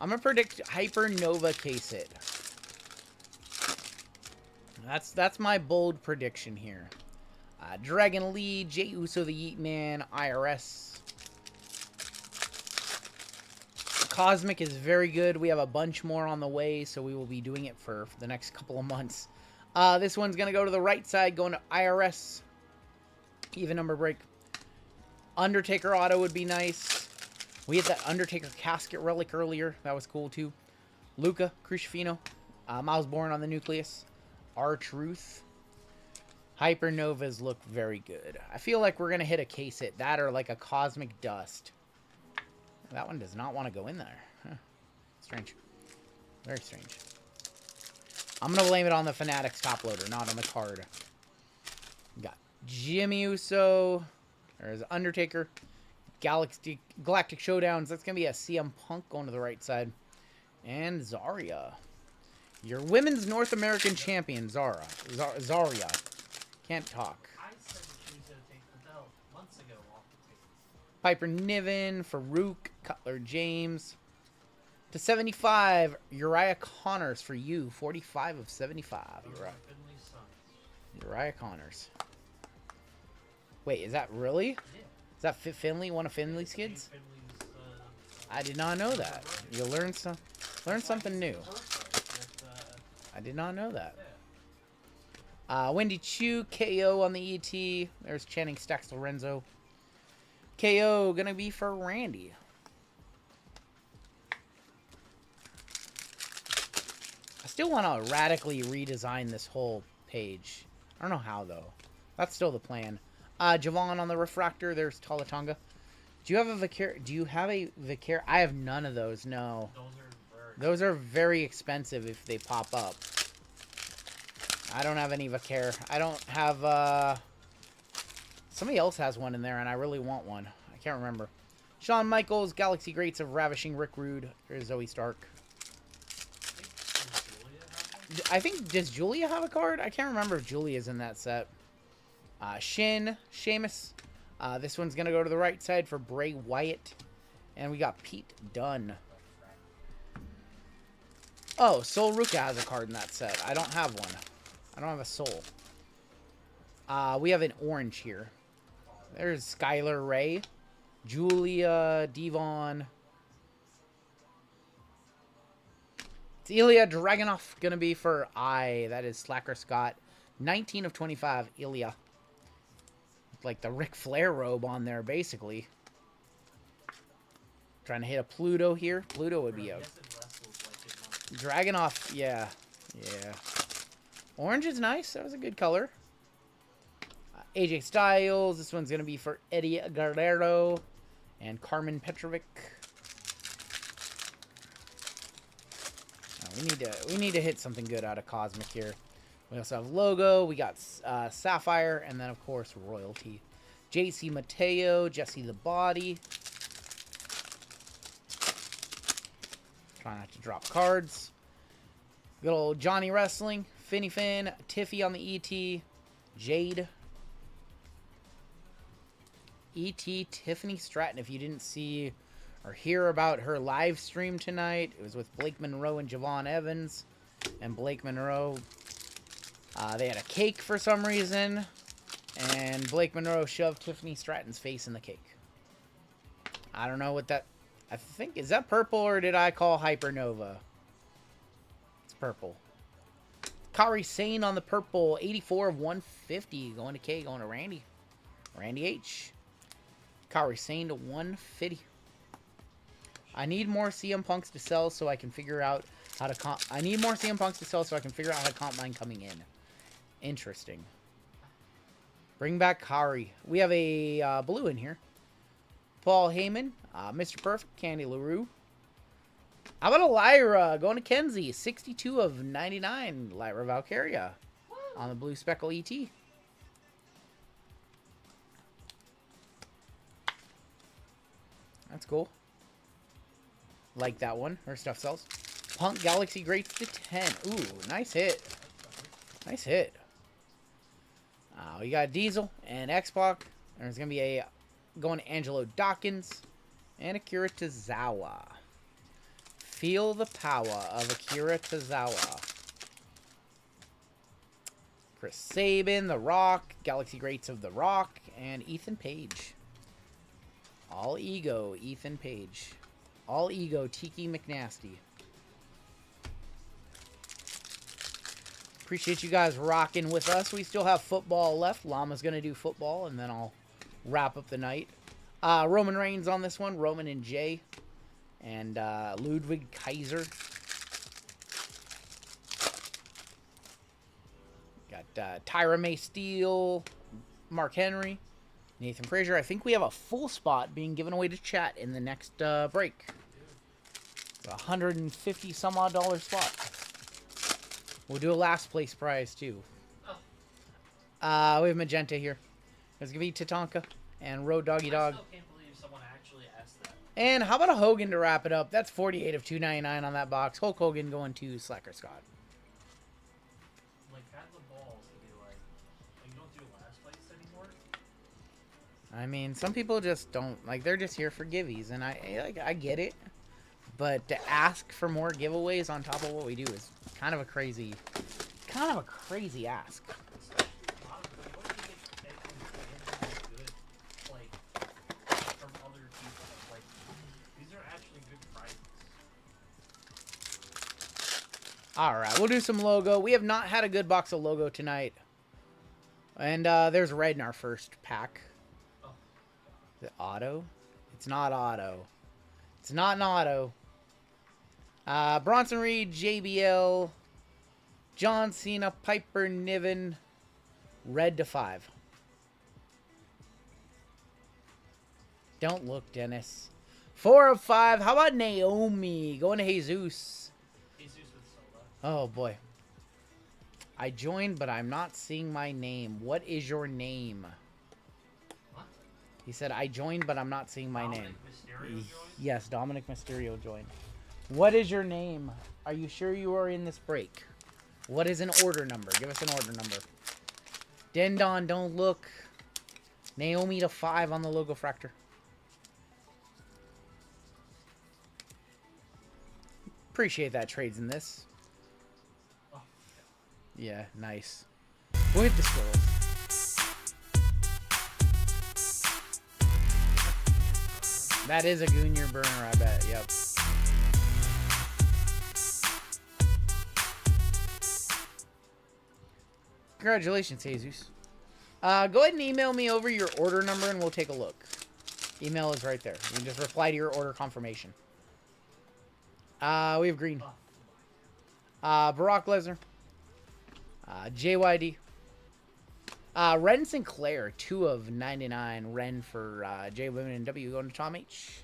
[SPEAKER 3] I'm going to predict Hyper Nova case hit. That's my bold prediction here. Dragon Lee, Jey Uso the Yeet Man, IRS. Cosmic is very good. We have a bunch more on the way, so we will be doing it for the next couple of months. This one's going to go to the right side, going to IRS. Even number break. Undertaker auto would be nice. We had that Undertaker casket relic earlier. That was cool, too. Luca, Crucifino. Miles Bourne on the Nucleus. R-Truth. Hypernovas look very good. I feel like we're going to hit a case hit. That or like a Cosmic Dust. That one does not want to go in there. Huh. Strange. Very strange. I'm going to blame it on the Fanatics top loader, not on the card. We got Jimmy Uso. There's Undertaker. Galactic Showdowns. That's going to be a CM Punk going to the right side. And Zarya. Your Women's North American Champion, Zarya. Can't talk.
[SPEAKER 4] I said that she was going to take the belt months ago off the table.
[SPEAKER 3] Piper Niven, Farouk, Cutler James. To 75, Uriah Connors for you. 45 of 75. Uriah Connors. Wait, is that really?
[SPEAKER 4] Yeah.
[SPEAKER 3] Is that Finley, one of Finley's kids?
[SPEAKER 4] Finley's,
[SPEAKER 3] I did not know that. You learn something new. I did not know that. Wendy Chu, KO on the ET. There's Channing Stacks Lorenzo. KO gonna be for Randy. I still want to radically redesign this whole page. I don't know how though. That's still the plan. Javon on the Refractor. There's Talatonga. Do you have a Vicar? Do you have a Vicar? I have none of those. No.
[SPEAKER 4] those are very
[SPEAKER 3] Those are very expensive if they pop up. I don't have any Vaquer. I don't have, somebody else has one in there, and I really want one. I can't remember. Shawn Michaels, Galaxy Greats of Ravishing Rick Rude. There's Zoe Stark. I think, does Julia have a card? I can't remember if Julia's in that set. Shin, Sheamus. This one's going to go to the right side for Bray Wyatt. And we got Pete Dunne. Oh, Sol Ruka has a card in that set. I don't have one. I don't have a Sol. We have an orange here. There's Skylar Ray. Julia, Devon. It's Ilya Dragunov going to be for I. That is Slacker Scott. 19 of 25, Ilya. Like the Ric Flair robe on there, basically. Trying to hit a Pluto here. Pluto would be a... Dragunov, yeah. Yeah. Orange is nice. That was a good color. AJ Styles. This one's going to be for Eddie Guerrero and Carmen Petrovic. We need to hit something good out of Cosmic here. We also have Logo. We got Sapphire, and then of course Royalty. JC Mateo, Jesse the Body. Try not to drop cards. Good old Johnny Wrestling, Finny Finn, Tiffy on the ET, Jade. ET Tiffany Stratton. If you didn't see or hear about her live stream tonight, it was with Blake Monroe and Javon Evans. And Blake Monroe, they had a cake for some reason, and Blake Monroe shoved Tiffany Stratton's face in the cake. I don't know what that... I think... Is that purple, or did I call Hypernova? It's purple. Kari Sane on the purple. 84 of 150. Going to K, going to Randy. Randy H. Kari Sane to 150. I need more CM Punks to sell so I can figure out how to comp... I need more CM Punks to sell so I can figure out how to comp mine coming in. Interesting. Bring back Kari. We have a blue in here. Paul Heyman. Mr. Perfect. Candy LaRue. How about a Lyra? Going to Kenzie. 62 of 99. Lyra Valkyria. On the blue speckle ET. That's cool. Like that one. Her stuff sells. Punk Galaxy Greats to 10. Ooh, nice hit. Nice hit. We got Diesel and X-Pac. There's going to be a going to Angelo Dawkins and Akira Tozawa. Feel the power of Akira Tozawa. Chris Sabin, The Rock, Galaxy Greats of The Rock, and Ethan Page. All ego, Ethan Page. All ego, Tiki McNasty. Appreciate you guys rocking with us. We still have football left. Llama's going to do football, and then I'll wrap up the night. Roman Reigns on this one. Roman and Jay. And Ludwig Kaiser. Got Tyra May Steele. Mark Henry. Nathan Frazier. I think we have a full spot being given away to chat in the next break. $150 some odd spot. We'll do a last place prize too. We have Magenta here. There's gonna be Tatanka and Road Doggy Dog.
[SPEAKER 4] I still can't believe someone actually asked that.
[SPEAKER 3] And how about a Hogan to wrap it up? That's 48 of 299 on that box. Hulk Hogan going to Slacker Scott.
[SPEAKER 4] Like, had the balls to be like, you don't do last place anymore?
[SPEAKER 3] I mean, some people just don't, like, they're just here for giveies, and I get it. But to ask for more giveaways on top of what we do is kind of a crazy ask. Alright, we'll do some logo. We have not had a good box of logo tonight. And there's red in our first pack. Is it auto? It's not auto. It's not an auto. Bronson Reed, JBL, John Cena, Piper Niven, red to 5. Don't look, Dennis. 4 of 5. How about Naomi? Going to Jesus.
[SPEAKER 4] Jesus with Sola.
[SPEAKER 3] Oh, boy. I joined, but I'm not seeing my name. What is your name?
[SPEAKER 4] What?
[SPEAKER 3] He said, I joined, but I'm not seeing my
[SPEAKER 4] Dominic
[SPEAKER 3] name.
[SPEAKER 4] Mysterio joined?
[SPEAKER 3] Yes, Dominic Mysterio joined. What is your name? Are you sure you are in this break? What is an order number? Give us an order number. Dendon, don't look. Naomi to 5 on the logo fractor. Appreciate that trades in this.
[SPEAKER 4] Oh,
[SPEAKER 3] Yeah, nice. We'll hit the squirrels. That is a Goonier burner, I bet. Yep. Congratulations, Jesus. Go ahead and email me over your order number and we'll take a look. Email is right there. You can just reply to your order confirmation. We have green. Brock Lesnar. JYD. Ren Sinclair, 2 of 99. Ren for J Women and W going to Tom H.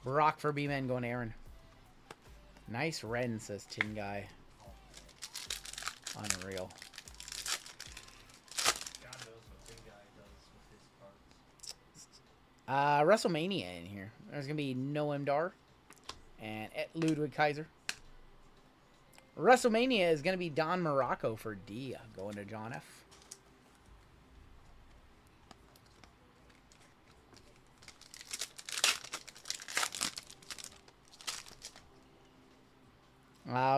[SPEAKER 3] Brock for B-Men going to Aaron. Nice Ren, says Tin Guy. Unreal.
[SPEAKER 4] God knows what Big Guy does with his cards.
[SPEAKER 3] WrestleMania in here. There's going to be Noam Dar and Ludwig Kaiser. WrestleMania is going to be Don Morocco for D going to John F.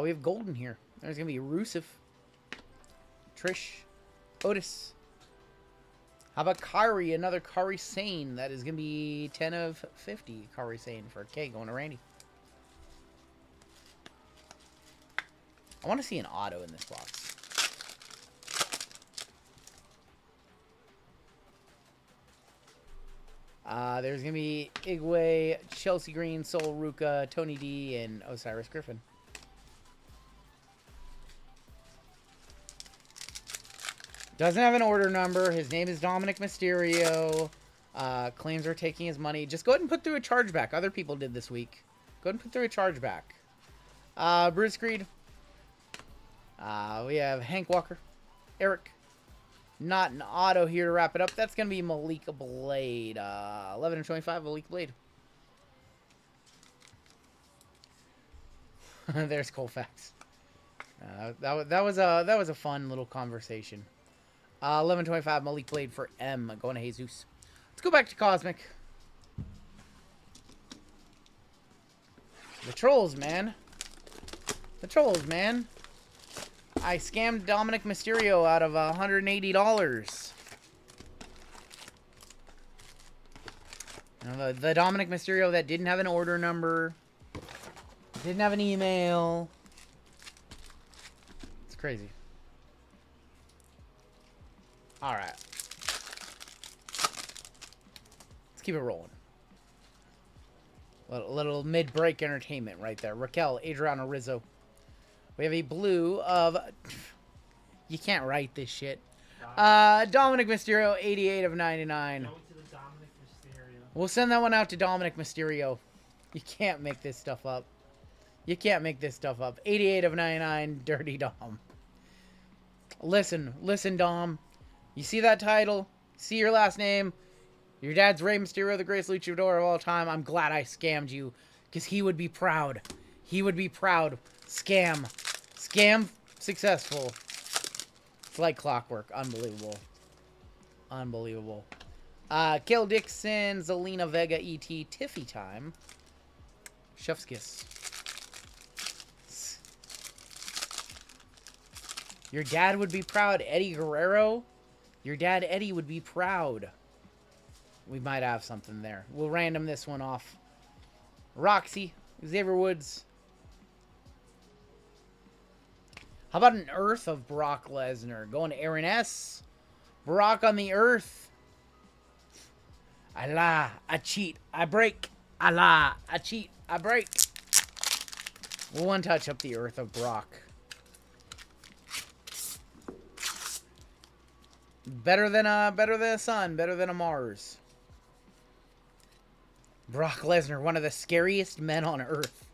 [SPEAKER 3] We have Golden here. There's going to be Rusev, Trish, Otis. How about Kyrie? Another Kyrie Sane. That is going to be 10 of 50. Kyrie Sane for K going to Randy. I want to see an auto in this box. There's going to be Igwe, Chelsea Green, Sol Ruka, Tony D, and Osiris Griffin. Doesn't have an order number. His name is Dominic Mysterio. Claims are taking his money. Just go ahead and put through a chargeback. Other people did this week. Go ahead and put through a chargeback. Bruce Creed. We have Hank Walker. Eric. Not an auto here to wrap it up. That's going to be Malika Blade. 11 of 25, Malika Blade. There's Colfax. That was a fun little conversation. 11.25 Malik Blade for M going to Jesus. Let's go back to Cosmic. The trolls, man. The trolls, man. I scammed Dominic Mysterio out of $180. You know, the Dominic Mysterio that didn't have an order number, didn't have an email. It's crazy. All right. Let's keep it rolling. Little mid-break entertainment right there. Raquel, Adriana Rizzo. We have a blue of... You can't write this shit. Dominic Mysterio, 88 of 99.
[SPEAKER 4] Go to the Dominic Mysterio.
[SPEAKER 3] We'll send that one out to Dominic Mysterio. You can't make this stuff up. You can't make this stuff up. 88 of 99, Dirty Dom. Listen, Dom. You see that title? See your last name? Your dad's Rey Mysterio, the greatest luchador of all time. I'm glad I scammed you, because he would be proud. He would be proud. Scam successful. It's like clockwork. Unbelievable. Unbelievable. Kel Dixon, Zelina Vega, E.T., Tiffy time. Chef's kiss. Your dad would be proud. Eddie Guerrero. Your dad, Eddie, would be proud. We might have something there. We'll random this one off. Roxy. Xavier Woods. How about an Earth of Brock Lesnar? Going to Aaron S. Brock on the Earth. I lie. I cheat. I break. I lie. I cheat. I break. We'll one touch up the Earth of Brock. Better than a sun, better than a Mars. Brock Lesnar, one of the scariest men on earth.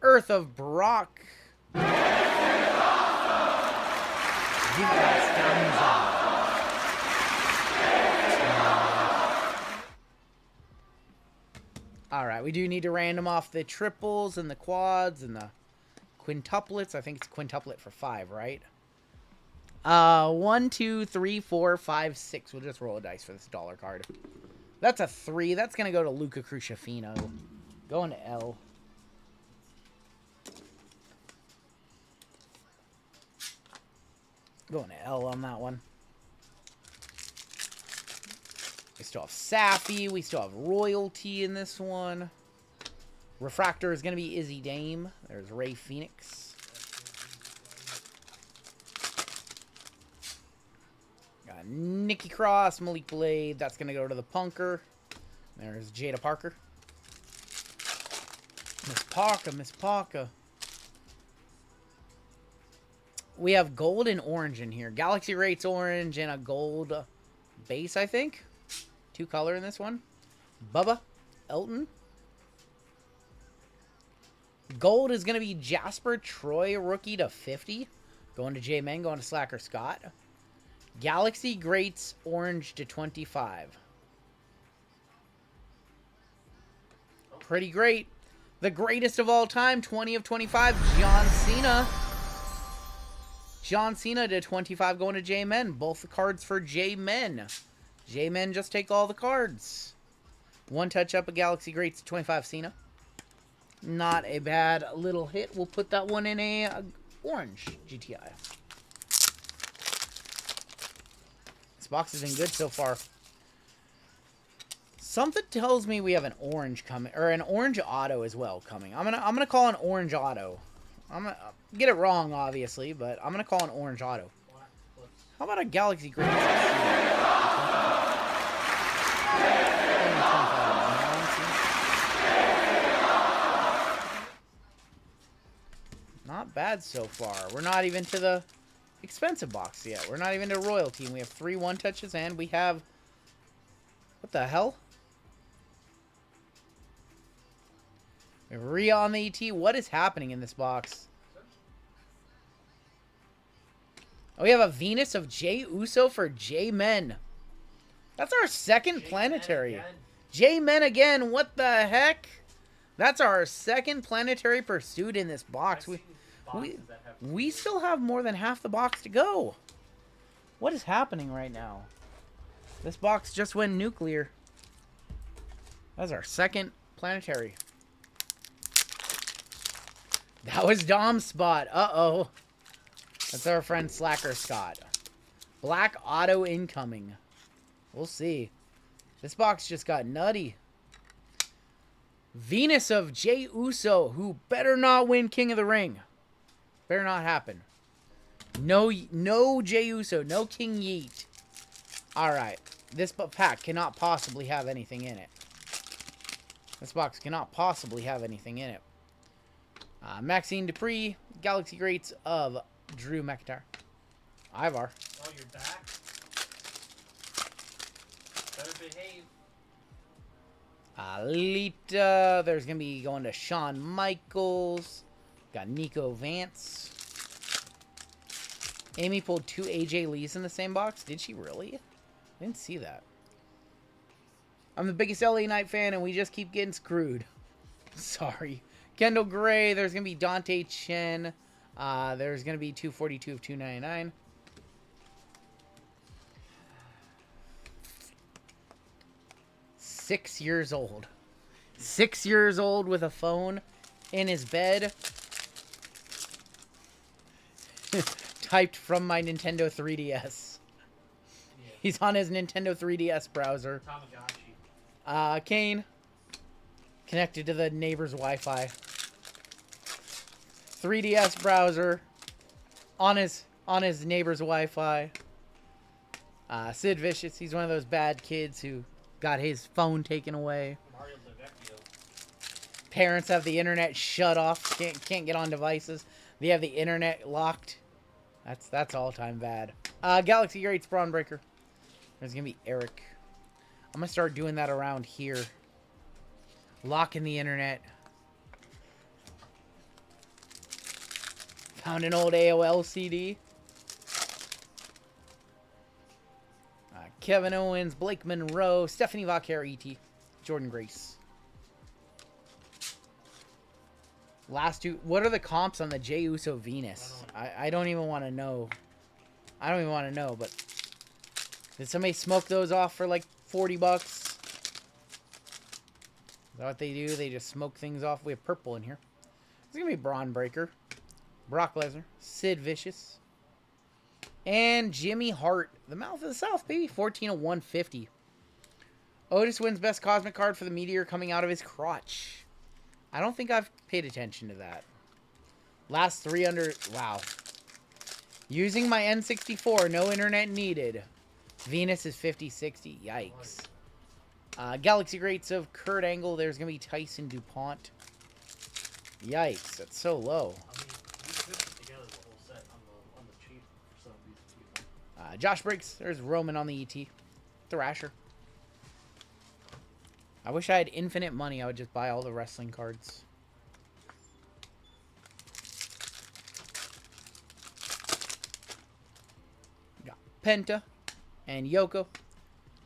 [SPEAKER 3] Earth of Brock. Alright, we do need to random off the triples and the quads and the quintuplets. I think it's quintuplet for 5, right? 1, 2, 3, 4, 5, 6. We'll just roll a dice for this dollar card. That's a 3. That's going to go to Luca Crucifino. Going to L. Going to L on that one. We still have Sappy. We still have Royalty in this one. Refractor is going to be Izzy Dame. There's Ray Phoenix. Got Nikki Cross, Malik Blade. That's going to go to the Punker. There's Jada Parker. Miss Parker. We have gold and orange in here. Galaxy Rates orange and a gold base, I think. 2 color in this one. Bubba Elton. Gold is going to be Jasper Troy, rookie to 50. Going to J-Men, going to Slacker Scott. Galaxy Greats orange to 25. Pretty great. The greatest of all time, 20 of 25, John Cena. John Cena to 25 going to J-Men. Both the cards for J-Men. J-Men just take all the cards. 1 touch up a Galaxy Greats to 25 Cena. Not a bad little hit. We'll put that one in a orange GTI. This box has been good so far. Something tells me we have an orange coming, or an orange auto as well coming. I'm gonna call an orange auto. I'm gonna get it wrong, obviously, but I'm gonna call an orange auto. How about a Galaxy Great? Not bad so far. We're not even to the expensive box yet. We're not even to Royalty. We have 3 1-touches, and we have... What the hell? We have Rhea on the ET. What is happening in this box? Oh, we have a Venus of Jey Uso for J-Men. That's our second planetary. J-Men again. What the heck? That's our second planetary pursuit in this box. We still have more than half the box to go. What is happening right now? This box just went nuclear. That's our second planetary. That was Dom's spot. Uh-oh. That's our friend Slacker Scott. Black auto incoming. We'll see. This box just got nutty. Venus of Jey Uso, who better not win King of the Ring. Better not happen. No Jey Uso, no King Yeet. Alright. This pack cannot possibly have anything in it. This box cannot possibly have anything in it. Maxine Dupree, Galaxy Greats of Drew McIntyre. Ivar.
[SPEAKER 4] Oh, you're back? Better behave.
[SPEAKER 3] Alita. There's going to be going to Shawn Michaels. Got Nico Vance. Amy pulled 2 AJ Lees in the same box. Did she really? I didn't see that. I'm the biggest LA Knight fan, and we just keep getting screwed. Sorry. Kendall Gray. There's going to be Dante Chen. There's going to be 242 of 299. Six years old. 6 years old with a phone in his bed. Typed from my Nintendo 3DS. Yeah. He's on his Nintendo 3DS browser.
[SPEAKER 4] Tamagotchi.
[SPEAKER 3] Kane. Connected to the neighbor's Wi-Fi. 3DS browser. On his neighbor's Wi-Fi. Sid Vicious. He's one of those bad kids who got his phone taken away.
[SPEAKER 4] Mario DeVecchio.
[SPEAKER 3] Parents have the internet shut off. Can't get on devices. They have the internet locked. That's all time bad. Galaxy Greats Braun Breaker. There's gonna be Eric. I'm gonna start doing that around here. Locking the internet. Found an old AOL CD. Kevin Owens, Blake Monroe, Stephanie Vaquer, ET, Jordan Grace. Last two. What are the comps on the Jey Uso Venus? I don't even want to know. I don't even want to know, but did somebody smoke those off for like 40 bucks? Is that what they do? They just smoke things off. We have purple in here. It's going to be Braun Breaker, Brock Lesnar, Sid Vicious, and Jimmy Hart. The Mouth of the South, baby. 14 of 150. Otis wins best cosmic card for the meteor coming out of his crotch. I don't think I've paid attention to that. Last 3 under... Wow. Using my N64, no internet needed. Venus is 50-60. Yikes. Galaxy Greats of Kurt Angle. There's going to be Tyson DuPont. Yikes. That's so low.
[SPEAKER 4] I mean, we could put together the whole set on the cheap for some of these people.
[SPEAKER 3] Josh Briggs. There's Roman on the ET. Thrasher. I wish I had infinite money. I would just buy all the wrestling cards. Got Penta and Yoko.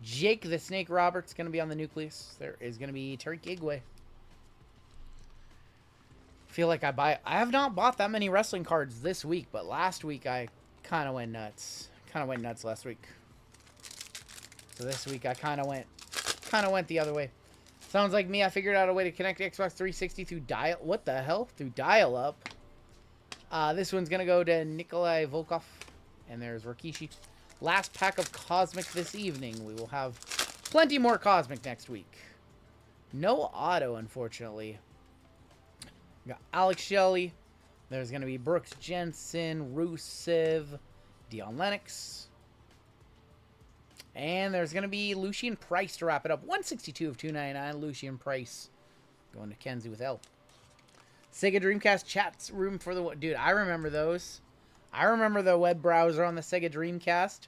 [SPEAKER 3] Jake the Snake Roberts going to be on the nucleus. There is going to be Tariq Igwe. Feel like I have not bought that many wrestling cards this week, but last week I kind of went nuts. Kind of went nuts last week. So this week I kind of went the other way. Sounds like me. I figured out a way to connect Xbox 360 through dial. What the hell? Through dial-up. This one's gonna go to Nikolai Volkov, and there's Rikishi. Last pack of Cosmic this evening. We will have plenty more Cosmic next week. No auto, unfortunately. We got Alex Shelley. There's gonna be Brooks Jensen, Rusev, Dion Lennox. And there's going to be Lucian Price to wrap it up. 162 of 299. Lucian Price going to Kenzie with L. Sega Dreamcast chat room for the... Dude, I remember those. I remember the web browser on the Sega Dreamcast.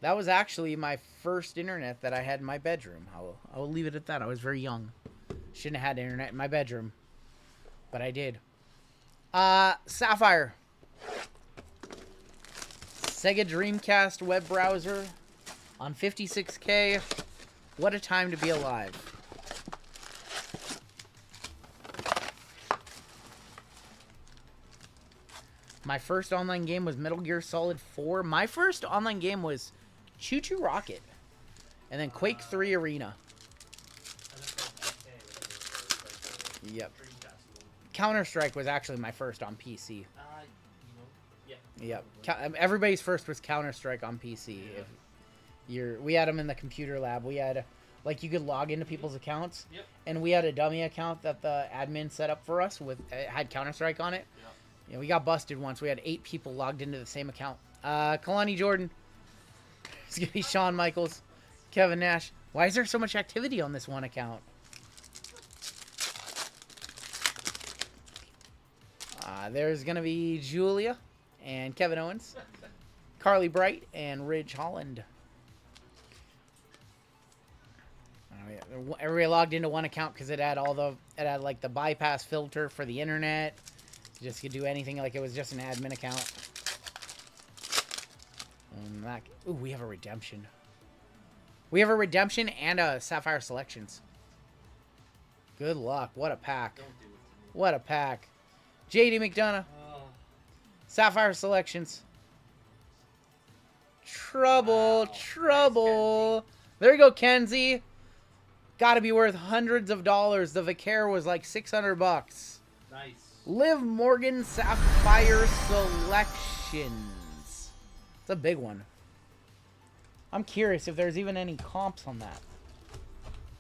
[SPEAKER 3] That was actually my first internet that I had in my bedroom. I will leave it at that. I was very young. Shouldn't have had internet in my bedroom. But I did. Sapphire. Sega Dreamcast web browser. On 56K, what a time to be alive. My first online game was Metal Gear Solid 4. My first online game was Choo Choo Rocket. And then Quake 3 Arena. Yep. Counter-Strike was actually my first on PC. Yep. Everybody's first was Counter-Strike on PC. We had them in the computer lab. We had, like, you could log into people's accounts.
[SPEAKER 4] Yep.
[SPEAKER 3] And we had a dummy account that the admin set up for us with had Counter-Strike on it.
[SPEAKER 4] Yep.
[SPEAKER 3] Yeah, we got busted once. We had 8 people logged into the same account. Kalani Jordan. It's going to be Shawn Michaels. Kevin Nash. Why is there so much activity on this one account? There's going to be Julia and Kevin Owens. Carly Bright and Ridge Holland. Everybody logged into one account because it had like the bypass filter for the internet. You just could do anything like it was just an admin account. And ooh, we have a redemption. We have a redemption and a Sapphire Selections. Good luck. What a pack.
[SPEAKER 4] Don't do it to me.
[SPEAKER 3] What a pack. JD McDonough. Sapphire Selections. Trouble.
[SPEAKER 4] Wow.
[SPEAKER 3] Trouble.
[SPEAKER 4] Nice,
[SPEAKER 3] there you go, Kenzie. Gotta be worth hundreds of dollars. The Vaquer was like 600 bucks.
[SPEAKER 4] Nice.
[SPEAKER 3] Liv Morgan Sapphire Selections. It's a big one. I'm curious if there's even any comps on that.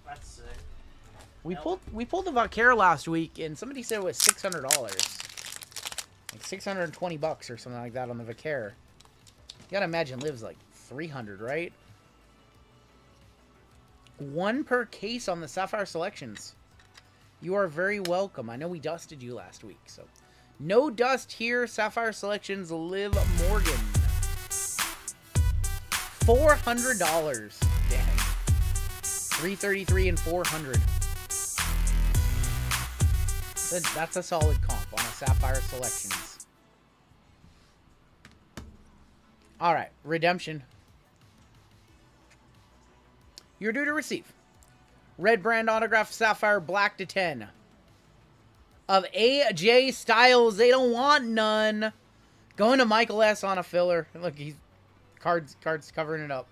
[SPEAKER 4] That's sick.
[SPEAKER 3] We pulled the Vaquer last week, and somebody said it was $600, like 620 bucks or something like that on the Vaquer. You gotta imagine Liv's like 300, right? 1 per case on the Sapphire Selections. You are very welcome. I know we dusted you last week, so no dust here. Sapphire Selections, Liv Morgan. $400. Dang. 333 and 400. That's a solid comp on a Sapphire Selections. All right, redemption. You're due to receive. Red brand autograph Sapphire Black to 10. Of AJ Styles. They don't want none. Going to Michael S. on a filler. Look, he's cards covering it up.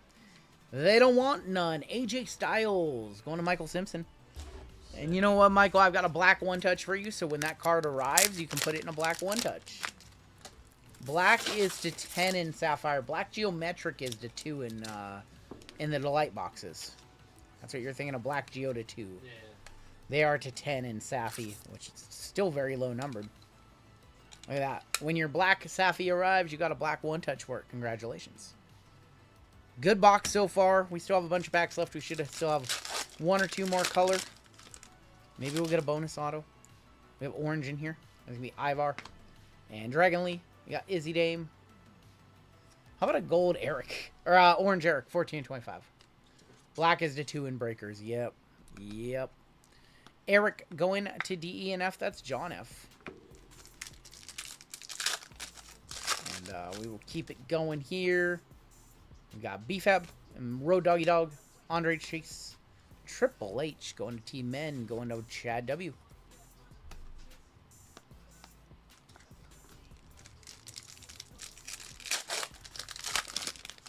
[SPEAKER 3] They don't want none. AJ Styles. Going to Michael Simpson. And you know what, Michael? I've got a black one-touch for you, so when that card arrives, you can put it in a black one-touch. Black is to 10 in Sapphire. Black Geometric is to 2 in the Delight boxes. That's what you're thinking of, Black Geo to 2.
[SPEAKER 4] Yeah.
[SPEAKER 3] They are to 10 in Sapphy, which is still very low numbered. Look at that. When your black Sapphy arrives, you got a black one-touch work. Congratulations. Good box so far. We still have a bunch of packs left. We should still have 1 or 2 more color. Maybe we'll get a bonus auto. We have orange in here. There's going to be Ivar and Dragon Lee. We got Izzy Dame. How about a gold Eric? Or orange Eric, 14.25. Black is to 2 in breakers. Yep. Yep. Eric going to DE and F. That's John F. And we will keep it going here. We got BFAB and Road Doggy Dog. Andre Chase. Triple H going to Team Men. Going to Chad W.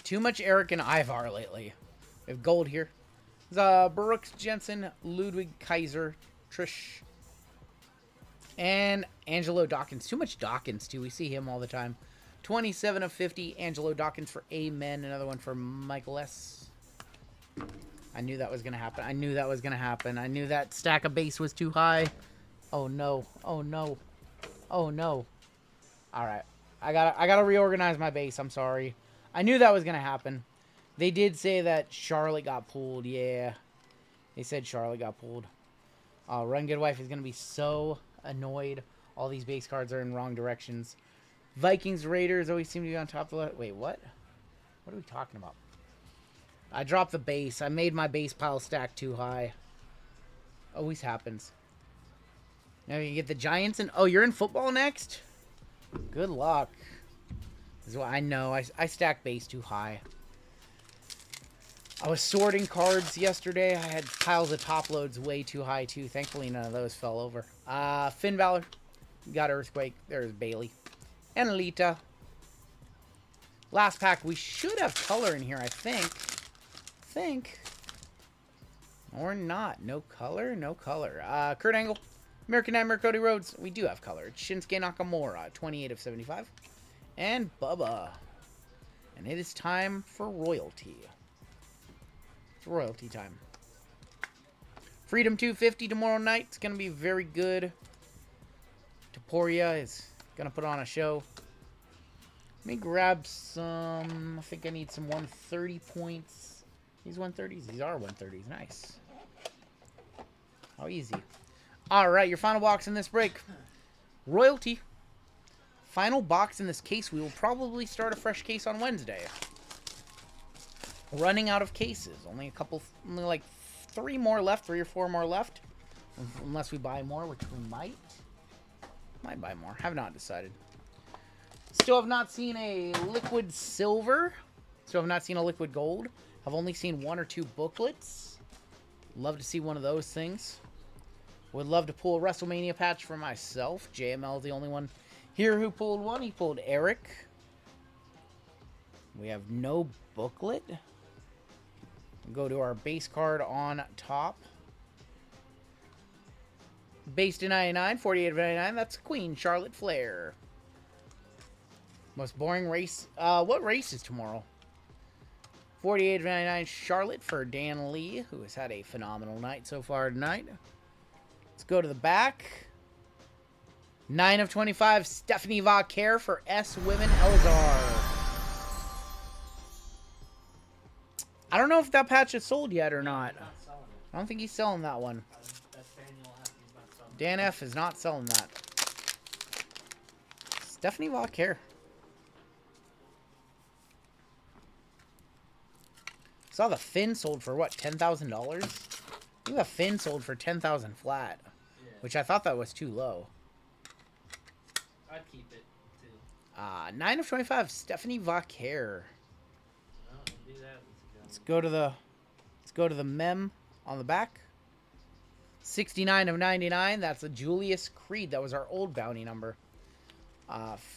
[SPEAKER 3] Too much Eric and Ivar lately. We have gold here. Brooks Jensen, Ludwig Kaiser, Trish, and Angelo Dawkins. Too much Dawkins, too. We see him all the time. 27 of 50. Angelo Dawkins for Amen. Another one for Michael S. I knew that was going to happen. I knew that was going to happen. I knew that stack of base was too high. Oh, no. Oh, no. Oh, no. All right. I gotta reorganize my base. I'm sorry. I knew that was going to happen. They did say that Charlotte got pulled. Yeah. They said Charlotte got pulled. Rungoodlife is going to be so annoyed. All these base cards are in wrong directions. Vikings, Raiders always seem to be on top of the list. Wait, what? What are we talking about? I dropped the base. I made my base pile stack too high. Always happens. Now you get the Giants and... Oh, you're in football next? Good luck. This is what I know. I stack base too high. I was sorting cards yesterday. I had piles of top loads way too high, too. Thankfully, none of those fell over. Finn Balor. Got Earthquake. There's Bailey. And Alita. Last pack. We should have color in here, I think. Or not. No color. No color. Kurt Angle. American Nightmare Cody Rhodes. We do have color. It's Shinsuke Nakamura. 28 of 75. And Bubba. And it is time for royalty. It's royalty time. Freedom 250 tomorrow night. It's going to be very good. Taporia is going to put on a show. Let me grab some... I think I need some 130 points. These 130s? These are 130s. Nice. How easy. Alright, your final box in this break. Royalty. Final box in this case. We will probably start a fresh case on Wednesday. Running out of cases. Only like 3 more left. 3 or 4 more left. Unless we buy more, which we might. Might buy more. Have not decided. Still have not seen a liquid silver. Still have not seen a liquid gold. Have only seen 1 or 2 booklets. Love to see one of those things. Would love to pull a WrestleMania patch for myself. JML is the only one here who pulled one. He pulled Eric. We have no booklet. Go to our base card on top. Base to 99, 48 of 99. That's Queen Charlotte Flair. Most boring race. What race is tomorrow? 48 of 99 Charlotte for Dan Lee, who has had a phenomenal night so far tonight. Let's go to the back. 9 of 25 Stephanie Vauquer for S Women Elzar. I don't know if that patch is sold yet or not. I don't think he's selling that one. Dan F is not selling that. Stephanie Vauquer. Saw the Finn sold for what, $10,000? I think the Finn sold for 10,000 flat, which I thought that was too low.
[SPEAKER 4] I'd keep it too.
[SPEAKER 3] 9 of 25, Stephanie Vaquer.
[SPEAKER 4] No, don't do that.
[SPEAKER 3] Let's go to the mem on the back. 69 of 99. That's a Julius Creed. That was our old bounty number.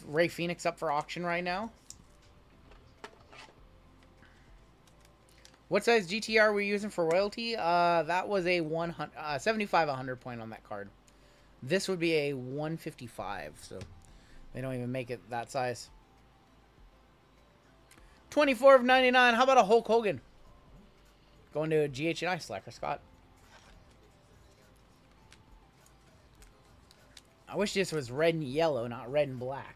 [SPEAKER 3] Ray Phoenix up for auction right now. What size GTR are we using for royalty? That was a 75 100 point on that card. This would be a 155, so they don't even make it that size. 24 of 99. How about a Hulk Hogan? Going to a GH&I Slacker Scott. I wish this was red and yellow, not red and black.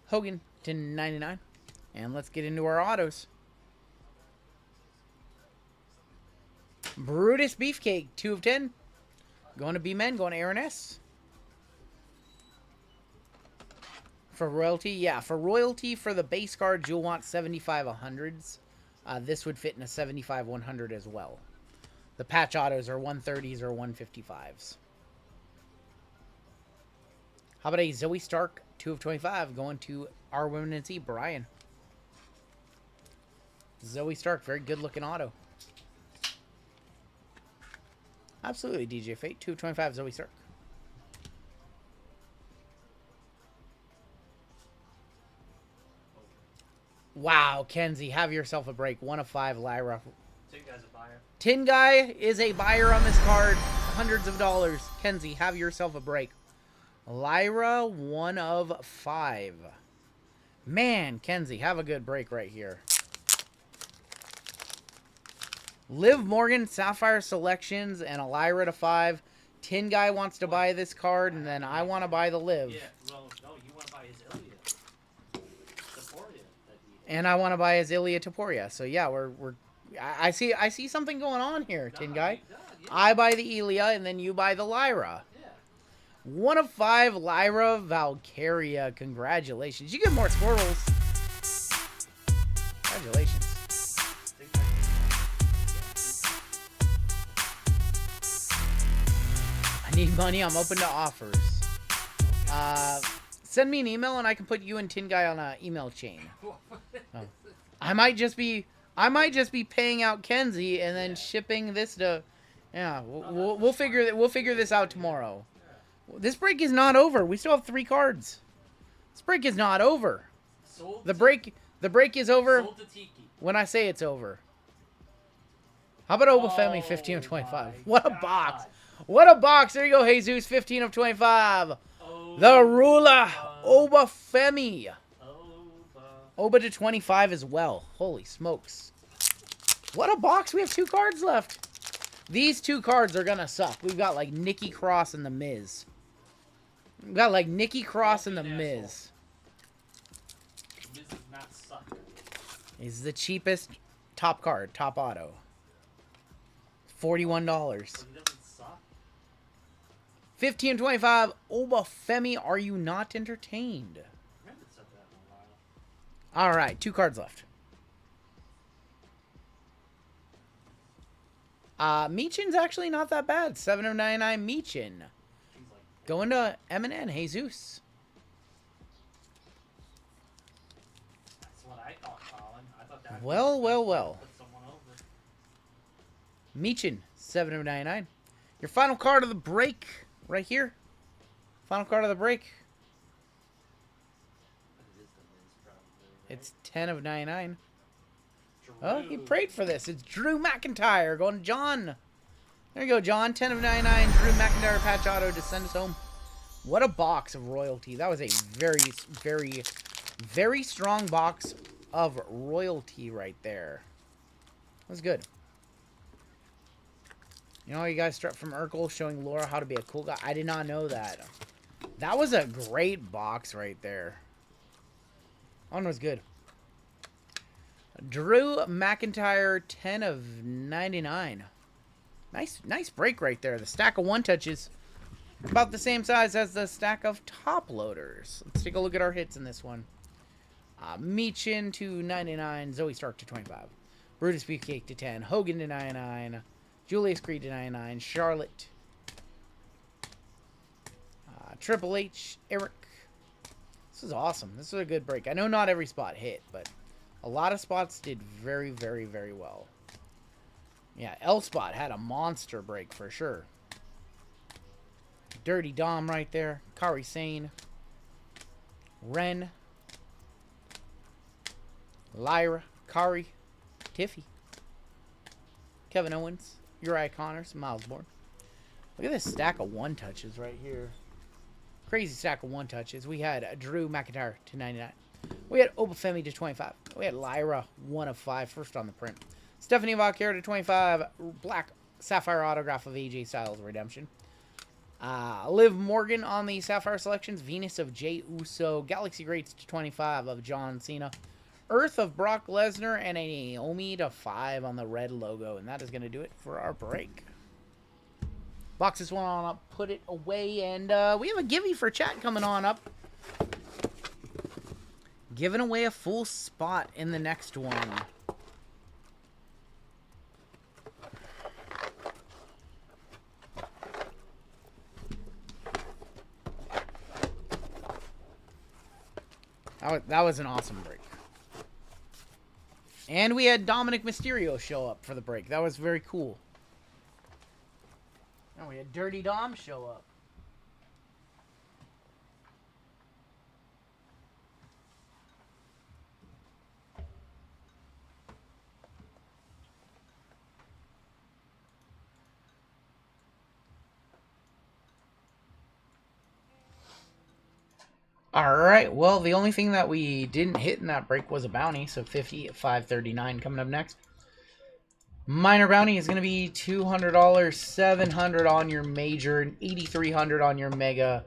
[SPEAKER 3] Hogan to 99. And let's get into our autos. Brutus Beefcake, 2 of 10. Going to B-Men, going to Aaron S. For royalty, yeah, for royalty, for the base cards, you'll want 75 100s. This would fit in a 75 100 as well. The patch autos are 130s or 155s. How about a Zoe Stark, 2 of 25, going to our Women's E, Brian. Zoe Stark, very good looking auto. Absolutely, DJ Fate, 2 of 25, Zoe Stark. Wow, Kenzie, have yourself a break. 1 of 5, Lyra.
[SPEAKER 4] Tin Guy's a buyer.
[SPEAKER 3] Tin Guy is a buyer on this card. Hundreds of dollars. Kenzie, have yourself a break. Lyra, 1 of 5. Man, Kenzie, have a good break right here. Liv Morgan, Sapphire Selections, and a Lyra to 5. Tin Guy wants to buy this card, and then I want to buy the Liv.
[SPEAKER 4] Yeah, well, no, you want to buy his Ilya. Sephora that he
[SPEAKER 3] And I want to buy his Ilya Taporia. So yeah, I see something going on here, Tin Guy.
[SPEAKER 4] yeah.
[SPEAKER 3] I buy the Ilya, and then you buy the Lyra.
[SPEAKER 4] Yeah.
[SPEAKER 3] 1 of 5, Lyra Valkyria. Congratulations. You get more squirrels. Congratulations. I need money. I'm open to offers. Send me an email, and I can put you and Tin Guy on an email chain. Oh. I might just be paying out Kenzie and then shipping this to. Yeah, we'll figure this out tomorrow. This break is not over. We still have 3 cards. This break is not over. The break is over
[SPEAKER 4] Sold to Tiki.
[SPEAKER 3] when I say it's over. How about Obafemi, 15 of 25? What a box. What a box. There you go, Jesus, 15 of 25. The ruler, Obafemi. Oba to 25 as well. Holy smokes. What a box. We have 2 cards left. These 2 cards are going to suck. We've got like Nikki Cross and The Miz. We've got like Nikki Cross and The Miz.
[SPEAKER 4] Miz does not suck.
[SPEAKER 3] Is the cheapest top card, top auto. $41.
[SPEAKER 4] He doesn't suck.
[SPEAKER 3] 15 25. Obafemi, are you not entertained?
[SPEAKER 4] I haven't said that in a while.
[SPEAKER 3] All right, 2 cards left. Meechin's actually not that bad. 7 of 99 Meechin. Going to Eminem, Jesus.
[SPEAKER 4] That's what I thought, Colin. I thought that
[SPEAKER 3] Well.
[SPEAKER 4] put someone over.
[SPEAKER 3] Meechin, 7 of 99. Your final card of the break, right here. Final card of the break.
[SPEAKER 4] It is the Miz, probably. Right?
[SPEAKER 3] It's 10 of 99.
[SPEAKER 4] Drew.
[SPEAKER 3] Oh, he prayed for this. It's Drew McIntyre going to John. There you go, John. 10 of 99. Drew McIntyre patch auto to send us home. What a box of royalty. That was a very, very, very strong box of royalty right there. That was good. You know, you guys start from Urkel showing Laura how to be a cool guy. I did not know that. That was a great box right there. That one was good. Drew McIntyre, 10 of 99. Nice break right there. The stack of 1-touches about the same size as the stack of top loaders. Let's take a look at our hits in this one. Meechin to 99. Zoe Stark to 25. Brutus Beefcake to 10. Hogan to 99. Julius Creed to 99. Charlotte Triple H, Eric. This is awesome. This is a good break. I know not every spot hit, but a lot of spots did very, very, very well. Yeah, L-Spot had a monster break for sure. Dirty Dom right there. Kari Sane. Ren. Lyra. Kari. Tiffy. Kevin Owens. Uriah Connors. Miles Bourne. Look at this stack of one-touches right here. Crazy stack of one-touches. We had Drew McIntyre to 99. We had Obafemi to 25. We had Lyra 1 of 5. First on the print. Stephanie Valkyrie to 25. Black Sapphire autograph of AJ Styles redemption. Liv Morgan on the Sapphire selections. Venus of Jey Uso. Galaxy Greats to 25 of John Cena. Earth of Brock Lesnar. And a Naomi to 5 on the red logo. And that is going to do it for our break. Box this one on up. Put it away. And we have a giveaway for chat coming on up. Giving away a full spot in the next one. That was an awesome break. And we had Dominic Mysterio show up for the break. That was very cool. And we had Dirty Dom show up. Alright, well, the only thing that we didn't hit in that break was a bounty, so 50 at 539 coming up next. Minor bounty is going to be $200, $700 on your major, and $8,300 on your mega.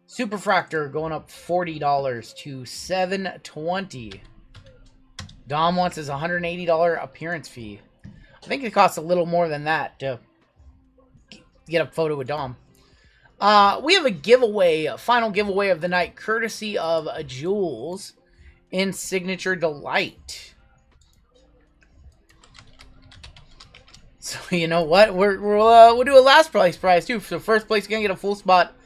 [SPEAKER 3] Superfractor going up $40 to $720. Dom wants his $180 appearance fee. I think it costs a little more than that to get a photo with Dom. We have a giveaway, a final giveaway of the night, courtesy of Jules in Signature Delight. So you know what? We'll do a last place prize too. So first place is gonna get a full spot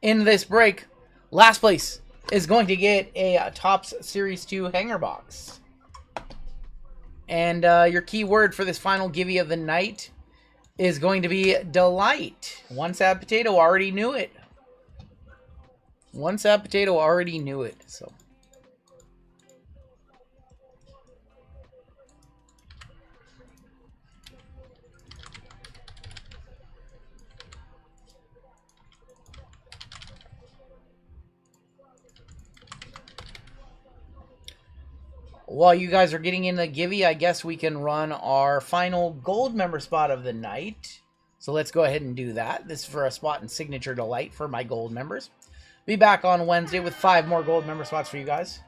[SPEAKER 3] in this break. Last place is going to get a Topps Series 2 hanger box. And your key word for this final giveaway of the night is going to be delight. One Sad Potato already knew it. One Sad Potato already knew it. So. While you guys are getting in the giveaway, I guess we can run our final gold member spot of the night. So let's go ahead and do that. This is for a spot in Signature Delight for my gold members. Be back on Wednesday with 5 more gold member spots for you guys.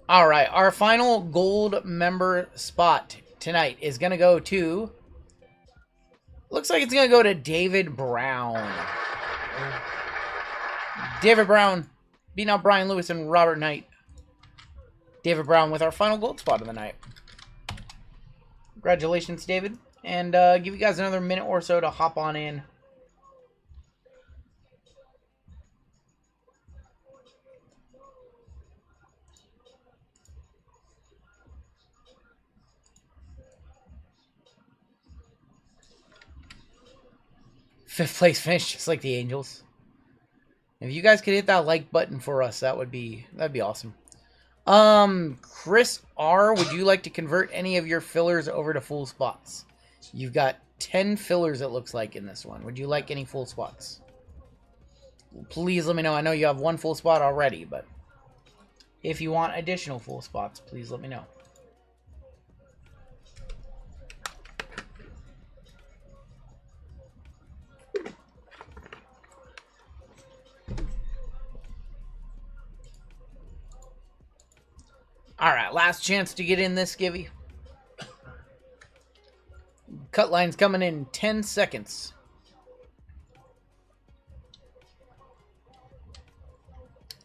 [SPEAKER 3] All right, our final gold member spot tonight is going to go to... Looks like it's going to go to David Brown. David Brown beating out Brian Lewis and Robert Knight. David Brown with our final gold spot of the night. Congratulations, David. And give you guys another minute or so to hop on in. Fifth place finish, just like the Angels. If you guys could hit that like button for us, that'd be awesome. Chris R, would you like to convert any of your fillers over to full spots? You've got 10 fillers, it looks like, in this one. Would you like any full spots? Please let me know. I know you have 1 full spot already, but if you want additional full spots, please let me know. Alright, last chance to get in this giveaway. Cut line's coming in 10 seconds.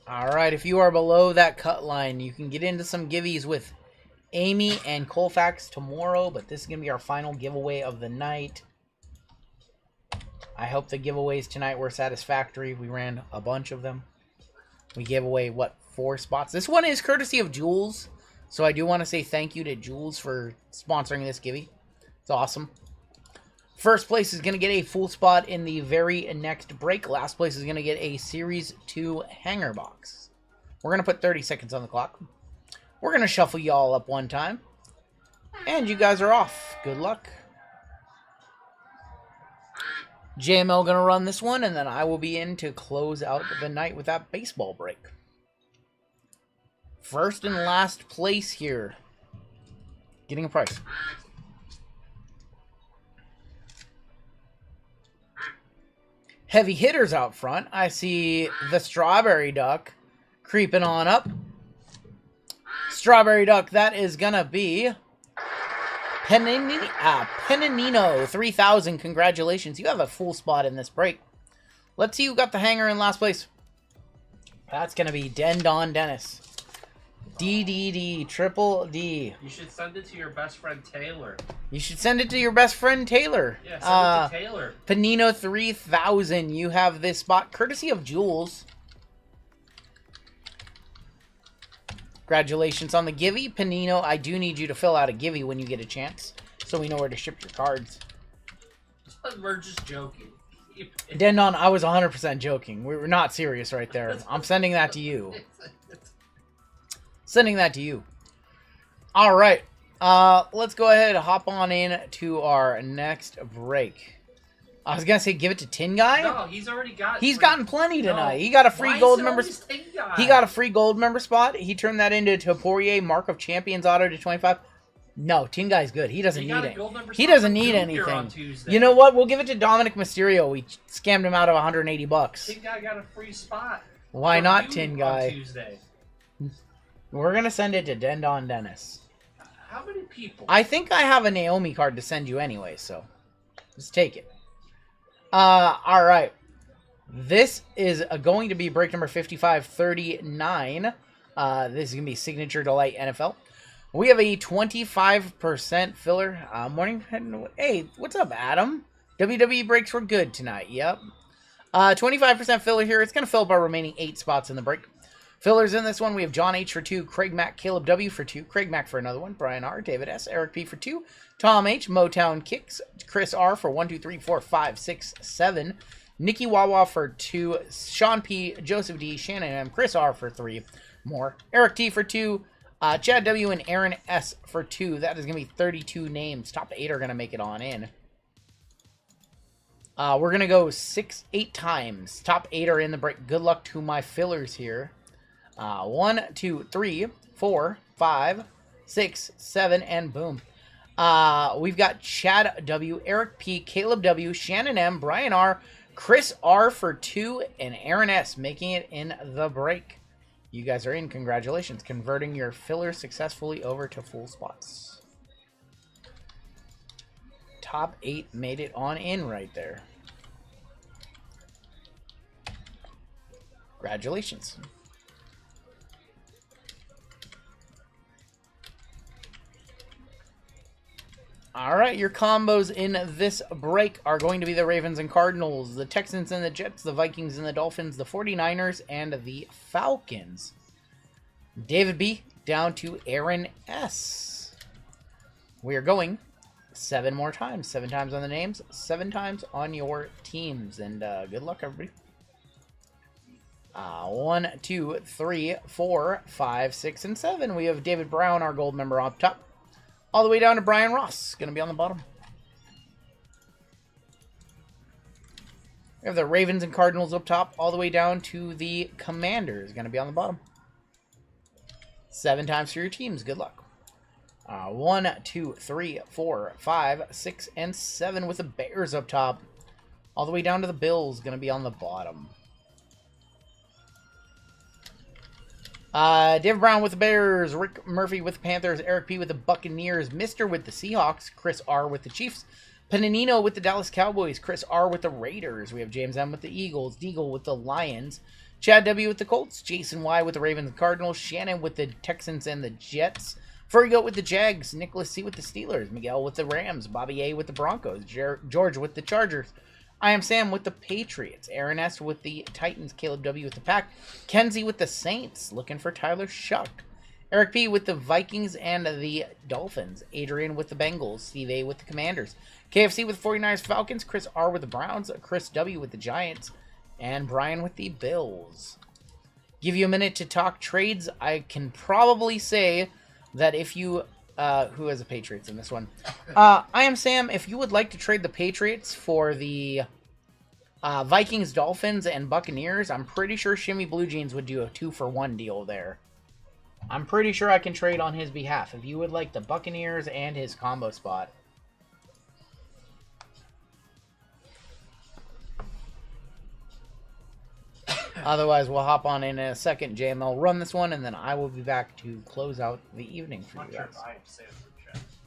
[SPEAKER 3] All right, if you are below that cut line, you can get into some givvies with Amy and Colfax tomorrow, but this is going to be our final giveaway of the night. I hope the giveaways tonight were satisfactory. We ran a bunch of them. We gave away, what, 4 spots? This one is courtesy of Jules, so I do want to say thank you to Jules for sponsoring this giveaway. It's awesome. First place is going to get a full spot in the very next break. Last place is going to get a Series 2 hanger box. We're going to put 30 seconds on the clock. We're going to shuffle you all up one time. And you guys are off. Good luck. JML going to run this one, and then I will be in to close out the night with that baseball break. First and last place here. Getting a price. Heavy hitters out front. I see the Strawberry Duck creeping on up. Strawberry Duck, that is going to be Penanino 3000. Congratulations. You have a full spot in this break. Let's see who got the hanger in last place. That's going to be Dendon Dennis. DDD, triple D.
[SPEAKER 4] You should send it to your best friend Taylor.
[SPEAKER 3] You should send it to your best friend Taylor.
[SPEAKER 4] Yeah, send it to Taylor.
[SPEAKER 3] Panino 3000, you have this spot courtesy of Jules. Congratulations on the givey. Panino, I do need you to fill out a givey when you get a chance, so we know where to ship your cards.
[SPEAKER 4] We're just joking.
[SPEAKER 3] Dendon, I was 100% joking. We were not serious right there. I'm sending that to you. Sending that to you. All right. Let's go ahead and hop on in to our next break. I was going to say give it to Tin Guy.
[SPEAKER 4] No, he's already got.
[SPEAKER 3] He's gotten plenty tonight. He got a free gold member. He got a free gold member spot. He turned that into Poirier Mark of Champions auto to 25. No, Tin Guy's good. He doesn't need it. He doesn't need anything. You know what? We'll give it to Dominic Mysterio. We scammed him out of $180.
[SPEAKER 4] Tin Guy got a free spot.
[SPEAKER 3] Why not, Tin Guy?
[SPEAKER 4] Tuesday.
[SPEAKER 3] We're going to send it to Dendon Dennis.
[SPEAKER 4] How many people?
[SPEAKER 3] I think I have a Naomi card to send you anyway, so just take it. All right. This is going to be break number 5539. This is going to be Signature Delight NFL. We have a 25% filler. Morning. Hey, what's up, Adam? WWE breaks were good tonight. Yep. 25% filler here. It's going to fill up our remaining 8 spots in the break. Fillers in this one, we have John H for 2, Craig Mack, Caleb W for 2, Craig Mack for another one, Brian R, David S, Eric P for 2, Tom H, Motown Kicks, Chris R for 1, 2, 3, 4, 5, 6, 7, Nikki Wawa for 2, Sean P, Joseph D, Shannon M, Chris R for 3 more, Eric T for 2, Chad W and Aaron S for 2. That is going to be 32 names. Top 8 are going to make it on in. We're going to go 8 times. Top 8 are in the break. Good luck to my fillers here. 1, 2, 3, 4, 5, 6, 7, and boom. We've got Chad W, Eric P, Caleb W, Shannon M, Brian R, Chris R for 2, and Aaron S making it in the break. You guys are in. Congratulations. Converting your fillers successfully over to full spots. Top 8 made it on in right there. Congratulations. All right, your combos in this break are going to be the Ravens and Cardinals, the Texans and the Jets, the Vikings and the Dolphins, the 49ers, and the Falcons. David B down to Aaron S. We are going 7 more times. 7 times on the names, 7 times on your teams. And good luck, everybody. 1, 2, 3, 4, 5, 6, and 7. We have David Brown, our gold member, up top. All the way down to Brian Ross. Going to be on the bottom. We have the Ravens and Cardinals up top. All the way down to the Commanders. Going to be on the bottom. 7 times for your teams. Good luck. 1, 2, 3, 4, 5, 6, and 7 with the Bears up top. All the way down to the Bills. Going to be on the bottom. David Brown with the Bears, Rick Murphy with the Panthers, Eric P with the Buccaneers, Mister with the Seahawks, Chris R with the Chiefs, Pananino with the Dallas Cowboys, Chris R with the Raiders. We have James M with the Eagles, Deagle with the Lions, Chad W with the Colts, Jason Y with the Ravens and Cardinals, Shannon with the Texans and the Jets, Furry Goat with the Jags, Nicholas C with the Steelers, Miguel with the Rams, Bobby A with the Broncos, George with the Chargers, I Am Sam with the Patriots, Aaron S with the Titans, Caleb W with the Pack, Kenzie with the Saints, looking for Tyler Shuck, Eric P with the Vikings and the Dolphins, Adrian with the Bengals, Steve A with the Commanders, KFC with 49ers Falcons, Chris R with the Browns, Chris W with the Giants, and Brian with the Bills. Give you a minute to talk trades. I can probably say that if you... who has the Patriots in this one? I Am Sam. If you would like to trade the Patriots for the Vikings, Dolphins, and Buccaneers, I'm pretty sure Shimmy Blue Jeans would do a 2-for-1 deal there. I'm pretty sure I can trade on his behalf if you would like the Buccaneers and his combo spot. Otherwise, we'll hop on in a second. JML run this one, and then I will be back to close out the evening for you guys.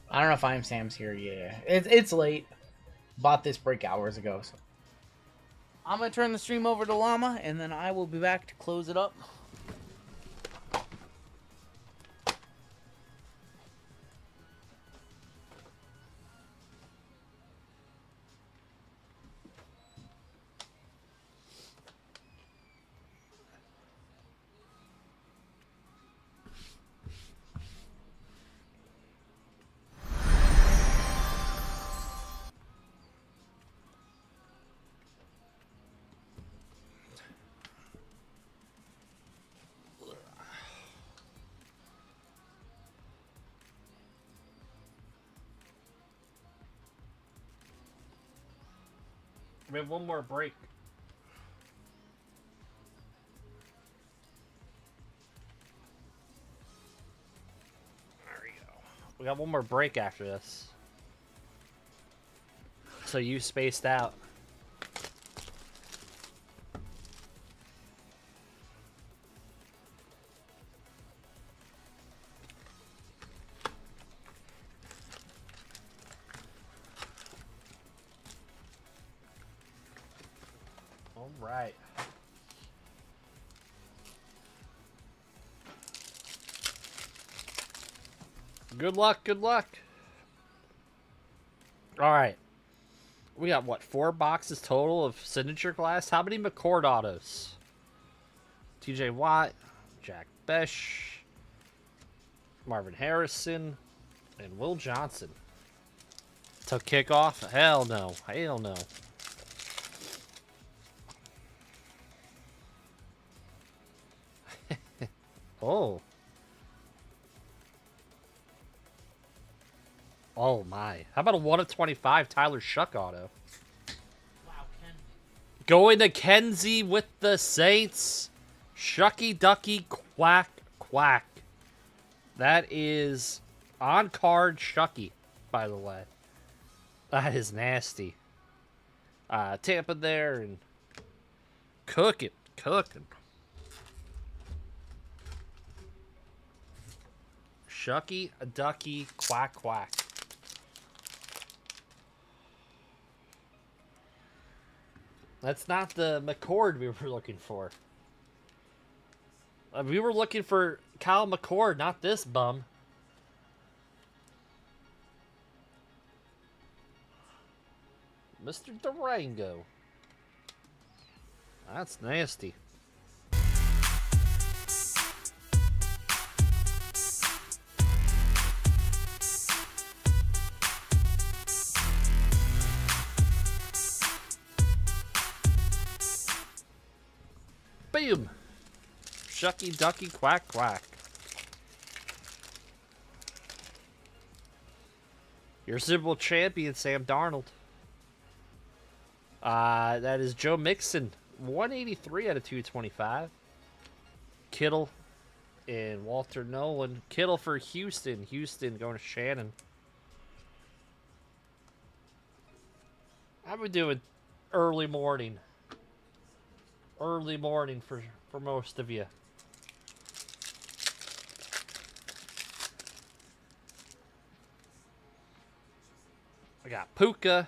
[SPEAKER 3] I don't know if I Am Sam's here. Yeah, it's late. Bought this break hours ago. So I'm going to turn the stream over to Llama, and then I will be back to close it up.
[SPEAKER 5] We have one more break. There we go. We got one more break after this. So you spaced out. Right. Good luck, good luck. All right. We got, what, 4 boxes total of signature glass? How many McCord autos? TJ Watt, Jack Besh, Marvin Harrison, and Will Johnson. To kick off? Hell no. Hell no. Oh. Oh my. How about a 1 of 25 Tyler Shuck auto?
[SPEAKER 3] Wow, Ken.
[SPEAKER 5] Going to Kenzie with the Saints. Shucky Ducky Quack Quack. That is on card Shucky, by the way. That is nasty. Tampa there and cooking. Shucky, Ducky, Quack, Quack. That's not the McCord we were looking for. We were looking for Kyle McCord, not this bum. Mr. Durango. That's nasty. Boom! Shucky Ducky Quack Quack. Your Super Bowl champion, Sam Darnold. That is Joe Mixon. 183 out of 225. Kittle and Walter Nolan. Kittle for Houston. Houston going to Shannon. How we doing early morning? Early morning for most of you. I got Puka.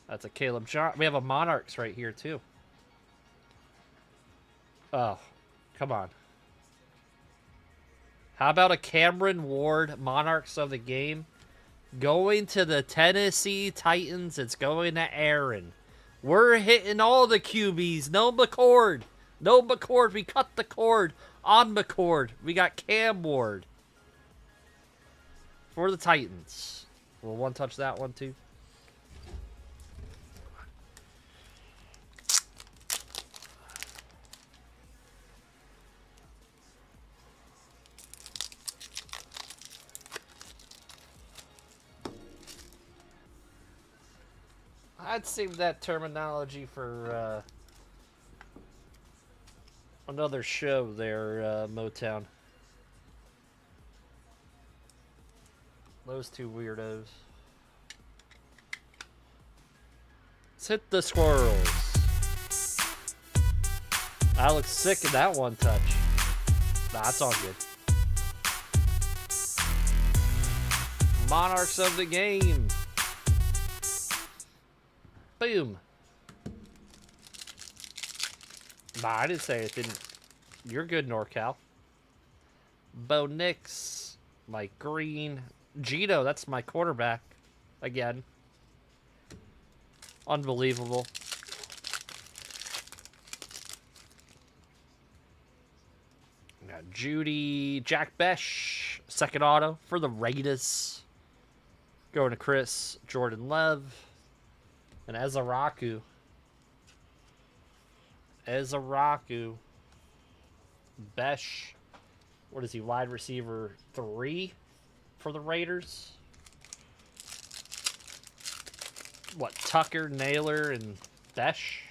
[SPEAKER 5] That's a Caleb John. We have a Monarchs right here too. Oh, come on. How about a Cameron Ward, Monarchs of the Game? Going to the Tennessee Titans. It's going to Aaron. We're hitting all the QBs. No McCord. No McCord. We cut the cord on McCord. We got Cam Ward for the Titans. Will one touch that one too? I'd save that terminology for another show there, Motown. Those two weirdos. Let's hit the squirrels. I look sick in that one touch. Nah, that's all good. Monarchs of the Game. Boom. Nah, I didn't say it didn't. You're good, NorCal. Bo Nix. Mike Green. Gino, that's my quarterback. Again. Unbelievable. We got Judy. Jack Besh. Second auto for the Raiders. Going to Chris. Jordan Lev. And Ezaraku. Besh. What is he? Wide receiver 3 for the Raiders. What? Tucker, Naylor, and Besh.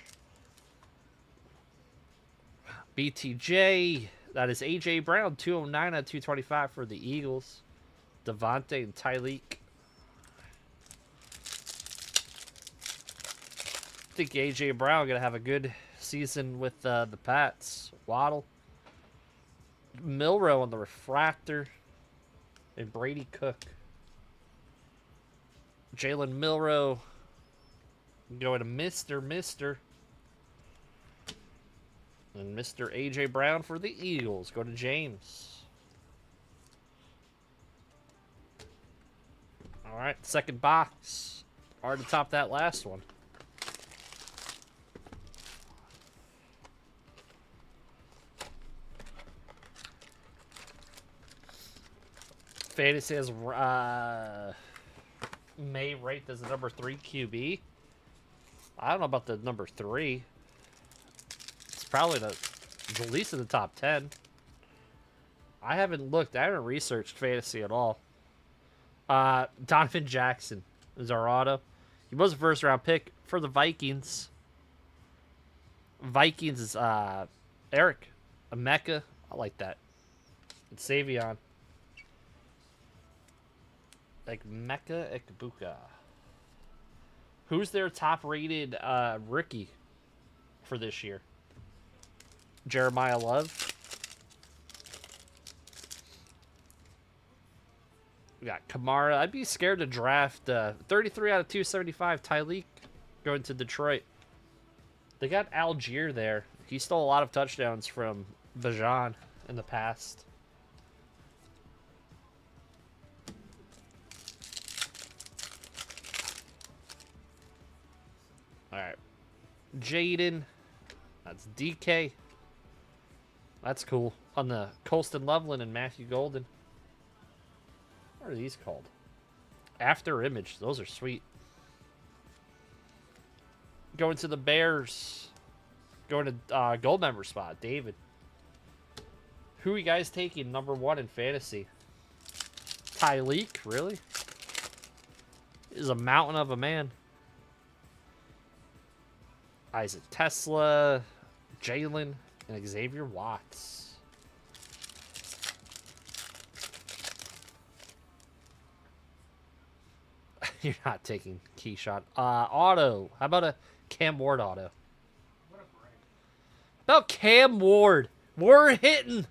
[SPEAKER 5] BTJ. That is AJ Brown. 209 out of 225 for the Eagles. Devontae and Tyleek. I think AJ Brown gonna have a good season with the Pats. Waddle, Milrow on the refractor, and Brady Cook. Jalen Milrow going to Mr. And Mr. AJ Brown for the Eagles. Go to James. All right, second box. Hard to top that last one. Fantasy has May ranked as the number 3 QB. I don't know about the number 3. It's probably the least in the top 10. I haven't looked. I haven't researched fantasy at all. Donovan Jackson is our auto. He was a first-round pick for the Vikings. Vikings is Eric Emeka. I like that. It's Savion. Like Mecca Ekbuka. Who's their top-rated rookie for this year? Jeremiah Love. We got Kamara. I'd be scared to draft 33 out of 275 Tyleek going to Detroit. They got Algier there. He stole a lot of touchdowns from Bajan in the past. All right, Jaden, that's DK. That's cool. On the Colston Loveland and Matthew Golden. What are these called? After Image. Those are sweet. Going to the Bears. Going to gold member spot. David. Who are you guys taking number 1 in fantasy? Tyleek, really? Is a mountain of a man. Isaac Tesla, Jalen, and Xavier Watts. You're not taking key shot. Auto. How about a Cam Ward auto?
[SPEAKER 4] What a break.
[SPEAKER 5] How about Cam Ward? We're hitting.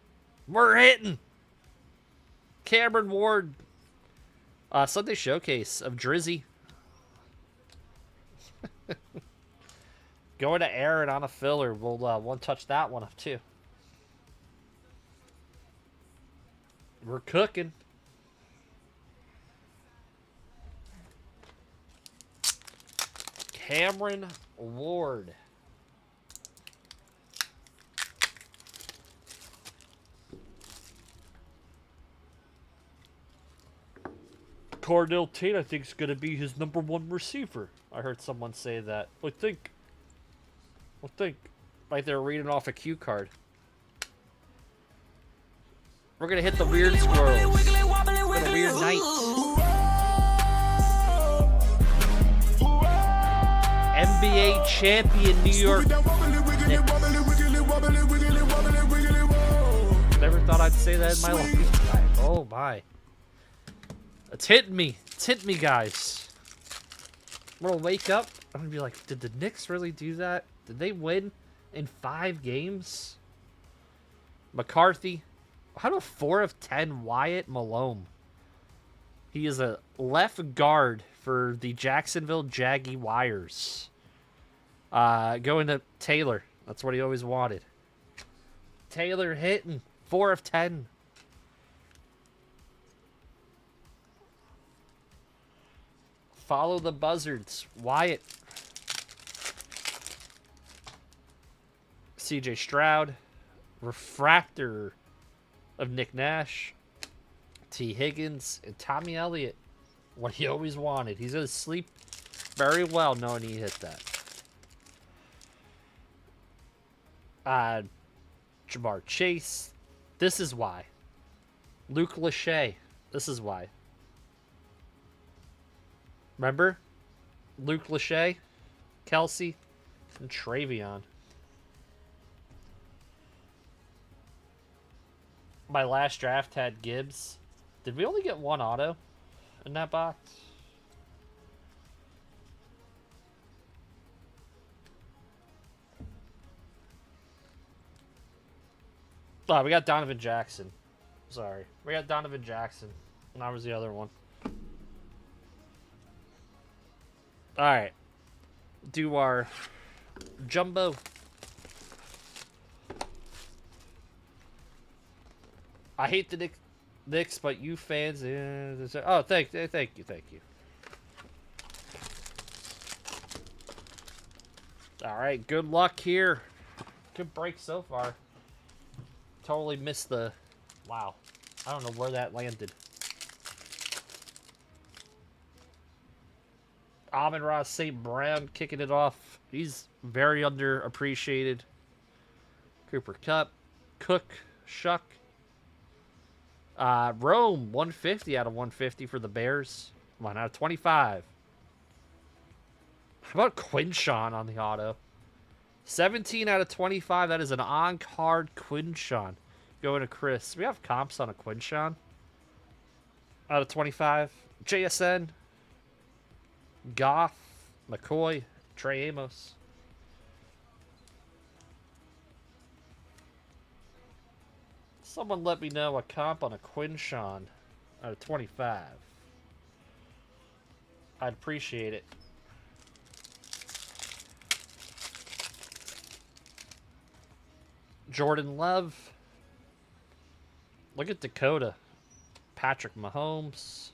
[SPEAKER 5] Cameron Ward. Sunday Showcase of Drizzy. Going to Aaron on a filler. We'll one touch that one up too. We're cooking. Cameron Ward. Cardell Tate, I think, is going to be his #1 receiver. I heard someone say that. I think. Like they're reading off a cue card. We're going to hit the weird squirrels. It's been a weird night. NBA champion New York Knicks. Never thought I'd say that in my life. Oh my. It's hitting me. It's hitting me, guys. I'm going to wake up. I'm going to be like, did the Knicks really do that? Did they win in 5 games? McCarthy. How about 4 of 10 Wyatt Malone? He is a left guard for the Jacksonville Jaguars. Going to Taylor. That's what he always wanted. Taylor hitting 4 of 10. Follow the Buzzards. Wyatt. CJ Stroud. Refractor of Nick Nash. T. Higgins. And Tommy Elliott. What he always wanted. He's going to sleep very well knowing he hit that. Jamar Chase. This is why. Luke Lachey. This is why. Remember? Luke Lachey, Kelsey, and Travion. My last draft had Gibbs. Did we only get 1 auto in that box? Oh, we got Donovan Jackson. Sorry. We got Donovan Jackson. And that was the other one. Alright. Do our jumbo. I hate the Knicks, but you fans... oh, thank you. Alright, good luck here. Good break so far. Totally missed the... Wow. I don't know where that landed. Amon-Ra St. Brown kicking it off. He's very underappreciated. Cooper Kupp. Cook. Shuck. Rome, 150 out of 150 for the Bears. Come on, out of 25. How about Quinshawn on the auto? 17 out of 25. That is an on-card Quinshawn. Going to Chris. We have comps on a Quinshawn. Out of 25. JSN. Goff. McCoy. Trey Amos. Someone let me know a comp on a Quinshawn out of 25. I'd appreciate it. Jordan Love. Look at Dakota. Patrick Mahomes.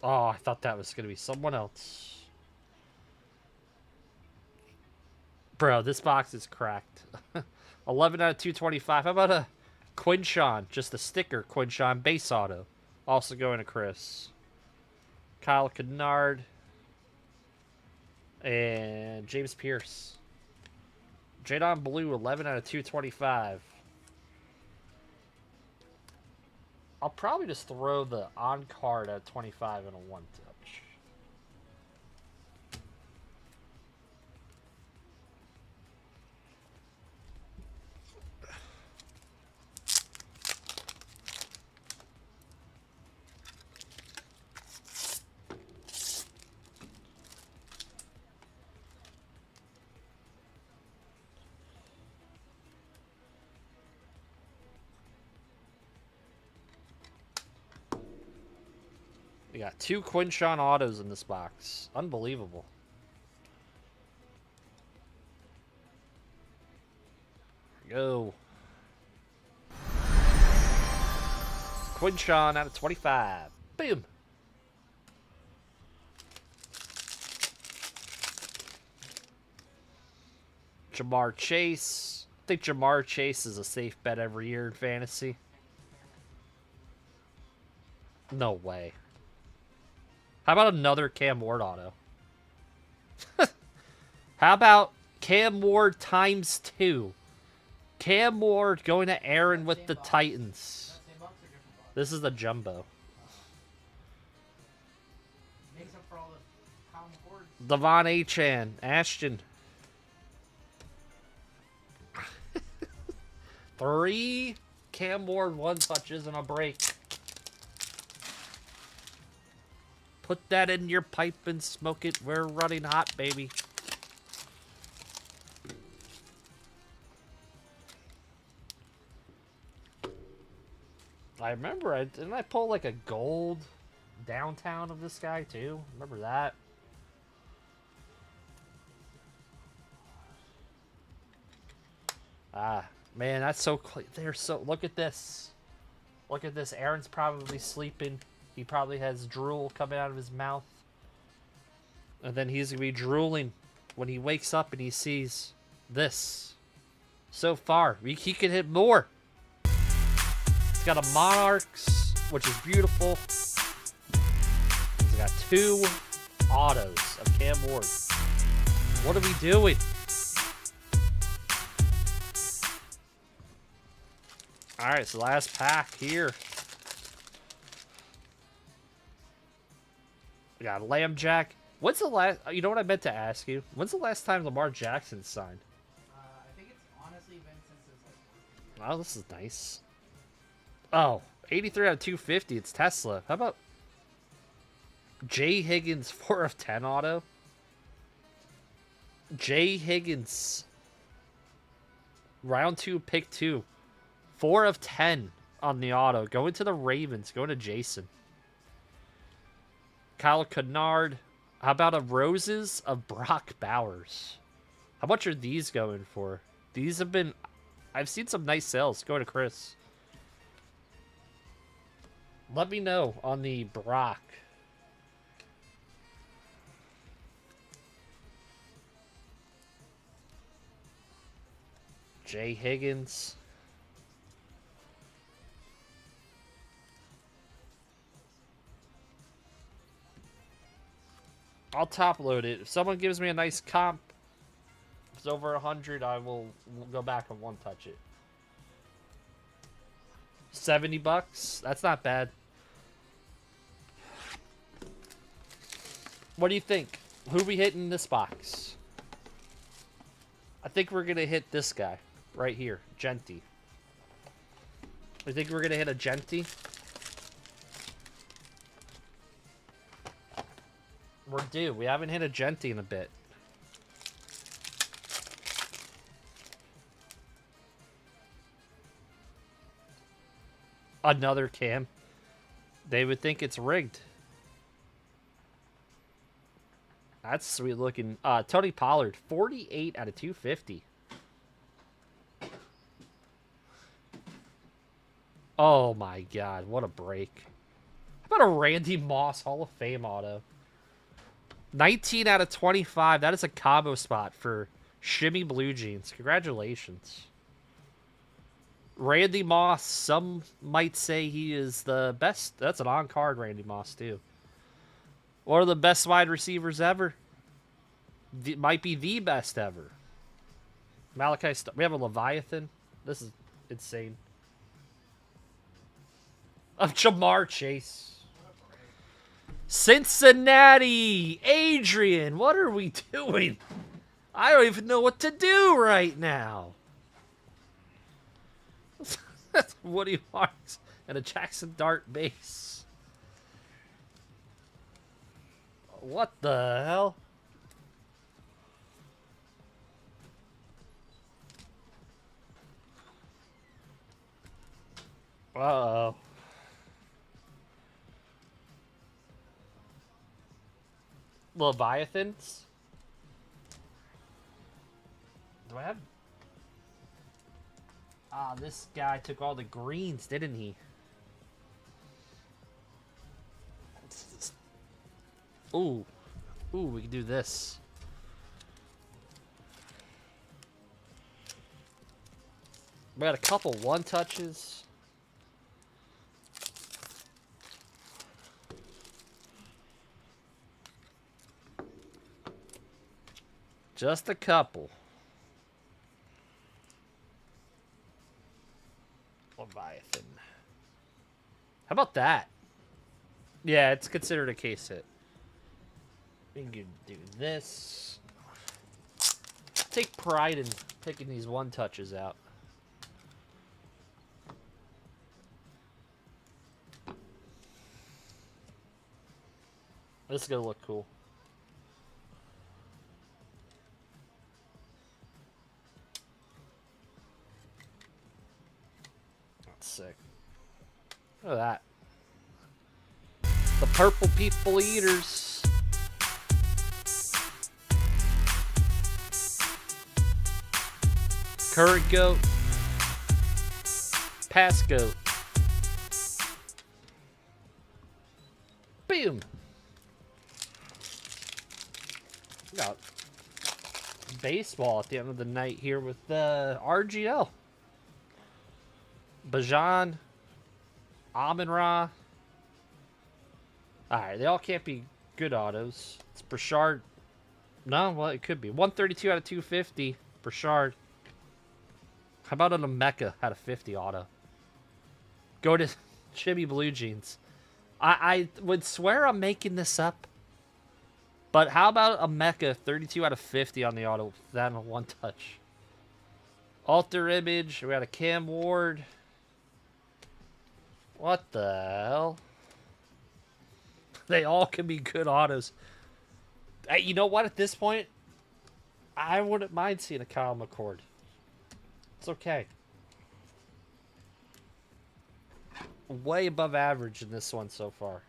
[SPEAKER 5] Oh, I thought that was going to be someone else. Bro, this box is cracked. 11 out of 225. How about a Quinshawn? Just a sticker Quinshawn base auto. Also going to Chris. Kyle Kennard. And James Pierce. Jadon Blue, 11 out of 225. I'll probably just throw the on-card at 25 in a one-touch. We got 2 Quinshawn autos in this box. Unbelievable. Go. Quinshawn out of 25. Boom. Jamar Chase. I think Jamar Chase is a safe bet every year in fantasy. No way. How about another Cam Ward auto? How about Cam Ward times 2? Cam Ward going to Aaron with the Titans. This is the jumbo. Devon Achan, Ashton. 3 Cam Ward 1-touches and a break. Put that in your pipe and smoke it. We're running hot, baby. I remember, didn't I pull like a gold downtown of this guy too? Remember that? Ah, man, that's so clean. They're so. Look at this. Look at this. Aaron's probably sleeping. He probably has drool coming out of his mouth. And then he's going to be drooling when he wakes up and he sees this. So far, he could hit more. He's got a Monarchs, which is beautiful. He's got 2 autos of Cam Ward. What are we doing? Alright, so last pack here. We got Lamb Jack. When's the last... You know what I meant to ask you? When's the last time Lamar Jackson signed?
[SPEAKER 3] I think it's honestly been since his
[SPEAKER 5] Oh, this is nice. Oh, 83 out of 250. It's Tesla. How about Jay Higgins 4 of 10 auto? Jay Higgins. Round 2, pick 2. 4 of 10 on the auto. Going to the Ravens. Going to Jason. Kyle Kennard. How about a Roses of Brock Bowers? How much are these going for? These have been... I've seen some nice sales. Go to Chris. Let me know on the Brock. Jay Higgins. I'll top load it. If someone gives me a nice comp, if it's over 100, I will go back and 1-touch it. $70? That's not bad. What do you think? Who we hitting in this box? I think we're gonna hit this guy right here, Genty. I think we're gonna hit a Genty. We're due. We haven't hit a Genty in a bit. Another Cam. They would think it's rigged. That's sweet looking. Tony Pollard, 48 out of 250. Oh my God, what a break. How about a Randy Moss Hall of Fame auto? 19 out of 25. That is a combo spot for Shimmy Blue Jeans. Congratulations. Randy Moss, some might say he is the best. That's an on-card Randy Moss, too. One of the best wide receivers ever. Might be the best ever. Malachi, we have a Leviathan. This is insane. Of Jamar Chase. Cincinnati! Adrian, what are we doing? I don't even know what to do right now. That's Woody Marks and a Jackson Dart base. What the hell? Uh-oh. Leviathans? Do I have... Ah, this guy took all the greens, didn't he? Ooh. Ooh, we can do this. We got a couple one-touches. Just a couple. Leviathan. How about that? Yeah, it's considered a case hit. We can do this. Take pride in picking these one-touches out. This is gonna look cool. That's sick. Look at that. The purple people eaters. Current goat. Past goat. Boom. Got baseball at the end of the night here with the RGL. Bajan, Amon-Ra. Alright, they all can't be good autos. It's Burchard. No, well, it could be. 132 out of 250. Burchard. How about an Omeka out of 50 auto? Go to Jimmy Blue Jeans. I would swear I'm making this up. But how about a Mecha 32 out of 50 on the auto? That in one touch. Alter Image. We got a Cam Ward. What the hell? They all can be good autos. You know what? At this point, I wouldn't mind seeing a Kyle McCord. It's okay. Way above average in this one so far.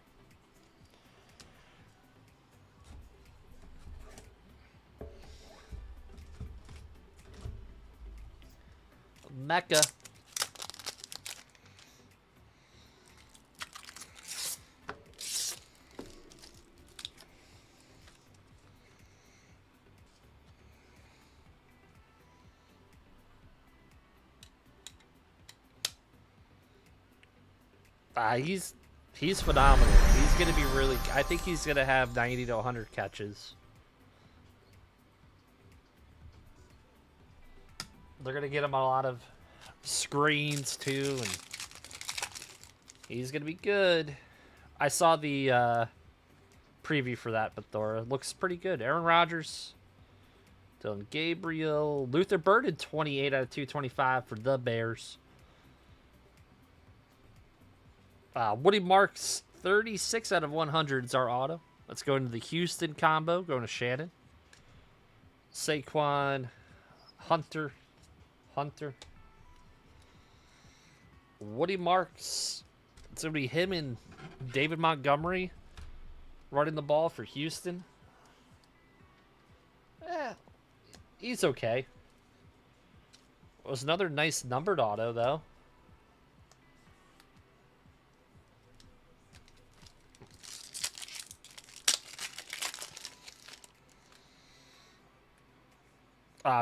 [SPEAKER 5] Mecha. He's phenomenal. He's gonna be really. I think he's gonna have 90 to 100 catches. They're gonna get him a lot of screens too, and he's gonna be good. I saw the preview for that, but Thor looks pretty good. Aaron Rodgers, Dylan Gabriel, Luther Burden, 28 out of 225 for the Bears. Woody Marks, 36 out of 100 is our auto. Let's go into the Houston combo. Going to Shannon. Saquon, Hunter. Woody Marks. It's going to be him and David Montgomery running the ball for Houston. He's okay. It was another nice numbered auto, though.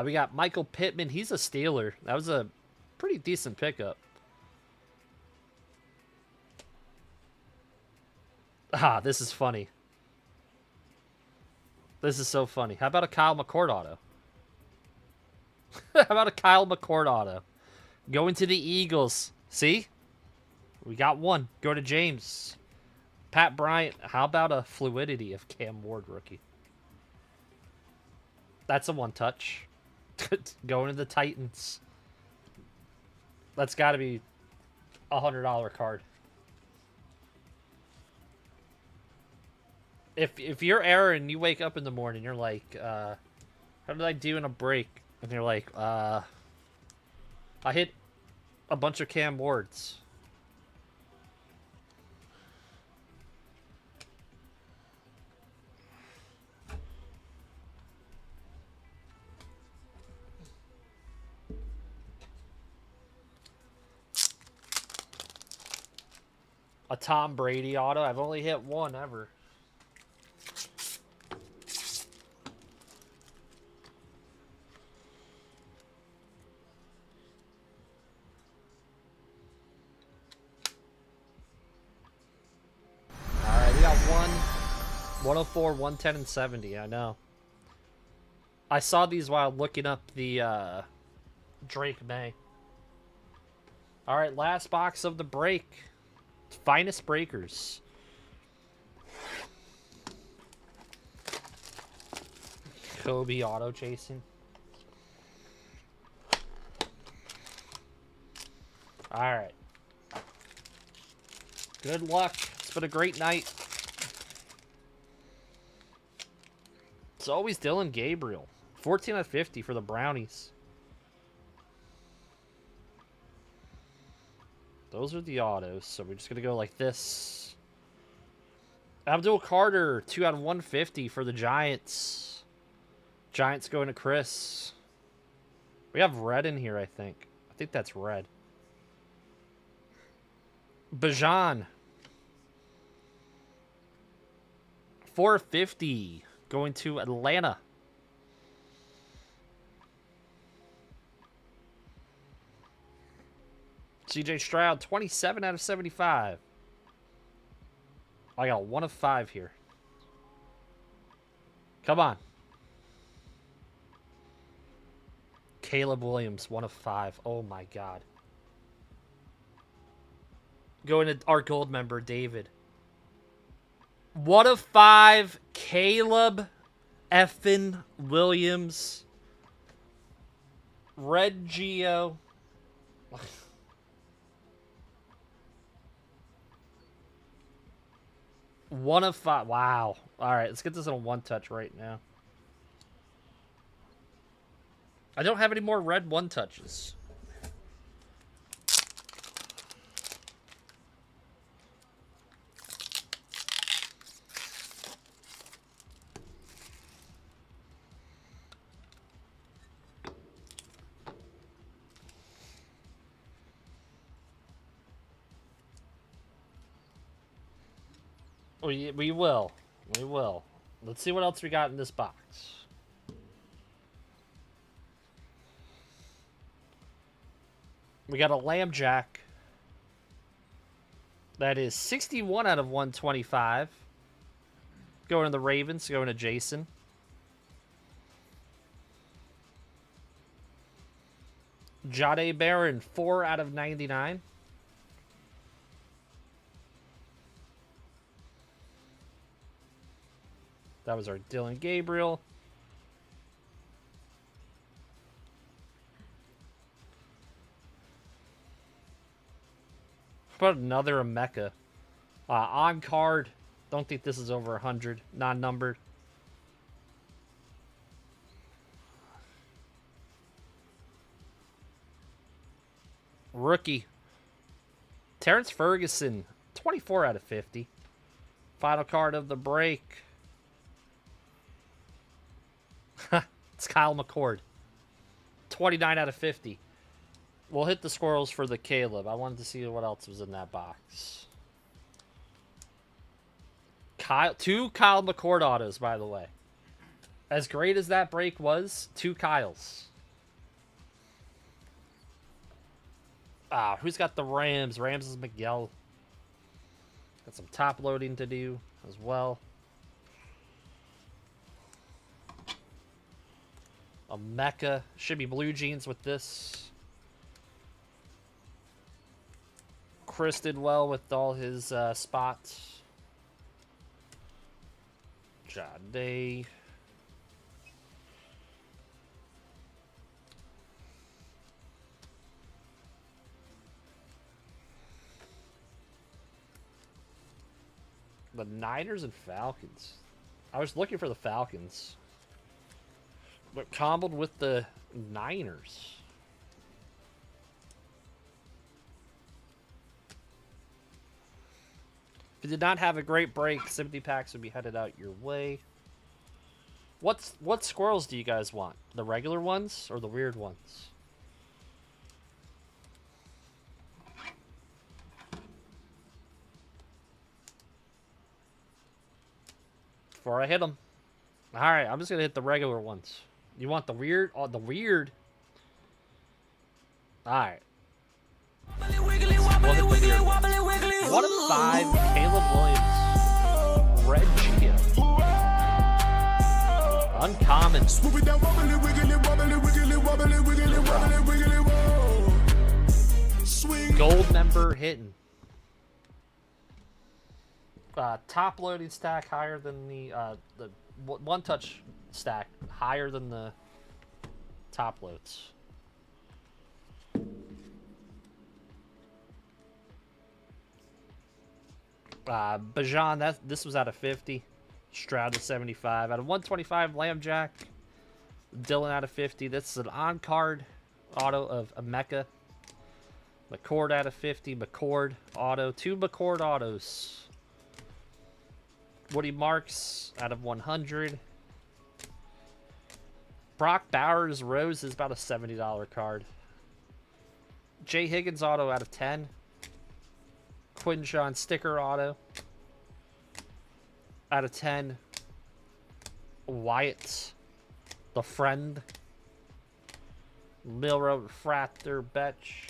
[SPEAKER 5] We got Michael Pittman. He's a Steeler. That was a pretty decent pickup. This is funny. This is so funny. How about a Kyle McCord auto? How about a Kyle McCord auto? Going to the Eagles. See? We got one. Go to James. Pat Bryant. How about a Fluidity of Cam Ward rookie? That's a one-touch. Going to the Titans. That's got to be a $100 card. If you're Aaron and you wake up in the morning, you're like, how did I do in a break? And you're like, I hit a bunch of Cam Wards. A Tom Brady auto. I've only hit one ever. 104, 110, and 70. I know. I saw these while looking up the Drake May. All right, last box of the break. Finest breakers. Kobe auto chasing. All right. Good luck. It's been a great night. It's always Dylan Gabriel. 14 out of 50 for the Brownies. Those are the autos, so we're just going to go like this. Abdul Carter, 2 out of 150 for the Giants. Giants going to Chris. We have red in here, I think. I think that's red. Bajan. 450 going to Atlanta. CJ Stroud, 27 out of 75. I got 1 of 5 here. Come on. Caleb Williams, 1 of 5. Oh my God. Going to our gold member, David. 1 of 5, Caleb effing Williams. Red Geo. 1 of 5. Wow. All right, let's get this in a 1-touch right now. I don't have any more red 1-touches. We will. We will. Let's see what else we got in this box. We got a Lamb Jack. That is 61 out of 125. Going to the Ravens. Going to Jason. Jade Barron, 4 out of 99. That was our Dylan Gabriel. How about another Emeka? On card. Don't think this is over 100. Non-numbered. Rookie. Terrence Ferguson. 24 out of 50. Final card of the break. It's Kyle McCord. 29 out of 50. We'll hit the squirrels for the Caleb. I wanted to see what else was in that box. Two Kyle McCord autos, by the way. As great as that break was, 2 Kyles. Who's got the Rams? Rams is Miguel. Got some top loading to do as well. A Mecca. Should be blue jeans with this. Chris did well with all his spots. Jade. The Niners and Falcons. I was looking for the Falcons. But comboed with the Niners. If you did not have a great break, sympathy packs would be headed out your way. What squirrels do you guys want? The regular ones or the weird ones? Before I hit them. All right, I'm just going to hit the regular ones. You want the weird? Oh, the weird. All right. We'll hit the weird. 1 of 5, Caleb Williams. Red Geo. Uncommon.
[SPEAKER 6] Swoop it down, wobbly, wiggly, wobbly, wiggly, wobbly, wiggly, wobbly, wiggly, whoa. Swing.
[SPEAKER 5] Gold member hitting. Top loading stack higher than the one touch stack higher than the top loads. Bajan, this was out of 50. Stroud to 75. Out of 125, Lambjack. Dylan out of 50. This is an on-card auto of Emeka. McCord out of 50. McCord auto. 2 McCord autos. Woody Marks out of 100. Brock Bowers Rose is about a $70 card. Jay Higgins auto out of 10. Quinshawn sticker auto out of 10. Wyatt, the friend. Milroad Frater Betch.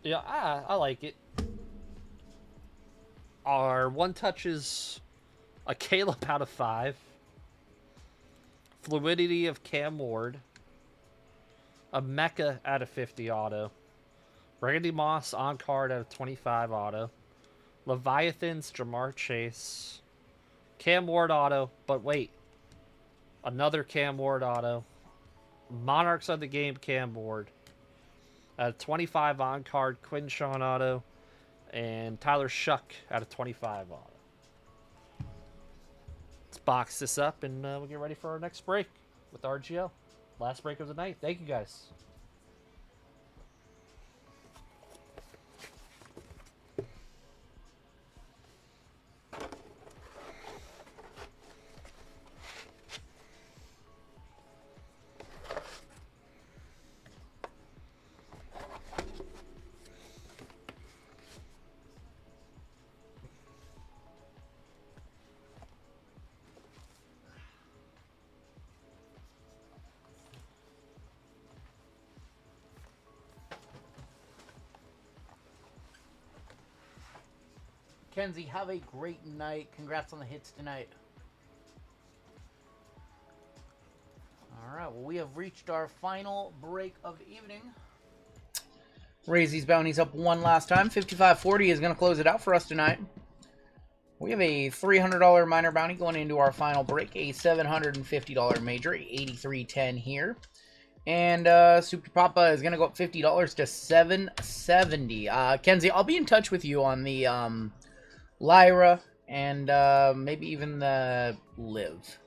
[SPEAKER 5] Yeah, I like it. Our one touch is a Caleb out of 5. Fluidity of Cam Ward. A Mecca out of 50 auto. Randy Moss on card out of 25 auto. Leviathans, Jamar Chase. Cam Ward auto, but wait. Another Cam Ward auto. Monarchs of the Game Cam Ward. Out of 25 on card, Quinshawn auto. And Tyler Shuck out of 25 auto. Let's box this up and we'll get ready for our next break with RGL. Last break of the night. Thank you guys.
[SPEAKER 3] Kenzie, have a great night. Congrats on the hits tonight. Alright, well, we have reached our final break of the evening. Raise these bounties up one last time. 55.40 is going to close it out for us tonight. We have a $300 minor bounty going into our final break. A $750 major. 83.10 here. And Super Papa is going to go up $50 to $770. Kenzie, I'll be in touch with you on the Lyra and maybe even the Live.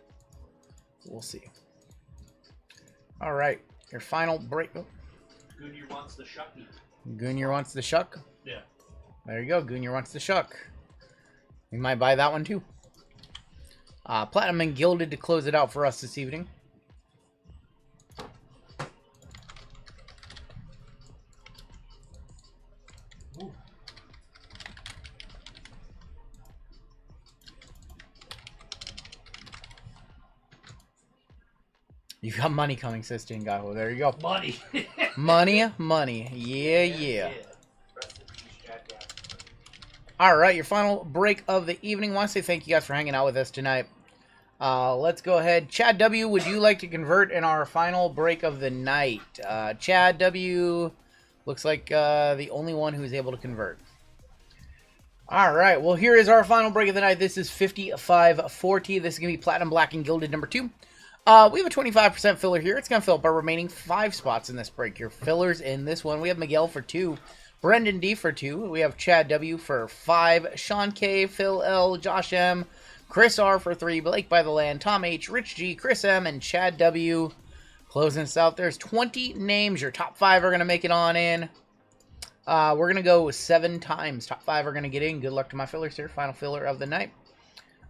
[SPEAKER 3] We'll see. All right, your final break. Oh.
[SPEAKER 4] Goonier wants the shucky.
[SPEAKER 3] Goonier wants the shuck.
[SPEAKER 4] Yeah.
[SPEAKER 3] There you go. Goonier wants the shuck. We might buy that one too. Platinum and Gilded to close it out for us this evening. You've got money coming, Sistine Guy. Well, there you go.
[SPEAKER 4] Money.
[SPEAKER 3] Money. Yeah. All right, your final break of the evening. I want to say thank you guys for hanging out with us tonight. Let's go ahead. Chad W., would you like to convert in our final break of the night? Chad W. looks like the only one who's able to convert. All right, well, here is our final break of the night. This is 55.40. This is going to be Platinum Black and Gilded number 2. We have a 25% filler here. It's going to fill up our remaining 5 spots in this break. Your fillers in this one. We have Miguel for 2. Brendan D for 2. We have Chad W for 5. Sean K, Phil L, Josh M, Chris R for 3. Blake by the Land, Tom H, Rich G, Chris M, and Chad W. Closing us out. There's 20 names. Your top 5 are going to make it on in. We're going to go 7 times. Top 5 are going to get in. Good luck to my fillers here. Final filler of the night.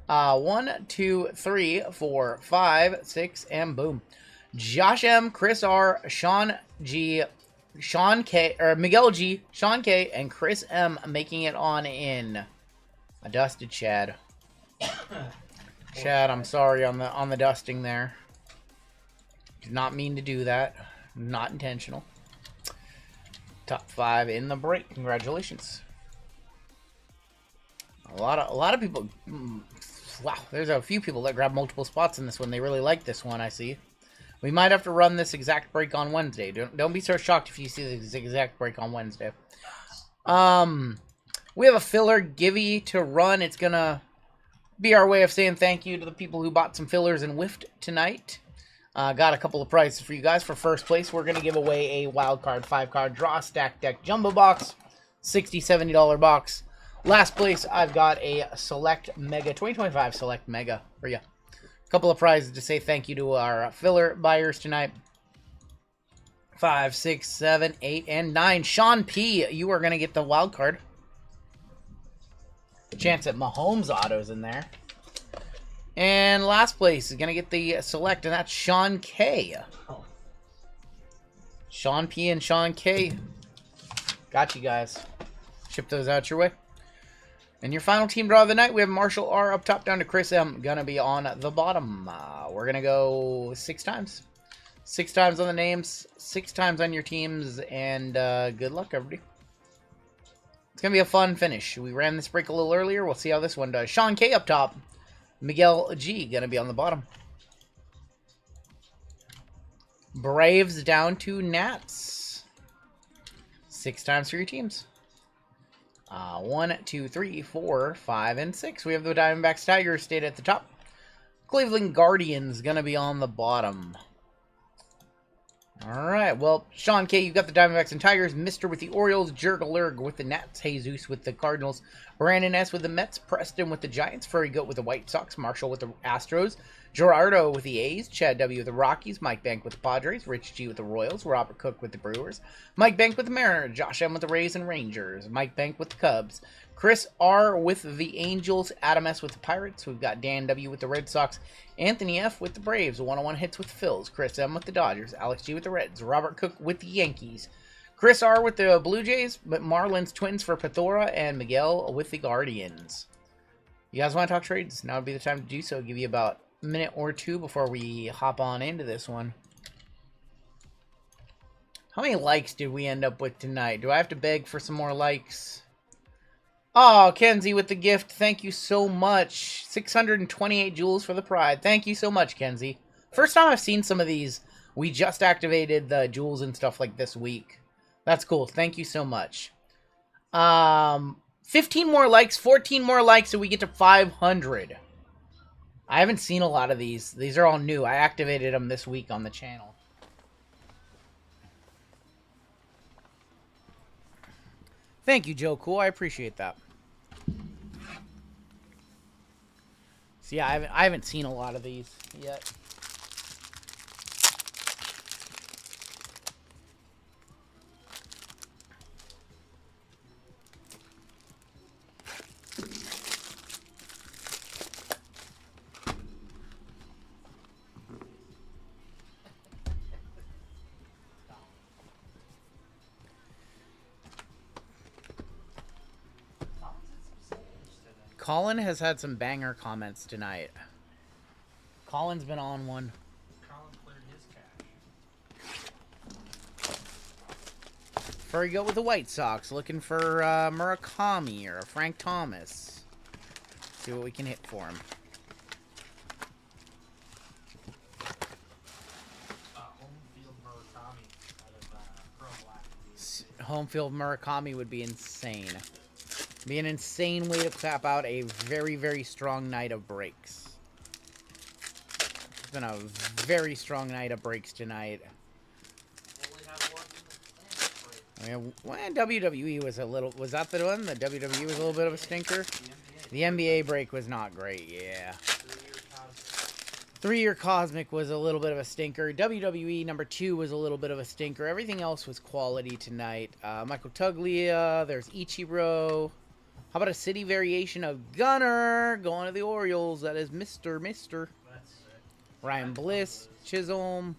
[SPEAKER 3] 1, 2, 3, 4, 5, 6, and boom. Josh M, Chris R, Sean G, Sean K, or Miguel G, Sean K, and Chris M making it on in. I dusted Chad. Chad, I'm sorry on the dusting there. Did not mean to do that. Not intentional. Top 5 in the break. Congratulations. A lot of people. Wow, there's a few people that grab multiple spots in this one. They really like this one, I see. We might have to run this exact break on Wednesday. Don't be so shocked if you see this exact break on Wednesday. We have a filler givey to run. It's gonna be our way of saying thank you to the people who bought some fillers and whiffed tonight. Got a couple of prizes for you guys. For first place, we're gonna give away a wild card 5-card draw stack deck jumbo box, $60, $70 box. Last place, I've got a Select Mega 2025 Select Mega for you. Couple of prizes to say thank you to our filler buyers tonight. 5, 6, 7, 8, and 9. Sean P., you are going to get the wild card. Chance at Mahomes autos in there. And last place is going to get the select, and that's Sean K. Sean P. and Sean K. Got you guys. Ship those out your way. And your final team draw of the night, we have Marshall R up top down to Chris M. Gonna be on the bottom. We're gonna go 6 times. 6 times on the names, 6 times on your teams, and good luck, everybody. It's gonna be a fun finish. We ran this break a little earlier. We'll see how this one does. Sean K up top. Miguel G gonna be on the bottom. Braves down to Nats. 6 times for your teams. 1, 2, 3, 4, 5, and 6. We have the Diamondbacks Tigers stayed at the top. Cleveland Guardians gonna be on the bottom. Alright, well, Sean K, you've got the Diamondbacks and Tigers. Mister with the Orioles. Jurgalurg with the Nats. Jesus with the Cardinals. Brandon S with the Mets. Preston with the Giants. Furry Goat with the White Sox. Marshall with the Astros. Gerardo with the A's. Chad W with the Rockies. Mike Bank with the Padres. Rich G with the Royals. Robert Cook with the Brewers. Mike Bank with the Mariners. Josh M with the Rays and Rangers. Mike Bank with the Cubs. Chris R with the Angels. Adam S with the Pirates. We've got Dan W with the Red Sox. Anthony F with the Braves. 101 hits with the Phils. Chris M with the Dodgers. Alex G with the Reds. Robert Cook with the Yankees. Chris R with the Blue Jays. But Marlins Twins for Pathora. And Miguel with the Guardians. You guys want to talk trades? Now would be the time to do so. I'll give you about minute or two before we hop on into this one. How many likes did we end up with tonight? Do I have to beg for some more likes? Oh, Kenzie with the gift. Thank you so much. 628 jewels for the pride. Thank you so much, Kenzie. First time I've seen some of these. We just activated the jewels and stuff like this week. That's cool. Thank you so much. 15 more likes, 14 more likes, and we get to 500. I haven't seen a lot of these. These are all new. I activated them this week on the channel. Thank you, Joe Cool. I appreciate that. So yeah, I haven't seen a lot of these yet. Colin has had some banger comments tonight. Colin's been on one.
[SPEAKER 4] Colin cleared his cache.
[SPEAKER 3] Furry Goat with the White Sox, looking for Murakami or Frank Thomas. See what we can hit for him.
[SPEAKER 4] Homefield Murakami out of Pro Black.
[SPEAKER 3] Homefield Murakami would be insane. Be an insane way to clap out a very, very strong night of breaks. It's been a very strong night of breaks tonight. I mean, when WWE was a little... Was that the one? The WWE was a little bit of a stinker? The NBA break was not great, yeah. 3-year Cosmic was a little bit of a stinker. WWE number 2 was a little bit of a stinker. Everything else was quality tonight. Michael Tuglia, there's Ichiro. How about a city variation of Gunner going to the Orioles? That is Mr.
[SPEAKER 4] That's sick.
[SPEAKER 3] Ryan Bliss, Chisholm.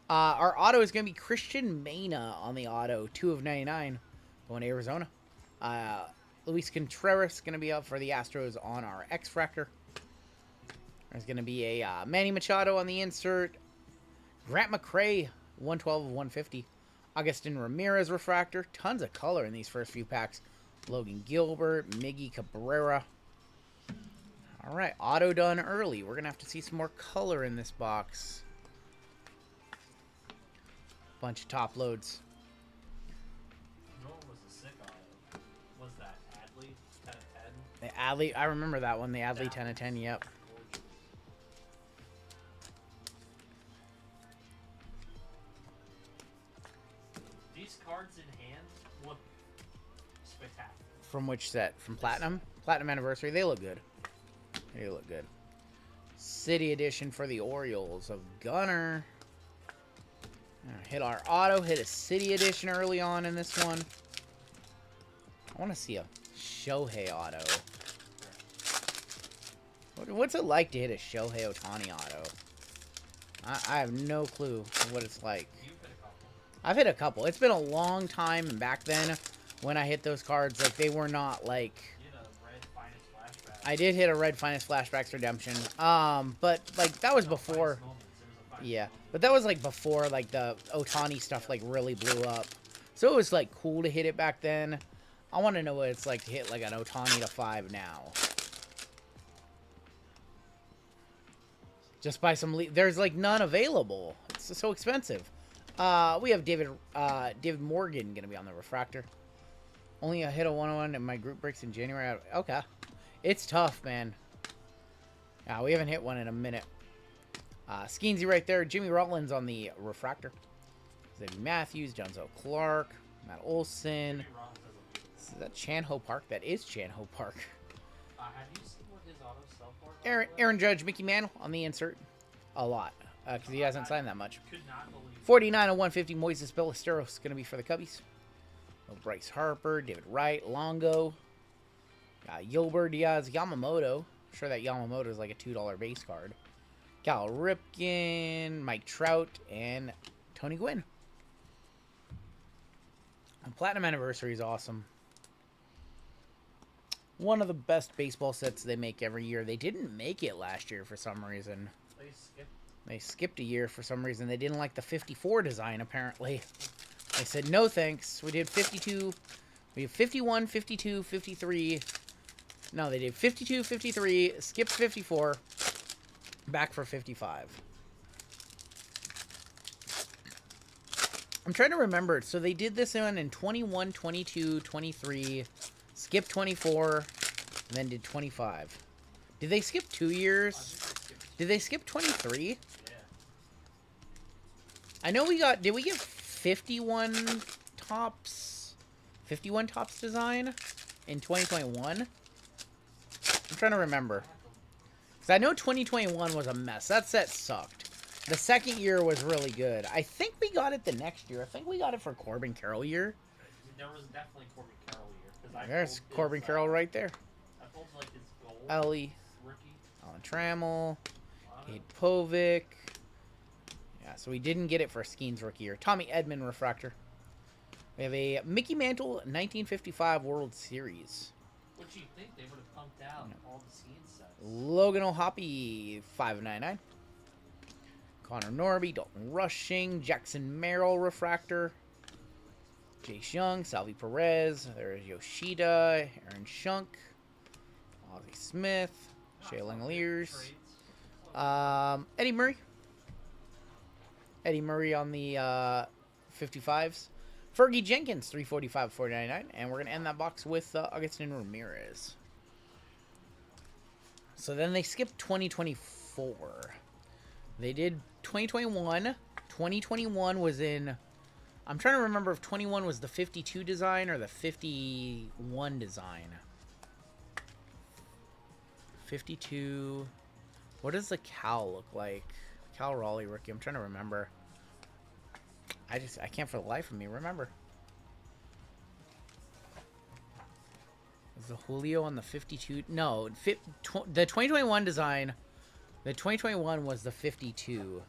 [SPEAKER 3] Our auto is going to be Christian Mena on the auto. 2 of 99 going to Arizona. Luis Contreras going to be up for the Astros on our X-Fractor. There's going to be a Manny Machado on the insert. Grant McCray, 112 of 150. Augustin Ramirez refractor. Tons of color in these first few packs. Logan Gilbert, Miggy Cabrera. All right, auto done early. We're going to have to see some more color in this box. Bunch of top loads.
[SPEAKER 4] You know what was a sick auto? Was that Adley 10 of 10?
[SPEAKER 3] The Adley, I remember that one. The Adley 10 of 10, yep.
[SPEAKER 4] Gorgeous. These cards in hand look spectacular.
[SPEAKER 3] From which set? From Platinum? Platinum Anniversary. They look good. They look good. City Edition for the Orioles of Gunner. Hit our auto. Hit a City Edition early on in this one. I want to see a Shohei auto. What's it like to hit a Shohei Ohtani auto? I have no clue what it's like.
[SPEAKER 4] You've hit a couple.
[SPEAKER 3] I've hit a couple. It's been a long time, and back then, when I hit those cards, like, they were not, like...
[SPEAKER 4] You hit a red Finest Flashback.
[SPEAKER 3] I did hit a red Finest Flashbacks Redemption. But, like, that was before... Yeah, but that was, like, before, like, the Ohtani stuff, like, really blew up. So it was, like, cool to hit it back then. I want to know what it's like to hit, like, an Ohtani to 5 now. Just buy some... There's, like, none available. It's so expensive. We have David Morgan going to be on the refractor. Only a hit of 101 in my group breaks in January. Okay. It's tough, man. We haven't hit one in a minute. Skeensy right there. Jimmy Rollins on the refractor. Zeddy Matthews, Jonzo Clark, Matt Olson. Is that Chan-Ho Park? That is Chan-Ho Park.
[SPEAKER 4] Have you seen what his auto sell for?
[SPEAKER 3] Aaron Judge, Mickey Mantle on the insert. A lot. Because he hasn't signed that much.
[SPEAKER 4] Could not believe
[SPEAKER 3] 49 of 150. Moises Ballesteros going to be for the Cubbies. Bryce Harper, David Wright, Longo. Yolber Diaz, Yamamoto. I'm sure that Yamamoto is like a $2 base card. Cal Ripken, Mike Trout, and Tony Gwynn. And Platinum Anniversary is awesome. One of the best baseball sets they make every year. They didn't make it last year for some reason. They skipped a year for some reason. They didn't like the 54 design, apparently. They said, no thanks. We did 52. We did 51, 52, 53. No, they did 52, 53, skipped 54, back for 55. I'm trying to remember. So they did this one in 21, 22, 23, skipped 24, and then did 25. Did they skip 2 years? Did they skip 23?
[SPEAKER 4] Yeah.
[SPEAKER 3] I know we got... Did we get 51 tops? 51 tops design in 2021? I'm trying to remember. Because I know 2021 was a mess. That set sucked. The second year was really good. I think we got it the next year. I think we got it for Corbin Carroll year.
[SPEAKER 4] There was definitely Corbin Carroll year.
[SPEAKER 3] There's Corbin Carroll right there.
[SPEAKER 4] I pulled like his gold
[SPEAKER 3] Ellie.
[SPEAKER 4] rookie.
[SPEAKER 3] Alan Trammell. Cade Povic. Yeah, so we didn't get it for Skeens rookie year. Tommy Edman refractor. We have a Mickey Mantle 1955 World Series.
[SPEAKER 4] What do you think? They would have pumped out all the Skeen sets.
[SPEAKER 3] Logan O'Hoppe 599. Connor Norby, Dalton Rushing, Jackson Merrill refractor. Jace Young, Salvi Perez. There's Yoshida, Aaron Shunk, Ozzie Smith, Shea Langoliers. Eddie Murray. Eddie Murray on the 55s. Fergie Jenkins, 345, 499. And we're going to end that box with Augustin Ramirez. So then they skipped 2024. They did 2021. 2021 was in... I'm trying to remember if 21 was the 52 design or the 51 design. 52... What does the Cal look like? Cal Raleigh rookie. I'm trying to remember. I can't for the life of me remember. Is the Julio on the 52? No, the 2021 design. The 2021 was the 52.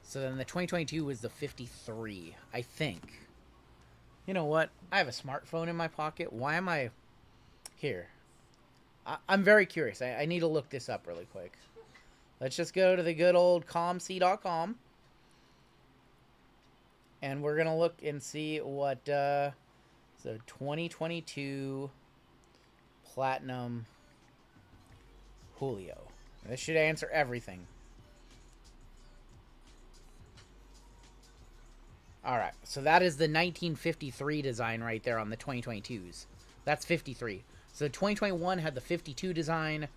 [SPEAKER 3] So then the 2022 was the 53, I think. You know what? I have a smartphone in my pocket. Why am I here? I'm very curious. I need to look this up really quick. Let's just go to the good old comc.com. And we're going to look and see what So 2022 Platinum Julio. This should answer everything. Alright, so that is the 1953 design right there on the 2022s. That's 53. So 2021 had the 52 design.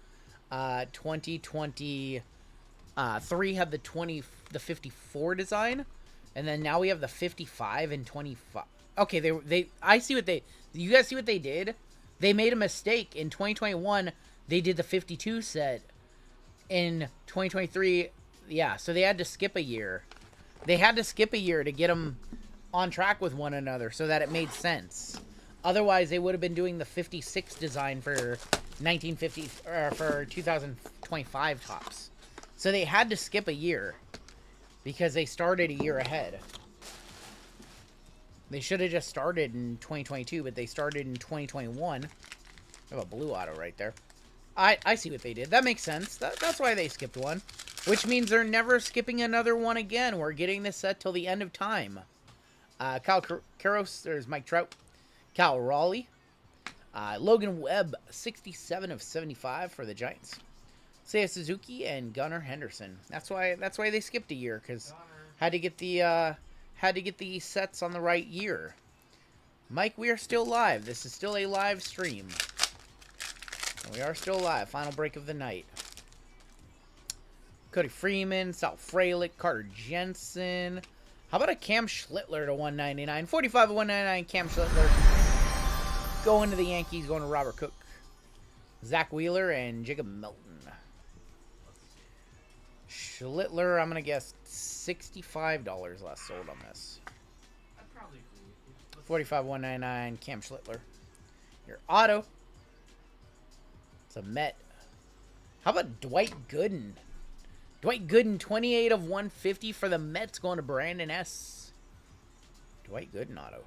[SPEAKER 3] 2023 had the 54 design. And then now we have the 55 and 25. Okay, I see what you guys see what they did? They made a mistake. In 2021, they did the 52 set. In 2023, yeah, so they had to skip a year. They had to skip a year to get them on track with one another so that it made sense. Otherwise, they would have been doing the 56 design for 1950 or for 2025 tops. So they had to skip a year because they started a year ahead. They should have just started in 2022, but they started in 2021. I have a blue auto right there. I see what they did. That makes sense. That's why they skipped one. Which means they're never skipping another one again. We're getting this set till the end of time. Kyle Karros, there's Mike Trout. Cal Raleigh. Logan Webb, 67 of 75 for the Giants. Seiya Suzuki and Gunnar Henderson. That's why they skipped a year, because had to get the sets on the right year. Mike, we are still live. This is still a live stream. We are still live. Final break of the night. Cody Freeman, Sal Frelick, Carter Jensen. How about a Cam Schlittler to 199? 45 of 199, Cam Schlittler. Going to the Yankees, going to Robert Cook. Zach Wheeler and Jacob Milton. Schlittler, I'm going to guess $65 less sold on this.
[SPEAKER 4] I'd probably agree.
[SPEAKER 3] 45 199, Cam Schlittler. Your auto. It's a Met. How about Dwight Gooden? Dwight Gooden, 28 of 150 for the Mets, going to Brandon S. Dwight Gooden auto.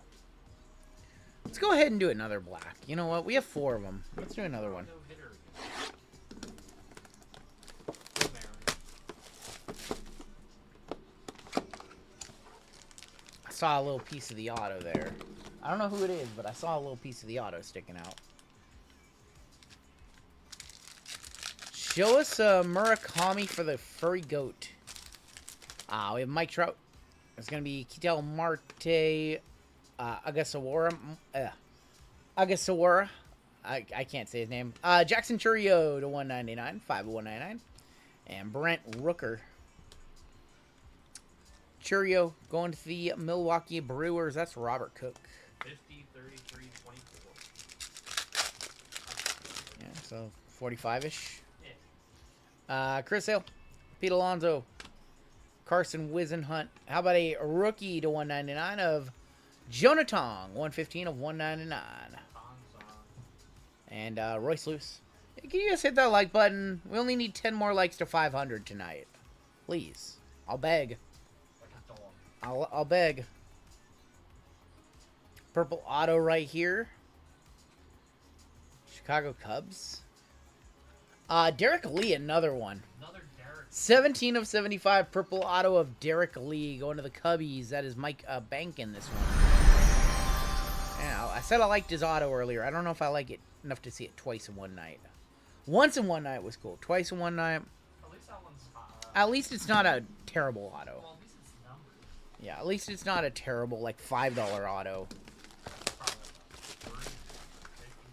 [SPEAKER 3] Let's go ahead and do another black. You know what? We have 4 of them. Let's do another one.
[SPEAKER 4] No hitter again.
[SPEAKER 3] I saw a little piece of the auto there. I don't know who it is, but I saw a little piece of the auto sticking out. Show us Murakami for the Furry Goat. We have Mike Trout. It's going to be Ketel Marte, Agasawara. Agasawara. I can't say his name. Jackson Churio to 199, 5 of 199. And Brent Rooker. Churio going to the Milwaukee Brewers. That's Robert Cook.
[SPEAKER 4] 50, 33, 24.
[SPEAKER 3] Yeah, so 45-ish. Chris Hale, Pete Alonso, Carson Wisenhunt. How about a rookie to 199 of Jonah Tong, 115 of 199. And Royce Lewis. Hey, can you guys hit that like button? We only need 10 more likes to 500 tonight. Please. I'll beg. I'll beg. Purple auto right here. Chicago Cubs. Derek Lee, another one.
[SPEAKER 4] Another Derek.
[SPEAKER 3] 17 of 75, purple auto of Derek Lee going to the Cubbies. That is Mike Bankin, this one. Yeah, I said I liked his auto earlier. I don't know if I like it enough to see it twice in one night. Once in one night was cool. Twice in one night.
[SPEAKER 4] At least that one's
[SPEAKER 3] At least it's not a terrible auto.
[SPEAKER 4] well, at least it's numbered.
[SPEAKER 3] Yeah, at least it's not a terrible, like, $5 auto.
[SPEAKER 4] Probably about 30,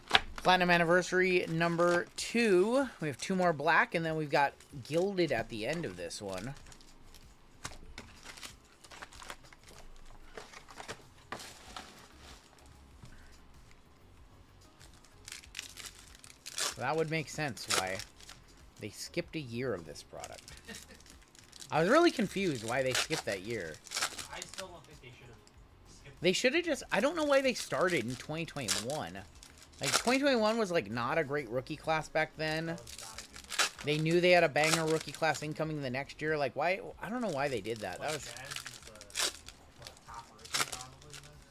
[SPEAKER 4] 50.
[SPEAKER 3] Platinum Anniversary number 2. We have 2 more black, and then we've got Gilded at the end of this one. So that would make sense why they skipped a year of this product. I was really confused why they skipped that year.
[SPEAKER 4] I still don't think they should have skipped.
[SPEAKER 3] They should have just... I don't know why they started in 2021. Like, 2021 was, like, not a great rookie class back then.
[SPEAKER 4] That was not a good one.
[SPEAKER 3] They knew they had a banger rookie class incoming the next year. Like, why? I don't know why they did that. That was...
[SPEAKER 4] Jazz is the top rookie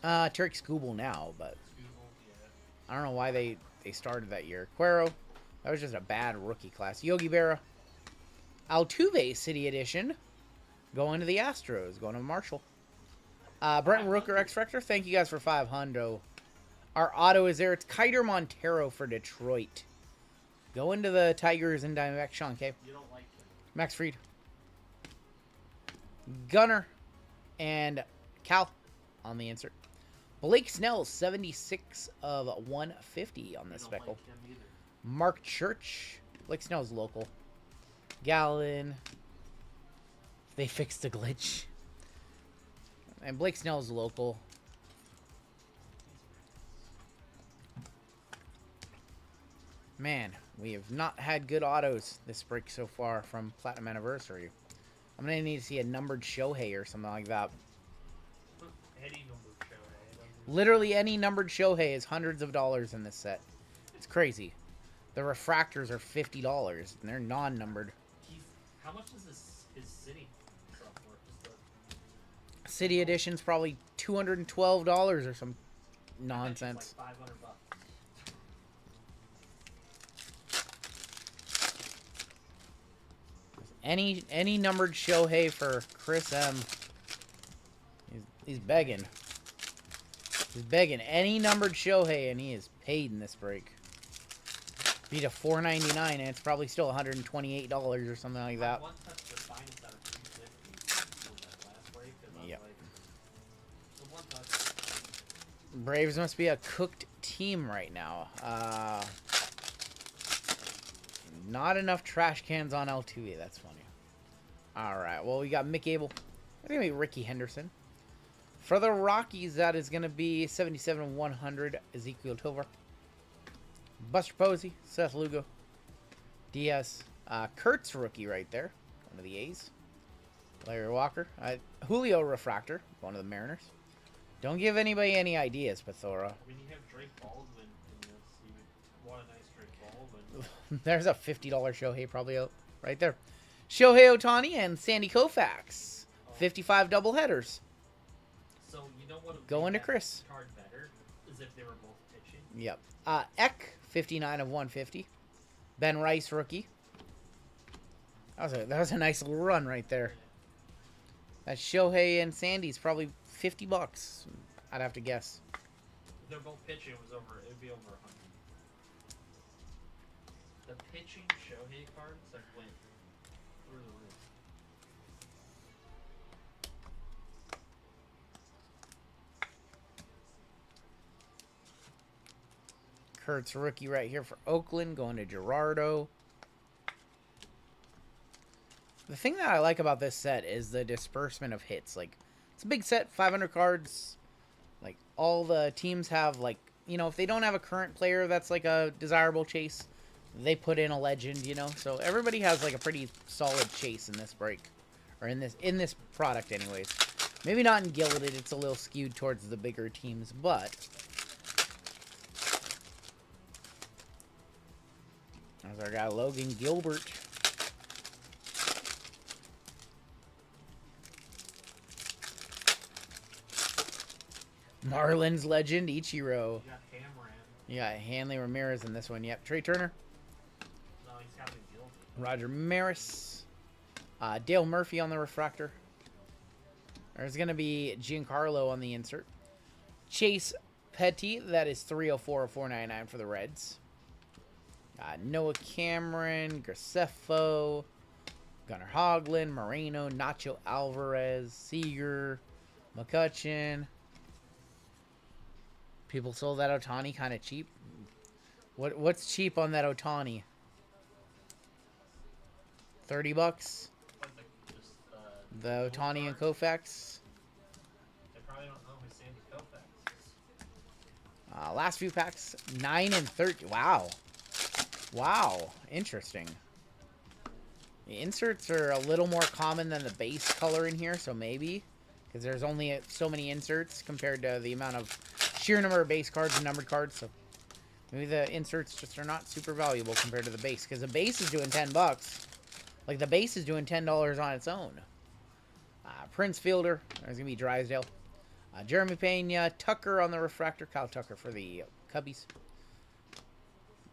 [SPEAKER 4] probably.
[SPEAKER 3] Tarek Skubal now, but...
[SPEAKER 4] Google, yeah.
[SPEAKER 3] I don't know why they started that year. Cuero, that was just a bad rookie class. Yogi Berra. Altuve City Edition. Going to the Astros. Going to Marshall. Brent Rooker X Factor. Thank you guys for 500. Our auto is there. It's Kiter Montero for Detroit. Go into the Tigers and Diamondbacks. Sean K.
[SPEAKER 4] You don't like him.
[SPEAKER 3] Max Fried. Gunner and Cal on the insert. Blake Snell, 76 of 150 on this
[SPEAKER 4] You don't
[SPEAKER 3] speckle.
[SPEAKER 4] like him either.
[SPEAKER 3] Mark Church. Blake Snell's local. Gallon. They fixed the glitch. And Blake Snell's local. Man, we have not had good autos this break so far from Platinum Anniversary. I'm going to need to see a numbered Shohei or something like that.
[SPEAKER 4] Any number show, eh?
[SPEAKER 3] Literally any numbered Shohei is hundreds of dollars in this set. It's crazy. The refractors are $50, and they're non-numbered.
[SPEAKER 4] How much is his city stuff worth?
[SPEAKER 3] City Edition's probably $212 or some
[SPEAKER 4] It's
[SPEAKER 3] nonsense.
[SPEAKER 4] like $500.
[SPEAKER 3] Any numbered Shohei for Chris M. He's begging. He's begging any numbered Shohei, and he is paid in this break. Beat a $4.99, and it's probably still $128 or something like that.
[SPEAKER 4] One touch the finest out of 350 in that last break. 'Cause I was
[SPEAKER 3] Yep.
[SPEAKER 4] like, the one touch.
[SPEAKER 3] Braves must be a cooked team right now. Not enough trash cans on Altuve. That's funny. All right. Well, we got Mick Abel. I think maybe Ricky Henderson. For the Rockies, that is going to be 77-100 Ezekiel Tovar. Buster Posey, Seth Lugo, Diaz, Kurt's rookie right there, one of the A's. Larry Walker, Julio Refractor, one of the Mariners. Don't give anybody any ideas, Pathora.
[SPEAKER 4] When you have Drake Baldwin in this, you would want a nice Drake Baldwin.
[SPEAKER 3] There's a $50 Shohei probably out right there. Shohei Ohtani and Sandy Koufax, 55 doubleheaders.
[SPEAKER 4] So you know what would
[SPEAKER 3] Going
[SPEAKER 4] make
[SPEAKER 3] to
[SPEAKER 4] that
[SPEAKER 3] Chris.
[SPEAKER 4] card better is if they were both pitching.
[SPEAKER 3] Yep. Eck, 59 of 150. Ben Rice, rookie. That was a nice little run right there. That Shohei and Sandy's probably $50. I'd have to guess.
[SPEAKER 4] If they're both pitching, it would be over 100. The pitching Shohei cards that went through the roof.
[SPEAKER 3] Kurt's rookie right here for Oakland, going to Gerardo. The thing that I like about this set is the disbursement of hits. Like, it's a big set, 500 cards. Like, all the teams have, like, you know, if they don't have a current player that's, like, a desirable chase, they put in a legend, you know? So everybody has, like, a pretty solid chase in this break. Or in this product, anyways. Maybe not in Gilded, it's a little skewed towards the bigger teams, but... There's our guy, Logan Gilbert. Marlins legend, Ichiro.
[SPEAKER 4] You got Hamran.
[SPEAKER 3] You got Hanley Ramirez in this one. Yep. Trey Turner.
[SPEAKER 4] No, he's got the Gilded.
[SPEAKER 3] Roger Maris. Dale Murphy on the refractor. There's going to be Giancarlo on the insert. Chase Petty. That is 304 of 499 for the Reds. Noah Cameron, Graceffo, Gunnar Hoglund, Moreno, Nacho Alvarez, Seager, McCutcheon. People sold that Ohtani kind of cheap. What's cheap on that Ohtani? $30?
[SPEAKER 4] But just,
[SPEAKER 3] The Ohtani and Koufax.
[SPEAKER 4] They probably don't know who Sandy Koufax is.
[SPEAKER 3] Last few packs, 9 and 30. Wow. Wow, interesting. The inserts are a little more common than the base color in here, so maybe. Because there's only so many inserts compared to the amount of sheer number of base cards and numbered cards, so maybe the inserts just are not super valuable compared to the base. Because the base is doing $10. Like, the base is doing $10 on its own. Prince Fielder, there's going to be Drysdale. Jeremy Pena, Tucker on the refractor. Kyle Tucker for the Cubbies.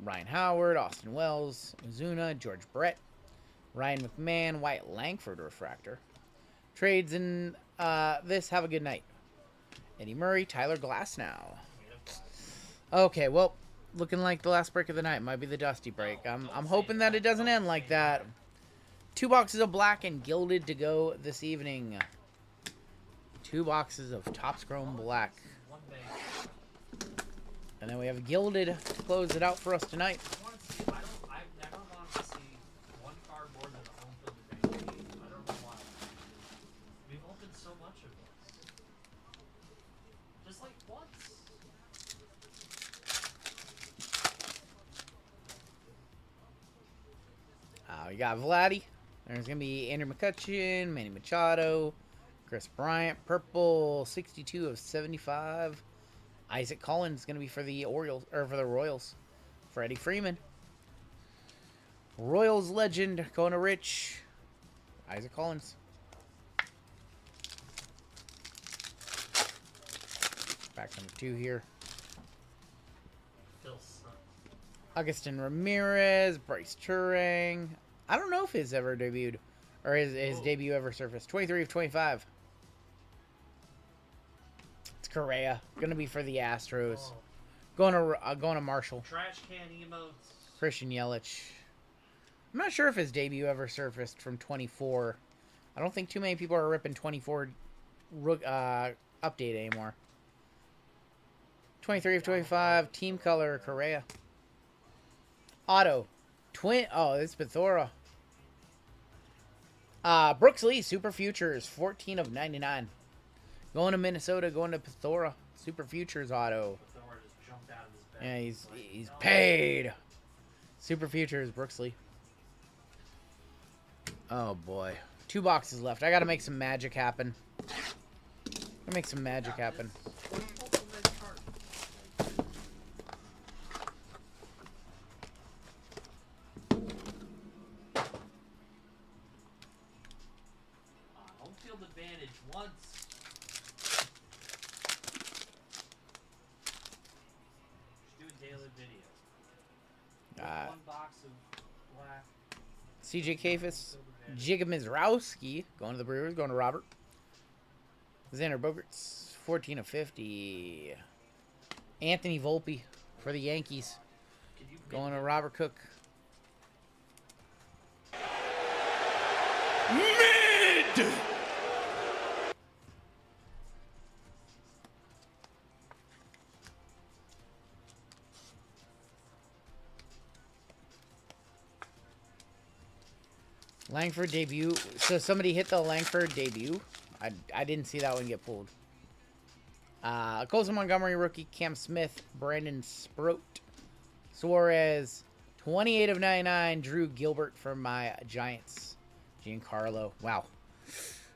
[SPEAKER 3] Ryan Howard, Austin Wells, Ozuna, George Brett, Ryan McMahon, Wyatt Langford refractor. Trades in this. Have a good night. Eddie Murray, Tyler Glasnow. Okay, well, looking like the last break of the night might be the Dusty break. I'm hoping that it doesn't end like that. 2 boxes of black and gilded to go this evening. 2 boxes of Topps Chrome black.
[SPEAKER 4] One bag.
[SPEAKER 3] And then we have gilded to close it out for us tonight.
[SPEAKER 4] I've never wanted to see one card more than a home field advantage. I don't know why. We've opened so much of this. Just like once.
[SPEAKER 3] We got Vladdy. There's going to be Andrew McCutcheon, Manny Machado, Chris Bryant, purple, 62 of 75. Isaac Collins is going to be for the Orioles, or for the Royals. Freddie Freeman. Royals legend going to Rich. Isaac Collins. Back number 2 here.
[SPEAKER 4] Phil Sun.
[SPEAKER 3] Augustin Ramirez, Bryce Turang. I don't know if his ever debuted, or his debut ever surfaced. 23 of 25. It's Correa, gonna be for the Astros.
[SPEAKER 4] Oh.
[SPEAKER 3] Going to Marshall.
[SPEAKER 4] Trash can emotes.
[SPEAKER 3] Christian Yelich. I'm not sure if his debut ever surfaced from 24. I don't think too many people are ripping 24 update anymore. 23 of 25. Team color Correa. Auto. Oh, it's Pithora. Brooks Lee, Super Futures, 14 of 99. Going to Minnesota, going to Pithora. Super Futures auto.
[SPEAKER 4] Thor just jumped out of his bed.
[SPEAKER 3] Yeah, he's paid. Super Futures, Brooks Lee. Oh boy. 2 boxes left. I gotta make some magic happen. Make some magic happen.
[SPEAKER 4] Home field advantage once. Just do a daily video. 1 box of black.
[SPEAKER 3] CJ Kafis. Jigga Mizrowski. Going to the Brewers. Going to Robert. Xander Bogaerts. 14 of 50. Anthony Volpe for the Yankees. Going to Robert Cook.
[SPEAKER 6] Mid!
[SPEAKER 3] Langford debut. So somebody hit the Langford debut. I didn't see that one get pulled. Colson Montgomery rookie. Cam Smith. Brandon Sproat. Suarez. 28 of 99. Drew Gilbert for my Giants. Giancarlo. Wow.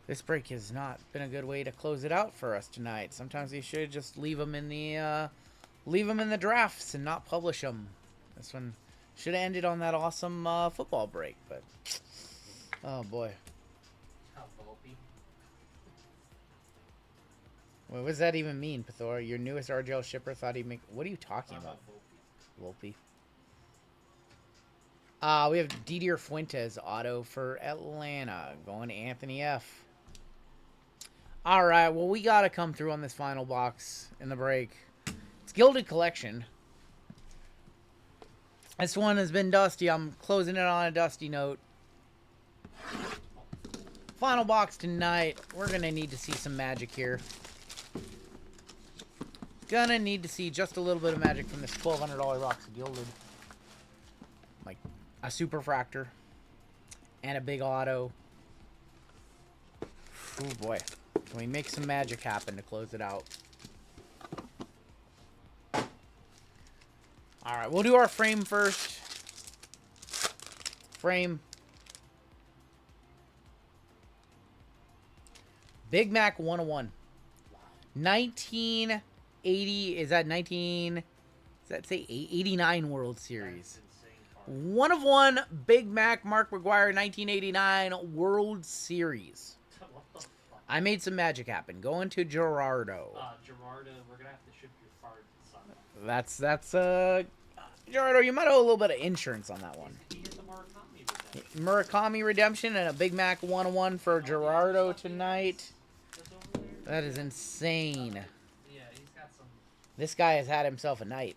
[SPEAKER 3] This break has not been a good way to close it out for us tonight. Sometimes you should just leave them in the drafts and not publish them. This one should have ended on that awesome football break, but oh boy. What does that even mean, Pithora? Your newest RGL shipper thought he'd make... What are you talking about? Volpe. We have Didier Fuentes auto for Atlanta. Going to Anthony F. Alright, well, we got to come through on this final box in the break. It's Gilded Collection. This one has been dusty. I'm closing it on a dusty note. Final box tonight. We're going to need to see some magic here. Gonna need to see just a little bit of magic from this $1,200 box of Gilded. Like a super fractor. And a big auto. Oh boy. Can we make some magic happen to close it out? Alright, we'll do our frame first. Frame. Big Mac 101. 1980, is that 19, does that say 89 World Series? 1 of 1 Big Mac Mark McGwire 1989 World Series. I made some magic happen. Going to Gerardo.
[SPEAKER 4] Gerardo, we're gonna have to ship your card to Sun.
[SPEAKER 3] That's Gerardo, you might owe a little bit of insurance on that one.
[SPEAKER 4] He hit the Murakami redemption.
[SPEAKER 3] Murakami redemption and a Big Mac 101 for Gerardo tonight.
[SPEAKER 4] That's over there.
[SPEAKER 3] That is insane.
[SPEAKER 4] Yeah, he's got some
[SPEAKER 3] This guy has had himself a night.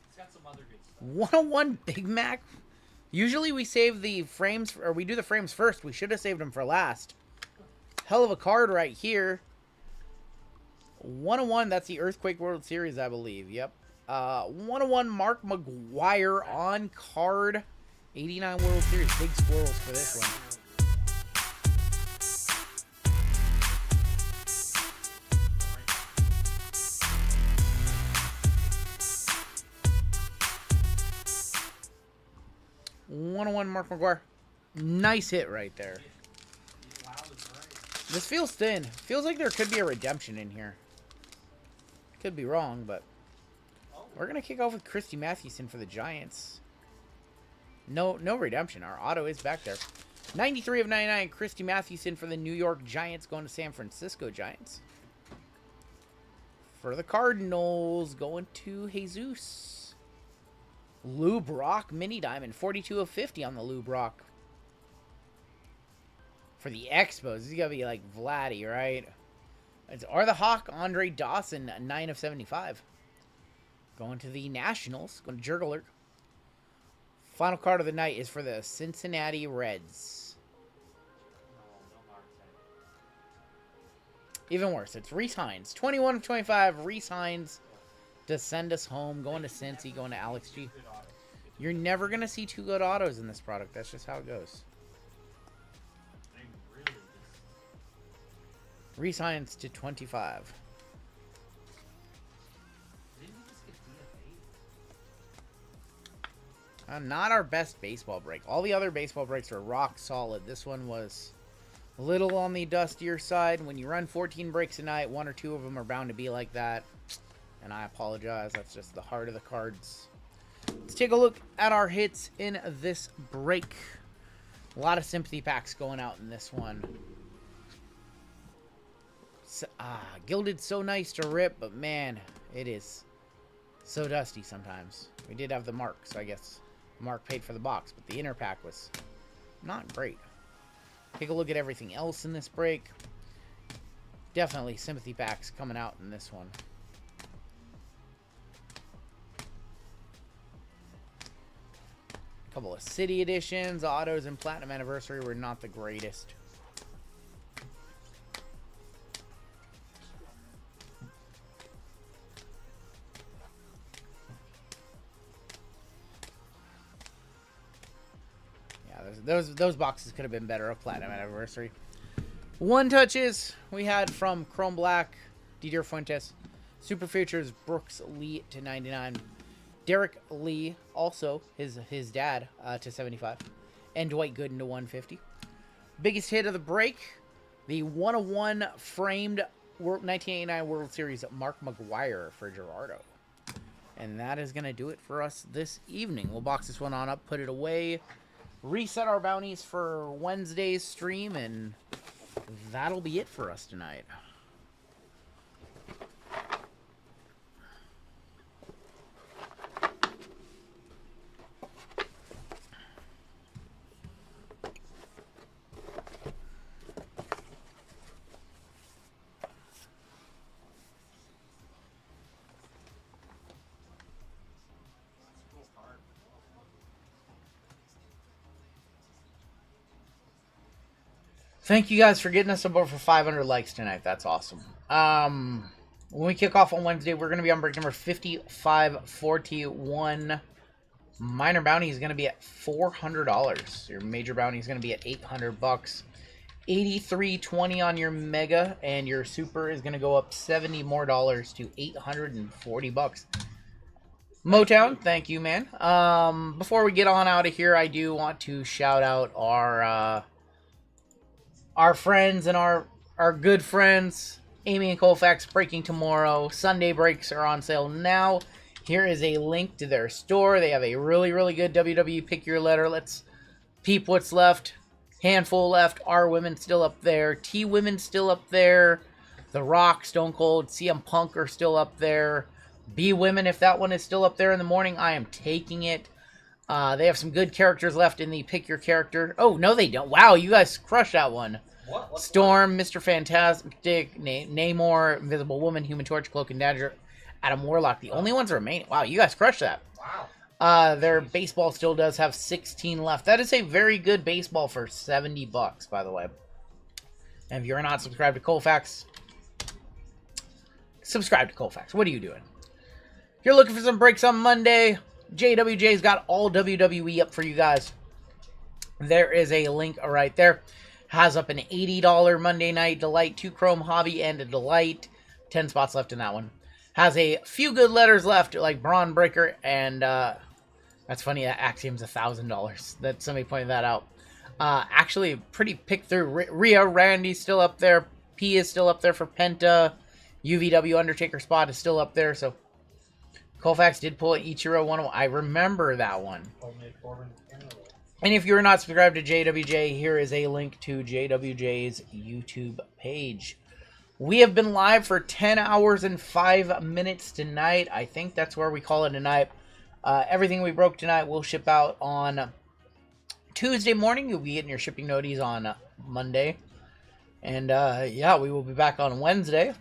[SPEAKER 4] It's got some other good stuff.
[SPEAKER 3] 101 Big Mac. Usually we save the frames, or we do the frames first. We should have saved them for last. Hell of a card right here. 101, that's the Earthquake World Series, I believe. Yep. 101 Mark McGwire on card. 89 World Series. Big squirrels for this one. One Mark McGwire. Nice hit right there. This feels thin. Feels like there could be a redemption in here. Could be wrong, but we're gonna kick off with Christy Mathewson for the Giants. No redemption. Our auto is back there. 93 of 99. Christy Mathewson for the New York Giants, going to San Francisco Giants. For the Cardinals, going to Jesus. Lou Brock mini diamond, 42 of 50 on the Lou Brock. For the Expos, this is gonna be like Vladdy, right? Or the Hawk, Andre Dawson, 9 of 75. Going to the Nationals, going to Jurgler. Final card of the night is for the Cincinnati Reds. Even worse, it's Reese Hines. 21 of 25, Reese Hines to send us home. Going to Cincy, going to Alex G. You're never going to see two good autos in this product. That's just how it goes. Reese Hines to 25. Not our best baseball break. All the other baseball breaks were rock solid. This one was a little on the dustier side. When you run 14 breaks a night, one or two of them are bound to be like that. And I apologize. That's just the heart of the cards. Let's take a look at our hits in this break. A lot of sympathy packs going out in this one. Gilded so nice to rip, but man, it is so dusty sometimes. We did have the mark, so I guess Mark paid for the box, but the inner pack was not great. Take a look at everything else in this break. Definitely sympathy packs coming out in this one. A couple of city editions, autos, and platinum anniversary were not the greatest. Those boxes could have been better. A platinum anniversary. One touches we had from Chrome Black, Didier Fuentes. Super Futures, Brooks Lee to 99. Derek Lee, also his dad, to 75. And Dwight Gooden to 150. Biggest hit of the break, the 101 framed 1989 World Series Mark McGwire for Gerardo. And that is going to do it for us this evening. We'll box this one on up, put it away, reset our bounties for Wednesday's stream, and that'll be it for us tonight. Thank you guys for getting us up over 500 likes tonight. That's awesome. When we kick off on Wednesday, we're going to be on break number 5541. Minor bounty is going to be at $400. Your major bounty is going to be at $800. $83.20 on your mega, and your super is going to go up $70 more to $840. Motown, thank you, man. Before we get on out of here, I do want to shout out our friends and our good friends, Amy and Colfax, breaking tomorrow. Sunday breaks are on sale now. Here is a link to their store. They have a really, really good WWE Pick Your Letter. Let's peep what's left. Handful left. R Women still up there. T Women still up there. The Rock, Stone Cold, CM Punk are still up there. B Women, if that one is still up there in the morning, I am taking it. They have some good characters left in the Pick Your Character. Oh, no, they don't. Wow, you guys crushed that one. Storm, Mr. Fantastic, Namor, Invisible Woman, Human Torch, Cloak and Dagger, Adam Warlock, the only ones remaining. Wow, you guys crushed that.
[SPEAKER 4] Wow.
[SPEAKER 3] Their baseball still does have 16 left. That is a very good baseball for $70, by the way. And if you're not subscribed to Colfax, subscribe to Colfax. What are you doing? If you're looking for some breaks on Monday, JWJ's got all WWE up for you guys. There is a link right there. Has up an $80 Monday Night Delight, 2 Chrome Hobby, and a Delight. 10 spots left in that one. Has a few good letters left, like Braun Breaker, and that's funny, that Axiom's $1,000. That somebody pointed that out. Actually, pretty picked through. Rhea Randy's still up there. P is still up there for Penta. UVW Undertaker spot is still up there, so Colfax did pull an Ichiro one. I remember that one. And if you're not subscribed to JWJ, here is a link to JWJ's YouTube page. We have been live for 10 hours and 5 minutes tonight. I think that's where we call it tonight. Everything we broke tonight will ship out on Tuesday morning. You'll be getting your shipping notice on Monday. And yeah, we will be back on Wednesday.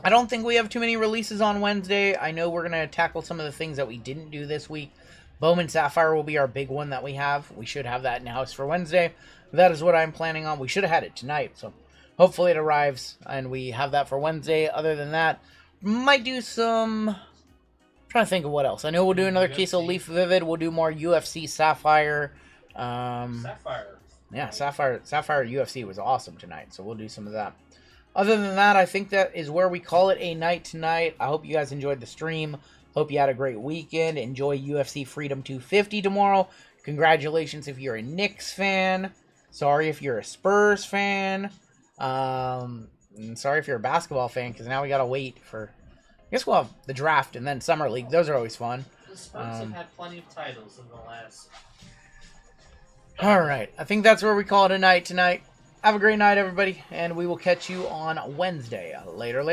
[SPEAKER 3] I don't think we have too many releases on Wednesday. I know we're going to tackle some of the things that we didn't do this week. Bowman Sapphire will be our big one that we have. We should have that in-house for Wednesday. That is what I'm planning on. We should have had it tonight, so hopefully it arrives and we have that for Wednesday. Other than that, might do some... I'm trying to think of what else. I know we'll do another case of Leaf Vivid. We'll do more UFC Sapphire.
[SPEAKER 4] Sapphire.
[SPEAKER 3] Yeah, Sapphire UFC was awesome tonight, so we'll do some of that. Other than that, I think that is where we call it a night tonight. I hope you guys enjoyed the stream. Hope you had a great weekend. Enjoy UFC Freedom 250 tomorrow. Congratulations if you're a Knicks fan. Sorry if you're a Spurs fan. And sorry if you're a basketball fan, because now we got to wait for... I guess we'll have the draft and then Summer League. Those are always fun.
[SPEAKER 4] The Spurs have had plenty of titles in the last...
[SPEAKER 3] All right. I think that's where we call it a night tonight. Have a great night, everybody, and we will catch you on Wednesday. Later.